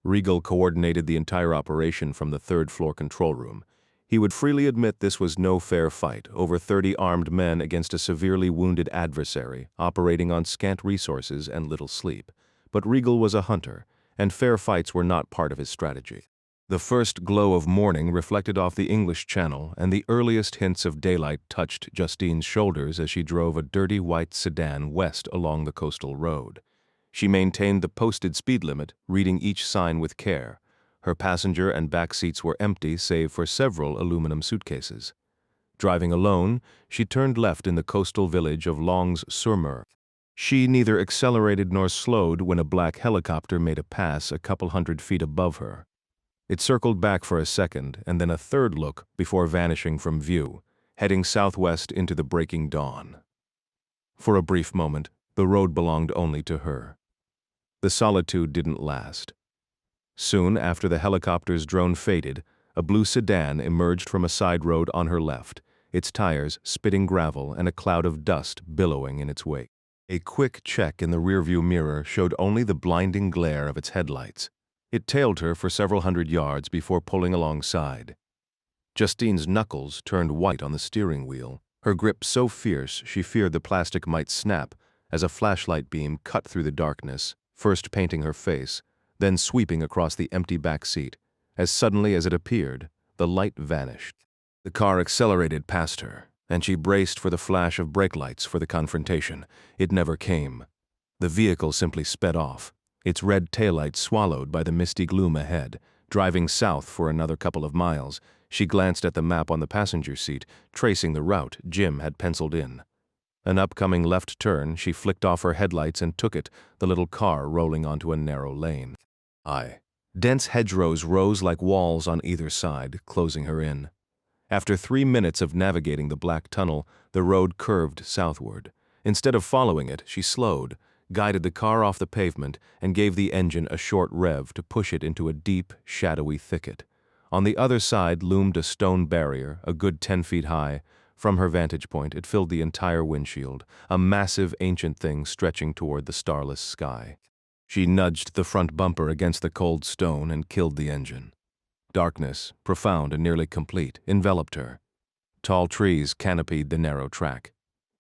Regal coordinated the entire operation from the third-floor control room. He would freely admit this was no fair fight, over 30 armed men against a severely wounded adversary, operating on scant resources and little sleep. But Regal was a hunter, and fair fights were not part of his strategy. The first glow of morning reflected off the English Channel, and the earliest hints of daylight touched Justine's shoulders as she drove a dirty white sedan west along the coastal road. She maintained the posted speed limit, reading each sign with care. Her passenger and back seats were empty save for several aluminum suitcases. Driving alone, she turned left in the coastal village of Longues-sur-Mer. She neither accelerated nor slowed when a black helicopter made a pass a couple hundred feet above her. It circled back for a second and then a third look before vanishing from view, heading southwest into the breaking dawn. For a brief moment, the road belonged only to her. The solitude didn't last. Soon after the helicopter's drone faded, a blue sedan emerged from a side road on her left, its tires spitting gravel and a cloud of dust billowing in its wake. A quick check in the rearview mirror showed only the blinding glare of its headlights. It tailed her for several hundred yards before pulling alongside. Justine's knuckles turned white on the steering wheel, her grip so fierce she feared the plastic might snap as a flashlight beam cut through the darkness, first painting her face, then sweeping across the empty back seat. As suddenly as it appeared, the light vanished. The car accelerated past her, and she braced for the flash of brake lights for the confrontation. It never came. The vehicle simply sped off, its red taillights swallowed by the misty gloom ahead. Driving south for another couple of miles, she glanced at the map on the passenger seat, tracing the route Jim had penciled in. An upcoming left turn, she flicked off her headlights and took it, the little car rolling onto a narrow lane. Dense hedgerows rose like walls on either side, closing her in. After 3 minutes of navigating the black tunnel, the road curved southward. Instead of following it, she slowed, guided the car off the pavement, and gave the engine a short rev to push it into a deep, shadowy thicket. On the other side loomed a stone barrier, a good 10 feet high. From her vantage point, it filled the entire windshield, a massive ancient thing stretching toward the starless sky. She nudged the front bumper against the cold stone and killed the engine. Darkness, profound and nearly complete, enveloped her. Tall trees canopied the narrow track.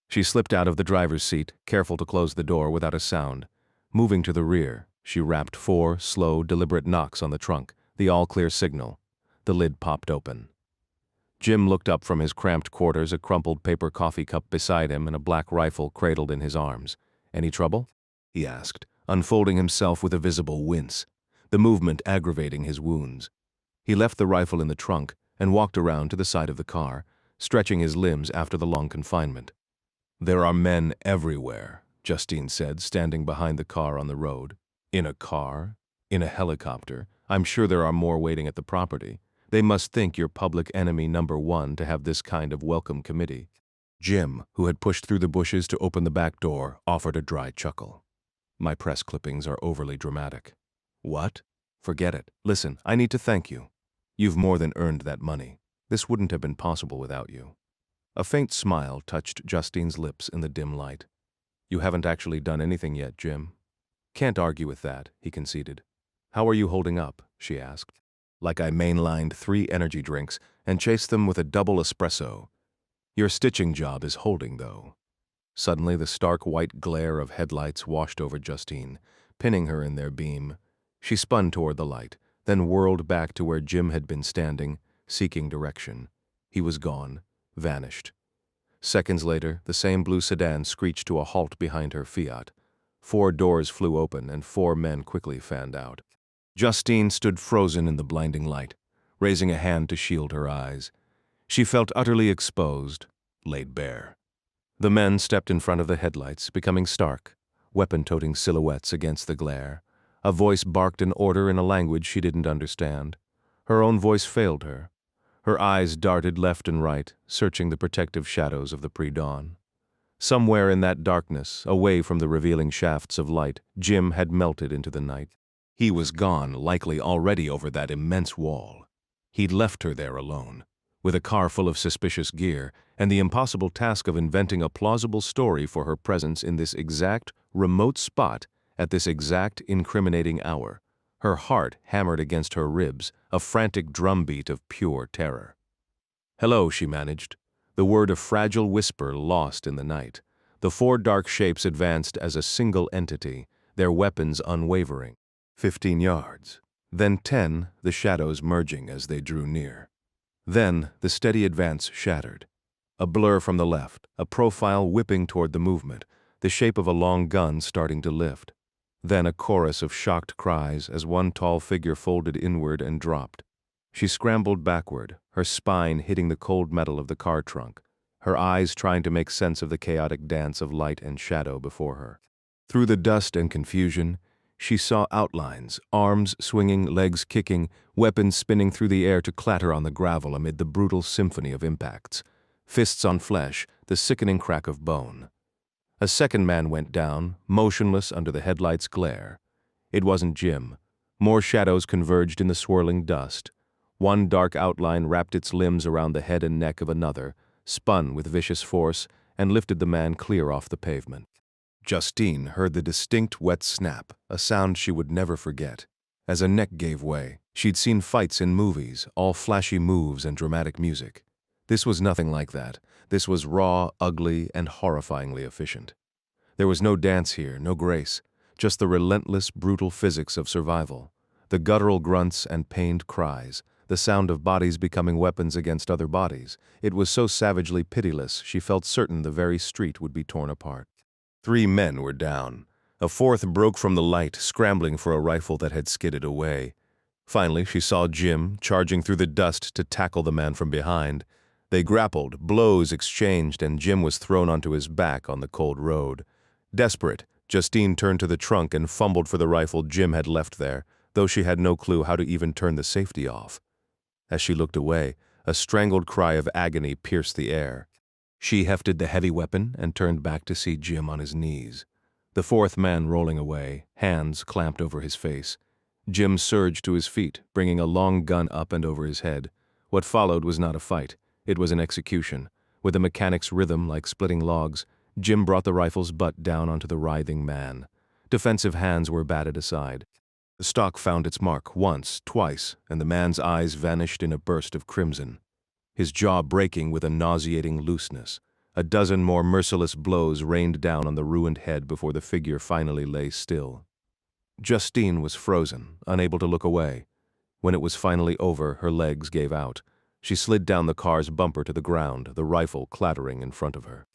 She slipped out of the driver's seat, careful to close the door without a sound. Moving to the rear, she rapped 4 slow, deliberate knocks on the trunk, the all-clear signal. The lid popped open. Jim looked up from his cramped quarters, a crumpled paper coffee cup beside him and a black rifle cradled in his arms. "Any trouble?" he asked, unfolding himself with a visible wince, the movement aggravating his wounds. He left the rifle in the trunk and walked around to the side of the car, stretching his limbs after the long confinement. "There are men everywhere," Justine said, standing behind the car on the road. "In a car? In a helicopter? I'm sure there are more waiting at the property. They must think you're public enemy #1 to have this kind of welcome committee." Jim, who had pushed through the bushes to open the back door, offered a dry chuckle. "My press clippings are overly dramatic." "What? Forget it. Listen, I need to thank you. You've more than earned that money. This wouldn't have been possible without you." A faint smile touched Justine's lips in the dim light. "You haven't actually done anything yet, Jim." "Can't argue with that," he conceded. "How are you holding up?" she asked. "Like I mainlined 3 energy drinks and chased them with a double espresso. Your stitching job is holding, though." Suddenly the stark white glare of headlights washed over Justine, pinning her in their beam. She spun toward the light, then whirled back to where Jim had been standing, seeking direction. He was gone, vanished. Seconds later, the same blue sedan screeched to a halt behind her Fiat. 4 doors flew open and 4 men quickly fanned out. Justine stood frozen in the blinding light, raising a hand to shield her eyes. She felt utterly exposed, laid bare. The men stepped in front of the headlights, becoming stark, weapon-toting silhouettes against the glare. A voice barked an order in a language she didn't understand. Her own voice failed her. Her eyes darted left and right, searching the protective shadows of the pre-dawn. Somewhere in that darkness, away from the revealing shafts of light, Jim had melted into the night. He was gone, likely already over that immense wall. He'd left her there alone, with a car full of suspicious gear, and the impossible task of inventing a plausible story for her presence in this exact, remote spot at this exact incriminating hour. Her heart hammered against her ribs, a frantic drumbeat of pure terror. "Hello," she managed, the word a fragile whisper lost in the night. The 4 dark shapes advanced as a single entity, their weapons unwavering. 15 yards. Then 10, the shadows merging as they drew near. Then the steady advance shattered. A blur from the left, a profile whipping toward the movement, the shape of a long gun starting to lift. Then a chorus of shocked cries as one tall figure folded inward and dropped. She scrambled backward, her spine hitting the cold metal of the car trunk, her eyes trying to make sense of the chaotic dance of light and shadow before her. Through the dust and confusion, she saw outlines, arms swinging, legs kicking, weapons spinning through the air to clatter on the gravel amid the brutal symphony of impacts. Fists on flesh, the sickening crack of bone. A second man went down, motionless under the headlights' glare. It wasn't Jim. More shadows converged in the swirling dust. One dark outline wrapped its limbs around the head and neck of another, spun with vicious force, and lifted the man clear off the pavement. Justine heard the distinct wet snap, a sound she would never forget. As a neck gave way, she'd seen fights in movies, all flashy moves and dramatic music. This was nothing like that. This was raw, ugly, and horrifyingly efficient. There was no dance here, no grace, just the relentless, brutal physics of survival. The guttural grunts and pained cries, the sound of bodies becoming weapons against other bodies. It was so savagely pitiless, she felt certain the very street would be torn apart. 3 men were down. A 4th broke from the light, scrambling for a rifle that had skidded away. Finally, she saw Jim charging through the dust to tackle the man from behind. They grappled, blows exchanged, and Jim was thrown onto his back on the cold road. Desperate, Justine turned to the trunk and fumbled for the rifle Jim had left there, though she had no clue how to even turn the safety off. As she looked away, a strangled cry of agony pierced the air. She hefted the heavy weapon and turned back to see Jim on his knees. The 4th man rolling away, hands clamped over his face. Jim surged to his feet, bringing a long gun up and over his head. What followed was not a fight. It was an execution. With a mechanic's rhythm like splitting logs, Jim brought the rifle's butt down onto the writhing man. Defensive hands were batted aside. The stock found its mark once, twice, and the man's eyes vanished in a burst of crimson. His jaw breaking with a nauseating looseness. A dozen more merciless blows rained down on the ruined head before the figure finally lay still. Justine was frozen, unable to look away. When it was finally over, her legs gave out. She slid down the car's bumper to the ground, the rifle clattering in front of her.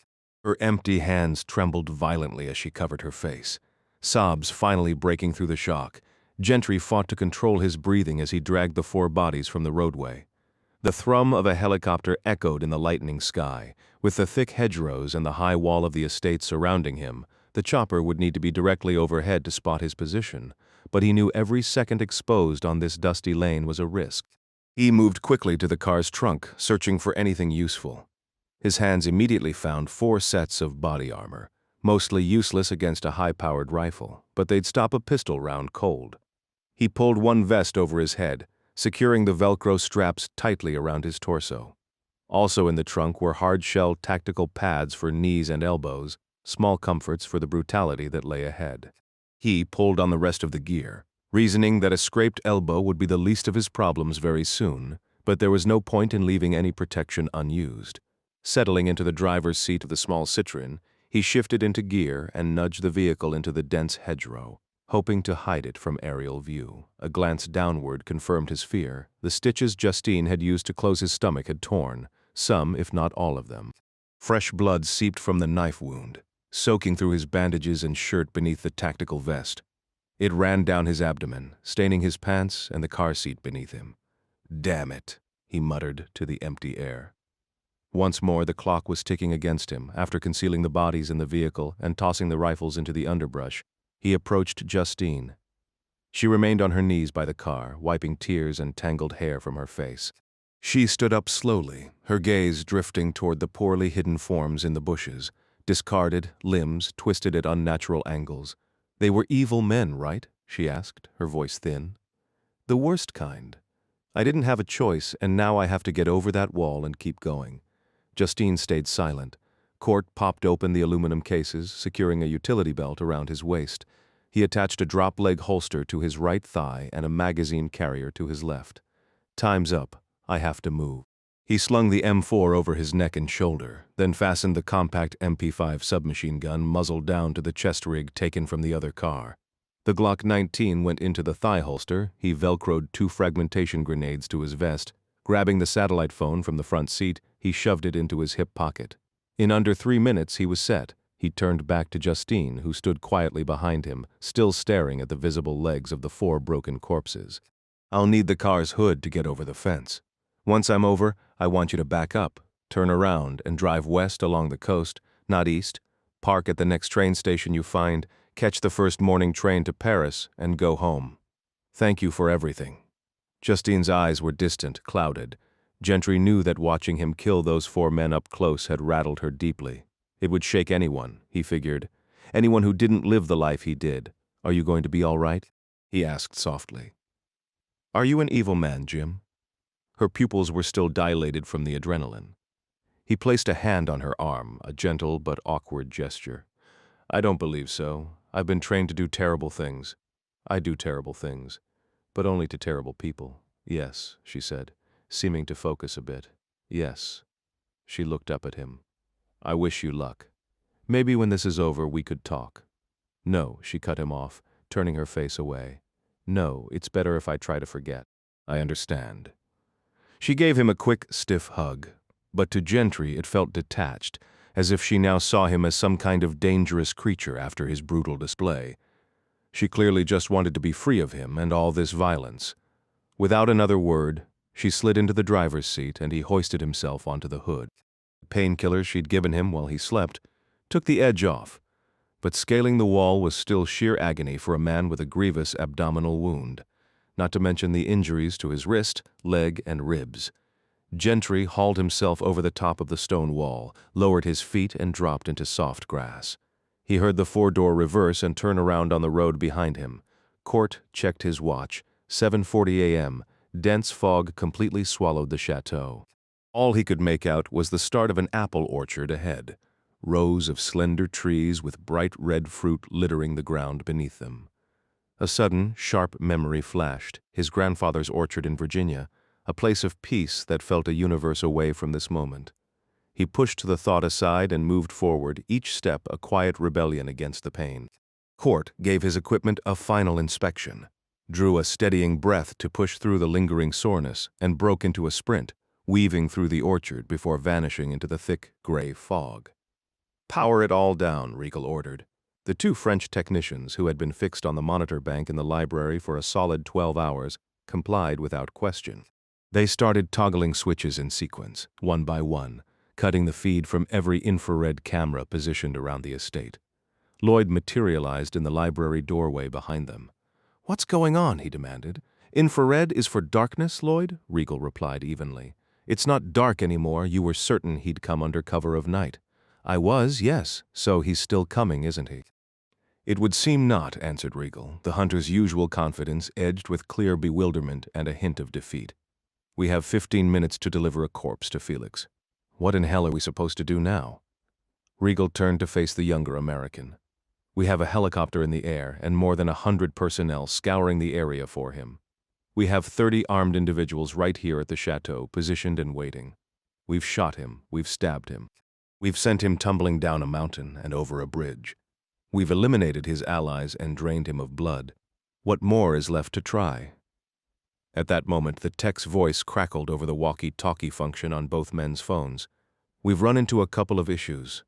Her empty hands trembled violently as she covered her face. Sobs finally breaking through the shock. Gentry fought to control his breathing as he dragged the 4 bodies from the roadway. The thrum of a helicopter echoed in the lightening sky. With the thick hedgerows and the high wall of the estate surrounding him, the chopper would need to be directly overhead to spot his position, but he knew every second exposed on this dusty lane was a risk. He moved quickly to the car's trunk, searching for anything useful. His hands immediately found 4 sets of body armor, mostly useless against a high-powered rifle, but they'd stop a pistol round cold. He pulled one vest over his head, securing the Velcro straps tightly around his torso. Also in the trunk were hard-shell tactical pads for knees and elbows, small comforts for the brutality that lay ahead. He pulled on the rest of the gear, reasoning that a scraped elbow would be the least of his problems very soon, but there was no point in leaving any protection unused. Settling into the driver's seat of the small Citroen, he shifted into gear and nudged the vehicle into the dense hedgerow. hoping to hide it from aerial view. A glance downward confirmed his fear. The stitches Justine had used to close his stomach had torn, some, if not all of them. Fresh blood seeped from the knife wound, soaking through his bandages and shirt beneath the tactical vest. It ran down his abdomen, staining his pants and the car seat beneath him. "Damn it," he muttered to the empty air. Once more the clock was ticking against him. After concealing the bodies in the vehicle and tossing the rifles into the underbrush, he approached Justine. She remained on her knees by the car, wiping tears and tangled hair from her face. She stood up slowly, her gaze drifting toward the poorly hidden forms in the bushes, discarded limbs twisted at unnatural angles. "They were evil men, right?" she asked, her voice thin. "The worst kind. I didn't have a choice, and now I have to get over that wall and keep going." Justine stayed silent. Court popped open the aluminum cases, securing a utility belt around his waist. He attached a drop-leg holster to his right thigh and a magazine carrier to his left. "Time's up. I have to move." He slung the M4 over his neck and shoulder, then fastened the compact MP5 submachine gun muzzle down to the chest rig taken from the other car. The Glock 19 went into the thigh holster. He velcroed 2 fragmentation grenades to his vest. Grabbing the satellite phone from the front seat, he shoved it into his hip pocket. In under 3 minutes he was set. He turned back to Justine, who stood quietly behind him, still staring at the visible legs of the 4 broken corpses. "I'll need the car's hood to get over the fence. Once I'm over, I want you to back up, turn around, and drive west along the coast, not east. Park at the next train station you find, catch the first morning train to Paris, and go home. Thank you for everything." Justine's eyes were distant, clouded. Gentry knew that watching him kill those 4 men up close had rattled her deeply. It would shake anyone, he figured. Anyone who didn't live the life he did. "Are you going to be all right?" he asked softly. "Are you an evil man, Jim?" Her pupils were still dilated from the adrenaline. He placed a hand on her arm, a gentle but awkward gesture. "I don't believe so. I've been trained to do terrible things. I do terrible things, but only to terrible people. Yes," she said, seeming to focus a bit. "Yes." She looked up at him. "I wish you luck. Maybe when this is over we could talk." "No," she cut him off, turning her face away. "No, it's better if I try to forget." "I understand." She gave him a quick, stiff hug, but to Gentry it felt detached, as if she now saw him as some kind of dangerous creature after his brutal display. She clearly just wanted to be free of him and all this violence. Without another word, she slid into the driver's seat and he hoisted himself onto the hood. The painkillers she'd given him while he slept took the edge off, but scaling the wall was still sheer agony for a man with a grievous abdominal wound, not to mention the injuries to his wrist, leg, and ribs. Gentry hauled himself over the top of the stone wall, lowered his feet, and dropped into soft grass. He heard the 4-door reverse and turn around on the road behind him. Court checked his watch. 7:40 a.m. Dense fog completely swallowed the chateau. All he could make out was the start of an apple orchard ahead, rows of slender trees with bright red fruit littering the ground beneath them. A sudden, sharp memory flashed, his grandfather's orchard in Virginia, a place of peace that felt a universe away from this moment. He pushed the thought aside and moved forward, each step a quiet rebellion against the pain. Court gave his equipment a final inspection, drew a steadying breath to push through the lingering soreness, and broke into a sprint, weaving through the orchard before vanishing into the thick, gray fog. "Power it all down," Regal ordered. The 2 French technicians, who had been fixed on the monitor bank in the library for a solid 12 hours, complied without question. They started toggling switches in sequence, one by one, cutting the feed from every infrared camera positioned around the estate. Lloyd materialized in the library doorway behind them. "What's going on?" he demanded. "Infrared is for darkness, Lloyd," Regal replied evenly. "It's not dark anymore. You were certain he'd come under cover of night." "I was, yes. So he's still coming, isn't he?" "It would seem not," answered Regal, the hunter's usual confidence edged with clear bewilderment and a hint of defeat. "We have 15 minutes to deliver a corpse to Felix. What in hell are we supposed to do now?" Regal turned to face the younger American. "We have a helicopter in the air and more than 100 personnel scouring the area for him. We have 30 armed individuals right here at the chateau, positioned and waiting. We've shot him, we've stabbed him. We've sent him tumbling down a mountain and over a bridge. We've eliminated his allies and drained him of blood. What more is left to try? At that moment, the tech's voice crackled over the walkie-talkie function on both men's phones. We've run into a couple of issues.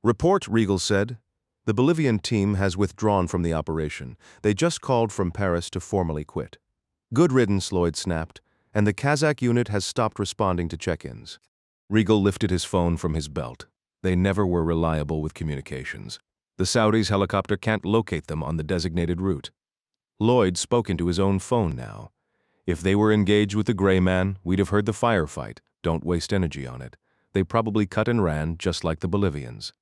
Report, Regal said. The Bolivian team has withdrawn from the operation. They just called from Paris to formally quit. Good riddance, Lloyd snapped, and the Kazakh unit has stopped responding to check-ins. Regal lifted his phone from his belt. They never were reliable with communications. The Saudis' helicopter can't locate them on the designated route. Lloyd spoke into his own phone now. If they were engaged with the gray man, we'd have heard the firefight. Don't waste energy on it. They probably cut and ran, just like the Bolivians.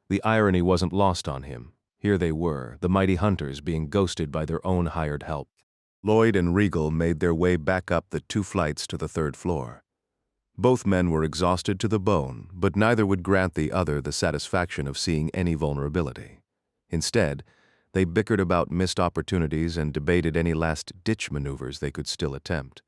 The irony wasn't lost on him. Here they were, the mighty hunters being ghosted by their own hired help. Lloyd and Regal made their way back up the 2 flights to the 3rd floor. Both men were exhausted to the bone, but neither would grant the other the satisfaction of seeing any vulnerability. Instead, they bickered about missed opportunities and debated any last-ditch maneuvers they could still attempt.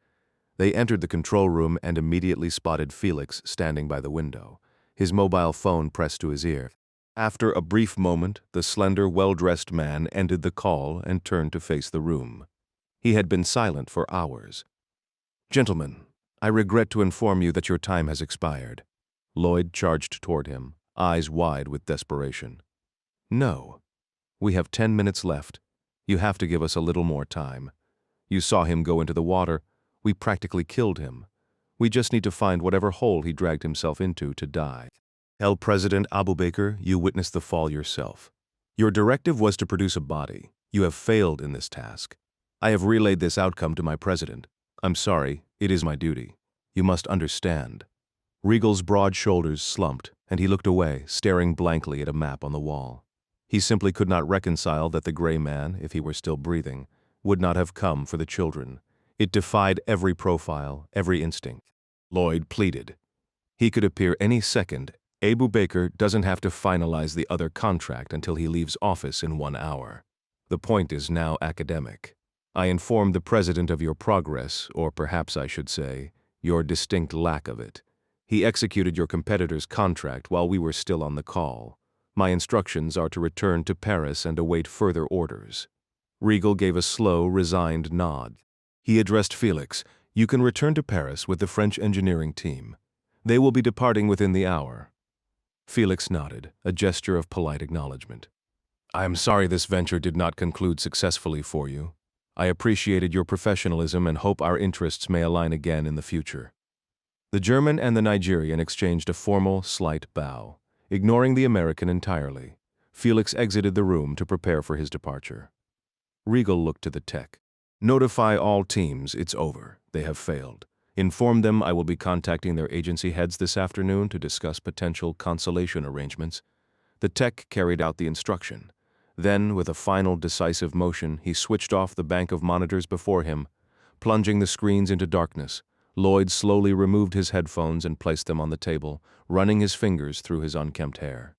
They entered the control room and immediately spotted Felix standing by the window, his mobile phone pressed to his ear. After a brief moment, the slender, well-dressed man ended the call and turned to face the room. He had been silent for hours. "Gentlemen, I regret to inform you that your time has expired." Lloyd charged toward him, eyes wide with desperation. "No. We have 10 minutes left. You have to give us a little more time. You saw him go into the water. We practically killed him. We just need to find whatever hole he dragged himself into to die. El President Abu Bakr, you witnessed the fall yourself. Your directive was to produce a body. You have failed in this task. I have relayed this outcome to my president. I'm sorry, it is my duty. You must understand." Regal's broad shoulders slumped, and he looked away, staring blankly at a map on the wall. He simply could not reconcile that the gray man, if he were still breathing, would not have come for the children. It defied every profile, every instinct. Lloyd pleaded. He could appear any second. Abu Bakr doesn't have to finalize the other contract until he leaves office in 1 hour. The point is now academic. I informed the president of your progress, or perhaps I should say, your distinct lack of it. He executed your competitor's contract while we were still on the call. My instructions are to return to Paris and await further orders. Regal gave a slow, resigned nod. He addressed Felix. You can return to Paris with the French engineering team. They will be departing within the hour. Felix nodded, a gesture of polite acknowledgement. I am sorry this venture did not conclude successfully for you. I appreciated your professionalism and hope our interests may align again in the future. The German and the Nigerian exchanged a formal, slight bow. Ignoring the American entirely, Felix exited the room to prepare for his departure. Regal looked to the tech. Notify all teams it's over. They have failed. Inform them I will be contacting their agency heads this afternoon to discuss potential consolation arrangements. The tech carried out the instruction. Then, with a final decisive motion, he switched off the bank of monitors before him. Plunging the screens into darkness, Lloyd slowly removed his headphones and placed them on the table, running his fingers through his unkempt hair.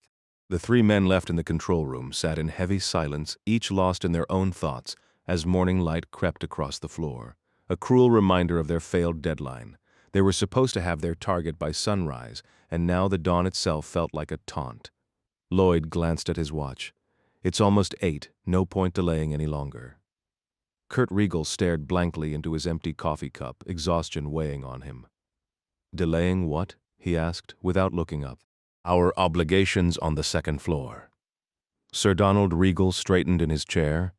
The 3 men left in the control room sat in heavy silence, each lost in their own thoughts, as morning light crept across the floor. A cruel reminder of their failed deadline. They were supposed to have their target by sunrise, and now the dawn itself felt like a taunt. Lloyd glanced at his watch. It's almost 8, no point delaying any longer. Kurt Regal stared blankly into his empty coffee cup, exhaustion weighing on him. Delaying what? He asked, without looking up. Our obligations on the 2nd floor. Sir Donald Regal straightened in his chair.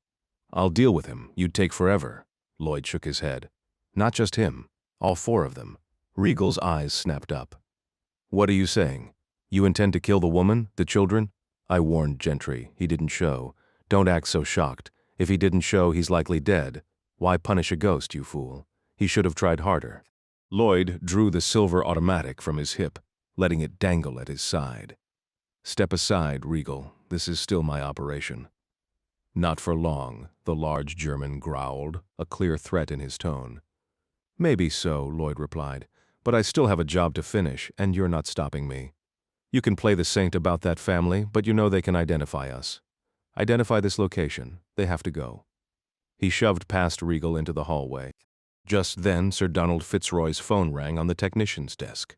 I'll deal with him. You'd take forever. Lloyd shook his head. Not just him. All 4 of them. Regal's eyes snapped up. What are you saying? You intend to kill the woman, the children? I warned Gentry. He didn't show. Don't act so shocked. If he didn't show, he's likely dead. Why punish a ghost, you fool? He should have tried harder. Lloyd drew the silver automatic from his hip, letting it dangle at his side. Step aside, Regal. This is still my operation. Not for long, the large German growled, a clear threat in his tone. Maybe so, Lloyd replied, but I still have a job to finish, and you're not stopping me. You can play the saint about that family, but you know they can identify us. Identify this location. They have to go. He shoved past Regal into the hallway. Just then, Sir Donald Fitzroy's phone rang on the technician's desk.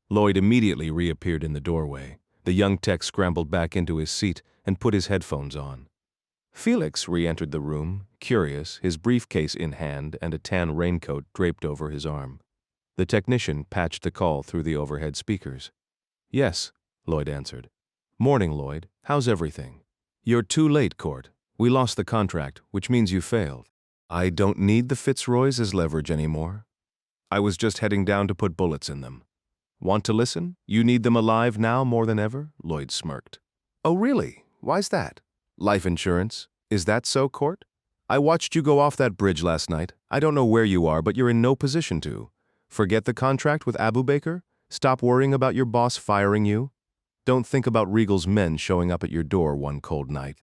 Lloyd immediately reappeared in the doorway. The young tech scrambled back into his seat and put his headphones on. Felix re-entered the room, curious, his briefcase in hand and a tan raincoat draped over his arm. The technician patched the call through the overhead speakers. "Yes," Lloyd answered. "Morning, Lloyd. How's everything?" "You're too late, Court. We lost the contract, which means you failed. I don't need the Fitzroys as leverage anymore. I was just heading down to put bullets in them." "Want to listen? You need them alive now more than ever?" Lloyd smirked. "Oh, really? Why's that? Life insurance? Is that so, Court? I watched you go off that bridge last night. I don't know where you are, but you're in no position to. Forget the contract with Abu Baker? Stop worrying about your boss firing you? Don't think about Regal's men showing up at your door one cold night."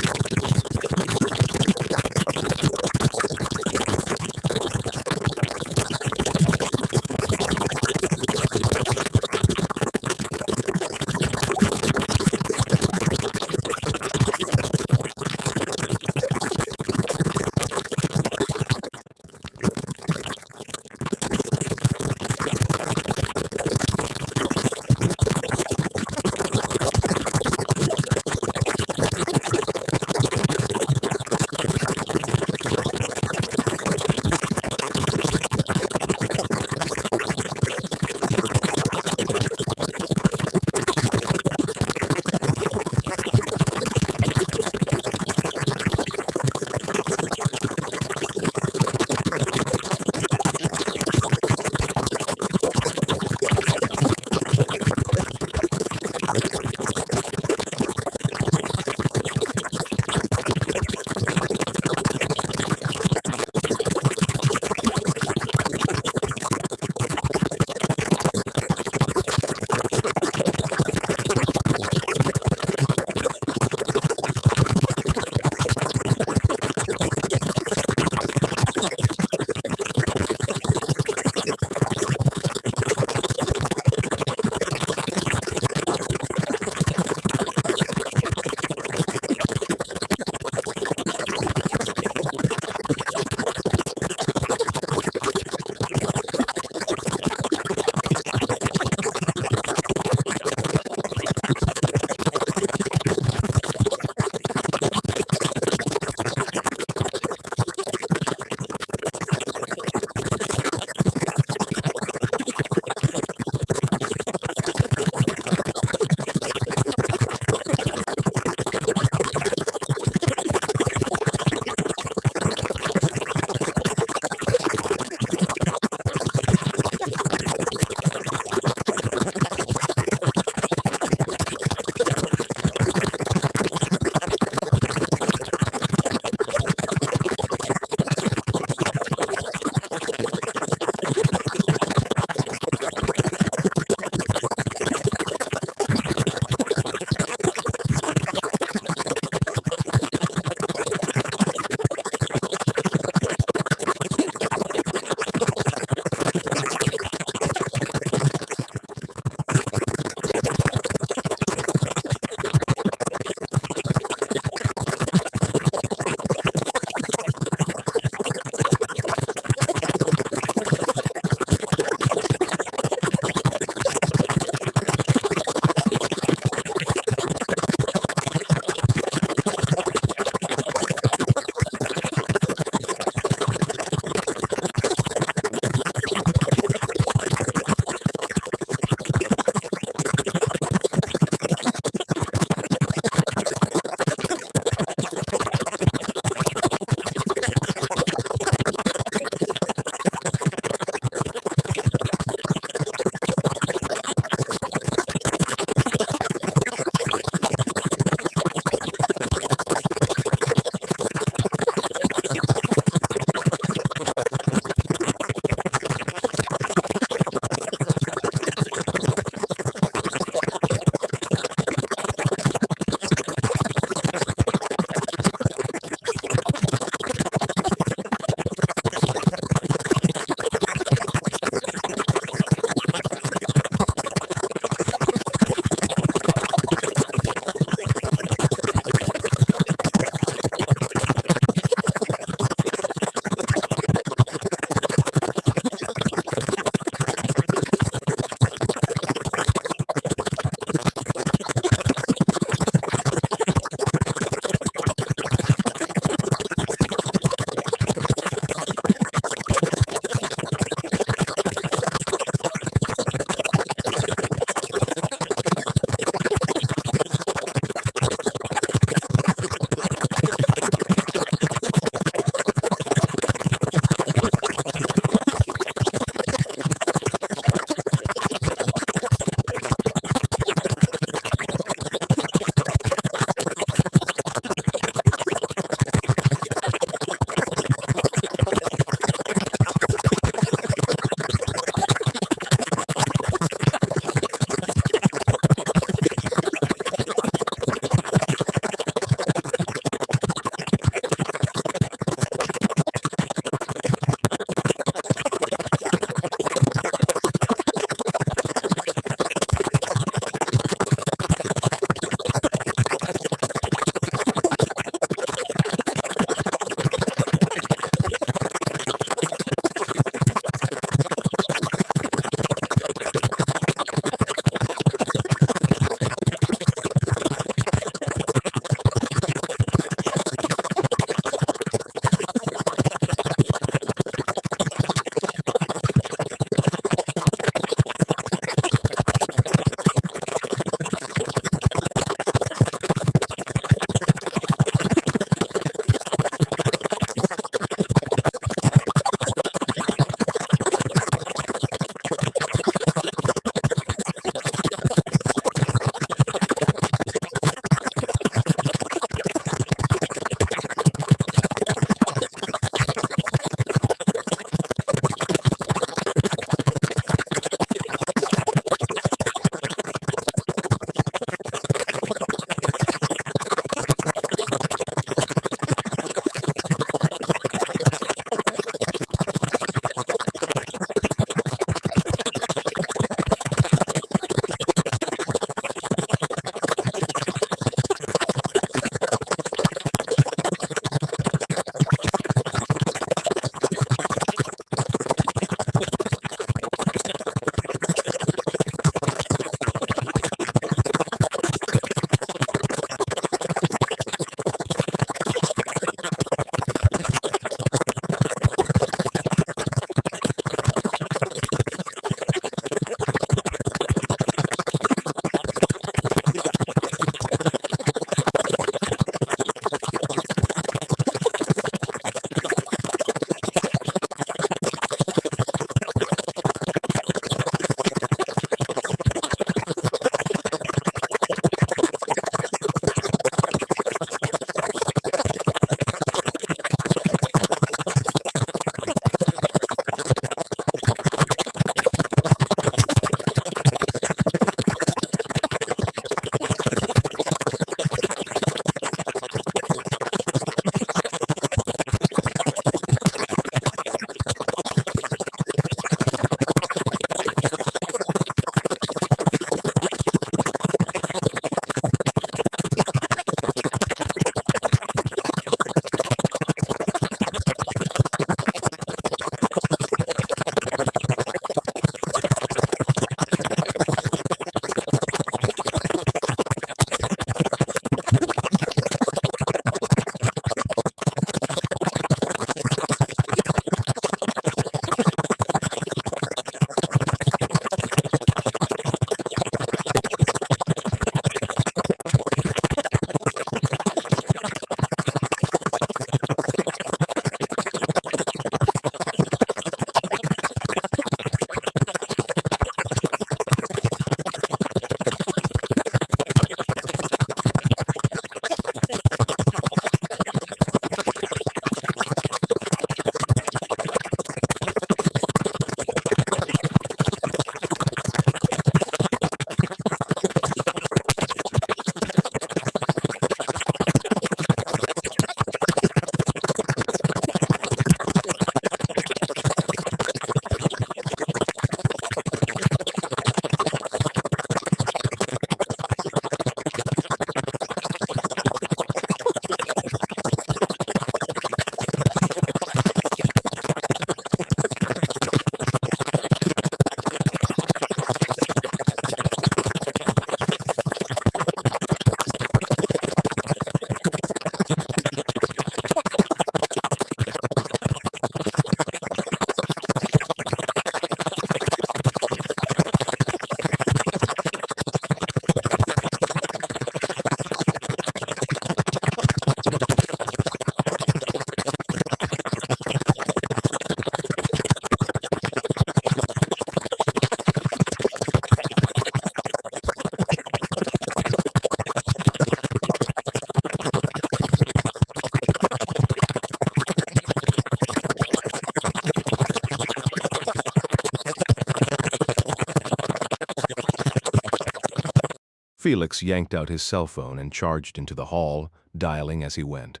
Felix yanked out his cell phone and charged into the hall, dialing as he went.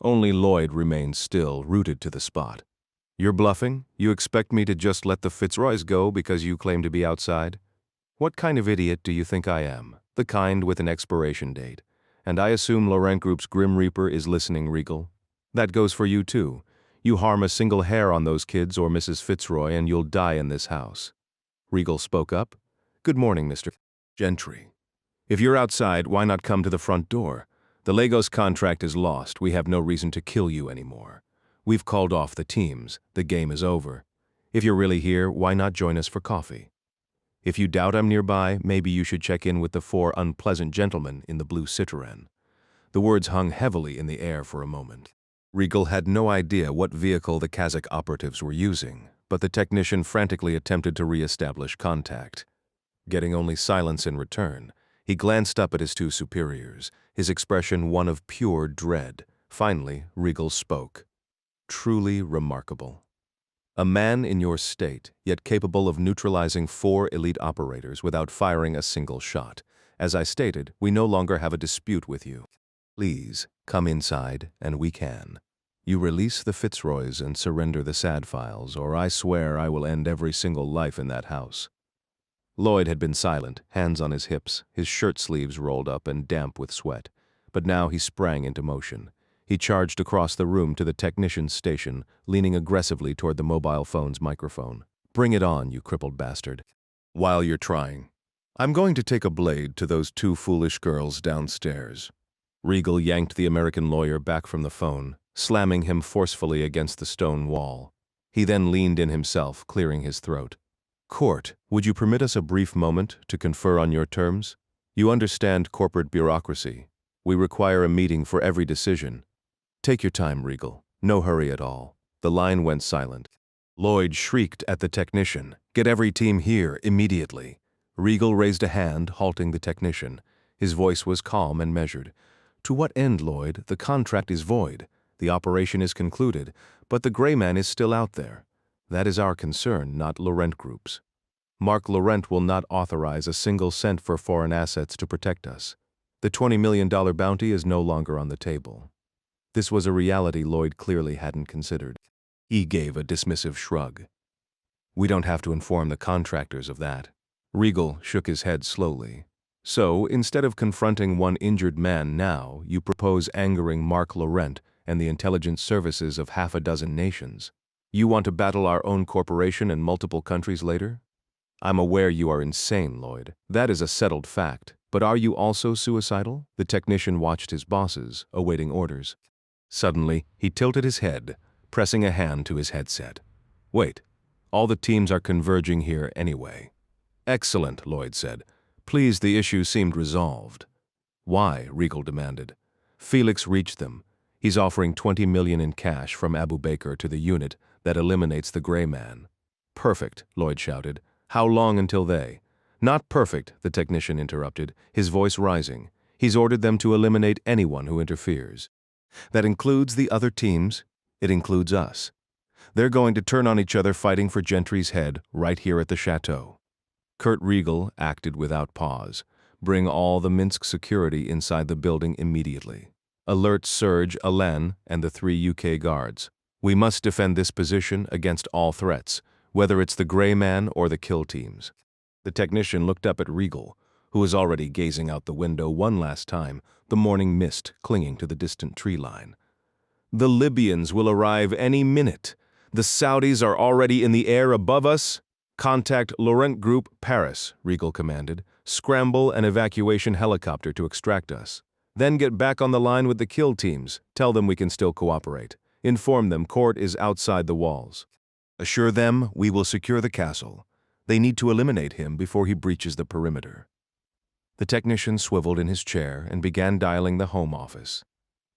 Only Lloyd remained still, rooted to the spot. "You're bluffing? You expect me to just let the Fitzroys go because you claim to be outside? What kind of idiot do you think I am? The kind with an expiration date. And I assume Laurent Group's Grim Reaper is listening, Regal. That goes for you too. You harm a single hair on those kids or Mrs. Fitzroy and you'll die in this house." Regal spoke up. "Good morning, Mr. Gentry. If you're outside, why not come to the front door? The Lagos contract is lost. We have no reason to kill you anymore. We've called off the teams. The game is over. If you're really here, why not join us for coffee? If you doubt I'm nearby, maybe you should check in with the 4 unpleasant gentlemen in the blue Citroën." The words hung heavily in the air for a moment. Regal had no idea what vehicle the Kazakh operatives were using, but the technician frantically attempted to re-establish contact. Getting only silence in return, he glanced up at his 2 superiors, his expression one of pure dread. Finally, Regal spoke. "Truly remarkable. A man in your state, yet capable of neutralizing 4 elite operators without firing a single shot. As I stated, we no longer have a dispute with you. Please, come inside, and we can. You release the Fitzroys and surrender the SAD files, or I swear I will end every single life in that house." Lloyd had been silent, hands on his hips, his shirt sleeves rolled up and damp with sweat. But now he sprang into motion. He charged across the room to the technician's station, leaning aggressively toward the mobile phone's microphone. "Bring it on, you crippled bastard. While you're trying, I'm going to take a blade to those 2 foolish girls downstairs." Regal yanked the American lawyer back from the phone, slamming him forcefully against the stone wall. He then leaned in himself, clearing his throat. "Court, would you permit us a brief moment to confer on your terms? You understand corporate bureaucracy. We require a meeting for every decision. Take your time, Regal. No hurry at all." The line went silent. Lloyd shrieked at the technician, "Get every team here, immediately." Regal raised a hand, halting the technician. His voice was calm and measured. "To what end, Lloyd? The contract is void. The operation is concluded, but the gray man is still out there. That is our concern, not Laurent Group's. Mark Laurent will not authorize a single cent for foreign assets to protect us. The $20 million bounty is no longer on the table." This was a reality Lloyd clearly hadn't considered. He gave a dismissive shrug. "We don't have to inform the contractors of that." Regal shook his head slowly. "So, instead of confronting one injured man now, you propose angering Mark Laurent and the intelligence services of half a dozen nations. You want to battle our own corporation in multiple countries later? I'm aware you are insane, Lloyd. That is a settled fact. But are you also suicidal?" The technician watched his bosses, awaiting orders. Suddenly, he tilted his head, pressing a hand to his headset. "Wait. All the teams are converging here anyway." "Excellent," Lloyd said. "Pleased the issue seemed resolved." "Why?" Regal demanded. "Felix reached them. He's offering $20 million in cash from Abu Bakr to the unit that eliminates the gray man." "Perfect," Lloyd shouted. "How long until they—" "Not perfect," the technician interrupted, his voice rising. "He's ordered them to eliminate anyone who interferes. That includes the other teams. It includes us. They're going to turn on each other fighting for Gentry's head right here at the chateau." Kurt Regal acted without pause. "Bring all the Minsk security inside the building immediately. Alert Serge Alain and the 3 UK guards. We must defend this position against all threats, whether it's the gray man or the kill teams." The technician looked up at Regal, who was already gazing out the window one last time, the morning mist clinging to the distant tree line. "The Libyans will arrive any minute. The Saudis are already in the air above us. Contact Laurent Group, Paris," Regal commanded. "Scramble an evacuation helicopter to extract us. Then get back on the line with the kill teams. Tell them we can still cooperate. Inform them Court is outside the walls. Assure them we will secure the castle. They need to eliminate him before he breaches the perimeter." The technician swiveled in his chair and began dialing the home office.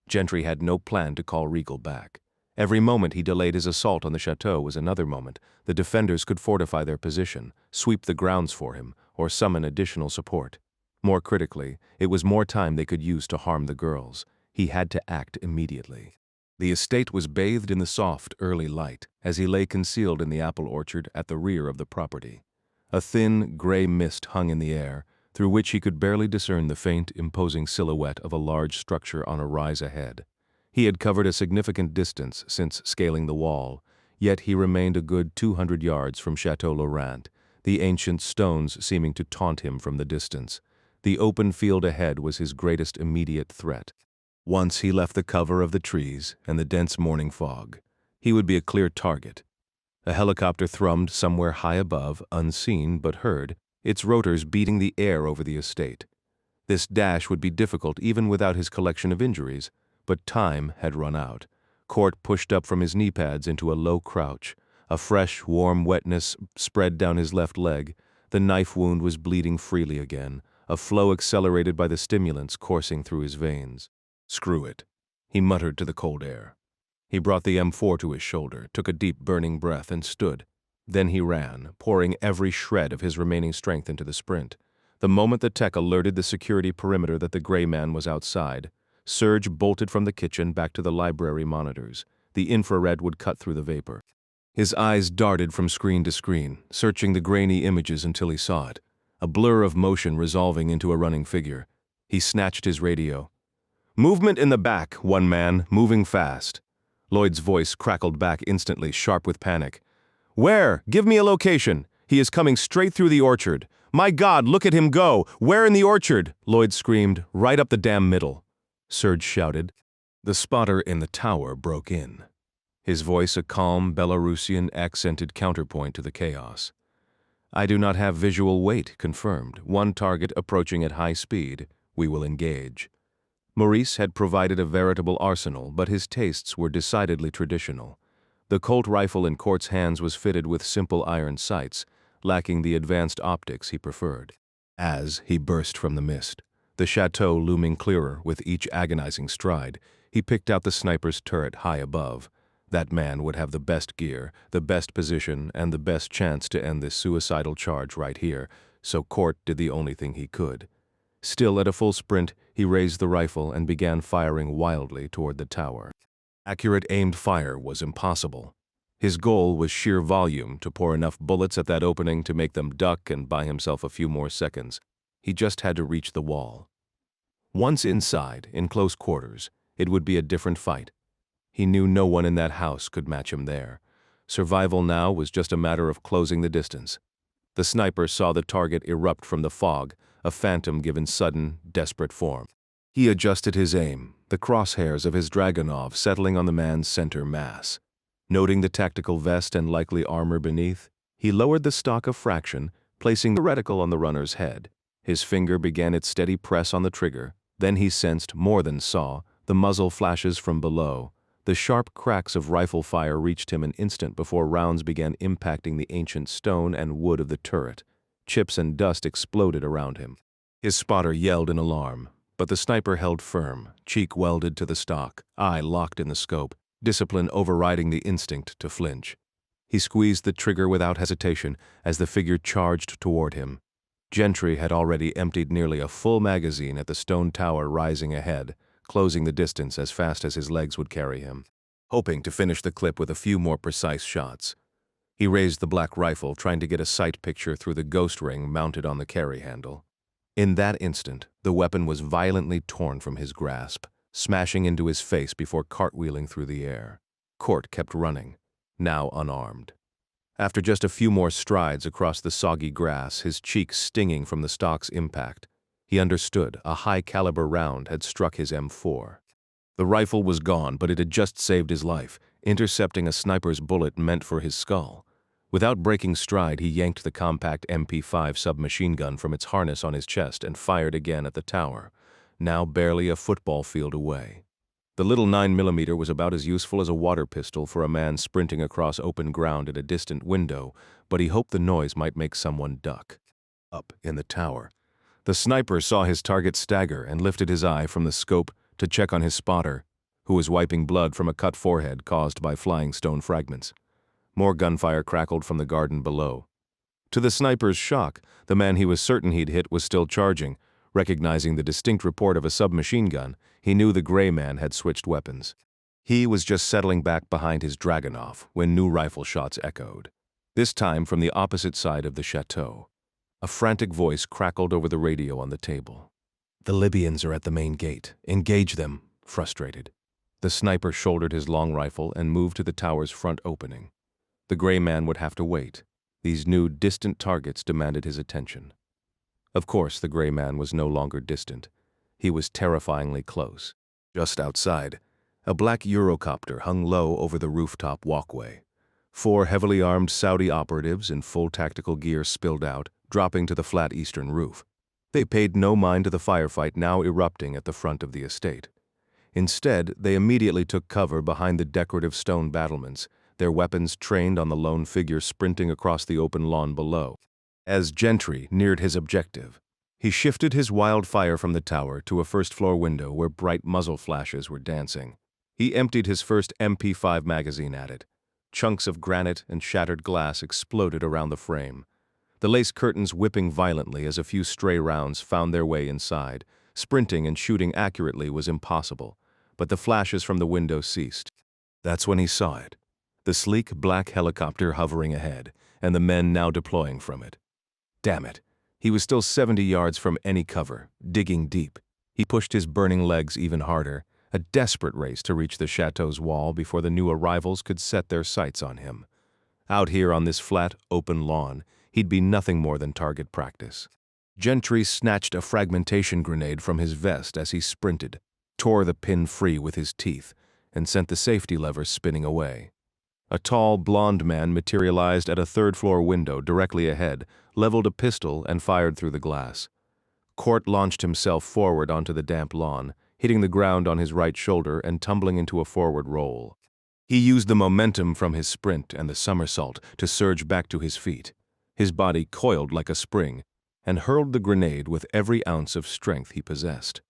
Gentry had no plan to call Regal back. Every moment he delayed his assault on the chateau was another moment the defenders could fortify their position, sweep the grounds for him, or summon additional support. More critically, it was more time they could use to harm the girls. He had to act immediately. The estate was bathed in the soft, early light as he lay concealed in the apple orchard at the rear of the property. A thin, gray mist hung in the air, through which he could barely discern the faint, imposing silhouette of a large structure on a rise ahead. He had covered a significant distance since scaling the wall, yet he remained a good 200 yards from Chateau Laurent, the ancient stones seeming to taunt him from the distance. The open field ahead was his greatest immediate threat. Once he left the cover of the trees and the dense morning fog, he would be a clear target. A helicopter thrummed somewhere high above, unseen but heard, its rotors beating the air over the estate. This dash would be difficult even without his collection of injuries, but time had run out. Court pushed up from his knee pads into a low crouch. A fresh, warm wetness spread down his left leg. The knife wound was bleeding freely again, a flow accelerated by the stimulants coursing through his veins. "Screw it," he muttered to the cold air. He brought the M4 to his shoulder, took a deep, burning breath, and stood. Then he ran, pouring every shred of his remaining strength into the sprint. The moment the tech alerted the security perimeter that the gray man was outside, Serge bolted from the kitchen back to the library monitors. The infrared would cut through the vapor. His eyes darted from screen to screen, searching the grainy images until he saw it, a blur of motion resolving into a running figure. He snatched his radio. "Movement in the back, one man, moving fast." Lloyd's voice crackled back instantly, sharp with panic. "Where? Give me a location. He is coming straight through the orchard. My God, look at him go! Where in the orchard?" Lloyd screamed. "Right up the damn middle." Serge shouted. The spotter in the tower broke in, his voice a calm Belarusian accented counterpoint to the chaos. "I do not have visual weight confirmed. One target approaching at high speed. We will engage." Maurice had provided a veritable arsenal, but his tastes were decidedly traditional. The Colt rifle in Court's hands was fitted with simple iron sights, lacking the advanced optics he preferred. As he burst from the mist, the chateau looming clearer with each agonizing stride, he picked out the sniper's turret high above. That man would have the best gear, the best position, and the best chance to end this suicidal charge right here, so Court did the only thing he could. Still at a full sprint, he raised the rifle and began firing wildly toward the tower. Accurate aimed fire was impossible. His goal was sheer volume, to pour enough bullets at that opening to make them duck and buy himself a few more seconds. He just had to reach the wall. Once inside, in close quarters, it would be a different fight. He knew no one in that house could match him there. Survival now was just a matter of closing the distance. The sniper saw the target erupt from the fog, a phantom given sudden, desperate form. He adjusted his aim, the crosshairs of his Dragunov settling on the man's center mass. Noting the tactical vest and likely armor beneath, he lowered the stock a fraction, placing the reticle on the runner's head. His finger began its steady press on the trigger. Then he sensed, more than saw, the muzzle flashes from below. The sharp cracks of rifle fire reached him an instant before rounds began impacting the ancient stone and wood of the turret. Chips and dust exploded around him. His spotter yelled in alarm, but the sniper held firm, cheek welded to the stock, eye locked in the scope, discipline overriding the instinct to flinch. He squeezed the trigger without hesitation as the figure charged toward him. Gentry had already emptied nearly a full magazine at the stone tower rising ahead, closing the distance as fast as his legs would carry him, hoping to finish the clip with a few more precise shots. He raised the black rifle, trying to get a sight picture through the ghost ring mounted on the carry handle. In that instant, the weapon was violently torn from his grasp, smashing into his face before cartwheeling through the air. Court kept running, now unarmed. After just a few more strides across the soggy grass, his cheeks stinging from the stock's impact, he understood a high-caliber round had struck his M4. The rifle was gone, but it had just saved his life, intercepting a sniper's bullet meant for his skull. Without breaking stride, he yanked the compact MP5 submachine gun from its harness on his chest and fired again at the tower, now barely a football field away. The little 9mm was about as useful as a water pistol for a man sprinting across open ground at a distant window, but he hoped the noise might make someone duck. Up in the tower, the sniper saw his target stagger and lifted his eye from the scope to check on his spotter, who was wiping blood from a cut forehead caused by flying stone fragments. More gunfire crackled from the garden below. To the sniper's shock, the man he was certain he'd hit was still charging. Recognizing the distinct report of a submachine gun, he knew the gray man had switched weapons. He was just settling back behind his Dragunov when new rifle shots echoed, this time from the opposite side of the chateau. A frantic voice crackled over the radio on the table. "The Libyans are at the main gate. Engage them," frustrated. The sniper shouldered his long rifle and moved to the tower's front opening. The gray man would have to wait. These new, distant targets demanded his attention. Of course, the gray man was no longer distant. He was terrifyingly close. Just outside, a black Eurocopter hung low over the rooftop walkway. 4 heavily armed Saudi operatives in full tactical gear spilled out, dropping to the flat eastern roof. They paid no mind to the firefight now erupting at the front of the estate. Instead, they immediately took cover behind the decorative stone battlements, their weapons trained on the lone figure sprinting across the open lawn below. As Gentry neared his objective, he shifted his wildfire from the tower to a first-floor window where bright muzzle flashes were dancing. He emptied his first MP5 magazine at it. Chunks of granite and shattered glass exploded around the frame, the lace curtains whipping violently as a few stray rounds found their way inside. Sprinting and shooting accurately was impossible, but the flashes from the window ceased. That's when he saw it. The sleek black helicopter hovering ahead, and the men now deploying from it. Damn it. He was still 70 yards from any cover, digging deep. He pushed his burning legs even harder, a desperate race to reach the chateau's wall before the new arrivals could set their sights on him. Out here on this flat, open lawn, he'd be nothing more than target practice. Gentry snatched a fragmentation grenade from his vest as he sprinted, tore the pin free with his teeth, and sent the safety lever spinning away. A tall, blond man materialized at a third-floor window directly ahead, leveled a pistol, and fired through the glass. Court launched himself forward onto the damp lawn, hitting the ground on his right shoulder and tumbling into a forward roll. He used the momentum from his sprint and the somersault to surge back to his feet. His body coiled like a spring, and hurled the grenade with every ounce of strength he possessed.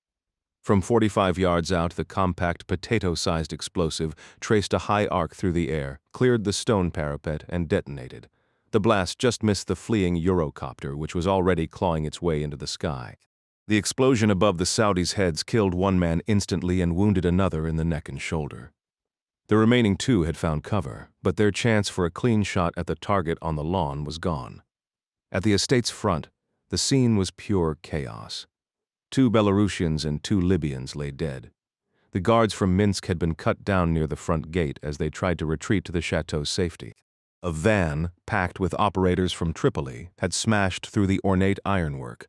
From 45 yards out, the compact potato-sized explosive traced a high arc through the air, cleared the stone parapet, and detonated. The blast just missed the fleeing Eurocopter, which was already clawing its way into the sky. The explosion above the Saudis' heads killed one man instantly and wounded another in the neck and shoulder. The remaining 2 had found cover, but their chance for a clean shot at the target on the lawn was gone. At the estate's front, the scene was pure chaos. 2 Belarusians and 2 Libyans lay dead. The guards from Minsk had been cut down near the front gate as they tried to retreat to the chateau's safety. A van, packed with operators from Tripoli, had smashed through the ornate ironwork,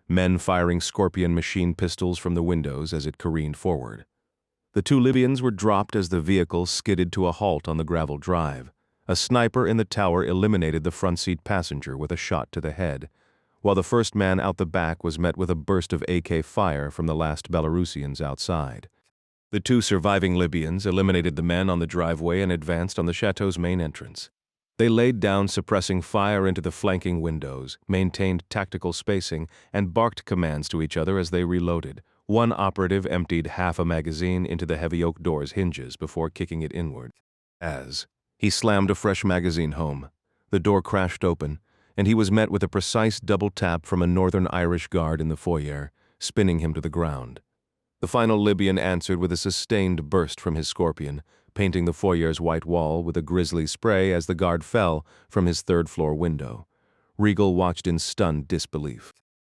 men firing Scorpion machine pistols from the windows as it careened forward. The 2 Libyans were dropped as the vehicle skidded to a halt on the gravel drive. A sniper in the tower eliminated the front seat passenger with a shot to the head, while the first man out the back was met with a burst of AK fire from the last Belarusians outside. The 2 surviving Libyans eliminated the men on the driveway and advanced on the chateau's main entrance. They laid down suppressing fire into the flanking windows, maintained tactical spacing, and barked commands to each other as they reloaded. One operative emptied half a magazine into the heavy oak door's hinges before kicking it inward. As he slammed a fresh magazine home, the door crashed open, and he was met with a precise double tap from a Northern Irish guard in the foyer, spinning him to the ground. The final Libyan answered with a sustained burst from his Scorpion, painting the foyer's white wall with a grisly spray as the guard fell from his third-floor window. Regal watched in stunned disbelief.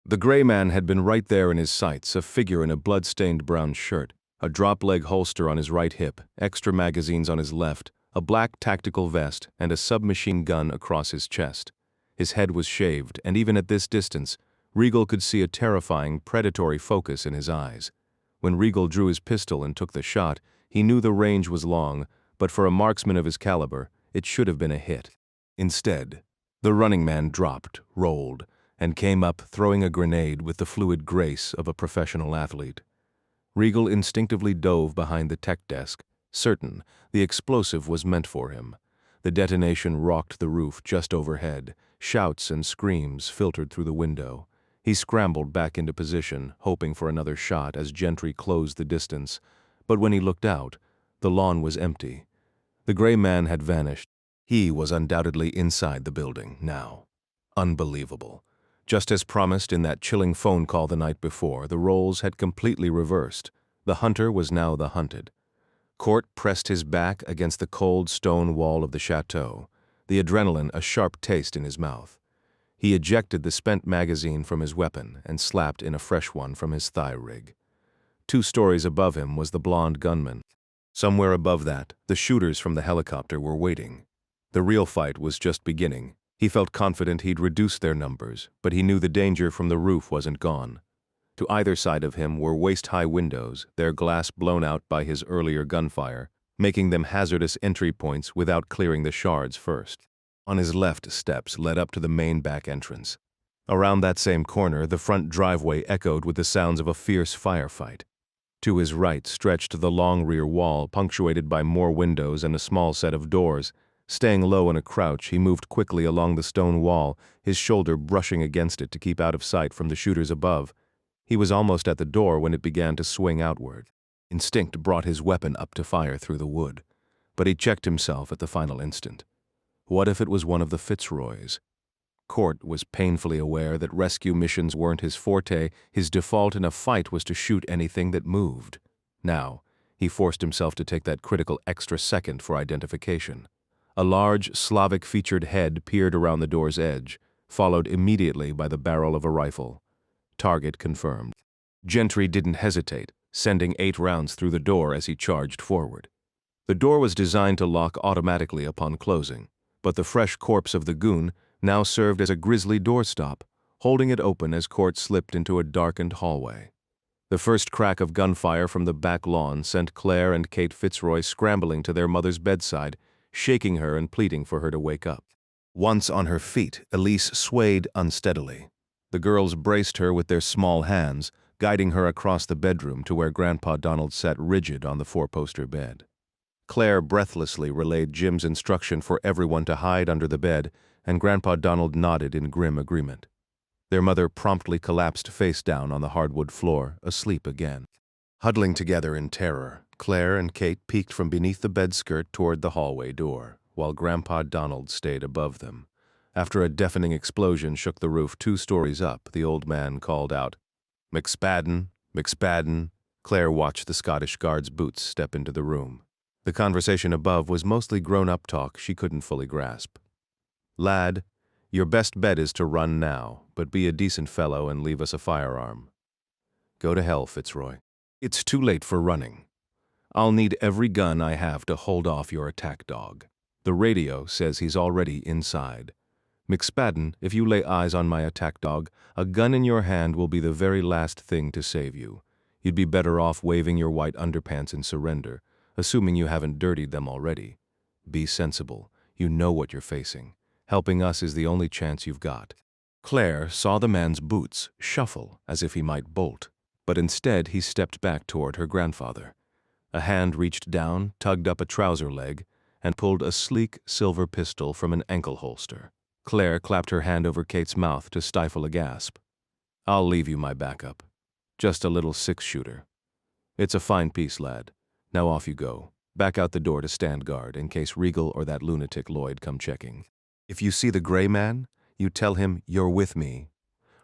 The gray man had been right there in his sights, a figure in a blood-stained brown shirt, a drop-leg holster on his right hip, extra magazines on his left, a black tactical vest, and a submachine gun across his chest. His head was shaved, and even at this distance, Regal could see a terrifying, predatory focus in his eyes. When Regal drew his pistol and took the shot, he knew the range was long, but for a marksman of his caliber, it should have been a hit. Instead, the running man dropped, rolled, and came up throwing a grenade with the fluid grace of a professional athlete. Regal instinctively dove behind the tech desk, certain the explosive was meant for him. The detonation rocked the roof just overhead. Shouts and screams filtered through the window. He scrambled back into position, hoping for another shot as Gentry closed the distance. But when he looked out, the lawn was empty. The gray man had vanished. He was undoubtedly inside the building now. Unbelievable. Just as promised in that chilling phone call the night before, the roles had completely reversed. The hunter was now the hunted. Court pressed his back against the cold stone wall of the chateau, the adrenaline a sharp taste in his mouth. He ejected the spent magazine from his weapon and slapped in a fresh one from his thigh rig. 2 stories above him was the blonde gunman. Somewhere above that, the shooters from the helicopter were waiting. The real fight was just beginning. He felt confident he'd reduce their numbers, but he knew the danger from the roof wasn't gone. To either side of him were waist-high windows, their glass blown out by his earlier gunfire, making them hazardous entry points without clearing the shards first. On his left, steps led up to the main back entrance. Around that same corner, the front driveway echoed with the sounds of a fierce firefight. To his right stretched the long rear wall, punctuated by more windows and a small set of doors. Staying low in a crouch, he moved quickly along the stone wall, his shoulder brushing against it to keep out of sight from the shooters above. He was almost at the door when it began to swing outward. Instinct brought his weapon up to fire through the wood, but he checked himself at the final instant. What if it was one of the Fitzroys? Court was painfully aware that rescue missions weren't his forte. His default in a fight was to shoot anything that moved. Now, he forced himself to take that critical extra second for identification. A large, Slavic-featured head peered around the door's edge, followed immediately by the barrel of a rifle. Target confirmed. Gentry didn't hesitate, sending 8 rounds through the door as he charged forward. The door was designed to lock automatically upon closing, but the fresh corpse of the goon now served as a grisly doorstop, holding it open as Court slipped into a darkened hallway. The first crack of gunfire from the back lawn sent Claire and Kate Fitzroy scrambling to their mother's bedside, shaking her and pleading for her to wake up. Once on her feet, Elise swayed unsteadily. The girls braced her with their small hands, guiding her across the bedroom to where Grandpa Donald sat rigid on the 4-poster bed. Claire breathlessly relayed Jim's instruction for everyone to hide under the bed, and Grandpa Donald nodded in grim agreement. Their mother promptly collapsed face down on the hardwood floor, asleep again. Huddling together in terror, Claire and Kate peeked from beneath the bed skirt toward the hallway door, while Grandpa Donald stayed above them. After a deafening explosion shook the roof 2 stories up, the old man called out, "McSpadden, McSpadden." Claire watched the Scottish Guard's boots step into the room. The conversation above was mostly grown-up talk she couldn't fully grasp. "Lad, your best bet is to run now, but be a decent fellow and leave us a firearm." "Go to hell, Fitzroy. It's too late for running. I'll need every gun I have to hold off your attack dog. The radio says he's already inside. McSpadden, if you lay eyes on my attack dog, a gun in your hand will be the very last thing to save you. You'd be better off waving your white underpants in surrender, assuming you haven't dirtied them already. Be sensible. You know what you're facing. Helping us is the only chance you've got." Claire saw the man's boots shuffle as if he might bolt, but instead he stepped back toward her grandfather. A hand reached down, tugged up a trouser leg, and pulled a sleek silver pistol from an ankle holster. Claire clapped her hand over Kate's mouth to stifle a gasp. "I'll leave you my backup. Just a little 6-shooter. It's a fine piece, lad. Now off you go. Back out the door to stand guard in case Regal or that lunatic Lloyd come checking. If you see the gray man, you tell him you're with me."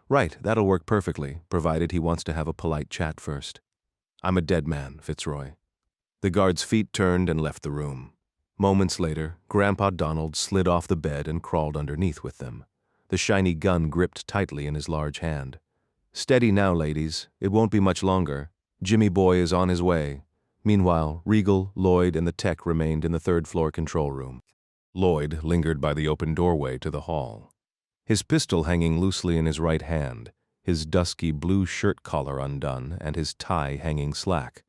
"Right, that'll work perfectly, provided he wants to have a polite chat first." "I'm a dead man, Fitzroy." The guard's feet turned and left the room. Moments later, Grandpa Donald slid off the bed and crawled underneath with them, the shiny gun gripped tightly in his large hand. "Steady now, ladies. It won't be much longer. Jimmy boy is on his way." Meanwhile, Regal, Lloyd, and the tech remained in the 3rd-floor control room. Lloyd lingered by the open doorway to the hall, his pistol hanging loosely in his right hand, his dusky blue shirt collar undone, and his tie hanging slack.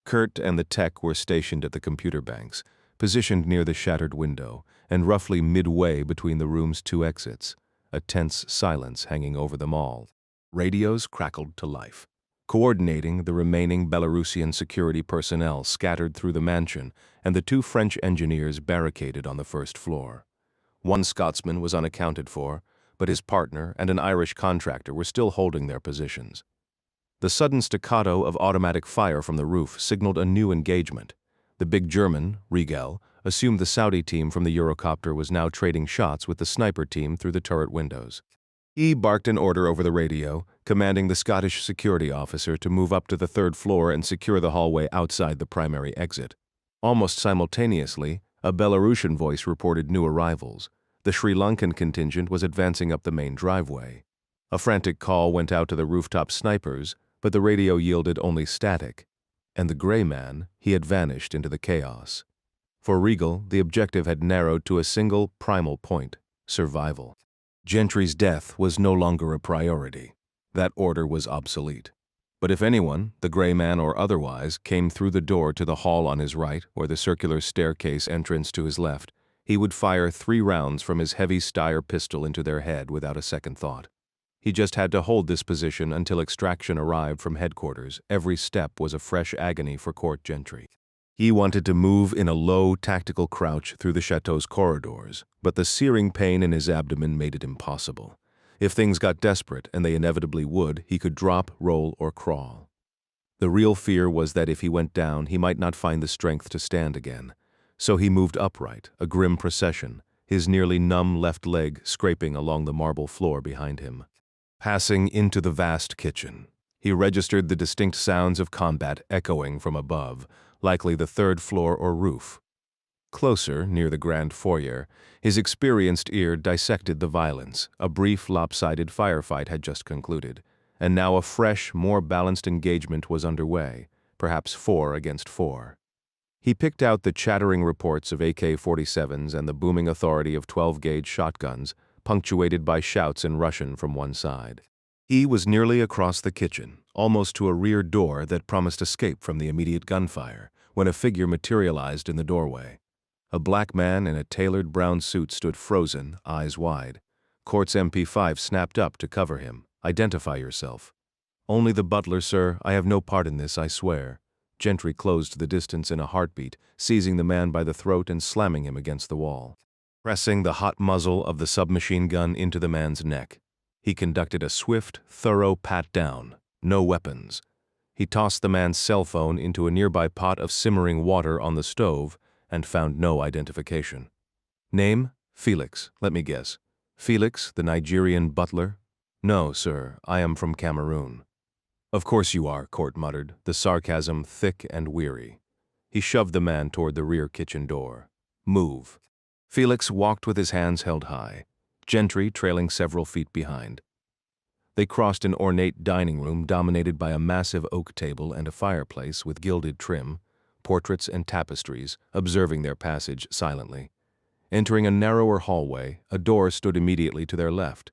Kurt and the tech were stationed at the computer banks, positioned near the shattered window, and roughly midway between the room's 2 exits, a tense silence hanging over them all. Radios crackled to life, coordinating the remaining Belarusian security personnel scattered through the mansion and the 2 French engineers barricaded on the 1st floor. One Scotsman was unaccounted for, but his partner and an Irish contractor were still holding their positions. The sudden staccato of automatic fire from the roof signaled a new engagement. The big German, Regal, assumed the Saudi team from the Eurocopter was now trading shots with the sniper team through the turret windows. He barked an order over the radio, commanding the Scottish security officer to move up to the 3rd floor and secure the hallway outside the primary exit. Almost simultaneously, a Belarusian voice reported new arrivals. The Sri Lankan contingent was advancing up the main driveway. A frantic call went out to the rooftop snipers, but the radio yielded only static. And the gray man, he had vanished into the chaos. For Regal, the objective had narrowed to a single primal point: survival. Gentry's death was no longer a priority. That order was obsolete. But if anyone, the gray man or otherwise, came through the door to the hall on his right or the circular staircase entrance to his left, he would fire 3 rounds from his heavy Steyr pistol into their head without a second thought. He just had to hold this position until extraction arrived from headquarters. Every step was a fresh agony for Court Gentry. He wanted to move in a low, tactical crouch through the chateau's corridors, but the searing pain in his abdomen made it impossible. If things got desperate, and they inevitably would, he could drop, roll, or crawl. The real fear was that if he went down, he might not find the strength to stand again. So he moved upright, a grim procession, his nearly numb left leg scraping along the marble floor behind him. Passing into the vast kitchen, he registered the distinct sounds of combat echoing from above, likely the 3rd floor or roof. Closer, near the grand foyer, his experienced ear dissected the violence. A brief, lopsided firefight had just concluded, and now a fresh, more balanced engagement was underway, perhaps 4 against 4. He picked out the chattering reports of AK-47s and the booming authority of 12-gauge shotguns, punctuated by shouts in Russian from one side. He was nearly across the kitchen, almost to a rear door that promised escape from the immediate gunfire, when a figure materialized in the doorway. A black man in a tailored brown suit stood frozen, eyes wide. Court's MP5 snapped up to cover him. "Identify yourself." "Only the butler, sir. I have no part in this, I swear." Gentry closed the distance in a heartbeat, seizing the man by the throat and slamming him against the wall. Pressing the hot muzzle of the submachine gun into the man's neck, he conducted a swift, thorough pat-down. No weapons. He tossed the man's cell phone into a nearby pot of simmering water on the stove and found no identification. "Name? Felix. Let me guess. Felix, the Nigerian butler?" "No, sir. I am from Cameroon." "Of course you are," Court muttered, the sarcasm thick and weary. He shoved the man toward the rear kitchen door. "Move." Felix walked with his hands held high, Gentry trailing several feet behind. They crossed an ornate dining room dominated by a massive oak table and a fireplace with gilded trim, portraits and tapestries, observing their passage silently. Entering a narrower hallway, a door stood immediately to their left.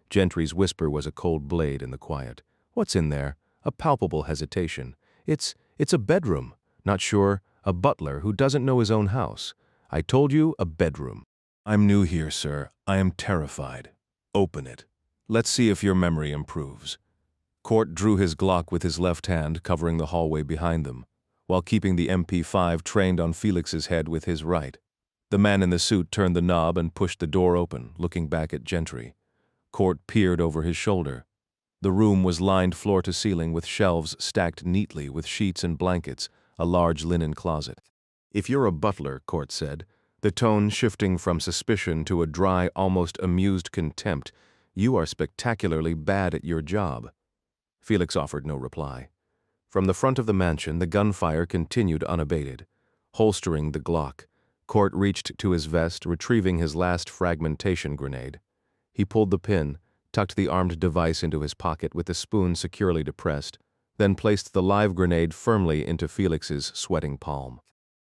Gentry's whisper was a cold blade in the quiet. "What's in there?" A palpable hesitation. It's a bedroom." "Not sure?" "A butler who doesn't know his own house." "I told you, a bedroom." "I'm new here, sir. I am terrified." "Open it. Let's see if your memory improves." Court drew his Glock with his left hand, covering the hallway behind them, while keeping the MP5 trained on Felix's head with his right. The man in the suit turned the knob and pushed the door open, looking back at Gentry. Court peered over his shoulder. The room was lined floor to ceiling with shelves stacked neatly with sheets and blankets, a large linen closet. "If you're a butler," Court said, the tone shifting from suspicion to a dry, almost amused contempt, "you are spectacularly bad at your job." Felix offered no reply. From the front of the mansion, the gunfire continued unabated. Holstering the Glock, Court reached to his vest, retrieving his last fragmentation grenade. He pulled the pin, tucked the armed device into his pocket with the spoon securely depressed, then placed the live grenade firmly into Felix's sweating palm.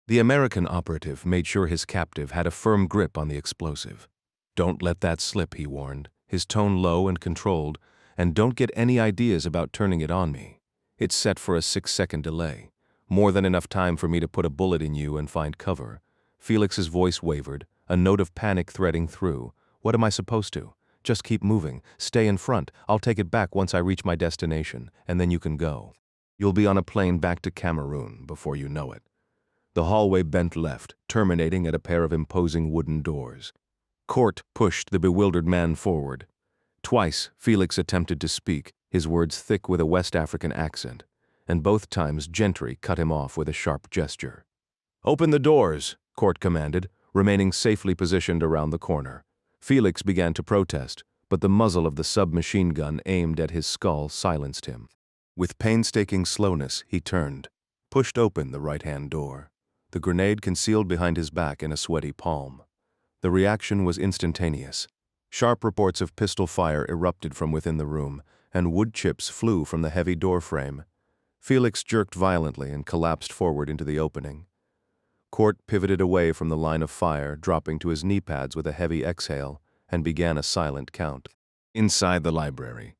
The American operative made sure his captive had a firm grip on the explosive. "Don't let that slip," he warned, his tone low and controlled, "and don't get any ideas about turning it on me. It's set for a 6-second delay. More than enough time for me to put a bullet in you and find cover." Felix's voice wavered, a note of panic threading through. "What am I supposed to? Just keep moving. Stay in front. I'll take it back once I reach my destination, and then you can go. You'll be on a plane back to Cameroon before you know it." The hallway bent left, terminating at a pair of imposing wooden doors. Court pushed the bewildered man forward. Twice, Felix attempted to speak, his words thick with a West African accent, and both times Gentry cut him off with a sharp gesture. "Open the doors," Court commanded, remaining safely positioned around the corner. Felix began to protest, but the muzzle of the submachine gun aimed at his skull silenced him. With painstaking slowness, he turned, pushed open the right-hand door, the grenade concealed behind his back in a sweaty palm. The reaction was instantaneous. Sharp reports of pistol fire erupted from within the room, and wood chips flew from the heavy door frame. Felix jerked violently and collapsed forward into the opening. Court pivoted away from the line of fire, dropping to his knee pads with a heavy exhale, and began a silent count. Inside the library,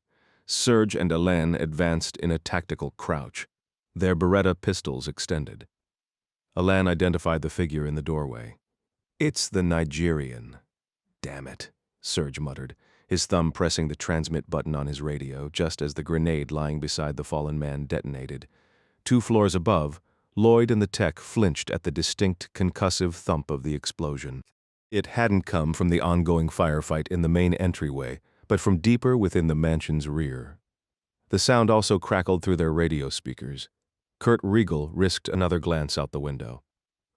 Serge and Alain advanced in a tactical crouch, their Beretta pistols extended. Alain identified the figure in the doorway. "It's the Nigerian." "Damn it," Serge muttered, his thumb pressing the transmit button on his radio just as the grenade lying beside the fallen man detonated. 2 floors above, Lloyd and the tech flinched at the distinct concussive thump of the explosion. It hadn't come from the ongoing firefight in the main entryway, but from deeper within the mansion's rear. The sound also crackled through their radio speakers. Kurt Riegel risked another glance out the window.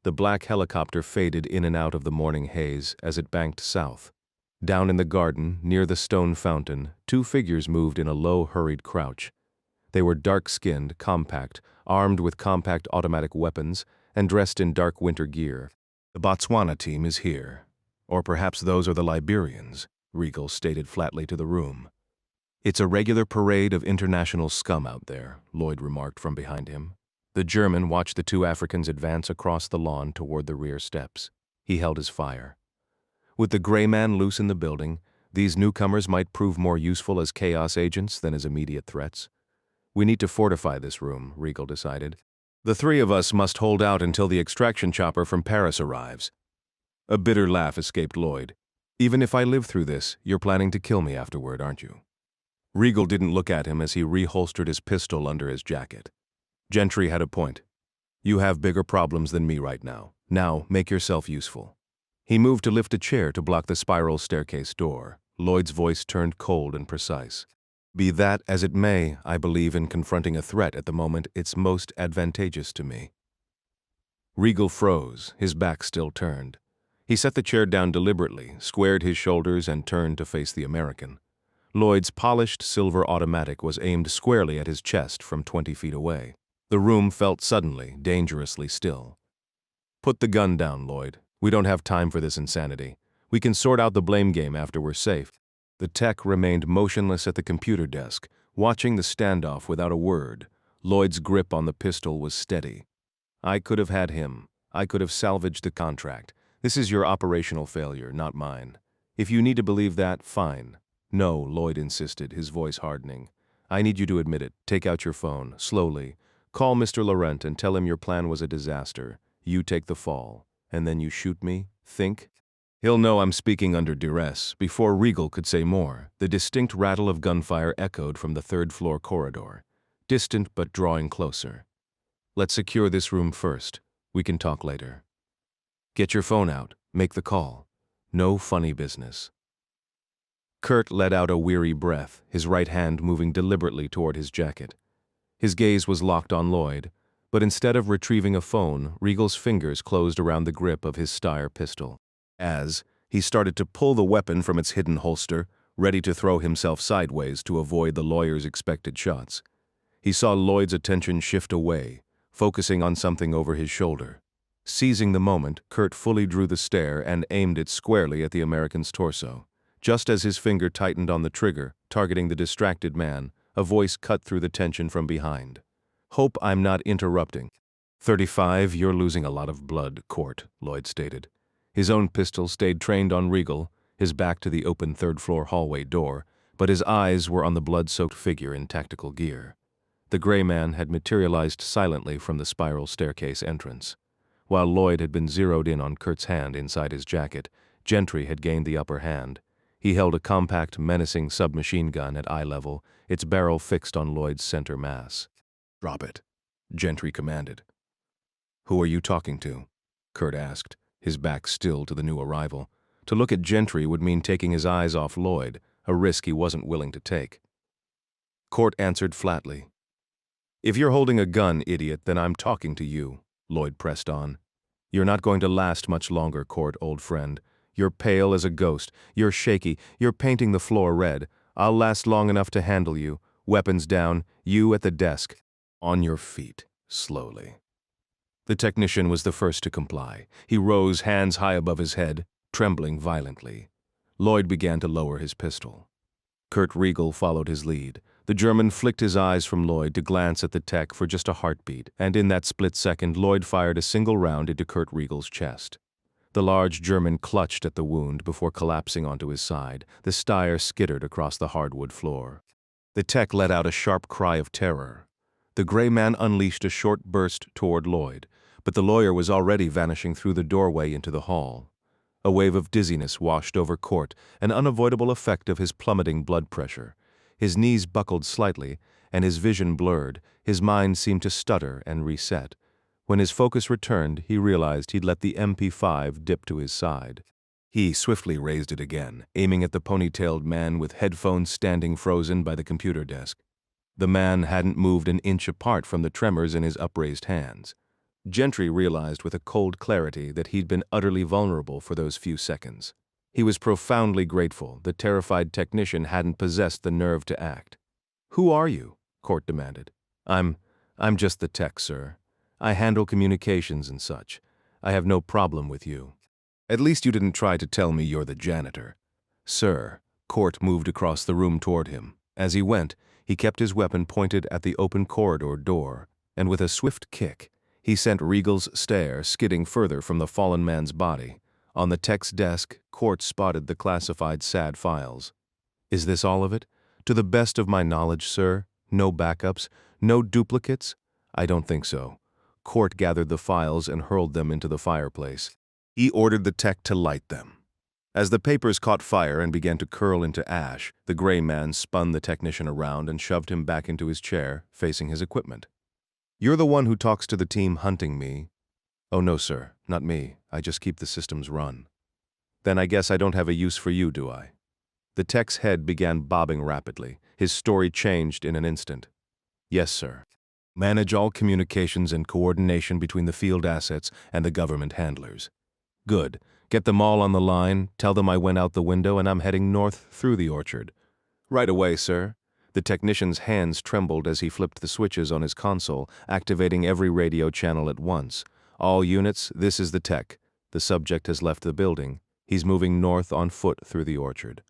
The black helicopter faded in and out of the morning haze as it banked south. Down in the garden, near the stone fountain, 2 figures moved in a low, hurried crouch. They were dark-skinned, compact, armed with compact automatic weapons, and dressed in dark winter gear. "The Botswana team is here. Or perhaps those are the Liberians," Riegel stated flatly to the room. "It's a regular parade of international scum out there," Lloyd remarked from behind him. The German watched the 2 Africans advance across the lawn toward the rear steps. He held his fire. With the gray man loose in the building, these newcomers might prove more useful as chaos agents than as immediate threats. "We need to fortify this room," Riegel decided. "The 3 of us must hold out until the extraction chopper from Paris arrives." A bitter laugh escaped Lloyd. "Even if I live through this, you're planning to kill me afterward, aren't you?" Riegel didn't look at him as he reholstered his pistol under his jacket. Gentry had a point. "You have bigger problems than me right now. Now, make yourself useful." He moved to lift a chair to block the spiral staircase door. Lloyd's voice turned cold and precise. "Be that as it may, I believe in confronting a threat at the moment it's most advantageous to me." Riegel froze, his back still turned. He set the chair down deliberately, squared his shoulders, and turned to face the American. Lloyd's polished silver automatic was aimed squarely at his chest from 20 feet away. The room felt suddenly, dangerously still. "Put the gun down, Lloyd. We don't have time for this insanity. We can sort out the blame game after we're safe." The tech remained motionless at the computer desk, watching the standoff without a word. Lloyd's grip on the pistol was steady. "I could have had him. I could have salvaged the contract. This is your operational failure, not mine. If you need to believe that, fine." "No," Lloyd insisted, his voice hardening. "I need you to admit it. Take out your phone, slowly. Call Mr. Laurent and tell him your plan was a disaster. You take the fall. And then you shoot me? Think? He'll know I'm speaking under duress." Before Riegel could say more, the distinct rattle of gunfire echoed from the 3rd-floor corridor, distant but drawing closer. "Let's secure this room first. We can talk later. Get your phone out. Make the call. No funny business." Kurt let out a weary breath, his right hand moving deliberately toward his jacket. His gaze was locked on Lloyd, but instead of retrieving a phone, Riegel's fingers closed around the grip of his Steyr pistol. As he started to pull the weapon from its hidden holster, ready to throw himself sideways to avoid the lawyer's expected shots, he saw Lloyd's attention shift away, focusing on something over his shoulder. Seizing the moment, Kurt fully drew the Steyr and aimed it squarely at the American's torso. Just as his finger tightened on the trigger, targeting the distracted man, a voice cut through the tension from behind. "Hope I'm not interrupting." 35, you're losing a lot of blood, Court," Lloyd stated. His own pistol stayed trained on Riegel, his back to the open 3rd-floor hallway door, but his eyes were on the blood-soaked figure in tactical gear. The gray man had materialized silently from the spiral staircase entrance. While Lloyd had been zeroed in on Kurt's hand inside his jacket, Gentry had gained the upper hand. He held a compact, menacing submachine gun at eye level, its barrel fixed on Lloyd's center mass. "Drop it," Gentry commanded. "Who are you talking to?" Kurt asked, his back still to the new arrival. To look at Gentry would mean taking his eyes off Lloyd, a risk he wasn't willing to take. Court answered flatly. "If you're holding a gun, idiot, then I'm talking to you," Lloyd pressed on. "You're not going to last much longer, Court, old friend. You're pale as a ghost. You're shaky. You're painting the floor red. I'll last long enough to handle you. Weapons down. You at the desk. On your feet, slowly." The technician was the first to comply. He rose, hands high above his head, trembling violently. Lloyd began to lower his pistol. Kurt Riegel followed his lead. The German flicked his eyes from Lloyd to glance at the tech for just a heartbeat, and in that split second, Lloyd fired a single round into Kurt Riegel's chest. The large German clutched at the wound before collapsing onto his side. The Steyr skittered across the hardwood floor. The tech let out a sharp cry of terror. The gray man unleashed a short burst toward Lloyd, but the lawyer was already vanishing through the doorway into the hall. A wave of dizziness washed over Court, an unavoidable effect of his plummeting blood pressure. His knees buckled slightly, and his vision blurred. His mind seemed to stutter and reset. When his focus returned, he realized he'd let the MP5 dip to his side. He swiftly raised it again, aiming at the ponytailed man with headphones standing frozen by the computer desk. The man hadn't moved an inch apart from the tremors in his upraised hands. Gentry realized with a cold clarity that he'd been utterly vulnerable for those few seconds. He was profoundly grateful the terrified technician hadn't possessed the nerve to act. "Who are you?" Court demanded. I'm just the tech, sir. I handle communications and such. I have no problem with you." "At least you didn't try to tell me you're the janitor." "Sir." Court moved across the room toward him. As he went, he kept his weapon pointed at the open corridor door, and with a swift kick, he sent Riegel's Steyr skidding further from the fallen man's body. On the tech's desk, Court spotted the classified SAD files. "Is this all of it? To the best of my knowledge, sir? No backups? No duplicates?" "I don't think so." Court gathered the files and hurled them into the fireplace. He ordered the tech to light them. As the papers caught fire and began to curl into ash, the gray man spun the technician around and shoved him back into his chair, facing his equipment. "You're the one who talks to the team hunting me?" "Oh no, sir, not me. I just keep the systems run." "Then I guess I don't have a use for you, do I?" The tech's head began bobbing rapidly. His story changed in an instant. "Yes, sir. Manage all communications and coordination between the field assets and the government handlers." "Good. Get them all on the line, tell them I went out the window and I'm heading north through the orchard." "Right away, sir." The technician's hands trembled as he flipped the switches on his console, activating every radio channel at once. "All units, this is the tech. The subject has left the building. He's moving north on foot through the orchard."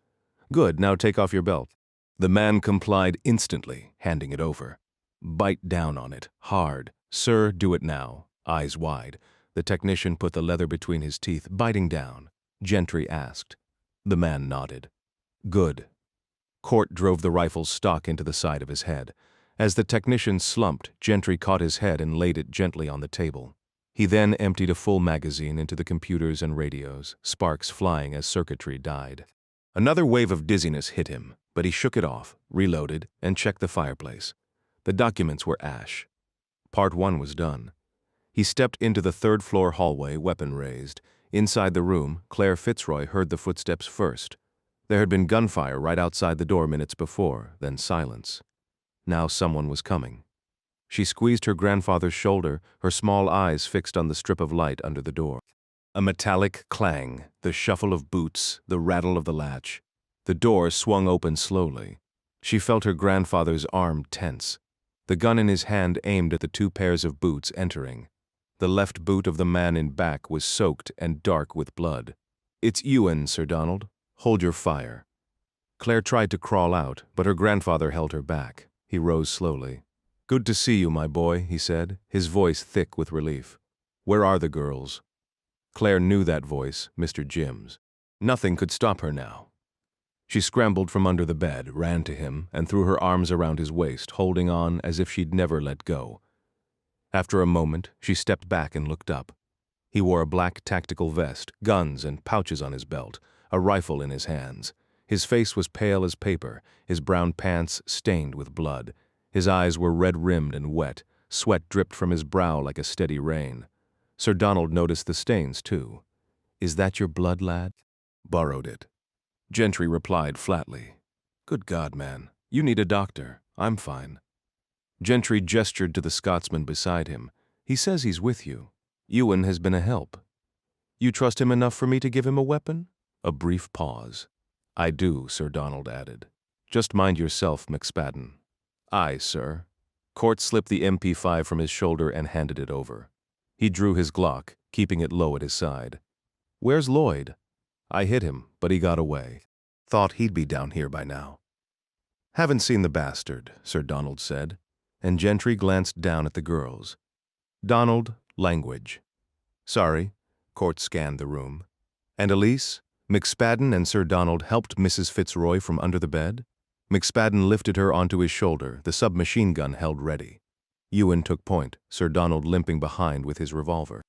"Good, now take off your belt." The man complied instantly, handing it over. "Bite down on it, hard. Sir, do it now." Eyes wide. The technician put the leather between his teeth, biting down. Gentry asked. The man nodded. "Good." Court drove the rifle's stock into the side of his head. As the technician slumped, Gentry caught his head and laid it gently on the table. He then emptied a full magazine into the computers and radios, sparks flying as circuitry died. Another wave of dizziness hit him, but he shook it off, reloaded, and checked the fireplace. The documents were ash. Part 1 was done. He stepped into the third-floor hallway, weapon raised. Inside the room, Claire Fitzroy heard the footsteps first. There had been gunfire right outside the door minutes before, then silence. Now someone was coming. She squeezed her grandfather's shoulder, her small eyes fixed on the strip of light under the door. A metallic clang, the shuffle of boots, the rattle of the latch. The door swung open slowly. She felt her grandfather's arm tense. The gun in his hand aimed at the 2 pairs of boots entering. The left boot of the man in back was soaked and dark with blood. "It's Ewan, Sir Donald. Hold your fire." Claire tried to crawl out, but her grandfather held her back. He rose slowly. "Good to see you, my boy," he said, his voice thick with relief. "Where are the girls?" Claire knew that voice, Mr. Jim's. Nothing could stop her now. She scrambled from under the bed, ran to him, and threw her arms around his waist, holding on as if she'd never let go. After a moment, she stepped back and looked up. He wore a black tactical vest, guns and pouches on his belt, a rifle in his hands. His face was pale as paper, his brown pants stained with blood. His eyes were red-rimmed and wet. Sweat dripped from his brow like a steady rain. Sir Donald noticed the stains, too. "Is that your blood, lad?" "Borrowed it." Gentry replied flatly. "Good God, man. You need a doctor. I'm fine." Gentry gestured to the Scotsman beside him. "He says he's with you. Ewan has been a help." "You trust him enough for me to give him a weapon?" A brief pause. "I do," Sir Donald added. "Just mind yourself, McSpadden." "Aye, sir." Court slipped the MP5 from his shoulder and handed it over. He drew his Glock, keeping it low at his side. "Where's Lloyd?" I hit him, but he got away. Thought he'd be down here by now." "Haven't seen the bastard," Sir Donald said, and Gentry glanced down at the girls. "Donald, language." "Sorry." Court scanned the room. "And Elise?" McSpadden and Sir Donald helped Mrs. Fitzroy from under the bed. McSpadden lifted her onto his shoulder, the submachine gun held ready. Ewan took point, Sir Donald limping behind with his revolver.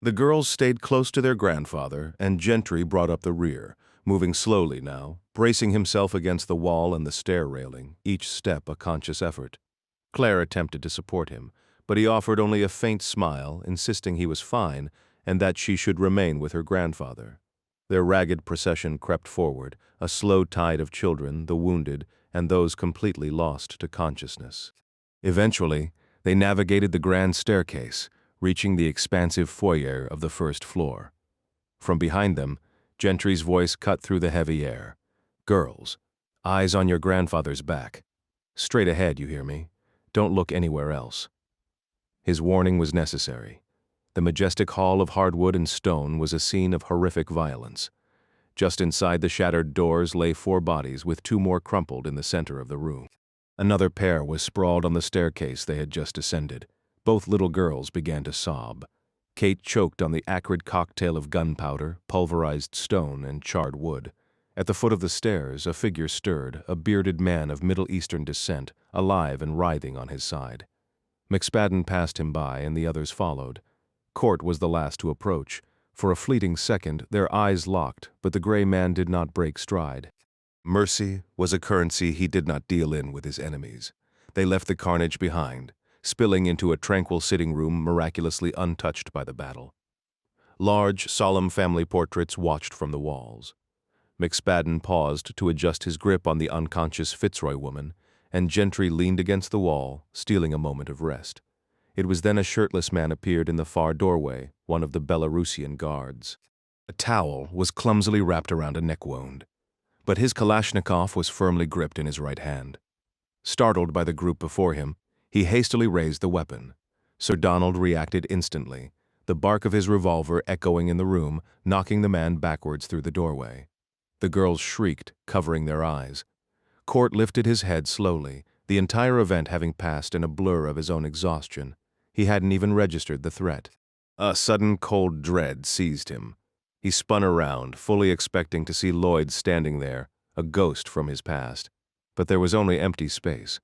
The girls stayed close to their grandfather, and Gentry brought up the rear, moving slowly now, bracing himself against the wall and the stair railing, each step a conscious effort. Claire attempted to support him, but he offered only a faint smile, insisting he was fine and that she should remain with her grandfather. Their ragged procession crept forward, a slow tide of children, the wounded, and those completely lost to consciousness. Eventually, they navigated the grand staircase, reaching the expansive foyer of the first floor. From behind them, Gentry's voice cut through the heavy air. "Girls, eyes on your grandfather's back. Straight ahead, you hear me? Don't look anywhere else." His warning was necessary. The majestic hall of hardwood and stone was a scene of horrific violence. Just inside the shattered doors lay 4 bodies, with 2 more crumpled in the center of the room. Another pair was sprawled on the staircase they had just ascended. Both little girls began to sob. Kate choked on the acrid cocktail of gunpowder, pulverized stone, and charred wood. At the foot of the stairs, a figure stirred, a bearded man of Middle Eastern descent, alive and writhing on his side. McSpadden passed him by, and the others followed. Court was the last to approach. For a fleeting second, their eyes locked, but the gray man did not break stride. Mercy was a currency he did not deal in with his enemies. They left the carnage behind, spilling into a tranquil sitting room miraculously untouched by the battle. Large, solemn family portraits watched from the walls. McSpadden paused to adjust his grip on the unconscious Fitzroy woman, and Gentry leaned against the wall, stealing a moment of rest. It was then a shirtless man appeared in the far doorway, one of the Belarusian guards. A towel was clumsily wrapped around a neck wound, but his Kalashnikov was firmly gripped in his right hand. Startled by the group before him, he hastily raised the weapon. Sir Donald reacted instantly, the bark of his revolver echoing in the room, knocking the man backwards through the doorway. The girls shrieked, covering their eyes. Court lifted his head slowly, the entire event having passed in a blur of his own exhaustion. He hadn't even registered the threat. A sudden cold dread seized him. He spun around, fully expecting to see Lloyd standing there, a ghost from his past. But there was only empty space.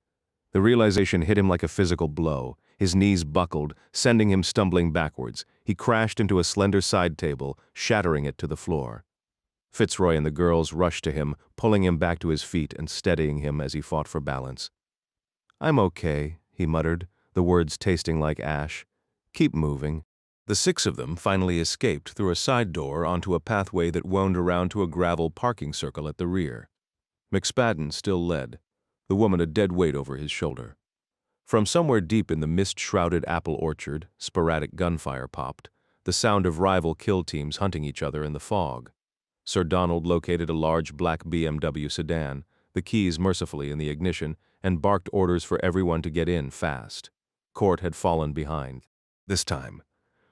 The realization hit him like a physical blow. His knees buckled, sending him stumbling backwards. He crashed into a slender side table, shattering it to the floor. Fitzroy and the girls rushed to him, pulling him back to his feet and steadying him as he fought for balance. "I'm okay," he muttered, the words tasting like ash. "Keep moving." The 6 of them finally escaped through a side door onto a pathway that wound around to a gravel parking circle at the rear. McSpadden still led, the woman a dead weight over his shoulder. From somewhere deep in the mist-shrouded apple orchard, sporadic gunfire popped, the sound of rival kill teams hunting each other in the fog. Sir Donald located a large black BMW sedan, the keys mercifully in the ignition, and barked orders for everyone to get in fast. Court had fallen behind. This time,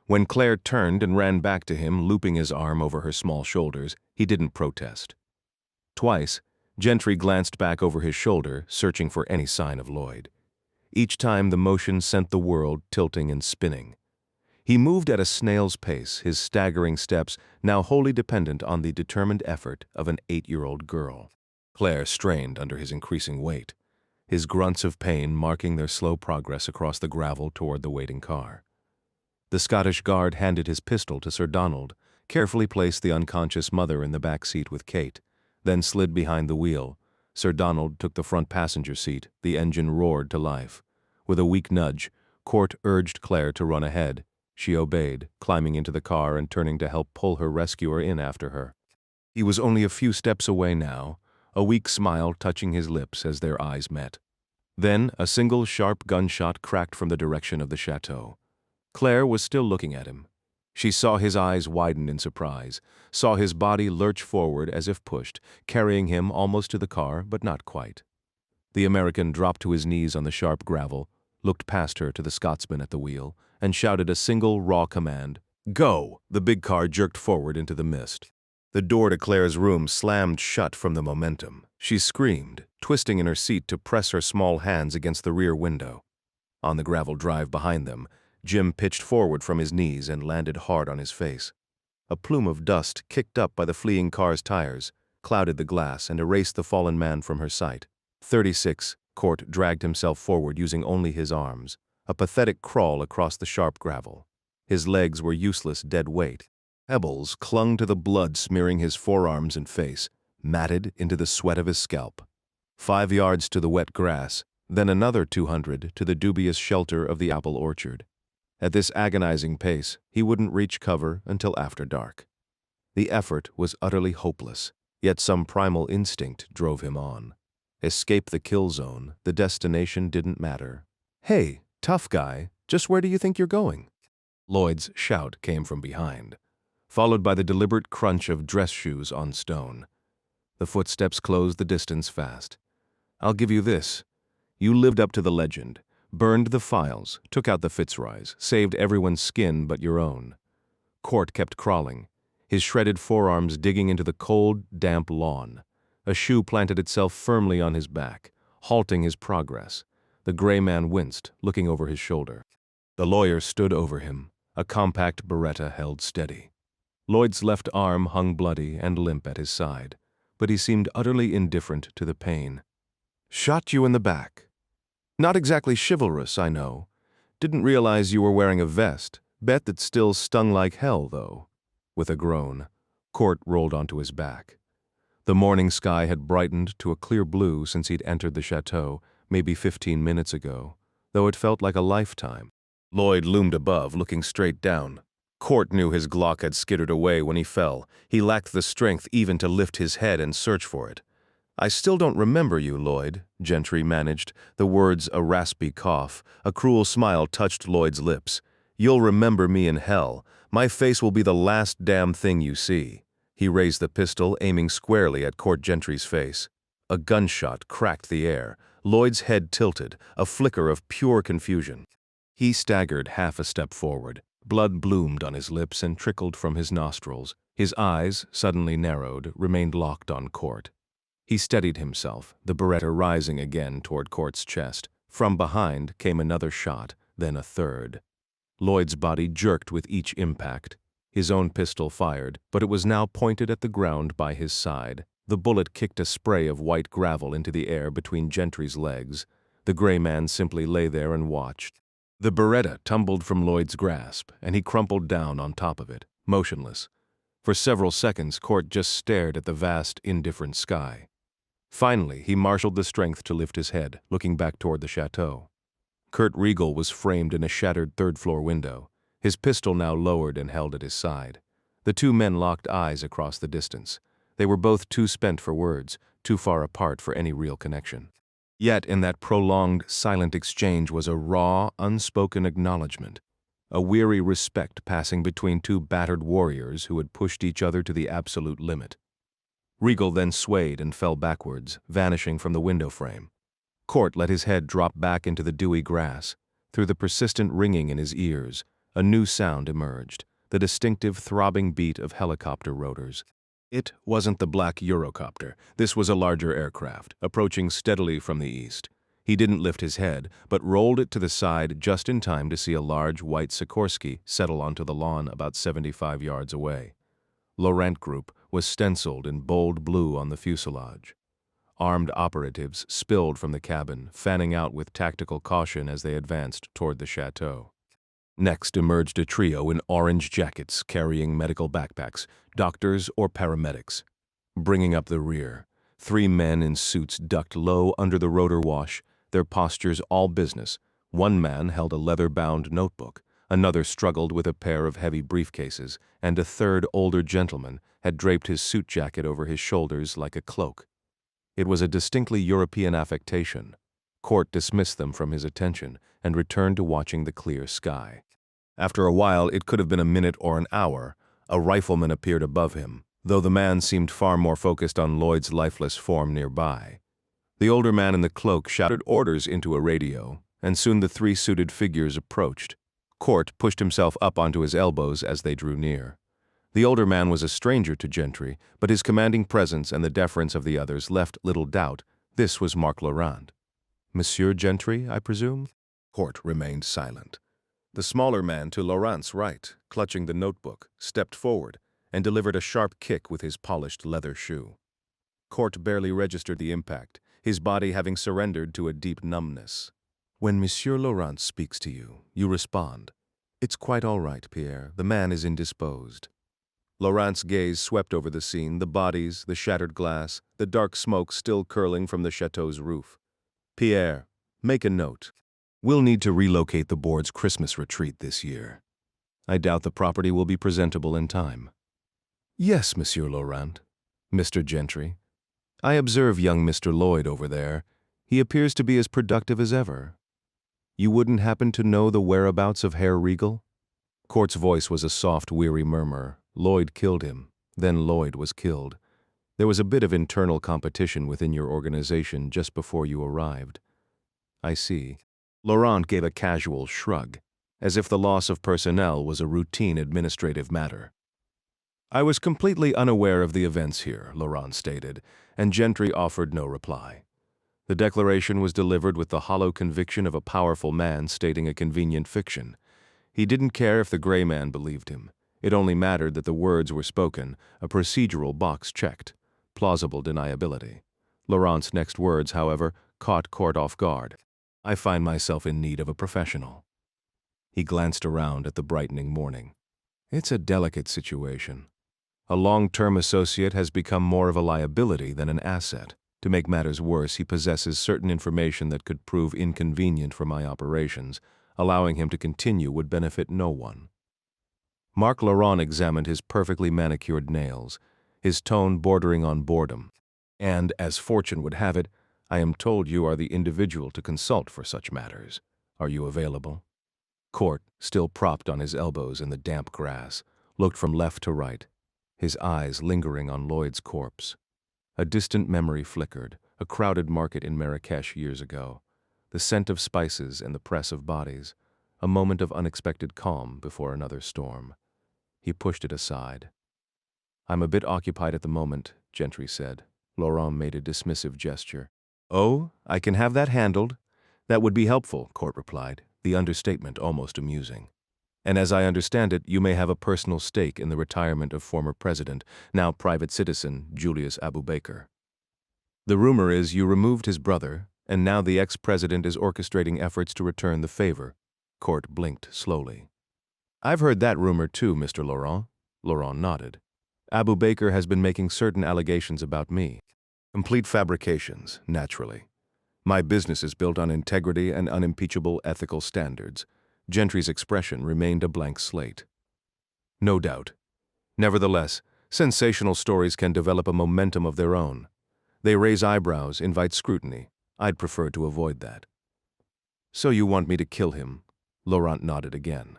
when Claire turned and ran back to him, looping his arm over her small shoulders, he didn't protest. Twice, Gentry glanced back over his shoulder, searching for any sign of Lloyd. Each time the motion sent the world tilting and spinning. He moved at a snail's pace, his staggering steps now wholly dependent on the determined effort of an 8-year-old girl. Claire strained under his increasing weight, his grunts of pain marking their slow progress across the gravel toward the waiting car. The Scottish guard handed his pistol to Sir Donald, carefully placed the unconscious mother in the back seat with Kate, then slid behind the wheel. Sir Donald took the front passenger seat, the engine roared to life. With a weak nudge, Court urged Claire to run ahead. She obeyed, climbing into the car and turning to help pull her rescuer in after her. He was only a few steps away now, a weak smile touching his lips as their eyes met. Then a single sharp gunshot cracked from the direction of the chateau. Claire was still looking at him. She saw his eyes widen in surprise, saw his body lurch forward as if pushed, carrying him almost to the car, but not quite. The American dropped to his knees on the sharp gravel, looked past her to the Scotsman at the wheel, and shouted a single raw command. "Go!" The big car jerked forward into the mist. The door to Claire's room slammed shut from the momentum. She screamed, twisting in her seat to press her small hands against the rear window. On the gravel drive behind them, Jim pitched forward from his knees and landed hard on his face. A plume of dust, kicked up by the fleeing car's tires, clouded the glass and erased the fallen man from her sight. 36, Court dragged himself forward using only his arms, a pathetic crawl across the sharp gravel. His legs were useless dead weight. Pebbles clung to the blood smearing his forearms and face, matted into the sweat of his scalp. 5 yards to the wet grass, then another 200 to the dubious shelter of the apple orchard. At this agonizing pace, he wouldn't reach cover until after dark. The effort was utterly hopeless, yet some primal instinct drove him on. Escape the kill zone, the destination didn't matter. "Hey, tough guy, just where do you think you're going?" Lloyd's shout came from behind, followed by the deliberate crunch of dress shoes on stone. The footsteps closed the distance fast. "I'll give you this. You lived up to the legend, burned the files, took out the Fitzroys, saved everyone's skin but your own." Court kept crawling, his shredded forearms digging into the cold, damp lawn. A shoe planted itself firmly on his back, halting his progress. The gray man winced, looking over his shoulder. The lawyer stood over him, a compact Beretta held steady. Lloyd's left arm hung bloody and limp at his side, but he seemed utterly indifferent to the pain. "Shot you in the back. Not exactly chivalrous, I know. Didn't realize you were wearing a vest. Bet that still stung like hell, though." With a groan, Court rolled onto his back. The morning sky had brightened to a clear blue since he'd entered the chateau, maybe 15 minutes ago, though it felt like a lifetime. Lloyd loomed above, looking straight down. Court knew his Glock had skittered away when he fell. He lacked the strength even to lift his head and search for it. "I still don't remember you, Lloyd," Gentry managed, the words a raspy cough. A cruel smile touched Lloyd's lips. "You'll remember me in hell. My face will be the last damn thing you see." He raised the pistol, aiming squarely at Court Gentry's face. A gunshot cracked the air. Lloyd's head tilted, a flicker of pure confusion. He staggered half a step forward. Blood bloomed on his lips and trickled from his nostrils. His eyes, suddenly narrowed, remained locked on Court. He steadied himself, the Beretta rising again toward Court's chest. From behind came another shot, then a third. Lloyd's body jerked with each impact. His own pistol fired, but it was now pointed at the ground by his side. The bullet kicked a spray of white gravel into the air between Gentry's legs. The gray man simply lay there and watched. The Beretta tumbled from Lloyd's grasp, and he crumpled down on top of it, motionless. For several seconds, Court just stared at the vast, indifferent sky. Finally, he marshaled the strength to lift his head, looking back toward the chateau. Kurt Riegel was framed in a shattered third-floor window, his pistol now lowered and held at his side. The two men locked eyes across the distance. They were both too spent for words, too far apart for any real connection. Yet in that prolonged, silent exchange was a raw, unspoken acknowledgement, a weary respect passing between two battered warriors who had pushed each other to the absolute limit. Riegel then swayed and fell backwards, vanishing from the window frame. Court let his head drop back into the dewy grass. Through the persistent ringing in his ears, a new sound emerged, the distinctive throbbing beat of helicopter rotors. It wasn't the black Eurocopter. This was a larger aircraft, approaching steadily from the east. He didn't lift his head, but rolled it to the side just in time to see a large white Sikorsky settle onto the lawn about 75 yards away. Laurent Group was stenciled in bold blue on the fuselage. Armed operatives spilled from the cabin, fanning out with tactical caution as they advanced toward the chateau. Next emerged a trio in orange jackets carrying medical backpacks, doctors or paramedics. Bringing up the rear, 3 men in suits ducked low under the rotor wash, their postures all business. One man held a leather-bound notebook, another struggled with a pair of heavy briefcases, and a third older gentleman had draped his suit jacket over his shoulders like a cloak. It was a distinctly European affectation. Court dismissed them from his attention and returned to watching the clear sky. After a while, it could have been a minute or an hour, a rifleman appeared above him, though the man seemed far more focused on Lloyd's lifeless form nearby. The older man in the cloak shouted orders into a radio, and soon the 3 suited figures approached. Court pushed himself up onto his elbows as they drew near. The older man was a stranger to Gentry, but his commanding presence and the deference of the others left little doubt this was Marc Laurent. Monsieur Gentry, I presume? Court remained silent. The smaller man to Laurent's right, clutching the notebook, stepped forward and delivered a sharp kick with his polished leather shoe. Court barely registered the impact, his body having surrendered to a deep numbness. When Monsieur Laurent speaks to you, you respond. It's quite all right, Pierre. The man is indisposed. Laurent's gaze swept over the scene, the bodies, the shattered glass, the dark smoke still curling from the chateau's roof. Pierre, make a note. We'll need to relocate the board's Christmas retreat this year. I doubt the property will be presentable in time. Yes, Monsieur Laurent. Mr. Gentry. I observe young Mr. Lloyd over there. He appears to be as productive as ever. You wouldn't happen to know the whereabouts of Herr Riegel? Court's voice was a soft, weary murmur. Lloyd killed him. Then Lloyd was killed. There was a bit of internal competition within your organization just before you arrived. I see. Laurent gave a casual shrug, as if the loss of personnel was a routine administrative matter. I was completely unaware of the events here, Laurent stated, and Gentry offered no reply. The declaration was delivered with the hollow conviction of a powerful man stating a convenient fiction. He didn't care if the gray man believed him. It only mattered that the words were spoken, a procedural box checked. Plausible deniability. Laurent's next words, however, caught Court off guard. I find myself in need of a professional. He glanced around at the brightening morning. It's a delicate situation. A long-term associate has become more of a liability than an asset. To make matters worse, he possesses certain information that could prove inconvenient for my operations. Allowing him to continue would benefit no one. Marc Laurent examined his perfectly manicured nails, his tone bordering on boredom. And, as fortune would have it, I am told you are the individual to consult for such matters. Are you available? Court, still propped on his elbows in the damp grass, looked from left to right, his eyes lingering on Lloyd's corpse. A distant memory flickered, a crowded market in Marrakesh years ago, the scent of spices and the press of bodies, a moment of unexpected calm before another storm. He pushed it aside. I'm a bit occupied at the moment, Gentry said. Laurent made a dismissive gesture. Oh, I can have that handled. That would be helpful, Court replied, the understatement almost amusing. And as I understand it, you may have a personal stake in the retirement of former president, now private citizen, Julius Abubaker. The rumor is you removed his brother, and now the ex-president is orchestrating efforts to return the favor. Court blinked slowly. I've heard that rumor too, Mr. Laurent. Laurent nodded. Abubaker has been making certain allegations about me. Complete fabrications, naturally. My business is built on integrity and unimpeachable ethical standards. Gentry's expression remained a blank slate. No doubt. Nevertheless, sensational stories can develop a momentum of their own. They raise eyebrows, invite scrutiny. I'd prefer to avoid that. So you want me to kill him? Laurent nodded again.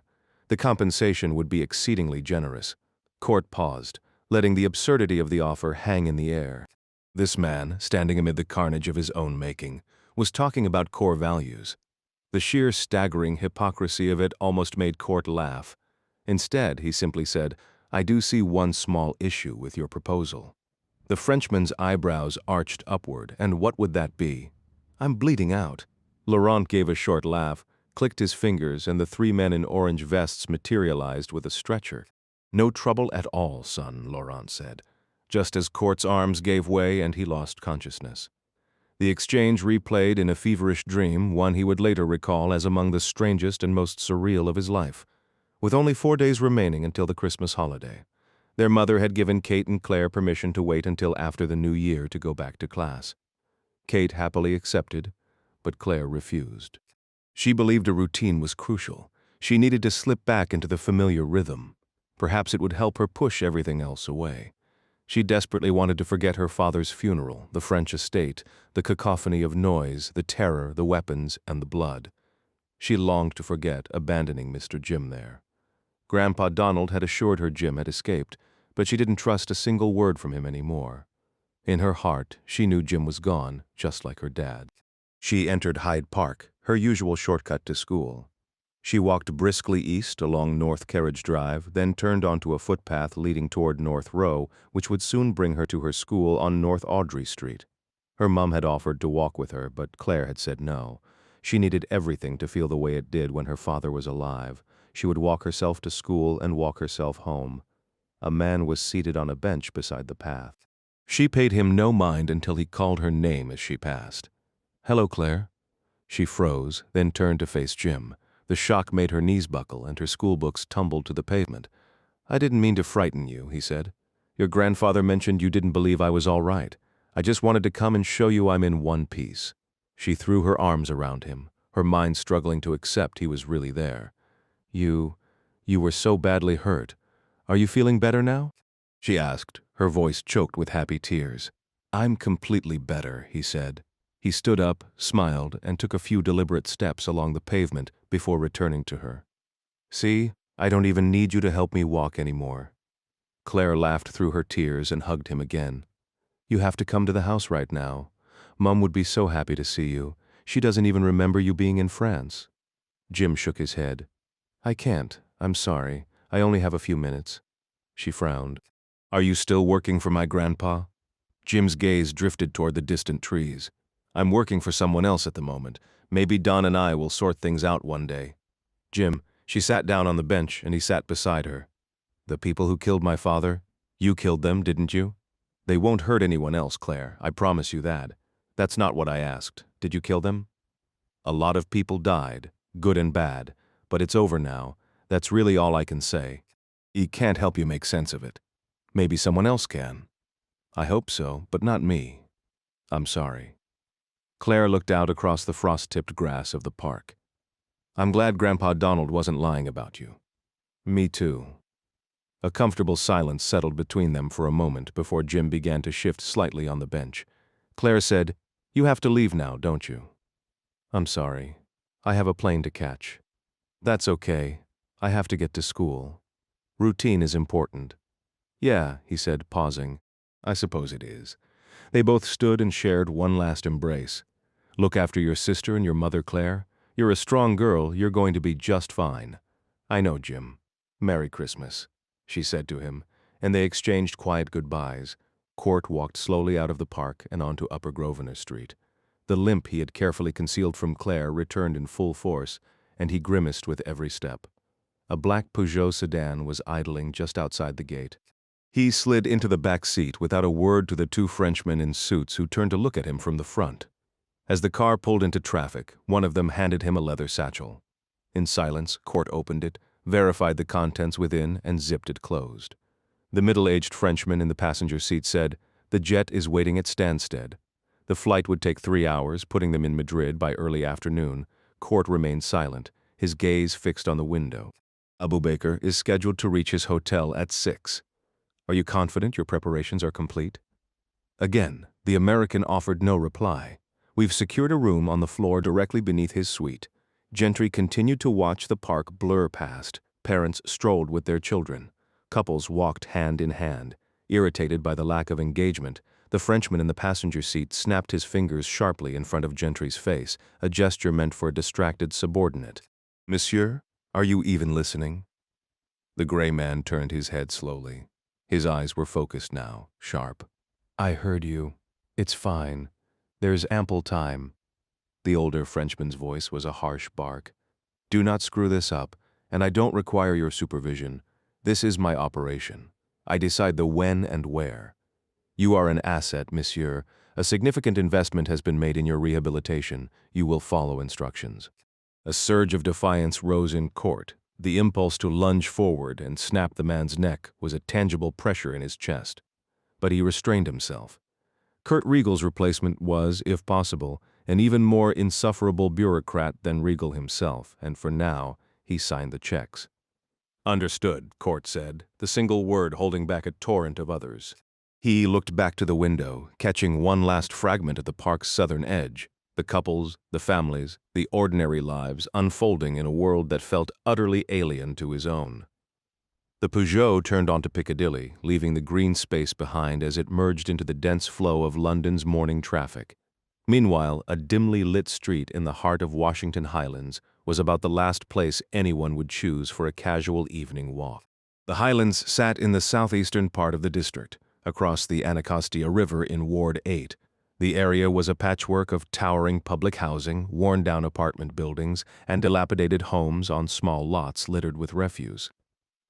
The compensation would be exceedingly generous. Court paused, letting the absurdity of the offer hang in the air. This man, standing amid the carnage of his own making, was talking about core values. The sheer staggering hypocrisy of it almost made Court laugh. Instead, he simply said, I do see one small issue with your proposal. The Frenchman's eyebrows arched upward, and what would that be? I'm bleeding out. Laurent gave a short laugh, clicked his fingers, and the three men in orange vests materialized with a stretcher. No trouble at all, son, Laurent said, just as Court's arms gave way and he lost consciousness. The exchange replayed in a feverish dream, one he would later recall as among the strangest and most surreal of his life. With only 4 days remaining until the Christmas holiday, their mother had given Kate and Claire permission to wait until after the new year to go back to class. Kate happily accepted, but Claire refused. She believed a routine was crucial. She needed to slip back into the familiar rhythm. Perhaps it would help her push everything else away. She desperately wanted to forget her father's funeral, the French estate, the cacophony of noise, the terror, the weapons, and the blood. She longed to forget, abandoning Mr. Jim there. Grandpa Donald had assured her Jim had escaped, but she didn't trust a single word from him anymore. In her heart, she knew Jim was gone, just like her dad. She entered Hyde Park, her usual shortcut to school. She walked briskly east along North Carriage Drive, then turned onto a footpath leading toward North Row, which would soon bring her to her school on North Audrey Street. Her mum had offered to walk with her, but Claire had said no. She needed everything to feel the way it did when her father was alive. She would walk herself to school and walk herself home. A man was seated on a bench beside the path. She paid him no mind until he called her name as she passed. "Hello, Claire." She froze, then turned to face Jim. The shock made her knees buckle and her schoolbooks tumbled to the pavement. "I didn't mean to frighten you," he said. "Your grandfather mentioned you didn't believe I was all right. I just wanted to come and show you I'm in one piece." She threw her arms around him, her mind struggling to accept he was really there. You were so badly hurt. Are you feeling better now?" she asked, her voice choked with happy tears. "I'm completely better," he said. He stood up, smiled, and took a few deliberate steps along the pavement before returning to her. "See, I don't even need you to help me walk anymore." Claire laughed through her tears and hugged him again. "You have to come to the house right now. Mum would be so happy to see you. She doesn't even remember you being in France." Jim shook his head. "I can't. I'm sorry. I only have a few minutes." She frowned. "Are you still working for my grandpa?" Jim's gaze drifted toward the distant trees. "I'm working for someone else at the moment. Maybe Don and I will sort things out one day." "Jim," she sat down on the bench and he sat beside her. "The people who killed my father, you killed them, didn't you? They won't hurt anyone else, Claire, I promise you that. That's not what I asked. Did you kill them?" "A lot of people died, good and bad, but it's over now. That's really all I can say. He can't help you make sense of it. Maybe someone else can." "I hope so, but not me. I'm sorry." Claire looked out across the frost-tipped grass of the park. "I'm glad Grandpa Donald wasn't lying about you." "Me too." A comfortable silence settled between them for a moment before Jim began to shift slightly on the bench. Claire said, "You have to leave now, don't you?" "I'm sorry. I have a plane to catch." "That's okay. I have to get to school. Routine is important." "Yeah," he said, pausing. "I suppose it is." They both stood and shared one last embrace. "Look after your sister and your mother, Claire. You're a strong girl, you're going to be just fine." "I know, Jim. Merry Christmas," she said to him, and they exchanged quiet goodbyes. Court walked slowly out of the park and onto Upper Grosvenor Street. The limp he had carefully concealed from Claire returned in full force, and he grimaced with every step. A black Peugeot sedan was idling just outside the gate. He slid into the back seat without a word to the two Frenchmen in suits who turned to look at him from the front. As the car pulled into traffic, one of them handed him a leather satchel. In silence, Court opened it, verified the contents within, and zipped it closed. The middle-aged Frenchman in the passenger seat said, "The jet is waiting at Stansted." The flight would take 3 hours, putting them in Madrid by early afternoon. Court remained silent, his gaze fixed on the window. "Abu Bakr is scheduled to reach his hotel at 6. Are you confident your preparations are complete?" Again, the American offered no reply. "We've secured a room on the floor directly beneath his suite." Gentry continued to watch the park blur past. Parents strolled with their children. Couples walked hand in hand. Irritated by the lack of engagement, the Frenchman in the passenger seat snapped his fingers sharply in front of Gentry's face, a gesture meant for a distracted subordinate. "Monsieur, are you even listening?" The gray man turned his head slowly. His eyes were focused now, sharp. "I heard you. It's fine. There's ample time." The older Frenchman's voice was a harsh bark. "Do not screw this up, and I don't require your supervision. This is my operation. I decide the when and where. You are an asset, monsieur. A significant investment has been made in your rehabilitation. You will follow instructions." A surge of defiance rose in Court. The impulse to lunge forward and snap the man's neck was a tangible pressure in his chest. But he restrained himself. Kurt Riegel's replacement was, if possible, an even more insufferable bureaucrat than Riegel himself, and for now, he signed the checks. "Understood," Court said, the single word holding back a torrent of others. He looked back to the window, catching one last fragment of the park's southern edge. The couples, the families, the ordinary lives unfolding in a world that felt utterly alien to his own. The Peugeot turned onto Piccadilly, leaving the green space behind as it merged into the dense flow of London's morning traffic. Meanwhile, a dimly lit street in the heart of Washington Highlands was about the last place anyone would choose for a casual evening walk. The Highlands sat in the southeastern part of the district, across the Anacostia River in Ward 8. The area was a patchwork of towering public housing, worn-down apartment buildings, and dilapidated homes on small lots littered with refuse.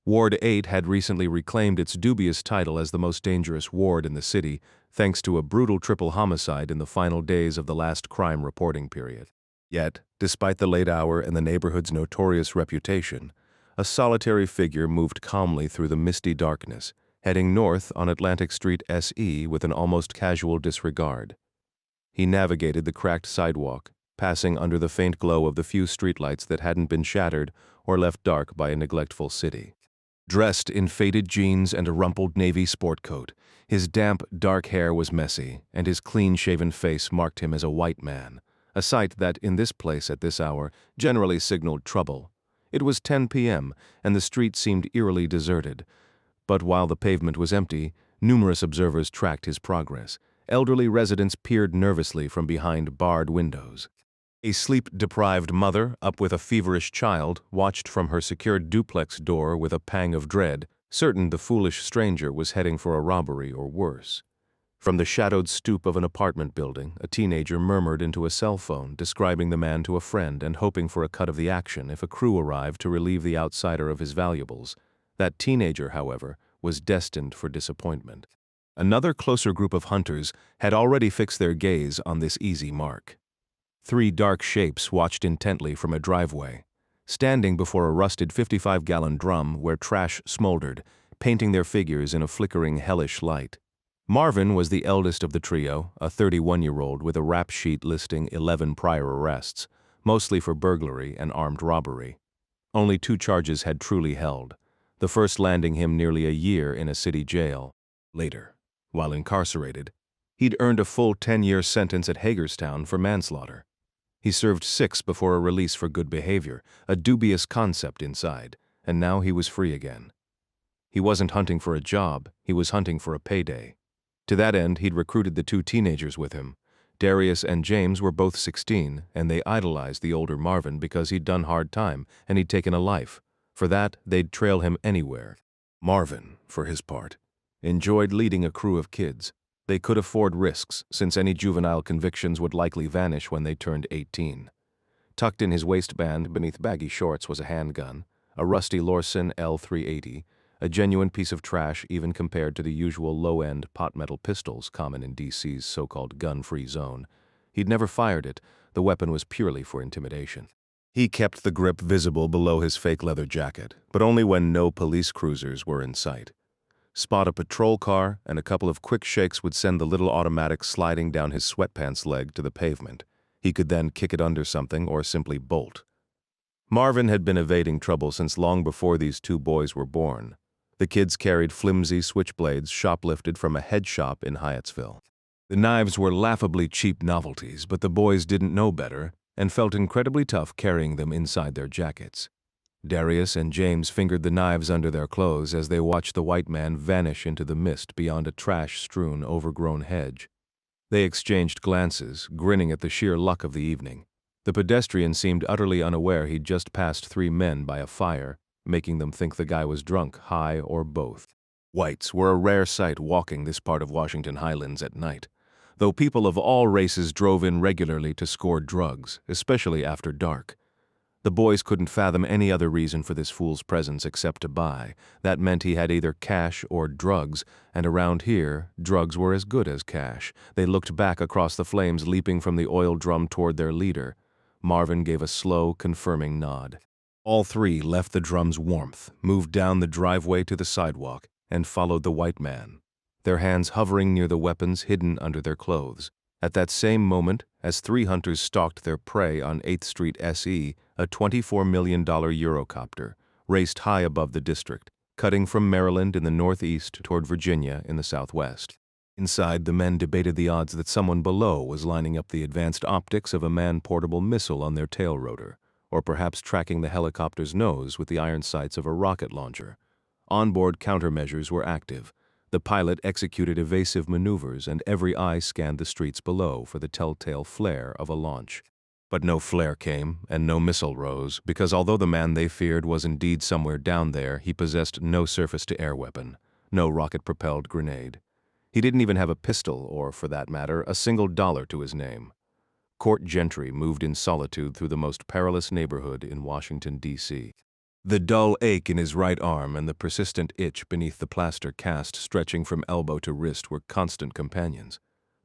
Ward 8 had recently reclaimed its dubious title as the most dangerous ward in the city, thanks to a brutal triple homicide in the final days of the last crime reporting period. Yet, despite the late hour and the neighborhood's notorious reputation, a solitary figure moved calmly through the misty darkness, heading north on Atlantic Street SE with an almost casual disregard. He navigated the cracked sidewalk, passing under the faint glow of the few streetlights that hadn't been shattered or left dark by a neglectful city. Dressed in faded jeans and a rumpled navy sport coat, his damp, dark hair was messy, and his clean-shaven face marked him as a white man, a sight that, in this place at this hour, generally signaled trouble. It was 10 p.m., and the street seemed eerily deserted. But while the pavement was empty, numerous observers tracked his progress. Elderly residents peered nervously from behind barred windows. A sleep-deprived mother, up with a feverish child, watched from her secured duplex door with a pang of dread, certain the foolish stranger was heading for a robbery or worse. From the shadowed stoop of an apartment building, a teenager murmured into a cell phone, describing the man to a friend and hoping for a cut of the action if a crew arrived to relieve the outsider of his valuables. That teenager, however, was destined for disappointment. Another closer group of hunters had already fixed their gaze on this easy mark. 3 dark shapes watched intently from a driveway, standing before a rusted 55-gallon drum where trash smoldered, painting their figures in a flickering, hellish light. Marvin was the eldest of the trio, a 31-year-old with a rap sheet listing 11 prior arrests, mostly for burglary and armed robbery. Only 2 charges had truly held, the first landing him nearly a year in a city jail. Later, while incarcerated, he'd earned a full 10-year sentence at Hagerstown for manslaughter. He served 6 before a release for good behavior, a dubious concept inside, and now he was free again. He wasn't hunting for a job, he was hunting for a payday. To that end, he'd recruited the 2 teenagers with him. Darius and James were both 16, and they idolized the older Marvin because he'd done hard time and he'd taken a life. For that, they'd trail him anywhere. Marvin, for his part, enjoyed leading a crew of kids. They could afford risks, since any juvenile convictions would likely vanish when they turned 18. Tucked in his waistband beneath baggy shorts was a handgun, a rusty Lorsen L380, a genuine piece of trash even compared to the usual low-end pot metal pistols common in DC's so-called gun-free zone. He'd never fired it, the weapon was purely for intimidation. He kept the grip visible below his fake leather jacket, but only when no police cruisers were in sight. Spot a patrol car, and a couple of quick shakes would send the little automatic sliding down his sweatpants leg to the pavement. He could then kick it under something or simply bolt. Marvin had been evading trouble since long before these 2 boys were born. The kids carried flimsy switchblades shoplifted from a head shop in Hyattsville. The knives were laughably cheap novelties, but the boys didn't know better and felt incredibly tough carrying them inside their jackets. Darius and James fingered the knives under their clothes as they watched the white man vanish into the mist beyond a trash-strewn, overgrown hedge. They exchanged glances, grinning at the sheer luck of the evening. The pedestrian seemed utterly unaware he'd just passed 3 men by a fire, making them think the guy was drunk, high, or both. Whites were a rare sight walking this part of Washington Highlands at night, though people of all races drove in regularly to score drugs, especially after dark. The boys couldn't fathom any other reason for this fool's presence except to buy. That meant he had either cash or drugs, and around here, drugs were as good as cash. They looked back across the flames leaping from the oil drum toward their leader. Marvin gave a slow, confirming nod. All 3 left the drum's warmth, moved down the driveway to the sidewalk, and followed the white man, their hands hovering near the weapons hidden under their clothes. At that same moment, as 3 hunters stalked their prey on 8th Street SE, a $24 million Eurocopter raced high above the district, cutting from Maryland in the northeast toward Virginia in the southwest. Inside, the men debated the odds that someone below was lining up the advanced optics of a man-portable missile on their tail rotor, or perhaps tracking the helicopter's nose with the iron sights of a rocket launcher. Onboard countermeasures were active. The pilot executed evasive maneuvers, and every eye scanned the streets below for the telltale flare of a launch. But no flare came, and no missile rose, because although the man they feared was indeed somewhere down there, he possessed no surface-to-air weapon, no rocket-propelled grenade. He didn't even have a pistol, or, for that matter, a single dollar to his name. Court Gentry moved in solitude through the most perilous neighborhood in Washington, D.C. The dull ache in his right arm and the persistent itch beneath the plaster cast stretching from elbow to wrist were constant companions.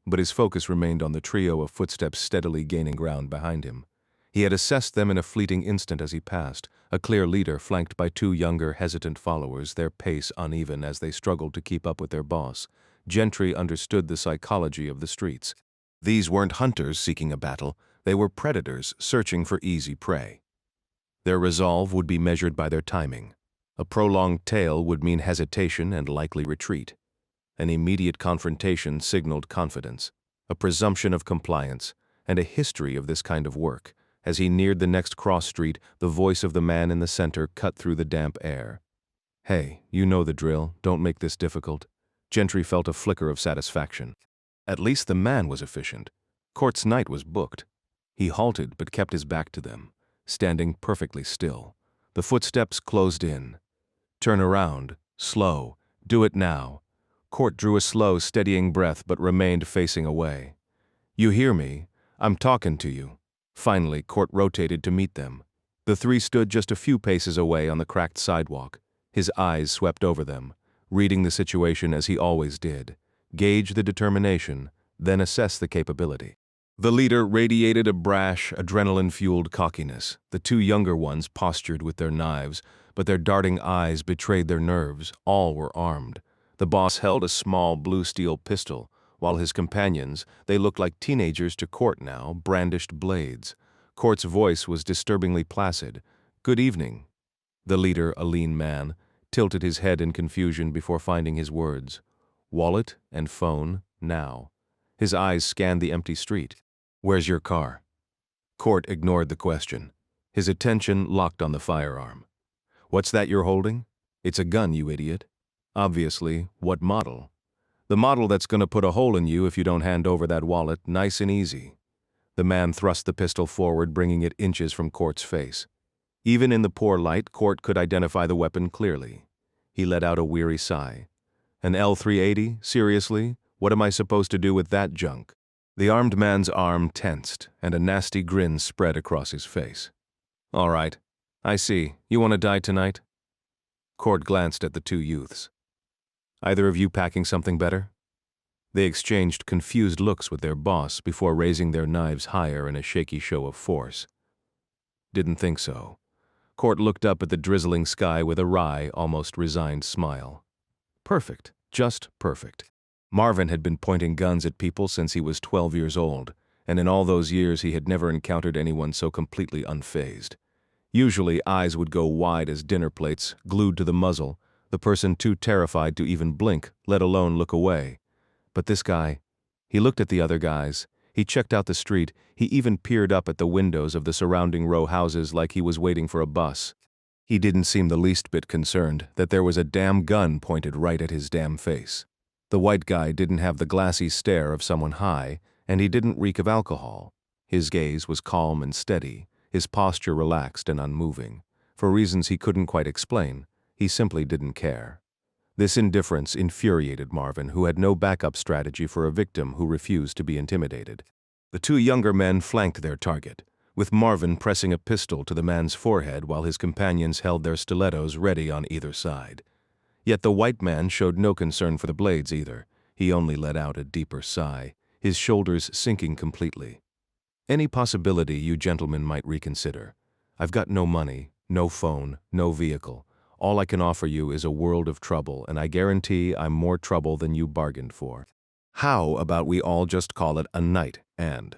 But his focus remained on the trio of footsteps steadily gaining ground behind him. He had assessed them in a fleeting instant as he passed, a clear leader flanked by two younger, hesitant followers, their pace uneven as they struggled to keep up with their boss. Gentry understood the psychology of the streets. These weren't hunters seeking a battle, they were predators searching for easy prey. Their resolve would be measured by their timing. A prolonged tail would mean hesitation and likely retreat. An immediate confrontation signaled confidence, a presumption of compliance, and a history of this kind of work. As he neared the next cross street, the voice of the man in the center cut through the damp air. "Hey, you know the drill, don't make this difficult." Gentry felt a flicker of satisfaction. At least the man was efficient. Court's night was booked. He halted but kept his back to them, standing perfectly still. The footsteps closed in. "Turn around, slow, do it now." Court drew a slow, steadying breath but remained facing away. "You hear me? I'm talking to you." Finally, Court rotated to meet them. The three stood just a few paces away on the cracked sidewalk. His eyes swept over them, reading the situation as he always did. Gauge the determination, then assess the capability. The leader radiated a brash, adrenaline-fueled cockiness. The two younger ones postured with their knives, but their darting eyes betrayed their nerves. All were armed. The boss held a small blue steel pistol, while his companions, they looked like teenagers to Court now, brandished blades. Court's voice was disturbingly placid. "Good evening." The leader, a lean man, tilted his head in confusion before finding his words. "Wallet and phone, now." His eyes scanned the empty street. "Where's your car?" Court ignored the question. His attention locked on the firearm. "What's that you're holding?" "It's a gun, you idiot." "Obviously, what model?" "The model that's gonna put a hole in you if you don't hand over that wallet, nice and easy." The man thrust the pistol forward, bringing it inches from Court's face. Even in the poor light, Court could identify the weapon clearly. He let out a weary sigh. "An L-380? Seriously? What am I supposed to do with that junk?" The armed man's arm tensed, and a nasty grin spread across his face. "All right. I see. You want to die tonight?" Court glanced at the two youths. "Either of you packing something better?" They exchanged confused looks with their boss before raising their knives higher in a shaky show of force. "Didn't think so." Court looked up at the drizzling sky with a wry, almost resigned smile. Perfect. Just perfect. Marvin had been pointing guns at people since he was 12 years old, and in all those years he had never encountered anyone so completely unfazed. Usually eyes would go wide as dinner plates, glued to the muzzle, the person too terrified to even blink, let alone look away. But this guy, he looked at the other guys, he checked out the street, he even peered up at the windows of the surrounding row houses like he was waiting for a bus. He didn't seem the least bit concerned that there was a damn gun pointed right at his damn face. The white guy didn't have the glassy stare of someone high, and he didn't reek of alcohol. His gaze was calm and steady, his posture relaxed and unmoving. For reasons he couldn't quite explain, he simply didn't care. This indifference infuriated Marvin, who had no backup strategy for a victim who refused to be intimidated. The two younger men flanked their target, with Marvin pressing a pistol to the man's forehead while his companions held their stilettos ready on either side. Yet the white man showed no concern for the blades either. He only let out a deeper sigh, his shoulders sinking completely. "Any possibility you gentlemen might reconsider. I've got no money, no phone, no vehicle. All I can offer you is a world of trouble, and I guarantee I'm more trouble than you bargained for. How about we all just call it a night and—"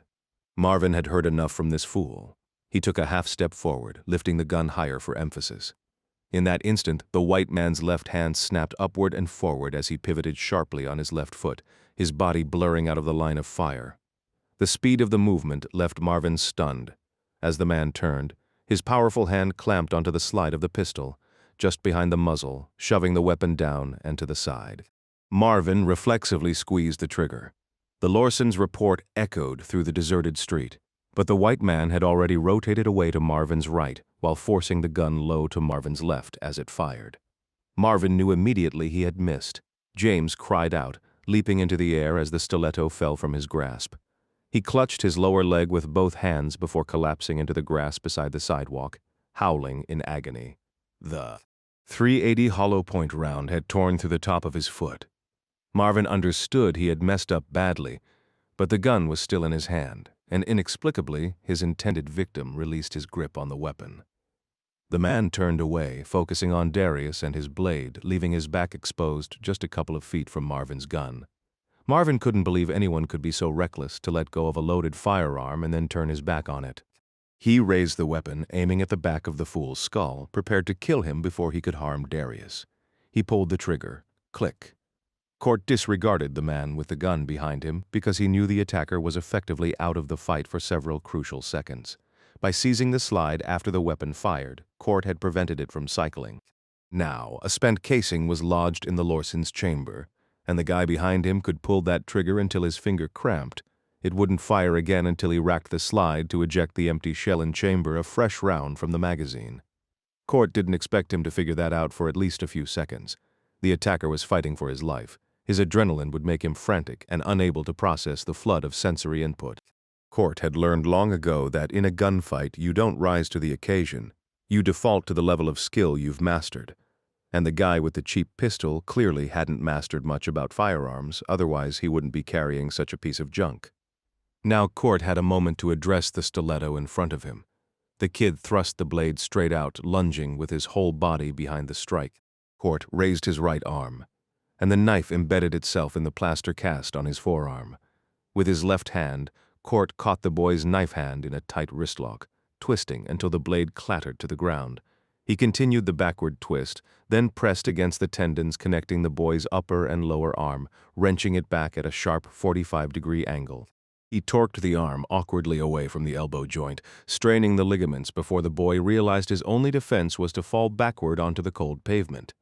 Marvin had heard enough from this fool. He took a half step forward, lifting the gun higher for emphasis. In that instant, the white man's left hand snapped upward and forward as he pivoted sharply on his left foot, his body blurring out of the line of fire. The speed of the movement left Marvin stunned. As the man turned, his powerful hand clamped onto the slide of the pistol, just behind the muzzle, shoving the weapon down and to the side. Marvin reflexively squeezed the trigger. The Lawsons' report echoed through the deserted street. But the white man had already rotated away to Marvin's right while forcing the gun low to Marvin's left as it fired. Marvin knew immediately he had missed. James cried out, leaping into the air as the stiletto fell from his grasp. He clutched his lower leg with both hands before collapsing into the grass beside the sidewalk, howling in agony. The .380 hollow point round had torn through the top of his foot. Marvin understood he had messed up badly, but the gun was still in his hand, and inexplicably his intended victim released his grip on the weapon. The man turned away, focusing on Darius and his blade, leaving his back exposed just a couple of feet from Marvin's gun. Marvin couldn't believe anyone could be so reckless to let go of a loaded firearm and then turn his back on it. He raised the weapon, aiming at the back of the fool's skull, prepared to kill him before he could harm Darius. He pulled the trigger. Click. Court disregarded the man with the gun behind him because he knew the attacker was effectively out of the fight for several crucial seconds. By seizing the slide after the weapon fired, Court had prevented it from cycling. Now, a spent casing was lodged in the Lawson's chamber, and the guy behind him could pull that trigger until his finger cramped. It wouldn't fire again until he racked the slide to eject the empty shell and chamber a fresh round from the magazine. Court didn't expect him to figure that out for at least a few seconds. The attacker was fighting for his life. His adrenaline would make him frantic and unable to process the flood of sensory input. Court had learned long ago that in a gunfight you don't rise to the occasion. You default to the level of skill you've mastered. And the guy with the cheap pistol clearly hadn't mastered much about firearms, otherwise he wouldn't be carrying such a piece of junk. Now Court had a moment to address the stiletto in front of him. The kid thrust the blade straight out, lunging with his whole body behind the strike. Court raised his right arm, and the knife embedded itself in the plaster cast on his forearm. With his left hand, Court caught the boy's knife hand in a tight wristlock, twisting until the blade clattered to the ground. He continued the backward twist, then pressed against the tendons connecting the boy's upper and lower arm, wrenching it back at a sharp 45-degree angle. He torqued the arm awkwardly away from the elbow joint, straining the ligaments before the boy realized his only defense was to fall backward onto the cold pavement.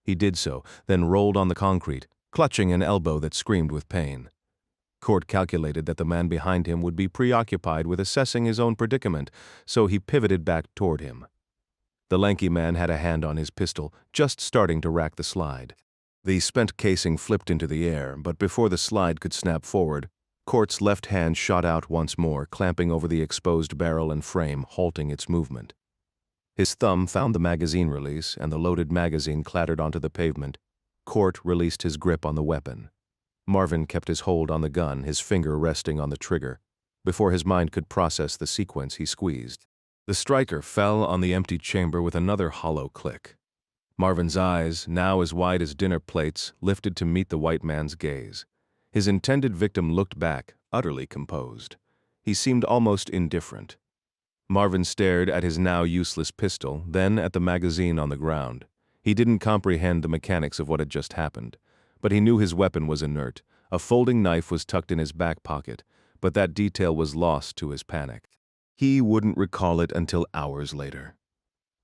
He did so, then rolled on the concrete, clutching an elbow that screamed with pain. Court calculated that the man behind him would be preoccupied with assessing his own predicament, so he pivoted back toward him. The lanky man had a hand on his pistol, just starting to rack the slide. The spent casing flipped into the air, but before the slide could snap forward, Court's left hand shot out once more, clamping over the exposed barrel and frame, halting its movement. His thumb found the magazine release, and the loaded magazine clattered onto the pavement. Court released his grip on the weapon. Marvin kept his hold on the gun, his finger resting on the trigger. Before his mind could process the sequence, he squeezed. The striker fell on the empty chamber with another hollow click. Marvin's eyes, now as wide as dinner plates, lifted to meet the white man's gaze. His intended victim looked back, utterly composed. He seemed almost indifferent. Marvin stared at his now useless pistol, then at the magazine on the ground. He didn't comprehend the mechanics of what had just happened, but he knew his weapon was inert. A folding knife was tucked in his back pocket, but that detail was lost to his panic. He wouldn't recall it until hours later.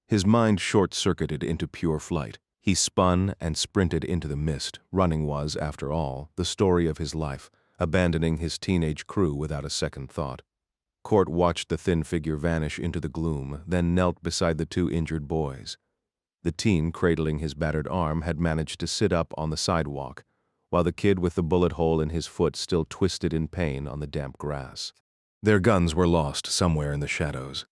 His mind short-circuited into pure flight. He spun and sprinted into the mist. Running was, after all, the story of his life, abandoning his teenage crew without a second thought. Court watched the thin figure vanish into the gloom, then knelt beside the two injured boys. The teen, cradling his battered arm, had managed to sit up on the sidewalk, while the kid with the bullet hole in his foot still twisted in pain on the damp grass. Their guns were lost somewhere in the shadows.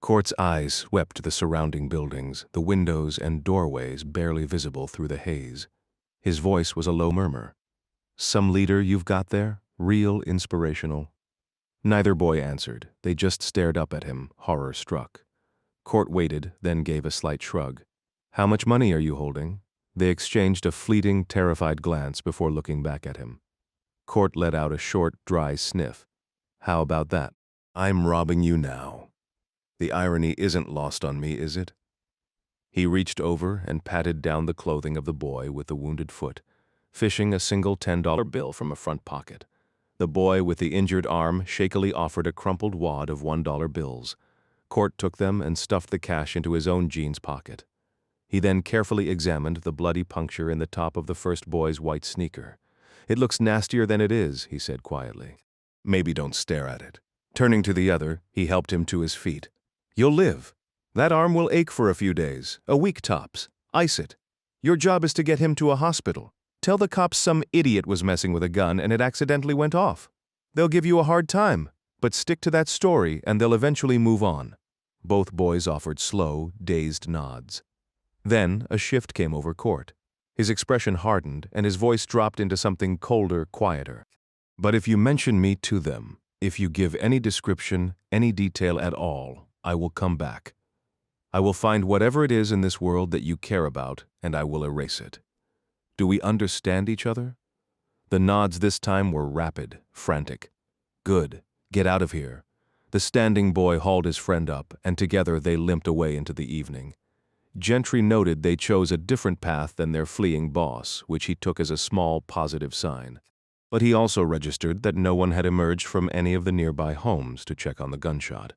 Court's eyes swept the surrounding buildings, the windows and doorways barely visible through the haze. His voice was a low murmur. "Some leader you've got there? Real inspirational?" Neither boy answered. They just stared up at him, horror-struck. Court waited, then gave a slight shrug. "How much money are you holding?" They exchanged a fleeting, terrified glance before looking back at him. Court let out a short, dry sniff. "How about that? I'm robbing you now. The irony isn't lost on me, is it?" He reached over and patted down the clothing of the boy with the wounded foot, fishing a single $10 bill from a front pocket. The boy with the injured arm shakily offered a crumpled wad of $1 bills. Court took them and stuffed the cash into his own jeans pocket. He then carefully examined the bloody puncture in the top of the first boy's white sneaker. "It looks nastier than it is," he said quietly. "Maybe don't stare at it." Turning to the other, he helped him to his feet. "You'll live. That arm will ache for a few days, a week tops. Ice it. Your job is to get him to a hospital. Tell the cops some idiot was messing with a gun and it accidentally went off. They'll give you a hard time, but stick to that story and they'll eventually move on." Both boys offered slow, dazed nods. Then a shift came over Court. His expression hardened and his voice dropped into something colder, quieter. "But if you mention me to them, if you give any description, any detail at all, I will come back. I will find whatever it is in this world that you care about, and I will erase it. Do we understand each other?" The nods this time were rapid, frantic. "Good. Get out of here." The standing boy hauled his friend up, and together they limped away into the evening. Gentry noted they chose a different path than their fleeing boss, which he took as a small positive sign. But he also registered that no one had emerged from any of the nearby homes to check on the gunshot.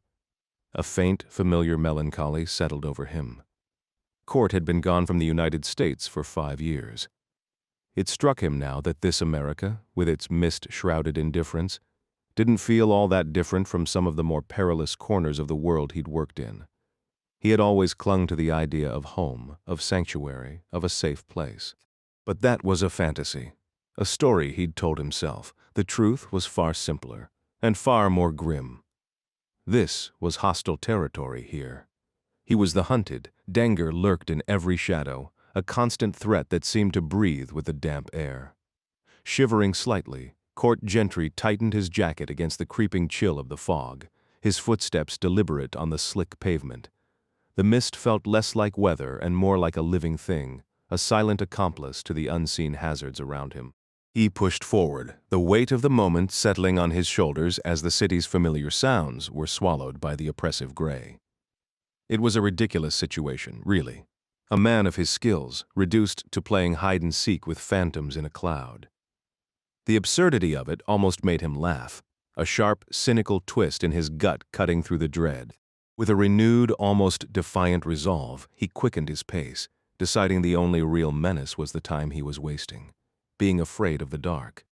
A faint, familiar melancholy settled over him. Court had been gone from the United States for 5 years. It struck him now that this America, with its mist-shrouded indifference, didn't feel all that different from some of the more perilous corners of the world he'd worked in. He had always clung to the idea of home, of sanctuary, of a safe place. But that was a fantasy, a story he'd told himself. The truth was far simpler, and far more grim. This was hostile territory here. He was the hunted. Danger lurked in every shadow, a constant threat that seemed to breathe with the damp air. Shivering slightly, Court Gentry tightened his jacket against the creeping chill of the fog, his footsteps deliberate on the slick pavement. The mist felt less like weather and more like a living thing, a silent accomplice to the unseen hazards around him. He pushed forward, the weight of the moment settling on his shoulders as the city's familiar sounds were swallowed by the oppressive gray. It was a ridiculous situation, really. A man of his skills, reduced to playing hide-and-seek with phantoms in a cloud. The absurdity of it almost made him laugh, a sharp, cynical twist in his gut cutting through the dread. With a renewed, almost defiant resolve, he quickened his pace, deciding the only real menace was the time he was wasting, being afraid of the dark.